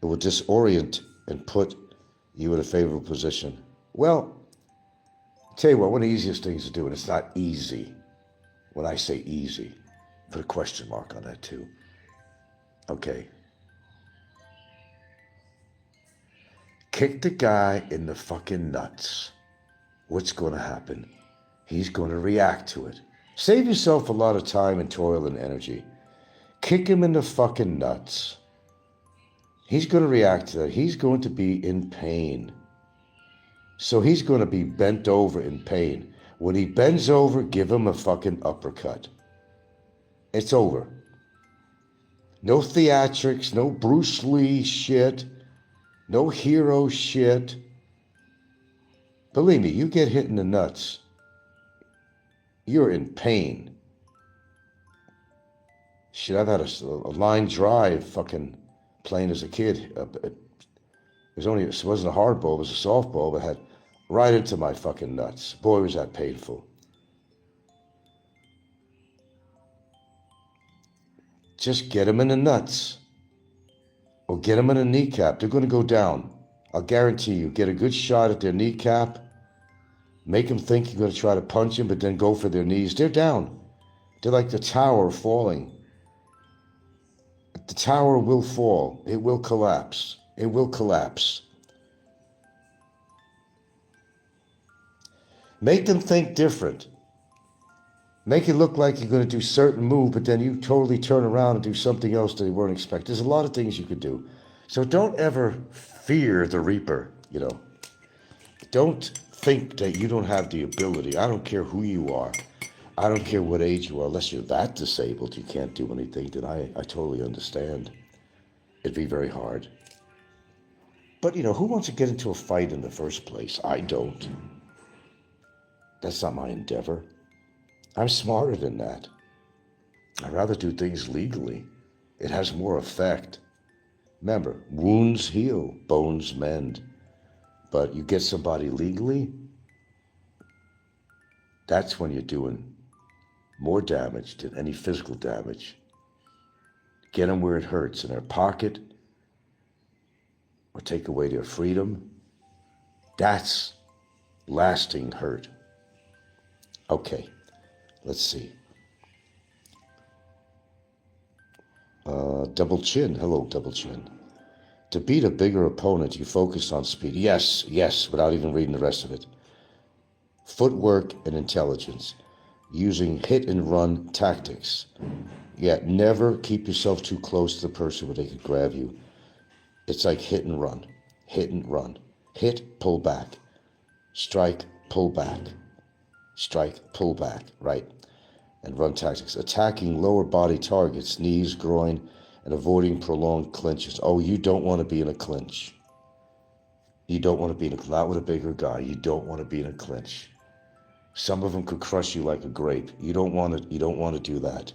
it will disorient and put you in a favorable position. Well, I'll tell you what, one of the easiest things to do, and it's not easy. When I say easy, put a question mark on that too. Okay. Kick the guy in the fucking nuts. What's going to happen? He's going to react to it. Save yourself a lot of time and toil and energy. Kick him in the fucking nuts. He's going to react to that. He's going to be in pain. So he's going to be bent over in pain. When he bends over, give him a fucking uppercut. It's over. No theatrics, no Bruce Lee shit, no hero shit. Believe me, you get hit in the nuts, you're in pain. Shit, I've had a line drive fucking playing as a kid. It wasn't a hard ball, it was a softball, but had right into my fucking nuts. Boy, was that painful. Just get them in the nuts. Or get them in a kneecap. They're going to go down. I'll guarantee you. Get a good shot at their kneecap. Make them think you're going to try to punch them, but then go for their knees. They're down. They're like the tower falling. The tower will fall. It will collapse. It will collapse. Make them think different. Make it look like you're going to do certain move, but then you totally turn around and do something else that they weren't expecting. There's a lot of things you could do. So don't ever fear the Reaper, you know. Don't think that you don't have the ability. I don't care who you are. I don't care what age you are. Unless you're that disabled, you can't do anything, then I totally understand. It'd be very hard. But, you know, who wants to get into a fight in the first place? I don't. That's not my endeavor. I'm smarter than that. I'd rather do things legally. It has more effect. Remember, wounds heal, bones mend. But you get somebody legally, that's when you're doing more damage than any physical damage. Get them where it hurts, in their pocket, or take away their freedom. That's lasting hurt. Okay. Let's see. Double Chin. Hello, Double Chin. To beat a bigger opponent, you focus on speed. Yes, without even reading the rest of it. Footwork and intelligence. Using hit and run tactics. Yet never keep yourself too close to the person where they could grab you. It's like hit and run. Hit and run. Hit, pull back. Strike, pull back. Strike, pull back, right? And run tactics. Attacking lower body targets, knees, groin, and avoiding prolonged clinches. Oh, you don't want to be in a clinch. You don't want to be in a, not with a bigger guy. You don't want to be in a clinch. Some of them could crush you like a grape. You don't want to do that.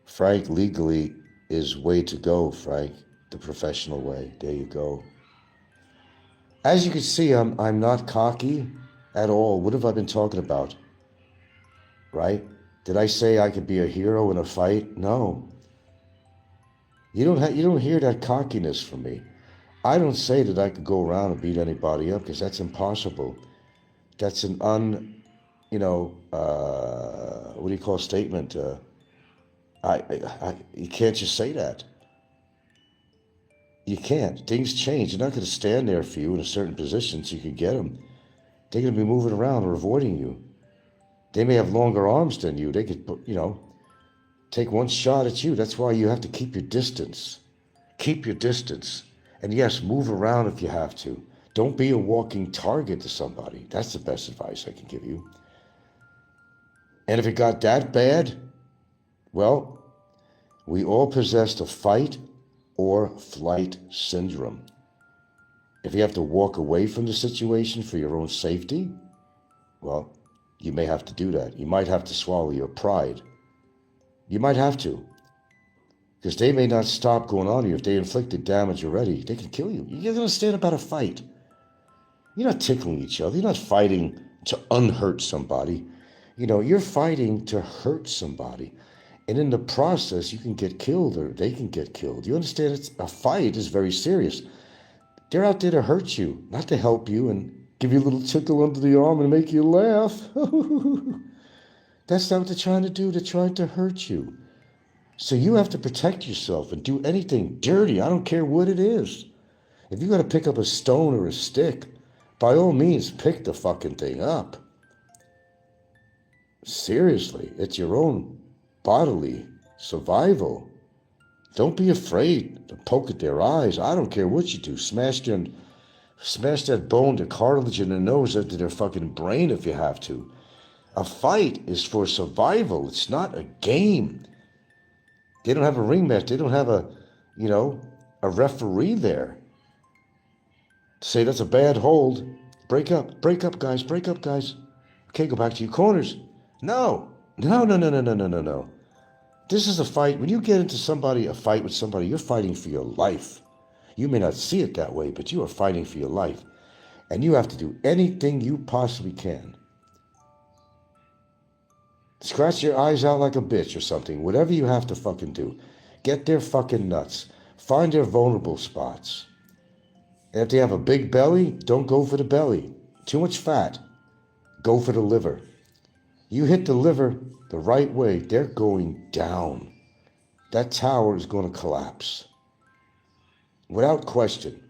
Frank, legally is way to go, Frank. The professional way. There you go. As you can see, I'm not cocky at all. What have I been talking about? Right? Did I say I could be a hero in a fight? No. You don't hear that cockiness from me. I don't say that I could go around and beat anybody up because that's impossible. That's an what do you call a statement? You can't just say that. You can't. Things change. You're not going to stand there for you in a certain position so you can get them. They're going to be moving around or avoiding you. They may have longer arms than you. They could, take one shot at you. That's why you have to keep your distance. Keep your distance. And yes, move around if you have to. Don't be a walking target to somebody. That's the best advice I can give you. And if it got that bad, well, we all possessed a fight or flight syndrome. If you have to walk away from the situation for your own safety, well, you may have to do that. You might have to swallow your pride. You might have to. Because they may not stop going on you. If they inflicted damage already, they can kill you. You're going to stand about a fight. You're not tickling each other. You're not fighting to unhurt somebody. You're fighting to hurt somebody. And in the process, you can get killed or they can get killed. You understand? A fight is very serious. They're out there to hurt you, not to help you and give you a little tickle under the arm and make you laugh. That's not what they're trying to do. They're trying to hurt you. So you have to protect yourself and do anything dirty. I don't care what it is. If you got to pick up a stone or a stick, by all means, pick the fucking thing up. Seriously, it's your own bodily survival. Don't be afraid to poke at their eyes. I don't care what you do. Smash that bone, the cartilage in their nose into their fucking brain if you have to. A fight is for survival. It's not a game. They don't have a ring match. They don't have a referee there. Say that's a bad hold. Break up, guys. Okay, go back to your corners. No. This is a fight. When you get into a fight with somebody, you're fighting for your life. You may not see it that way, but you are fighting for your life. And you have to do anything you possibly can. Scratch your eyes out like a bitch or something. Whatever you have to fucking do. Get their fucking nuts. Find their vulnerable spots. And if they have a big belly, don't go for the belly. Too much fat. Go for the liver. You hit the liver the right way, they're going down. That tower is going to collapse. Without question.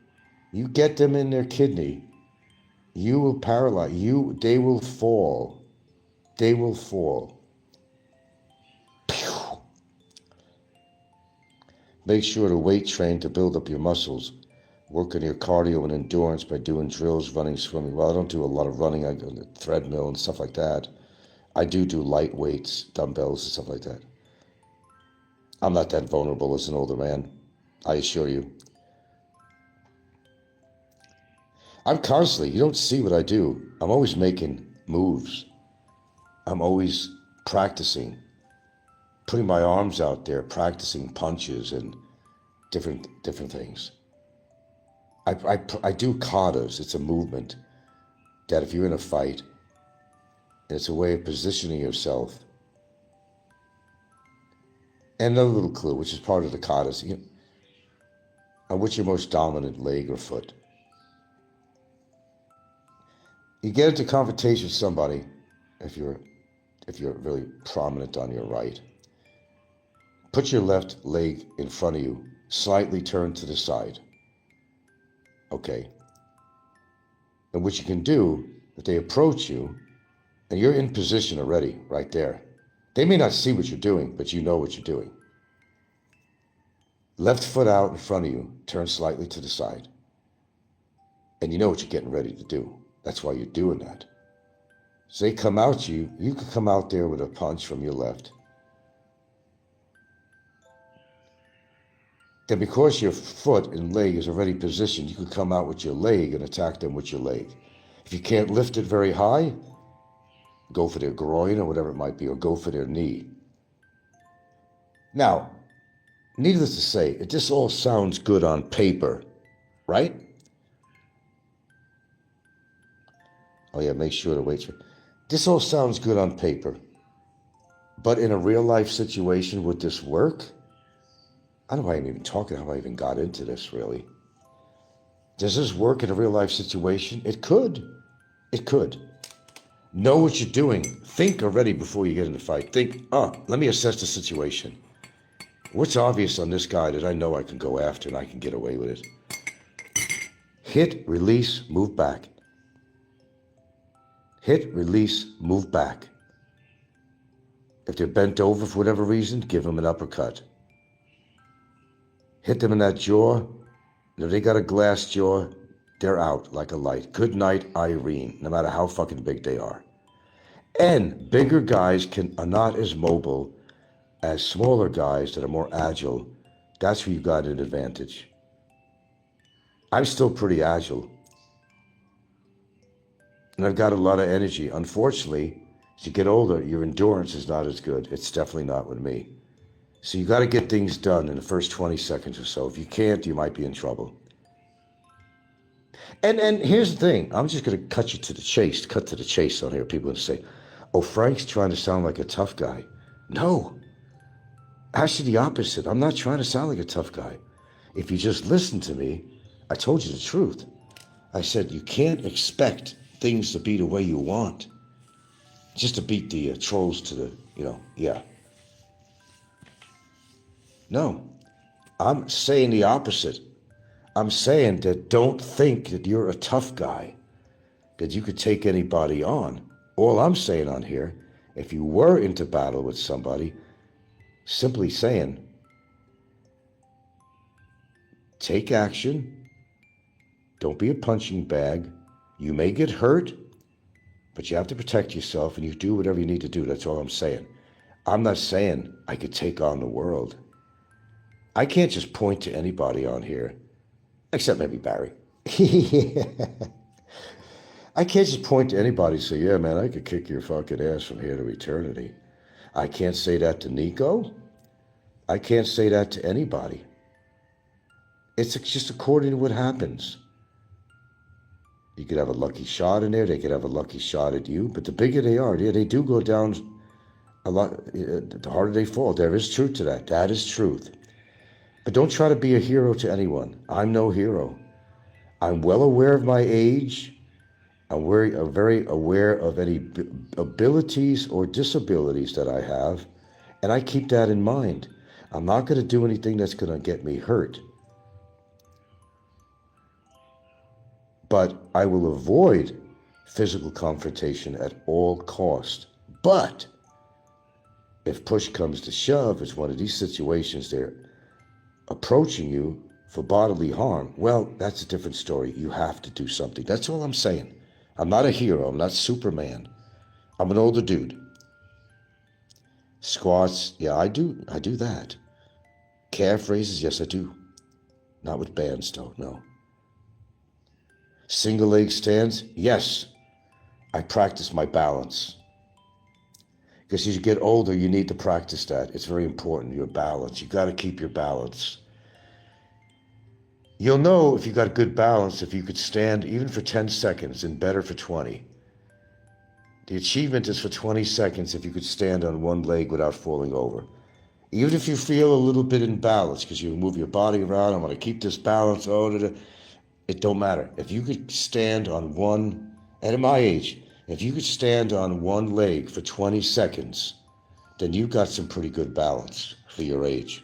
You get them in their kidney, you will paralyze. They will fall. They will fall. Pew. Make sure to weight train to build up your muscles. Work on your cardio and endurance by doing drills, running, swimming. Well, I don't do a lot of running. I go on the treadmill and stuff like that. I do light weights, dumbbells and stuff like that. I'm not that vulnerable as an older man, I assure you. I'm constantly, you don't see what I do. I'm always making moves. I'm always practicing, putting my arms out there, practicing punches and different things. I do katas. It's a movement that if you're in a fight, it's a way of positioning yourself. And another little clue, which is part of the katas, on which your most dominant leg or foot. You get into confrontation with somebody, if you're really prominent on your right. Put your left leg in front of you, slightly turned to the side. Okay. And what you can do, if they approach you, and you're in position already, right there. They may not see what you're doing, but you know what you're doing. Left foot out in front of you, turn slightly to the side. And you know what you're getting ready to do. That's why you're doing that. So they come out you could come out there with a punch from your left. Then because your foot and leg is already positioned, you could come out with your leg and attack them with your leg. If you can't lift it very high, go for their groin or whatever it might be, or go for their knee. Now, needless to say, this all sounds good on paper, right? Oh yeah, make sure to wait. This all sounds good on paper, but in a real life situation, would this work? I don't know why I'm even talking, how I even got into this, really. Does this work in a real life situation? It could. It could. Know what you're doing. Think already before you get in the fight. Think, let me assess the situation. What's obvious on this guy that I know I can go after and I can get away with it? Hit, release, move back. Hit, release, move back. If they're bent over for whatever reason, give them an uppercut. Hit them in that jaw. If they got a glass jaw, they're out like a light. Good night, Irene, no matter how fucking big they are. And bigger guys are not as mobile as smaller guys that are more agile. That's where you've got an advantage. I'm still pretty agile. And I've got a lot of energy. Unfortunately, as you get older, your endurance is not as good. It's definitely not with me. So you got to get things done in the first 20 seconds or so. If you can't, you might be in trouble. And here's the thing. I'm just going to cut to the chase on here. People are going to say, oh, Frank's trying to sound like a tough guy. No. Actually, the opposite. I'm not trying to sound like a tough guy. If you just listen to me, I told you the truth. I said you can't expect things to be the way you want. Just to beat the trolls to the, yeah. No, I'm saying the opposite. I'm saying that don't think that you're a tough guy, that you could take anybody on. All I'm saying on here, if you were into battle with somebody, simply saying, take action. Don't be a punching bag. You may get hurt, but you have to protect yourself and you do whatever you need to do. That's all I'm saying. I'm not saying I could take on the world. I can't just point to anybody on here, except maybe Barry. I can't just point to anybody and say, yeah, man, I could kick your fucking ass from here to eternity. I can't say that to Nikko. I can't say that to anybody. It's just according to what happens. You could have a lucky shot in there. They could have a lucky shot at you. But the bigger they are, yeah, they do go down a lot. The harder they fall. There is truth to that. That is truth. But don't try to be a hero to anyone. I'm no hero. I'm well aware of my age. I'm very aware of any abilities or disabilities that I have. And I keep that in mind. I'm not going to do anything that's going to get me hurt. But I will avoid physical confrontation at all cost. But if push comes to shove, it's one of these situations they're approaching you for bodily harm, well, that's a different story. You have to do something. That's all I'm saying. I'm not a hero. I'm not Superman. I'm an older dude. Squats, yeah, I do that. Calf raises, yes, I do. Not with bands, though, no. Single leg stands, yes. I practice my balance. Because as you get older, you need to practice that. It's very important, your balance. You got to keep your balance. You'll know if you got good balance if you could stand even for 10 seconds and better for 20. The achievement is for 20 seconds if you could stand on one leg without falling over. Even if you feel a little bit imbalanced because you move your body around, I'm going to keep this balance, it don't matter. If you could stand on one, and at my age, if you could stand on one leg for 20 seconds, then you've got some pretty good balance for your age.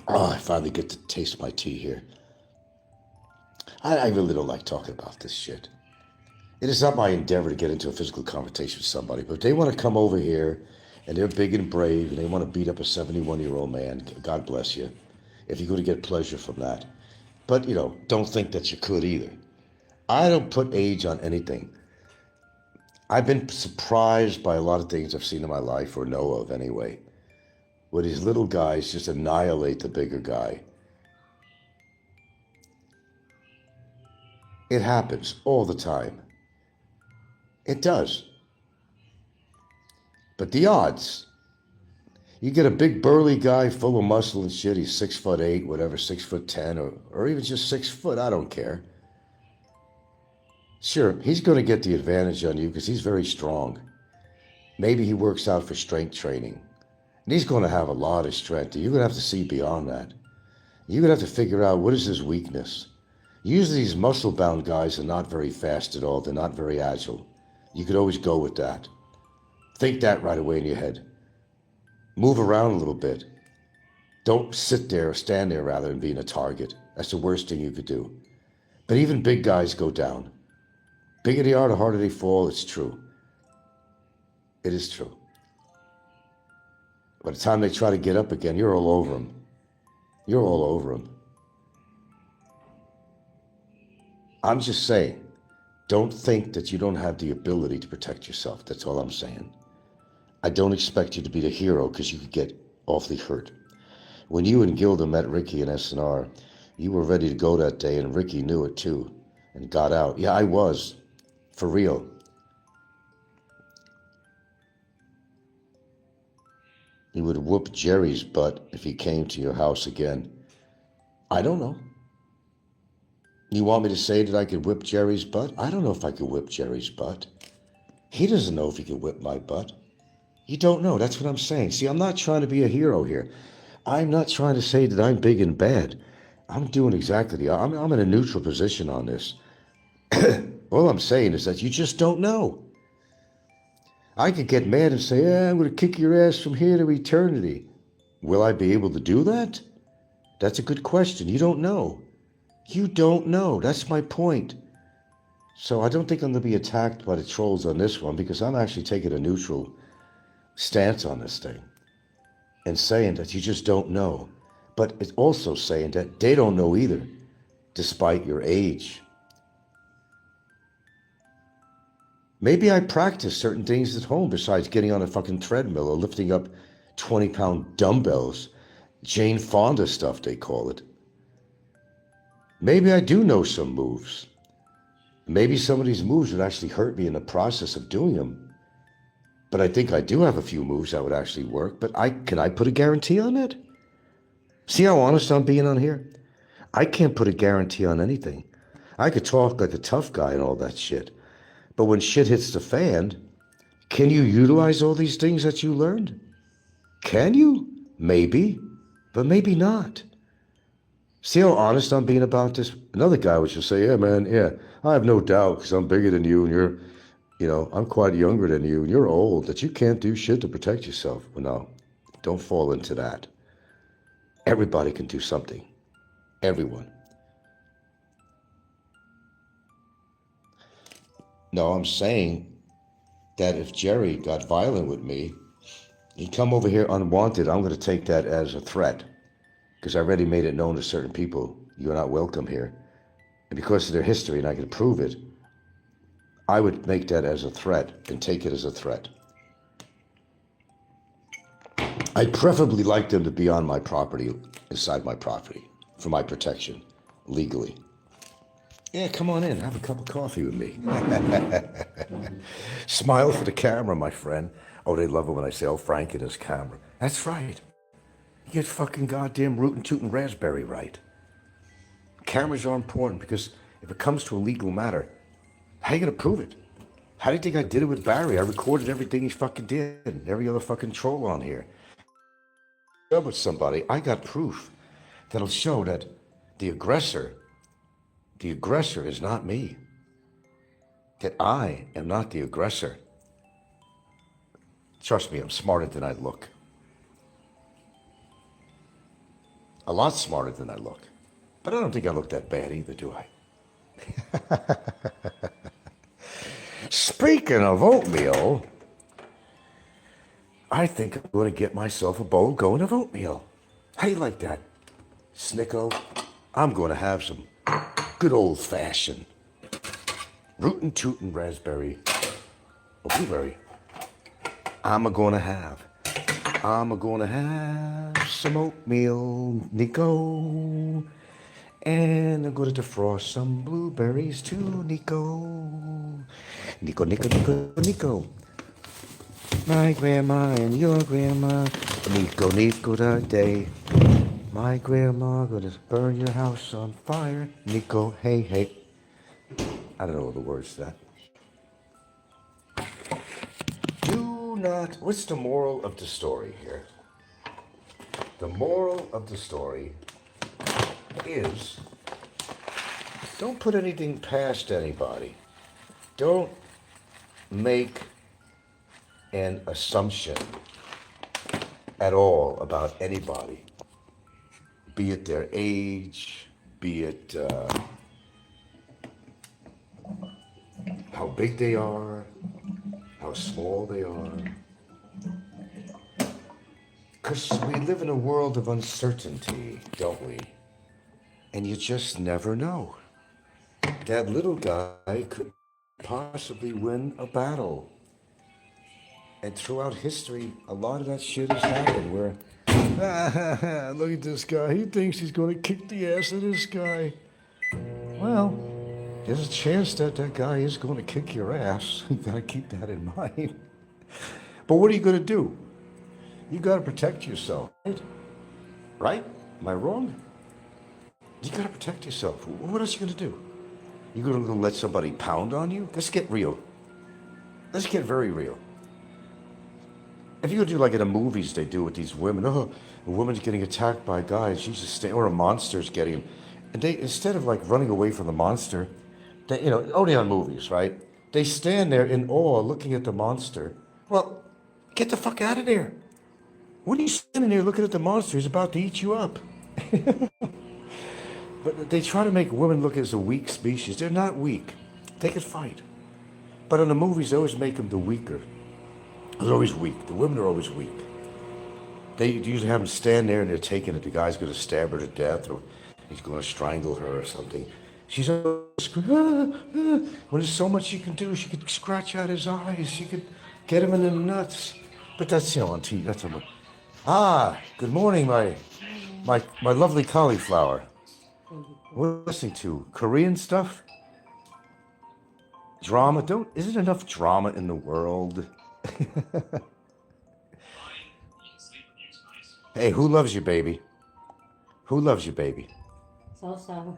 Oh, I finally get to taste my tea here. I really don't like talking about this shit. It is not my endeavor to get into a physical confrontation with somebody, but if they want to come over here and they're big and brave and they want to beat up a 71-year-old man, God bless you, if you're going to get pleasure from that. But, don't think that you could either. I don't put age on anything. I've been surprised by a lot of things I've seen in my life, or know of anyway, where these little guys just annihilate the bigger guy. It happens all the time. It does. But the odds, you get a big burly guy full of muscle and shit, he's 6'8", whatever, 6'10", or even just 6 foot, I don't care. Sure, he's going to get the advantage on you because he's very strong. Maybe he works out for strength training. And he's going to have a lot of strength. You're going to have to see beyond that. You're going to have to figure out what is his weakness. Usually these muscle-bound guys are not very fast at all. They're not very agile. You could always go with that. Think that right away in your head. Move around a little bit. Don't sit there, or stand there rather, and being a target. That's the worst thing you could do. But even big guys go down. Bigger they are, the harder they fall. It's true. It is true. By the time they try to get up again, you're all over them. You're all over them. I'm just saying, don't think that you don't have the ability to protect yourself. That's all I'm saying. I don't expect you to be the hero because you could get awfully hurt. When you and Gilda met Ricky and SNR, you were ready to go that day, and Ricky knew it too and got out. Yeah, I was. For real. He would whoop Jerry's butt if he came to your house again. I don't know. You want me to say that I could whip Jerry's butt? I don't know if I could whip Jerry's butt. He doesn't know if he could whip my butt. You don't know. That's what I'm saying. See, I'm not trying to be a hero here. I'm not trying to say that I'm big and bad. I'm doing exactly the opposite. I'm in a neutral position on this. All I'm saying is that you just don't know. I could get mad and say, I'm going to kick your ass from here to eternity. Will I be able to do that? That's a good question. You don't know. You don't know. That's my point. So I don't think I'm going to be attacked by the trolls on this one because I'm actually taking a neutral stance on this thing and saying that you just don't know. But it's also saying that they don't know either, despite your age. Maybe I practice certain things at home besides getting on a fucking treadmill or lifting up 20-pound dumbbells. Jane Fonda stuff, they call it. Maybe I do know some moves. Maybe some of these moves would actually hurt me in the process of doing them. But I think I do have a few moves that would actually work. But can I put a guarantee on it? See how honest I'm being on here? I can't put a guarantee on anything. I could talk like a tough guy and all that shit. But when shit hits the fan, can you utilize all these things that you learned? Can you? Maybe, but maybe not. See how honest I'm being about this? Another guy would just say, yeah, man, yeah, I have no doubt because I'm bigger than you and I'm quite younger than you and you're old, that you can't do shit to protect yourself. Well, no, don't fall into that. Everybody can do something. Everyone. No, I'm saying that if Jerry got violent with me, he'd come over here unwanted. I'm going to take that as a threat because I already made it known to certain people, you're not welcome here. And because of their history, and I can prove it, I would make that as a threat and take it as a threat. I'd preferably like them to be on my property, inside my property, for my protection, legally. Yeah, come on in, have a cup of coffee with me. Smile for the camera, my friend. Oh, they love it when I say, oh, Frank and his camera. That's right. You get fucking goddamn rootin' tootin' raspberry right. Cameras are important because if it comes to a legal matter, how you gonna prove it? How do you think I did it with Barry? I recorded everything he fucking did and every other fucking troll on here. With somebody, I got proof that'll show that the aggressor is not me. That I am not the aggressor. Trust me, I'm smarter than I look. A lot smarter than I look. But I don't think I look that bad either, do I? Speaking of oatmeal, I think I'm going to get myself a bowl going of oatmeal. How you like that? Snikko, I'm going to have some good old-fashioned rootin' tootin' raspberry or blueberry. I'm going to have some oatmeal, Nikko. And I'm going to defrost some blueberries too, Nikko. Nikko, Nikko, Nikko, Nikko. My grandma and your grandma, Nikko, Nikko today. My grandma gonna burn your house on fire, Nikko, hey, hey. I don't know the words to that. Do not, what's the moral of the story here? The moral of the story is, don't put anything past anybody. Don't make an assumption at all about anybody, be it their age, be it how big they are, how small they are. Because we live in a world of uncertainty, don't we? And you just never know. that little guy could possibly win a battle. And throughout history, a lot of that shit has happened where, look at this guy. He thinks he's going to kick the ass of this guy. Well, there's a chance that that guy is going to kick your ass. You got to keep that in mind. But what are you going to do? You got to protect yourself, right? Right? Am I wrong? You got to protect yourself. What else are you going to do? You going to let somebody pound on you? Let's get real. Let's get very real. If you go do like in the movies they do with these women, oh, a woman's getting attacked by guys, she's just or a monster's getting him. And they, instead of like running away from the monster, they, you know, only on movies, right? They stand there in awe looking at the monster. Well, get the fuck out of there. What are you standing there looking at the monster? He's about to eat you up. But they try to make women look as a weak species. They're not weak. They can fight. But in the movies, they always make them the weaker. They're always weak. The women are always weak. They usually have them stand there and they're taking it. The guy's going to stab her to death or he's going to strangle her or something. She's when there's so much she can do. She could scratch out his eyes. She could get him in the nuts. But that's, you know, on TV. That's on. Good morning, my lovely cauliflower. What are you listening to? Korean stuff? Drama? Isn't enough drama in the world? Hey, who loves you, baby? Who loves you, baby? So.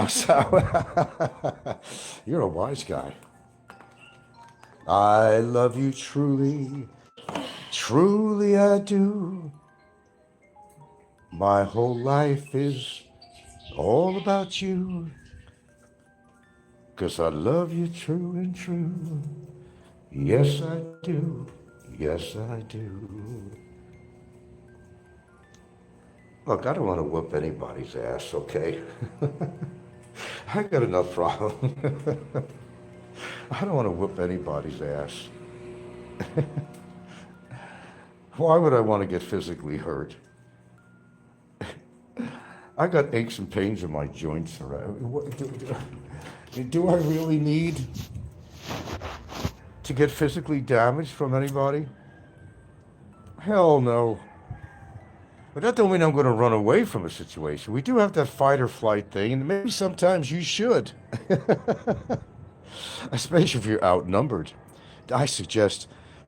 So. You're a wise guy. I love you truly. Truly I do. My whole life is all about you. 'Cause I love you true and true. Yes, I do. Yes, I do. Look, I don't want to whoop anybody's ass, okay? I got enough problems. I don't want to whoop anybody's ass. Why would I want to get physically hurt? I got aches and pains in my joints. Do I really need to get physically damaged from anybody? Hell no. But that don't mean I'm going to run away from a situation. We do have that fight or flight thing, and maybe sometimes you should. Especially if you're outnumbered. I suggest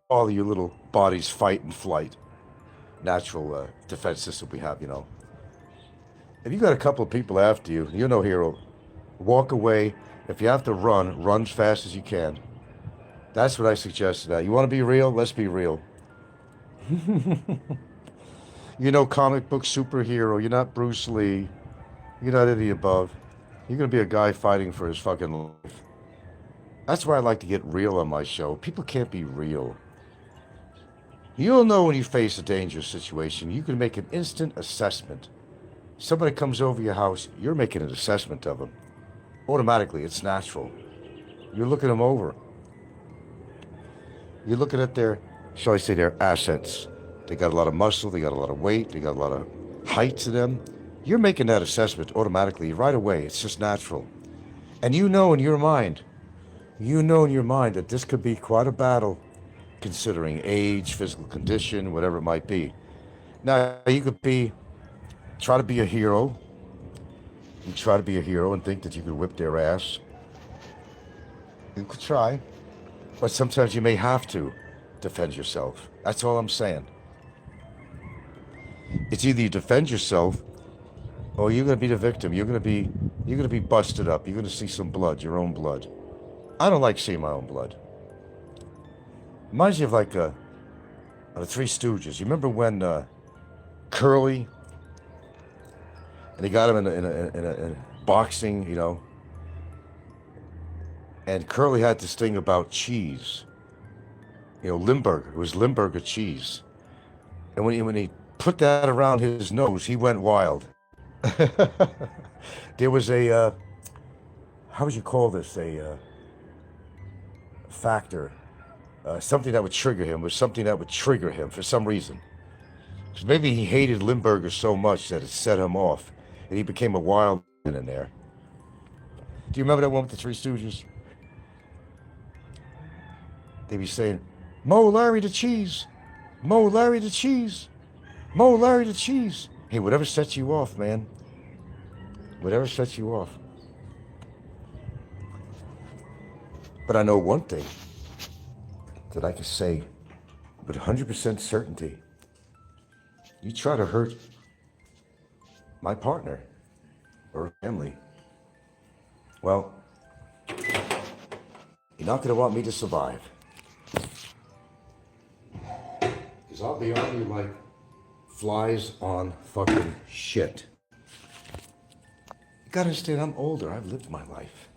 all of your little bodies fight and flight. Natural defense system we have, you know. If you got a couple of people after you, you're no hero. Walk away. If you have to run as fast as you can. That's what I suggest now. You want to be real? Let's be real. You're no comic book superhero. You're not Bruce Lee. You're not any of the above. You're going to be a guy fighting for his fucking life. That's why I like to get real on my show. People can't be real. You'll know when you face a dangerous situation. You can make an instant assessment. Somebody comes over your house, you're making an assessment of them. Automatically, it's natural. You're looking them over. You're looking at their, shall I say, their assets. They got a lot of muscle, they got a lot of weight, they got a lot of height to them. You're making that assessment automatically, right away. It's just natural. And you know in your mind that this could be quite a battle, considering age, physical condition, whatever it might be. Now, you could try to be a hero. You try to be a hero and think that you could whip their ass. You could try. But sometimes you may have to defend yourself. That's all I'm saying. It's either you defend yourself or you're going to be the victim. You're going to be busted up. You're going to see some blood, your own blood. I don't like seeing my own blood. Reminds me of like the Three Stooges. You remember when Curly, and they got him in a boxing, you know, and Curly had this thing about cheese. You know, Limburger. It was Limburger cheese. And when he put that around his nose, he went wild. There was a, how would you call this? A factor. Something that would trigger him. Was something that would trigger him for some reason. Because maybe he hated Limburger so much that it set him off. And he became a wild man in there. Do you remember that one with the Three Stooges? They be saying, Mo Larry the cheese, Mo Larry the cheese, Mo Larry the cheese. Hey, whatever sets you off, man. Whatever sets you off. But I know one thing that I can say with 100% certainty. You try to hurt my partner or family, well, you're not going to want me to survive. Because I'll be on you like flies on fucking shit. You gotta understand, I'm older. I've lived my life.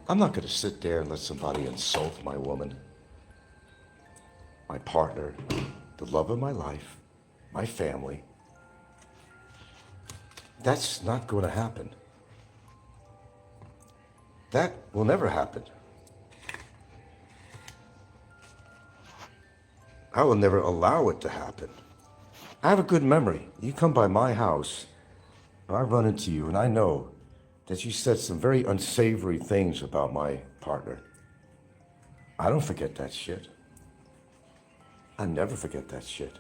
I'm not gonna sit there and let somebody insult my woman, my partner, the love of my life, my family. That's not gonna happen. That will never happen. I will never allow it to happen. I have a good memory. You come by my house, I run into you, and I know that you said some very unsavory things about my partner. I don't forget that shit. I never forget that shit.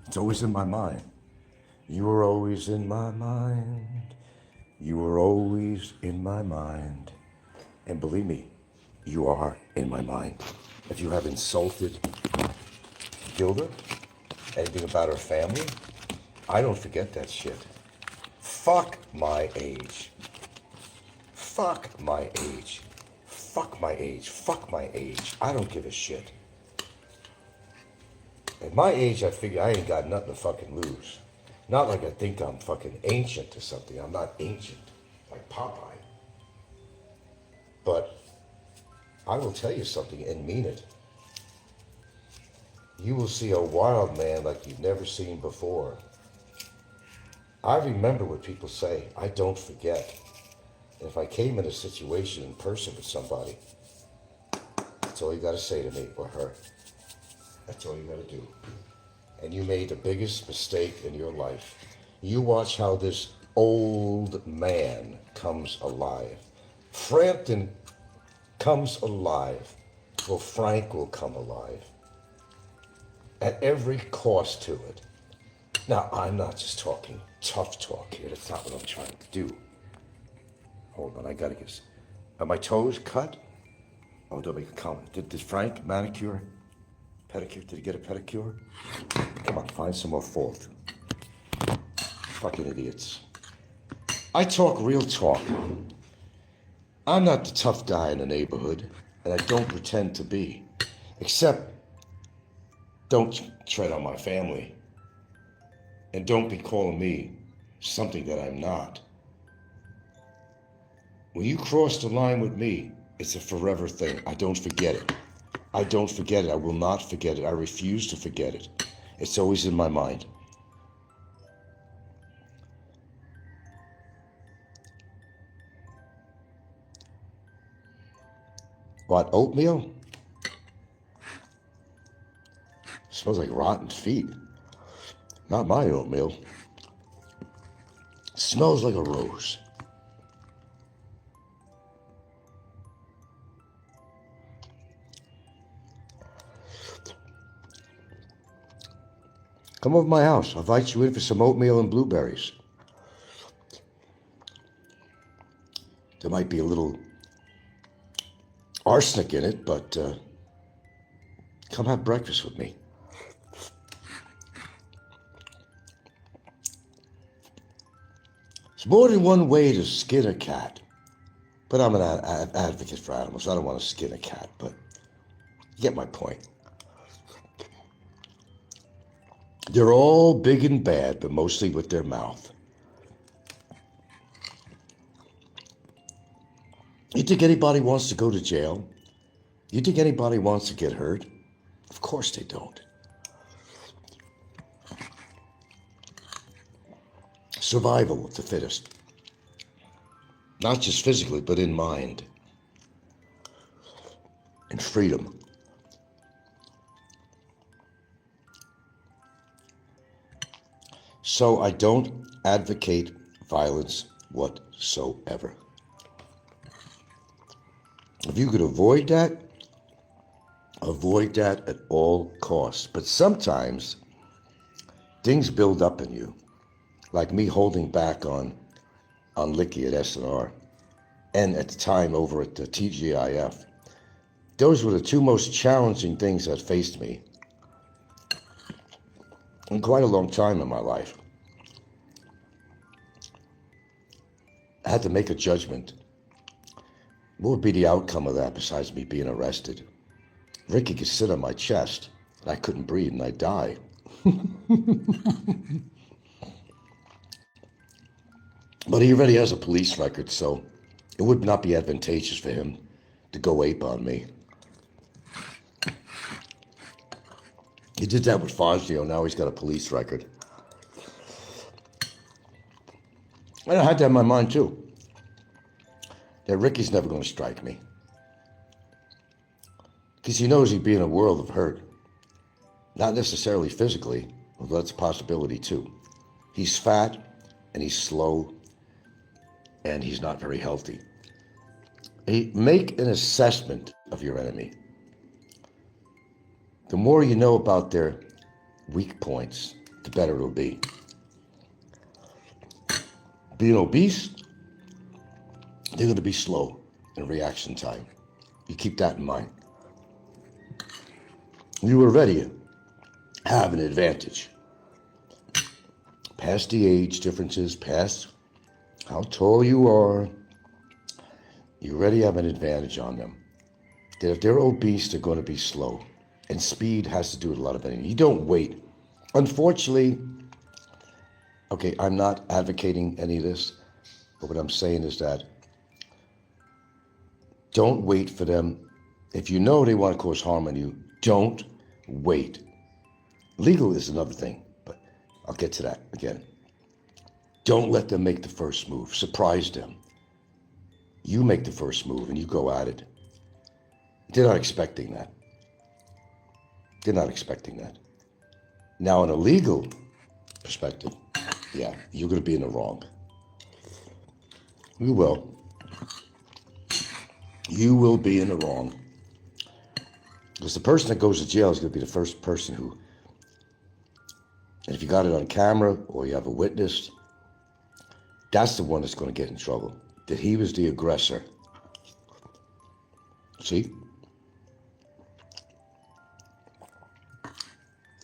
It's always in my mind. You were always in my mind. You were always in my mind. And believe me, you are in my mind. If you have insulted Gilda, anything about her family, I don't forget that shit. Fuck my age. Fuck my age. Fuck my age. Fuck my age. I don't give a shit. At my age, I figure I ain't got nothing to fucking lose. Not like I think I'm fucking ancient or something. I'm not ancient, like Popeye. But I will tell you something and mean it. You will see a wild man like you've never seen before. I remember what people say. I don't forget. And if I came in a situation in person with somebody, that's all you got to say to me or her. That's all you got to do. And you made the biggest mistake in your life. You watch how this old man comes alive. Frampton comes alive. Well, Frank will come alive. At every cost to it. Now, I'm not just talking tough talk here. That's not what I'm trying to do. Hold on, I gotta get... Are my toes cut? Oh, don't make a comment. Did Frank manicure? Pedicure? Did he get a pedicure? Come on, find some more fault. Fucking idiots. I talk real talk. I'm not the tough guy in the neighborhood, and I don't pretend to be. Except, don't tread on my family. And don't be calling me something that I'm not. When you cross the line with me, it's a forever thing. I don't forget it. I don't forget it. I will not forget it. I refuse to forget it. It's always in my mind. What, oatmeal? Smells like rotten feet. Not my oatmeal. Smells like a rose. Come over to my house. I'll invite you in for some oatmeal and blueberries. There might be a little arsenic in it, but come have breakfast with me. There's more than one way to skin a cat. But I'm an advocate for animals. I don't want to skin a cat, but you get my point. They're all big and bad, but mostly with their mouth. You think anybody wants to go to jail? You think anybody wants to get hurt? Of course they don't. Survival of the fittest. Not just physically, but in mind. And freedom. So I don't advocate violence whatsoever. If you could avoid that at all costs. But sometimes things build up in you, like me holding back on Licky at SNR, and at the time over at the TGIF. Those were the two most challenging things that faced me in quite a long time in my life. I had to make a judgment. What would be the outcome of that besides me being arrested? Ricky could sit on my chest, and I couldn't breathe, and I'd die. But he already has a police record, so it would not be advantageous for him to go ape on me. He did that with Fazio, now he's got a police record. And I had that in my mind too, that Ricky's never going to strike me. Because he knows he'd be in a world of hurt. Not necessarily physically, although that's a possibility too. He's fat, and he's slow, and he's not very healthy. Make an assessment of your enemy. The more you know about their weak points, the better it'll be. Being obese, they're going to be slow in reaction time. You keep that in mind. You already have an advantage. Past the age differences, past how tall you are, you already have an advantage on them. That if they're obese, they're going to be slow. And speed has to do with a lot of anything. You don't wait. Unfortunately, okay, I'm not advocating any of this, but what I'm saying is that don't wait for them. If you know they want to cause harm on you, don't wait. Legal is another thing, but I'll get to that again. Don't let them make the first move. Surprise them. You make the first move and you go at it. They're not expecting that. They're not expecting that. Now, in a legal perspective, yeah, you're going to be in the wrong. You will. You will be in the wrong. Because the person that goes to jail is going to be the first person who, and if you got it on camera or you have a witness, that's the one that's going to get in trouble. That he was the aggressor. See?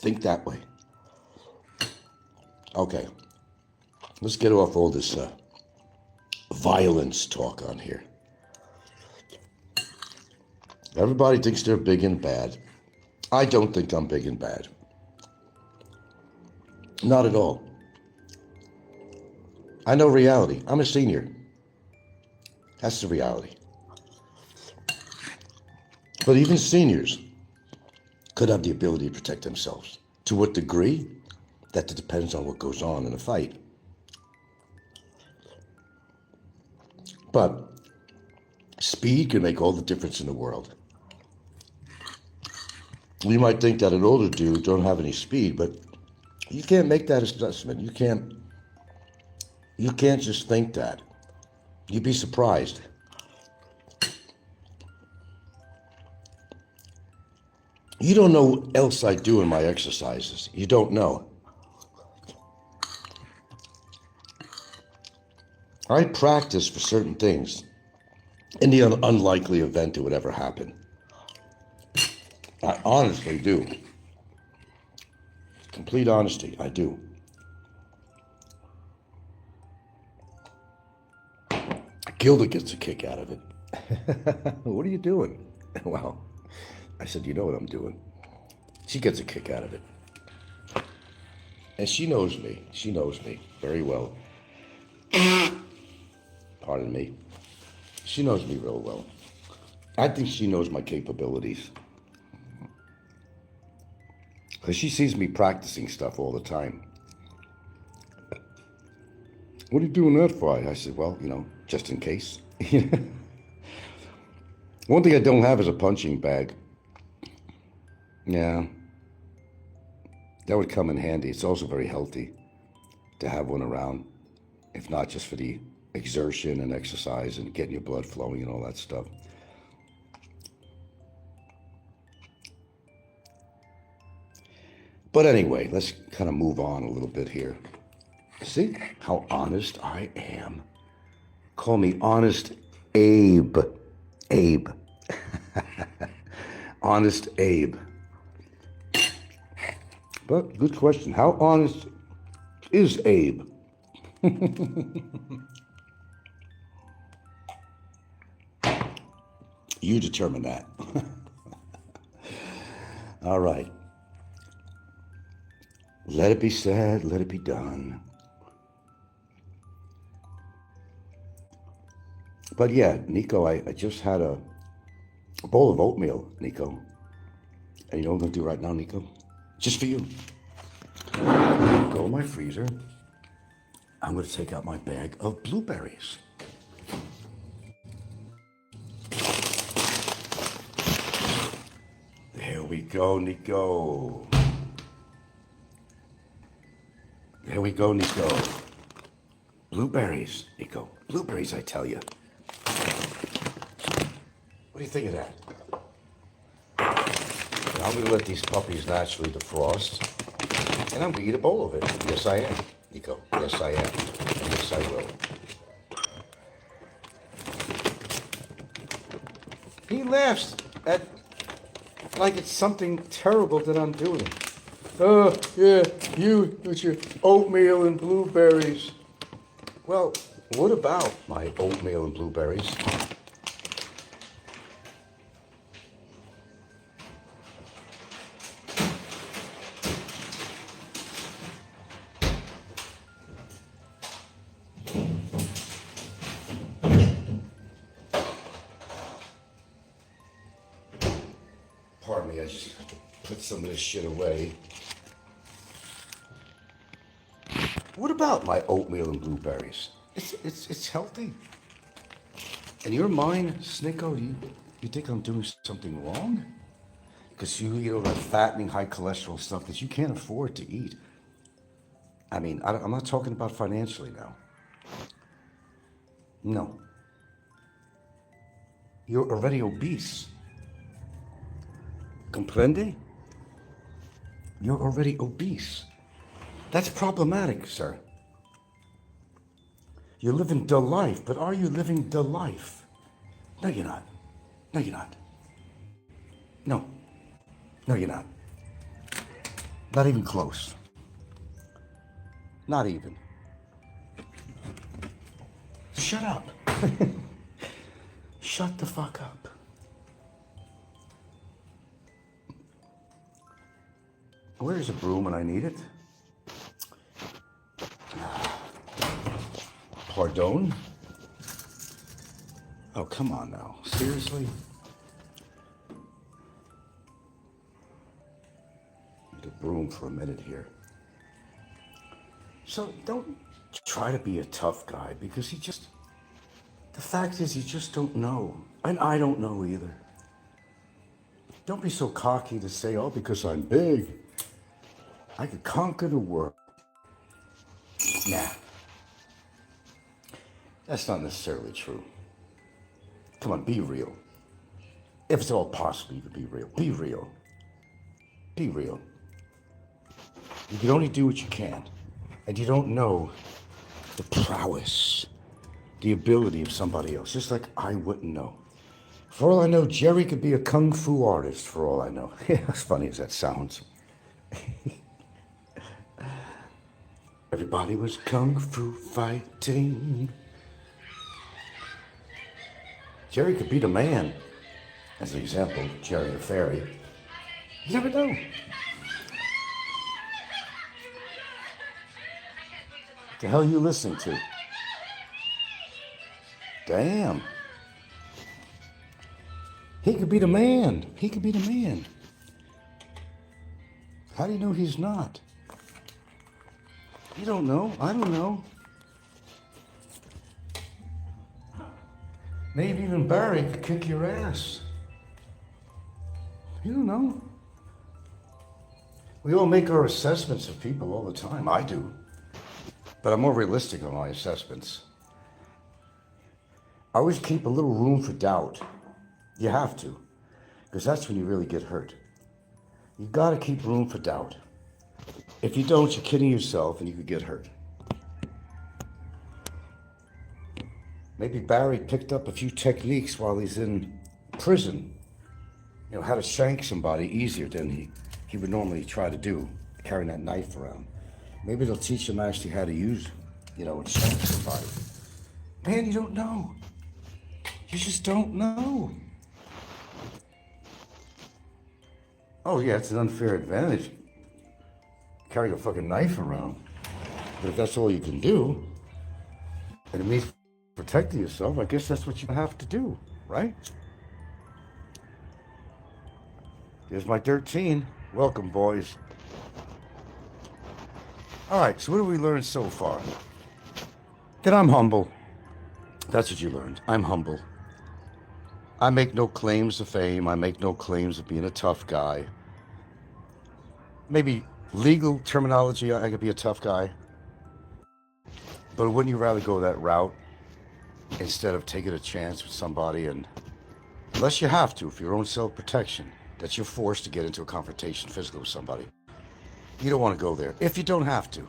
Think that way. Okay. Let's get off all this violence talk on here. Everybody thinks they're big and bad. I don't think I'm big and bad. Not at all. I know reality. I'm a senior. That's the reality. But even seniors could have the ability to protect themselves. To what degree? That depends on what goes on in a fight. But speed can make all the difference in the world. You might think that an older dude don't have any speed, but you can't make that assessment. You can't just think that. You'd be surprised. You don't know what else I do in my exercises. You don't know. I practice for certain things in the unlikely event it would ever happen. I honestly do. Complete honesty, I do. Gilda gets a kick out of it. What are you doing? Well, I said, you know what I'm doing. She gets a kick out of it. And she knows me. She knows me very well. Pardon me. She knows me real well. I think she knows my capabilities. Because she sees me practicing stuff all the time. What are you doing that for? I said, well, just in case. One thing I don't have is a punching bag. Yeah. That would come in handy. It's also very healthy to have one around, if not just for the exertion and exercise and getting your blood flowing and all that stuff. But anyway, let's kind of move on a little bit here. See how honest I am. Call me Honest Abe. Abe. Honest Abe. But good question. How honest is Abe? You determine that. All right. Let it be said, let it be done. But yeah, Nikko, I just had a bowl of oatmeal, Nikko. And you know what I'm going to do right now, Nikko? Just for you. Go in my freezer. I'm going to take out my bag of blueberries. There we go, Nikko. There we go, Nikko. Blueberries, Nikko. Blueberries, I tell you. What do you think of that? Now I'm going to let these puppies naturally defrost. And I'm going to eat a bowl of it. Yes, I am, Nikko. Yes, I am. And yes, I will. He laughs at like it's something terrible that I'm doing. Oh, yeah, you with your oatmeal and blueberries. Well, what about my oatmeal and blueberries? Pardon me, I just have to put some of this shit away. What about my oatmeal and blueberries? It's healthy. In your mind, Snikko, you think I'm doing something wrong? Because you eat all that fattening, high cholesterol stuff that you can't afford to eat. I mean, I'm not talking about financially now. No. You're already obese. Comprende? You're already obese. That's problematic, sir. You're living the life, but are you living the life? No, you're not. No, you're not. No. No, you're not. Not even close. Not even. Shut up. Shut the fuck up. Where's a broom when I need it? Pardon? Oh, come on now. Seriously? Need a broom for a minute here. So don't try to be a tough guy because the fact is you just don't know. And I don't know either. Don't be so cocky to say, oh, because I'm big, I could conquer the world. Nah. That's not necessarily true. Come on, be real. If it's all possible, you could be real. Be real. Be real. You can only do what you can. And you don't know the prowess, the ability of somebody else, just like I wouldn't know. For all I know, Jerry could be a kung fu artist, for all I know. Yeah, as funny as that sounds. Everybody was kung fu fighting. Jerry could beat a man. As an example, Jerry the Fairy. You never know. What the hell are you listening to? Damn. He could beat a man. He could beat a man. How do you know he's not? You don't know. I don't know. Maybe even Barry could kick your ass. You don't know. We all make our assessments of people all the time. I do. But I'm more realistic on my assessments. I always keep a little room for doubt. You have to. Because that's when you really get hurt. You gotta keep room for doubt. If you don't, you're kidding yourself and you could get hurt. Maybe Barry picked up a few techniques while he's in prison. You know, how to shank somebody easier than he would normally try to do, carrying that knife around. Maybe they'll teach him actually how to use, you know, and shank somebody. Man, you don't know. You just don't know. Oh yeah, it's an unfair advantage, carrying a fucking knife around. But if that's all you can do, and it means protecting yourself, I guess that's what you have to do, right? Here's my 13. Welcome, boys. All right, so what have we learned so far? That I'm humble. That's what you learned. I'm humble. I make no claims to fame. I make no claims of being a tough guy. Maybe legal terminology, I could be a tough guy. But wouldn't you rather go that route instead of taking a chance with somebody, and unless you have to, for your own self-protection, that you're forced to get into a confrontation physically with somebody. You don't want to go there if you don't have to.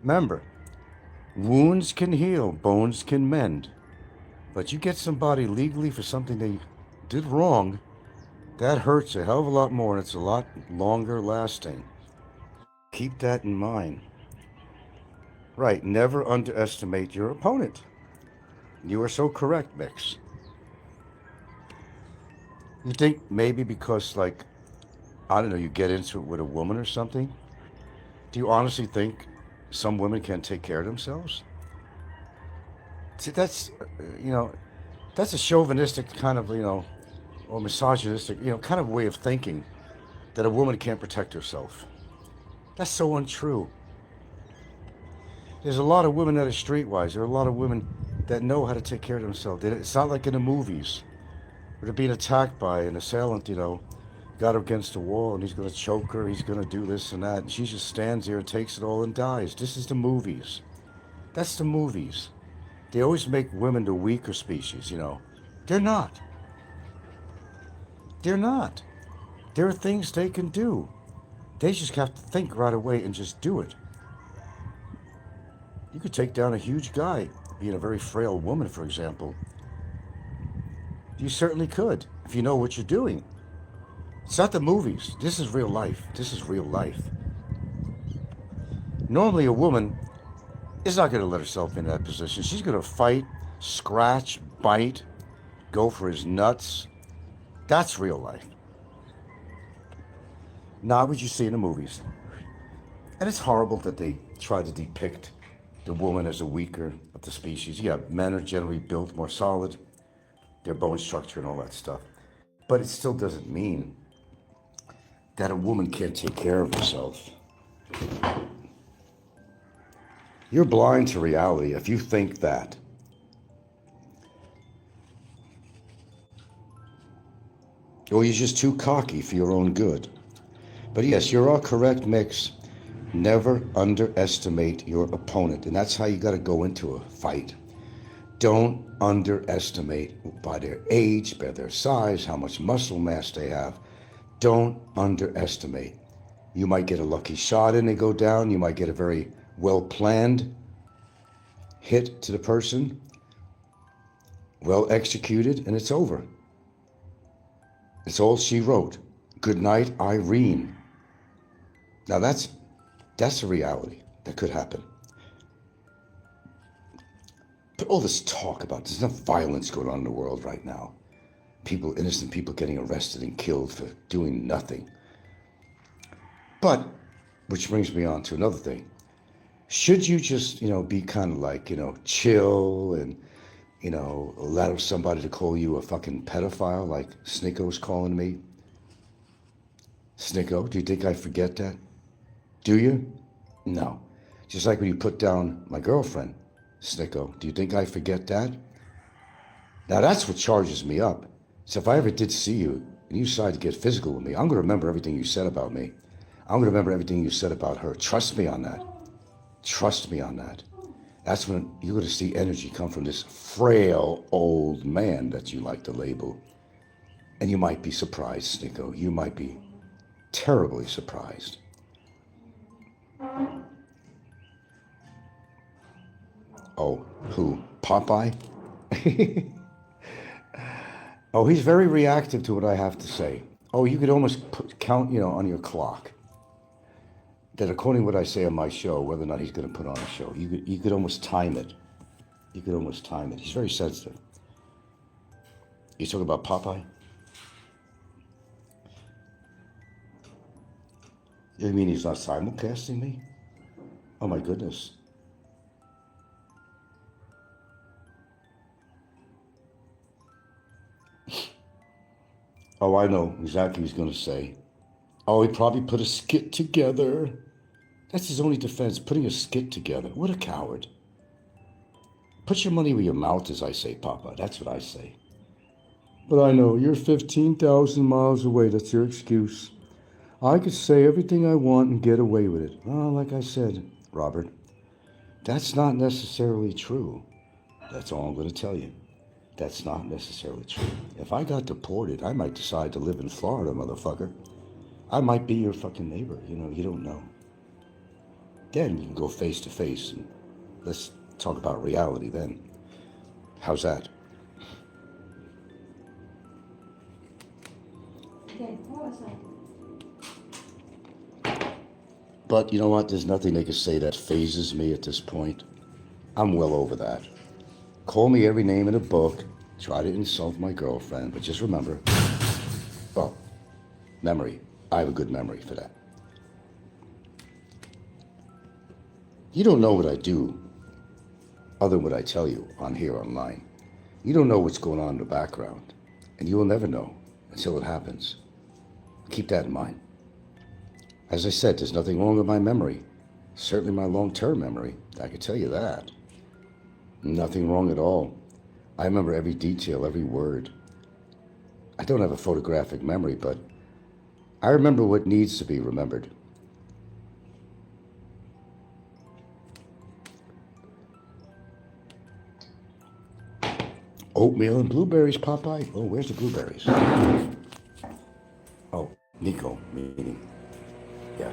Remember, wounds can heal, bones can mend. But you get somebody legally for something they did wrong, that hurts a hell of a lot more, and it's a lot longer lasting. Keep that in mind. Right, never underestimate your opponent. You are so correct, Mix. You think maybe because, like, I don't know, you get into it with a woman or something? Do you honestly think some women can't take care of themselves? See, that's, that's a chauvinistic kind of, or misogynistic, kind of way of thinking that a woman can't protect herself. That's so untrue. There's a lot of women that are streetwise. There are a lot of women that know how to take care of themselves. It's not like in the movies where they're being attacked by an assailant, got her against the wall and he's going to choke her, he's going to do this and that, and she just stands there and takes it all and dies. This is the movies. That's the movies. They always make women the weaker species, They're not. They're not. There are things they can do. They just have to think right away and just do it. You could take down a huge guy, being a very frail woman, for example. You certainly could, if you know what you're doing. It's not the movies. This is real life. This is real life. Normally a woman is not going to let herself in that position. She's going to fight, scratch, bite, go for his nuts. That's real life. Not what you see in the movies. And it's horrible that they try to depict the woman as a weaker of the species. Yeah, men are generally built more solid, their bone structure and all that stuff. But it still doesn't mean that a woman can't take care of herself. You're blind to reality if you think that. Or you're just too cocky for your own good. But yes, you're all correct, Mix. Never underestimate your opponent. And that's how you got to go into a fight. Don't underestimate by their age, by their size, how much muscle mass they have. Don't underestimate. You might get a lucky shot in, they go down. You might get a very well-planned hit to the person, well executed, and it's over. It's all she wrote. Good night, Irene. Now that's a reality that could happen. But all this talk about, there's enough violence going on in the world right now. Innocent people getting arrested and killed for doing nothing. But, which brings me on to another thing. Should you just, be kind of like, chill and, allow somebody to call you a fucking pedophile like Snikko's calling me? Snikko, do you think I forget that? Do you? No. Just like when you put down my girlfriend, Snikko, do you think I forget that? Now that's what charges me up. So if I ever did see you and you decided to get physical with me, I'm going to remember everything you said about me. I'm going to remember everything you said about her. Trust me on that. Trust me on that. That's when you're going to see energy come from this frail old man that you like to label. And you might be surprised, Snikko. You might be terribly surprised. Oh, who? Popeye? Oh, he's very reactive to what I have to say. Oh, you could almost count, on your clock that according to what I say on my show, whether or not he's going to put on a show, you could almost time it. You could almost time it. He's very sensitive. You talking about Popeye? You mean he's not simulcasting me? Oh my goodness. Oh, I know exactly what he's going to say. Oh, he probably put a skit together. That's his only defense, putting a skit together. What a coward. Put your money where your mouth is, I say, Papa. That's what I say. But I know, you're 15,000 miles away. That's your excuse. I could say everything I want and get away with it. Well, like I said, Robert, that's not necessarily true. That's all I'm going to tell you. That's not necessarily true. If I got deported, I might decide to live in Florida, motherfucker. I might be your fucking neighbor. You don't know. Then you can go face to face and let's talk about reality then. How's that? Okay, what was that? But you know what? There's nothing they can say that phases me at this point. I'm well over that. Call me every name in a book. Try to insult my girlfriend. But just remember, well, memory. I have a good memory for that. You don't know what I do other than what I tell you on here online. You don't know what's going on in the background. And you will never know until it happens. Keep that in mind. As I said, there's nothing wrong with my memory. Certainly my long-term memory. I can tell you that. Nothing wrong at all. I remember every detail, every word. I don't have a photographic memory, but I remember what needs to be remembered. Oatmeal and blueberries, Popeye. Oh, where's the blueberries? Oh, Nikko, meaning. Yeah.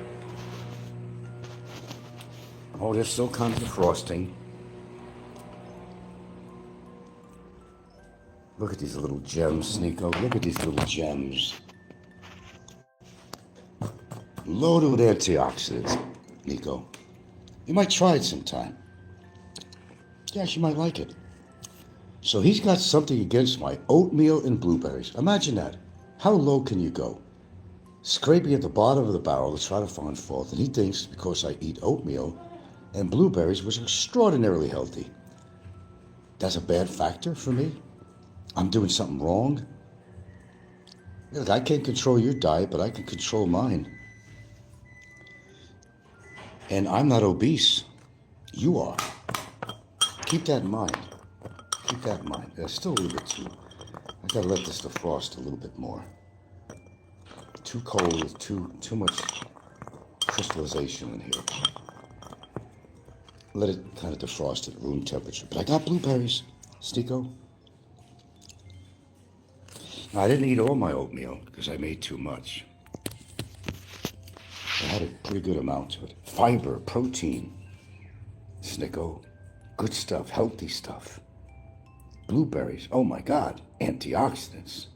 Oh, there's still kind of frosting. Look at these little gems, Snikko. Look at these little gems. Loaded with antioxidants, Nikko. You might try it sometime. Yes, you might like it. So he's got something against my oatmeal and blueberries. Imagine that. How low can you go? Scraping at the bottom of the barrel to try to find fault. And he thinks because I eat oatmeal and blueberries was extraordinarily healthy. That's a bad factor for me? I'm doing something wrong? Look, I can't control your diet, but I can control mine. And I'm not obese. You are. Keep that in mind. Keep that in mind. There's still a little bit too. I gotta let this defrost a little bit more. Too cold, too much crystallization in here. Let it kind of defrost at room temperature. But I got blueberries, Snikko. Now, I didn't eat all my oatmeal because I made too much. I had a pretty good amount to it. Fiber, protein, Snikko, good stuff, healthy stuff. Blueberries, oh my God, antioxidants.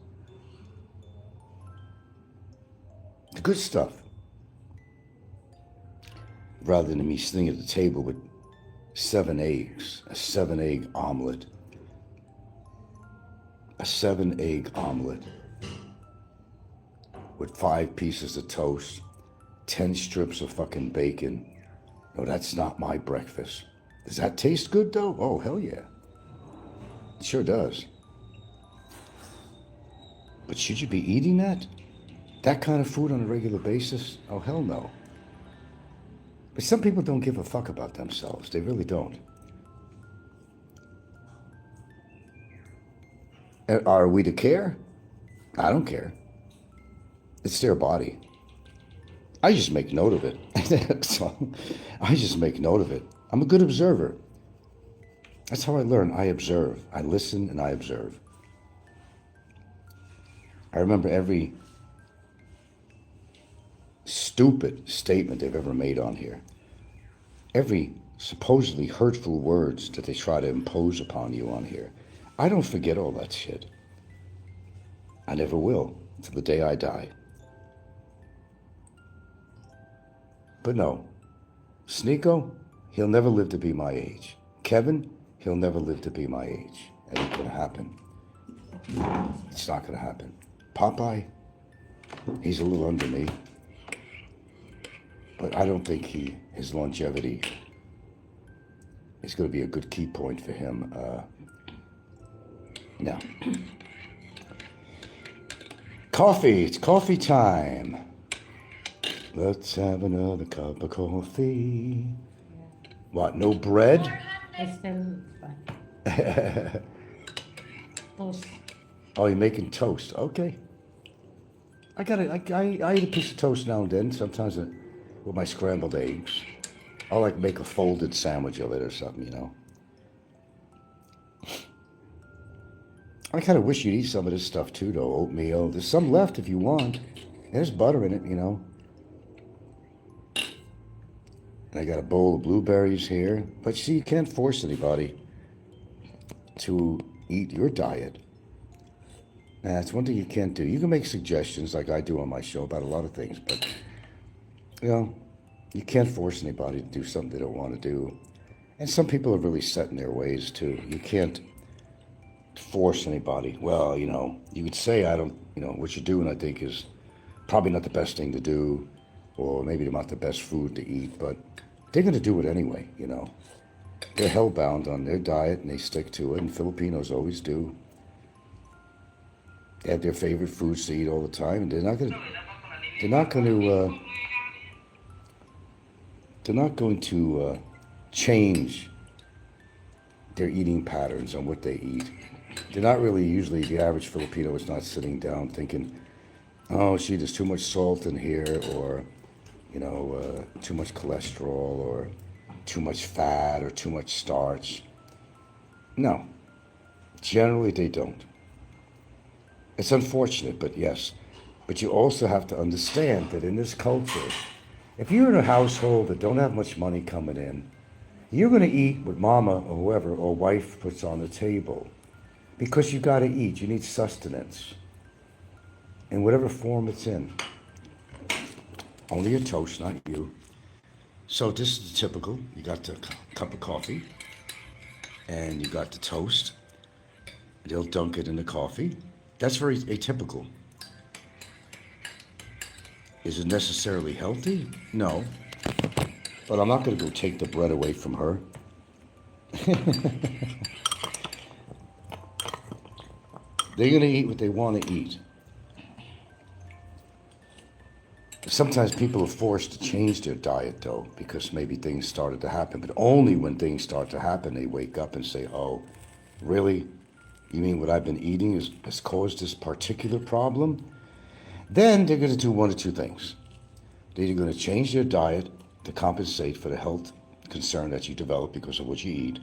The good stuff. Rather than me sitting at the table with 7 eggs, a 7-egg omelet. A 7-egg omelet with 5 pieces of toast, 10 strips of fucking bacon. No, that's not my breakfast. Does that taste good though? Oh, hell yeah. It sure does. But should you be eating that? That kind of food on a regular basis? Oh, hell no. But some people don't give a fuck about themselves. They really don't. Are we to care? I don't care. It's their body. I just make note of it. So, I just make note of it. I'm a good observer. That's how I learn. I observe. I listen and I observe. I remember every stupid statement they've ever made on here. Every supposedly hurtful words that they try to impose upon you on here. I don't forget all that shit. I never will, until the day I die. But no, Snikko, he'll never live to be my age. Kevin, he'll never live to be my age. It ain't gonna happen. It's not gonna happen. Popeye, he's a little under me. But I don't think his longevity is going to be a good key point for him. No. Coffee. It's coffee time. Let's have another cup of coffee. What? No bread? I still fine. Toast. Oh, you're making toast. Okay. I eat a piece of toast now and then. Sometimes with my scrambled eggs. I'll like make a folded sandwich of it or something, you know. I kind of wish you'd eat some of this stuff too, though. Oatmeal. There's some left if you want. There's butter in it, you know. And I got a bowl of blueberries here. But see, you can't force anybody to eat your diet. And that's one thing you can't do. You can make suggestions like I do on my show about a lot of things, but, you know, you can't force anybody to do something they don't want to do. And some people are really set in their ways, too. You can't force anybody. Well, you know, you could say, what you're doing, I think, is probably not the best thing to do, or maybe not the best food to eat, but they're going to do it anyway, you know. They're hell-bound on their diet, and they stick to it, and Filipinos always do. They have their favorite foods to eat all the time, and they're not going to change their eating patterns on what they eat. They're not really, usually the average Filipino is not sitting down thinking, oh, gee, there's too much salt in here, or, you know, too much cholesterol, or too much fat, or too much starch. No, generally they don't. It's unfortunate, but yes. But you also have to understand that in this culture, if you're in a household that don't have much money coming in, you're going to eat what mama or whoever or wife puts on the table. Because you got to eat. You need sustenance. In whatever form it's in. Only a toast, not you. So this is the typical. You got the cup of coffee. And you got the toast. They'll dunk it in the coffee. That's very atypical. Is it necessarily healthy? No. But I'm not going to go take the bread away from her. They're going to eat what they want to eat. Sometimes people are forced to change their diet, though, because maybe things started to happen. But only when things start to happen, they wake up and say, oh, really? You mean what I've been eating has caused this particular problem? Then they're going to do one of two things. They're either going to change their diet to compensate for the health concern that you develop because of what you eat.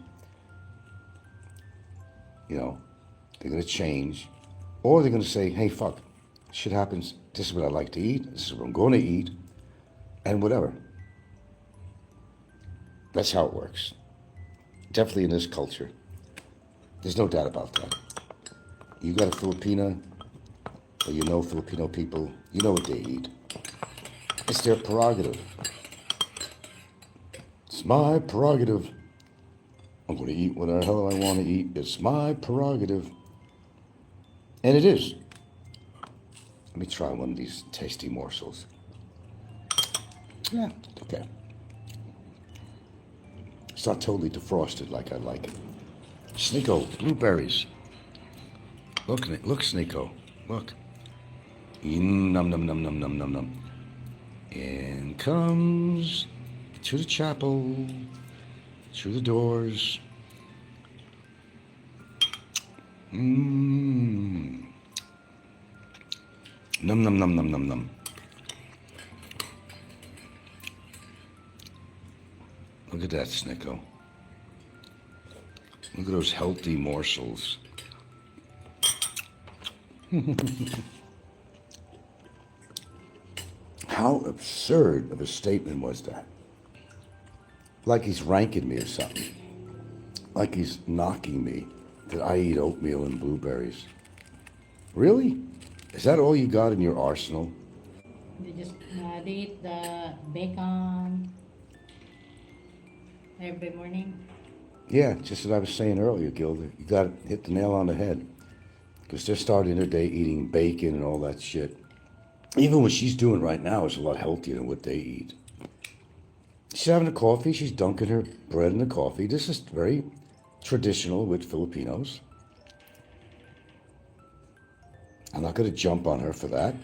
You know, they're going to change. Or they're going to say, hey, fuck, shit happens. This is what I like to eat. This is what I'm going to eat. And whatever. That's how it works. Definitely in this culture. There's no doubt about that. You got a Filipina, or you know Filipino people, you know what they eat. It's their prerogative. It's my prerogative. I'm going to eat whatever the hell I want to eat. It's my prerogative. And it is. Let me try one of these tasty morsels. Yeah, okay. It's not totally defrosted like I like it. Snikko, blueberries. Look, Snikko. Look. Num num num num num num num. In comes to the chapel, through the doors. Num num num num num num. Look at that, Snikko. Look at those healthy morsels. How absurd of a statement was that? Like he's ranking me or something. Like he's knocking me that I eat oatmeal and blueberries. Really? Is that all you got in your arsenal? They eat the bacon every morning. Yeah, just as I was saying earlier, Gilda. You got to hit the nail on the head. Because they're starting their day eating bacon and all that shit. Even what she's doing right now is a lot healthier than what they eat. She's having a coffee. She's dunking her bread in the coffee. This is very traditional with Filipinos. I'm not going to jump on her for that.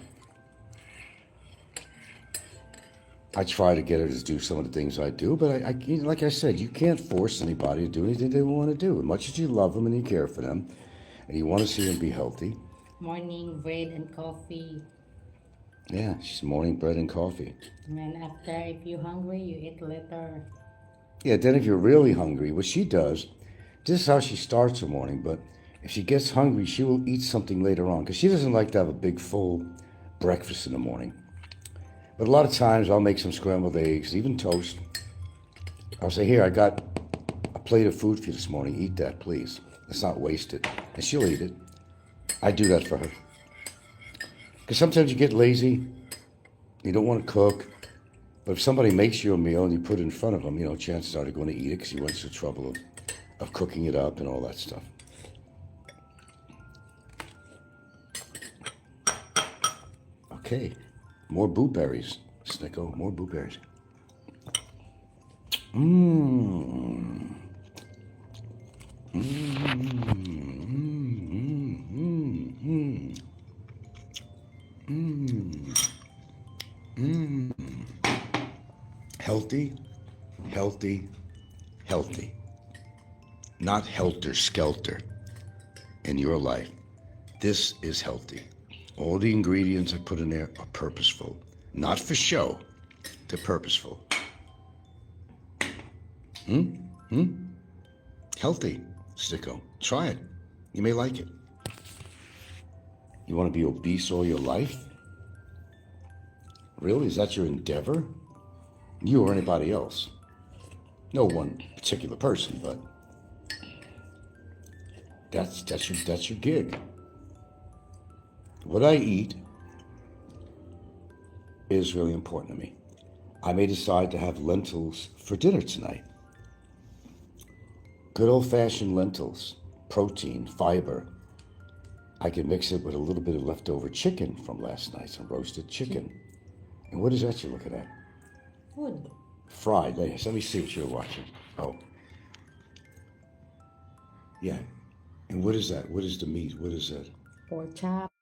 I try to get her to do some of the things I do, but I like I said, you can't force anybody to do anything they want to do. As much as you love them and you care for them, and you want to see them be healthy. Morning bread and coffee. Yeah, she's morning bread and coffee. And then after, if you're hungry, you eat later. Yeah, then if you're really hungry, what she does, this is how she starts her morning, but if she gets hungry, she will eat something later on, because she doesn't like to have a big, full breakfast in the morning. But a lot of times, I'll make some scrambled eggs, even toast. I'll say, here, I got a plate of food for you this morning. Eat that, please. Let's not waste it. And she'll eat it. I do that for her. Because sometimes you get lazy, you don't want to cook, but if somebody makes you a meal and you put it in front of them, you know, chances are they're going to eat it because you went through the trouble of cooking it up and all that stuff. Okay, more blueberries, Snikko, more blueberries. Mmm. Healthy, healthy, healthy. Not helter-skelter in your life. This is healthy. All the ingredients I put in there are purposeful. Not for show. They're purposeful. Healthy, Snikko. Try it. You may like it. You want to be obese all your life? Really? Is that your endeavor? You or anybody else? No one particular person, but that's your gig. What I eat is really important to me. I may decide to have lentils for dinner tonight. Good old-fashioned lentils, protein, fiber. I can mix it with a little bit of leftover chicken from last night, some roasted chicken. And what is that you're looking at? Food. Fried. Let me see what you're watching. Oh. Yeah. And what is that? What is the meat? What is that? Pork chop.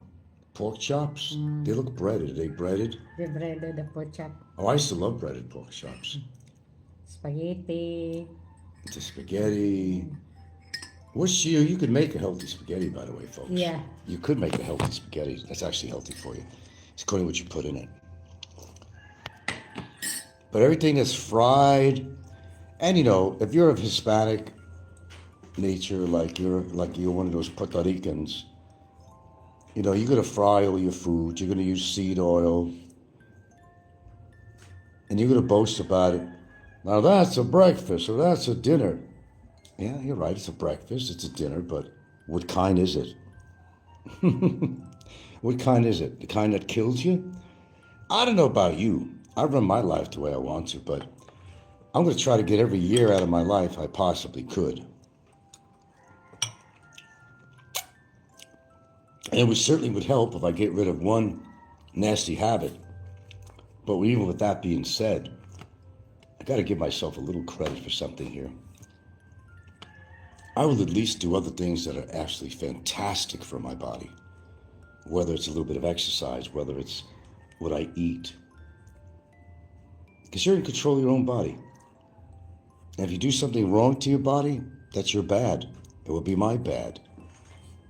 Pork chops? They look breaded. Are they breaded? The breaded, the pork chop. Oh, I used to love breaded pork chops. Spaghetti. The spaghetti. What's you could make a healthy spaghetti, by the way, folks. Yeah. You could make a healthy spaghetti. That's actually healthy for you. It's according to what you put in it. But everything that's fried, and you know, if you're of Hispanic nature, like you're one of those Puerto Ricans, you know, you're gonna fry all your food. You're gonna use seed oil, and you're gonna boast about it. Now that's a breakfast or that's a dinner. Yeah, you're right. It's a breakfast. It's a dinner, but what kind is it? What kind is it? The kind that kills you? I don't know about you. I run my life the way I want to, but I'm going to try to get every year out of my life I possibly could. And it certainly would help if I get rid of one nasty habit. But even with that being said, I got to give myself a little credit for something here. I will at least do other things that are absolutely fantastic for my body. Whether it's a little bit of exercise, whether it's what I eat. Because you're in control of your own body. And if you do something wrong to your body, that's your bad. It will be my bad.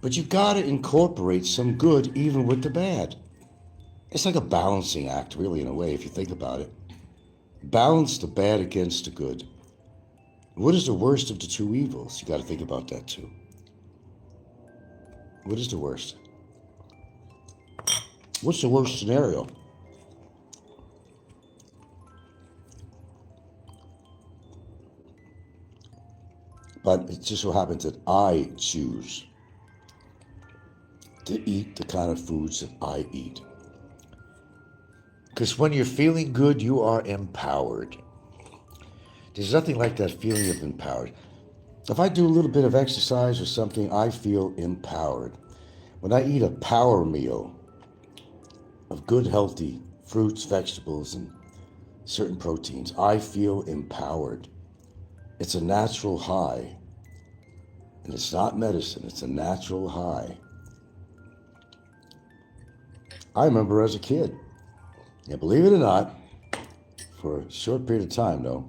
But you got to incorporate some good even with the bad. It's like a balancing act, really, in a way, if you think about it. Balance the bad against the good. What is the worst of the two evils? You got to think about that too. What is the worst? What's the worst scenario? But it just so happens that I choose to eat the kind of foods that I eat. Because when you're feeling good, you are empowered. There's nothing like that feeling of empowered. If I do a little bit of exercise or something, I feel empowered. When I eat a power meal of good, healthy fruits, vegetables, and certain proteins, I feel empowered. It's a natural high. And it's not medicine, it's a natural high. I remember as a kid, and believe it or not, for a short period of time though,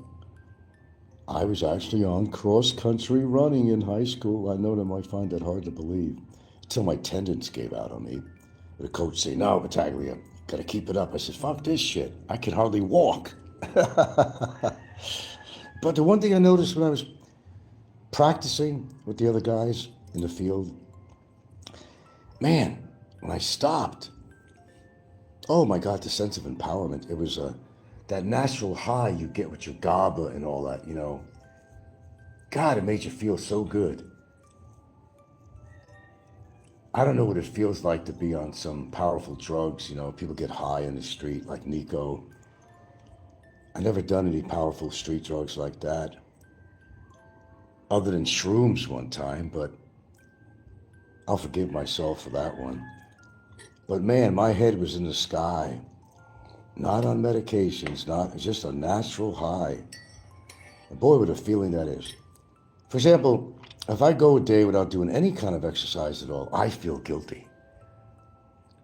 I was actually on cross-country running in high school. I know they might find that hard to believe, until my tendons gave out on me. The coach said, "No, Battaglia, gotta keep it up." I said, "Fuck this shit, I can hardly walk." But the one thing I noticed when I was practicing with the other guys in the field, man, when I stopped, oh my God, the sense of empowerment. It was that natural high you get with your GABA and all that, you know. God, it made you feel so good. I don't know what it feels like to be on some powerful drugs, you know, people get high in the street like Nikko. I never done any powerful street drugs like that, other than shrooms one time, but I'll forgive myself for that one. But man, my head was in the sky, not on medications, not just a natural high. And boy, what a feeling that is. For example, if I go a day without doing any kind of exercise at all, I feel guilty.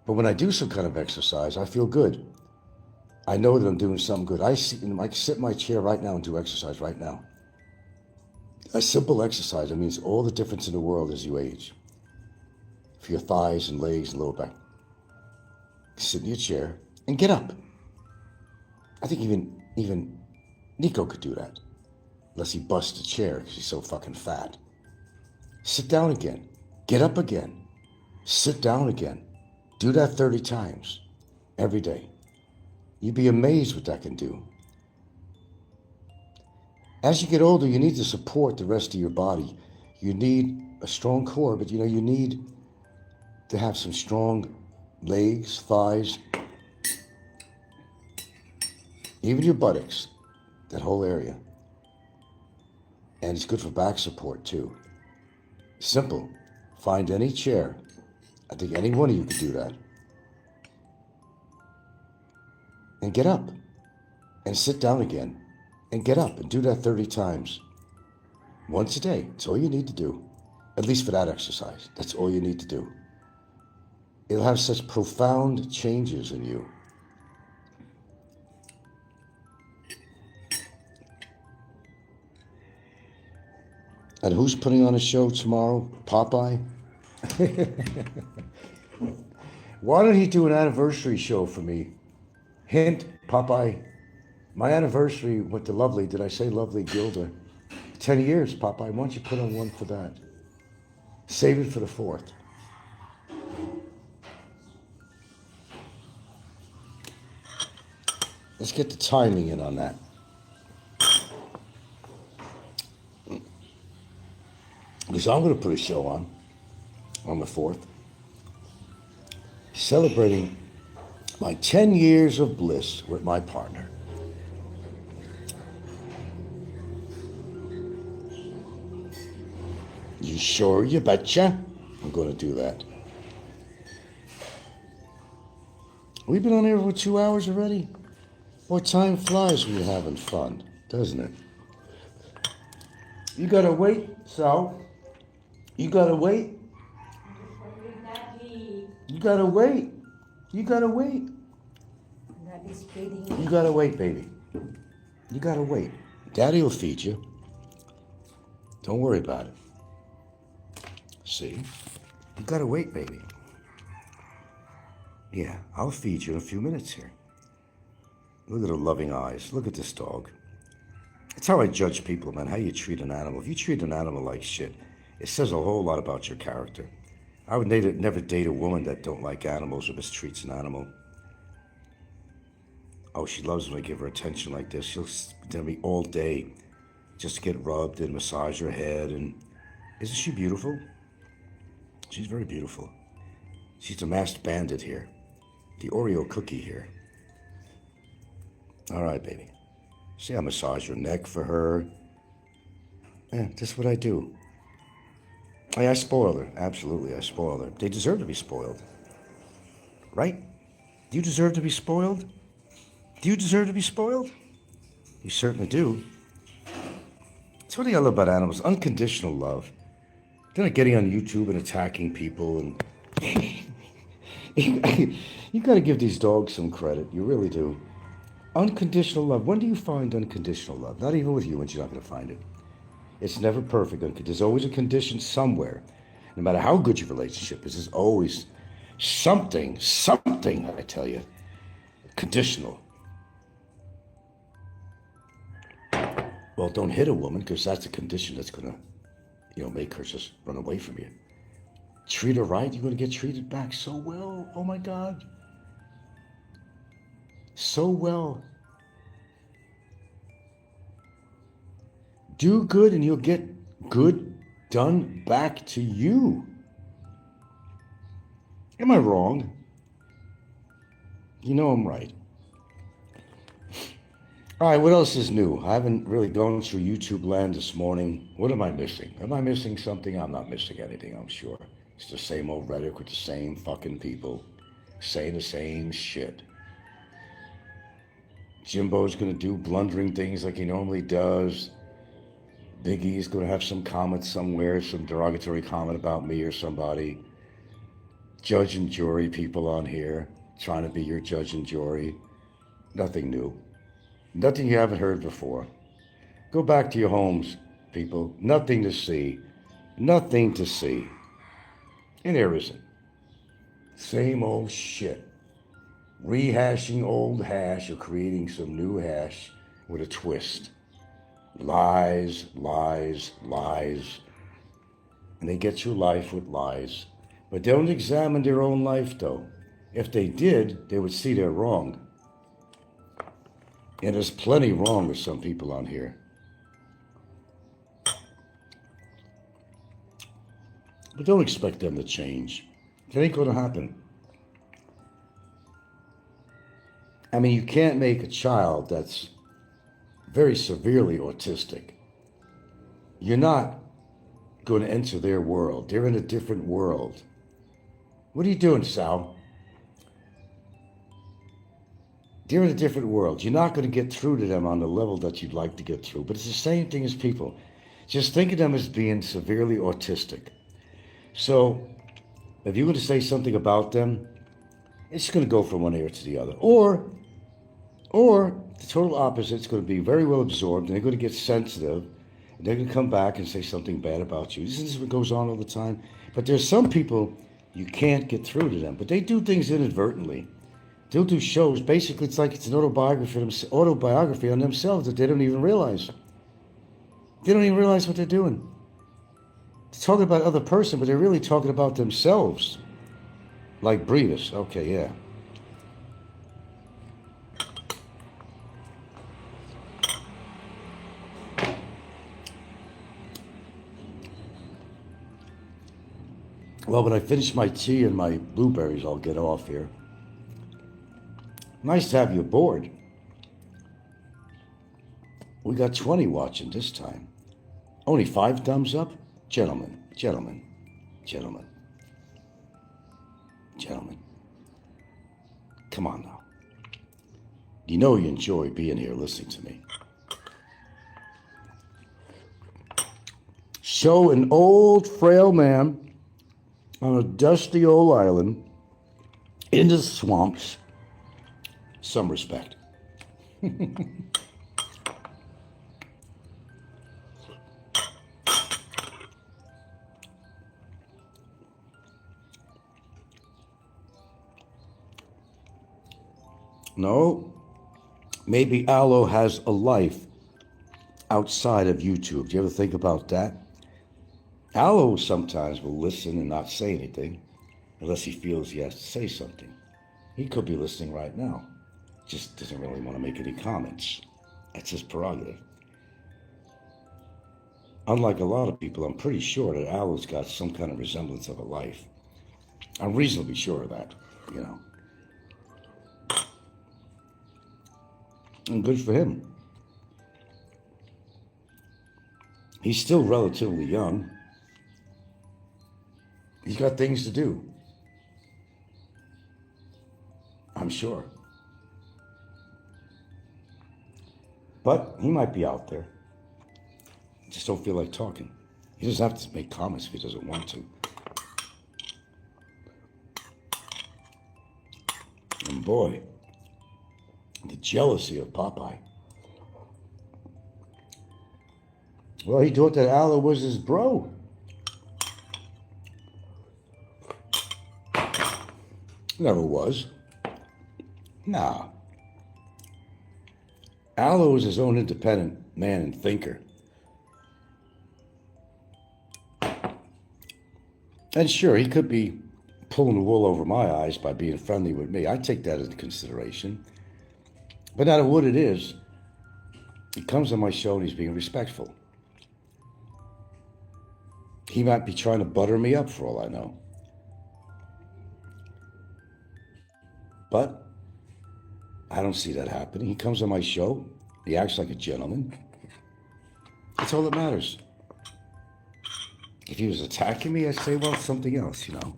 But when I do some kind of exercise, I feel good. I know that I'm doing something good. I sit in my chair right now and do exercise right now. A simple exercise, it means all the difference in the world as you age. For your thighs and legs and lower back. Sit in your chair and get up. I think even Nikko could do that. Unless he busts a chair because he's so fucking fat. Sit down again. Get up again. Sit down again. Do that 30 times every day. You'd be amazed what that can do. As you get older, you need to support the rest of your body. You need a strong core, but you know, you need to have some strong legs, thighs, even your buttocks, that whole area. And it's good for back support too. Simple. Find any chair. I think any one of you could do that. And get up. And sit down again. And get up and do that 30 times. Once a day. That's all you need to do. At least for that exercise. That's all you need to do. It'll have such profound changes in you. And who's putting on a show tomorrow? Popeye? Why don't he do an anniversary show for me? Hint, Popeye. My anniversary with the lovely, did I say lovely Gilda? 10 years, Popeye. Why don't you put on one for that? Save it for the 4th. Let's get the timing in on that. Because I'm going to put a show on the 4th, celebrating my 10 years of bliss with my partner. You sure? You betcha. I'm going to do that. We've been on here for 2 hours already. Boy, time flies when you're having fun, doesn't it? You gotta wait, Sal. You gotta wait. You gotta wait. You gotta wait. Daddy's feeding. You gotta wait, baby. You gotta wait. Daddy will feed you. Don't worry about it. See? You gotta wait, baby. Yeah, I'll feed you in a few minutes here. Look at the loving eyes. Look at this dog. That's how I judge people, man, how you treat an animal. If you treat an animal like shit, it says a whole lot about your character. I would never date a woman that don't like animals or mistreats an animal. Oh, she loves when I give her attention like this. She'll stand me all day just to get rubbed and massage her head. And isn't she beautiful? She's very beautiful. She's the masked bandit here. The Oreo cookie here. All right, baby. See, I massage your neck for her. Yeah, that's what I do. I spoil her. Absolutely, I spoil her. They deserve to be spoiled. Right? Do you deserve to be spoiled? Do you deserve to be spoiled? You certainly do. That's what I love about animals. Unconditional love. They're not getting on YouTube and attacking people. And you got to give these dogs some credit. You really do. Unconditional love. When do you find unconditional love? Not even with humans, you're not going to find it. It's never perfect. There's always a condition somewhere. No matter how good your relationship is, there's always something, I tell you, conditional. Well, don't hit a woman, because that's a condition that's going to, make her just run away from you. Treat her right, you're going to get treated back so well. Oh my God. So well. Do good and you'll get good done back to you. Am I wrong? You know I'm right. All right, what else is new? I haven't really gone through YouTube land this morning. What am I missing? Am I missing something? I'm not missing anything, I'm sure. It's the same old rhetoric with the same fucking people saying the same shit. Jimbo's going to do blundering things like he normally does. Biggie's going to have some comment somewhere, some derogatory comment about me or somebody. Judge and jury people on here, trying to be your judge and jury. Nothing new. Nothing you haven't heard before. Go back to your homes, people. Nothing to see. Nothing to see. And there isn't. Same old shit. Rehashing old hash or creating some new hash with a twist. Lies, lies, lies. And they get through life with lies. But they don't examine their own life, though. If they did, they would see they're wrong. And there's plenty wrong with some people on here. But don't expect them to change. It ain't going to happen. I mean, you can't make a child that's very severely autistic. You're not going to enter their world. They're in a different world. What are you doing, Sal? They're in a different world. You're not going to get through to them on the level that you'd like to get through. But it's the same thing as people. Just think of them as being severely autistic. So if you're going to say something about them, it's going to go from one ear to the other. Or the total opposite, it's going to be very well absorbed, and they're going to get sensitive, and they're going to come back and say something bad about you. This is what goes on all the time. But there's some people, you can't get through to them. But they do things inadvertently. They'll do shows. Basically, it's like it's an autobiography on themselves that they don't even realize. They don't even realize what they're doing. They're talking about other person, but they're really talking about themselves. Like Breeders. Okay, yeah. Well, when I finish my tea and my blueberries, I'll get off here. Nice to have you aboard. We got 20 watching this time. Only 5 thumbs up? Gentlemen. Come on now. You know you enjoy being here listening to me. Show an old frail man on a dusty old island in the swamps some respect. No, maybe Aloe has a life outside of YouTube. Do you ever think about that? Aloe sometimes will listen and not say anything unless he feels he has to say something. He could be listening right now. Just doesn't really want to make any comments. That's his prerogative. unlike a lot of people, I'm pretty sure that Aloe's got some kind of resemblance of a life. I'm reasonably sure of that, you know. And good for him. He's still relatively young. He's got things to do. I'm sure. But he might be out there. Just don't feel like talking. He doesn't have to make comments if he doesn't want to. And boy, the jealousy of Popeye. Well, he thought that Aloe was his bro. Never was. Nah. Aloe is his own independent man and thinker. And sure, he could be pulling the wool over my eyes by being friendly with me. I take that into consideration. But no matter what it is, he comes on my show and he's being respectful. He might be trying to butter me up for all I know. But I don't see that happening. He comes on my show. He acts like a gentleman. That's all that matters. If he was attacking me, I'd say, well, something else, you know.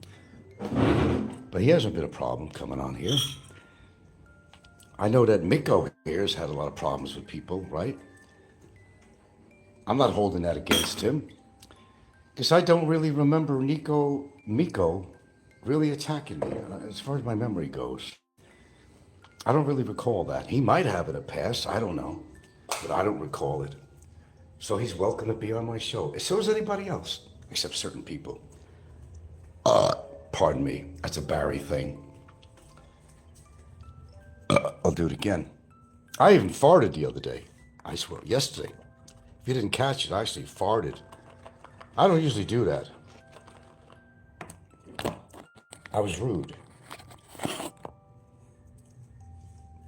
But he hasn't been a problem coming on here. I know that Micko here has had a lot of problems with people, right? I'm not holding that against him. Because I don't really remember Micko really attacking me, as far as my memory goes. I don't really recall that. He might have in the past, I don't know. But I don't recall it. So he's welcome to be on my show. So is anybody else, except certain people. Pardon me, that's a Barry thing. I'll do it again. I even farted the other day. I swear, yesterday. If you didn't catch it, I actually farted. I don't usually do that. I was rude.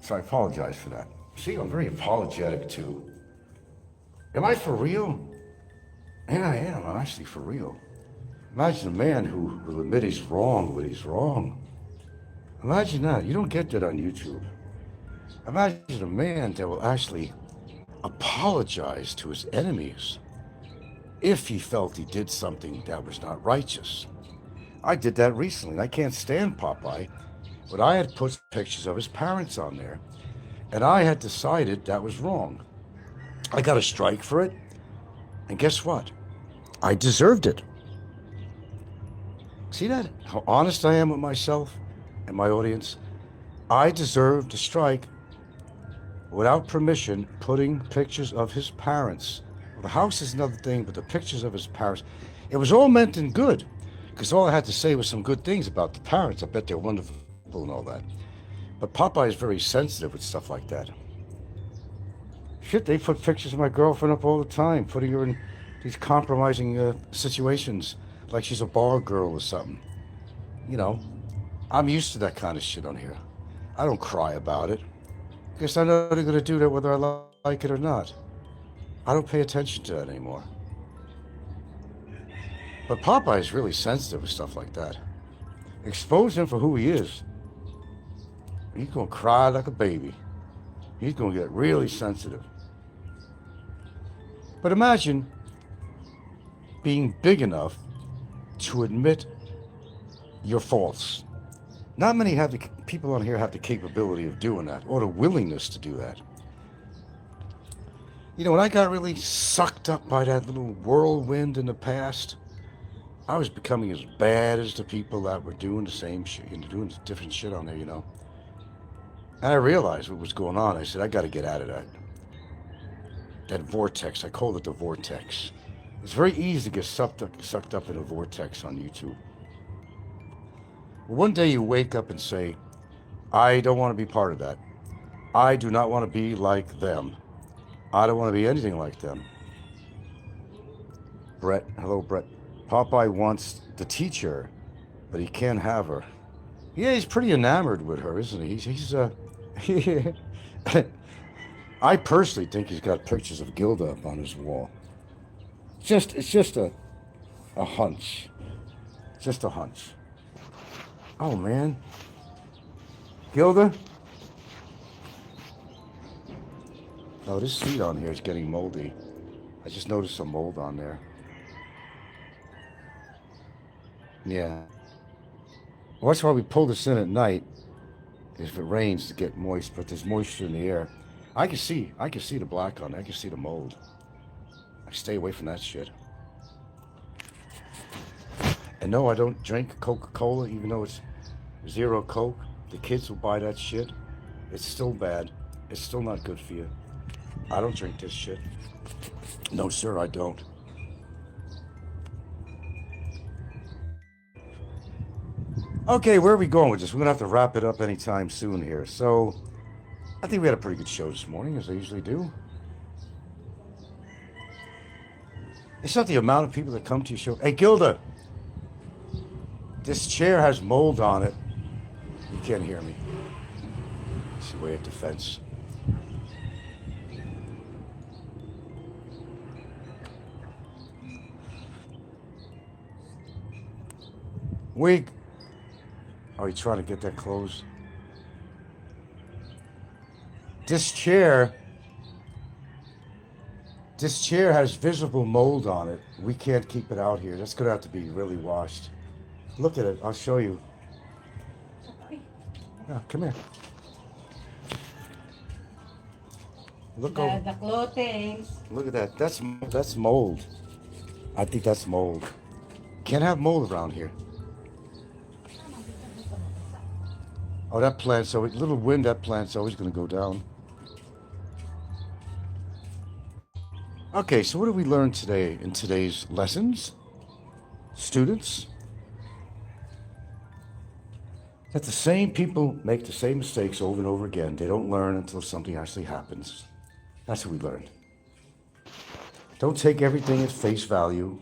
So I apologize for that. See, I'm very apologetic too. Am I for real? Yeah, I am. I'm actually for real. Imagine a man who will admit he's wrong when he's wrong. Imagine that. You don't get that on YouTube. Imagine a man that will actually apologize to his enemies if he felt he did something that was not righteous. I did that recently. I can't stand Popeye, but I had put pictures of his parents on there, and I had decided that was wrong. I got a strike for it, and guess what? I deserved it. See that? How honest I am with myself and my audience? I deserved a strike without permission, putting pictures of his parents. Well, the house is another thing, but the pictures of his parents, it was all meant in good, because all I had to say was some good things about the parents. I bet they're wonderful and all that. But Popeye is very sensitive with stuff like that. Shit, they put pictures of my girlfriend up all the time, putting her in these compromising situations, like she's a bar girl or something. You know, I'm used to that kind of shit on here. I don't cry about it. Because I know they're going to do that whether I like it or not. I don't pay attention to that anymore. But Popeye is really sensitive with stuff like that. Expose him for who he is. He's going to cry like a baby. He's going to get really sensitive. But imagine being big enough to admit your faults. Not many people on here have the capability of doing that, or the willingness to do that. You know, when I got really sucked up by that little whirlwind in the past, I was becoming as bad as the people that were doing the same shit, doing different shit on there, you know. And I realized what was going on. I said, I got to get out of that. That vortex, I called it the vortex. It's very easy to get sucked up in a vortex on YouTube. One day you wake up and say, I don't want to be part of that. I do not want to be like them. I don't want to be anything like them. Brett, hello Brett. Popeye wants the teacher, but he can't have her. Yeah, he's pretty enamored with her, isn't he? He's I personally think he's got pictures of Gilda up on his wall. It's just a hunch. Just a hunch. Oh man. Gilda? Oh, this seat on here is getting moldy. I just noticed some mold on there. Yeah. Well, that's why we pull this in at night. If it rains to get moist, but there's moisture in the air. I can see the black on it. I can see the mold. I stay away from that shit. And no, I don't drink Coca-Cola, even though it's zero Coke. The kids will buy that shit. It's still bad. It's still not good for you. I don't drink this shit. No, sir, I don't. Okay, where are we going with this? We're going to have to wrap it up anytime soon here. So, I think we had a pretty good show this morning, as I usually do. It's not the amount of people that come to your show. Hey, Gilda! This chair has mold on it. You can't hear me. She's way at the fence. Wig. Are you trying to get that closed? This chair has visible mold on it. We can't keep it out here. That's going to have to be really washed. Look at it. I'll show you. Yeah, come here. Look over. The clothing. Look at that. That's mold. I think that's mold. Can't have mold around here. Oh, that plant's always, little wind, that plant's always going to go down. Okay, so what did we learn today in today's lessons? Students? That the same people make the same mistakes over and over again. They don't learn until something actually happens. That's what we learned. Don't take everything at face value.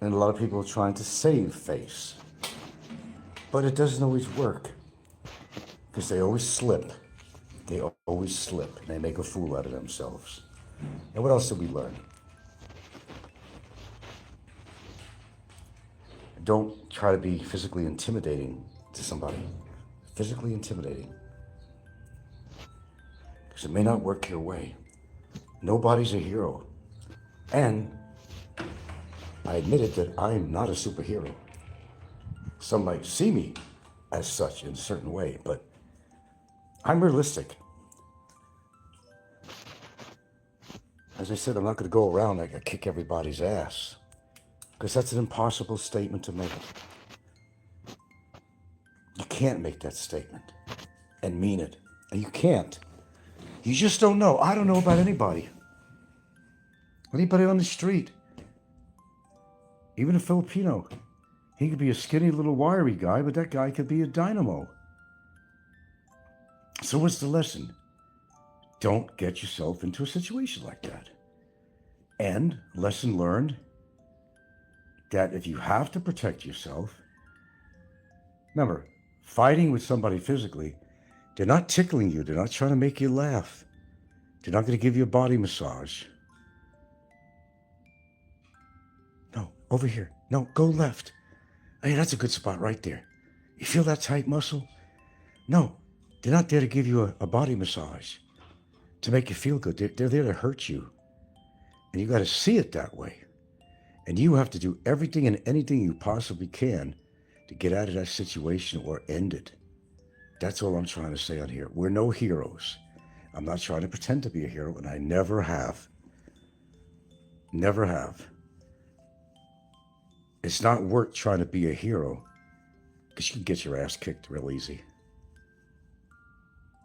And a lot of people are trying to save face. But it doesn't always work. Because they always slip. They always slip. And they make a fool out of themselves. And what else did we learn? Don't try to be physically intimidating to somebody. Physically intimidating. Because it may not work your way. Nobody's a hero. And I admitted that I'm not a superhero. Some might see me as such in a certain way, but I'm realistic. As I said, I'm not going to go around like I kick everybody's ass, because that's an impossible statement to make. You can't make that statement and mean it. And you can't. You just don't know. I don't know about anybody. Anybody on the street. Even a Filipino. He could be a skinny little wiry guy, but that guy could be a dynamo. So what's the lesson? Don't get yourself into a situation like that. And lesson learned, that if you have to protect yourself, remember, fighting with somebody physically, they're not tickling you. They're not trying to make you laugh. They're not going to give you a body massage. No, over here. No, go left. Hey, that's a good spot right there. You feel that tight muscle? No, they're not there to give you a body massage, to make you feel good. They're there to hurt you. And you got to see it that way. And you have to do everything and anything you possibly can to get out of that situation or end it. That's all I'm trying to say on here. We're no heroes. I'm not trying to pretend to be a hero, and I never have. Never have. It's not worth trying to be a hero, because you can get your ass kicked real easy.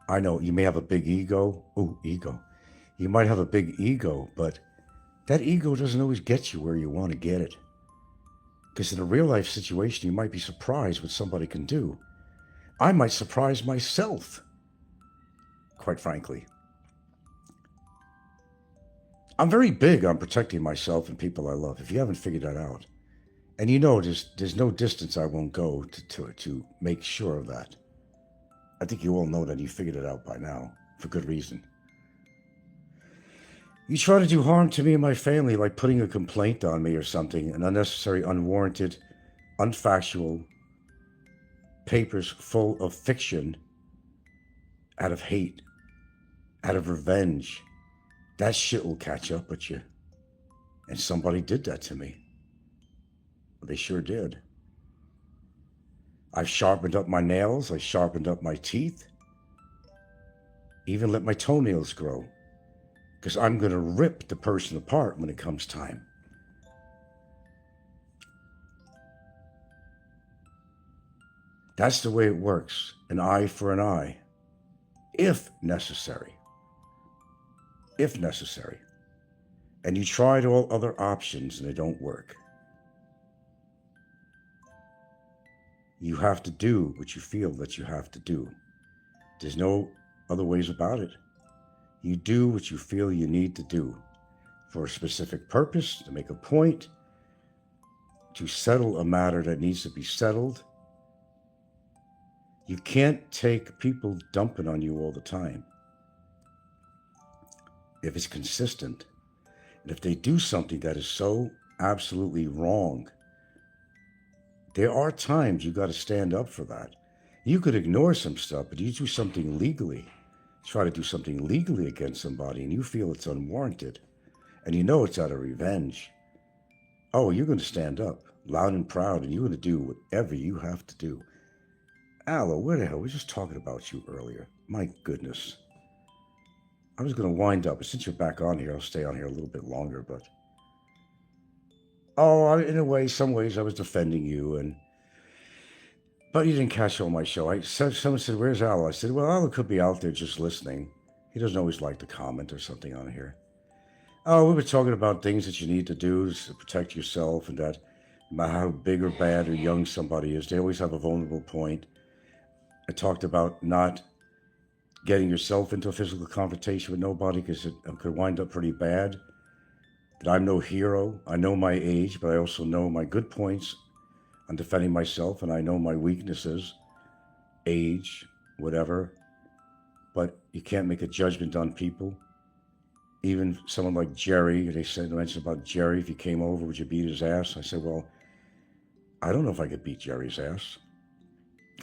I know you may have a big ego. Oh, ego. You might have a big ego, but that ego doesn't always get you where you want to get it. Because in a real life situation, you might be surprised what somebody can do. I might surprise myself, quite frankly. I'm very big on protecting myself and people I love, if you haven't figured that out. And you know there's no distance I won't go to make sure of that. I think you all know that. You figured it out by now, for good reason. You try to do harm to me and my family, like putting a complaint on me or something, an unnecessary, unwarranted, unfactual papers full of fiction out of hate, out of revenge. That shit will catch up with you. And somebody did that to me. They sure did. I've sharpened up my nails. I sharpened up my teeth. Even let my toenails grow. Because I'm going to rip the person apart when it comes time. That's the way it works. An eye for an eye. If necessary. If necessary. And you tried all other options and they don't work. You have to do what you feel that you have to do. There's no other ways about it. You do what you feel you need to do for a specific purpose, to make a point, to settle a matter that needs to be settled. You can't take people dumping on you all the time. If it's consistent, and if they do something that is so absolutely wrong, there are times you got to stand up for that. You could ignore some stuff, but you do something legally, try to do something legally against somebody, and you feel it's unwarranted, and you know it's out of revenge. Oh, you're going to stand up loud and proud, and you're going to do whatever you have to do. Aloe, where the hell? We were just talking about you earlier. My goodness. I was going to wind up, but since you're back on here, I'll stay on here a little bit longer, but... Oh, in a way, some ways I was defending you, but you didn't catch on my show. Someone said, where's Aloe? I said, well, Aloe could be out there just listening. He doesn't always like to comment or something on here. Oh, we were talking about things that you need to do to protect yourself, and that no matter how big or bad or young somebody is, they always have a vulnerable point. I talked about not getting yourself into a physical confrontation with nobody because it could wind up pretty bad. That I'm no hero. I know my age, but I also know my good points on defending myself, and I know my weaknesses, age, whatever. But you can't make a judgment on people. Even someone like Jerry, they mentioned about Jerry, if he came over, would you beat his ass? I said, well, I don't know if I could beat Jerry's ass.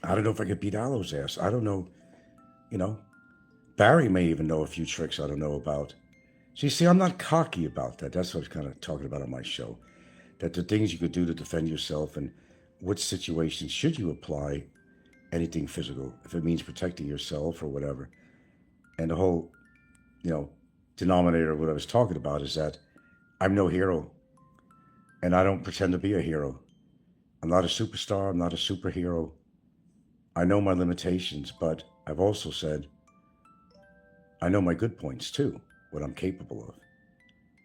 I don't know if I could beat Aloe's ass. I don't know, Barry may even know a few tricks I don't know about. So you see, I'm not cocky about that. That's what I was kind of talking about on my show. That the things you could do to defend yourself and what situations should you apply anything physical, if it means protecting yourself or whatever. And the whole, denominator of what I was talking about is that I'm no hero. And I don't pretend to be a hero. I'm not a superstar. I'm not a superhero. I know my limitations, but I've also said I know my good points too, what I'm capable of.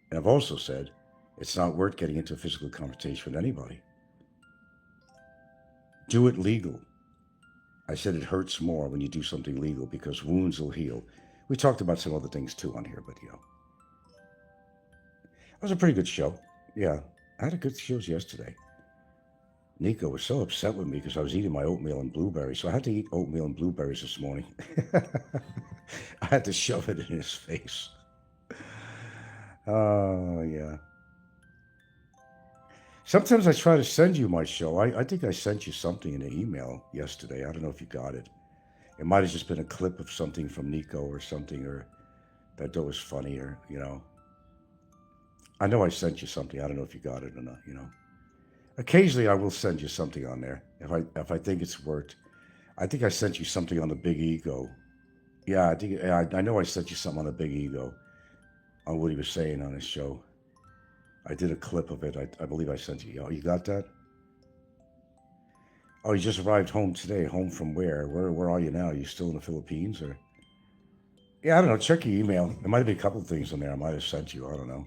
And I've also said it's not worth getting into a physical confrontation with anybody. Do it legal. I said it hurts more when you do something legal because wounds will heal. We talked about some other things too on here, but it was a pretty good show. Yeah, I had a good show yesterday. Nikko was so upset with me because I was eating my oatmeal and blueberries, so I had to eat oatmeal and blueberries this morning. I had to shove it in his face. Oh, yeah. Sometimes I try to send you my show. I think I sent you something in an email yesterday. I don't know if you got it. It might have just been a clip of something from Nikko or something, or that was funny, or, I know I sent you something. I don't know if you got it or not, Occasionally I will send you something on there if I think it's worked. I think I sent you something on the big ego. Yeah, I know I sent you something on the big ego on what he was saying on his show. I did a clip of it. I believe I sent you. Oh, you got that? Oh, you just arrived home today. Home from where? Where are you now? Are you still in the Philippines or? Yeah, I don't know. Check your email. There might have been a couple of things in there I might have sent you. I don't know.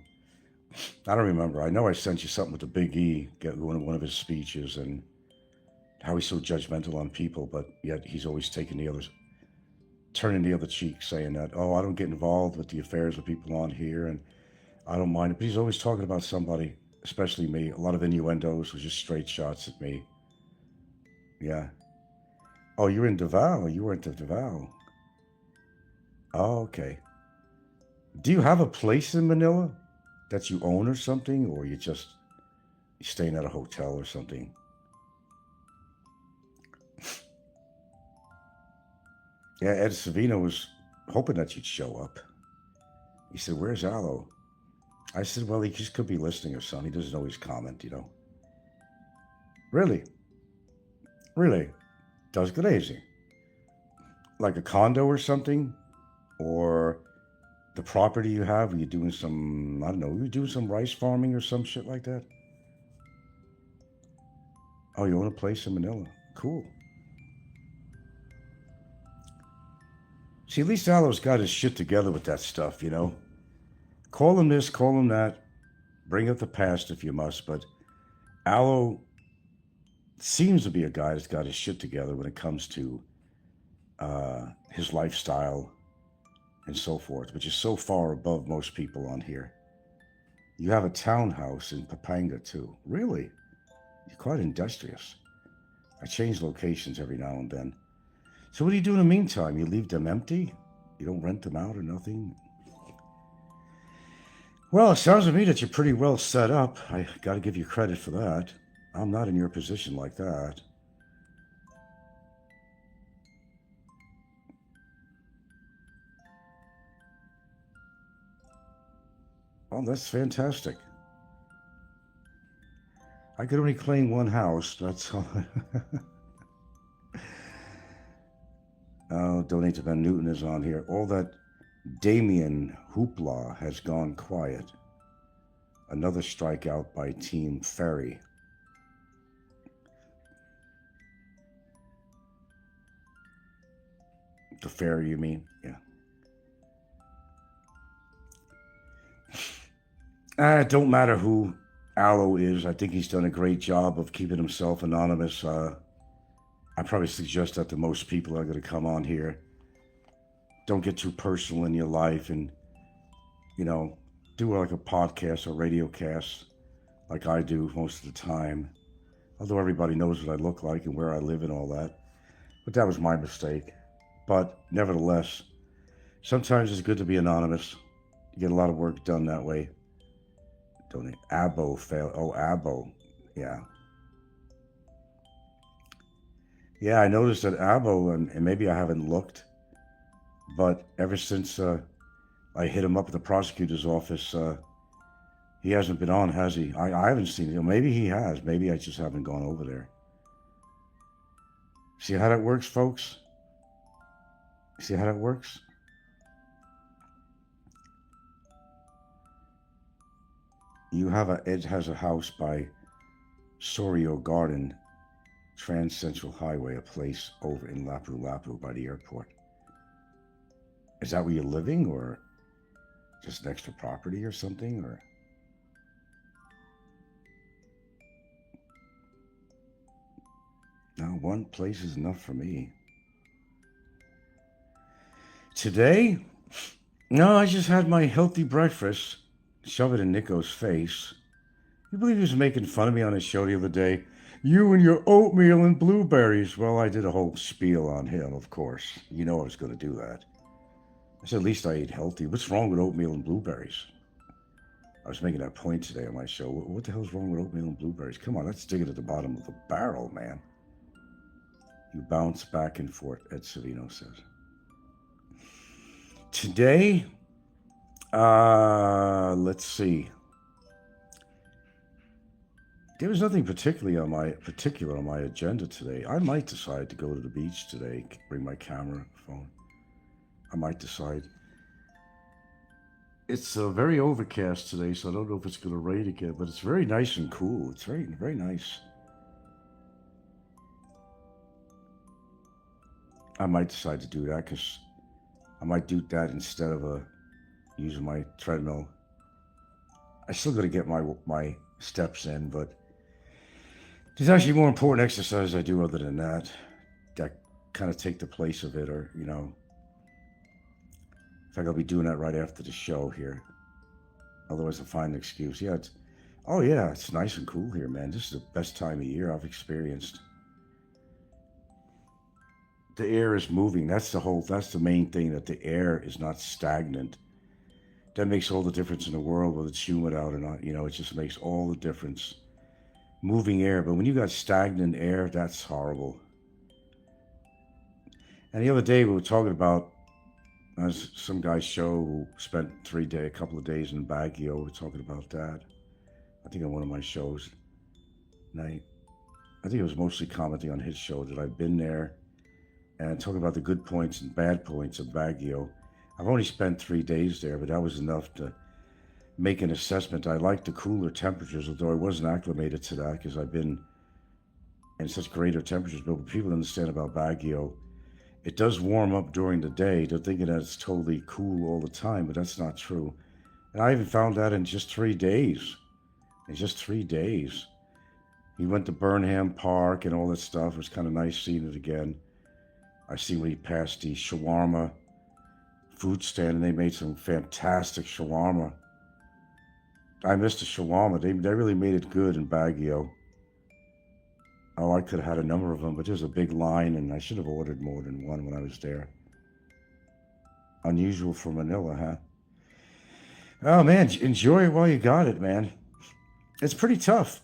I don't remember. I know I sent you something with the Big E, one of his speeches, and how he's so judgmental on people, but yet he's always turning the other cheek, saying that, oh, I don't get involved with the affairs of people on here, and I don't mind it. But he's always talking about somebody, especially me. A lot of innuendos was just straight shots at me. Yeah. Oh, you're in Davao. You weren't in Davao. Oh, okay. Do you have a place in Manila that you own or something, or you staying at a hotel or something? Yeah, Ed Savino was hoping that you'd show up. He said, "Where's Aloe?" I said, "Well, he just could be listening or something. He doesn't always comment, you know." Really? Really? Does crazy. Like a condo or something? Or the property you have? Are you doing some, I don't know, you doing some rice farming or some shit like that? Oh, you own a place in Manila. Cool. See, at least Aloe's got his shit together with that stuff, you know? Call him this, call him that. Bring up the past if you must, but Aloe seems to be a guy that's got his shit together when it comes to his lifestyle and so forth, which is so far above most people on here. You have a townhouse in Pampanga too. Really? You're quite industrious. I change locations every now and then. So what do you do in the meantime? You leave them empty? You don't rent them out or nothing? Well, it sounds to me that you're pretty well set up. I got to give you credit for that. I'm not in your position like that. Oh, that's fantastic. I could only claim one house. That's all. Oh, donate to Ben Newton is on here. All that Damien hoopla has gone quiet. Another strikeout by Team Ferry. The Ferry, you mean? Yeah. It don't matter who Aloe is. I think he's done a great job of keeping himself anonymous. I probably suggest that to most people that are going to come on here. Don't get too personal in your life and, you know, do like a podcast or radio cast like I do most of the time. Although everybody knows what I look like and where I live and all that. But that was my mistake. But nevertheless, sometimes it's good to be anonymous. You get a lot of work done that way. Donate. Abo fail. Oh, Abo. Yeah. Yeah, I noticed that Abo, and maybe I haven't looked, but ever since I hit him up at the prosecutor's office, he hasn't been on, has he? I haven't seen him. Maybe he has. Maybe I just haven't gone over there. See how that works, folks? See how that works? Ed has a house by Sorio Garden, Trans Central Highway, a place over in Lapu-Lapu by the airport. Is that where you're living, or just an extra property or something, or? No, one place is enough for me. Today? No, I just had my healthy breakfast. Shove it in Nikko's face. You believe he was making fun of me on his show the other day? You and your oatmeal and blueberries. Well, I did a whole spiel on him, of course. You know I was going to do that. I said, at least I ate healthy. What's wrong with oatmeal and blueberries? I was making that point today on my show. What the hell's wrong with oatmeal and blueberries? Come on, let's dig it at the bottom of the barrel, man. You bounce back and forth, Ed Savino says. Today, let's see. There was nothing particular on my agenda today. I might decide to go to the beach today, bring my camera, phone. I might decide. It's very overcast today, so I don't know if it's going to rain again, but it's very nice and cool. It's very, very nice. I might decide to do that because I might do that instead of using my treadmill. I still got to get my steps in, but there's actually more important exercise I do other than that kind of take the place of it, or, you know. In fact, I'll be doing that right after the show here. Otherwise, I'll find an excuse. Yeah, it's nice and cool here, man. This is the best time of year I've experienced. The air is moving. That's the main thing, that the air is not stagnant. That makes all the difference in the world, whether it's humid out or not. You know, it just makes all the difference. Moving air, but when you got stagnant air, that's horrible. And the other day we were talking about some guy's show who spent a couple of days in Baguio. We were talking about that. I think on one of my shows. And I think it was mostly commenting on his show that I've been there and talking about the good points and bad points of Baguio. I've only spent 3 days there, but that was enough to make an assessment. I like the cooler temperatures, although I wasn't acclimated to that because I've been in such greater temperatures. But what people understand about Baguio, it does warm up during the day. They're thinking that it's totally cool all the time, but that's not true. And I even found that in just 3 days. In just 3 days. He went to Burnham Park and all that stuff. It was kind of nice seeing it again. I see when he passed the shawarma food stand, and they made some fantastic shawarma. I missed the shawarma. They really made it good in Baguio. Oh, I could have had a number of them, but there's a big line, and I should have ordered more than one when I was there. Unusual for Manila, huh? Oh, man, enjoy it while you got it, man. It's pretty tough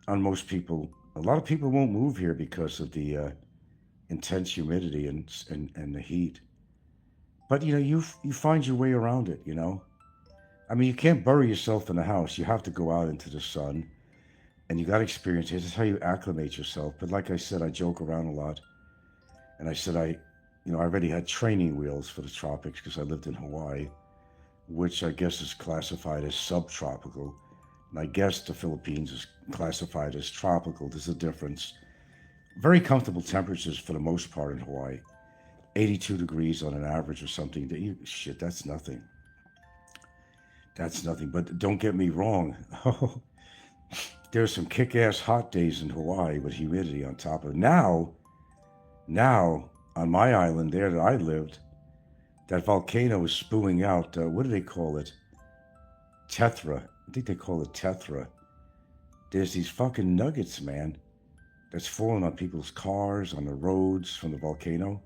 on most people. A lot of people won't move here because of the intense humidity and the heat. But, you know, you find your way around it, you know? I mean, you can't bury yourself in the house. You have to go out into the sun, and you got to experience it. This is how you acclimate yourself. But like I said, I joke around a lot. And I said I already had training wheels for the tropics because I lived in Hawaii, which I guess is classified as subtropical. And I guess the Philippines is classified as tropical. There's a difference. Very comfortable temperatures for the most part in Hawaii. 82 degrees on an average or something. Shit, that's nothing. That's nothing. But don't get me wrong. There's some kick-ass hot days in Hawaii with humidity on top of it. Now, on my island there that I lived, that volcano is spewing out, what do they call it? Tetra. I think they call it tetra. There's these fucking nuggets, man, that's falling on people's cars, on the roads from the volcano.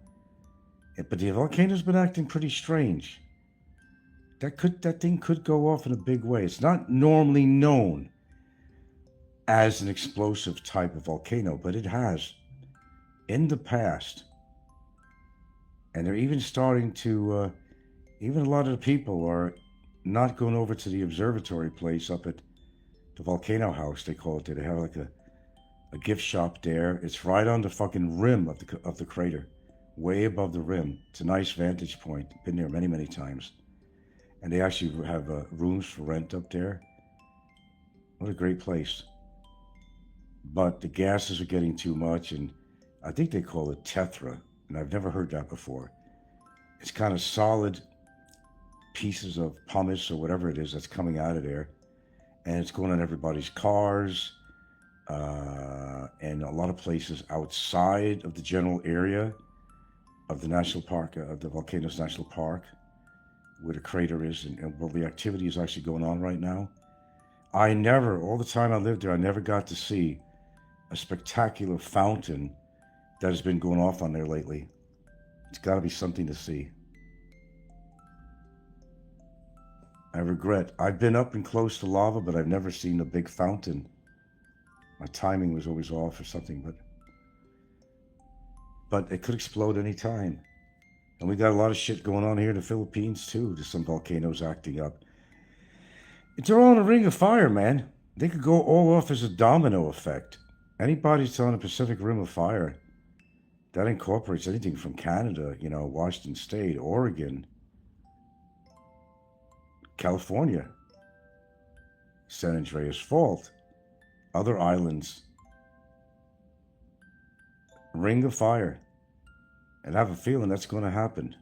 But the volcano's been acting pretty strange. That thing could go off in a big way. It's not normally known as an explosive type of volcano, but it has in the past. And they're even starting to, even a lot of the people are not going over to the observatory place up at the volcano house, they call it there. They have like a gift shop there. It's right on the fucking rim of the crater, way above the rim. It's a nice vantage point. Been there many, many times. And they actually have rooms for rent up there. What a great place. But the gases are getting too much, and I think they call it tetra, and I've never heard that before. It's kind of solid pieces of pumice or whatever it is that's coming out of there, and it's going on everybody's cars, and a lot of places outside of the general area of the national park, of the Volcanoes National Park, where the crater is, and where the activity is actually going on right now. All the time I lived there, I never got to see a spectacular fountain that has been going off on there lately. It's got to be something to see. I regret. I've been up and close to lava, but I've never seen a big fountain. My timing was always off or something, but it could explode any time. And we got a lot of shit going on here in the Philippines too. There's some volcanoes acting up. They're all in a ring of fire, man. They could go all off as a domino effect. Anybody that's on the Pacific Rim of Fire, that incorporates anything from Canada, Washington State, Oregon, California, San Andreas Fault, other islands. Ring of fire. And I have a feeling that's going to happen.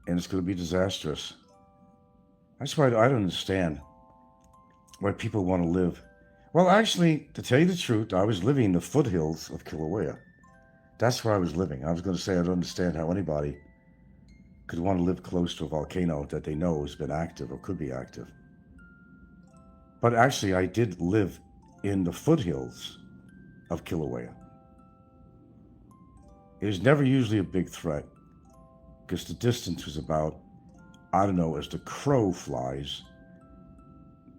And it's going to be disastrous. That's why I don't understand why people want to live. Well, actually, to tell you the truth, I was living in the foothills of Kilauea. That's where I was living. I was going to say I don't understand how anybody could want to live close to a volcano that they know has been active or could be active. But actually, I did live in the foothills of Kilauea. It was never usually a big threat because the distance was about I don't know, as the crow flies,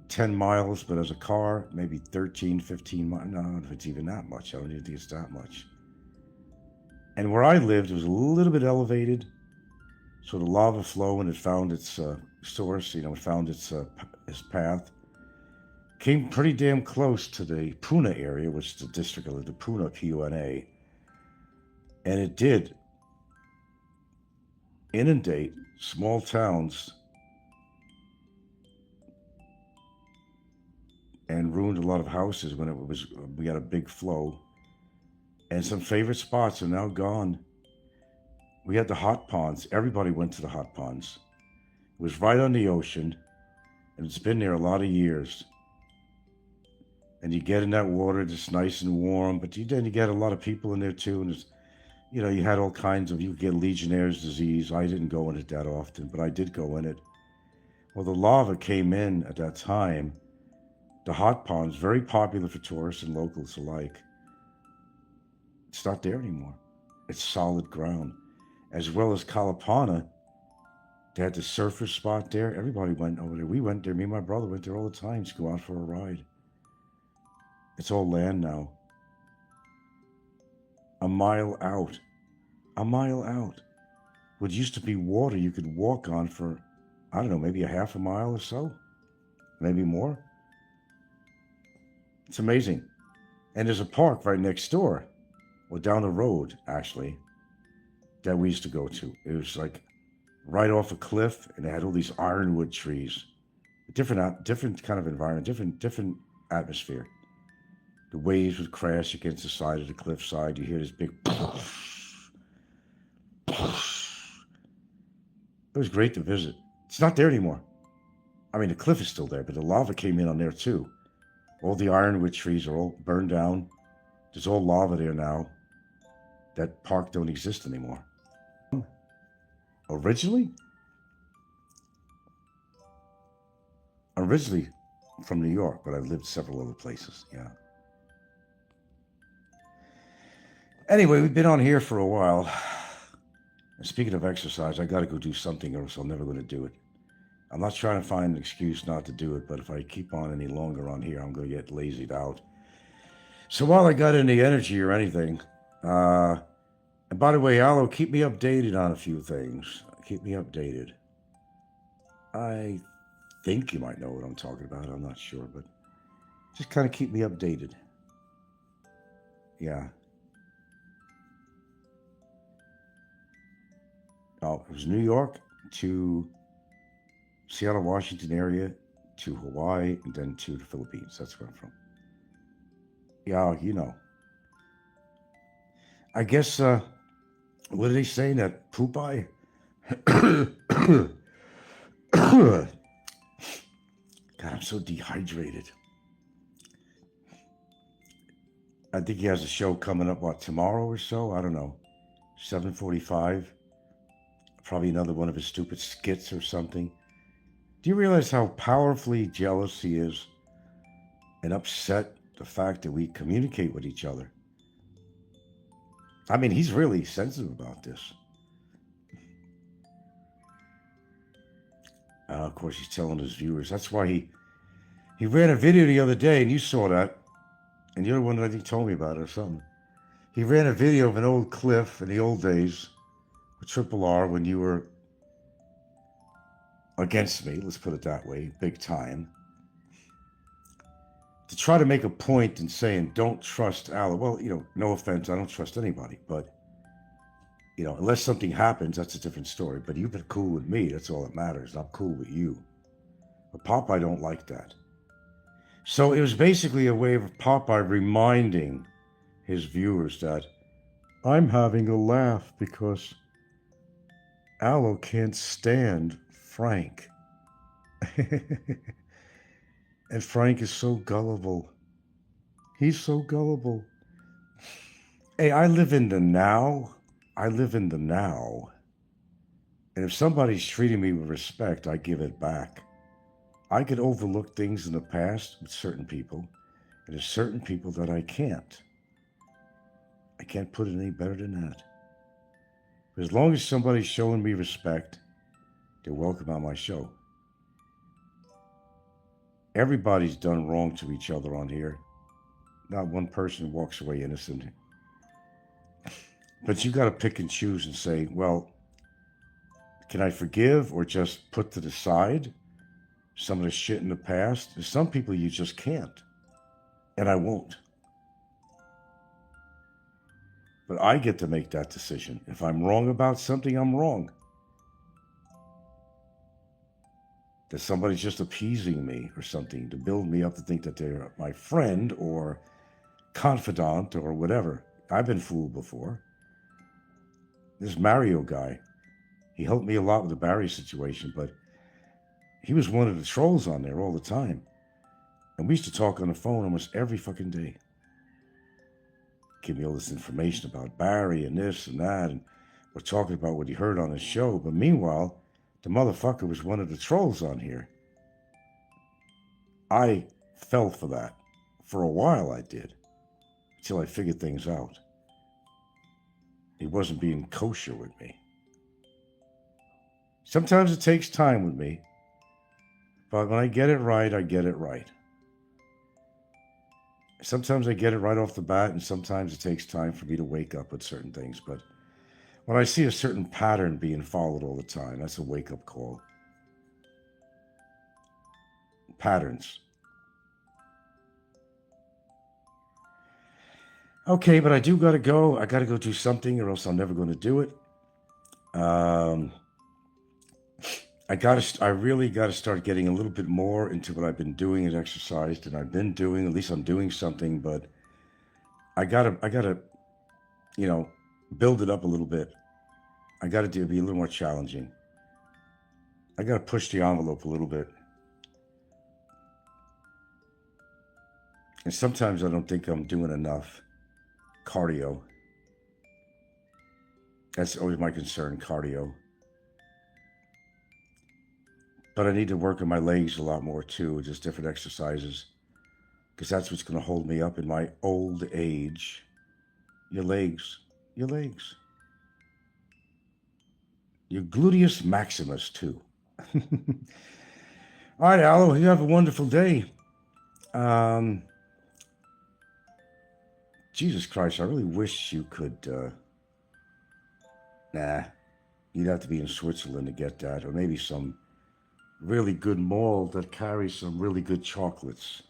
10 miles, but as a car, maybe 13, 15 miles. No, if it's even that much. I don't even think it's that much. And where I lived, it was a little bit elevated. So the lava flow, when it found its source, it found its path, came pretty damn close to the Puna area, which is the district of the Puna, P-U-N-A. And it did inundate small towns and ruined a lot of houses when we had a big flow. And some favorite spots are now gone. We had the hot ponds. Everybody went to the hot ponds. It was right on the ocean, and it's been there a lot of years. And you get in that water, it's nice and warm, but then you get a lot of people in there too, and it's, you had all kinds of, you could get Legionnaire's disease. I didn't go in it that often, but I did go in it. Well, the lava came in at that time. The hot ponds, very popular for tourists and locals alike. It's not there anymore. It's solid ground. As well as Kalapana, they had the surfer spot there. Everybody went over there. We went there. Me and my brother went there all the time to go out for a ride. It's all land now. A mile out. A mile out. What used to be water you could walk on for, I don't know, maybe a half a mile or so. Maybe more. It's amazing. And there's a park right next door, or down the road, actually, that we used to go to. It was like right off a cliff, and it had all these ironwood trees. Different kind of environment, different atmosphere. The waves would crash against the side of the cliffside. You hear this big It was great to visit. It's not there anymore. I mean, the cliff is still there, but the lava came in on there too. All the ironwood trees are all burned down. There's all lava there now. That park don't exist anymore. Originally from New York, but I've lived several other places, yeah. Anyway, we've been on here for a while. And speaking of exercise, I got to go do something or else I'm never going to do it. I'm not trying to find an excuse not to do it, but if I keep on any longer on here, I'm going to get lazied out. So while I got any energy or anything, and by the way, Allo, keep me updated on a few things. Keep me updated. I think you might know what I'm talking about. I'm not sure, but just kind of keep me updated. Yeah. Oh, it was New York to Seattle, Washington area, to Hawaii, and then to the Philippines. That's where I'm from. Yeah, you know. I guess, what are they saying? That Popeye? God, I'm so dehydrated. I think he has a show coming up, what, tomorrow or so? I don't know. 7:45. Probably another one of his stupid skits or something. Do you realize how powerfully jealous he is and upset the fact that we communicate with each other? I mean, he's really sensitive about this. Of course, he's telling his viewers. That's why he ran a video the other day, and you saw that. And you're the one that I think told me about it or something. He ran a video of an old cliff in the old days with Triple R when you were against me, let's put it that way, big time. To try to make a point in saying, don't trust Allo. Well, no offense, I don't trust anybody, but, unless something happens, that's a different story. But you've been cool with me, that's all that matters. I'm cool with you. But Popeye don't like that. So it was basically a way of Popeye reminding his viewers that I'm having a laugh because Allo can't stand Frank. And Frank is so gullible. He's so gullible. Hey, I live in the now. And if somebody's treating me with respect, I give it back. I could overlook things in the past with certain people, and there's certain people that I can't. I can't put it any better than that. As long as somebody's showing me respect, They're welcome on my show. Everybody's done wrong to each other on here. Not one person walks away innocent. But you got to pick and choose and say, well, can I forgive or just put to the side some of the shit in the past? There's some people you just can't. And I won't. But I get to make that decision. If I'm wrong about something, I'm wrong. That somebody's just appeasing me or something to build me up to think that they're my friend or confidant or whatever. I've been fooled before. This Mario guy, he helped me a lot with the Barry situation, but he was one of the trolls on there all the time. And we used to talk on the phone almost every fucking day. Give me all this information about Barry and this and that, and we're talking about what he heard on his show. But meanwhile, the motherfucker was one of the trolls on here. I fell for that. For a while I did. Until I figured things out. He wasn't being kosher with me. Sometimes it takes time with me. But when I get it right, I get it right. Sometimes I get it right off the bat, and sometimes it takes time for me to wake up with certain things. But when I see a certain pattern being followed all the time, that's a wake-up call. Patterns. Okay, but I do got to go. I got to go do something or else I'm never going to do it. I really got to start getting a little bit more into what I've been doing and exercise than I've been doing. At least I'm doing something, but I got to, build it up a little bit. I got to be a little more challenging. I got to push the envelope a little bit. And sometimes I don't think I'm doing enough cardio. That's always my concern, cardio. But I need to work on my legs a lot more too, just different exercises. Because that's what's going to hold me up in my old age. Your legs. Your legs. Your gluteus maximus too. All right, Aloe, you have a wonderful day. Jesus Christ, I really wish you could, you'd have to be in Switzerland to get that, or maybe some really good mall that carries some really good chocolates.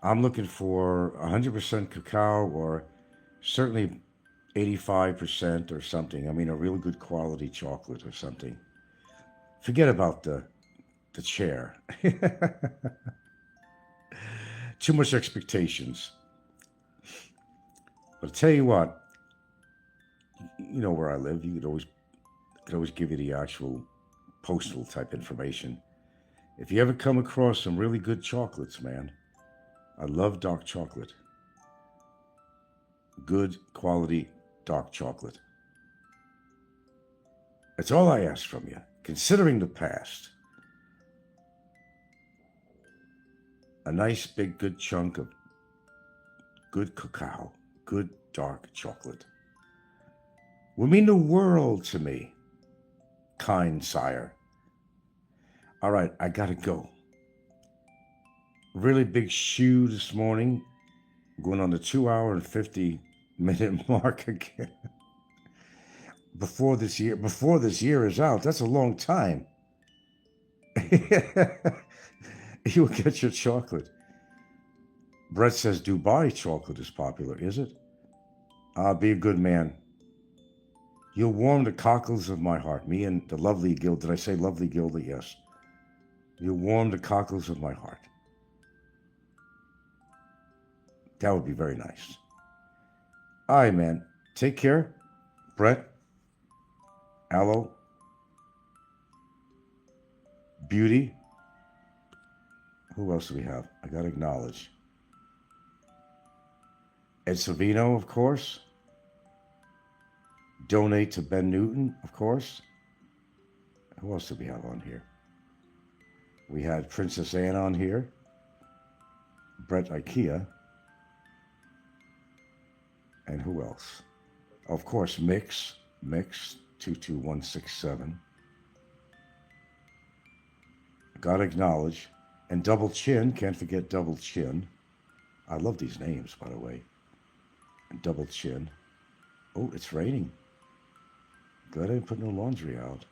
I'm looking for 100% cacao or certainly 85% or something. I mean, a real good quality chocolate or something. Forget about the chair. Too much expectations. But I'll tell you what, you know where I live. You could always give you the actual postal type information. If you ever come across some really good chocolates, man, I love dark chocolate. Good quality dark chocolate. That's all I ask from you, considering the past. A nice big good chunk of good cacao, good dark chocolate. Would mean the world to me, kind sire. All right, I gotta go. Really big shoe this morning. Going on the 2-hour and 50-minute mark again. Before this year is out. That's a long time. You will get your chocolate. Brett says Dubai chocolate is popular, is it? Be a good man. You'll warm the cockles of my heart. Me and the lovely Gilda. Did I say lovely Gilda? Yes. You'll warm the cockles of my heart. That would be very nice. All right, man. Take care. Brett. Aloe. Beauty. Who else do we have? I got to acknowledge. Ed Savino, of course. Donate to Ben Newton, of course. Who else did we have on here? We had Princess Anne on here. Brett IKEA. And who else? Of course, Mix 22167. Gotta acknowledge. And Double Chin, can't forget Double Chin. I love these names, by the way. And Double Chin. Oh, it's raining. Glad I didn't put no laundry out.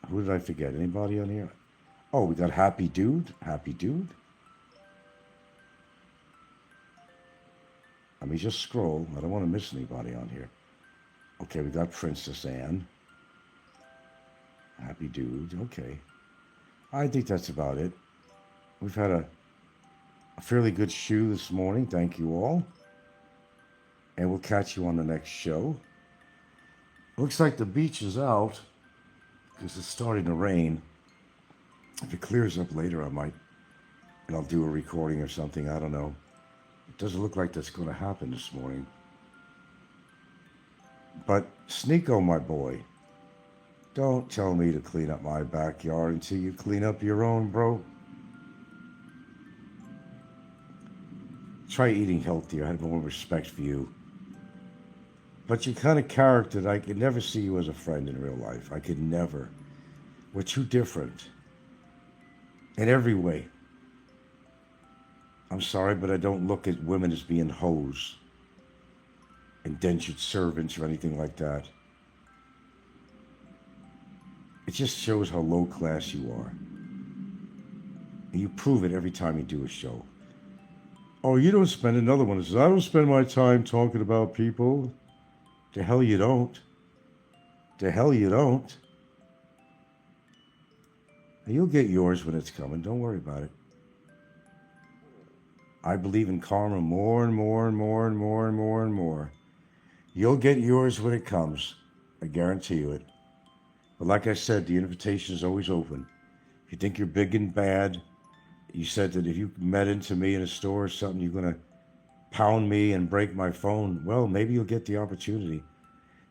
Who did I forget? Anybody on here? Oh, we got Happy Dude. Happy Dude. Let me just scroll. I don't want to miss anybody on here. Okay, we got Princess Anne. Happy Dude. Okay. I think that's about it. We've had a fairly good shoe this morning. Thank you all. And we'll catch you on the next show. Looks like the beach is out because it's starting to rain. If it clears up later, I might, and I'll do a recording or something. I don't know. It doesn't look like that's going to happen this morning. But Snikko, my boy, don't tell me to clean up my backyard until you clean up your own, bro. Try eating healthier. I have more respect for you. But you're kind of character that I could never see you as a friend in real life. I could never. We're too different. In every way. I'm sorry, but I don't look at women as being hoes, indentured servants, or anything like that. It just shows how low class you are. And you prove it every time you do a show. Oh, you don't spend another one. It says, I don't spend my time talking about people. The hell you don't. The hell you don't. And you'll get yours when it's coming. Don't worry about it. I believe in karma more and more and more and more and more and more. You'll get yours when it comes. I guarantee you it. But like I said, the invitation is always open. If you think you're big and bad, you said that if you met into me in a store or something, you're going to pound me and break my phone. Well, maybe you'll get the opportunity.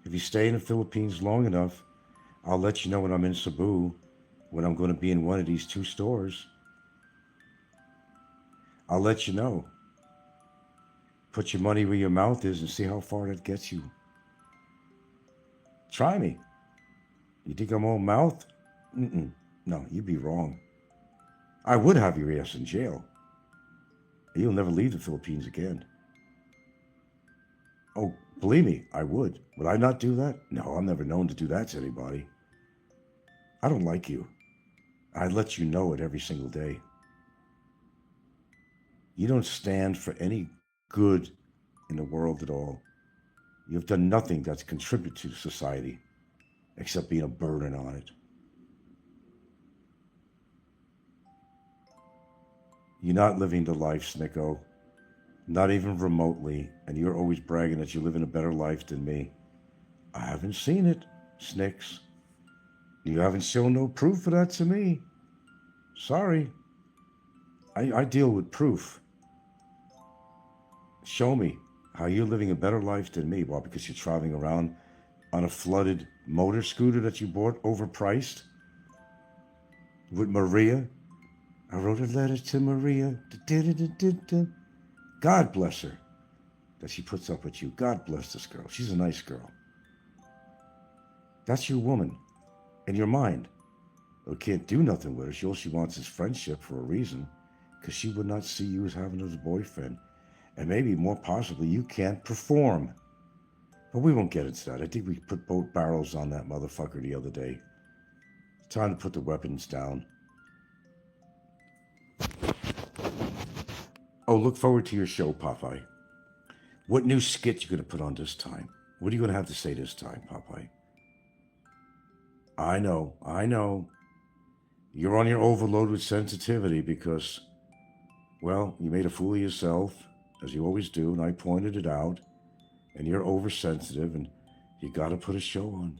If you stay in the Philippines long enough, I'll let you know when I'm in Cebu, when I'm going to be in one of these two stores. I'll let you know. Put your money where your mouth is and see how far that gets you. Try me. You think I'm all mouth? No, you'd be wrong. I would have your ass in jail. You'll never leave the Philippines again. Oh, believe me, I would. Would I not do that? No, I'm never known to do that to anybody. I don't like you. I let you know it every single day. You don't stand for any good in the world at all. You've done nothing that's contributed to society except being a burden on it. You're not living the life, Snikko. Not even remotely. And you're always bragging that you live in a better life than me. I haven't seen it, Snicks. You haven't shown no proof of that to me. Sorry. I deal with proof. Show me how you're living a better life than me. Well, because you're traveling around on a flooded motor scooter that you bought overpriced with Maria. I wrote a letter to Maria. God bless her that she puts up with you. God bless this girl. She's a nice girl. That's your woman in your mind. You can't do nothing with her. All she wants is friendship for a reason, because she would not see you as having a boyfriend. And maybe more possibly, you can't perform. But we won't get into that. I think we put both barrels on that motherfucker the other day. It's time to put the weapons down. Oh, look forward to your show, Popeye. What new skit you going to put on this time? What are you going to have to say this time, Popeye? I know. You're on your overload with sensitivity because, well, you made a fool of yourself, as you always do, and I pointed it out, and you're oversensitive, and you got to put a show on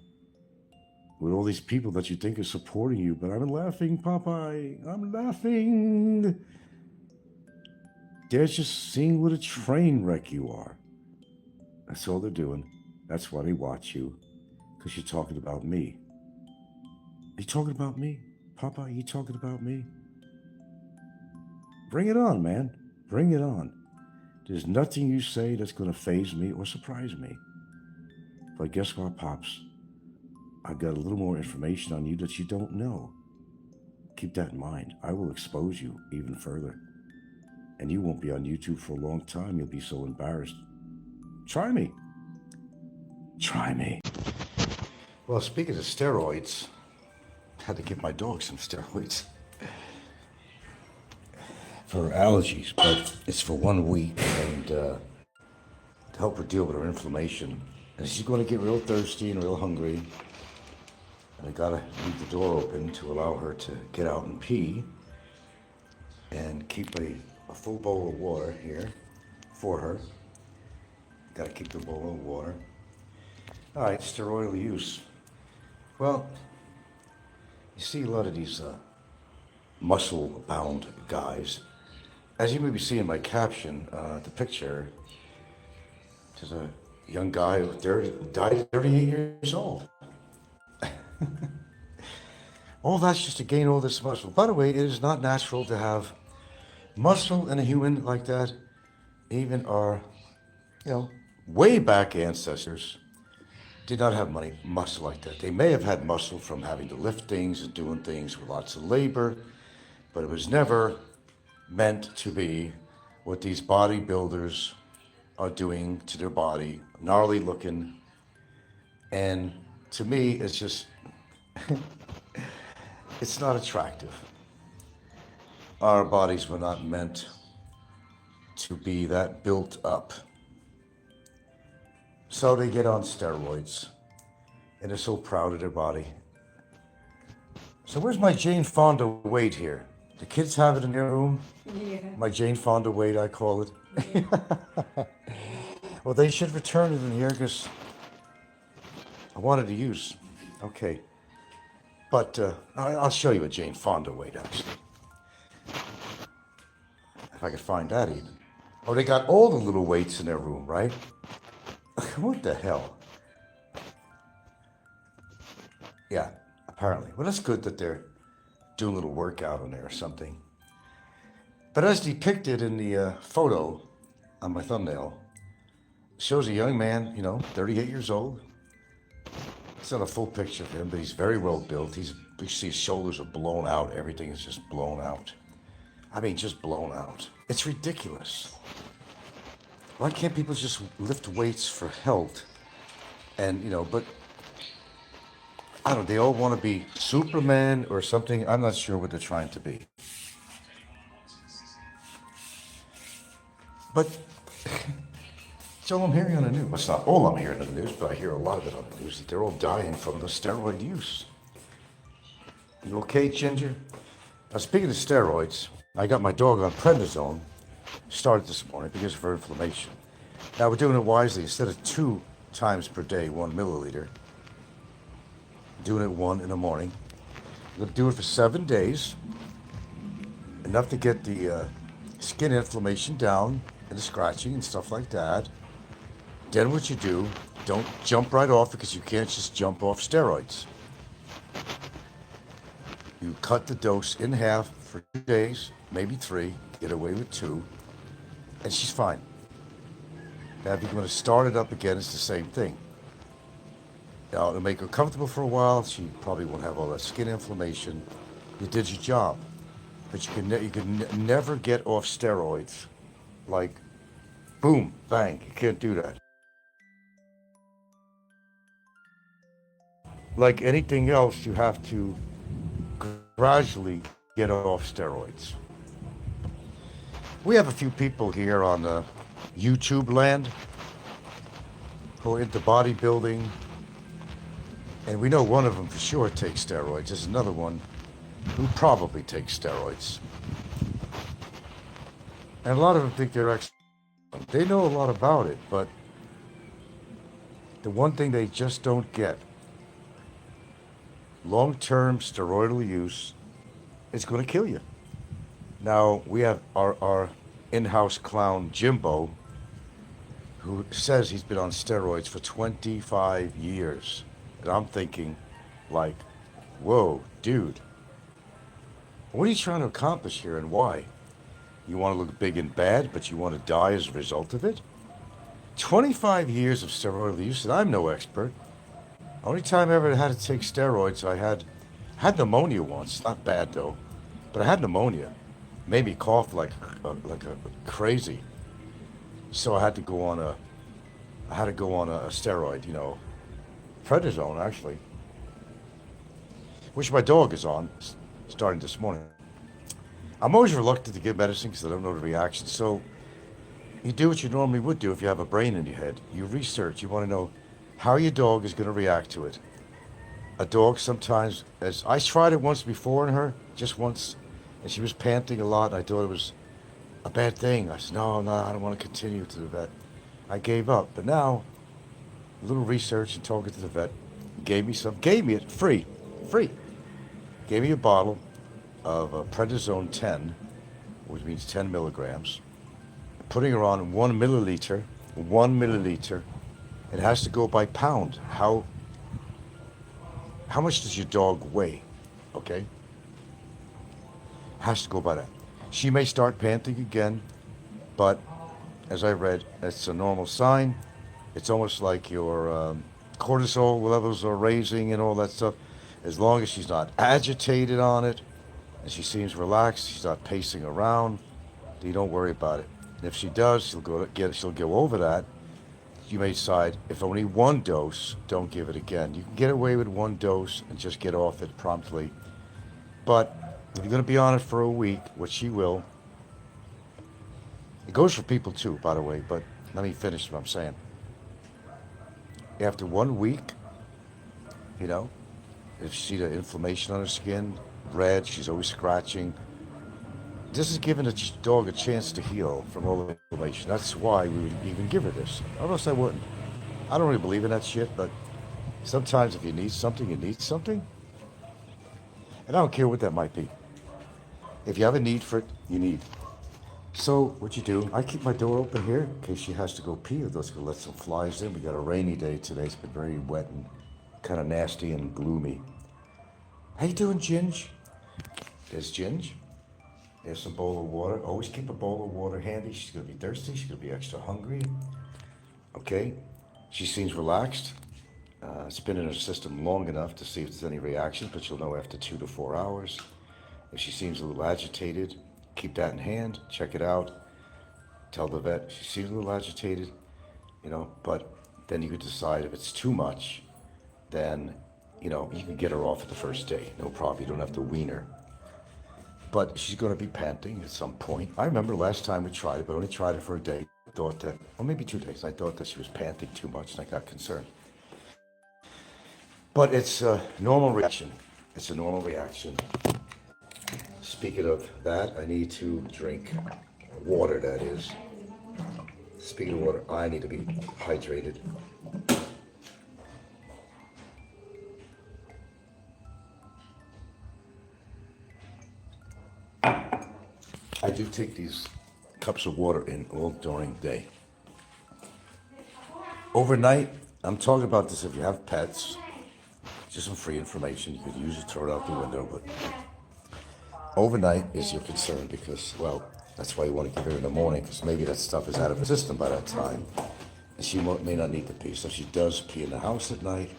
with all these people that you think are supporting you. But I'm laughing, Popeye. I'm laughing. They're just seeing what a train wreck you are. That's all they're doing. That's why they watch you, because you're talking about me. Are you talking about me? Popeye, are you talking about me? Bring it on, man. Bring it on. There's nothing you say that's going to faze me or surprise me. But guess what, Pops? I've got a little more information on you that you don't know. keep that in mind. I will expose you even further. And you won't be on YouTube for a long time. You'll be so embarrassed. Try me. Try me. Well, speaking of steroids, I had to give my dog some steroids for allergies, but it's for 1 week and to help her deal with her inflammation. And she's going to get real thirsty and real hungry. And I gotta leave the door open to allow her to get out and pee and keep a full bowl of water here for her. Gotta keep the bowl of water. All right, steroidal use. Well, you see a lot of these muscle-bound guys. As you maybe see in my caption, the picture, there's a young guy who died at 38 years old. All that's just to gain all this muscle. By the way, it is not natural to have muscle in a human like that. Even our, way back ancestors did not have muscle like that. They may have had muscle from having to lift things and doing things with lots of labor, but it was never meant to be what these bodybuilders are doing to their body, gnarly looking. And to me, it's just, it's not attractive. Our bodies were not meant to be that built up. So they get on steroids and they're so proud of their body. So where's my Jane Fonda weight here? The kids have it in their room? Yeah. My Jane Fonda weight, I call it. Well, they should return it in here because I wanted to use. Okay. But I'll show you a Jane Fonda weight, actually. If I could find that even. Oh, they got all the little weights in their room, right? What the hell? Yeah, apparently. Well, that's good that they're doing a little workout on there or something. But as depicted in the photo on my thumbnail, shows a young man, 38 years old. It's not a full picture of him, but he's very well built. You see his shoulders are blown out. Everything is just blown out. I mean, just blown out. It's ridiculous. Why can't people just lift weights for health? And, but I don't know, they all want to be Superman or something. I'm not sure what they're trying to be. But it's all I'm hearing on the news. It's not all I'm hearing on the news, but I hear a lot of it on the news, that they're all dying from the steroid use. You okay, Ginger? Now, speaking of steroids, I got my dog on prednisone, started this morning because of her inflammation. Now, we're doing it wisely. Instead of 2 times per day, 1 milliliter, doing it 1 in the morning. We're going to do it for 7 days, enough to get the skin inflammation down and the scratching and stuff like that. Then what you do, don't jump right off because you can't just jump off steroids. You cut the dose in half for 2 days, maybe 3, get away with 2, and she's fine. Now, if you're going to start it up again, it's the same thing. Now, it'll make her comfortable for a while. She probably won't have all that skin inflammation. You did your job. But you can never get off steroids. Like, boom, bang. You can't do that. Like anything else, you have to gradually get off steroids. We have a few people here on YouTube land who are into bodybuilding, and we know one of them for sure takes steroids. There's another one who probably takes steroids. And a lot of them think they're excellent. They know a lot about it, but the one thing they just don't get, long-term steroidal use is going to kill you. Now, we have our in-house clown, Jimbo, who says he's been on steroids for 25 years. And I'm thinking, like, whoa, dude, what are you trying to accomplish here and why? You want to look big and bad, but you want to die as a result of it? 25 years of steroidal use, and I'm no expert. Only time I ever had to take steroids, I had pneumonia once. Not bad, though. But I had pneumonia, made me cough like a crazy. So I had to go on a steroid, prednisone actually, which my dog is on, starting this morning. I'm always reluctant to give medicine because I don't know the reaction. So you do what you normally would do if you have a brain in your head. You research. You want to know how your dog is going to react to it. A dog sometimes, as I tried it once before in her, just once, and she was panting a lot. And I thought it was a bad thing. I said, no, I don't want to continue to the vet. I gave up. But now, a little research and talking to the vet, gave me it free. Gave me a bottle of prednisone 10, which means 10 milligrams, putting her on 1 milliliter. It has to go by pound. How much does your dog weigh? Okay? Has to go by that. She may start panting again, but as I read, that's a normal sign. It's almost like your cortisol levels are raising and all that stuff. As long as she's not agitated on it, and she seems relaxed, she's not pacing around, you don't worry about it. And if she does, she'll go over that. You may decide, if only one dose, don't give it again. You can get away with one dose and just get off it promptly. But if you're going to be on it for a week, which she will, it goes for people too, by the way, but let me finish what I'm saying. After 1 week, if you see the inflammation on her skin, red, she's always scratching, this is giving the dog a chance to heal from all the inflammation. That's why we would even give her this. Otherwise I wouldn't. I don't really believe in that shit, but sometimes if you need something, you need something. And I don't care what that might be. If you have a need for it, you need. So what you do, I keep my door open here in case she has to go pee or those could let some flies in. We got a rainy day today. It's been very wet and kind of nasty and gloomy. How you doing, Ginge? There's Ginge. There's some bowl of water. Always keep a bowl of water handy. She's going to be thirsty. She's going to be extra hungry. Okay. She seems relaxed. It's been in her system long enough to see if there's any reaction, but you'll know after 2 to 4 hours. If she seems a little agitated, keep that in hand. Check it out. Tell the vet she seems a little agitated, but then you could decide if it's too much, then, you can get her off at the first day. No problem. You don't have to wean her. But she's going to be panting at some point. I remember last time we tried it, but only tried it for a day. Thought that, or maybe 2 days, I thought that she was panting too much and I got concerned. But it's a normal reaction. It's a normal reaction. Speaking of that, I need to drink water, that is. Speaking of water, I need to be hydrated. I do take these cups of water in all during the day. Overnight, I'm talking about this if you have pets. Just some free information. You could use it, throw it out the window, but overnight is your concern because, that's why you want to give her in the morning because maybe that stuff is out of the system by that time. And she may not need to pee. So if she does pee in the house at night,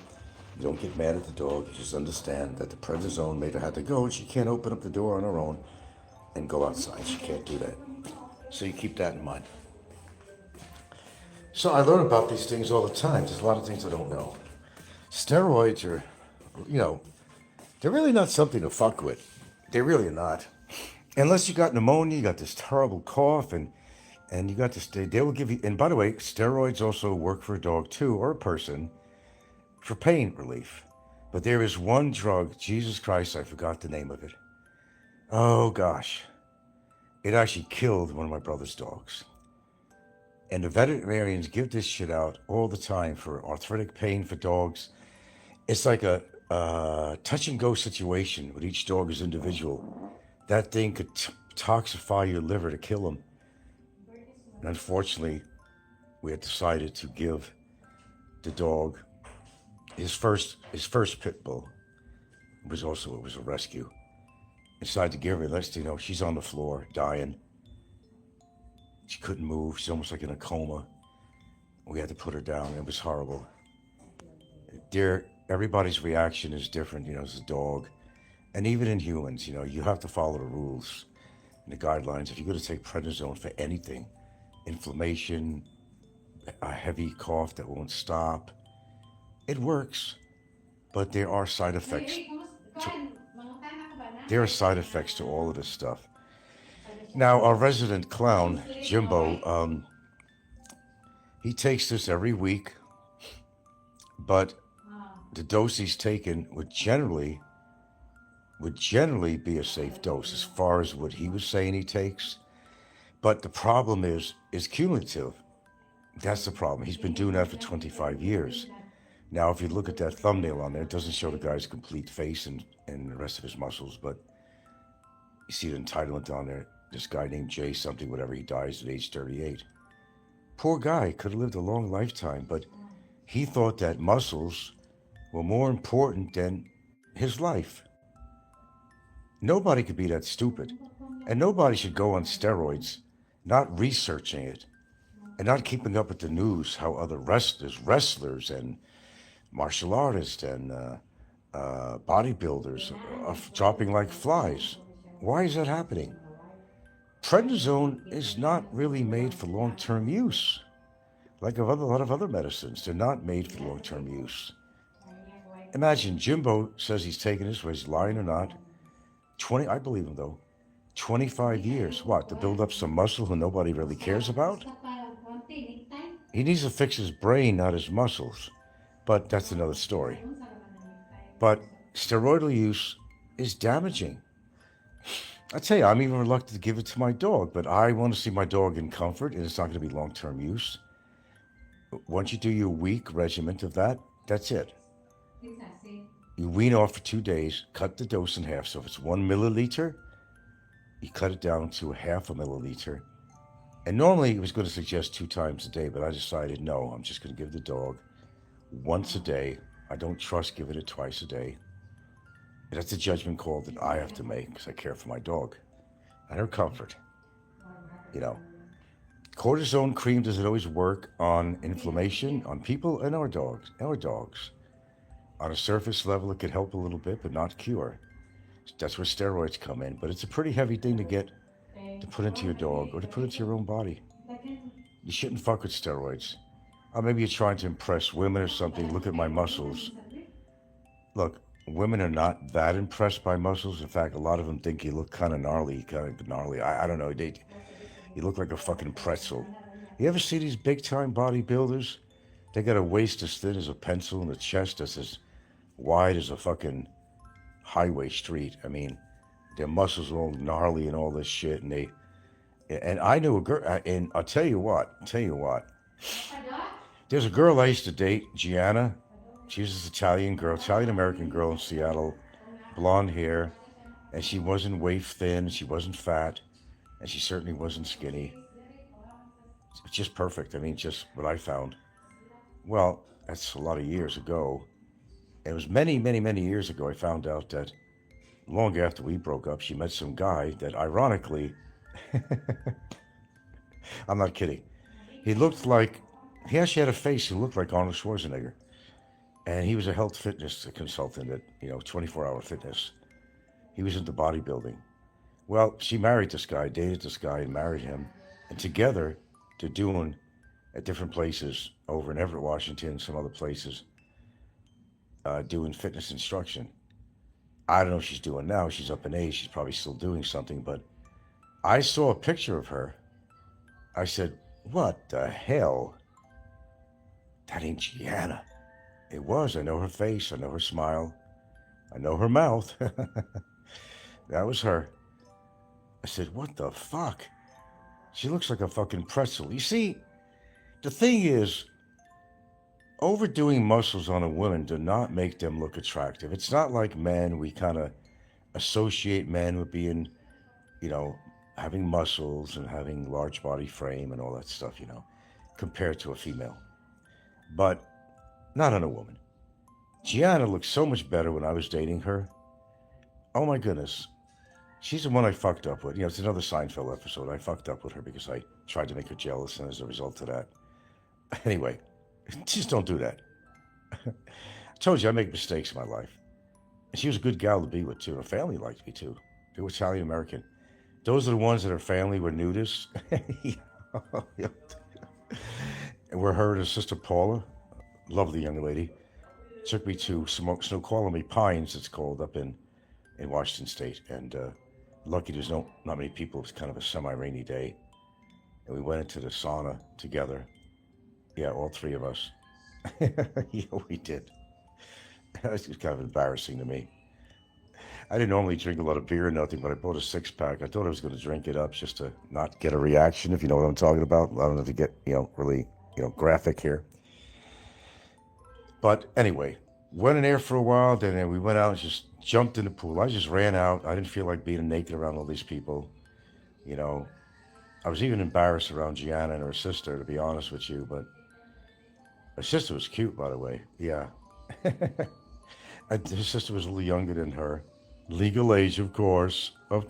you don't get mad at the dog. You just understand that the prednisone made her have to go and she can't open up the door on her own and go outside. She can't do that. So you keep that in mind. So I learn about these things all the time. There's a lot of things I don't know. Steroids are, they're really not something to fuck with. They're really not. Unless you got pneumonia, you got this terrible cough, and you got this, they will give you, and by the way, steroids also work for a dog too, or a person, for pain relief. But there is one drug, Jesus Christ, I forgot the name of it. Oh gosh. It actually killed one of my brother's dogs. And the veterinarians give this shit out all the time for arthritic pain for dogs. It's like a touch and go situation with each dog is individual. That thing could toxify your liver to kill them. And unfortunately, we had decided to give the dog his first pit bull. It was a rescue. Decided to give her. Next thing you know, she's on the floor dying. She couldn't move. She's almost like in a coma. We had to put her down. It was horrible. Everybody's reaction is different, as a dog. And even in humans, you have to follow the rules and the guidelines. If you're going to take prednisone for anything, inflammation, a heavy cough that won't stop, it works. But there are side effects. There are side effects to all of this stuff. Now, our resident clown, Jimbo, he takes this every week, but the dose he's taken would generally be a safe dose as far as what he was saying he takes. But the problem is cumulative. That's the problem. He's been doing that for 25 years. Now, if you look at that thumbnail on there, it doesn't show the guy's complete face and the rest of his muscles, but you see the entitlement on there. This guy named Jay something, whatever, he dies at age 38. Poor guy, could have lived a long lifetime, but he thought that muscles were more important than his life. Nobody could be that stupid. And nobody should go on steroids, not researching it, and not keeping up with the news, how other wrestlers and martial artists and bodybuilders are dropping like flies. Why is that happening? Prednisone is not really made for long-term use. Like a lot of other medicines, they're not made for long-term use. Imagine Jimbo says he's taking this, whether he's lying or not. I believe him though. 25 years. What, to build up some muscle who nobody really cares about? He needs to fix his brain, not his muscles. But that's another story. But steroidal use is damaging. I tell you, I'm even reluctant to give it to my dog, but I want to see my dog in comfort, and it's not going to be long-term use. Once you do your week regimen of that, that's it. You wean off for 2 days, cut the dose in half. So if it's 1 milliliter, you cut it down to a half a milliliter. And normally he was going to suggest 2 times a day, but I decided, no, I'm just going to give the dog once a day. I don't trust giving it twice a day. And that's a judgment call that I have to make because I care for my dog and her comfort. Cortisone cream, does it always work on inflammation on people and our dogs? On a surface level, it could help a little bit, but not cure. That's where steroids come in. But it's a pretty heavy thing to put into your dog or to put into your own body. You shouldn't fuck with steroids. Or maybe you're trying to impress women or something. Look at my muscles. Look, women are not that impressed by muscles. In fact, a lot of them think you look kind of gnarly. I don't know. You look like a fucking pretzel. You ever see these big-time bodybuilders? They got a waist as thin as a pencil and a chest that's as wide as a fucking highway street. I mean, their muscles are all gnarly and all this shit. And I knew a girl, and I'll tell you what. There's a girl I used to date, Gianna. She was this Italian-American girl in Seattle, blonde hair, and she wasn't waif thin, she wasn't fat, and she certainly wasn't skinny. It's just perfect. I mean, just what I found. Well, that's a lot of years ago. It was many, many, many years ago I found out that long after we broke up, she met some guy that ironically, I'm not kidding, he actually had a face who looked like Arnold Schwarzenegger. And he was a health fitness consultant at, 24-hour fitness. He was into bodybuilding. Well, she married this guy, dated this guy, and married him. And together, they're doing at different places over in Everett, Washington, some other places, doing fitness instruction. I don't know what she's doing now. She's up in age. She's probably still doing something. But I saw a picture of her. I said, what the hell? That ain't Gianna. It was. I know her face. I know her smile. I know her mouth. That was her. I said, what the fuck? She looks like a fucking pretzel. You see, the thing is, overdoing muscles on a woman do not make them look attractive. It's not like men. We kind of associate men with being, having muscles and having large body frame and all that stuff, compared to a female. But not on a woman. Gianna looked so much better when I was dating her. Oh my goodness. She's the one I fucked up with. It's another Seinfeld episode. I fucked up with her because I tried to make her jealous, and as a result of that. Anyway, just don't do that. I told you I make mistakes in my life. And she was a good gal to be with, too. Her family liked me, too. They were Italian American. Those are the ones that her family were nudists. And were her and her sister Paula, lovely young lady, took me to Snoqualmie Pines, it's called, up in Washington State. And lucky there's not many people. It was kind of a semi-rainy day. And we went into the sauna together. Yeah, all three of us. Yeah, we did. It was kind of embarrassing to me. I didn't normally drink a lot of beer or nothing, but I bought a 6-pack. I thought I was going to drink it up just to not get a reaction, if you know what I'm talking about. I don't have to get, really, graphic here. But anyway, went in there for a while. Then we went out and just jumped in the pool. I just ran out. I didn't feel like being naked around all these people. I was even embarrassed around Gianna and her sister, to be honest with you. But her sister was cute, by the way. Yeah. Her sister was a little younger than her. Legal age, of course, but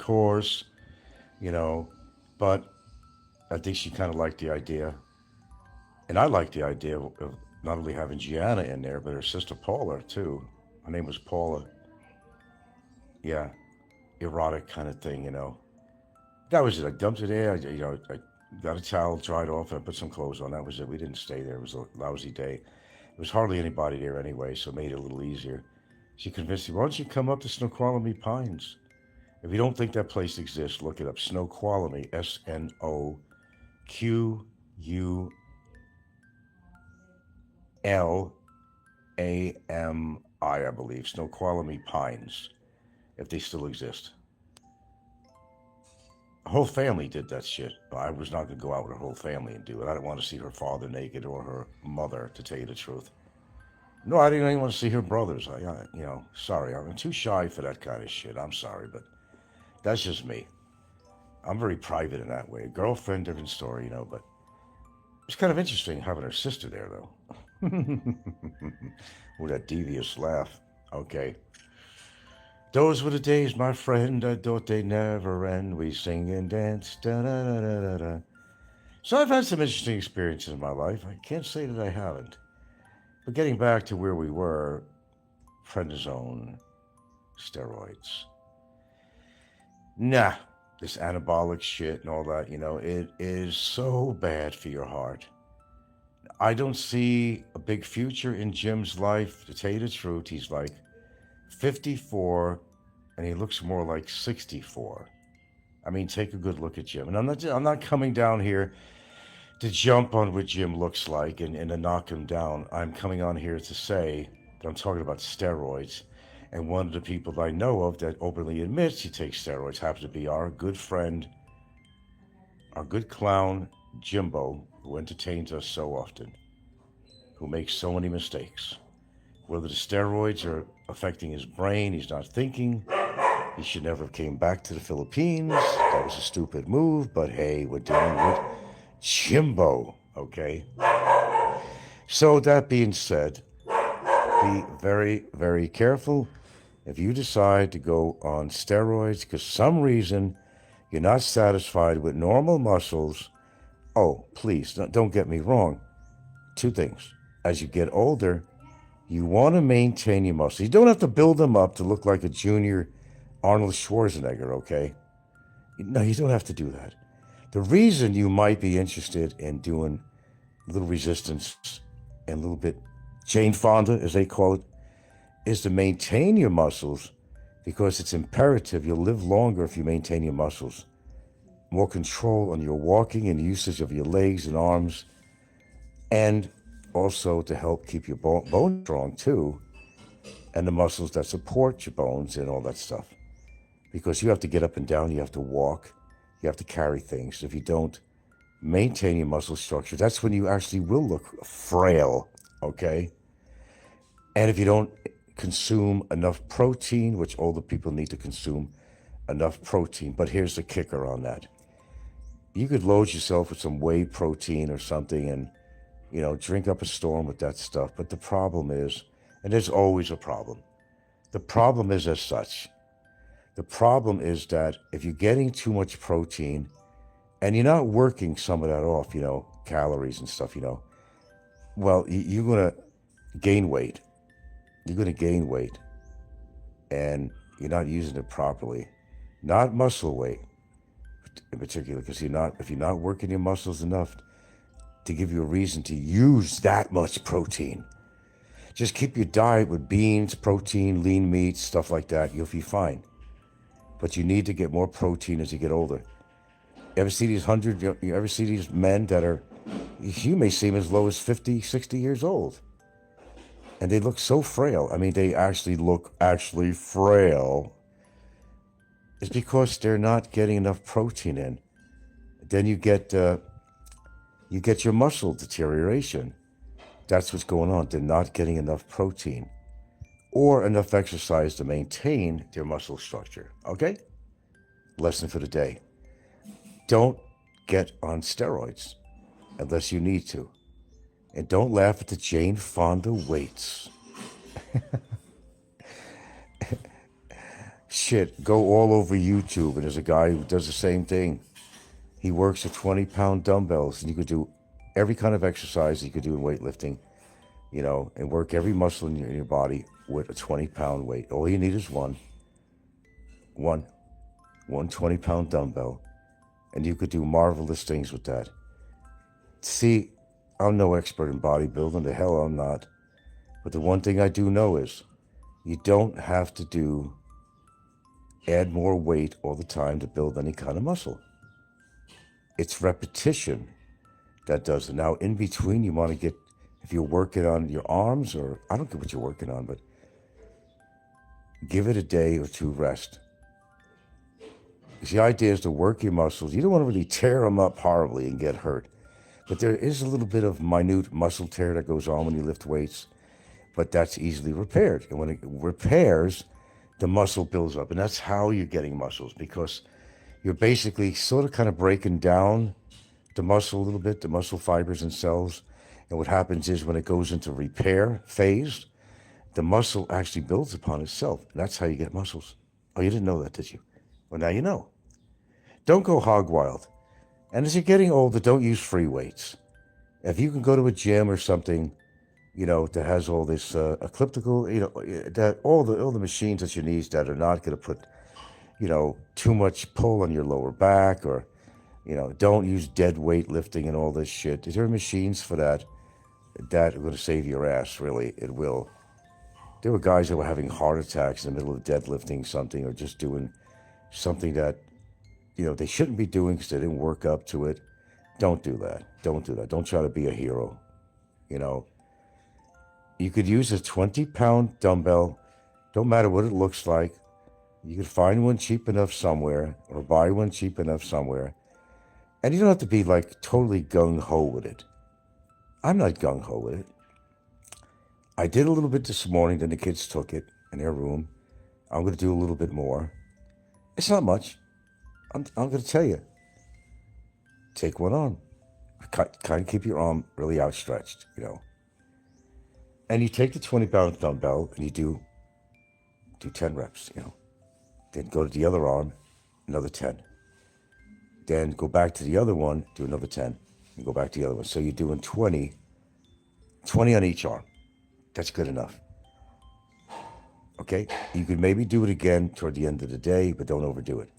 I think she kind of liked the idea. And I liked the idea of not only having Gianna in there, but her sister Paula, too. Her name was Paula. Yeah, erotic kind of thing, That was it. I dumped it there. I got a towel, dried off, and I put some clothes on. That was it. We didn't stay there. It was a lousy day. There was hardly anybody there anyway, so it made it a little easier. She convinced me, why don't you come up to Snoqualmie Pines? If you don't think that place exists, look it up. Snoqualmie, Snoqualmi, I believe. Snoqualmie Pines, if they still exist. Her whole family did that shit. I was not going to go out with her whole family and do it. I didn't want to see her father naked or her mother, to tell you the truth. No, I didn't even want to see her brothers. Sorry, I'm too shy for that kind of shit. I'm sorry, but that's just me. I'm very private in that way. Girlfriend, different story, but it's kind of interesting having her sister there, though. With that devious laugh. Okay. Those were the days, my friend. I thought they'd never end. We sing and dance. Da-da-da-da-da-da. So I've had some interesting experiences in my life. I can't say that I haven't. But getting back to where we were, prednisone, steroids. Nah, this anabolic shit and all that, it is so bad for your heart. I don't see a big future in Jim's life. To tell you the truth, he's like 54 and he looks more like 64. I mean, take a good look at Jim. And I'm not coming down here to jump on what Jim looks like and to knock him down. I'm coming on here to say that I'm talking about steroids. And one of the people that I know of that openly admits he takes steroids happens to be our good friend, our good clown, Jimbo, who entertains us so often, who makes so many mistakes. Whether the steroids are affecting his brain, he's not thinking. He should never have came back to the Philippines. That was a stupid move, but hey, we're dealing with Jimbo, okay? So that being said, be very, very careful if you decide to go on steroids because some reason you're not satisfied with normal muscles. Oh, please, don't get me wrong. Two things. As you get older, you want to maintain your muscles. You don't have to build them up to look like a junior Arnold Schwarzenegger, okay? No, you don't have to do that. The reason you might be interested in doing a little resistance and a little bit Jane Fonda, as they call it, is to maintain your muscles because it's imperative. You'll live longer if you maintain your muscles. More control on your walking and usage of your legs and arms, and also to help keep your bones strong too, and the muscles that support your bones and all that stuff. Because you have to get up and down, you have to walk, you have to carry things. If you don't maintain your muscle structure, that's when you actually will look frail, okay? And if you don't consume enough protein, which older people need to consume enough protein, but here's the kicker on that. You could load yourself with some whey protein or something and, drink up a storm with that stuff. But the problem is, and there's always a problem, the problem is as such. The problem is that if you're getting too much protein and you're not working some of that off, calories and stuff, well, you're going to gain weight. You're going to gain weight. and you're not using it properly. Not muscle weight in particular, because if you're not working your muscles enough to give you a reason to use that much protein. Just keep your diet with beans, protein, lean meats, stuff like that. You'll be fine. But you need to get more protein as you get older. You ever see these men that are, you may see them as low as 50, 60 years old. And they look so frail. I mean, they actually look frail. It's because they're not getting enough protein in. Then you get your muscle deterioration. That's what's going on. They're not getting enough protein or enough exercise to maintain their muscle structure. Okay? Lesson for the day. Don't get on steroids unless you need to. And don't laugh at the Jane Fonda weights. Shit, go all over YouTube, and there's a guy who does the same thing. He works with 20-pound dumbbells, and you could do every kind of exercise you could do in weightlifting, and work every muscle in your body with a 20-pound weight. All you need is one 20-pound dumbbell, and you could do marvelous things with that. See, I'm no expert in bodybuilding. The hell I'm not. But the one thing I do know is you don't have to add more weight all the time to build any kind of muscle. It's repetition that does it. Now, in between, you want to get, if you're working on your arms, or I don't care what you're working on, but give it a day or two rest. Because the idea is to work your muscles. You don't want to really tear them up horribly and get hurt. But there is a little bit of minute muscle tear that goes on when you lift weights, but that's easily repaired. And when it repairs, the muscle builds up. And that's how you're getting muscles, because you're basically sort of kind of breaking down the muscle a little bit, the muscle fibers and cells. And what happens is when it goes into repair phase, the muscle actually builds upon itself. And that's how you get muscles. Oh, you didn't know that, did you? Well, now you know. Don't go hog wild. And as you're getting older, don't use free weights. If you can go to a gym or something, that has all this elliptical, that all the machines that you need that are not going to put, too much pull on your lower back, or, don't use dead weight lifting and all this shit. There are machines for that are going to save your ass, really. It will. There were guys that were having heart attacks in the middle of deadlifting something, or just doing something that, they shouldn't be doing because they didn't work up to it. Don't do that. Don't do that. Don't try to be a hero. You could use a 20-pound dumbbell. Don't matter what it looks like. You could find one cheap enough somewhere, or buy one cheap enough somewhere. And you don't have to be like totally gung-ho with it. I'm not gung-ho with it. I did a little bit this morning, then the kids took it in their room. I'm going to do a little bit more. It's not much. I'm going to tell you. Take one arm. Kind of keep your arm really outstretched, And you take the 20-pound dumbbell and you do 10 reps, Then go to the other arm, another 10. Then go back to the other one, do another 10. And go back to the other one. So you're doing 20 on each arm. That's good enough. Okay? You could maybe do it again toward the end of the day, but don't overdo it.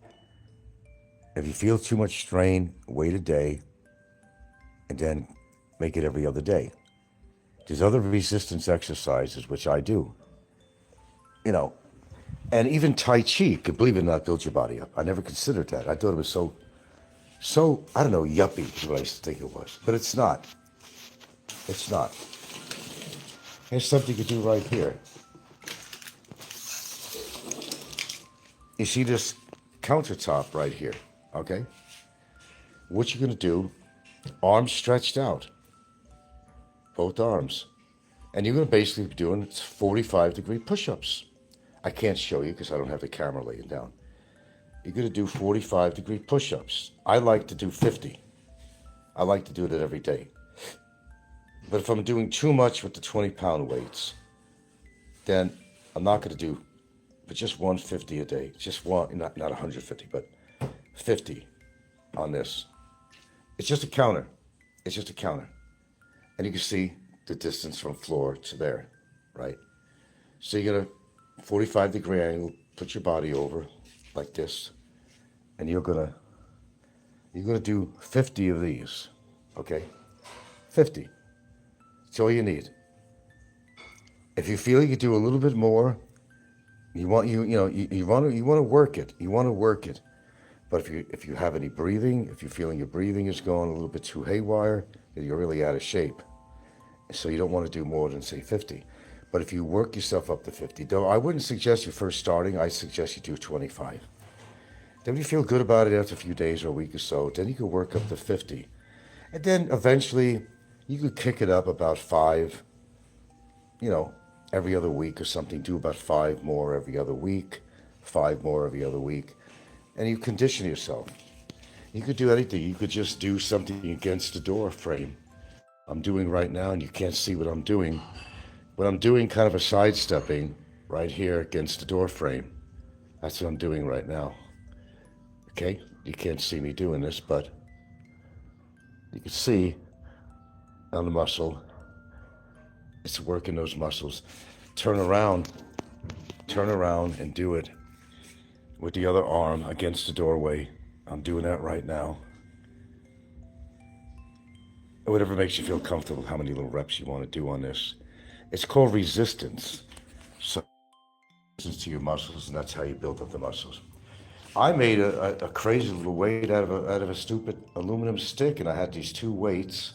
If you feel too much strain, wait a day, and then make it every other day. There's other resistance exercises, which I do. And even Tai Chi, could believe it or not, build your body up. I never considered that. I thought it was so, I don't know, yuppie is what I used to think it was. But it's not. It's not. Here's something you can do right here. You see this countertop right here, okay? What you're going to do, arms stretched out. Both arms. And you're going to basically be doing 45-degree push-ups. I can't show you because I don't have the camera laying down. You're going to do 45-degree push-ups. I like to do 50. I like to do it every day. But if I'm doing too much with the 20-pound weights, then I'm not going to do but just 150 a day. Just one, not 150, but 50 on this. It's just a counter. It's just a counter. And you can see the distance from floor to there, right? So you're going to 45-degree angle, put your body over like this, and you're gonna do 50 of these, okay? 50. That's all you need. If you feel you could do a little bit more, you want to work it. You want to work it. But if you have any breathing, if you're feeling your breathing is going a little bit too haywire, then you're really out of shape. So you don't want to do more than, say, 50. But if you work yourself up to 50, though I wouldn't suggest you first starting, I suggest you do 25. Then when you feel good about it after a few days or a week or so, then you can work up to 50. And then eventually you could kick it up about 5, every other week or something. Do about 5 more every other week, 5 more every other week. And you condition yourself. You could do anything. You could just do something against the door frame. I'm doing right now, and you can't see what I'm doing. But I'm doing kind of a sidestepping right here against the door frame. That's what I'm doing right now. Okay? You can't see me doing this, but you can see on the muscle, it's working those muscles. Turn around and do it with the other arm against the doorway. I'm doing that right now. Whatever makes you feel comfortable, how many little reps you want to do on this. It's called resistance. So resistance to your muscles, and that's how you build up the muscles. I made a crazy little weight out of a stupid aluminum stick, and I had these 2 weights,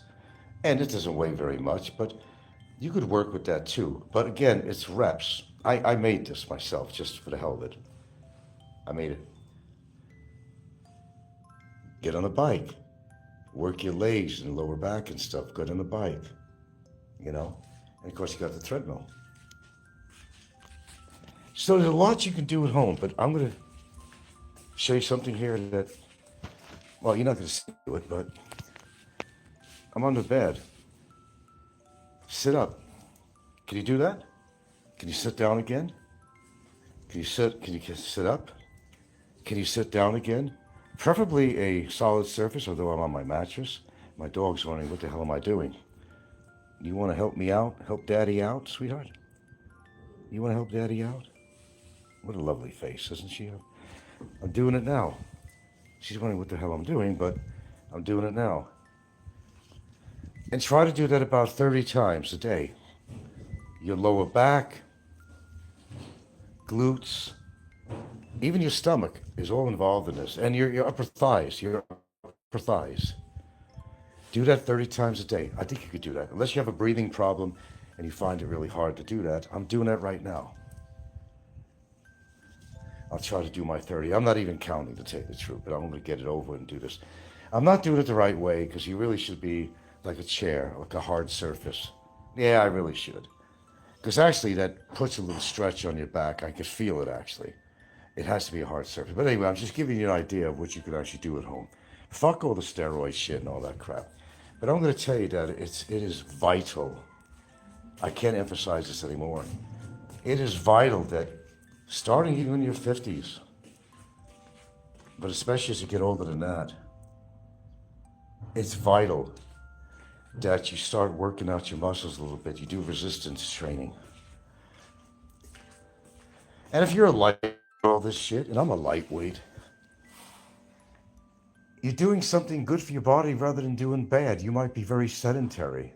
and it doesn't weigh very much, but you could work with that too. But again, it's reps. I made this myself just for the hell of it. I made it. Get on a bike. Work your legs and lower back and stuff. Get on the bike. And of course you got the treadmill. So there's a lot you can do at home, but I'm going to show you something here that, well, you're not going to do it, but I'm on the bed. Sit up. Can you do that? Can you sit down again? Can you sit up? Can you sit down again? Preferably a solid surface, although I'm on my mattress. My dog's wondering, what the hell am I doing? You want to help me out? Help Daddy out, sweetheart? You want to help Daddy out? What a lovely face, isn't she? I'm doing it now. She's wondering what the hell I'm doing, but I'm doing it now. And try to do that about 30 times a day. Your lower back, glutes, even your stomach is all involved in this. And your upper thighs, Do that 30 times a day. I think you could do that. Unless you have a breathing problem and you find it really hard to do that. I'm doing that right now. I'll try to do my 30. I'm not even counting, to tell you the truth, but I'm going to get it over and do this. I'm not doing it the right way because you really should be like a chair, like a hard surface. Yeah, I really should. Because actually that puts a little stretch on your back. I could feel it actually. It has to be a hard surface. But anyway, I'm just giving you an idea of what you could actually do at home. Fuck all the steroid shit and all that crap. But I'm going to tell you that it is vital. I can't emphasize this anymore. It is vital that starting even in your 50s, but especially as you get older than that, it's vital that you start working out your muscles a little bit. You do resistance training. And if you're a lightweight, all this shit, and I'm a lightweight, you're doing something good for your body rather than doing bad. You might be very sedentary.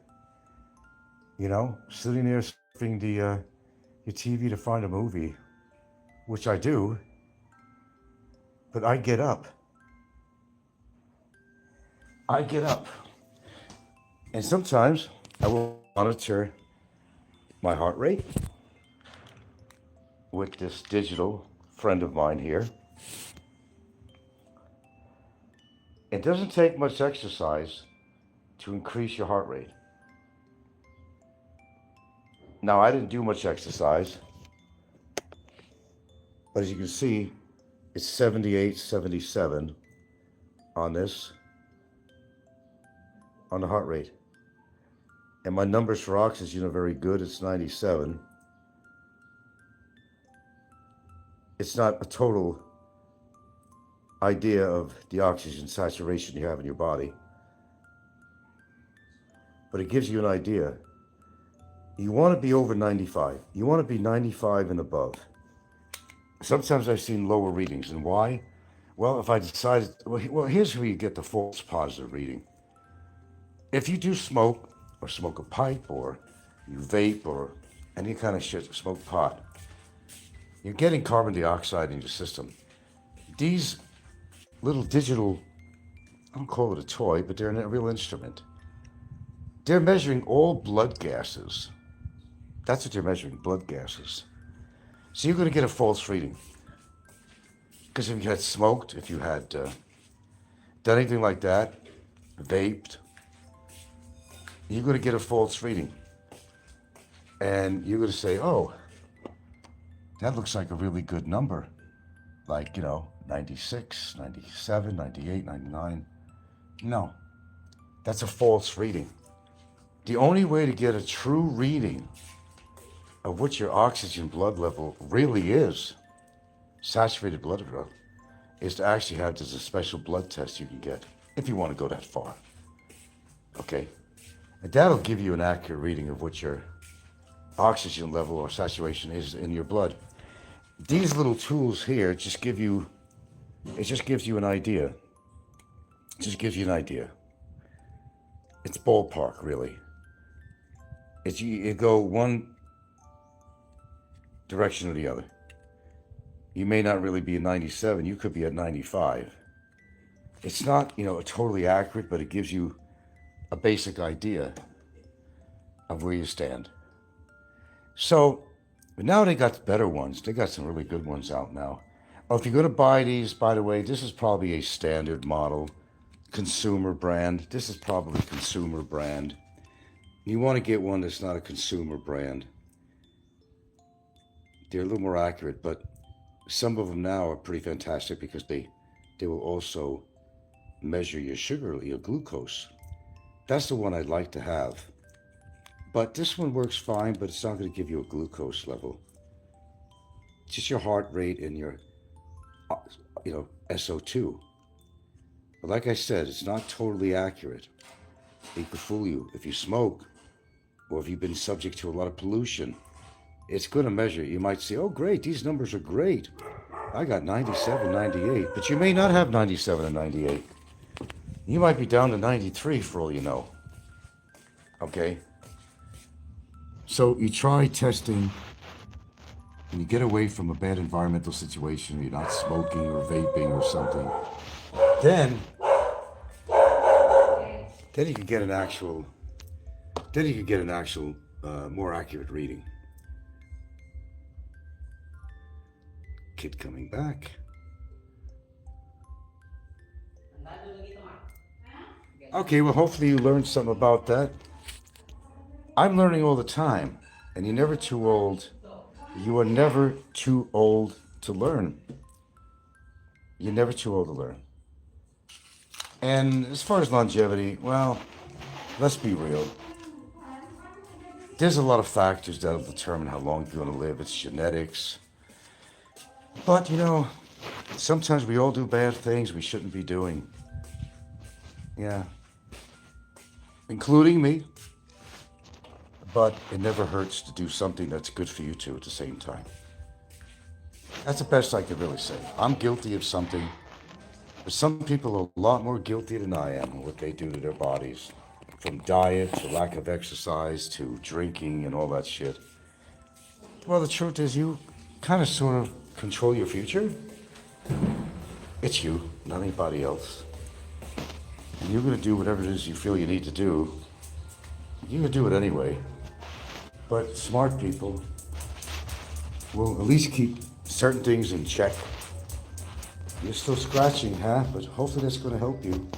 Sitting there surfing your TV to find a movie, which I do, but I get up. And sometimes I will monitor my heart rate with this digital friend of mine here. It doesn't take much exercise to increase your heart rate. Now, I didn't do much exercise, but as you can see, it's 78, 77 on this, on the heart rate. And my numbers for oxygen are very good. It's 97. It's not a total idea of the oxygen saturation you have in your body, but it gives you an idea. You want to be over 95. You want to be 95 and above. Sometimes I've seen lower readings. And why? Well, if I decided, well, here's where you get the false positive reading. If you do smoke, or smoke a pipe, or you vape, or any kind of shit, smoke pot, you're getting carbon dioxide in your system. These little digital, I don't call it a toy, but they're a real instrument. They're measuring all blood gases. That's what they're measuring, blood gases. So you're going to get a false reading. Because if you had smoked, if you had done anything like that, vaped, you're going to get a false reading. And you're going to say, oh, that looks like a really good number. Like, 96, 97, 98, 99. No, that's a false reading. The only way to get a true reading of what your oxygen blood level really is, saturated blood level, is to actually have there's a special blood test you can get if you want to go that far. Okay? And that'll give you an accurate reading of what your oxygen level or saturation is in your blood. These little tools here just gives you an idea. It just gives you an idea. It's ballpark, really. It's you go one direction or the other. You may not really be at 97, you could be at 95. It's not, totally accurate, but it gives you a basic idea of where you stand. So, but now they got better ones. They got some really good ones out now. Oh, if you're going to buy these, by the way, this is probably a standard model, consumer brand. This is probably consumer brand. You want to get one that's not a consumer brand. They're a little more accurate, but some of them now are pretty fantastic because they will also measure your sugar, your glucose. That's the one I'd like to have. But this one works fine, but it's not going to give you a glucose level. Just your heart rate and your, SO2. But like I said, it's not totally accurate. It could fool you. If you smoke, or if you've been subject to a lot of pollution, it's going to measure. You might say, oh, great, these numbers are great. I got 97, 98. But you may not have 97 and 98. You might be down to 93 for all you know. Okay? So you try testing and you get away from a bad environmental situation, you're not smoking or vaping or something. Then you can get an actual, more accurate reading. Kid coming back. Okay, well, hopefully you learned something about that. I'm learning all the time, and you're never too old. You are never too old to learn. You're never too old to learn. And as far as longevity, well, let's be real. There's a lot of factors that will determine how long you're going to live. It's genetics. But, sometimes we all do bad things we shouldn't be doing. Yeah. Including me. But it never hurts to do something that's good for you too at the same time. That's the best I could really say. I'm guilty of something, but some people are a lot more guilty than I am of what they do to their bodies. From diet to lack of exercise to drinking and all that shit. Well, the truth is you kind of sort of control your future. It's you, not anybody else. And you're going to do whatever it is you feel you need to do. You're going to do it anyway. But smart people will at least keep certain things in check. You're still scratching, but hopefully that's going to help you.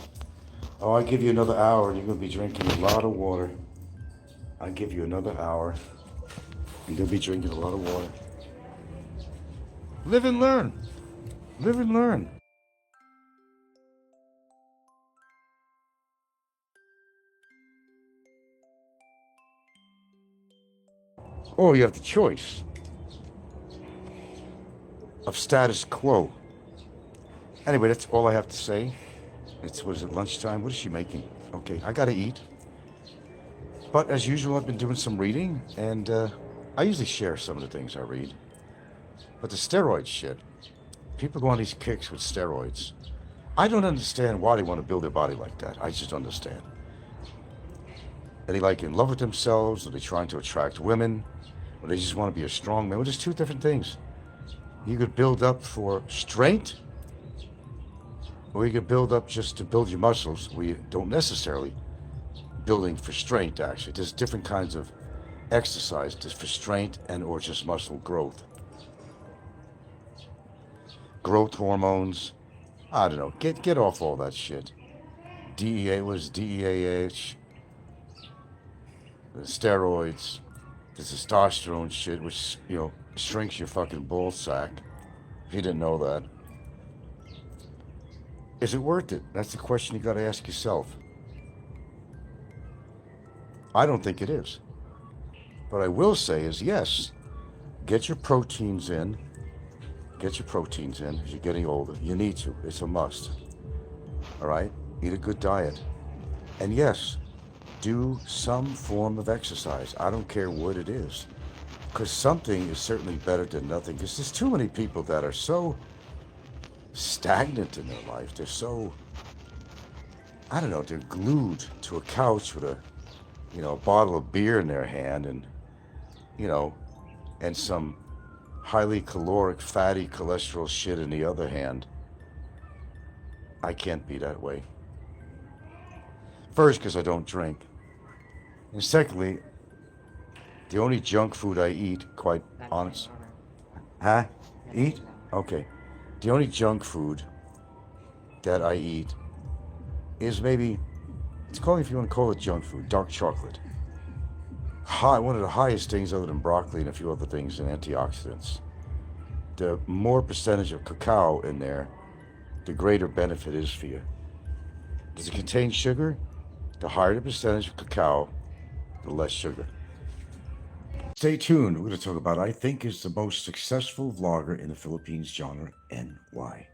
Oh, I give you another hour and you're going to be drinking a lot of water. I give you another hour. You're going to be drinking a lot of water. Live and learn. Live and learn. Or you have the choice of status quo. Anyway, that's all I have to say. What is it, lunchtime? What is she making? Okay, I gotta eat. But as usual, I've been doing some reading, and I usually share some of the things I read. But the steroid shit, people go on these kicks with steroids. I don't understand why they want to build their body like that. I just don't understand. Are they like in love with themselves? Are they trying to attract women? Or they just want to be a strong man? Well, there's two different things. You could build up for strength, or you could build up just to build your muscles. We don't necessarily building for strength, actually. There's different kinds of exercise. There's for strength and or just muscle growth. Growth hormones. I don't know. Get off all that shit. DEA was DEAH. The steroids. The testosterone shit, which, shrinks your fucking ball sack. If you didn't know that. Is it worth it? That's the question you gotta ask yourself. I don't think it is. What I will say is yes, get your proteins in. Get your proteins in as you're getting older. You need to. It's a must. All right? Eat a good diet. And yes, do some form of exercise. I don't care what it is. Because something is certainly better than nothing. Because there's too many people that are so stagnant in their life. They're so, I don't know, they're glued to a couch with a bottle of beer in their hand and, and some highly caloric, fatty cholesterol shit in the other hand. I can't be that way. First, because I don't drink. And secondly, the only junk food I eat, quite honest. Huh? Eat? Okay. The only junk food that I eat is maybe, if you want to call it junk food, dark chocolate. One of the highest things other than broccoli and a few other things in antioxidants. The more percentage of cacao in there, the greater benefit is for you. Does it contain sugar? The higher the percentage of cacao, the less sugar. Stay tuned. We're going to talk about, I think, is the most successful vlogger in the Philippines genre and why.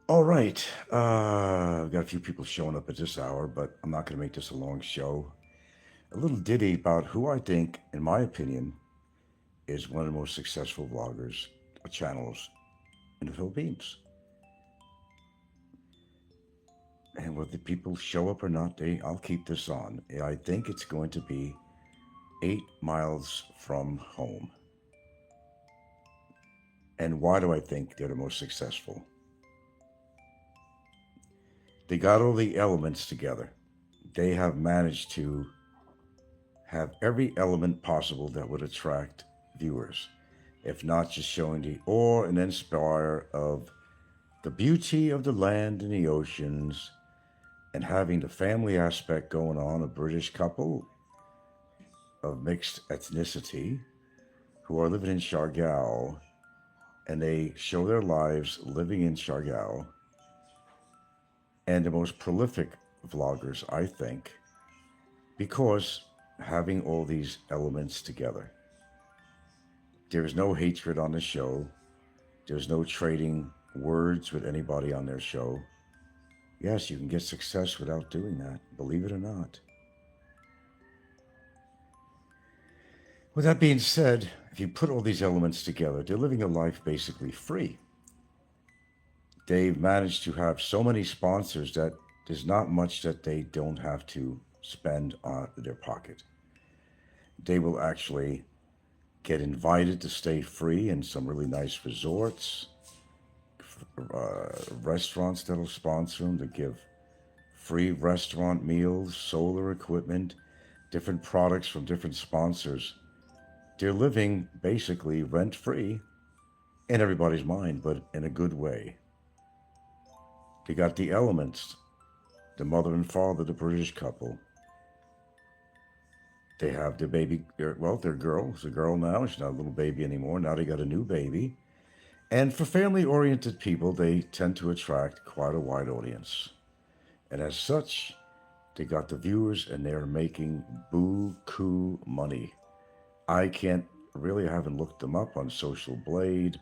All right. I've got a few people showing up at this hour, but I'm not going to make this a long show. A little ditty about who I think, in my opinion, is one of the most successful vloggers or channels in the Philippines. And whether people show up or not, I'll keep this on. I think it's going to be 8 miles from home. And why do I think they're the most successful? They got all the elements together. They have managed to have every element possible that would attract viewers, if not just showing the awe and inspire of the beauty of the land and the oceans, and having the family aspect going on, a British couple of mixed ethnicity who are living in Siargao, and they show their lives living in Siargao. And the most prolific vloggers, I think, because having all these elements together. There's no hatred on the show. There's no trading words with anybody on their show. Yes, you can get success without doing that, believe it or not. With that being said, if you put all these elements together, they're living a life basically free. They've managed to have so many sponsors that there's not much that they don't have to spend on their pocket. They will actually get invited to stay free in some really nice resorts, restaurants that'll sponsor them to give free restaurant meals, solar equipment, different products from different sponsors. They're living basically rent-free in everybody's mind, but in a good way. They got the elements, the mother and father, the British couple. They have their baby, well, their girl. It's a girl now. She's not a little baby anymore. Now they got a new baby. And for family-oriented people, they tend to attract quite a wide audience. And as such, they got the viewers and they're making buku money. I haven't looked them up on Social Blade.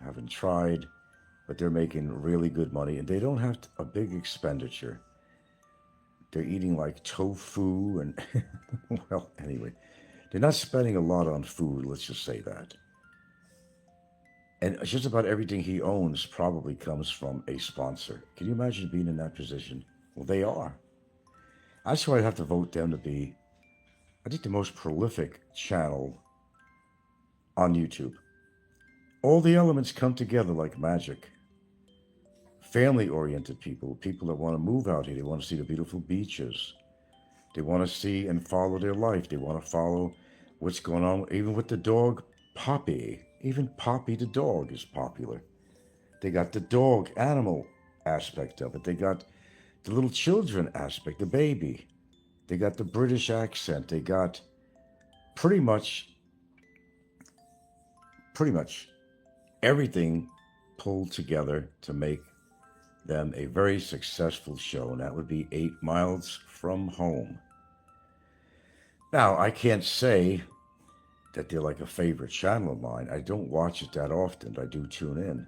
Haven't tried, but they're making really good money and they don't have a big expenditure. They're eating like tofu and, well, anyway, they're not spending a lot on food, let's just say that. And just about everything he owns probably comes from a sponsor. Can you imagine being in that position? Well, they are. That's why I'd have to vote them to be, I think, the most prolific channel on YouTube. All the elements come together like magic. Family-oriented people, people that want to move out here. They want to see the beautiful beaches. They want to see and follow their life. They want to follow what's going on, even with the dog Poppy. Even Poppy the dog is popular. They got the dog animal aspect of it. They got the little children aspect, the baby. They got the British accent. They got pretty much everything pulled together to make them a very successful show, and that would be 8 Miles from Home. Now, I can't say that they're like a favorite channel of mine. I don't watch it that often, but I do tune in.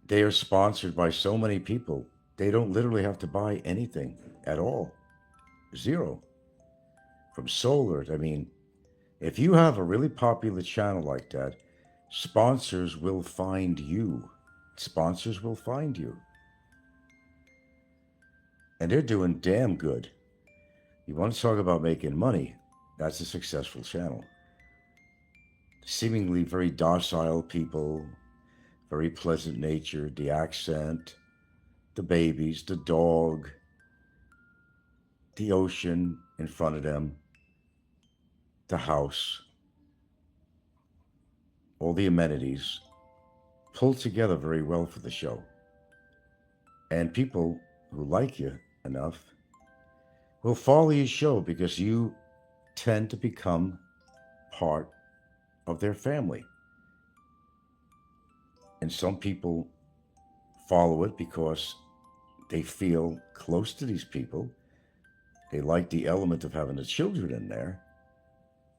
They are sponsored by so many people. They don't literally have to buy anything at all. Zero. From solar, I mean, if you have a really popular channel like that, sponsors will find you. Sponsors will find you. And they're doing damn good. You want to talk about making money? That's a successful channel. Seemingly very docile people, very pleasant natured, the accent, the babies, the dog, the ocean in front of them, the house, all the amenities, pulled together very well for the show. And people who like you enough will follow your show because you tend to become part of their family. And some people follow it because they feel close to these people. They like the element of having the children in there,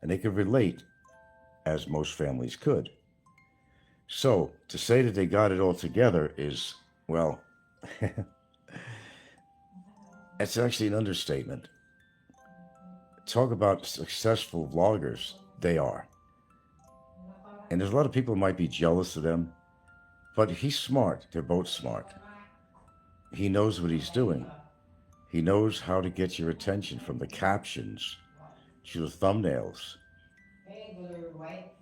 and they can relate, as most families could. So to say that they got it all together is, well, it's actually an understatement. Talk about successful vloggers. They are. And there's a lot of people who might be jealous of them, but he's smart. They're both smart. He knows what he's doing. He knows how to get your attention from the captions to the thumbnails.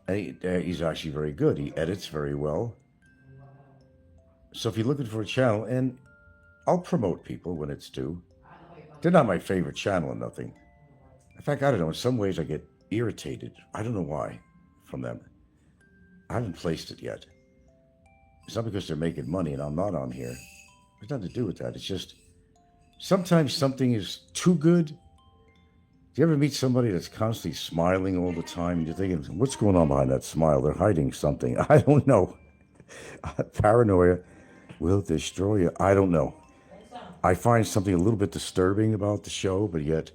And he's actually very good. He edits very well. So if you're looking for a channel, and I'll promote people when it's due. They're not my favorite channel or nothing. In fact, I don't know. In some ways, I get irritated. I don't know why from them. I haven't placed it yet. It's not because they're making money and I'm not on here. It's nothing to do with that. It's just sometimes something is too good. Do you ever meet somebody that's constantly smiling all the time and you're thinking, what's going on behind that smile? They're hiding something. I don't know. Paranoia will destroy you. I don't know. I find something a little bit disturbing about the show, but yet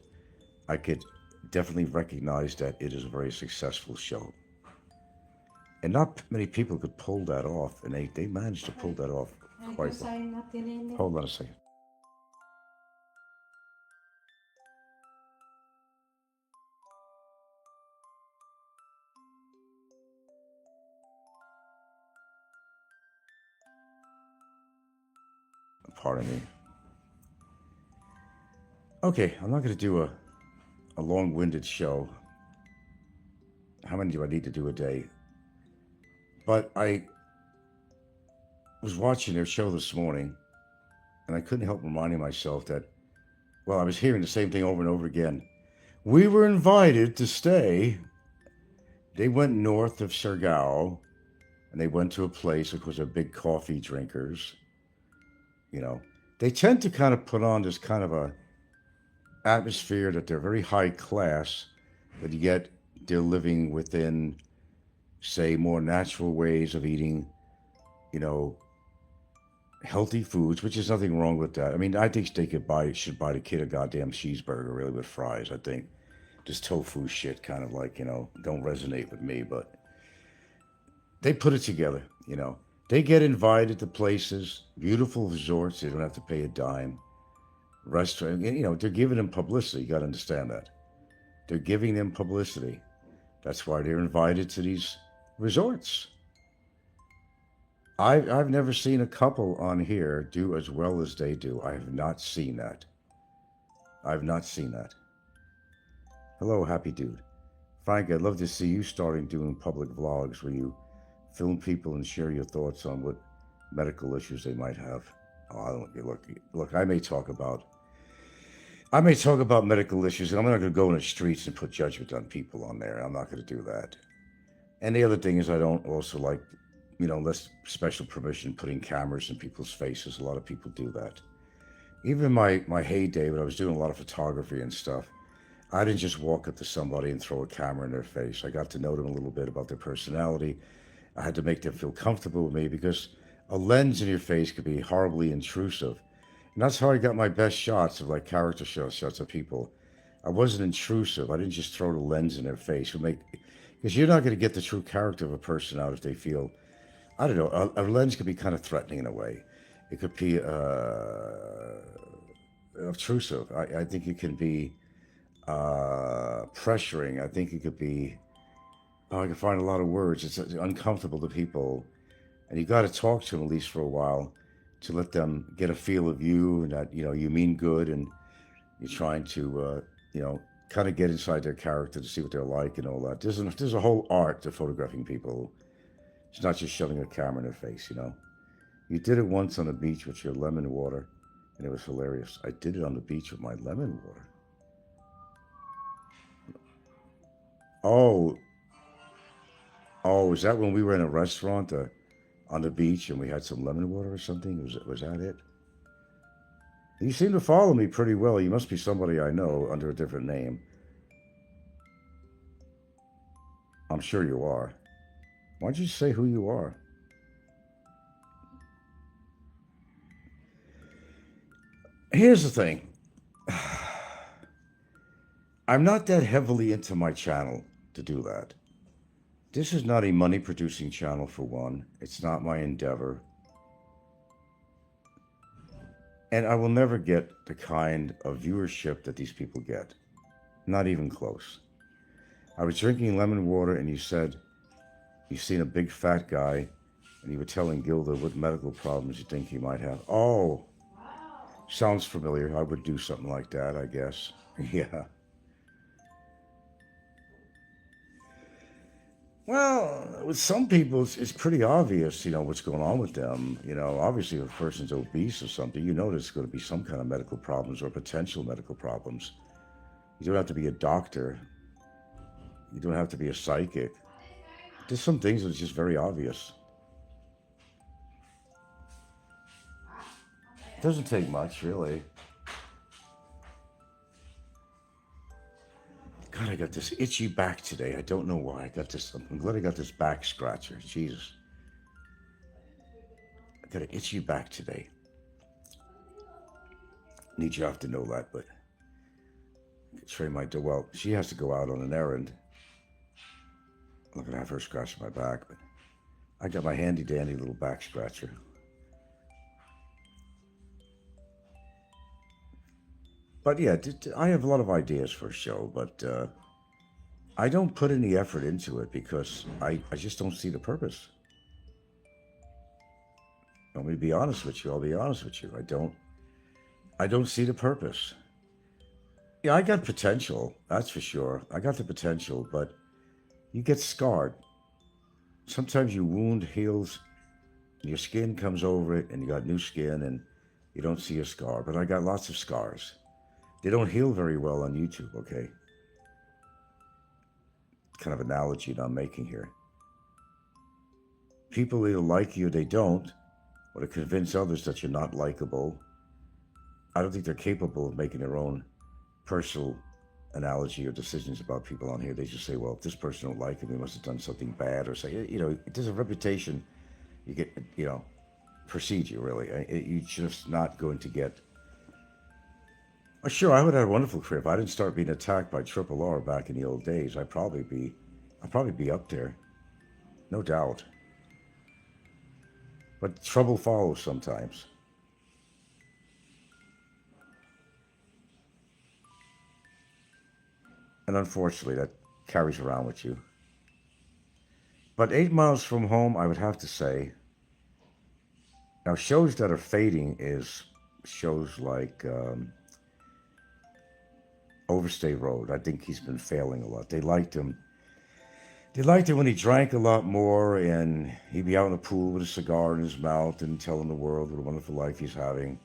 I could definitely recognize that it is a very successful show. And not many people could pull that off, and they managed to pull that off quite well. Hold on a second. Pardon me. Okay, I'm not going to do a long-winded show. How many do I need to do a day? But I was watching their show this morning, and I couldn't help reminding myself that, well, I was hearing the same thing over and over again. We were invited to stay. They went north of Surigao, and they went to a place which was a big coffee drinkers. You know, they tend to kind of put on this kind of a atmosphere that they're very high class, but yet they're living within, say, more natural ways of eating, you know, healthy foods, which is nothing wrong with that. I mean, I think they should buy the kid a goddamn cheeseburger, really, with fries. I think this tofu shit kind of like, you know, don't resonate with me, but they put it together, you know. They get invited to places, beautiful resorts. They don't have to pay a dime. Restaurant, you know, they're giving them publicity. You got to understand that. They're giving them publicity. That's why they're invited to these resorts. I've never seen a couple on here do as well as they do. I have not seen that. I've not seen that. Hello, happy dude. Frank, I'd love to see you starting doing public vlogs where you film people and share your thoughts on what medical issues they might have. Oh, I don't look. I may talk about medical issues, and I'm not going to go in the streets and put judgment on people on there. I'm not going to do that. And the other thing is, I don't also like, you know, unless special permission, putting cameras in people's faces. A lot of people do that. Even my heyday, when I was doing a lot of photography and stuff, I didn't just walk up to somebody and throw a camera in their face. I got to know them a little bit about their personality. I had to make them feel comfortable with me, because a lens in your face could be horribly intrusive. And that's how I got my best shots of like character shots of people. I wasn't intrusive. I didn't just throw the lens in their face. Because you're not going to get the true character of a person out if they feel, I don't know, a lens could be kind of threatening in a way. It could be obtrusive. I think it can be pressuring. I think it could be, I can find a lot of words. It's uncomfortable to people. And you got to talk to them at least for a while to let them get a feel of you, and that, you know, you mean good, and you're trying to, you know, kind of get inside their character to see what they're like and all that. There's a whole art to photographing people. It's not just shoving a camera in their face, you know. You did it once on the beach with your lemon water, and it was hilarious. I did it on the beach with my lemon water. Oh, is that when we were in a restaurant on the beach and we had some lemon water or something? Was that it? You seem to follow me pretty well. You must be somebody I know under a different name. I'm sure you are. Why don't you say who you are? Here's the thing. I'm not that heavily into my channel to do that. This is not a money-producing channel, for one. It's not my endeavor. And I will never get the kind of viewership that these people get. Not even close. I was drinking lemon water, and you said you've seen a big fat guy, and you were telling Gilda what medical problems you think he might have. Oh, sounds familiar. I would do something like that, I guess. Yeah. Well, with some people, it's pretty obvious, you know, what's going on with them. You know, obviously, if a person's obese or something, you know there's going to be some kind of medical problems or potential medical problems. You don't have to be a doctor. You don't have to be a psychic. There's some things that's just very obvious. It doesn't take much, really. God, I got this itchy back today. I don't know why I got this. I'm glad I got this back scratcher. Jesus. I got an itchy back today. Need you have to know that, but Trey might do well. She has to go out on an errand. I'm not gonna have her scratch my back, but I got my handy dandy little back scratcher. But yeah, I have a lot of ideas for a show, but I don't put any effort into it because I just don't see the purpose. Want me to be honest with you? I'll be honest with you. I don't see the purpose. Yeah, I got potential, that's for sure. I got the potential, but you get scarred. Sometimes your wound heals Your skin comes over it and you got new skin and you don't see a scar. But I got lots of scars. They don't heal very well on YouTube, okay? Kind of analogy that I'm making here. People either like you or they don't, or to convince others that you're not likable. I don't think they're capable of making their own personal analogy or decisions about people on here. They just say, well, if this person don't like him, he must have done something bad, or say, you know, there's a reputation you get, you know, precedes you, really. You're just not going to get... Oh, sure, I would have had a wonderful career. If I didn't start being attacked by Triple R back in the old days, I'd probably be up there. No doubt. But trouble follows sometimes. And unfortunately, that carries around with you. But 8 miles from home, I would have to say, now shows that are fading is shows like Overstay Road. I think he's been failing a lot. They liked him. They liked it when he drank a lot more and he'd be out in the pool with a cigar in his mouth and telling the world what a wonderful life he's having.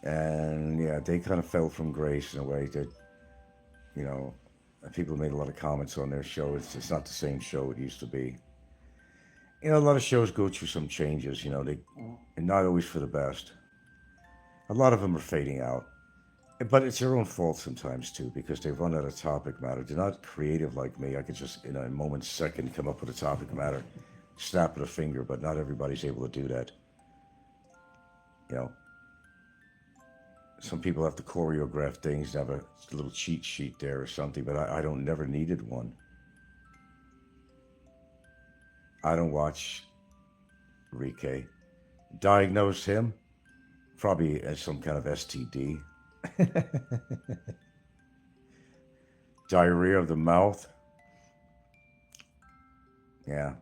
And yeah, they kind of fell from grace in a way that, you know, people made a lot of comments on their show. It's not the same show it used to be. You know, a lot of shows go through some changes, you know, they're not always for the best. A lot of them are fading out. But it's their own fault sometimes, too, because they've run out of topic matter. They're not creative like me. I could just, in a moment's second, come up with a topic matter, snap of a finger, but not everybody's able to do that. You know, some people have to choreograph things, have a little cheat sheet there or something, but I never needed one. I don't watch Enrique. Diagnose him, probably as some kind of STD. Diarrhea of the mouth. Yeah.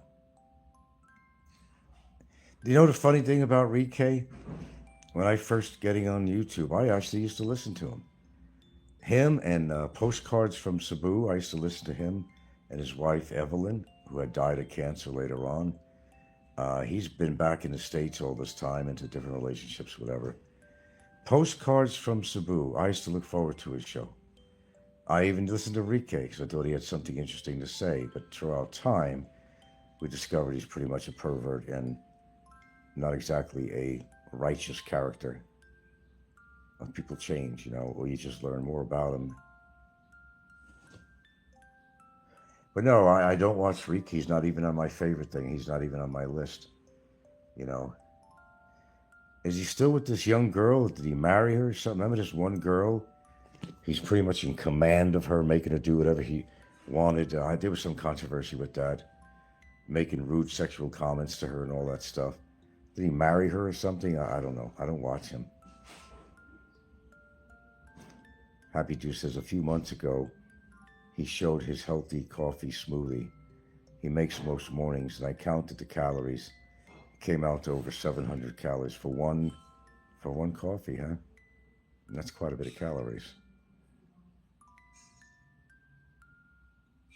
You know the funny thing about Enrique? When I first getting on YouTube, I actually used to listen to him. Him and Postcards from Cebu, I used to listen to him and his wife Evelyn, who had died of cancer later on. He's been back in the States all this time into different relationships, whatever. Postcards from Cebu, I used to look forward to his show. I even listened to Enrique because I thought he had something interesting to say, but throughout time, we discovered he's pretty much a pervert and not exactly a righteous character. People change, you know, or you just learn more about them. But no, I don't watch Enrique. He's not even on my favorite thing. He's not even on my list, you know. Is he still with this young girl? Did he marry her or something? Remember this one girl? He's pretty much in command of her, making her do whatever he wanted. There was some controversy with that, making rude sexual comments to her and all that stuff. Did he marry her or something? I don't know. I don't watch him. Happy Dew says a few months ago, he showed his healthy coffee smoothie he makes most mornings, and I counted the calories. Came out to over 700 calories for one coffee, huh? And that's quite a bit of calories.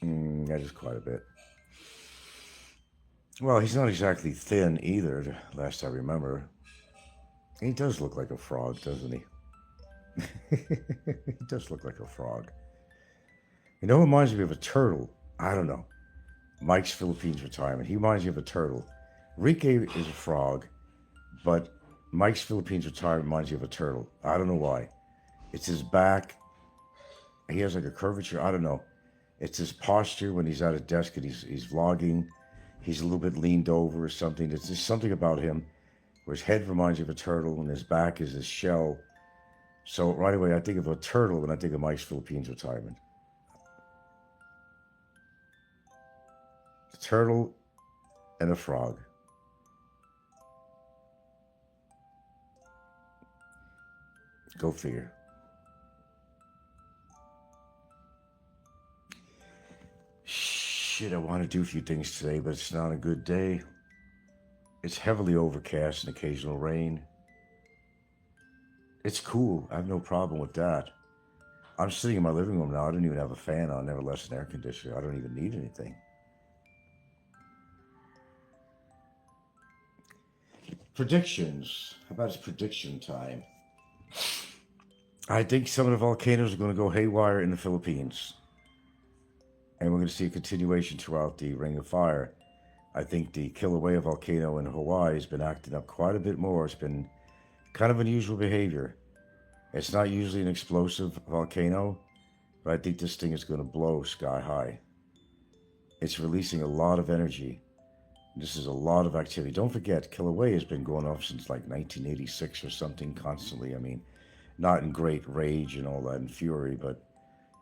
That is quite a bit. Well, he's not exactly thin either, last I remember. He does look like a frog, doesn't he? He does look like a frog. You know, it reminds me of a turtle. I don't know. Mike's Philippines Retirement. He reminds me of a turtle. Enrique is a frog, but Mike's Philippines Retirement reminds me of a turtle. I don't know why. It's his back. He has like a curvature. I don't know. It's his posture when he's at a desk and he's vlogging. He's a little bit leaned over or something. There's just something about him where his head reminds you of a turtle and his back is his shell. So right away, I think of a turtle when I think of Mike's Philippines Retirement. A turtle and a frog. Go figure. Shit, I want to do a few things today, but it's not a good day. It's heavily overcast and occasional rain. It's cool. I have no problem with that. I'm sitting in my living room now. I don't even have a fan on, never less an air conditioner. I don't even need anything. Predictions. How about it's prediction time? I think some of the volcanoes are going to go haywire in the Philippines. And we're going to see a continuation throughout the Ring of Fire. I think the Kilauea volcano in Hawaii has been acting up quite a bit more. It's been kind of unusual behavior. It's not usually an explosive volcano, but I think this thing is going to blow sky high. It's releasing a lot of energy. This is a lot of activity. Don't forget, Kilauea has been going off since like 1986 or something constantly. I mean, not in great rage and all that and fury, but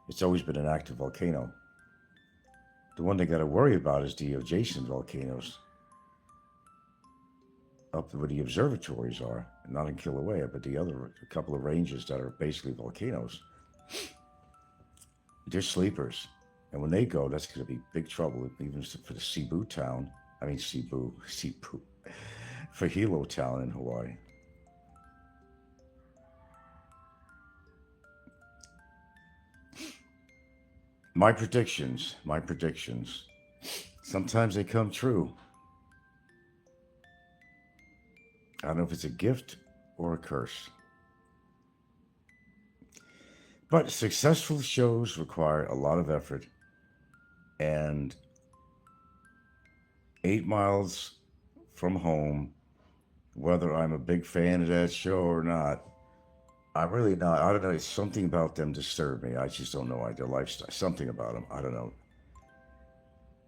it's always been an active volcano. The one they got to worry about is the adjacent volcanoes up where the observatories are, not in Kilauea, but the other a couple of ranges that are basically volcanoes. They're sleepers, and when they go, that's going to be big trouble, even for the Cebu town. I mean Cebu, for Hilo town in Hawaii. My predictions. Sometimes they come true. I don't know if it's a gift or a curse. But successful shows require a lot of effort. And 8 miles from home, whether I'm a big fan of that show or not, I'm really not. I don't know. It's something about them disturb me. I just don't know. Their lifestyle, something about them. I don't know.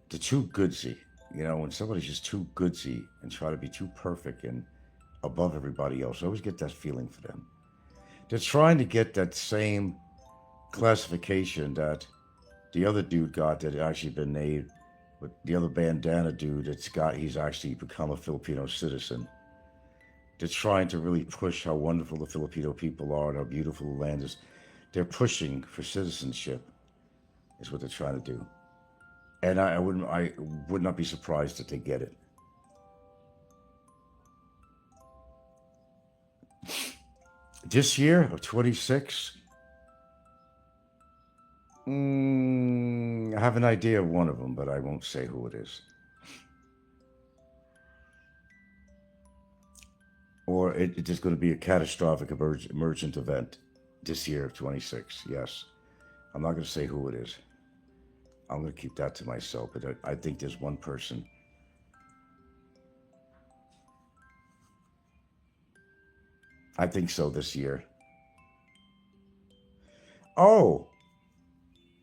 They're too goodsy. You know, when somebody's just too goodsy and try to be too perfect and above everybody else, I always get that feeling for them. They're trying to get that same classification that the other dude got that had actually been named, but the other bandana dude he's actually become a Filipino citizen. They're trying to really push how wonderful the Filipino people are and how beautiful the land is. They're pushing for citizenship, is what they're trying to do. And I would not be surprised if they get it. This year of 26, I have an idea of one of them, but I won't say who it is. Or it is going to be a catastrophic emergent event this year of 26. Yes. I'm not going to say who it is. I'm going to keep that to myself. But I think there's one person. I think so this year. Oh,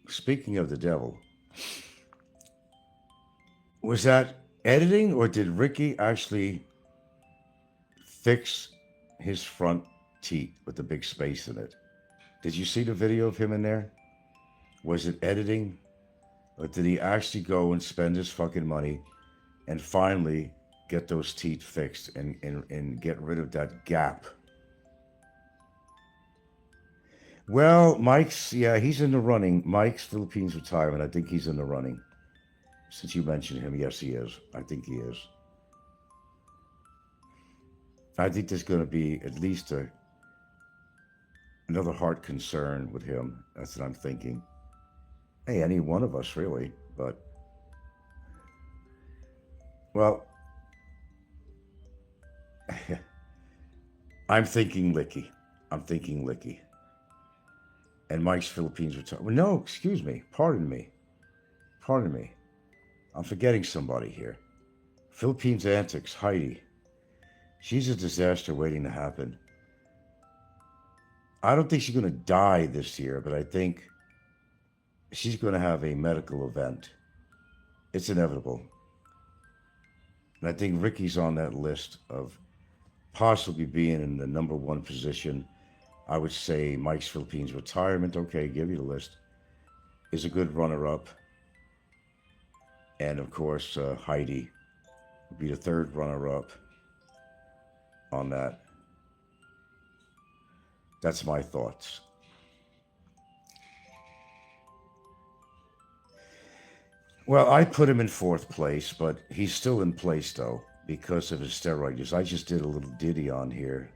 speaking of the devil, was that editing or did Ricky actually fix his front teeth with the big space in it? Did you see the video of him in there? Was it editing? Or did he actually go and spend his fucking money and finally get those teeth fixed and get rid of that gap? Well, he's in the running. Mike's Philippines retirement, I think he's in the running. Since you mentioned him, yes, he is. I think he is. I think there's going to be at least another heart concern with him. That's what I'm thinking. Hey, any one of us, really. But, well, I'm thinking Licky. And Mike's Philippines retirement. Well, no, excuse me. Pardon me. I'm forgetting somebody here. Philippines antics, Heidi. She's a disaster waiting to happen. I don't think she's going to die this year, but I think she's going to have a medical event. It's inevitable. And I think Ricky's on that list of possibly being in the number one position. I would say Mike's Philippines retirement, okay, give you the list, is a good runner-up. And of course, Heidi would be the third runner-up on that. That's my thoughts. Well, I put him in fourth place, but he's still in place, though, because of his steroid use. I just did a little ditty on here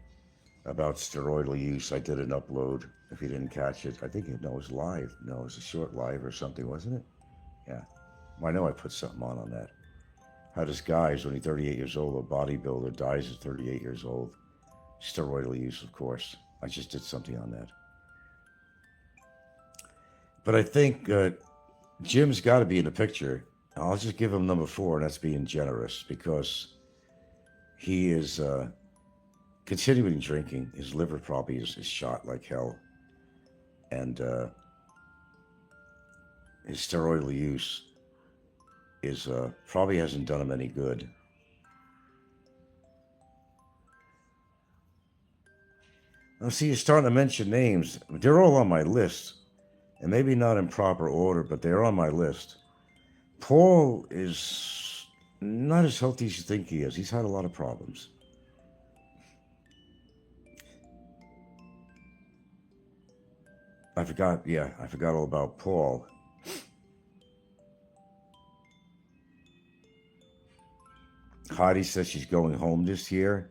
about steroidal use. I did an upload, if you didn't catch it. I think it was live. No, it was a short live or something, wasn't it? Yeah. Well, I know I put something on that. How this guy is only 38 years old, a bodybuilder, dies at 38 years old. Steroidal use, of course. I just did something on that. But I think Jim's got to be in the picture. I'll just give him number 4, and that's being generous, because he is continuing drinking. His liver probably is shot like hell. And his steroidal use is probably hasn't done him any good. Now, see, you're starting to mention names. They're all on my list, and maybe not in proper order, but they're on my list. Paul is not as healthy as you think he is. He's had a lot of problems. I forgot all about Paul. Heidi says she's going home this year.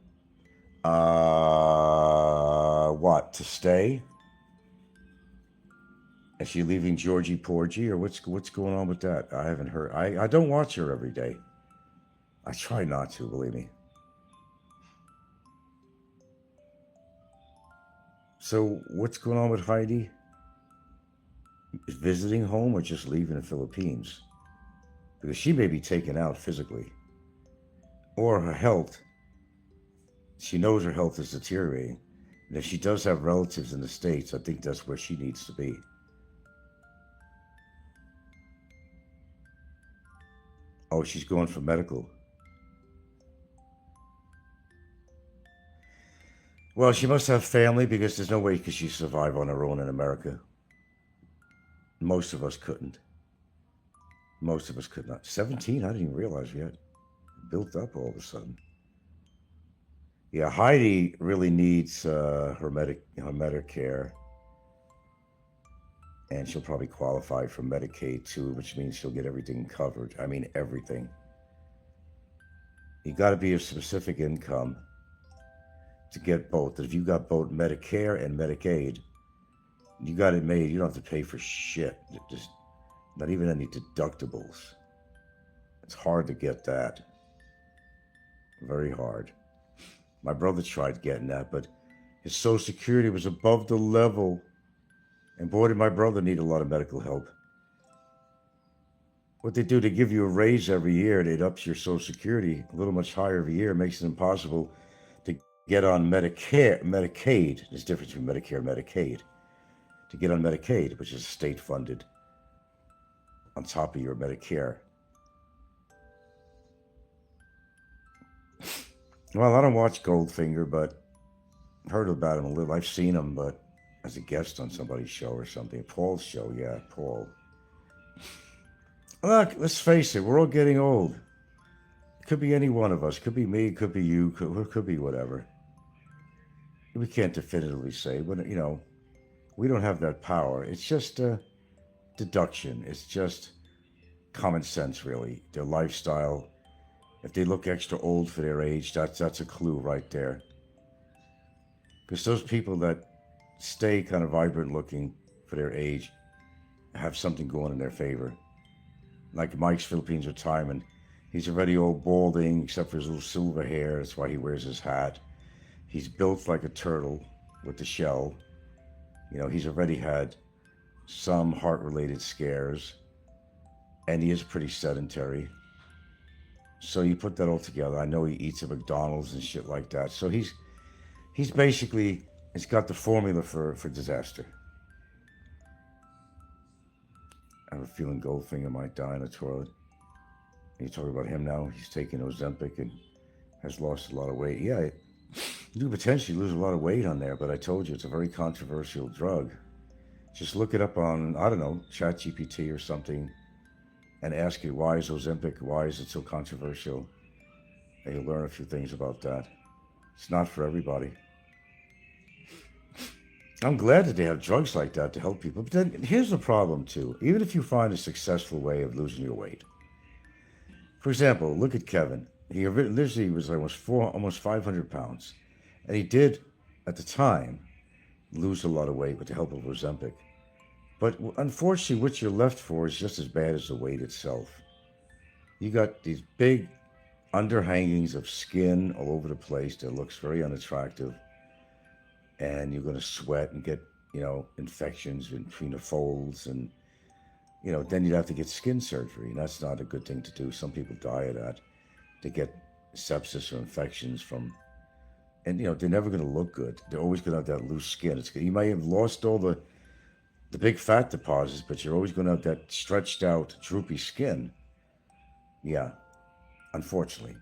What, to stay? Is she leaving Georgie Porgy, or what's going on with that? I haven't heard. I don't watch her every day. I try not to, believe me. So what's going on with Heidi? Is visiting home or just leaving the Philippines? Because she may be taken out physically. Or her health. She knows her health is deteriorating. And if she does have relatives in the States, I think that's where she needs to be. Oh, she's going for medical. Well, she must have family, because there's no way could she survive on her own in America. Most of us couldn't. Most of us could not. 17? I didn't even realize yet. Built up all of a sudden. Yeah, Heidi really needs her Medicare. And she'll probably qualify for Medicaid too, which means she'll get everything covered. I mean, everything. You got to be of specific income to get both. If you got both Medicare and Medicaid, you got it made. You don't have to pay for shit. Just not even any deductibles. It's hard to get that. Very hard. My brother tried getting that, but his Social Security was above the level. And boy, did my brother need a lot of medical help. What they do, they give you a raise every year. It ups your Social Security a little much higher every year. It makes it impossible to get on Medicaid. There's a difference between Medicare and Medicaid. To get on Medicaid, which is state-funded, on top of your Medicare. Well, I don't watch Goldfinger, but heard about him a little. I've seen him, but as a guest on somebody's show or something. Paul's show, yeah, Paul. Look, let's face it, we're all getting old. It could be any one of us. Could be me, could be you, could be whatever. We can't definitively say, but, you know, we don't have that power. It's just deduction. It's just common sense, really. Their lifestyle. If they look extra old for their age, that's a clue right there. Because those people that stay kind of vibrant looking for their age have something going in their favor. Like Mike's Philippines retirement. He's already old, balding, except for his little silver hair. That's why he wears his hat. He's built like a turtle with the shell. You know, he's already had some heart-related scares. And he is pretty sedentary. So you put that all together. I know he eats at McDonald's and shit like that. So he's basically, he's got the formula for disaster. I have a feeling Goldfinger might die in the toilet. And you talk about him now. He's taking Ozempic and has lost a lot of weight. Yeah, you do potentially lose a lot of weight on there, but I told you it's a very controversial drug. Just look it up on, I don't know, ChatGPT or something, and ask it, why is Ozempic, why is it so controversial? And you'll learn a few things about that. It's not for everybody. I'm glad that they have drugs like that to help people. But then here's the problem too. Even if you find a successful way of losing your weight. For example, look at Kevin. He originally was almost 500 pounds. And he did, at the time, lose a lot of weight with the help of Ozempic. But unfortunately, what you're left for is just as bad as the weight itself. You got these big underhangings of skin all over the place that looks very unattractive. And you're going to sweat and get, infections in between the folds. And, then you'd have to get skin surgery. And that's not a good thing to do. Some people die of that. They get sepsis or infections from, and, they're never going to look good. They're always going to have that loose skin. You might have lost all the big fat deposits, but you're always going to have that stretched out, droopy skin. Yeah, unfortunately.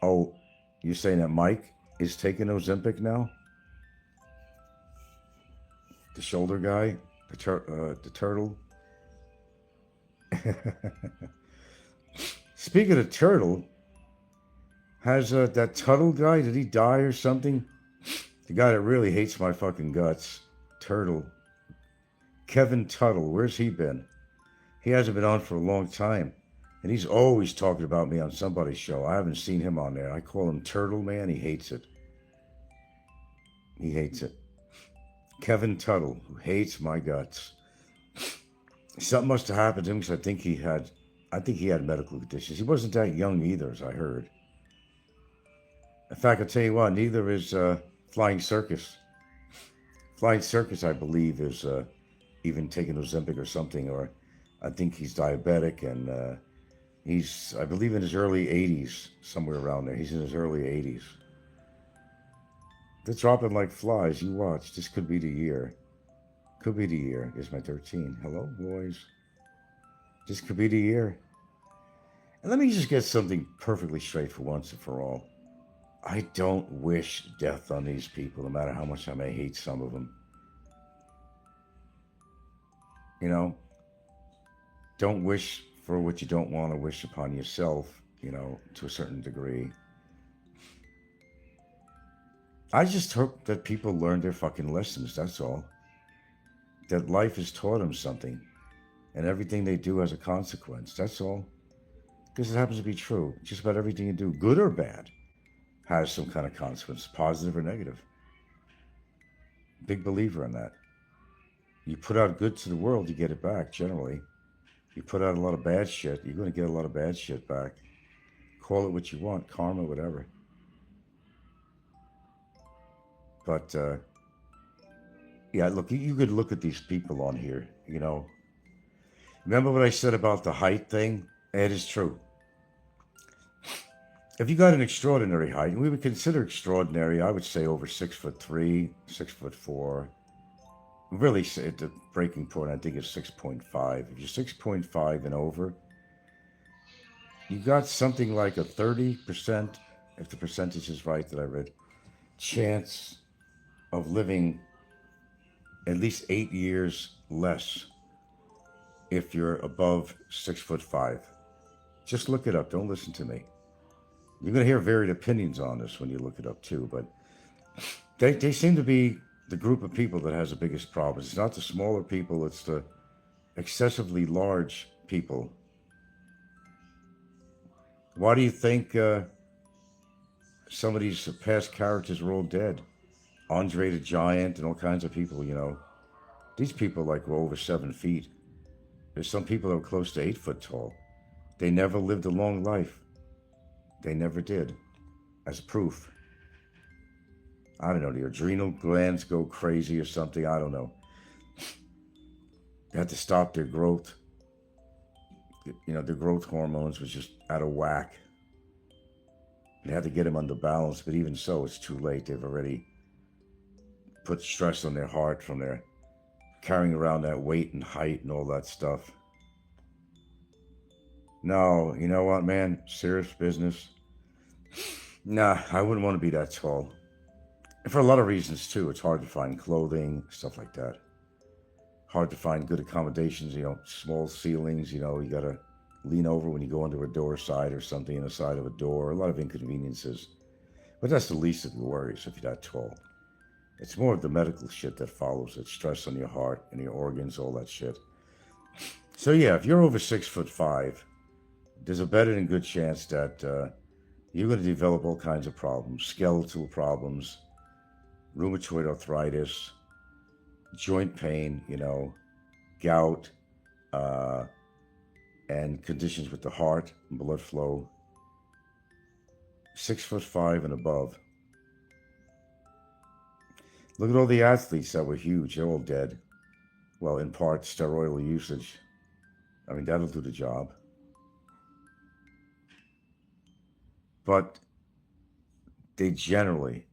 Oh, you're saying that Mike is taking Ozempic now? The shoulder guy? The turtle? Speaking of turtle, has that Tuttle guy, did he die or something? The guy that really hates my fucking guts. Turtle. Kevin Tuttle, where's he been? He hasn't been on for a long time. And he's always talking about me on somebody's show. I haven't seen him on there. I call him Turtle Man. He hates it. He hates it. Kevin Tuttle, who hates my guts. Something must have happened to him because I think he had medical conditions. He wasn't that young either, as I heard. In fact, I'll tell you what, neither is Flying Circus. Flying Circus, I believe, is even taking Ozempic or something, or I think he's diabetic, and he's, I believe, in his early 80s, somewhere around there. He's in his early 80s. They're dropping like flies. You watch. This could be the year. Could be the year. Here's my 13. Hello, boys. This could be the year. And let me just get something perfectly straight for once and for all. I don't wish death on these people, no matter how much I may hate some of them. Don't wish for what you don't want to wish upon yourself, to a certain degree. I just hope that people learn their fucking lessons, that's all. That life has taught them something, and everything they do has a consequence, that's all. Because it happens to be true. Just about everything you do, good or bad, has some kind of consequence, positive or negative. Big believer in that. You put out good to the world, you get it back, generally. You put out a lot of bad shit, you're going to get a lot of bad shit back. Call it what you want, karma, whatever. But, yeah, look, you could look at these people on here, Remember what I said about the height thing? It is true. If you got an extraordinary height, and we would consider extraordinary, I would say over 6'3", 6'4". Really, at the breaking point, I think it's 6.5. If you're 6.5 and over, you got something like a 30%, if the percentage is right that I read, chance of living at least 8 years less if you're above 6'5". Just look it up. Don't listen to me. You're going to hear varied opinions on this when you look it up too, but they seem to be the group of people that has the biggest problems. It's not the smaller people, it's the excessively large people. Why do you think some of these past characters are all dead? Andre the Giant and all kinds of people, These people were over 7 feet. There's some people that were close to 8 foot tall. They never lived a long life. They never did. As proof. I don't know, the adrenal glands go crazy or something, I don't know. They had to stop their growth. Their growth hormones was just out of whack. They had to get them under balance, but even so, it's too late. They've already put stress on their heart from their carrying around that weight and height and all that stuff. No, you know what, man? Serious business. Nah, I wouldn't want to be that tall. And for a lot of reasons, too. It's hard to find clothing, stuff like that. Hard to find good accommodations, small ceilings, you got to lean over when you go into a door side or something in the side of a door. A lot of inconveniences. But that's the least of your worries if you're that tall. It's more of the medical shit that follows it. Stress on your heart and your organs, all that shit. So yeah, if you're over 6'5", there's a better than good chance that you're going to develop all kinds of problems. Skeletal problems, rheumatoid arthritis, joint pain, gout, and conditions with the heart and blood flow. 6'5" and above. Look at all the athletes that were huge. They're all dead. Well, in part, steroidal usage. I mean, that'll do the job. But they generally...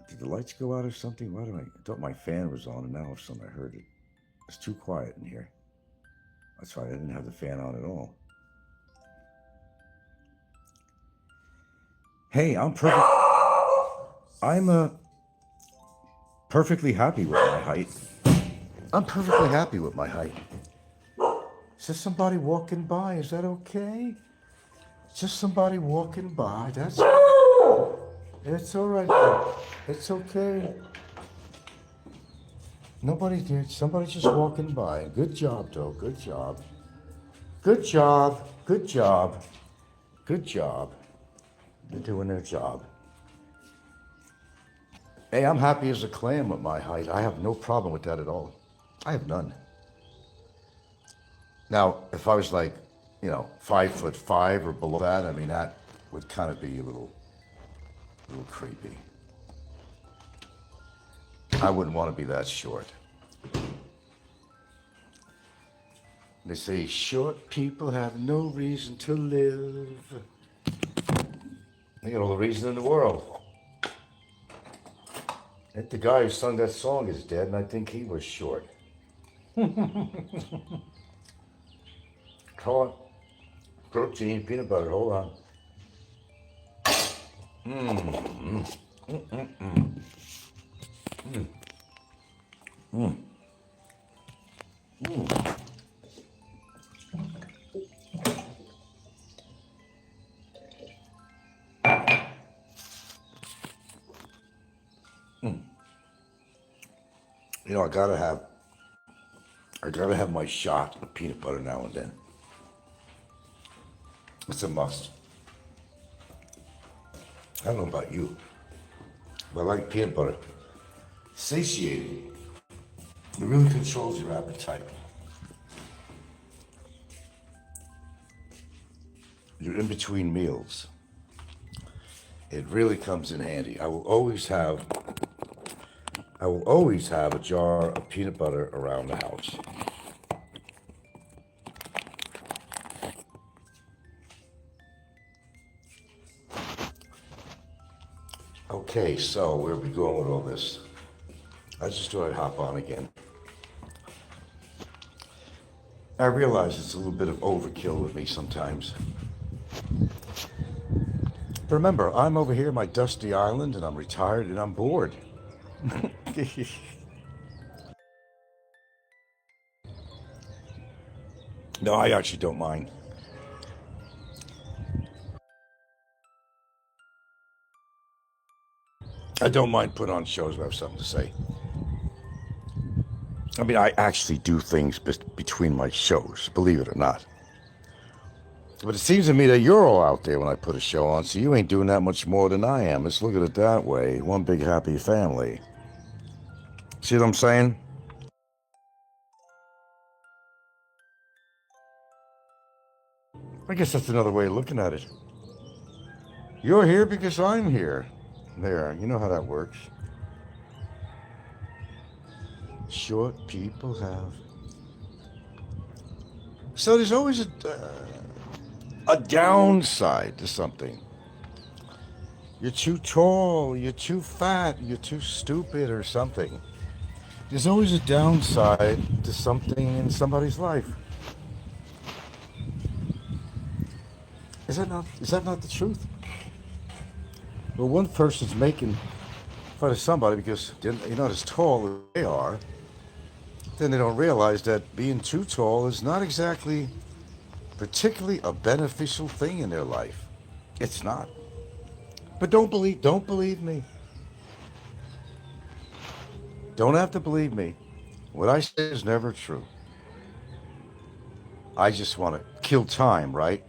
Did the lights go out or something? Why I thought my fan was on, and now all of a sudden I heard it. It's too quiet in here. That's why I didn't have the fan on at all. Hey, I'm perfectly happy with my height. I'm perfectly happy with my height. Is there somebody walking by? Is that okay? Just somebody walking by. It's all right. It's okay. Nobody did. Somebody just walking by. Good job, though. Good job. Good job. Good job. Good job. They're doing their job. Hey, I'm happy as a clam with my height. I have no problem with that at all. I have none. Now, if I was like, 5'5" or below that, I mean, that would kind of be a little creepy. I wouldn't want to be that short. They say short people have no reason to live. They got all the reason in the world. I think the guy who sung that song is dead, and I think he was short. Caught protein, peanut butter. Hold on. I gotta have my shot of peanut butter now and then. It's a must. I don't know about you, but I like peanut butter. Satiating. It really controls your appetite. You're in between meals. It really comes in handy. I will always have a jar of peanut butter around the house. Okay, so where are we going with all this? I just thought I'd hop on again. I realize it's a little bit of overkill with me sometimes. But remember, I'm over here in my dusty island and I'm retired and I'm bored. No, I actually don't mind. I don't mind putting on shows where I have something to say. I mean, I actually do things between my shows, believe it or not. But it seems to me that you're all out there when I put a show on, so you ain't doing that much more than I am. Let's look at it that way. One big happy family. See what I'm saying? I guess that's another way of looking at it. You're here because I'm here. There, you know how that works. Short people have. So there's always a downside to something. You're too tall, you're too fat, you're too stupid or something. There's always a downside to something in somebody's life. Is that not the truth? Well, one person's making fun of somebody because you're not as tall as they are. Then they don't realize that being too tall is not exactly particularly a beneficial thing in their life. It's not. But don't believe me. Don't have to believe me. What I say is never true. I just want to kill time, right?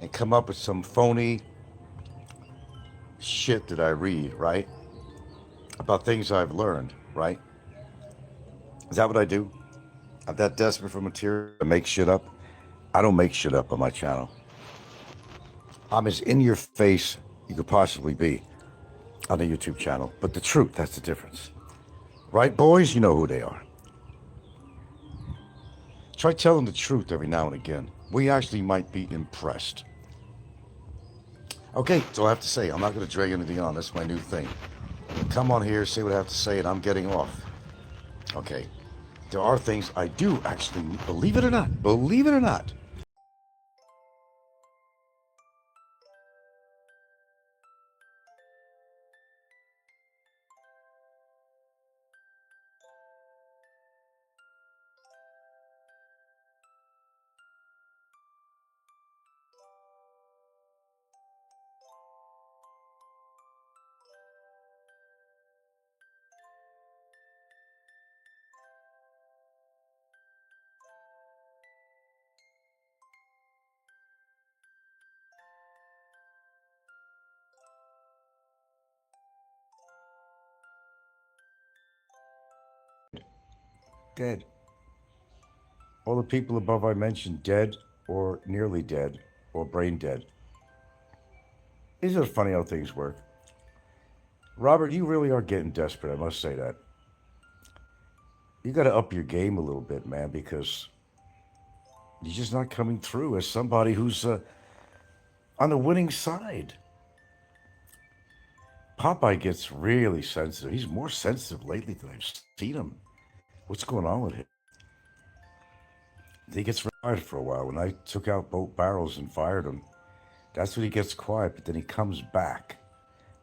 And come up with some phony shit that I read, right? About things I've learned, right? Is that what I do? I'm that desperate for material to make shit up? I don't make shit up on my channel. I'm as in your face you could possibly be on the YouTube channel. But the truth, that's the difference. Right, boys? You know who they are. Try telling the truth every now and again. We actually might be impressed. Okay, that's all I have to say. I'm not going to drag anything on. That's my new thing. Come on here, say what I have to say, and I'm getting off. Okay. There are things I do actually, believe it or not, dead. All the people above I mentioned dead or nearly dead or brain dead. Isn't it funny how things work? Robert, you really are getting desperate, I must say that. You got to up your game a little bit, man, because you're just not coming through as somebody who's on the winning side. Popeye gets really sensitive. He's more sensitive lately than I've seen him. What's going on with him? He gets fired for a while. When I took out both barrels and fired him, that's when he gets quiet, but then he comes back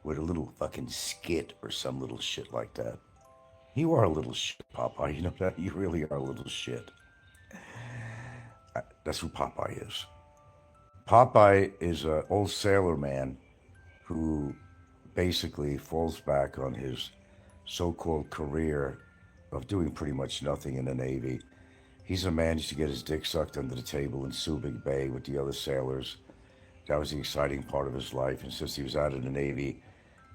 with a little fucking skit or some little shit like that. You are a little shit, Popeye. You know that? You really are a little shit. That's who Popeye is. Popeye is an old sailor man who basically falls back on his so-called career of doing pretty much nothing in the Navy. He's a man who used to get his dick sucked under the table in Subic Bay with the other sailors. That was the exciting part of his life. And since he was out of the Navy,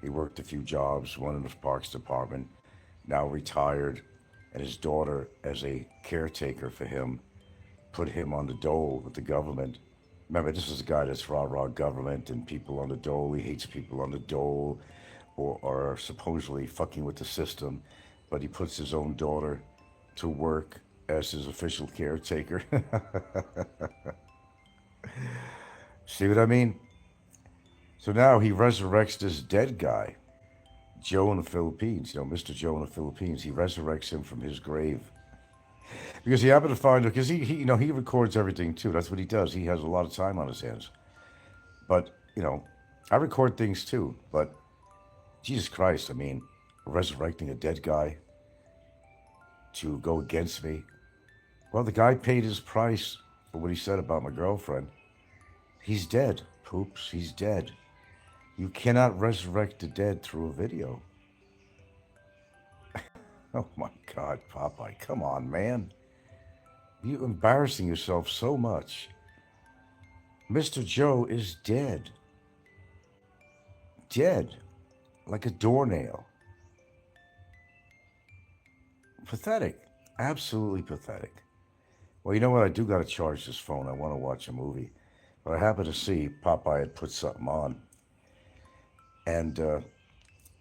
he worked a few jobs, one in the Parks Department, now retired, and his daughter, as a caretaker for him, put him on the dole with the government. Remember, this is a guy that's rah-rah government and people on the dole. He hates people on the dole or supposedly fucking with the system, but he puts his own daughter to work as his official caretaker. See what I mean? So now he resurrects this dead guy, Joe in the Philippines, Mr. Joe in the Philippines. He resurrects him from his grave. Because he happened to find it, because he records everything too. That's what he does. He has a lot of time on his hands. But, I record things too. But, Jesus Christ, resurrecting a dead guy to go against me. Well, the guy paid his price for what he said about my girlfriend. He's dead, Poops. He's dead. You cannot resurrect the dead through a video. Oh my God, Popeye, come on, man. You're embarrassing yourself so much. Mr. Joe is dead. Dead. Like a doornail. Pathetic. Absolutely pathetic. Well, you know what? I do got to charge this phone. I want to watch a movie. But I happened to see Popeye had put something on. And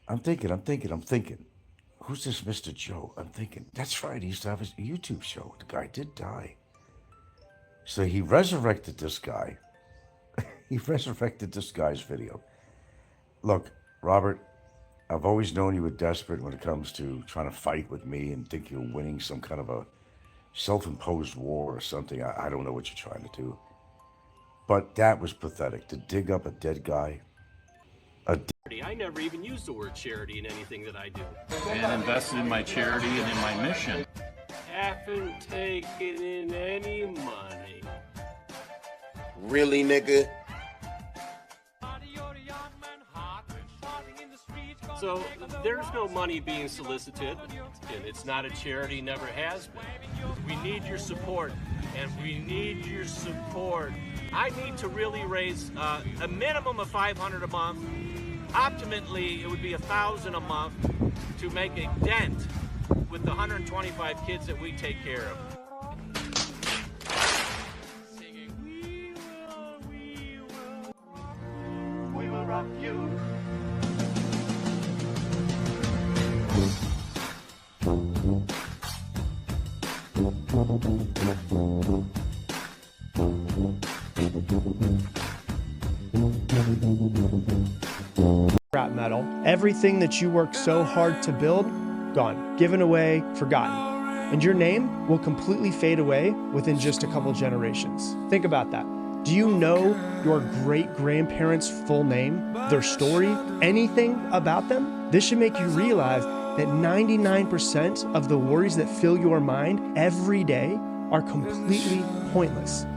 I'm thinking. Who's this Mr. Joe? I'm thinking, that's right, he used to have a YouTube show. The guy did die. So he resurrected this guy. He resurrected this guy's video. Look, Robert, I've always known you were desperate when it comes to trying to fight with me and think you're winning some kind of a self-imposed war or something. I don't know what you're trying to do. But that was pathetic, to dig up a dead guy. I never even use the word charity in anything that I do. And invested in my charity and in my mission. Haven't taken in any money. Really, nigga? So there's no money being solicited, and it's not a charity, never has been. We need your support, and we need your support. I need to really raise a minimum of $500 a month. Optimally, it would be $1,000 a month to make a dent with the 125 kids that we take care of. Singing, we will rock you. Scrap metal. Everything that you worked so hard to build, gone, given away, forgotten. And your name will completely fade away within just a couple generations. Think about that. Do you know your great-grandparents' full name, their story, anything about them? This should make you realize that 99% of the worries that fill your mind every day are completely pointless.